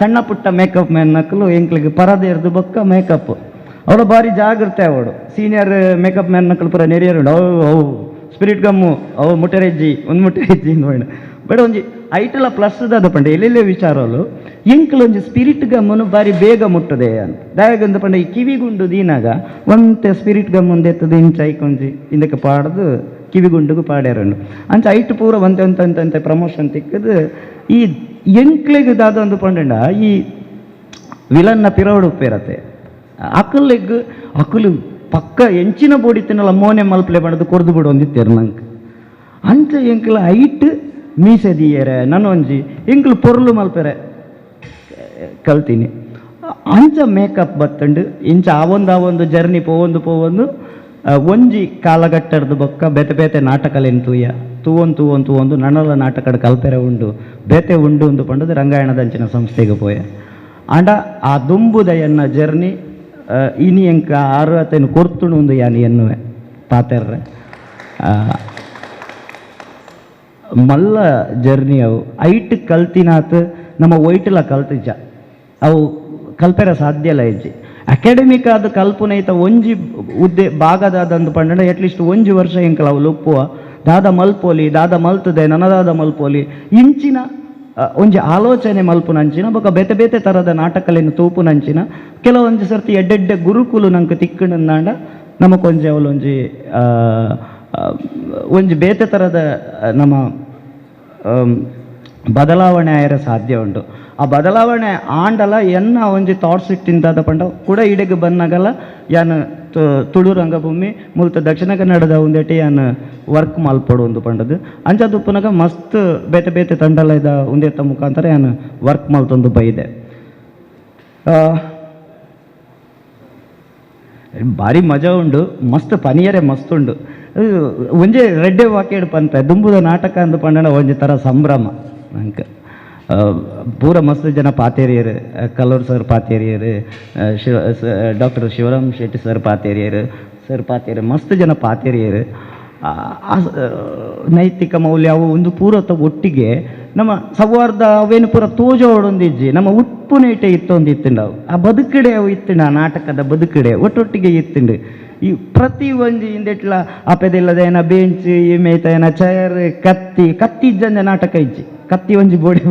ಸಣ್ಣ ಪುಟ್ಟ ಮೇಕಪ್ ಮ್ಯಾನ್ ನಕಲು ಎಂಕ್ಲಿಗೆ ಪರದೆ ಇರ್ದು ಬೊಕ್ಕ ಮೇಕಪ್ ಅವಳು ಭಾರಿ ಜಾಗ್ರತೆ ಅವಳು ಸೀನಿಯರ್ ಮೇಕಪ್ ಮ್ಯಾನ್ ನಕಲು ಪುರ ನೆರಿಯರು ಅವು ಸ್ಪಿರಿಟ್ ಗಮ್ಮು ಅವು ಮುಟ್ಟರೆಜ್ಜಿ ಒಂದು ಮುಟ್ಟರೆಜ್ಜಿ ನೋಡ ಬಟ್ ಒಂಜಿ ಐಟಲ ಪ್ಲಸ್ ದಾದ ಪಂಡ ಎಲ್ಲೆಲ್ಲೇ ವಿಚಾರಲು ಎಂಕ್ಲು ಒಂಜಿ ಸ್ಪಿರಿಟ್ ಗಮ್ಮನು ಬಾರಿ ಬೇಗ ಮುಟ್ಟದೆ ಅಂತ ದಯಗಂದು ಪಂಡ ಈ ಕಿವಿಗುಂಡು ದೀನಾಗ ಒಂತೆ ಸ್ಪಿರಿಟ್ ಗಮ್ ಒಂದು ಎತ್ತದ ಇಂಚ ಐಕೊಂಜಿ ಇಂದಕ್ಕೆ ಪಾಡ್ದು ಕಿವಿಗುಂಡುಗು ಪಾಡ್ಯಾರಂಡು ಅಂಚ ಐಟ್ ಪೂರ ಒಂತೆ ಪ್ರಮೋಷನ್ ತಿಕ್ಕದು ಈ ಎಂಕ್ಲಿಗೆ ದಾದ ಒಂದು ಪಂಡ ಈ ವಿಲನ್ನ ಪಿರವಡು ಉಪ್ಪಿರತ್ತೆ ಅಕಲು ಪಕ್ಕ ಎಂಚಿನ ಬೋಡಿತಿನಲ್ಲ ಮೋನೆ ಮಲ್ಪಲೆ ಮಾಡೋದು ಕೊರ್ದು ಬಿಡು ಒಂದಿತ್ತೇರು ನಂಗೆ ಅಂಚ ಎಂಕ್ಲ ಐಟ್ ಮೀಸೆದಿಯರೆ ನನೊಂಜಿ ಎಂಕ್ಲು ಪೊರ್ಲು ಮಲ್ಪೆರೆ ಕಲ್ತೀನಿ ಅಂಚ ಮೇಕಪ್ ಬತ್ತಂಡು ಇಂಚ ಆವೊಂದು ಜರ್ನಿ ಪೋವೊಂದು ಒಂಜಿ ಕಾಲಘಟ್ಟದ ಬೊಕ್ಕ ಬೇತೆ ನಾಟಕಲೇನು ತೂವೊಂದು ನನ್ನಲ ನಾಟಕದ ಕಲ್ಪೆರೆ ಉಂಡು ಬೇತೆ ಉಂಡು ಒಂದು ಪಂಡದು ರಂಗಾಯಣದಂಚಿನ ಸಂಸ್ಥೆಗೆ ಪೋಯ ಅಂಡ ಆ ದುಂಬುದ ಎನ್ನ ಜರ್ನಿ ಇನಿ ಎಂಕ 60 ಕೊರ್ತುಣು ಒಂದು ಯಾನಿ ಎನ್ನುವೆ ಪಾತೆರ್ರೆ ಮಲ್ಲ ಜರ್ನಿ ಅವು ಐಟ್ ಕಲ್ತಿನಾತ್ ನಮ್ಮ ಒಯ್ಟಲ ಕಲ್ತಿಜ ಅವು ಕಲ್ಪೆರ ಸಾಧ್ಯ ಇಲ್ಲ ಇಜ್ಜಿ ಅಕಾಡೆಮಿಕ್ ಆದ ಕಲ್ಪನೆ ಐತ ಒಂಜಿ ಉದ್ದೆ ಭಾಗದಾದಂದು ಪಂಡ ಅಟ್ಲೀಸ್ಟ್ 1 ವರ್ಷ ಎಂಕಲ ಅವು ಲೊಪ್ಪುವ ದಾದ ಮಲ್ಪೋಲಿ ದಾದ ಮಲ್ತದೆ ನನದಾದ ಮಲ್ಪೋಲಿ ಇಂಚಿನ ಒಂಜಿ ಆಲೋಚನೆ ಮಲ್ಪುನಂಚಿನ ಬೊಕ ಬೇತೆ ಥರದ ನಾಟಕಲೇನು ತೂಪುನಂಚಿನ ಕೆಲವೊಂದು ಸರ್ತಿ ಎಡ್ಡೆಡ್ಡೆ ಗುರುಕುಲು ನಂಗೆ ತಿಕ್ಕಂಡ ನಮಕೊಂಜಿ ಅವಲೊಂಜಿ ಒಂಜಿ ಬೇತೆ ಥರದ ನಮ್ಮ ಬದಲಾವಣೆ ಆಯರ ಸಾಧ್ಯ ಉಂಟು ಆ ಬದಲಾವಣೆ ಆಂಡಲ ಎನ್ನ ಒಂಜಿ ಥಾಟ್ಸ್ ಇಟ್ಟಿಂದಾದ ಪಂಡ ಕೂಡ ಇಡೆಗೆ ಬನ್ನಾಗಲ್ಲ ಯಾನು ತುಳು ರಂಗಭೂಮಿ ಮೂಲತ ದಕ್ಷಿಣ ಕನ್ನಡದ ಒಂದೇಟಿ ಯಾನು ವರ್ಕ್ ಮಲ್ಪಡು ಒಂದು ಪಂಡದು ಅಂಚದು ಉಪ್ಪುನಾಗ ಮಸ್ತ್ ಬೇತೆ ತಂಡಲದ ಒಂದೇತ ಮುಖಾಂತರ ಯಾನು ವರ್ಕ್ ಮಲ್ತೊಂದು ಬೈದೆ ಭಾರಿ ಮಜಾ ಉಂಡು ಮಸ್ತ್ ಪನಿಯರೆ ಮಸ್ತ್ ಉಂಡು ಒಂಜೆ ರೆಡ್ಡೆ ವಾಕ್ಯಡ್ ಪನ್ಪೆ ದುಂಬುದ ನಾಟಕ ಅಂದು ಪಂಡ ಒಂಜಿ ಥರ ಸಂಭ್ರಮ ನಂಗೆ ಪೂರ ಮಸ್ತ್ ಜನ ಪಾತೇರಿಯರು ಕಲ್ಲೂರು ಸರ್ ಪಾತೇರಿಯರು ಡಾಕ್ಟರ್ ಶಿವರಾಮ್ ಶೆಟ್ಟಿ ಸರ್ ಪಾತೇರಿಯರು ಮಸ್ತ್ ಜನ ಪಾತೇರಿಯರು ನೈತಿಕ ಮೌಲ್ಯ ಅವು ಒಂದು ಪೂರತ ಒಟ್ಟಿಗೆ ನಮ್ಮ ಸೌಹಾರ್ದ ಅವೇನು ಪೂರ ತೋಜೋಡೊಂದಿಜ್ಜಿ ನಮ್ಮ ಉಪ್ಪುನೇಟೆ ಇತ್ತೊಂದಿತ್ತುಂಡು ಆ ಬದುಕಡೆ ಅವು ಇತ್ತುಂಡು ಆ ನಾಟಕದ ಬದುಕಡೆ ಒಟ್ಟೊಟ್ಟಿಗೆ ಇತ್ತುಂಡು ಈ ಪ್ರತಿ ಒಂಜಿ ಇಂದೆಟ್ಲ ಅಪೆದಿಲ್ಲದೇನ ಬೆಂಚ್ ಈ ಮೇಯ್ತೇನ ಚೇರ್ ಕತ್ತಿ ಇಜ್ಜಂಜ ನಾಟಕ ಇಜ್ಜಿ ಕತ್ತಿ ಒಂಜಿ ಬೋಡಿ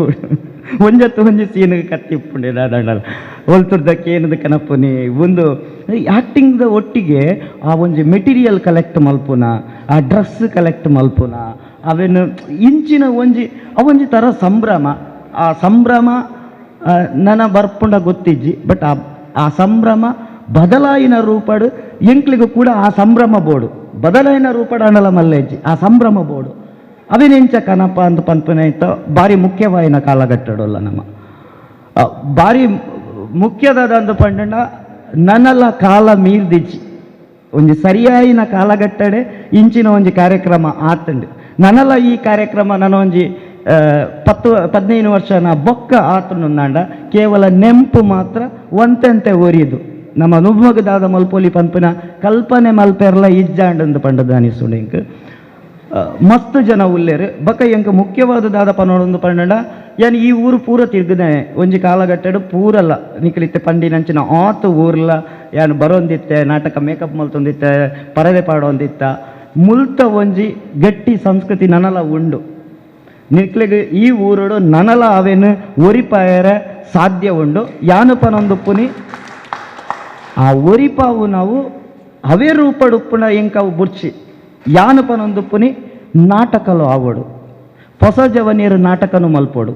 ಒಂಜತ್ತು ಒಂಜಿ ಸೀನಿಗೆ ಕತ್ತಿ ಇಪ್ಪುಂಡೆ ದಾಡಲ್ಲ ಹೊಲ್ತುರ್ದಕ್ಕೆ ಏನದು ಕನಪುನಿ ಒಂದು ಆ್ಯಕ್ಟಿಂಗ್ದ ಒಟ್ಟಿಗೆ ಆ ಒಂಜಿ ಮೆಟೀರಿಯಲ್ ಕಲೆಕ್ಟ್ ಮಲ್ಪುನ ಆ ಡ್ರೆಸ್ ಕಲೆಕ್ಟ್ ಮಲ್ಪುನ ಅವೇನು ಇಂಚಿನ ಒಂಜಿ ಥರ ಸಂಭ್ರಮ ಆ ಸಂಭ್ರಮ ನನ್ನ ಬರ್ಪುಂಡ ಗೊತ್ತಿಜ್ಜಿ ಬಟ್ ಆ ಸಂಭ್ರಮ ಬದಲಾಯಿನ ರೂಪಡು ಎಂಕ್ಲಿಗೂ ಕೂಡ ಆ ಸಂಭ್ರಮ ಬೋಡು ಬದಲಾಯಿನ ರೂಪಡು ಅಣಲ ಮಲ್ಲೆಜ್ಜಿ ಆ ಸಂಭ್ರಮ ಬೋಡು ಅವೇನೆಂಚ ಕನಪ ಅಂತ ಪನ್ಪನೆ ಇತ್ತು ಭಾರಿ ಮುಖ್ಯವಾಯಿನ ಕಾಲಘಟ್ಟಡಲ್ಲ ನಮ್ಮ ಭಾರಿ ಮುಖ್ಯದಾದ ಅಂದು ಪಂಡ ನನ್ನಲ್ಲ ಕಾಲ ಮೀರ್ದಿಜ್ಜಿ ಒಂಜಿ ಸರಿಯಾಯಿನ ಕಾಲಘಟ್ಟಡೆ ಇಂಚಿನ ಒಂಜಿ ಕಾರ್ಯಕ್ರಮ ಆತಂಡು ನನ್ನಲ್ಲ ಈ ಕಾರ್ಯಕ್ರಮ ನನ್ನ ಒಂಜಿ 10-15 ವರ್ಷನ ಬೊಕ್ಕ ಆತನುಂದಾಂಡ ಕೇವಲ ನೆಂಪು ಮಾತ್ರ ಒಂತೆಂತೆ ಒರಿದು ನಮ್ಮ ಅನುಭವದಾದ ಮಲ್ಪೋಲಿ ಪಂಪಿನ ಕಲ್ಪನೆ ಮಲ್ಪೆರ್ಲ ಇಜ್ಜಾಂಡ್ ಪಂಡದ ಅನಿಸುಂಡು ಇಂಕ್ ಮಸ್ತ್ ಜನ ಉಲ್ಲೇರು ಬಕ್ಕ ಎಂಕ ಮುಖ್ಯವಾದದಾದ ಪನೋಡೊಂದು ಪಂಡ ಯಾನ್ ಈ ಊರು ಪೂರ ತಿರ್ಗದೆ ಒಂಜಿ ಕಾಲಘಟ್ಟಡು ಪೂರಲ್ಲ ನಿಕ್ಲಿತ್ತೆ ಪಂಡಿನಂಚಿನ ಆತು ಊರ್ಲ ಯಾನ್ ಬರೋಂದಿತ್ತೆ ನಾಟಕ ಮೇಕಪ್ ಮಲ್ತೊಂದಿತ್ತೆ ಪರದೆ ಪಾಡೊಂದಿತ್ತ ಮುಲ್ತ ಒಂಜಿ ಗಟ್ಟಿ ಸಂಸ್ಕೃತಿ ನನಲ ಉಂಡು ನಿಕ್ಲಿಗೆ ಈ ಊರೋಡು ನನಲ ಅವೇನು ಒರಿಪಾಯರ ಸಾಧ್ಯ ಉಂಡು ಯಾನು ಪನೊಂದು ಪುನಿ ಆ ಒರಿಪಾವು ನಾವು ಅವೇ ರೂಪಡುಪ್ಪುನ ಎಂಕವು ಬುರ್ಚಿ ಯಾನು ಪನೊಂದು ಪುನಿ ನಾಟಕಲು ಆವಡು ಹೊಸ ಜವನಿಯರು ನಾಟಕನು ಮಲ್ಪೋಡು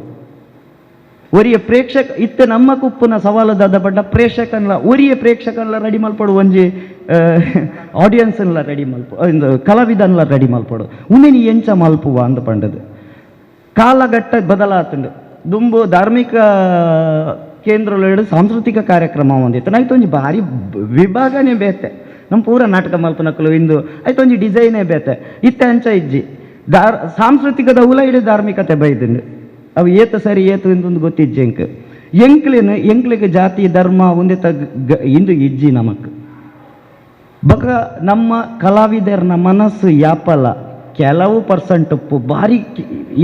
ಒರಿಯ ಪ್ರೇಕ್ಷಕ ಇತ್ತೆ ನಮ್ಮ ಕುಪ್ಪುನ ಸವಾಲುದಾದ ಪಡ್ಡ ಪ್ರೇಕ್ಷಕನ್ಲ ಒರಿಯ ಪ್ರೇಕ್ಷಕನ್ಲ ರೆಡಿ ಮಲ್ಪೋಡು ಒಂಜಿ ಆಡಿಯನ್ಸ್ನ್ಲ ರೆಡಿ ಮಲ್ಪು ಕಲಾವಿದನ್ಲ ರೆಡಿ ಮಲ್ಪೋಡು ಉನ್ನೆನಿ ಎಂಚ ಮಲ್ಪುವ ಅಂದ ಪಂಡದು ಕಾಲಘಟ್ಟ ಬದಲಾತುಂಡು ದುಂಬು ಧಾರ್ಮಿಕ ಕೇಂದ್ರಗಳು ಸಾಂಸ್ಕೃತಿಕ ಕಾರ್ಯಕ್ರಮ ಹೊಂದಿತ್ತು ನಾಯ್ತು ಒಂಜಿ ಭಾರಿ ವಿಭಾಗನೇ ಬೇತೆ ನಮ್ಮ ಪೂರ ನಾಟಕ ಮಲ್ಪನಕ್ಕಲು ಇಂದು ಆಯ್ತು ಒಂಜಿ ಡಿಸೈನೇ ಬೇತೆ ಇತ್ತೆ ಅಂಚ ಇಜ್ಜಿ ಸಾಂಸ್ಕೃತಿಕದ ಉಲೈಡು ಧಾರ್ಮಿಕತೆ ಬೈದಿಂಡು ಅವು ಏತು ಸರಿ ಏತು ಇಂದೊಂದು ಗೊತ್ತಿಜ್ಜಿ ಎಂಕ್ಲಿಗೆ ಜಾತಿ ಧರ್ಮ ಒಂದಿತ ಇಂದು ಇಜ್ಜಿ ನಮಕ್ ಬಕ ನಮ್ಮ ಕಲಾವಿದರ್ನ ಮನಸ್ಸು ಯಾಪಲ ಕೆಲವು ಪರ್ಸೆಂಟ್ ಉಪ್ಪು ಭಾರಿ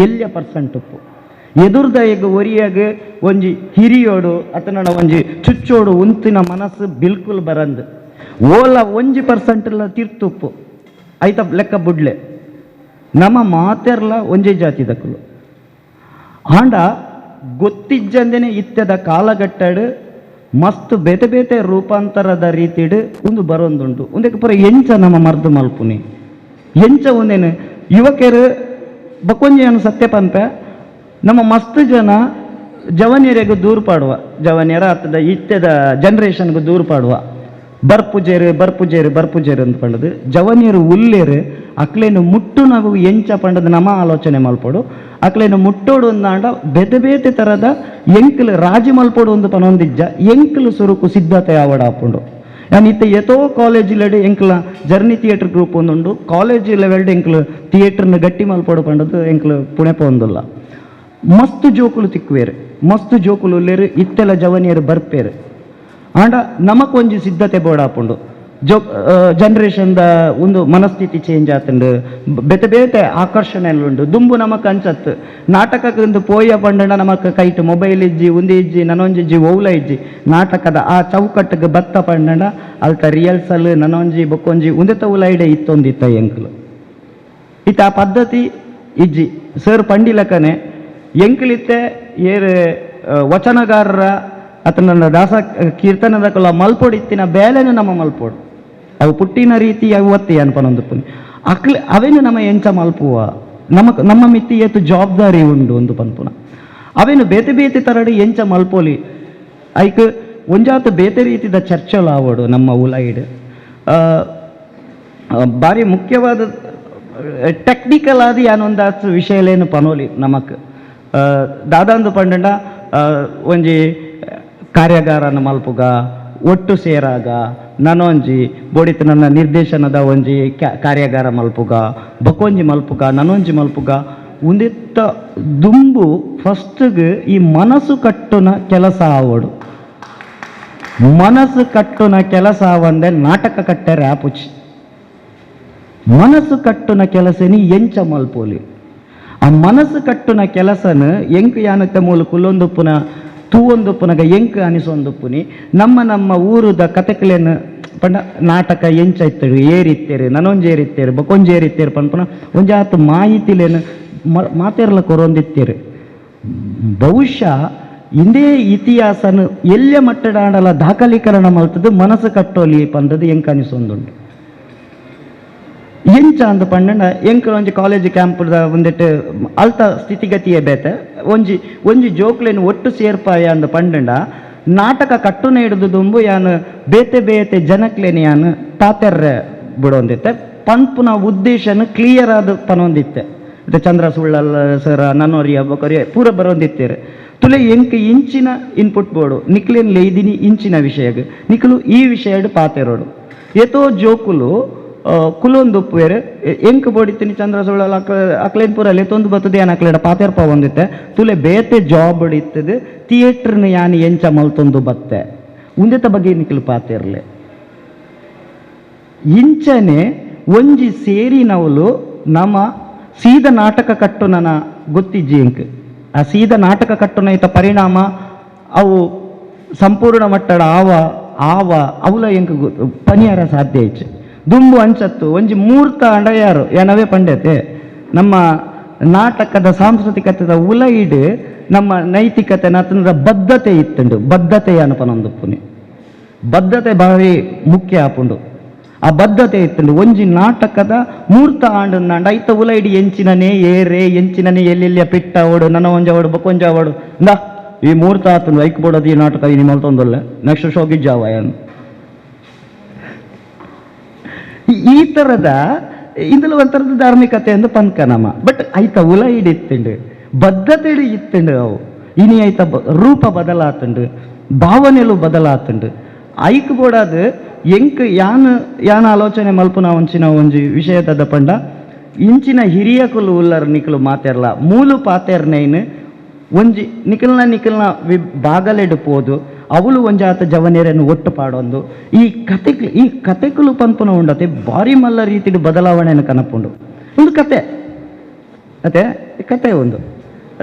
ಎಲ್ಯ ಪರ್ಸೆಂಟ್ ಉಪ್ಪು ಎದುರ್ದಾಯಿಗೆ ಒರಿಯಾಗ ಒಂಜಿ ಹಿರಿಯೋಡು ಅತನ ಒಂಜಿ ಚುಚ್ಚೋಡು ಉಂತಿನ ಮನಸ್ಸು ಬಿಲ್ಕುಲ್ ಬರಂದು ಓಲ ಒಂಜಿ ಪರ್ಸೆಂಟ್ಲ ತಿರ್ತುಪ್ಪು ಆಯ್ತ ಲೆಕ್ಕ ಬುಡ್ಲೆ ನಮ್ಮ ಮಾತೆರ್ಲ ಒಂಜೇ ಜಾತಿ ದಕ್ಕಲು ಆಂಡ ಗೊತ್ತಿಜ್ಜಂದೇನೆ ಇತ್ತದ ಕಾಲಘಟ್ಟಡು ಮಸ್ತ್ ಬೇತೆ ಬೇತೆ ರೂಪಾಂತರದ ರೀತಿಡು ಒಂದು ಬರೋಂದುಂಟು ಒಂದಕ್ಕೆ ಪುರ ಎಂಚ ನಮ್ಮ ಮರ್ದು ಮಲ್ಪುನಿ ಎಂಚ ಒಂದೇನು ಯುವಕರು ಬಕೊಂಜಿ ಸತ್ಯ ಪಂಪೆ ನಮ್ಮ ಮಸ್ತ್ ಜನ ಜವನಿಯರಿಗೂ ದೂರ ಪಾಡುವ ಜವನಿಯರ ಅಥವಾ ಇತ್ಯದ ಜನ್ರೇಷನ್ಗೂ ದೂರ ಪಾಡುವ ಬರ್ಪುಜೇರು ಅಂತ ಪಂಡದು ಜವನಿಯರು ಉಲ್ಲೇರು ಅಕ್ಲೇನು ಮುಟ್ಟು ನಾವು ಎಂಚ ಪಂಡದು ನಮ್ಮ ಆಲೋಚನೆ ಮಲ್ಪೋಡು ಅಕ್ಲೇನು ಮುಟ್ಟೋಡು ಅಂದಾಂಡ ಬೇತೆ ಬೇತೆ ಥರದ ಎಂಕಲು ರಾಜಿ ಮಲ್ಪೋಡು ಒಂದು ಪನೊಂದಿಜ್ಜ ಎಂಕಲು ಸುರುಕು ಸಿದ್ಧತೆ ಆವಡ ಹಾಕೊಂಡು ನಾನು ಇತ್ತ ಎತೋ ಕಾಲೇಜಿಲಡೆ ಎಂಕ್ಲ journey theatre group ಒಂದುಂಡು college levelled ಎಂಕ್ಲು ಥಿಯೇಟರ್ನ ಗಟ್ಟಿ ಮಲ್ಪೋಡು ಪಂಡದು ಎಂಕ್ಲು ಪುಣೆಪ ಒಂದಲ್ಲ ಮಸ್ತ್ ಜೋಕುಲು ತಿಕ್ಕುವೇರು ಮಸ್ತ್ ಜೋಕುಲು ಉಲ್ಲೇರು ಇತ್ತೆಲ್ಲ ಜವನಿಯರು ಬರ್ಪೇರು ಆಂಡ ನಮಕೊಂಜಿ ಸಿದ್ಧತೆ ಬೋಡಾಪುಂಡು ಜನ್ರೇಷನ್ದ ಒಂದು ಮನಸ್ಥಿತಿ ಚೇಂಜ್ ಆತುಂಡು ಬೇತೆ ಬೇತೆ ಆಕರ್ಷಣೆ ಉಂಡು ದುಂಬು ನಮಕ್ ಅಂಚತ್ತು ನಾಟಕಕ್ಕೊಂದು ಪೋಯ ಪಂಡ ನಮಕ್ ಕೈಟ್ ಮೊಬೈಲ್ ಇಜ್ಜಿ ಉಂದಿ ಇಜ್ಜಿ ನನೊಂಜಿಜ್ಜಿ ಓವ್ಲ ಇಜ್ಜಿ ನಾಟಕದ ಆ ಚೌಕಟ್ಟಿಗೆ ಬತ್ತ ಪಂಡ ಅಲ್ತ ರಿಯಲ್ಸಲ್ ನನೊಂಜಿ ಬೊಕ್ಕೊಂಜಿ ಉಂದೆತ ಉಲೈಡೆ ಇತ್ತೊಂದಿತ್ತ ಎಂಕ್ಲು ಇತ್ತ ಆ ಪದ್ಧತಿ ಇಜ್ಜಿ ಸರ್ ಪಂಡಿಲಕನೆ ಎಂಕ್ಲಿತ್ತೆ ಏರು ವಚನಗಾರರ ಆತನ ದಾಸ ಕೀರ್ತನದ ಕಲ ಮಲ್ಪೋಡು ಇತ್ತಿನ ಬೇಲೆನು ನಮ್ಮ ಮಲ್ಪೋಡು ಅವು ಪುಟ್ಟಿನ ರೀತಿ ಅವತ್ತಿ ಅನ್ಪನೊಂದು ಪುನಿ ಅವೇನು ನಮ್ಮ ಎಂಚ ಮಲ್ಪುವ ನಮ್ಮ ಮಿತ್ತಿ ಏತು ಜವಾಬ್ದಾರಿ ಉಂಡು ಒಂದು ಪನ್ಪುನ ಅವೇನು ಬೇತೆ ಬೇತೆ ತರಡು ಎಂಚ ಮಲ್ಪೋಲಿ ಐಕ್ ಒಂಜಾತು ಬೇತೆ ರೀತಿದ ಚರ್ಚಲು ಆವೋಡು ನಮ್ಮ ಉಲೈಡ್ ಭಾರಿ ಮುಖ್ಯವಾದ ಟೆಕ್ನಿಕಲ್ ಆದಿ ಯಾನೊಂದಾತು ವಿಷಯಲೇನು ಪನೋಲಿ ನಮಕ್ ದಾದಾಂದು ಪಂಡ ಒಂಜಿ ಕಾರ್ಯಾಗಾರನ ಮಲ್ಪುಗ ಒಟ್ಟು ಸೇರಾಗ ನನೊಂಜಿ ಬೋಡಿತ ನನ್ನ ನಿರ್ದೇಶನದ ಒಂಜಿ ಕಾರ್ಯಾಗಾರ ಮಲ್ಪುಗ ಬಕೊಂಜಿ ಮಲ್ಪುಗ ನನೊಂಜಿ ಮಲ್ಪುಗ ಉಂದಿತ್ತ ದುಂಬು ಫಸ್ಟ್ಗೆ ಈ ಮನಸ್ಸು ಕಟ್ಟುನ ಕೆಲಸ ಆವಡು ಮನಸ್ಸು ಕಟ್ಟುನ ಕೆಲಸ ಆವಂದೆ ನಾಟಕ ಕಟ್ಟರೆ ಆಪುಚಿ ಮನಸ್ಸು ಕಟ್ಟುನ ಕೆಲಸನಿ ಎಂಚ ಮಲ್ಪೋಲಿ ಆ ಮನಸ್ಸು ಕಟ್ಟುನ ಕೆಲಸನ ಎಂಕ್ ಯಾನತ್ತ ಮೂಲಕುಲ್ಲೊಂದು ಪುನಃ ತೂವೊಂದು ಪುನಗ ಎಂಕ್ ಅನಿಸೊಂದುಪ್ಪುನಿ ನಮ್ಮ ಊರುದ ಕತೆಕಲೇನು ಪಂಡ ನಾಟಕ ಎಂಚ ಇತ್ತರು ಏರಿತ್ತೇರು ನನೊಂಜೇರಿತ್ತೇರು ಬಕೊಂಜೇರಿತ್ತೇರು ಪನ್ಪುನ ಒಂಜಾತು ಮಾಹಿತಿಲೇನು ಮಾತೇರ್ಲ ಕೊರೊಂದಿತ್ತೇರು ಬಹುಶಃ ಇಂದೇ ಇತಿಹಾಸನು ಎಲ್ಲ ಮಟ್ಟಡಾಂಡಲ ದಾಖಲೀಕರಣ ಮಲ್ತದ್ದು ಮನಸ್ಸು ಕಟ್ಟೋಲಿ ಪಂದದು ಎಂಕ್ ಅನಿಸೊಂದುಂಟು ಎಂಚ ಅಂದ ಪಂಡ ಎಂಕ್ ಒಂಜಿ ಕಾಲೇಜ್ ಕ್ಯಾಂಪ್ದ ಒಂದಿಟ್ಟು ಅಲ್ತ ಸ್ಥಿತಿಗತಿಯೇ ಬೇತೆ ಒಂಜಿ ಜೋಕ್ಲೇನು ಒಟ್ಟು ಸೇರ್ಪಾಯ ಅಂದ ಪಂಡ ನಾಟಕ ಕಟ್ಟುನ ಹಿಡಿದು ದುಂಬು ಯಾನು ಬೇತೆ ಬೇತೆ ಜನಕ್ಲೇನು ಯಾನು ತಾತೆರ್ರೆ ಬಿಡೊಂದಿತ್ತೆ ಪನ್ಪುನ ಉದ್ದೇಶನು ಕ್ಲಿಯರ್ ಆದ ಪನೊಂದಿತ್ತೆ ಇದು ಚಂದ್ರ ಸುಳ್ಳಲ್ಲ ಸರ ನನ್ನೋರಿಯ ಬೊಕರಿಯ ಪೂರ ಬರೋಂದಿತ್ತೇರು ತುಲೆ ಎಂಕ್ ಇಂಚಿನ ಇನ್ಪುಟ್ ಬೋರ್ಡು ನಿಕ್ಲೇನು ಲೇದಿನಿ ಇಂಚಿನ ವಿಷಯಗೆ ನಿಕ್ಲು ಈ ವಿಷಯ ಪಾತೆರೋಡು ಏತೋ ಜೋಕುಲು ಕುಲೊಂದುಪ್ಪುವೇರು ಎಂಕ್ ಬೋಡಿತೀನಿ ಚಂದ್ರ ಸುಳ್ಳಲ್ಲ ಅಕ್ಲೇನ್ ಪೂರ ಲೆತ್ತೊಂದು ಬರ್ತದೆ ಯಾನ್ ಅಕ್ಲೇಡ ಪಾತೆರ್ಪ ಒಂದಿತ್ತೆ ತುಲೆ ಬೇತೆ ಜಾಬ್ ಇತ್ತದು ಥಿಯೇಟ್ರ್ನ ಯಾನ್ ಎಂಚ ಮಲ್ತೊಂದು ಬತ್ತೆ ಉಂದೆತ ಬಗ್ಗೆ ನಿಖಲು ಪಾತಿರ್ಲೆ ಇಂಚನೆ ಒಂಜಿ ಸೇರಿ ನವಲು ನಮ್ಮ ಸೀದ ನಾಟಕ ಕಟ್ಟುನನ ಗೊತ್ತಿಜ್ಜಿ ಇಂಕ್ ಆ ಸೀದ ನಾಟಕ ಕಟ್ಟುನ ಇತ್ತ ಪರಿಣಾಮ ಅವು ಸಂಪೂರ್ಣ ಮಟ್ಟದ ಅವಲ ಎಂಕ್ ಪನಿಯಾರ ಸಾಧ್ಯ ಇಚ್ಚು ದುಂಬು ಅಂಚತ್ತು ಒಂಜಿ ಮೂರ್ತ ಅಂಡಯಾರು ಏನವೇ ಪಂಡ್ಯತೆ ನಮ್ಮ ನಾಟಕದ ಸಾಂಸ್ಕೃತಿಕತೆದ ಉಲೈಡ್ ನಮ್ಮ ನೈತಿಕತೆ ನತನದ ಬದ್ಧತೆ ಇತ್ತುಂಡು ಬದ್ಧತೆ ಅನ್ಪನೊಂದುಪ್ಪುನಿ ಬದ್ಧತೆ ಭಾರಿ ಮುಖ್ಯ ಆಪುಂಡು ಆ ಬದ್ಧತೆ ಇತ್ತುಂಡು ಒಂಜಿ ನಾಟಕದ ಮೂರ್ತ ಆಂಡ್ ಐತ ಉಲೈಡ್ ಎಂಚಿನನೆ ಏರೆ ಎಂಚಿನನೆ ಎಲ್ಲೆಲ್ಲಿಯ ಪಿಟ್ಟ ಓಡು ನನ್ನ ಒಂಜಾವಡು ಬೊಕೊಂಜಾವಡು ಇಂದ ಈ ಮೂರ್ತ ಆತುಂಡು ಐಕ್ ಬೋಡದು ಈ ನಾಟಕ ಈ ಮಲ್ತೊಂದೊಲ್ಲೆ ನೆಕ್ಸ್ಟ್ ಶೋಗಿ ಜಾವಯನ್ ಈ ಥರದ ಇಂದಲ ಒಂಥರದ ಧಾರ್ಮಿಕತೆ ಎಂದು ಪನ್ಕ ನಮ್ಮ ಬಟ್ ಐತ ಉಲೈಡ್ ಇತ್ತುಂಡು ಬದ್ಧತೆ ಇತ್ತುಂಡು ಅವು ಇನಿ ಐತ ರೂಪ ಬದಲಾತುಂಡು ಭಾವನೆಲು ಬದಲಾತುಂಡು ಐಕ್ ಬೋಡಾದು ಎಂಕ್ ಯಾನ ಆಲೋಚನೆ ಮಲ್ಪುನ ಒಂಚಿನ ಒಂಜಿ ವಿಷಯದ ಪಂಡ ಇಂಚಿನ ಹಿರಿಯಕುಲು ಉಲ್ಲರ್ ನಿಕಲು ಮಾತೆರ್ಲ ಮೂಲು ಪಾತೆರ್ನೈನ್ ಒಂಜಿ ನಿಖಲ್ನ ಬಾಗಲೆಡು ಪೋದು ಅವಳು ಒಂಜಾತ ಜವನೇರನ್ನು ಒಟ್ಟು ಪಾಡೊಂದು ಈ ಕತೆಗಳು ಪನ್ಪುನ ಉಂಡತೆ ಭಾರಿ ಮಲ್ಲ ರೀತಿಡು ಬದಲಾವಣೆಯನ್ನು ಕನಪುಂಡು ಒಂದು ಕತೆ ಅದೇ ಕತೆ ಒಂದು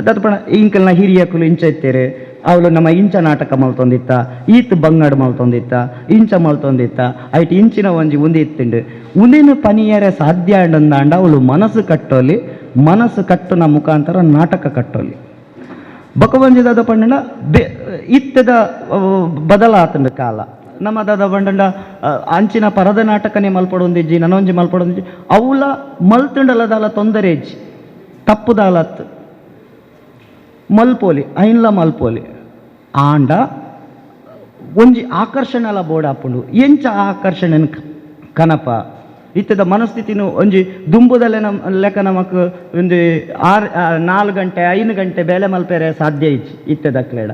ಅದು ಪಣ ಇಂಕಲ್ನ ಹಿರಿಯಕುಲು ಇಂಚ ಇತ್ತೇರೆ ಅವಳು ನಮ್ಮ ಇಂಚ ನಾಟಕ ಮಲ್ತೊಂದಿತ್ತ ಈತ್ ಬಂಗಾಡ್ ಮಲ್ತೊಂದಿತ್ತ ಇಂಚ ಮಲ್ತೊಂದಿತ್ತ ಐಟ್ ಇಂಚಿನ ಒಂಜಿ ಉಂದಿ ಇತ್ತುಂಡು ಉಂದಿನ ಪನಿಯರೆ ಸಾಧ್ಯ ಅಂಡ ಅವಳು ಮನಸ್ಸು ಕಟ್ಟುನ ಮುಖಾಂತರ ನಾಟಕ ಕಟ್ಟೋಲಿ ಬೊಕ ಪಂಡ ಇತ್ತದ ಬದಲಾತಂಡ ಕಾಲ ನಮ್ಮದಾದ ಪಂಡ ಅಂಚಿನ ಪರದ ನಾಟಕನೇ ಮಲ್ಪಡೊಂದಿಜ್ಜಿ ನನೊಂಜಿ ಮಲ್ಪಡೊಂದಿಜ್ಜಿ ಅವಳ ಮಲ್ತುಂಡಲದಾಲ ತೊಂದರೆ ಇಜ್ಜಿ ತಪ್ಪುದಾಲತ್ ಮಲ್ಪೋಲಿ ಐನ್ಲ ಮಲ್ಪೋಲಿ ಆಂಡ ಒಂಜಿ ಆಕರ್ಷಣೆಲ ಬೋಡಾಪುಂಡು ಎಂಚ ಆಕರ್ಷಣೆ ಕನಪ ಇತ್ತದ ಮನಸ್ಥಿತಿನು ಒಂಜಿ ದುಂಬುದಲ್ಲೇ ಲೆಕ್ಕ ನಮಕ್ ಒಂದು 4 ಗಂಟೆ 5 ಗಂಟೆ ಬೇಲೆ ಮಲ್ಪೇರೆ ಸಾಧ್ಯ ಇಚ್ಚಿ ಇತ್ತದ ಕ್ಲೇಡ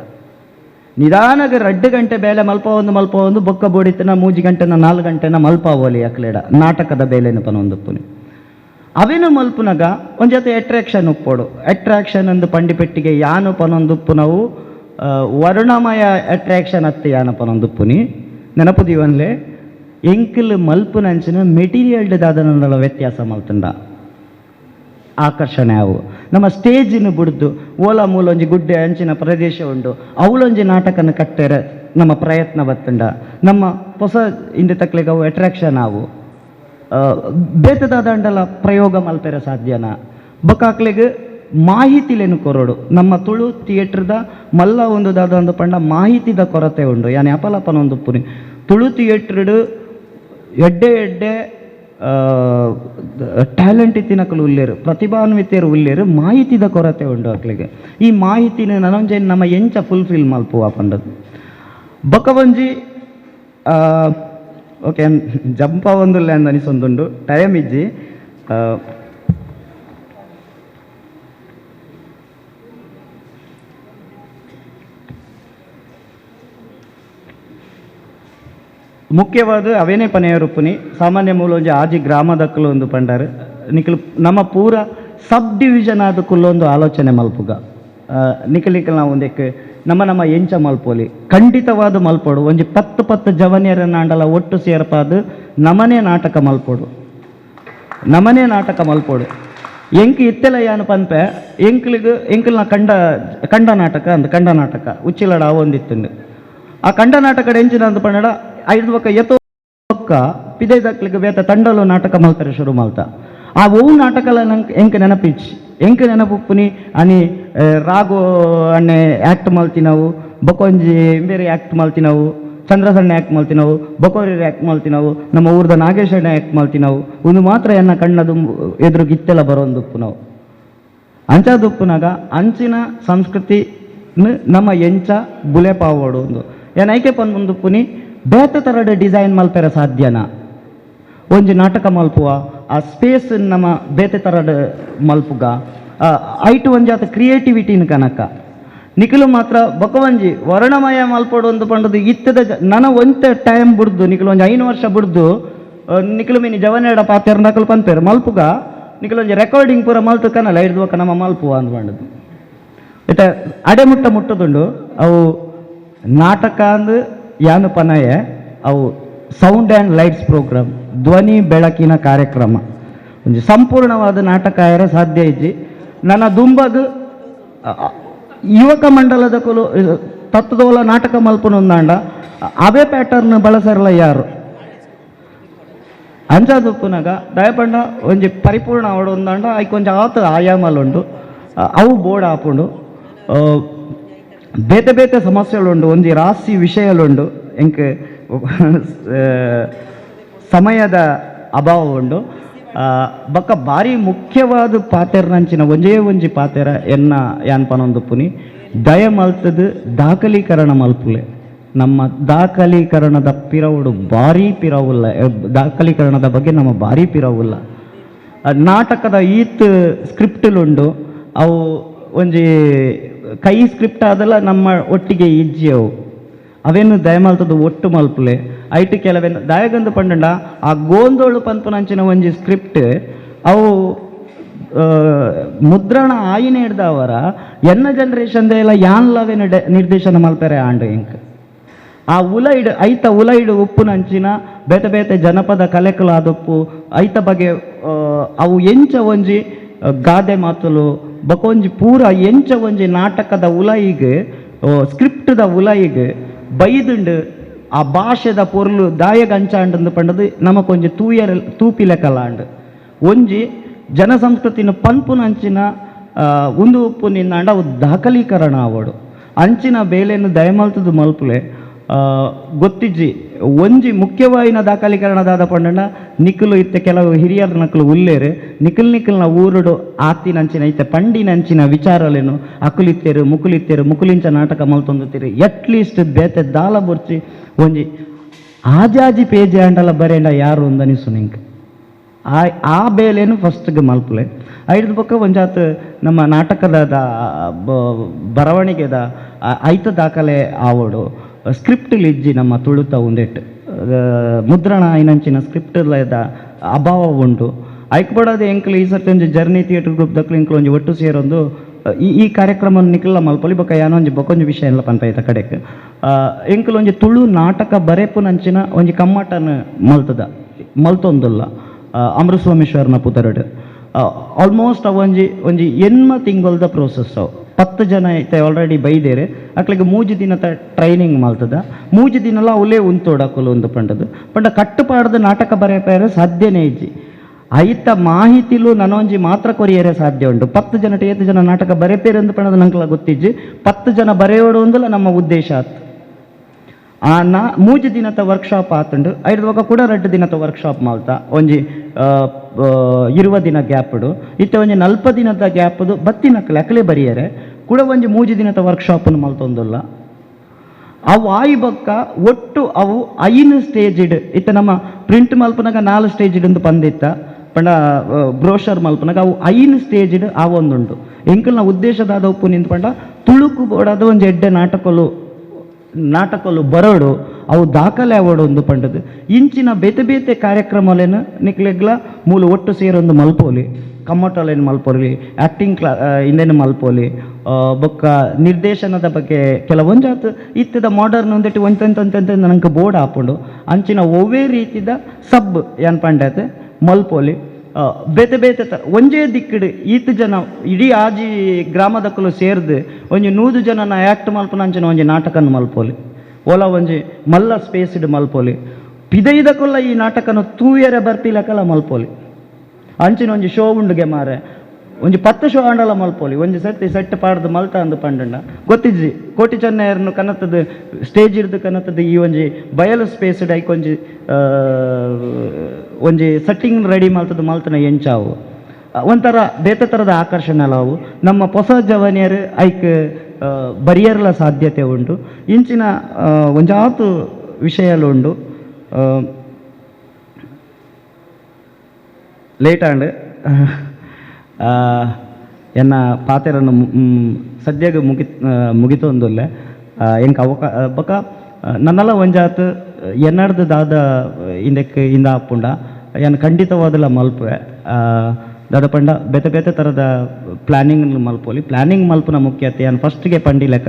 ನಿಧಾನಗ 2 ಗಂಟೆ ಬೇಲೆ ಮಲ್ಪ ಒಂದು ಬೊಕ್ಕ ಬೋಡಿತನ 3 ಗಂಟೆನ 4 ಗಂಟೆನ ಮಲ್ಪ ಓಲಿ ಅಕ್ಲೇಡ ನಾಟಕದ ಬೇಲೆನ ಪನೊಂದುಪ್ಪುನಿ ಅವೇನು ಮಲ್ಪುನಗ ಒಂಜೊತೆ ಅಟ್ರಾಕ್ಷನ್ ಉಪ್ಪೋಡು ಅಟ್ರಾಕ್ಷನ್ ಅಂದು ಪಂಡಿಪೆಟ್ಟಿಗೆ ಯಾನು ಪನೊಂದುಪ್ಪು ನಾವು ವರ್ಣಮಯ ಅಟ್ರಾಕ್ಷನ್ ಅತ್ತೆ ಯಾನ ಪನೊಂದುಪ್ಪುನಿ ನೆನಪು ದೀವನ್ಲೆ ಎಂಕಲ್ ಮಲ್ಪುನಂಚಿನ ಮೆಟೀರಿಯಲ್ ದಾದನಗಳ ವ್ಯತ್ಯಾಸ ಮಲ್ತುಂಡ ಆಕರ್ಷಣೆ ಅವು ನಮ್ಮ ಸ್ಟೇಜಿನ ಬಿಡ್ದು ಓಲಾ ಮೂಲೊಂಜಿ ಗುಡ್ಡೆ ಅಂಚಿನ ಪ್ರದೇಶ ಉಂಡು ಅವಳೊಂಜಿ ನಾಟಕನ ಕಟ್ಟೆರೆ ನಮ್ಮ ಪ್ರಯತ್ನ ಬತ್ತುಂಡ ನಮ್ಮ ಹೊಸ ಇಂದು ತಕ್ಲಿಗೆ ಅವು ಅಟ್ರಾಕ್ಷನ್ ಅವು ಬೇತದಾದಂಡಲ ಪ್ರಯೋಗ ಮಲ್ಪೆರೆ ಸಾಧ್ಯನ ಬೊಕ್ಕಾಕ್ಲಿಗೆ ಮಾಹಿತಿಲೇನು ಕೊರಡು ನಮ್ಮ ತುಳು ಥಿಯೇಟ್ರದ ಮಲ್ಲ ಒಂದು ದಾದ ಪಂಡ ಮಾಹಿತಿದ ಕೊರತೆ ಉಂಡು ಯಾನೆ ಅಪಲಪನ ಒಂದು ಪುರಿ ತುಳು ಥಿಯೇಟ್ರಡ್ ಎಡ್ಡೆ ಟ್ಯಾಲೆಂಟ್ ಇತ್ತಿನಕಲು ಉಲ್ಲೇರು ಪ್ರತಿಭಾನ್ವಿತೆಯರು ಉಲ್ಲೇರು ಮಾಹಿತಿದ ಕೊರತೆ ಉಂಡು ಅಕ್ಲಿಗೆ ಈ ಮಾಹಿತಿನ ನನೊಂಜೆ ನಮ್ಮ ಎಂಚ ಫುಲ್ಫಿಲ್ ಮಲ್ಪುವ ಪಂಡದು ಬೊಕವಂಜಿ ಓಕೆ ಜಂಪ ಒಂದುಲ್ಲೆ ಅಂದ ಅನಿಸೊಂದುಂಡು ಟೈಮ್ ಇಜ್ಜಿ ಮುಖ್ಯವಾದ ಅವೇನೇ ಪನೆಯರುಪ್ಪುನಿ ಸಾಮಾನ್ಯ ಮೂಲ ಒಂಜಿ ಆಜಿ ಗ್ರಾಮದಕ್ಕಲು ಒಂದು ಪಂಡಾರು ನಿಖಲ್ ನಮ್ಮ ಪೂರ ಸಬ್ ಡಿವಿಷನ್ ಆದಕ್ಕುಲ್ಲೊಂದು ಆಲೋಚನೆ ಮಲ್ಪುಗ ನಿಖಲಿಕಲ್ ನಾವು ಒಂದಕ್ಕೆ ನಮ್ಮ ಎಂಚ ಮಲ್ಪೋಲಿ ಖಂಡಿತವಾದ ಮಲ್ಪೋಡು ಒಂಜಿ 10 ಜವನಿಯರನ್ನ ಆಂಡಲ ಒಟ್ಟು ಸೇರ್ಪಾದು ನಮನೇ ನಾಟಕ ಮಲ್ಪೋಡು ಎಂಕ್ ಇತ್ತೆಲ ಯಾನು ಪನ್ಪೆ ಎಂಕ್ಲ್ನ ಕಂಡ ನಾಟಕ ಉಚ್ಚಿಲಡ ಒಂದಿತ್ತುಂಡು ಆ ಕಂಡ ನಾಟಕ ಎಂಚಿನ ಅಂದು ಪಂಡ 5 ಬೊಕ್ಕ ಎತ್ತೋ ಬೊಕ್ಕ ಪಿದೈದಕ್ಲಿಗೆ ಬೇತ ತಂಡಲು ನಾಟಕ ಮಲ್ತಾರೆ ಶುರು ಮಲ್ತ ಆ ಓ ನಾಟಕಲ ಎಂಕ್ ನೆನಪುಪ್ಪುನಿ ಅನಿ ರಾಘು ಅಣ್ಣೆ ಆ್ಯಕ್ಟ್ ಮಲ್ತಿನವು ಬೊಕೊಂಜಿ ಬೇರೆ ಆ್ಯಕ್ಟ್ ಮಲ್ತಿನವು ಚಂದ್ರಸಣ್ಣ ಆ್ಯಕ್ಟ್ ಮಲ್ತಿನವು ಬೊಕೋರಿ ಆ್ಯಕ್ಟ್ ಮಲ್ತಿನವು ನಮ್ಮ ಊರದ ನಾಗೇಶಣ್ಣ ಆ್ಯಕ್ಟ್ ಮಲ್ತಿನವು ಒಂದು ಮಾತ್ರ ಎನ್ನ ಕಣ್ಣದು ಎದುರುಗಿತ್ತೆಲ್ಲ ಬರೋಂದುಪ್ಪು ನಾವು ಅಂಚದುಪ್ಪುನಾಗ ಅಂಚಿನ ಸಂಸ್ಕೃತಿ ನಮ್ಮ ಎಂಚ ಬುಲೆ ಪಾವೋಡು ಒಂದು ಏನೈಕೆ ಪನ್ನುಪ್ಪುನಿ ಬೇತೆ ಥರದ ಡಿಸೈನ್ ಮಲ್ಪೆರ ಸಾಧ್ಯನಾ ಒಂಜಿ ನಾಟಕ ಮಲ್ಪುವ ಆ ಸ್ಪೇಸ್ ನಮ್ಮ ಬೇತೆ ಥರದ ಮಲ್ಪುಗ ಐಟು ಒಂಜಾತ ಕ್ರಿಯೇಟಿವಿಟಿನ ಕನಕ ನಿಖಲು ಮಾತ್ರ ಬೊಕವಂಜಿ ವರ್ಣಮಯ ಮಲ್ಪೋಡು ಒಂದು ಪಂಡದು ಇತ್ತದ ನನ ಒಂತೆ ಟೈಮ್ ಬಿಡ್ದು ನಿಖಲು ಒಂಜಿ 5 ವರ್ಷ ಬಿಡ್ದು ನಿಖಲು ಮೀನಿ ಜವನೇಡ ಪಾತ್ಯಾರ ನಕಲು ಪನ್ಪೇರು ಮಲ್ಪುಗ ನಿಖಲು ಒಂಜಿ ರೆಕಾರ್ಡಿಂಗ್ ಪೂರ ಮಲ್ತು ಕನಲ್ಲ 5 ಬೊಕ್ಕ ನಮ್ಮ ಮಲ್ಪುವ ಅಂದ್ ಪಂಡದು ಇತ್ತ ಅಡೆ ಮುಟ್ಟದುಂಡು ಅವು ನಾಟಕ ಅಂದು ಯಾನು ಪನಯೆ ಅವು ಸೌಂಡ್ ಆ್ಯಂಡ್ ಲೈಟ್ಸ್ ಪ್ರೋಗ್ರಾಮ್, ಧ್ವನಿ ಬೆಳಕಿನ ಕಾರ್ಯಕ್ರಮ ಒಂದು ಸಂಪೂರ್ಣವಾದ ನಾಟಕ ಆಯರ ಸಾಧ್ಯ ಇಜ್ಜಿ ನನ್ನ ದುಂಬಗ್ ಯುವಕ ಮಂಡಲದ ಕುಲು ತತ್ವದೋಲ ನಾಟಕ ಮಲ್ಪನೊಂದಾಂಡ ಅವೇ ಪ್ಯಾಟರ್ನ್ ಬಳಸರಲ್ಲ ಯಾರು ಅಂಚಾದುಪ್ಪುನಾಗ ದಯಪಂಡ ಒಂಜಿ ಪರಿಪೂರ್ಣ ಅವಡು ಒಂದಾಂಡ ಐಕೊಂಚ ಆತ ಆಯಾಮಲುಂಡು ಅವು ಬೋರ್ಡ್ ಹಾಪುಂಡು ಬೇತೆ ಬೇತೆ ಸಮಸ್ಯೆಗಳುಂಡು ಒಂಜಿ ರಾಶಿ ವಿಷಯಲುಂಡು ಎಂಕ್ ಸಮಯದ ಅಭಾವ ಉಂಡು ಬೊಕ್ಕ ಭಾರಿ ಮುಖ್ಯವಾದ ಪಾತೆರ್ನಂಚಿನ ಒಂಜಿ ಪಾತೆರ ಎನ್ನ ಯಾನ್ ಪನೊಂದುಪ್ಪುನಿ ದಯ ಮಲ್ತದು ದಾಖಲೀಕರಣ ಮಲ್ಪುಲೆ ನಮ್ಮ ದಾಖಲೀಕರಣದ ಪಿರವುಡು ಭಾರಿ ಪಿರವುಲ್ಲ ದಾಖಲೀಕರಣದ ಬಗ್ಗೆ ನಮ್ಮ ಭಾರಿ ಪಿರವುಲ್ಲ ನಾಟಕದ ಈತ್ ಸ್ಕ್ರಿಪ್ಟ್ಲುಂಡು ಅವು ಒಂಜಿ ಕೈ ಸ್ಕ್ರಿಪ್ಟ್ ಆದಲ್ಲ ನಮ್ಮ ಒಟ್ಟಿಗೆ ಇಜ್ಜಿ ಅವು ಅವೇನು ದಯಮಲ್ತದ್ದು ಒಟ್ಟು ಮಲ್ಪುಲೆ ಐಟ್ ಕೆಲವೇನು ದಯಗಂದು ಪಂಡ ಆ ಗೋಂದೋಳು ಪನ್ಪುನಂಚಿನ ಒಂಜಿ ಸ್ಕ್ರಿಪ್ಟ್ ಅವು ಮುದ್ರಣ ಆಯಿನ ಹಿಡ್ದವರ ಎನ್ನ ಜನ್ರೇಷನ್ದ ಎಲ್ಲ ಯಾನ್ಲವೇನು ನಿರ್ದೇಶನ ಮಲ್ಪೆರೆ ಆಂಡು ಇಂಕ್ ಆ ಉಲೈಡ್ ಐತ ಉಲೈಡ್ ಉಪ್ಪುನಂಚಿನ ಬೇತೆ ಬೇತೆ ಜನಪದ ಕಲೆಕಲು ಆದೊಪ್ಪು ಐತ ಬಗೆ ಅವು ಎಂಚ ಒಂಜಿ ಗಾದೆ ಮಾತುಲು ಬಕೊಂಜಿ ಪೂರ ಎಂಚ ಒಂಜಿ ನಾಟಕದ ಉಲೈಗೆ ಸ್ಕ್ರಿಪ್ಟ್ದ ಉಲೈಗೆ ಬೈದುಂಡು ಆ ಭಾಷೆದ ಪೊರ್ಲು ದಾಯಗಂಚಾಂಡು ಪಂಡದು ನಮಕೊಂಜಿ ತೂಪಿಲೆಕಲಾಂಡು ಒಂಜಿ ಜನಸಂಸ್ಕೃತಿನ ಪನ್ಪುನಂಚಿನ ಉಂದು ಉಪ್ಪು ನಿನ್ನಾಂಡ ಅವು ದಾಖಲೀಕರಣ ಆವಡು ಅಂಚಿನ ಬೇಲೆಯನ್ನು ದಯಮಲ್ತದು ಮಲ್ಪುಲೆ ಗೊತ್ತಿಜ್ಜಿ ಒಂಜಿ ಮುಖ್ಯವಾಯಿನ ದಾಖಲೀಕರಣದಾದ ಪಂಡ ನಿಖಲು ಇತ್ತೆ ಕೆಲವು ಹಿರಿಯರ ನಕಲು ಉಲ್ಲೇರು ನಿಖಲ್ನ ಊರುಡು ಆತಿನಂಚಿನ ಇತ್ತೆ ಪಂಡಿನಂಚಿನ ವಿಚಾರಲೇನು ಅಕುಲಿತ್ತೇರು ಮುಕುಲಿಂಚ ನಾಟಕ ಮಲ್ತೊಂದುತ್ತೀರಿ ಅಟ್ಲೀಸ್ಟ್ ಬೇತೆ ದಾಲ ಬೊರ್ಚಿ ಒಂಜಿ ಆಜಾಜಿ ಪೇಜಿ ಅಂಡಲ ಬರೇಂಡ ಯಾರು ಒಂದನಿಸು ನಿಂಗೆ ಆ ಬೇಲೇನು ಫಸ್ಟ್ಗೆ ಮಲ್ಪುಲೆ ಐದು ಪಕ್ಕ ಒಂಜಾತ್ ನಮ್ಮ ನಾಟಕದ ಬರವಣಿಗೆದ ಐತ ದಾಖಲೆ ಆವಡು ಸ್ಕ್ರಿಪ್ಟ್ಲಿ ಇಜ್ಜಿ ನಮ್ಮ ತುಳುತ ಉಂದೆಟ್ಟು ಮುದ್ರಣ ಐನಂಚಿನ ಸ್ಕ್ರಿಪ್ಟ್ದ ಅಭಾವ ಉಂಟು ಐಕ್ಬಡೋದು ಎಂಕ್ಲು ಈ ಸರ್ತಿ ಒಂಜಿ ಜರ್ನಿ ಥಿಯೇಟರ್ ಗ್ರೂಪ್ ದಕ್ಲು ಇಂಕ್ಲು ಒಂಜಿ ಒಟ್ಟು ಸೇರೊಂದು ಈ ಕಾರ್ಯಕ್ರಮ ನಿಕ್ಲ ಮಲ್ಪೊಲಿ ಬೊಕ್ಕ ಯಾನೊಂಜಿ ಬೊಕೊಂಜಿ ವಿಷಯ ಎಲ್ಲ ಪನ್ಪೈತ ಕಡೆಗೆ ಎಂಕ್ಲು ಒಂಜಿ ತುಳು ನಾಟಕ ಬರೆಪುನಂಚಿನ ಒಂಜಿ ಕಮ್ಮಟನ್ ಮಲ್ತೊಂದುಲ್ಲ ಅಮೃತಸ್ವಾಮೀಶ್ವರನ ಪುತರಡು ಆಲ್ಮೋಸ್ಟ್ ಒಂಜಿ ಎನ್ಮ ತಿಂಗೊಲ್ದ ಪ್ರೋಸೆಸ್ ಅವು 10 ಜನ ಐತೆ ಆಲ್ರೆಡಿ ಬೈದೇರೆ ಅಕ್ಲಿಗೆ 3 ದಿನದ ಟ್ರೈನಿಂಗ್ ಮಲ್ತದ 3 ದಿನಲ್ಲ ಅವಲೇ ಉಂತೋಡಕಲು ಒಂದು ಪಂಡದು ಪಂಡ ಕಟ್ಟುಪಾಡ್ದು ನಾಟಕ ಬರೆಯಪೇರೆ ಸಾಧ್ಯನೇ ಇಜ್ಜಿ ಐತ ಮಾಹಿತಿಲು ನನೊಂಜಿ ಮಾತ್ರ ಕೊರಿಯರೆ ಸಾಧ್ಯ ಉಂಟು 10 ಜನ 8 ಜನ ನಾಟಕ ಬರೆಪೇರೆ ಎಂದು ಪಂಡದು ನಂಕಲ ಗೊತ್ತಿಜ್ಜಿ 10 ಜನ ಬರೆಯೋಡು ಒಂದಲ್ಲ ನಮ್ಮ ಉದ್ದೇಶ ಆತು ಆ 3 ದಿನದ ವರ್ಕ್ಶಾಪ್ ಆತುಂಡು ಐದು ಕೂಡ 2 ದಿನದ ವರ್ಕ್ಶಾಪ್ ಮಾಲ್ತ ಒಂಜಿ 20 ದಿನ ಗ್ಯಾಪ್ಡು ಇತ್ತೆ ಒಂಜಿ 40 ದಿನದ ಗ್ಯಾಪ್ದು ಬತ್ತಿನಕ್ಲೆ ಅಕ್ಲೆ ಬರಿಯರೆ ಕೂಡ ಒಂಜಿ 3 ದಿನದ ವರ್ಕ್ಶಾಪನ್ನು ಮಲ್ತೊಂದುಲ್ಲ ಅವು ಆಯಿ ಬೊಕ್ಕ ಒಟ್ಟು ಅವು 5 ಸ್ಟೇಜ್ ಇತ್ತೆ ನಮ್ಮ ಪ್ರಿಂಟ್ ಮಲ್ಪನಾಗ 4 ಸ್ಟೇಜ್ ಒಂದು ಪಂದಿತ್ತ ಪಂಡ ಬ್ರೋಷರ್ ಮಲ್ಪನಾಗ ಅವು 5 ಸ್ಟೇಜ್ ಆವೊಂದುಂಟು ಎಂಕಲ್ನ ಉದ್ದೇಶದಾದ ಉಪ್ಪು ನಿಂತು ಪಂಡ ತುಳುಕು ಬೋಡಾದ ಒಂಜಿ ಎಡ್ಡೆ ನಾಟಕಲು ಬರೋಡು ಅವು ದಾಖಲೆ ಆವೋಡು ಒಂದು ಪಂಡದು ಇಂಚಿನ ಬೇತೆ ಬೇತೆ ಕಾರ್ಯಕ್ರಮಲೇನು ನಿಕ್ಲೆಗ್ಲ ಮೂಲು ಒಟ್ಟು ಸೇರೊಂದು ಮಲ್ಪೋಲಿ ಕಮ್ಮಟಲೇನು ಮಲ್ಪೋಲಿ ಆ್ಯಕ್ಟಿಂಗ್ ಇಂದೇನು ಮಲ್ಪೋಲಿ ಬೊಕ್ಕ ನಿರ್ದೇಶನದ ಬಗ್ಗೆ ಕೆಲವೊಂಜಾತು ಇತ್ತದ ಮಾಡರ್ನ್ ಒಂದೆಟ್ಟು ಒಂತಂತ ನನಗೆ ಬೋರ್ಡ್ ಹಾಕೊಂಡು ಅಂಚಿನ ಒವ್ವೇ ರೀತಿದ ಸಬ್ ಏನ್ ಪಂಡತೆ ಮಲ್ಪೋಲಿ ಬೇತೆ ಬೇತೆ ಥರ ಒಂಜೇ ದಿಕ್ಕಡು ಈತ ಜನ ಇಡೀ ಆಜಿ ಗ್ರಾಮದಕ್ಕಲು ಸೇರ್ದು ಒಂಜಿ 100 ಜನನ ಆ್ಯಕ್ಟ್ ಮಲ್ಪನ ಅಂಚಿನ ಒಂಜಿ ನಾಟಕನ ಮಲ್ಪೋಲಿ ಓಲ ಒಂಜಿ ಮಲ್ಲ ಸ್ಪೇಸ್ಡ್ ಮಲ್ಪೋಲಿ ಪಿದೈದಕ್ಕೊಲ್ಲ ಈ ನಾಟಕನ ತೂಯರೆ ಬರ್ಪಿಲಕಲ್ಲ ಮಲ್ಪೋಲಿ ಅಂಚಿನ ಒಂಜಿ ಶೋ ಉಂಡುಗೆ ಮಾರೆ ಒಂಜಿ 10 ಶೋ ಆಂಡಲ ಮಲ್ಪೋಲಿ ಒಂಜಿ ಸರ್ತಿ ಸೆಟ್ ಪಾಡ್ದು ಮಲ್ತ ಅಂದು ಪಂಡಂಡ ಗೊತ್ತಿಜ್ಜಿ ಕೋಟಿ ಚೆನ್ನೈರ್ನು ಕನ್ನತ್ತದ ಸ್ಟೇಜ್ ಇಡ್ದು ಕನ್ನತ್ತದ ಈ ಒಂಜಿ ಬಯಲು ಸ್ಪೇಸ್ಡ್ ಐಕೊಂಜಿ ಒಂಜಿ ಸೆಟ್ಟಿಂಗ್ ರೆಡಿ ಮಲ್ತನ ಎಂಚಾವು ಒಂಥರ ಬೇತೆ ಥರದ ಆಕರ್ಷಣೆ ಅವು ನಮ್ಮ ಹೊಸ ಜವನಿಯರು ಐಕ್ ಬರಿಯರ್ಲ ಸಾಧ್ಯತೆ ಉಂಟು ಇಂಚಿನ ಒಂಜಾತು ವಿಷಯಲು ಲೇಟ್ ಆಂಡ್ ಎನ್ನ ಪಾತೆರನ್ನು ಸದ್ಯಗೆ ಮುಗಿತೊಂದುಲ್ಲೆ ಎಂಕ್ ಬೊಕ ನನ್ನಲ್ಲ ಒಂಜಾತು ಎನ್ನಡ್ದು ದಾದ ಇಂದ ಆಪುಂಡ ಏನು ಖಂಡಿತವಾದಲ್ಲ ಮಲ್ಪೆ ದಾದ ಪಂಡ ಬೇತೆ ಬೇತೆ ಥರದ ಪ್ಲ್ಯಾನಿಂಗ್ ಮಲ್ಪೋಲಿ ಪ್ಲ್ಯಾನಿಂಗ್ ಮಲ್ಪನ ಮುಖ್ಯತೆ ಏನು ಫಸ್ಟ್ಗೆ ಪಂಡಿಲೆಕ್ಕ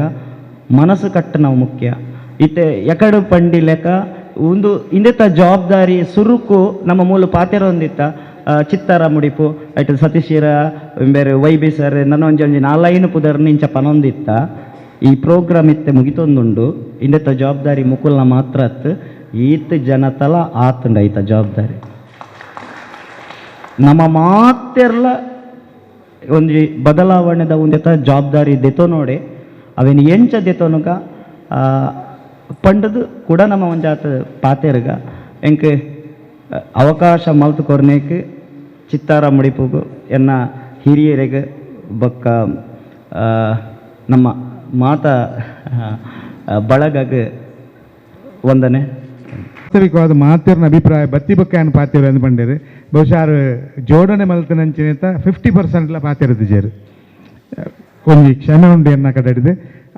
ಮನಸ್ಸು ಕಟ್ಟು ನಾವು ಮುಖ್ಯ ಇತ್ತೆ ಎಕಡು ಪಂಡಿ ಲೆಕ್ಕ ಒಂದು ಇಂದೆತ್ತ ಜವಾಬ್ದಾರಿ ಸುರುಕು ನಮ್ಮ ಮೂಲ ಪಾತೆರ ಹೊಂದಿತ್ತ ಚಿತ್ತಾರ ಮುಡಿಪು ಐಟ್ ಸತೀಶೀರ ಬೇರೆ ವೈಬಿ ಸರ್ ನನ್ನ ಒಂಜಿ ನಾಲೈನು ಪುದರ್ನ ಇಂಚ ಪನೊಂದಿತ್ತ ಈ ಪ್ರೋಗ್ರಾಮ್ ಇತ್ತೆ ಮುಗಿತೊಂದುಂಡು ಇಂದೆತ್ತ ಜವಾಬ್ದಾರಿ ಮುಕುಲ್ನ ಮಾತ್ರ ಈತ್ ಜನತಲ ಆತಂಡ ಐತ ಜವಾಬ್ದಾರಿ ನಮ್ಮ ಮಾತೆರ್ಲ ಒಂಜಿ ಬದಲಾವಣೆದ ಒಂದೆತ್ತ ಜವಾಬ್ದಾರಿ ದೆತೋ ನೋಡಿ ಅವೇನು ಎಂಚ ದೆತೋನುಗ ಪಂಡದು ಕೂಡ ನಮ್ಮ ಒಂಜಾತ ಪಾತೆರ್ಗ ಎಂಕ್ ಅವಕಾಶ ಮಲ್ತು ಕೊರ್ನೇಕ್ ಚಿತ್ತಾರ ಮುಡಿಪುಗು ಎನ್ನ ಹಿರಿಯರಿಗೆ ಬೊಕ್ಕ ನಮ್ಮ ಮಾತ ಬಳಗಗ ವಂದನೆ. ವಾಸ್ತವಿಕವಾದ ಮಾತಿನ ಅಭಿಪ್ರಾಯ ಬತ್ತಿ ಬೊಕ್ಕ ಪಾತಿರು ಅಂದು ಬಂಡೇರು ಬಹುಶಃ ಜೋಡಣೆ ಮಲ್ತನಂಚಿನೇತ 50% ಪಾತಿರದಿಜೇರು ಒಂಜಿ ಕ್ಷಮೆ ಉಂಡು ಎನ್ನ ಕಡೆ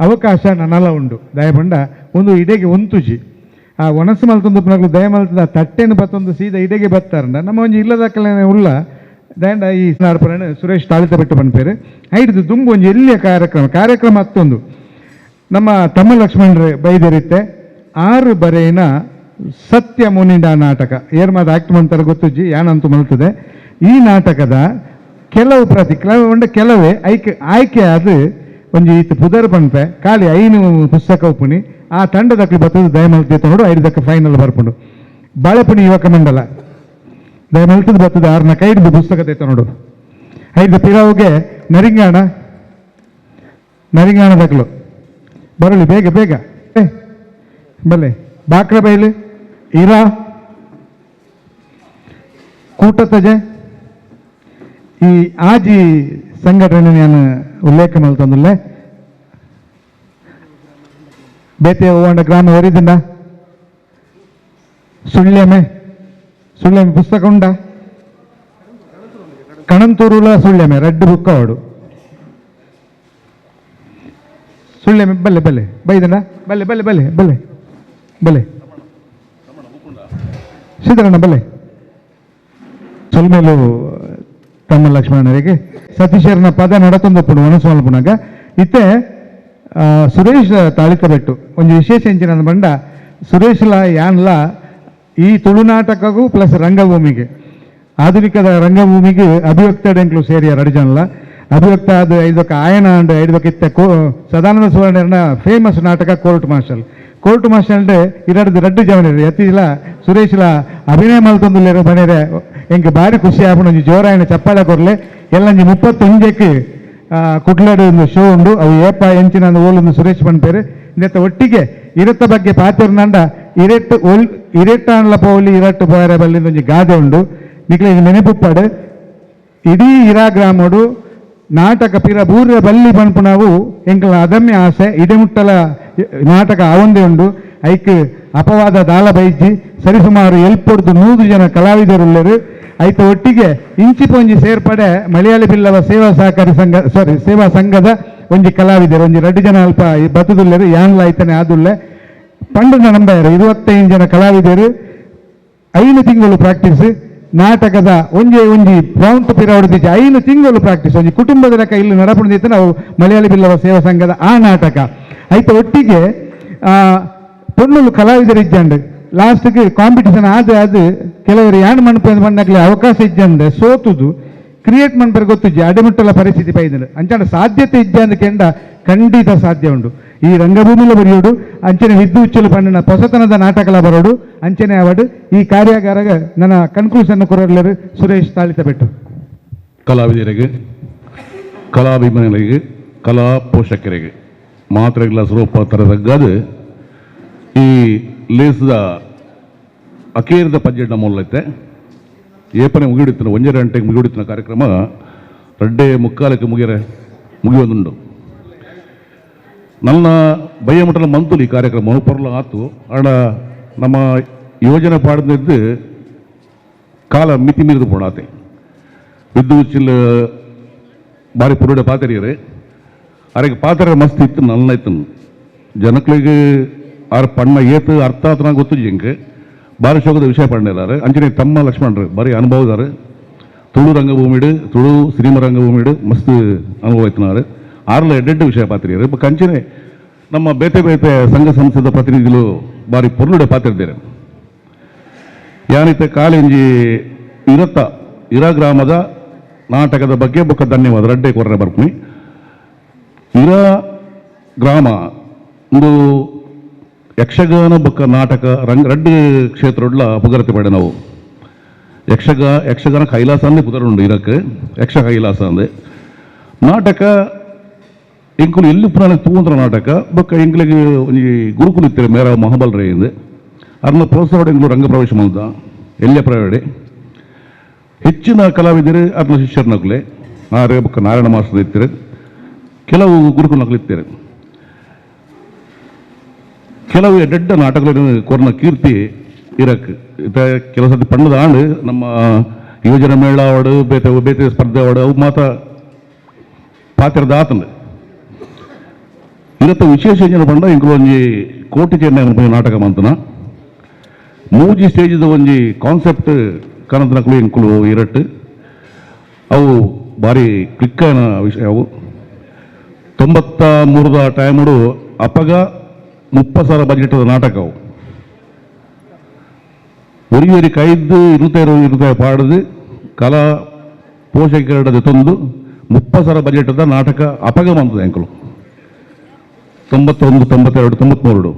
ಅವಕಾಶ ನನ್ನಲ್ಲ ಉಂಡು ದಯಪಂಡ ಒಂದು ಇಡೆಗೆ ಒಂತುಜಿ ಆ ಒಣಸು ಮಲ್ತೊಂದು ಪುನಗಳು ದಯ ಮಲ್ತದ ತಟ್ಟೆನು ಬತ್ತೊಂದು ಸೀದಾ ಇಡೆಗೆ ಬತ್ತಾರಂಡ ನಮ್ಮ ಒಂಜಿ ಇಲ್ಲದಕ್ಕಲೇ ಉಳ್ಳ ದಾಂಡ ಈ ನಾಡ್ಪುರಣ ಸುರೇಶ್ ತಾಳಿತ ಬಿಟ್ಟು ಬಂದ್ಪೇರು ಐದು ದುಂಬು ಒಂಜಿ ಎಲ್ಲಿಯ ಕಾರ್ಯಕ್ರಮ ಹತ್ತೊಂದು ನಮ್ಮ ತಮ್ಮ ಲಕ್ಷ್ಮಣರೇ ಬೈದರಿತ್ತೆ 6 ಬರೆಯಿನ ಸತ್ಯ ಮುನಿಂಡ ನಾಟಕ ಏರ್ಮಾದ ಆಕ್ಟ್ ಮಾಡ್ತಾರೆ ಗೊತ್ತುಜ್ಜಿ ಯಾನಂತೂ ಮಲ್ತದೆ. ಈ ನಾಟಕದ ಕೆಲವು ಕೆಲವೇ ಆಯ್ಕೆ ಆದ ಒಂಜಿ ಈತ ಪುದರ್ ಪಂಪೆ ಖಾಲಿ 5 ಪುಸ್ತಕ ಉಪ್ಪುನಿ ಆ ತಂಡದಕ್ಕೆ ಬರ್ತದೆ ದಯಮಲ್ತಿ ತಗೊಂಡು 5 ಫೈನಲ್ ಬರ್ಪುಂಡು. ಬಾಳೆಪುಣಿ ಯುವಕ ಮಂಡಲ ದಯಮಲ್ತದ ಬರ್ತದೆ 6 5 ಪುಸ್ತಕ ತೆತ್ತ ನೋಡು 5 ಪಿರಾವುಗೆ ನರಿಂಗಾಣದಕ್ಲು ಬರಲಿ ಬೇಗ ಬೇಗ ಬಲ್ಲೆ ಬಾಕ್ರ ಬೈಲು ಇರಾ ಕೂಟತಜೆ ಈ ಆಜಿ ಸಂಘಟನೆ ನಾನು ಉಲ್ಲೇಖ ಮಲ್ತಂದುಲ್ಲೆ ಬೇತೆ ಹೋಗೊಂಡ ಗ್ರಾಮ ವರಿದಿಂದ ಸುಳ್ಳೆಮೆ ಪುಸ್ತಕ ಉಂಡ ಕಣಂತೂರುಲ ಸುಳ್ಳೆಮೆ ರೆಡ್ ಬುಕ್ ಅವಡು ಸುಳ್ಳೆಮೆ ಬಲ್ಲೆ ಬಲ್ಲೆ ಬೈದಂಡ ಬಲ್ಲೆ ಬಲ್ಲೆ ಬಲ್ಲೆ ಬಲ್ಲೆ ಬಲ್ಲೆ ಸಿದ್ದರಣ್ಣ ಬಲ್ಲೆ ಸೊಲ್ಮೇಲು ತಮ್ಮ ಲಕ್ಷ್ಮಣರಿಗೆ ಸತೀಶರನ ಪದ ನಡತೊಂದಪ್ಪುಡು ಮನಸ್ಸು ಮಲ್ಪುನಾಗ ಇತ್ತೆ ಸುರೇಶ್ ತಾಳಿತ ಬೆಟ್ಟು ಒಂದು ವಿಶೇಷ ಎಂಚಿನ ಬಂಡ ಸುರೇಶ್ಲ ಯಾನ್ಲ ಈ ತುಳುನಾಟಕಗೂ ಪ್ಲಸ್ ರಂಗಭೂಮಿಗೆ ಆಧುನಿಕದ ರಂಗಭೂಮಿಗೆ ಅಭಿವ್ಯಕ್ತಡೆಂಕ್ಲು ಸೇರಿಯ ರಡಿಜನ್ಲ ಅಭಿವ್ಯಕ್ತ ಅದು 5 ಆಯನ ಅಂಡ್ 5 ಇತ್ತೆ ಸದಾನಂದ ಸುವರ್ಣನ ಫೇಮಸ್ ನಾಟಕ ಕೋರ್ಟ್ ಮಾರ್ಷಲ್ ಇರಡ್ದು ರಡ್ಡು ಜವನೇರು ಎತ್ತಿಲ ಸುರೇಶ್ಲ ಅಭಿನಯ ಮಲ್ತೊಂದುಲ್ಲೇರು ಬನೇರೆ ಎಂಗೆ ಭಾರಿ ಖುಷಿ ಆಪುಂಡು ಒಂಜಿ ಜೋರಾಯನ ಚಪ್ಪಾಳೆ ಕೊರ್ಲೆ ಎಲ್ಲಂಜಿ 31 ಕುಟ್ಲಾಡು ಒಂದು ಶೋ ಉಂಡು ಅವು ಏಪ ಎಂಚಿನ ಓಲೊಂದು ಸುರೇಶ್ ಪನ್ಪೇರು ಇಂದೆತ್ತ ಒಟ್ಟಿಗೆ ಇರತ್ತ ಬಗ್ಗೆ ಪಾತಿರ್ನಂಡ ಇರೆಟ್ಟಾಣ್ಲ ಪೋಲಿ ಇರಟ್ಟು ಪೋಯರ ಬಲ್ಲಿಂದ ಒಂಜಿ ಗಾದೆ ಉಂಡು ನಿಕ್ಲೆ ನೆನಪುಪ್ಪಾಡು ಇಡೀ ಇರಾ ಗ್ರಾಮಡು ನಾಟಕ ಪಿರ ಬೂರ್ಯ ಬಲ್ಲಿ ಪನ್ಪುಣವು ಎಂಕಲ ಅದಮ್ಯ ಆಸೆ ಇಡೆಮುಟ್ಟಲ ನಾಟಕ ಆವೊಂದೇ ಉಂಡು ಐಕ್ ಅಪವಾದ ದಾಳ ಬೈಜಿ ಸರಿಸುಮಾರು 100 ಜನ ಕಲಾವಿದರುಳ್ಳರು ಐತ ಒಟ್ಟಿಗೆ ಇಂಚಿಪೊಂಜಿ ಸೇರ್ಪಡೆ ಮಲಯಾಳಿ ಬಿಲ್ಲವ ಸೇವಾ ಸಂಘದ ಒಂಜಿ ಕಲಾವಿದರು ಒಂಜಿ 2 ಜನ ಅಲ್ಪ ಬತ್ತದುಲ್ಲೆರು ಯಾನ್ಲ ಐತನೆ ಆದುಲ್ಲೆ ಪಂಡನ ನಂಬಾಯರು 25 ಜನ ಕಲಾವಿದರು 5 ತಿಂಗಳು ಪ್ರಾಕ್ಟೀಸ್ ನಾಟಕದ ಒಂಜಿ ಪ್ರೌಂಟ್ ಪಿರ ಹೊಡೆದಿದ್ದ 5 ತಿಂಗಳು ಪ್ರಾಕ್ಟೀಸ್ ಒಂಜಿ ಕುಟುಂಬದ ಲೆಕ್ಕ ಇಲ್ಲಿ ನಡಪುಣಿದಿತ್ತು ನಾವು ಮಲಯಾಳಿ ಬಿಲ್ಲವ ಸೇವಾ ಸಂಘದ ಆ ನಾಟಕ ಐತ ಒಟ್ಟಿಗೆ ಪೊಣ್ಣುಲು ಕಲಾವಿದರು ಇಜ್ಜಂಡು ಲಾಸ್ಟ್ಗೆ ಕಾಂಪಿಟೇಷನ್ ಅದು ಕೆಲವರು ಯಾನ್ ಮನ್ಪು ಮಣ್ಣಕ್ಲೆ ಅವಕಾಶ ಇಜ್ಜಂಡೆ ಸೋತುದು ಕ್ರಿಯೇಟ್ ಮನ್ಪರೆ ಗೊತ್ತುಜ್ಜಿ ಅಡೆಮುಟ್ಟಲ ಪರಿಸ್ಥಿತಿ ಪೈದನು ಅಂಚಾಂಡ ಸಾಧ್ಯತೆ ಇಜ್ಜ ಅಂದ ಕೆಂಡ ಖಂಡಿತ ಸಾಧ್ಯ ಉಂಡು ಈ ರಂಗಭೂಮಿಲ ಬರೆಯೋಡು ಅಂಚನೆ ವಿದ್ದು ಉಚ್ಚಲು ಪಂಡಿನ ಹೊಸತನದ ನಾಟಕಲ ಬರೋಡು ಅಂಚನೆ ಅವಡು ಈ ಕಾರ್ಯಾಗಾರಗ ನನ್ನ ಕನ್ಕ್ಲೂಷನ್ ಕೊರಲೆರು ಸುರೇಶ್ ತಾಳಿತ ಬೆಟ್ಟು ಕಲಾವಿದರಿಗೆ ಕಲಾಭಿಮಾನಿಗಳಿಗೆ ಕಲಾ ಪೋಷಕರಿಗೆ ಮಾತ್ರೆಗಳ ಸ್ವರೂಪ ತರದಗ್ಗದು ಈ ಲೇಸದ ಅಕೇರದ ಪಂಜೆಂಡ ಮೂಲೈತೆ ಏಪನೆ ಮುಗಿಡಿತ್ತಿನ 1 ಗಂಟೆಗೆ ಮುಗಿಡಿತ್ತಿನ ಕಾರ್ಯಕ್ರಮ 2:45 ಮುಗಿಯೊಂದುಂಡು ನನ್ನ ಬಯ್ಯಮಠಲ ಮಂತುಲಿ ಈ ಕಾರ್ಯಕ್ರಮ ಪೊರ್ಲ ಆತು ಆಡ ನಮ್ಮ ಯೋಜನೆ ಪಾಡ್ದಿದ್ದು ಕಾಲ ಮಿತಿ ಮೀರಿದು ಪೋಣಾತೆ ವಿದ್ದು ಚಿಲ್ಲ ಬಾರಿ ಪುರುಡೆ ಪಾತೆರಿಯರೆ ಅರೆಗೆ ಪಾತ್ರೆ ಮಸ್ತ್ ಇತ್ತು ನನ್ನ ಇತ್ತು ಜನಕ್ಳಿಗೆ ಪಣ್ಣ ಏತು ಅರ್ಥ ಆತನ ಗೊತ್ತು ಜಿಂಕೆ ಭಾರಿ ಶೋಕದ ವಿಷಯ ಪಂಡಿದ್ದಾರೆ ಅಂಚನೆ ತಮ್ಮ ಲಕ್ಷ್ಮಣರು ಭಾರಿ ಅನುಭವದಾರೆ ತುಳು ರಂಗಭೂಮಿಡು ತುಳು ಸಿನಿಮಾ ರಂಗಭೂಮಿಡು ಮಸ್ತ್ ಅನುಭವ ಆಯ್ತನಾರು 6 ಎಡ್ಡೆಡ್ಡು ವಿಷಯ ಪಾತ್ರಿಯರು ಕಂಚನೆ ನಮ್ಮ ಬೇತೆ ಬೇತೆ ಸಂಘ ಸಂಸ್ಥೆದ ಪ್ರತಿನಿಧಿಗಳು ಬಾರಿ ಪೊರ್ಲುಡೆ ಪಾತಿರ್ತಾರೆ. ಯಾನಿತ್ತೆ ಕಾಲೇಂಜಿ ಇರಾ ಗ್ರಾಮದ ನಾಟಕದ ಬಗ್ಗೆ ಬೊಕ್ಕ ಧನ್ಯವಾದ ರಡ್ಡೆ ಕೊರ್ರೆ ಬರ್ತೀನಿ. ಇರಾ ಗ್ರಾಮ ಒಂದು ಯಕ್ಷಗಾನ ಬೊಕ್ಕ ನಾಟಕ ರಡ್ಡು ಕ್ಷೇತ್ರಡ್ಲ ಪುಗರತೆ ಪಡೆ ನಾವು ಯಕ್ಷಗಾನ ಕೈಲಾಸ ಅಂದೇ ಪುದರುಂಡು ಇರಕ್ಕೆ ಯಕ್ಷ ಕೈಲಾಸ ಅಂದೆ ನಾಟಕ ಎಂಕುಲು ಎಲ್ಲಿ ಪುರಾಣ ತೂಂದ್ರ ನಾಟಕ ಬೊಕ್ಕ ಎಂಕ್ಲಿಗೆ ಒಂಜಿ ಗುರುಕುಲು ಇತ್ತರೆ ಮೇರ ಮಹಾಬಲ್ ರೇಯಿಂದ ಅರ್ನ ಪ್ರೋತ್ಸಾಹ ಎಂಗ್ಲು ರಂಗ ಪ್ರವೇಶ ಮಾಡಿದ ಎಲ್ಲೆ ಪ್ರವೇಡೆ ಹೆಚ್ಚಿನ ಕಲಾವಿದರು ಅರ್ನ ಶಿಷ್ಯರ ನಕಲೆ ಆರೆ ಬೊಕ್ಕ ನಾರಾಯಣ ಮಾಸ್ಟರ್ ಇರ್ತಾರೆ, ಕೆಲವು ಗುರುಕುಲ ನಕಲು ಇರ್ತಾರೆ, ಕೆಲವು ಎಡ್ಡ ನಾಟಕಗಳನ್ನು ಕೊರ್ನ ಕೀರ್ತಿ ಇರಕ್ಕೆ ಕೆಲವು ಸರ್ತಿ ಪಣ್ಣದ ಆಂಡು ನಮ್ಮ ಯುವಜನ ಮೇಳ ಅವಡು ಬೇತೆ ಬೇತೆ ಸ್ಪರ್ಧೆ ಅವಡು ಅವು ಮಾತ್ರ ಪಾತ್ರದ ಆತಂದು ಇವತ್ತು ವಿಶೇಷ ಜನ ಪಂಡ ಇಂಕಲು ಒಂಜಿ ಕೋಟಿ ಚೆನ್ನೈ ನಾಟಕ ಮಂತನ ಮೂಜಿ ಸ್ಟೇಜಿದ ಒಂಜಿ ಕಾನ್ಸೆಪ್ಟ್ ಕನಂತನಕಲು ಇಂಕುಲು ಇರಟ್ಟು ಅವು ಭಾರಿ ಕ್ಲಿಕ್ ಆಯ್ನ ವಿಷಯ. ಅವು 93ದ ಟೈಮಡು ಅಪ್ಪಗ 30,000 ಬಜೆಟದ ನಾಟಕ ಅವು ಒರಿ ಕೈದ್ದು 25 ಪಾಡದು ಕಲಾ ಪೋಷಕರಡದ ತಂದು 30,000 ಬಜೆಟದ ನಾಟಕ ಅಪಗ ಬಂತದೆ ಅಂಕಲು 91, 92, 93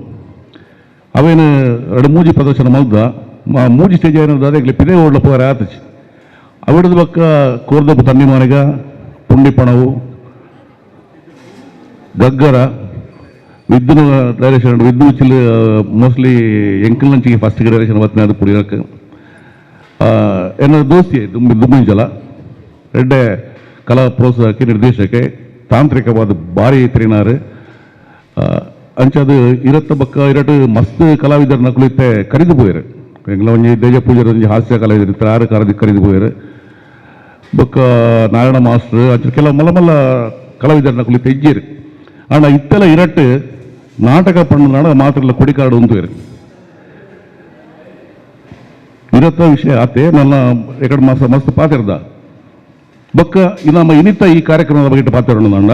ಅವೇನು ಎರಡು ಮೂಜಿ ಪ್ರದರ್ಶನ ಮಲ್ದ ಮೂಜಿ ಸ್ಟೇಜ್ ಏನದ ಅದಕ್ಕೆ ಪಿದೇ ಓಡ್ಲ ಪೋರ ಆತಚಿ ಅವಿಡದ ಬಕ್ಕ ಕೋರ್ದಪ್ಪು ತಣ್ಣಿ ಮಾನಿಗ ಪುಂಡಿಪಣವು ಗಗ್ಗರ ವಿದ್ಯುನ ಡೈರೆಕ್ಷನ್ ವಿದ್ಯು ಚಿಲ್ ಮೋಸ್ಟ್ಲಿ ಎಂಕಲ್ ನಂಚಿಗೆ ಫಸ್ಟ್ ಡೈರೆಕ್ಷನ್ ಬತ್ತನೆ ಅದು ಪುಡಿಯಕ್ಕೆ ಏನಾದ್ರು ದೋಸ್ತಿ ದುಮ್ಮಿಂಜಲ ರೆಡ್ಡೆ ಕಲಾ ಪ್ರೋತ್ಸಾಹಕ್ಕೆ ನಿರ್ದೇಶಕ್ಕೆ ತಾಂತ್ರಿಕವಾದ ಭಾರಿ ತಿರಿನಾರು ಅಂಚದು ಇರತ್ತ ಬಕ್ಕ ಇರಟ್ಟು ಮಸ್ತ್ ಕಲಾವಿದರ ನಕಲಿತ್ತೆ ಕರೆದು ಪೋಯರು ಎಂಗ್ಲ ಒಂಜಿ ದೇಜ ಪೂಜಾರ ಒಂಜಿ ಹಾಸ್ಯ ಕಲಾವಿದರು ಇರ್ತಾರೆ ಆರು ಕರೆದು ಪೋಯರು ಬೊಕ್ಕ ನಾರಾಯಣ ಮಾಸ್ಟರ್ ಅಂಚ ಕೆಲವು ಮಲ್ಲ ಮಲ್ಲ ಕಲಾವಿದರ ನಕಲಿತ್ತೆ ಇಜ್ಜಿರು ಅಣ್ಣ ಇತ್ತೆಲ್ಲ ಇರಟ್ಟು ನಾಟಕ ಪಣ್ಣನಾಡ ಮಾತ್ರ ಕೊಡಿಕಾಡು ಉಂತುವೇರು ಇರತ್ತ ವಿಷಯ ಆತೆ ನನ್ನ ಎಕಡೆ ಮಾಸ ಮಸ್ತ್ ಪಾತಿರ್ದ ಬೊಕ್ಕ ನಮ್ಮ ಇನಿತ ಈ ಕಾರ್ಯಕ್ರಮದ ಬಗ್ಗೆ ಪಾತಿರೋಣ ನಂಡ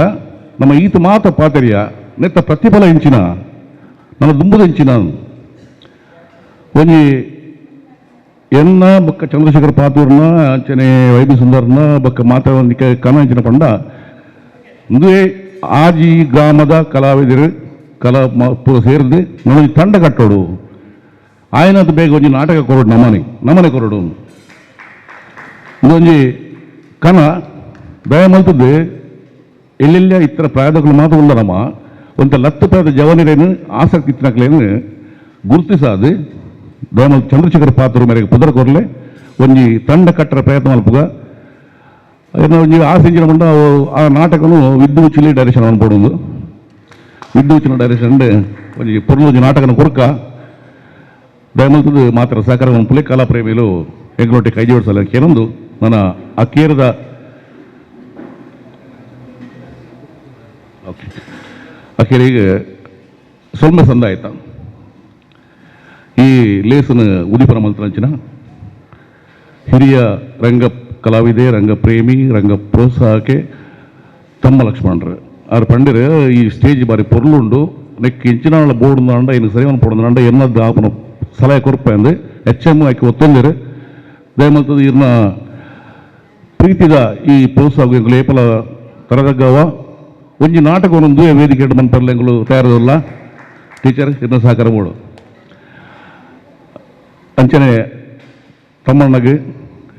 ನಮ್ಮ ಈತ ಮಾತ ಪಾತಿರಿಯ ನೆತ್ತ ಪ್ರತಿಫಲ ಹೆಂಚಿನ ನನ್ನ ದುಂಬುದ ಹೆಂಚಿನ ಒಂಜಿ ಎನ್ನ ಬೊಕ್ಕ ಚಂದ್ರಶೇಖರ್ ಪಾತೂರ್ನ ಅಂಚನೆ ವೈಬಿ ಸುಂದರ್ನ ಬೊಕ್ಕ ಮಾತಾಡಲಿಕ್ಕೆ ಕನ ಹೆಂಚಿನ ಪಂಡ ಮುಂದೆ ಆಜಿ ಗ್ರಾಮದ ಕಲಾವಿದರು ಕಲಾ ಪೂರ ಸೇರಿದು ನಮಗೆ ತಂಡ ಕಟ್ಟೋಡು ಆಯ್ನದು ಬೇಗ ಒಂಜಿ ನಾಟಕ ಕೊರಡು ನಮನೆ ಕೊರಡು ಒಂಜಿ ಕನ ದಯ ಮಲ್ತದ್ದು ಎಲ್ಲೆಲ್ಲ ಇತರ ಪ್ರಾಯದಗಳು ಮಾತ್ರ ಉಳ್ಳರಮ್ಮ ಒಂಥ ಲತ್ತು ಪ್ರಾಯದ ಜವನಿರೇನು ಆಸಕ್ತಿ ಇತ್ತಿನಕ್ಲೇನು ಗುರುತಿಸಾದು ದಯಮಲ್ ಚಂದ್ರಶೇಖರ್ ಪಾತ್ರ ಮೇರೆಗೆ ಪುದರ ಕೊರಲೆ ಒಂಜಿ ತಂಡ ಕಟ್ಟರ ಪ್ರಯತ್ನ ಮಲ್ಪುಗ ಏನೋ ಒಂಜಿ ಆಸೆಂಜಿನ ಮಂಡ ಆ ನಾಟಕನು ವಿದ್ಯು ಚಿಲ್ಲಿ ಡೈರೆಕ್ಷನ್ ಅನ್ಪಡುದು ವಿದ್ಯು ಚಿನ್ನ ಡೈರೆಕ್ಷನ್ ಒಂಜಿ ಪೊರ್ಲು ಒಂಜಿ ನಾಟಕನ ಕೊರಕ ದಯಮಲ್ತದು ಮಾತ್ರ ಸಹಕಾರ ಮನ್ಪುಲೆ ಕಲಾ ಪ್ರೇಮಿಲು ಎಂಗ್ಲೊಟ್ಟಿ ಕೈ ಜೋಡಿಸಲ್ಲ ಕೇನೊಂದು ನನ್ನ ಆ ಕೇರದ ಅಖೇರಿಗೆ ಸ್ವಲ್ಪ ಸಂದ ಆಯ್ತಾ ಈ ಲೇಸನ ಉದಿಪರ ಮಂತ್ರಂಚಿನ ಹಿರಿಯ ರಂಗ ಕಲಾವಿದೆ ರಂಗ ಪ್ರೇಮಿ ರಂಗ ಪ್ರೋತ್ಸಾಹಕ್ಕೆ ತಮ್ಮ ಲಕ್ಷ್ಮಣರು ಅವ್ರು ಪಂಡಿರ ಈ ಸ್ಟೇಜ್ ಬಾರಿ ಪೊರ್ಲುಂಡು ನೆಕ್ ಇಂಚಿನ ಬೋರ್ಡ್ ಅಂಡ ಇನ್ನು ಸರಿವನ್ ಪೋಡಂಡ ಎನ್ನದ್ದು ಆಪನ ಸಲಹೆ ಕೊರಪ ಅಂದು HM ಆಕಿ ಒತ್ತೊಂದಿರು ದಯಮಲ್ತದ ಇರ್ನ ಪ್ರೀತಿದ ಈ ಪ್ರೋತ್ಸಾಹ ಏಪಲ ತರದಗ್ಗವ ಒಂಜಿ ನಾಟಕವೊಂದು ವೇದಿಕೆ ಮನ್ಪರ್ಲೆ ಎಂಗಳು ತಯಾರದಲ್ಲ ಟೀಚರ್ ಇರ್ನ ಸಹಕಾರ ಬೋಡು ಅಂಚನೆ ತಮ್ಮಣ್ಣಗೆ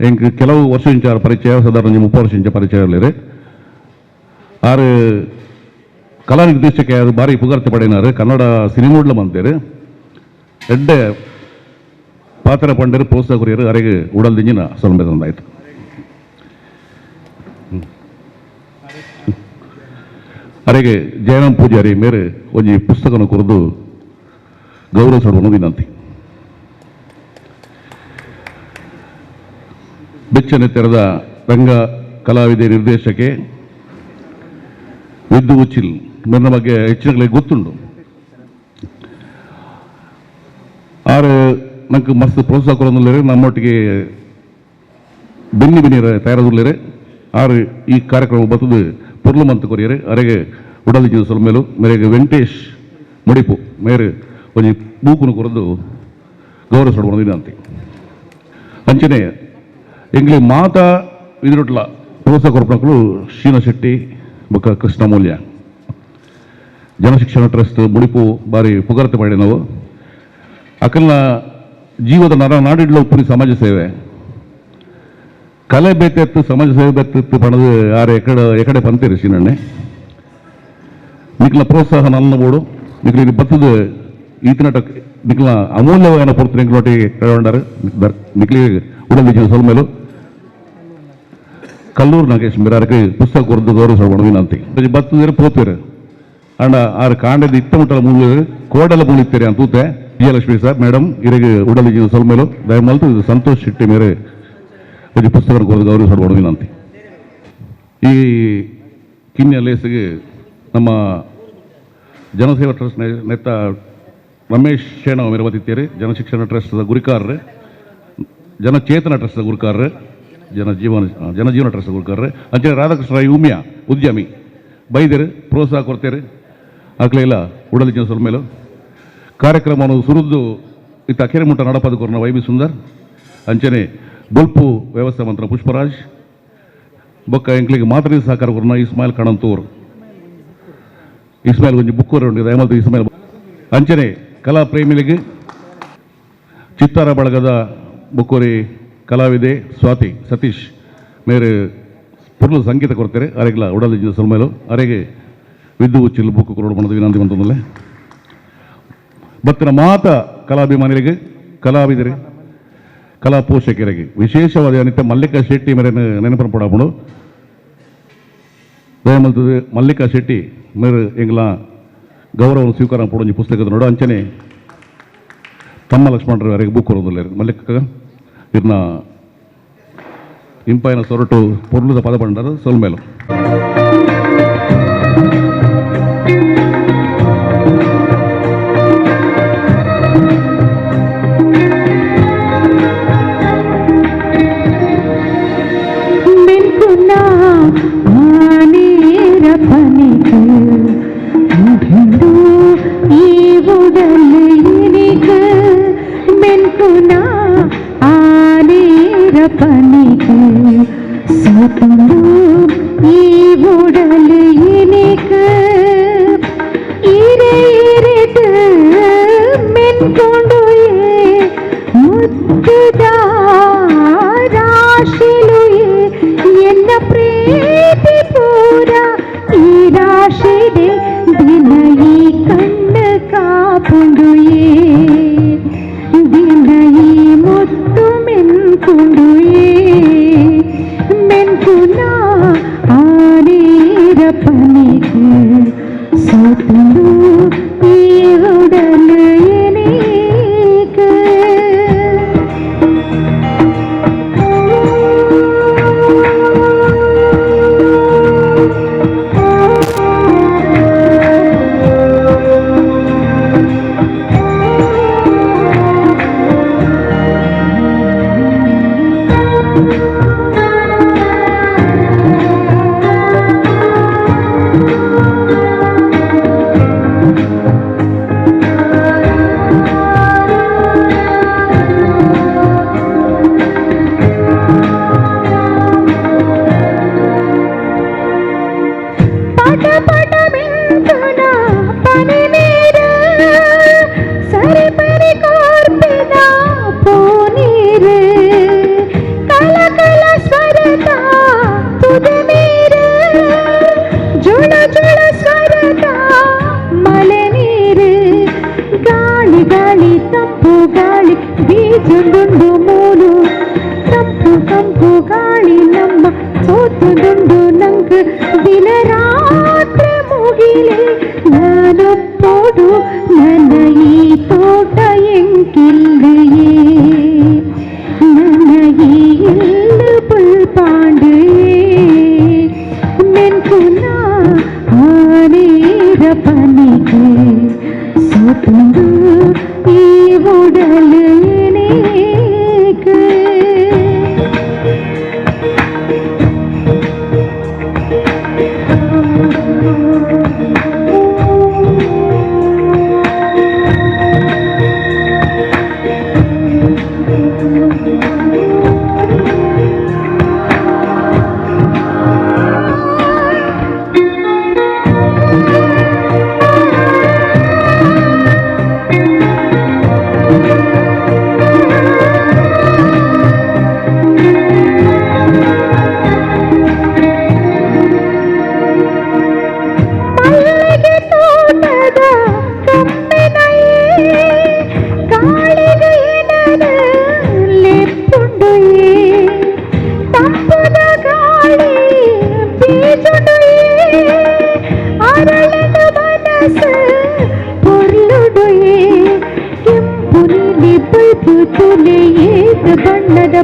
ಎಂಕ್ ಕೆಲವು ವರ್ಷ ಇಂಚಾರ ಪರಿಚಯ ಸಾಧಾರಣ 30 ವರ್ಷ ಇಂಚ ಪರಿಚಯ ಇರಲಿರಿ ಆರು ಕಲಾ ನಿರ್ದೇಶಕ ಅದು ಭಾರಿ ಪುಗಾರ್ತೆ ಪಡೆನಾರು ಕನ್ನಡ ಸಿನಿಮಾಡ್ಲ ಬಂತೇರು ಎಡ್ಡೆ ಪಾತ್ರ ಪಂಡರು ಪ್ರೋತ್ಸಾಹ ಕೊರಿಯರು ಅರೆಗೆ ಉಡಲ್ ದಿಂಜಿನ ಸೊಲ್ಮೆ ತಂದಾಯ್ತು. ಅರೆಗೆ ಜಯರಾಮ್ ಪೂಜಾರಿ ಮೇರೆ ಒಂಜಿ ಪುಸ್ತಕನ ಕುರಿದು ಗೌರವಿಸೋಣ ವಿನಂತಿ. ಬೆಚ್ಚನೆ ತೆರೆದ ರಂಗ ಕಲಾವಿದೆ ನಿರ್ದೇಶಕೆ ವಿದ್ದು ಉಚ್ಚಿಲ್ ನನ್ನ ಬಗ್ಗೆ ಹೆಚ್ಚಿನಗಳಿಗೆ ಗೊತ್ತುಂಡು ಆರು ನಂಗೆ ಮಸ್ತ್ ಪ್ರೋತ್ಸಾಹ ಕೊಡೋದಿಲ್ಲರೆ ನಮ್ಮೊಟ್ಟಿಗೆ ಬೆನ್ನಿ ಬೆನ್ನಿರ ತಯಾರದಿಲ್ಲರೆ ಆರು ಈ ಕಾರ್ಯಕ್ರಮ ಬರ್ತದೆ ಪೊರ್ಲು ಮಂತ್ ಕೊರಿಯರೆ ಅರೆಗೆ ಉಡಲಿಜಿನ ಸೊಲ್ಮೇಲು ಮೇರೆಗೆ ವೆಂಕಟೇಶ್ ಮುಡಿಪು ಮೇರೆ ಒಂಜಿ ಬೂಕುನು ಕೊರದು ಗೌರವಿಸೋಡು ವಿನಂತಿ. ಅಂಚನೆ ಎಂಗ್ಲಿ ಮಾತಾ ಇದ್ರೊಟ್ಲ ಪ್ರೋತ್ಸಾಹ ಕೊರಪಣಕ್ಕಳು ಶ್ರೀನ ಶೆಟ್ಟಿ ಬೊಕ್ಕ ಕೃಷ್ಣಮೂಲ್ಯ ಜನಶಿಕ್ಷಣ ಟ್ರಸ್ಟ್ ಮುಡಿಪು ಬಾರಿ ಪುಗರತೆ ಮಾಡಿ ನಾವು ಅಕಲ್ನ ಜೀವದ ನಾಡಿಡ್ಲ ಉಪ್ಪುನಿ ಸಮಾಜ ಸೇವೆ ಕಲೆ ಬೇತೆತ್ತು ಸಮಾಜ ಸೇವೆ ಬೆತ್ತು ಪಣದು ಯಾರು ಎಕಡೆ ಪಂತೀರಿ ಶ್ರೀನಣ್ಣೆ ನಿಕ್ಲ ಪ್ರೋತ್ಸಾಹ ನನ್ನ ಬೋಡು ನಿಕ್ಲಿ ಬತ್ತದ ಈತನಟ ನಿಕ್ಲ ಅಮೂಲ್ಯವಾದ ಪೂರ್ತಿ ನಿಕ್ಲೋಟಿ ಕೇಳೊಂಡಾರು ನಿಕ್ಲಿ ಉಡಲಿಜಿನ ಸೊಲ್ಮೇಲು ಕಲ್ಲೂರು ನಾಗೇಶ್ ಮಿರಾರಕ್ಕೆ ಪುಸ್ತಕ ಕೊರದು ಗೌರವಿಸೋಣ ವಿನಂತಿ ಬತ್ತದಿರ ಪೋತೀರು ಅಂಡ ಆರು ಕಾಂಡದ ಇತ್ತಮಟ್ಟಲ ಮೂಲ ಕೋಡಲ ಮುಳಿತೀರಿ ಅಂತೂತೆ ವಿಜಯಲಕ್ಷ್ಮಿ ಸರ್ ಮೇಡಮ್ ಇರಿಗೆ ಉಡಲಿಜಿನ ಸೊಲ್ಮೇಲು ದಯಮಲ್ತು ಇದು ಸಂತೋಷ್ ಶೆಟ್ಟಿ ಮೇರೆ ಒಂದು ಪುಸ್ತಕ ಕೊರದು ಗೌರವಿಸೋಣ ವಿನಂತಿ. ಈ ಕಿನ್ಯ ಲೇಸಿಗೆ ನಮ್ಮ ಜನಸೇವಾ ಟ್ರಸ್ಟ್ ನೆತ್ತ ರಮೇಶ್ ಶೇಣ ಮೆರವತಿತ್ತೇರಿ ಜನಶಿಕ್ಷಣ ಟ್ರಸ್ಟ್ದ ಗುರಿಕಾರರು ಜನಚೇತನ ಟ್ರಸ್ಟ್ದ ಗುರಿಕಾರರು ಜನಜೀವನ ಟ್ರಸ್ಟ್ ಗುರಿಕಾರರು ಅಂಚೆ ರಾಧಾಕೃಷ್ಣ ಉಮ್ಯ ಉದ್ಯಮಿ ಬೈದರು ಪ್ರೋತ್ಸಾಹ ಕೊಡ್ತೇವೆ ಆಗಲಿಲ್ಲ ಉಡಲಿಜಿನ ಸೊಲ್ಮೇಲು ಕಾರ್ಯಕ್ರಮವನ್ನು ಸುರಿದು ಇತ್ತ ಅಕೆರೆ ಮುಟ್ಟ ನಡಪದ ಕೊರನ ವೈಬಿ ಸುಂದರ್ ಅಂಚನೆ ಬೊಲ್ಪು ವ್ಯವಸ್ಥೆ ಮಂತ್ರ ಪುಷ್ಪರಾಜ್ ಬೊಕ್ಕ ಎಂಕ್ಲಿಗೆ ಮಾತ್ರ ಸಹಕಾರ ಕೊರನ ಇಸ್ಮಾಯಿಲ್ ಕಣಂತೂರ್ ಇಸ್ಮಾಯಿಲ್ ಒಂಜಿ ಬುಕ್ ಉಂಟು ದಯಮಲ್ತು ಇಸ್ಮಾಯಿಲ್ ಅಂಚನೆ ಕಲಾ ಪ್ರೇಮಿಗಳಿಗೆ ಚಿತ್ತಾರ ಬಳಗದ ಬುಕ್ಕೋರಿ ಕಲಾವಿದೆ ಸ್ವಾತಿ ಸತೀಶ್ ಮೇರೆ ಪುರ್ಲು ಸಂಗೀತ ಕೊಡ್ತಾರೆ ಅರೆಗ್ಲ ಉಡಲಿಜಿನ ಸೊಲ್ಮೇಲು ಅರೆಗೆ ವಿದ್ದು ಉಚ್ಚಿಲ್ ಬುಕ್ ಕೊರೋಡು ಮನದ ವಿನಂತಿ ಬಂತಂದಲ್ಲೇ ಬತ್ತಿನ ಮಾತ ಕಲಾಭಿಮಾನಿಗಳಿಗೆ ಕಲಾವಿದರಿಗೆ ಕಲಾ ಪೋಷಕರಿಗೆ ವಿಶೇಷವಾದ ನಿತ್ಯ ಮಲ್ಲಿಕಾ ಶೆಟ್ಟಿ ಮೇರೆ ನೆನಪನ್ನು ಪಡಾಪಡು ದಯಮಲ್ತದೆ ಮಲ್ಲಿಕಾ ಶೆಟ್ಟಿ ಮೇರೆ ಎಂಗ್ಲ ಗೌರವ ಸ್ವೀಕಾರ ಪಡೊಂಜಿ ಪುಸ್ತಕದ ನೋಡು ಅಂಚನೆ ತಮ್ಮ ಲಕ್ಷ್ಮಣರ ವರೆಗೆ ಬುಕ್ ಕೊರೋದಿಲ್ಲ ಮಲ್ಲಿಕ ಇರ್ನ ಇಂಪಾಯಿನ ಸೊರಟು ಪೊರ್ಲುದ ಪದ ಬಂಡಾರ ಸೊಲ್ಮೇಲು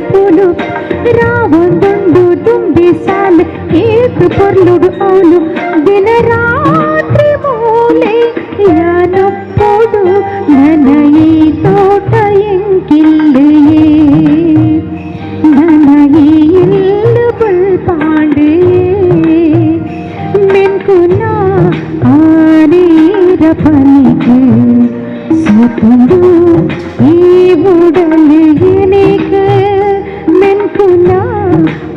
పూలు రావొందుండు దుంబి సాలు ఏకు పొర్లుడు అవులు దిన రాత్రి మూలే యానప్పుడు నన ఈ తోట ఎంకిల్లుయే నన ఈ ఇల్లు బుల్పాండే ಮೆನ್ಕುನಾ ಆರೀರ ಪನಿಗೆ ಸೋತುಂಡು ಈ ಉಡಲಿಗೆ ಮೆನ್ಕುನಾ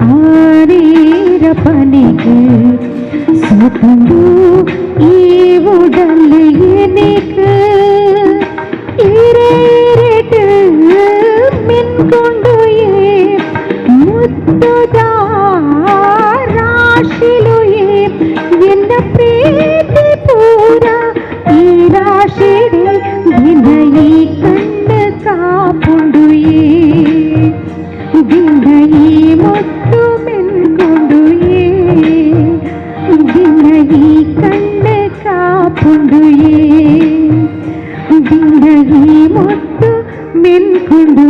ಆರೀರ ಪನಿಗೆ ಸೋತುಂಡು ಈ ಉಡಲಿಗೆ ಇರೇರೆಟ್ ಮೆನ್ಕೊಂಡು ಮುತ್ತುದ ರಾಶಿಲು ಎನ್ನ ಪ್ರೀತಿ ಪೂರ ಈ ರಾಶಿಡಿ ದಿನ ಈ ಕಣ್ಣ ಕಾಪುಂಡು ದಿನ ಈ ಮುತ್ತು ಮೆನ್ಕೊಂಡು ದಿನ ಈ ಕಣ್ಣ ಕಾಪುಂಡು ದಿನ ಈ ಮುತ್ತು ಮೆನ್ಕೊಂಡು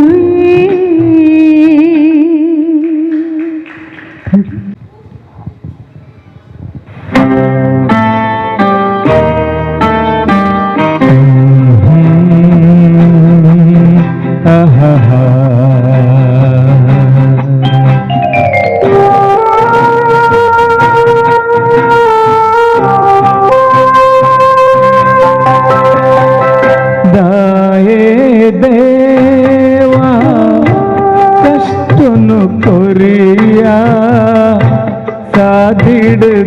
ದೇವಾ ಕಷ್ಟನು ಕೊರಿಯ ಸಾದಿಡ್ದಾಯೆ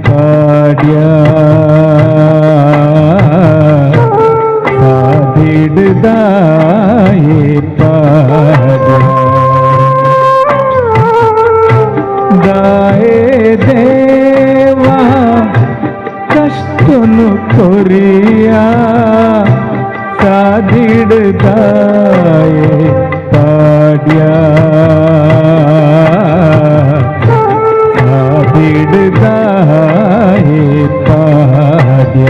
ಪಾಡ್ಯ ಸಾದಿಡ್ದಾಯೆ ಪಾಡ್ಯ ದಾಯೆ ದೇವಾ ಕಷ್ಟನು ಕೊರಿಯ ಸಾದಿಡ್ದಾಯೆ ಪಾಡ್ಯ ಸಾದಿಡ್ದಾಯೆ ಪಾಡ್ಯ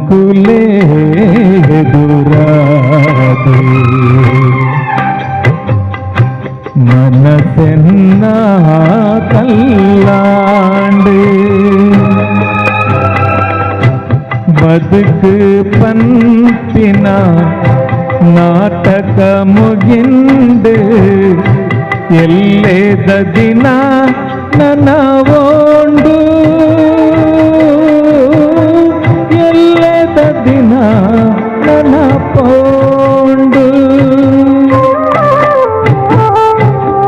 ಕುಲೇ ದುರಾದೆ ಮನಸ್ಸೆನ್ನ ಕಲ್ಲಾಂಡೆ ಬದುಕು ಪಂಪಿನ ನಾಟಕ ಮುಗಿಂದು ಎಲ್ಲೇದ ದಿನ ನನ್ನ ಓಂಡು ದಿನ ನನ್ನ ಪೋಂಡು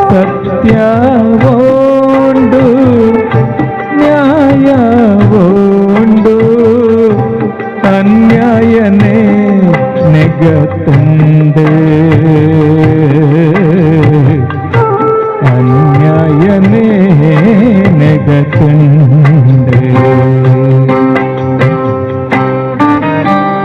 ಸತ್ಯ ಓಂಡು ನ್ಯಾಯ ಓಂಡು ಅನ್ಯಾಯನೇ ನೆಗತುಂಡೆ ಅನ್ಯಾಯನೇ ನೆಗತುಂಡೆ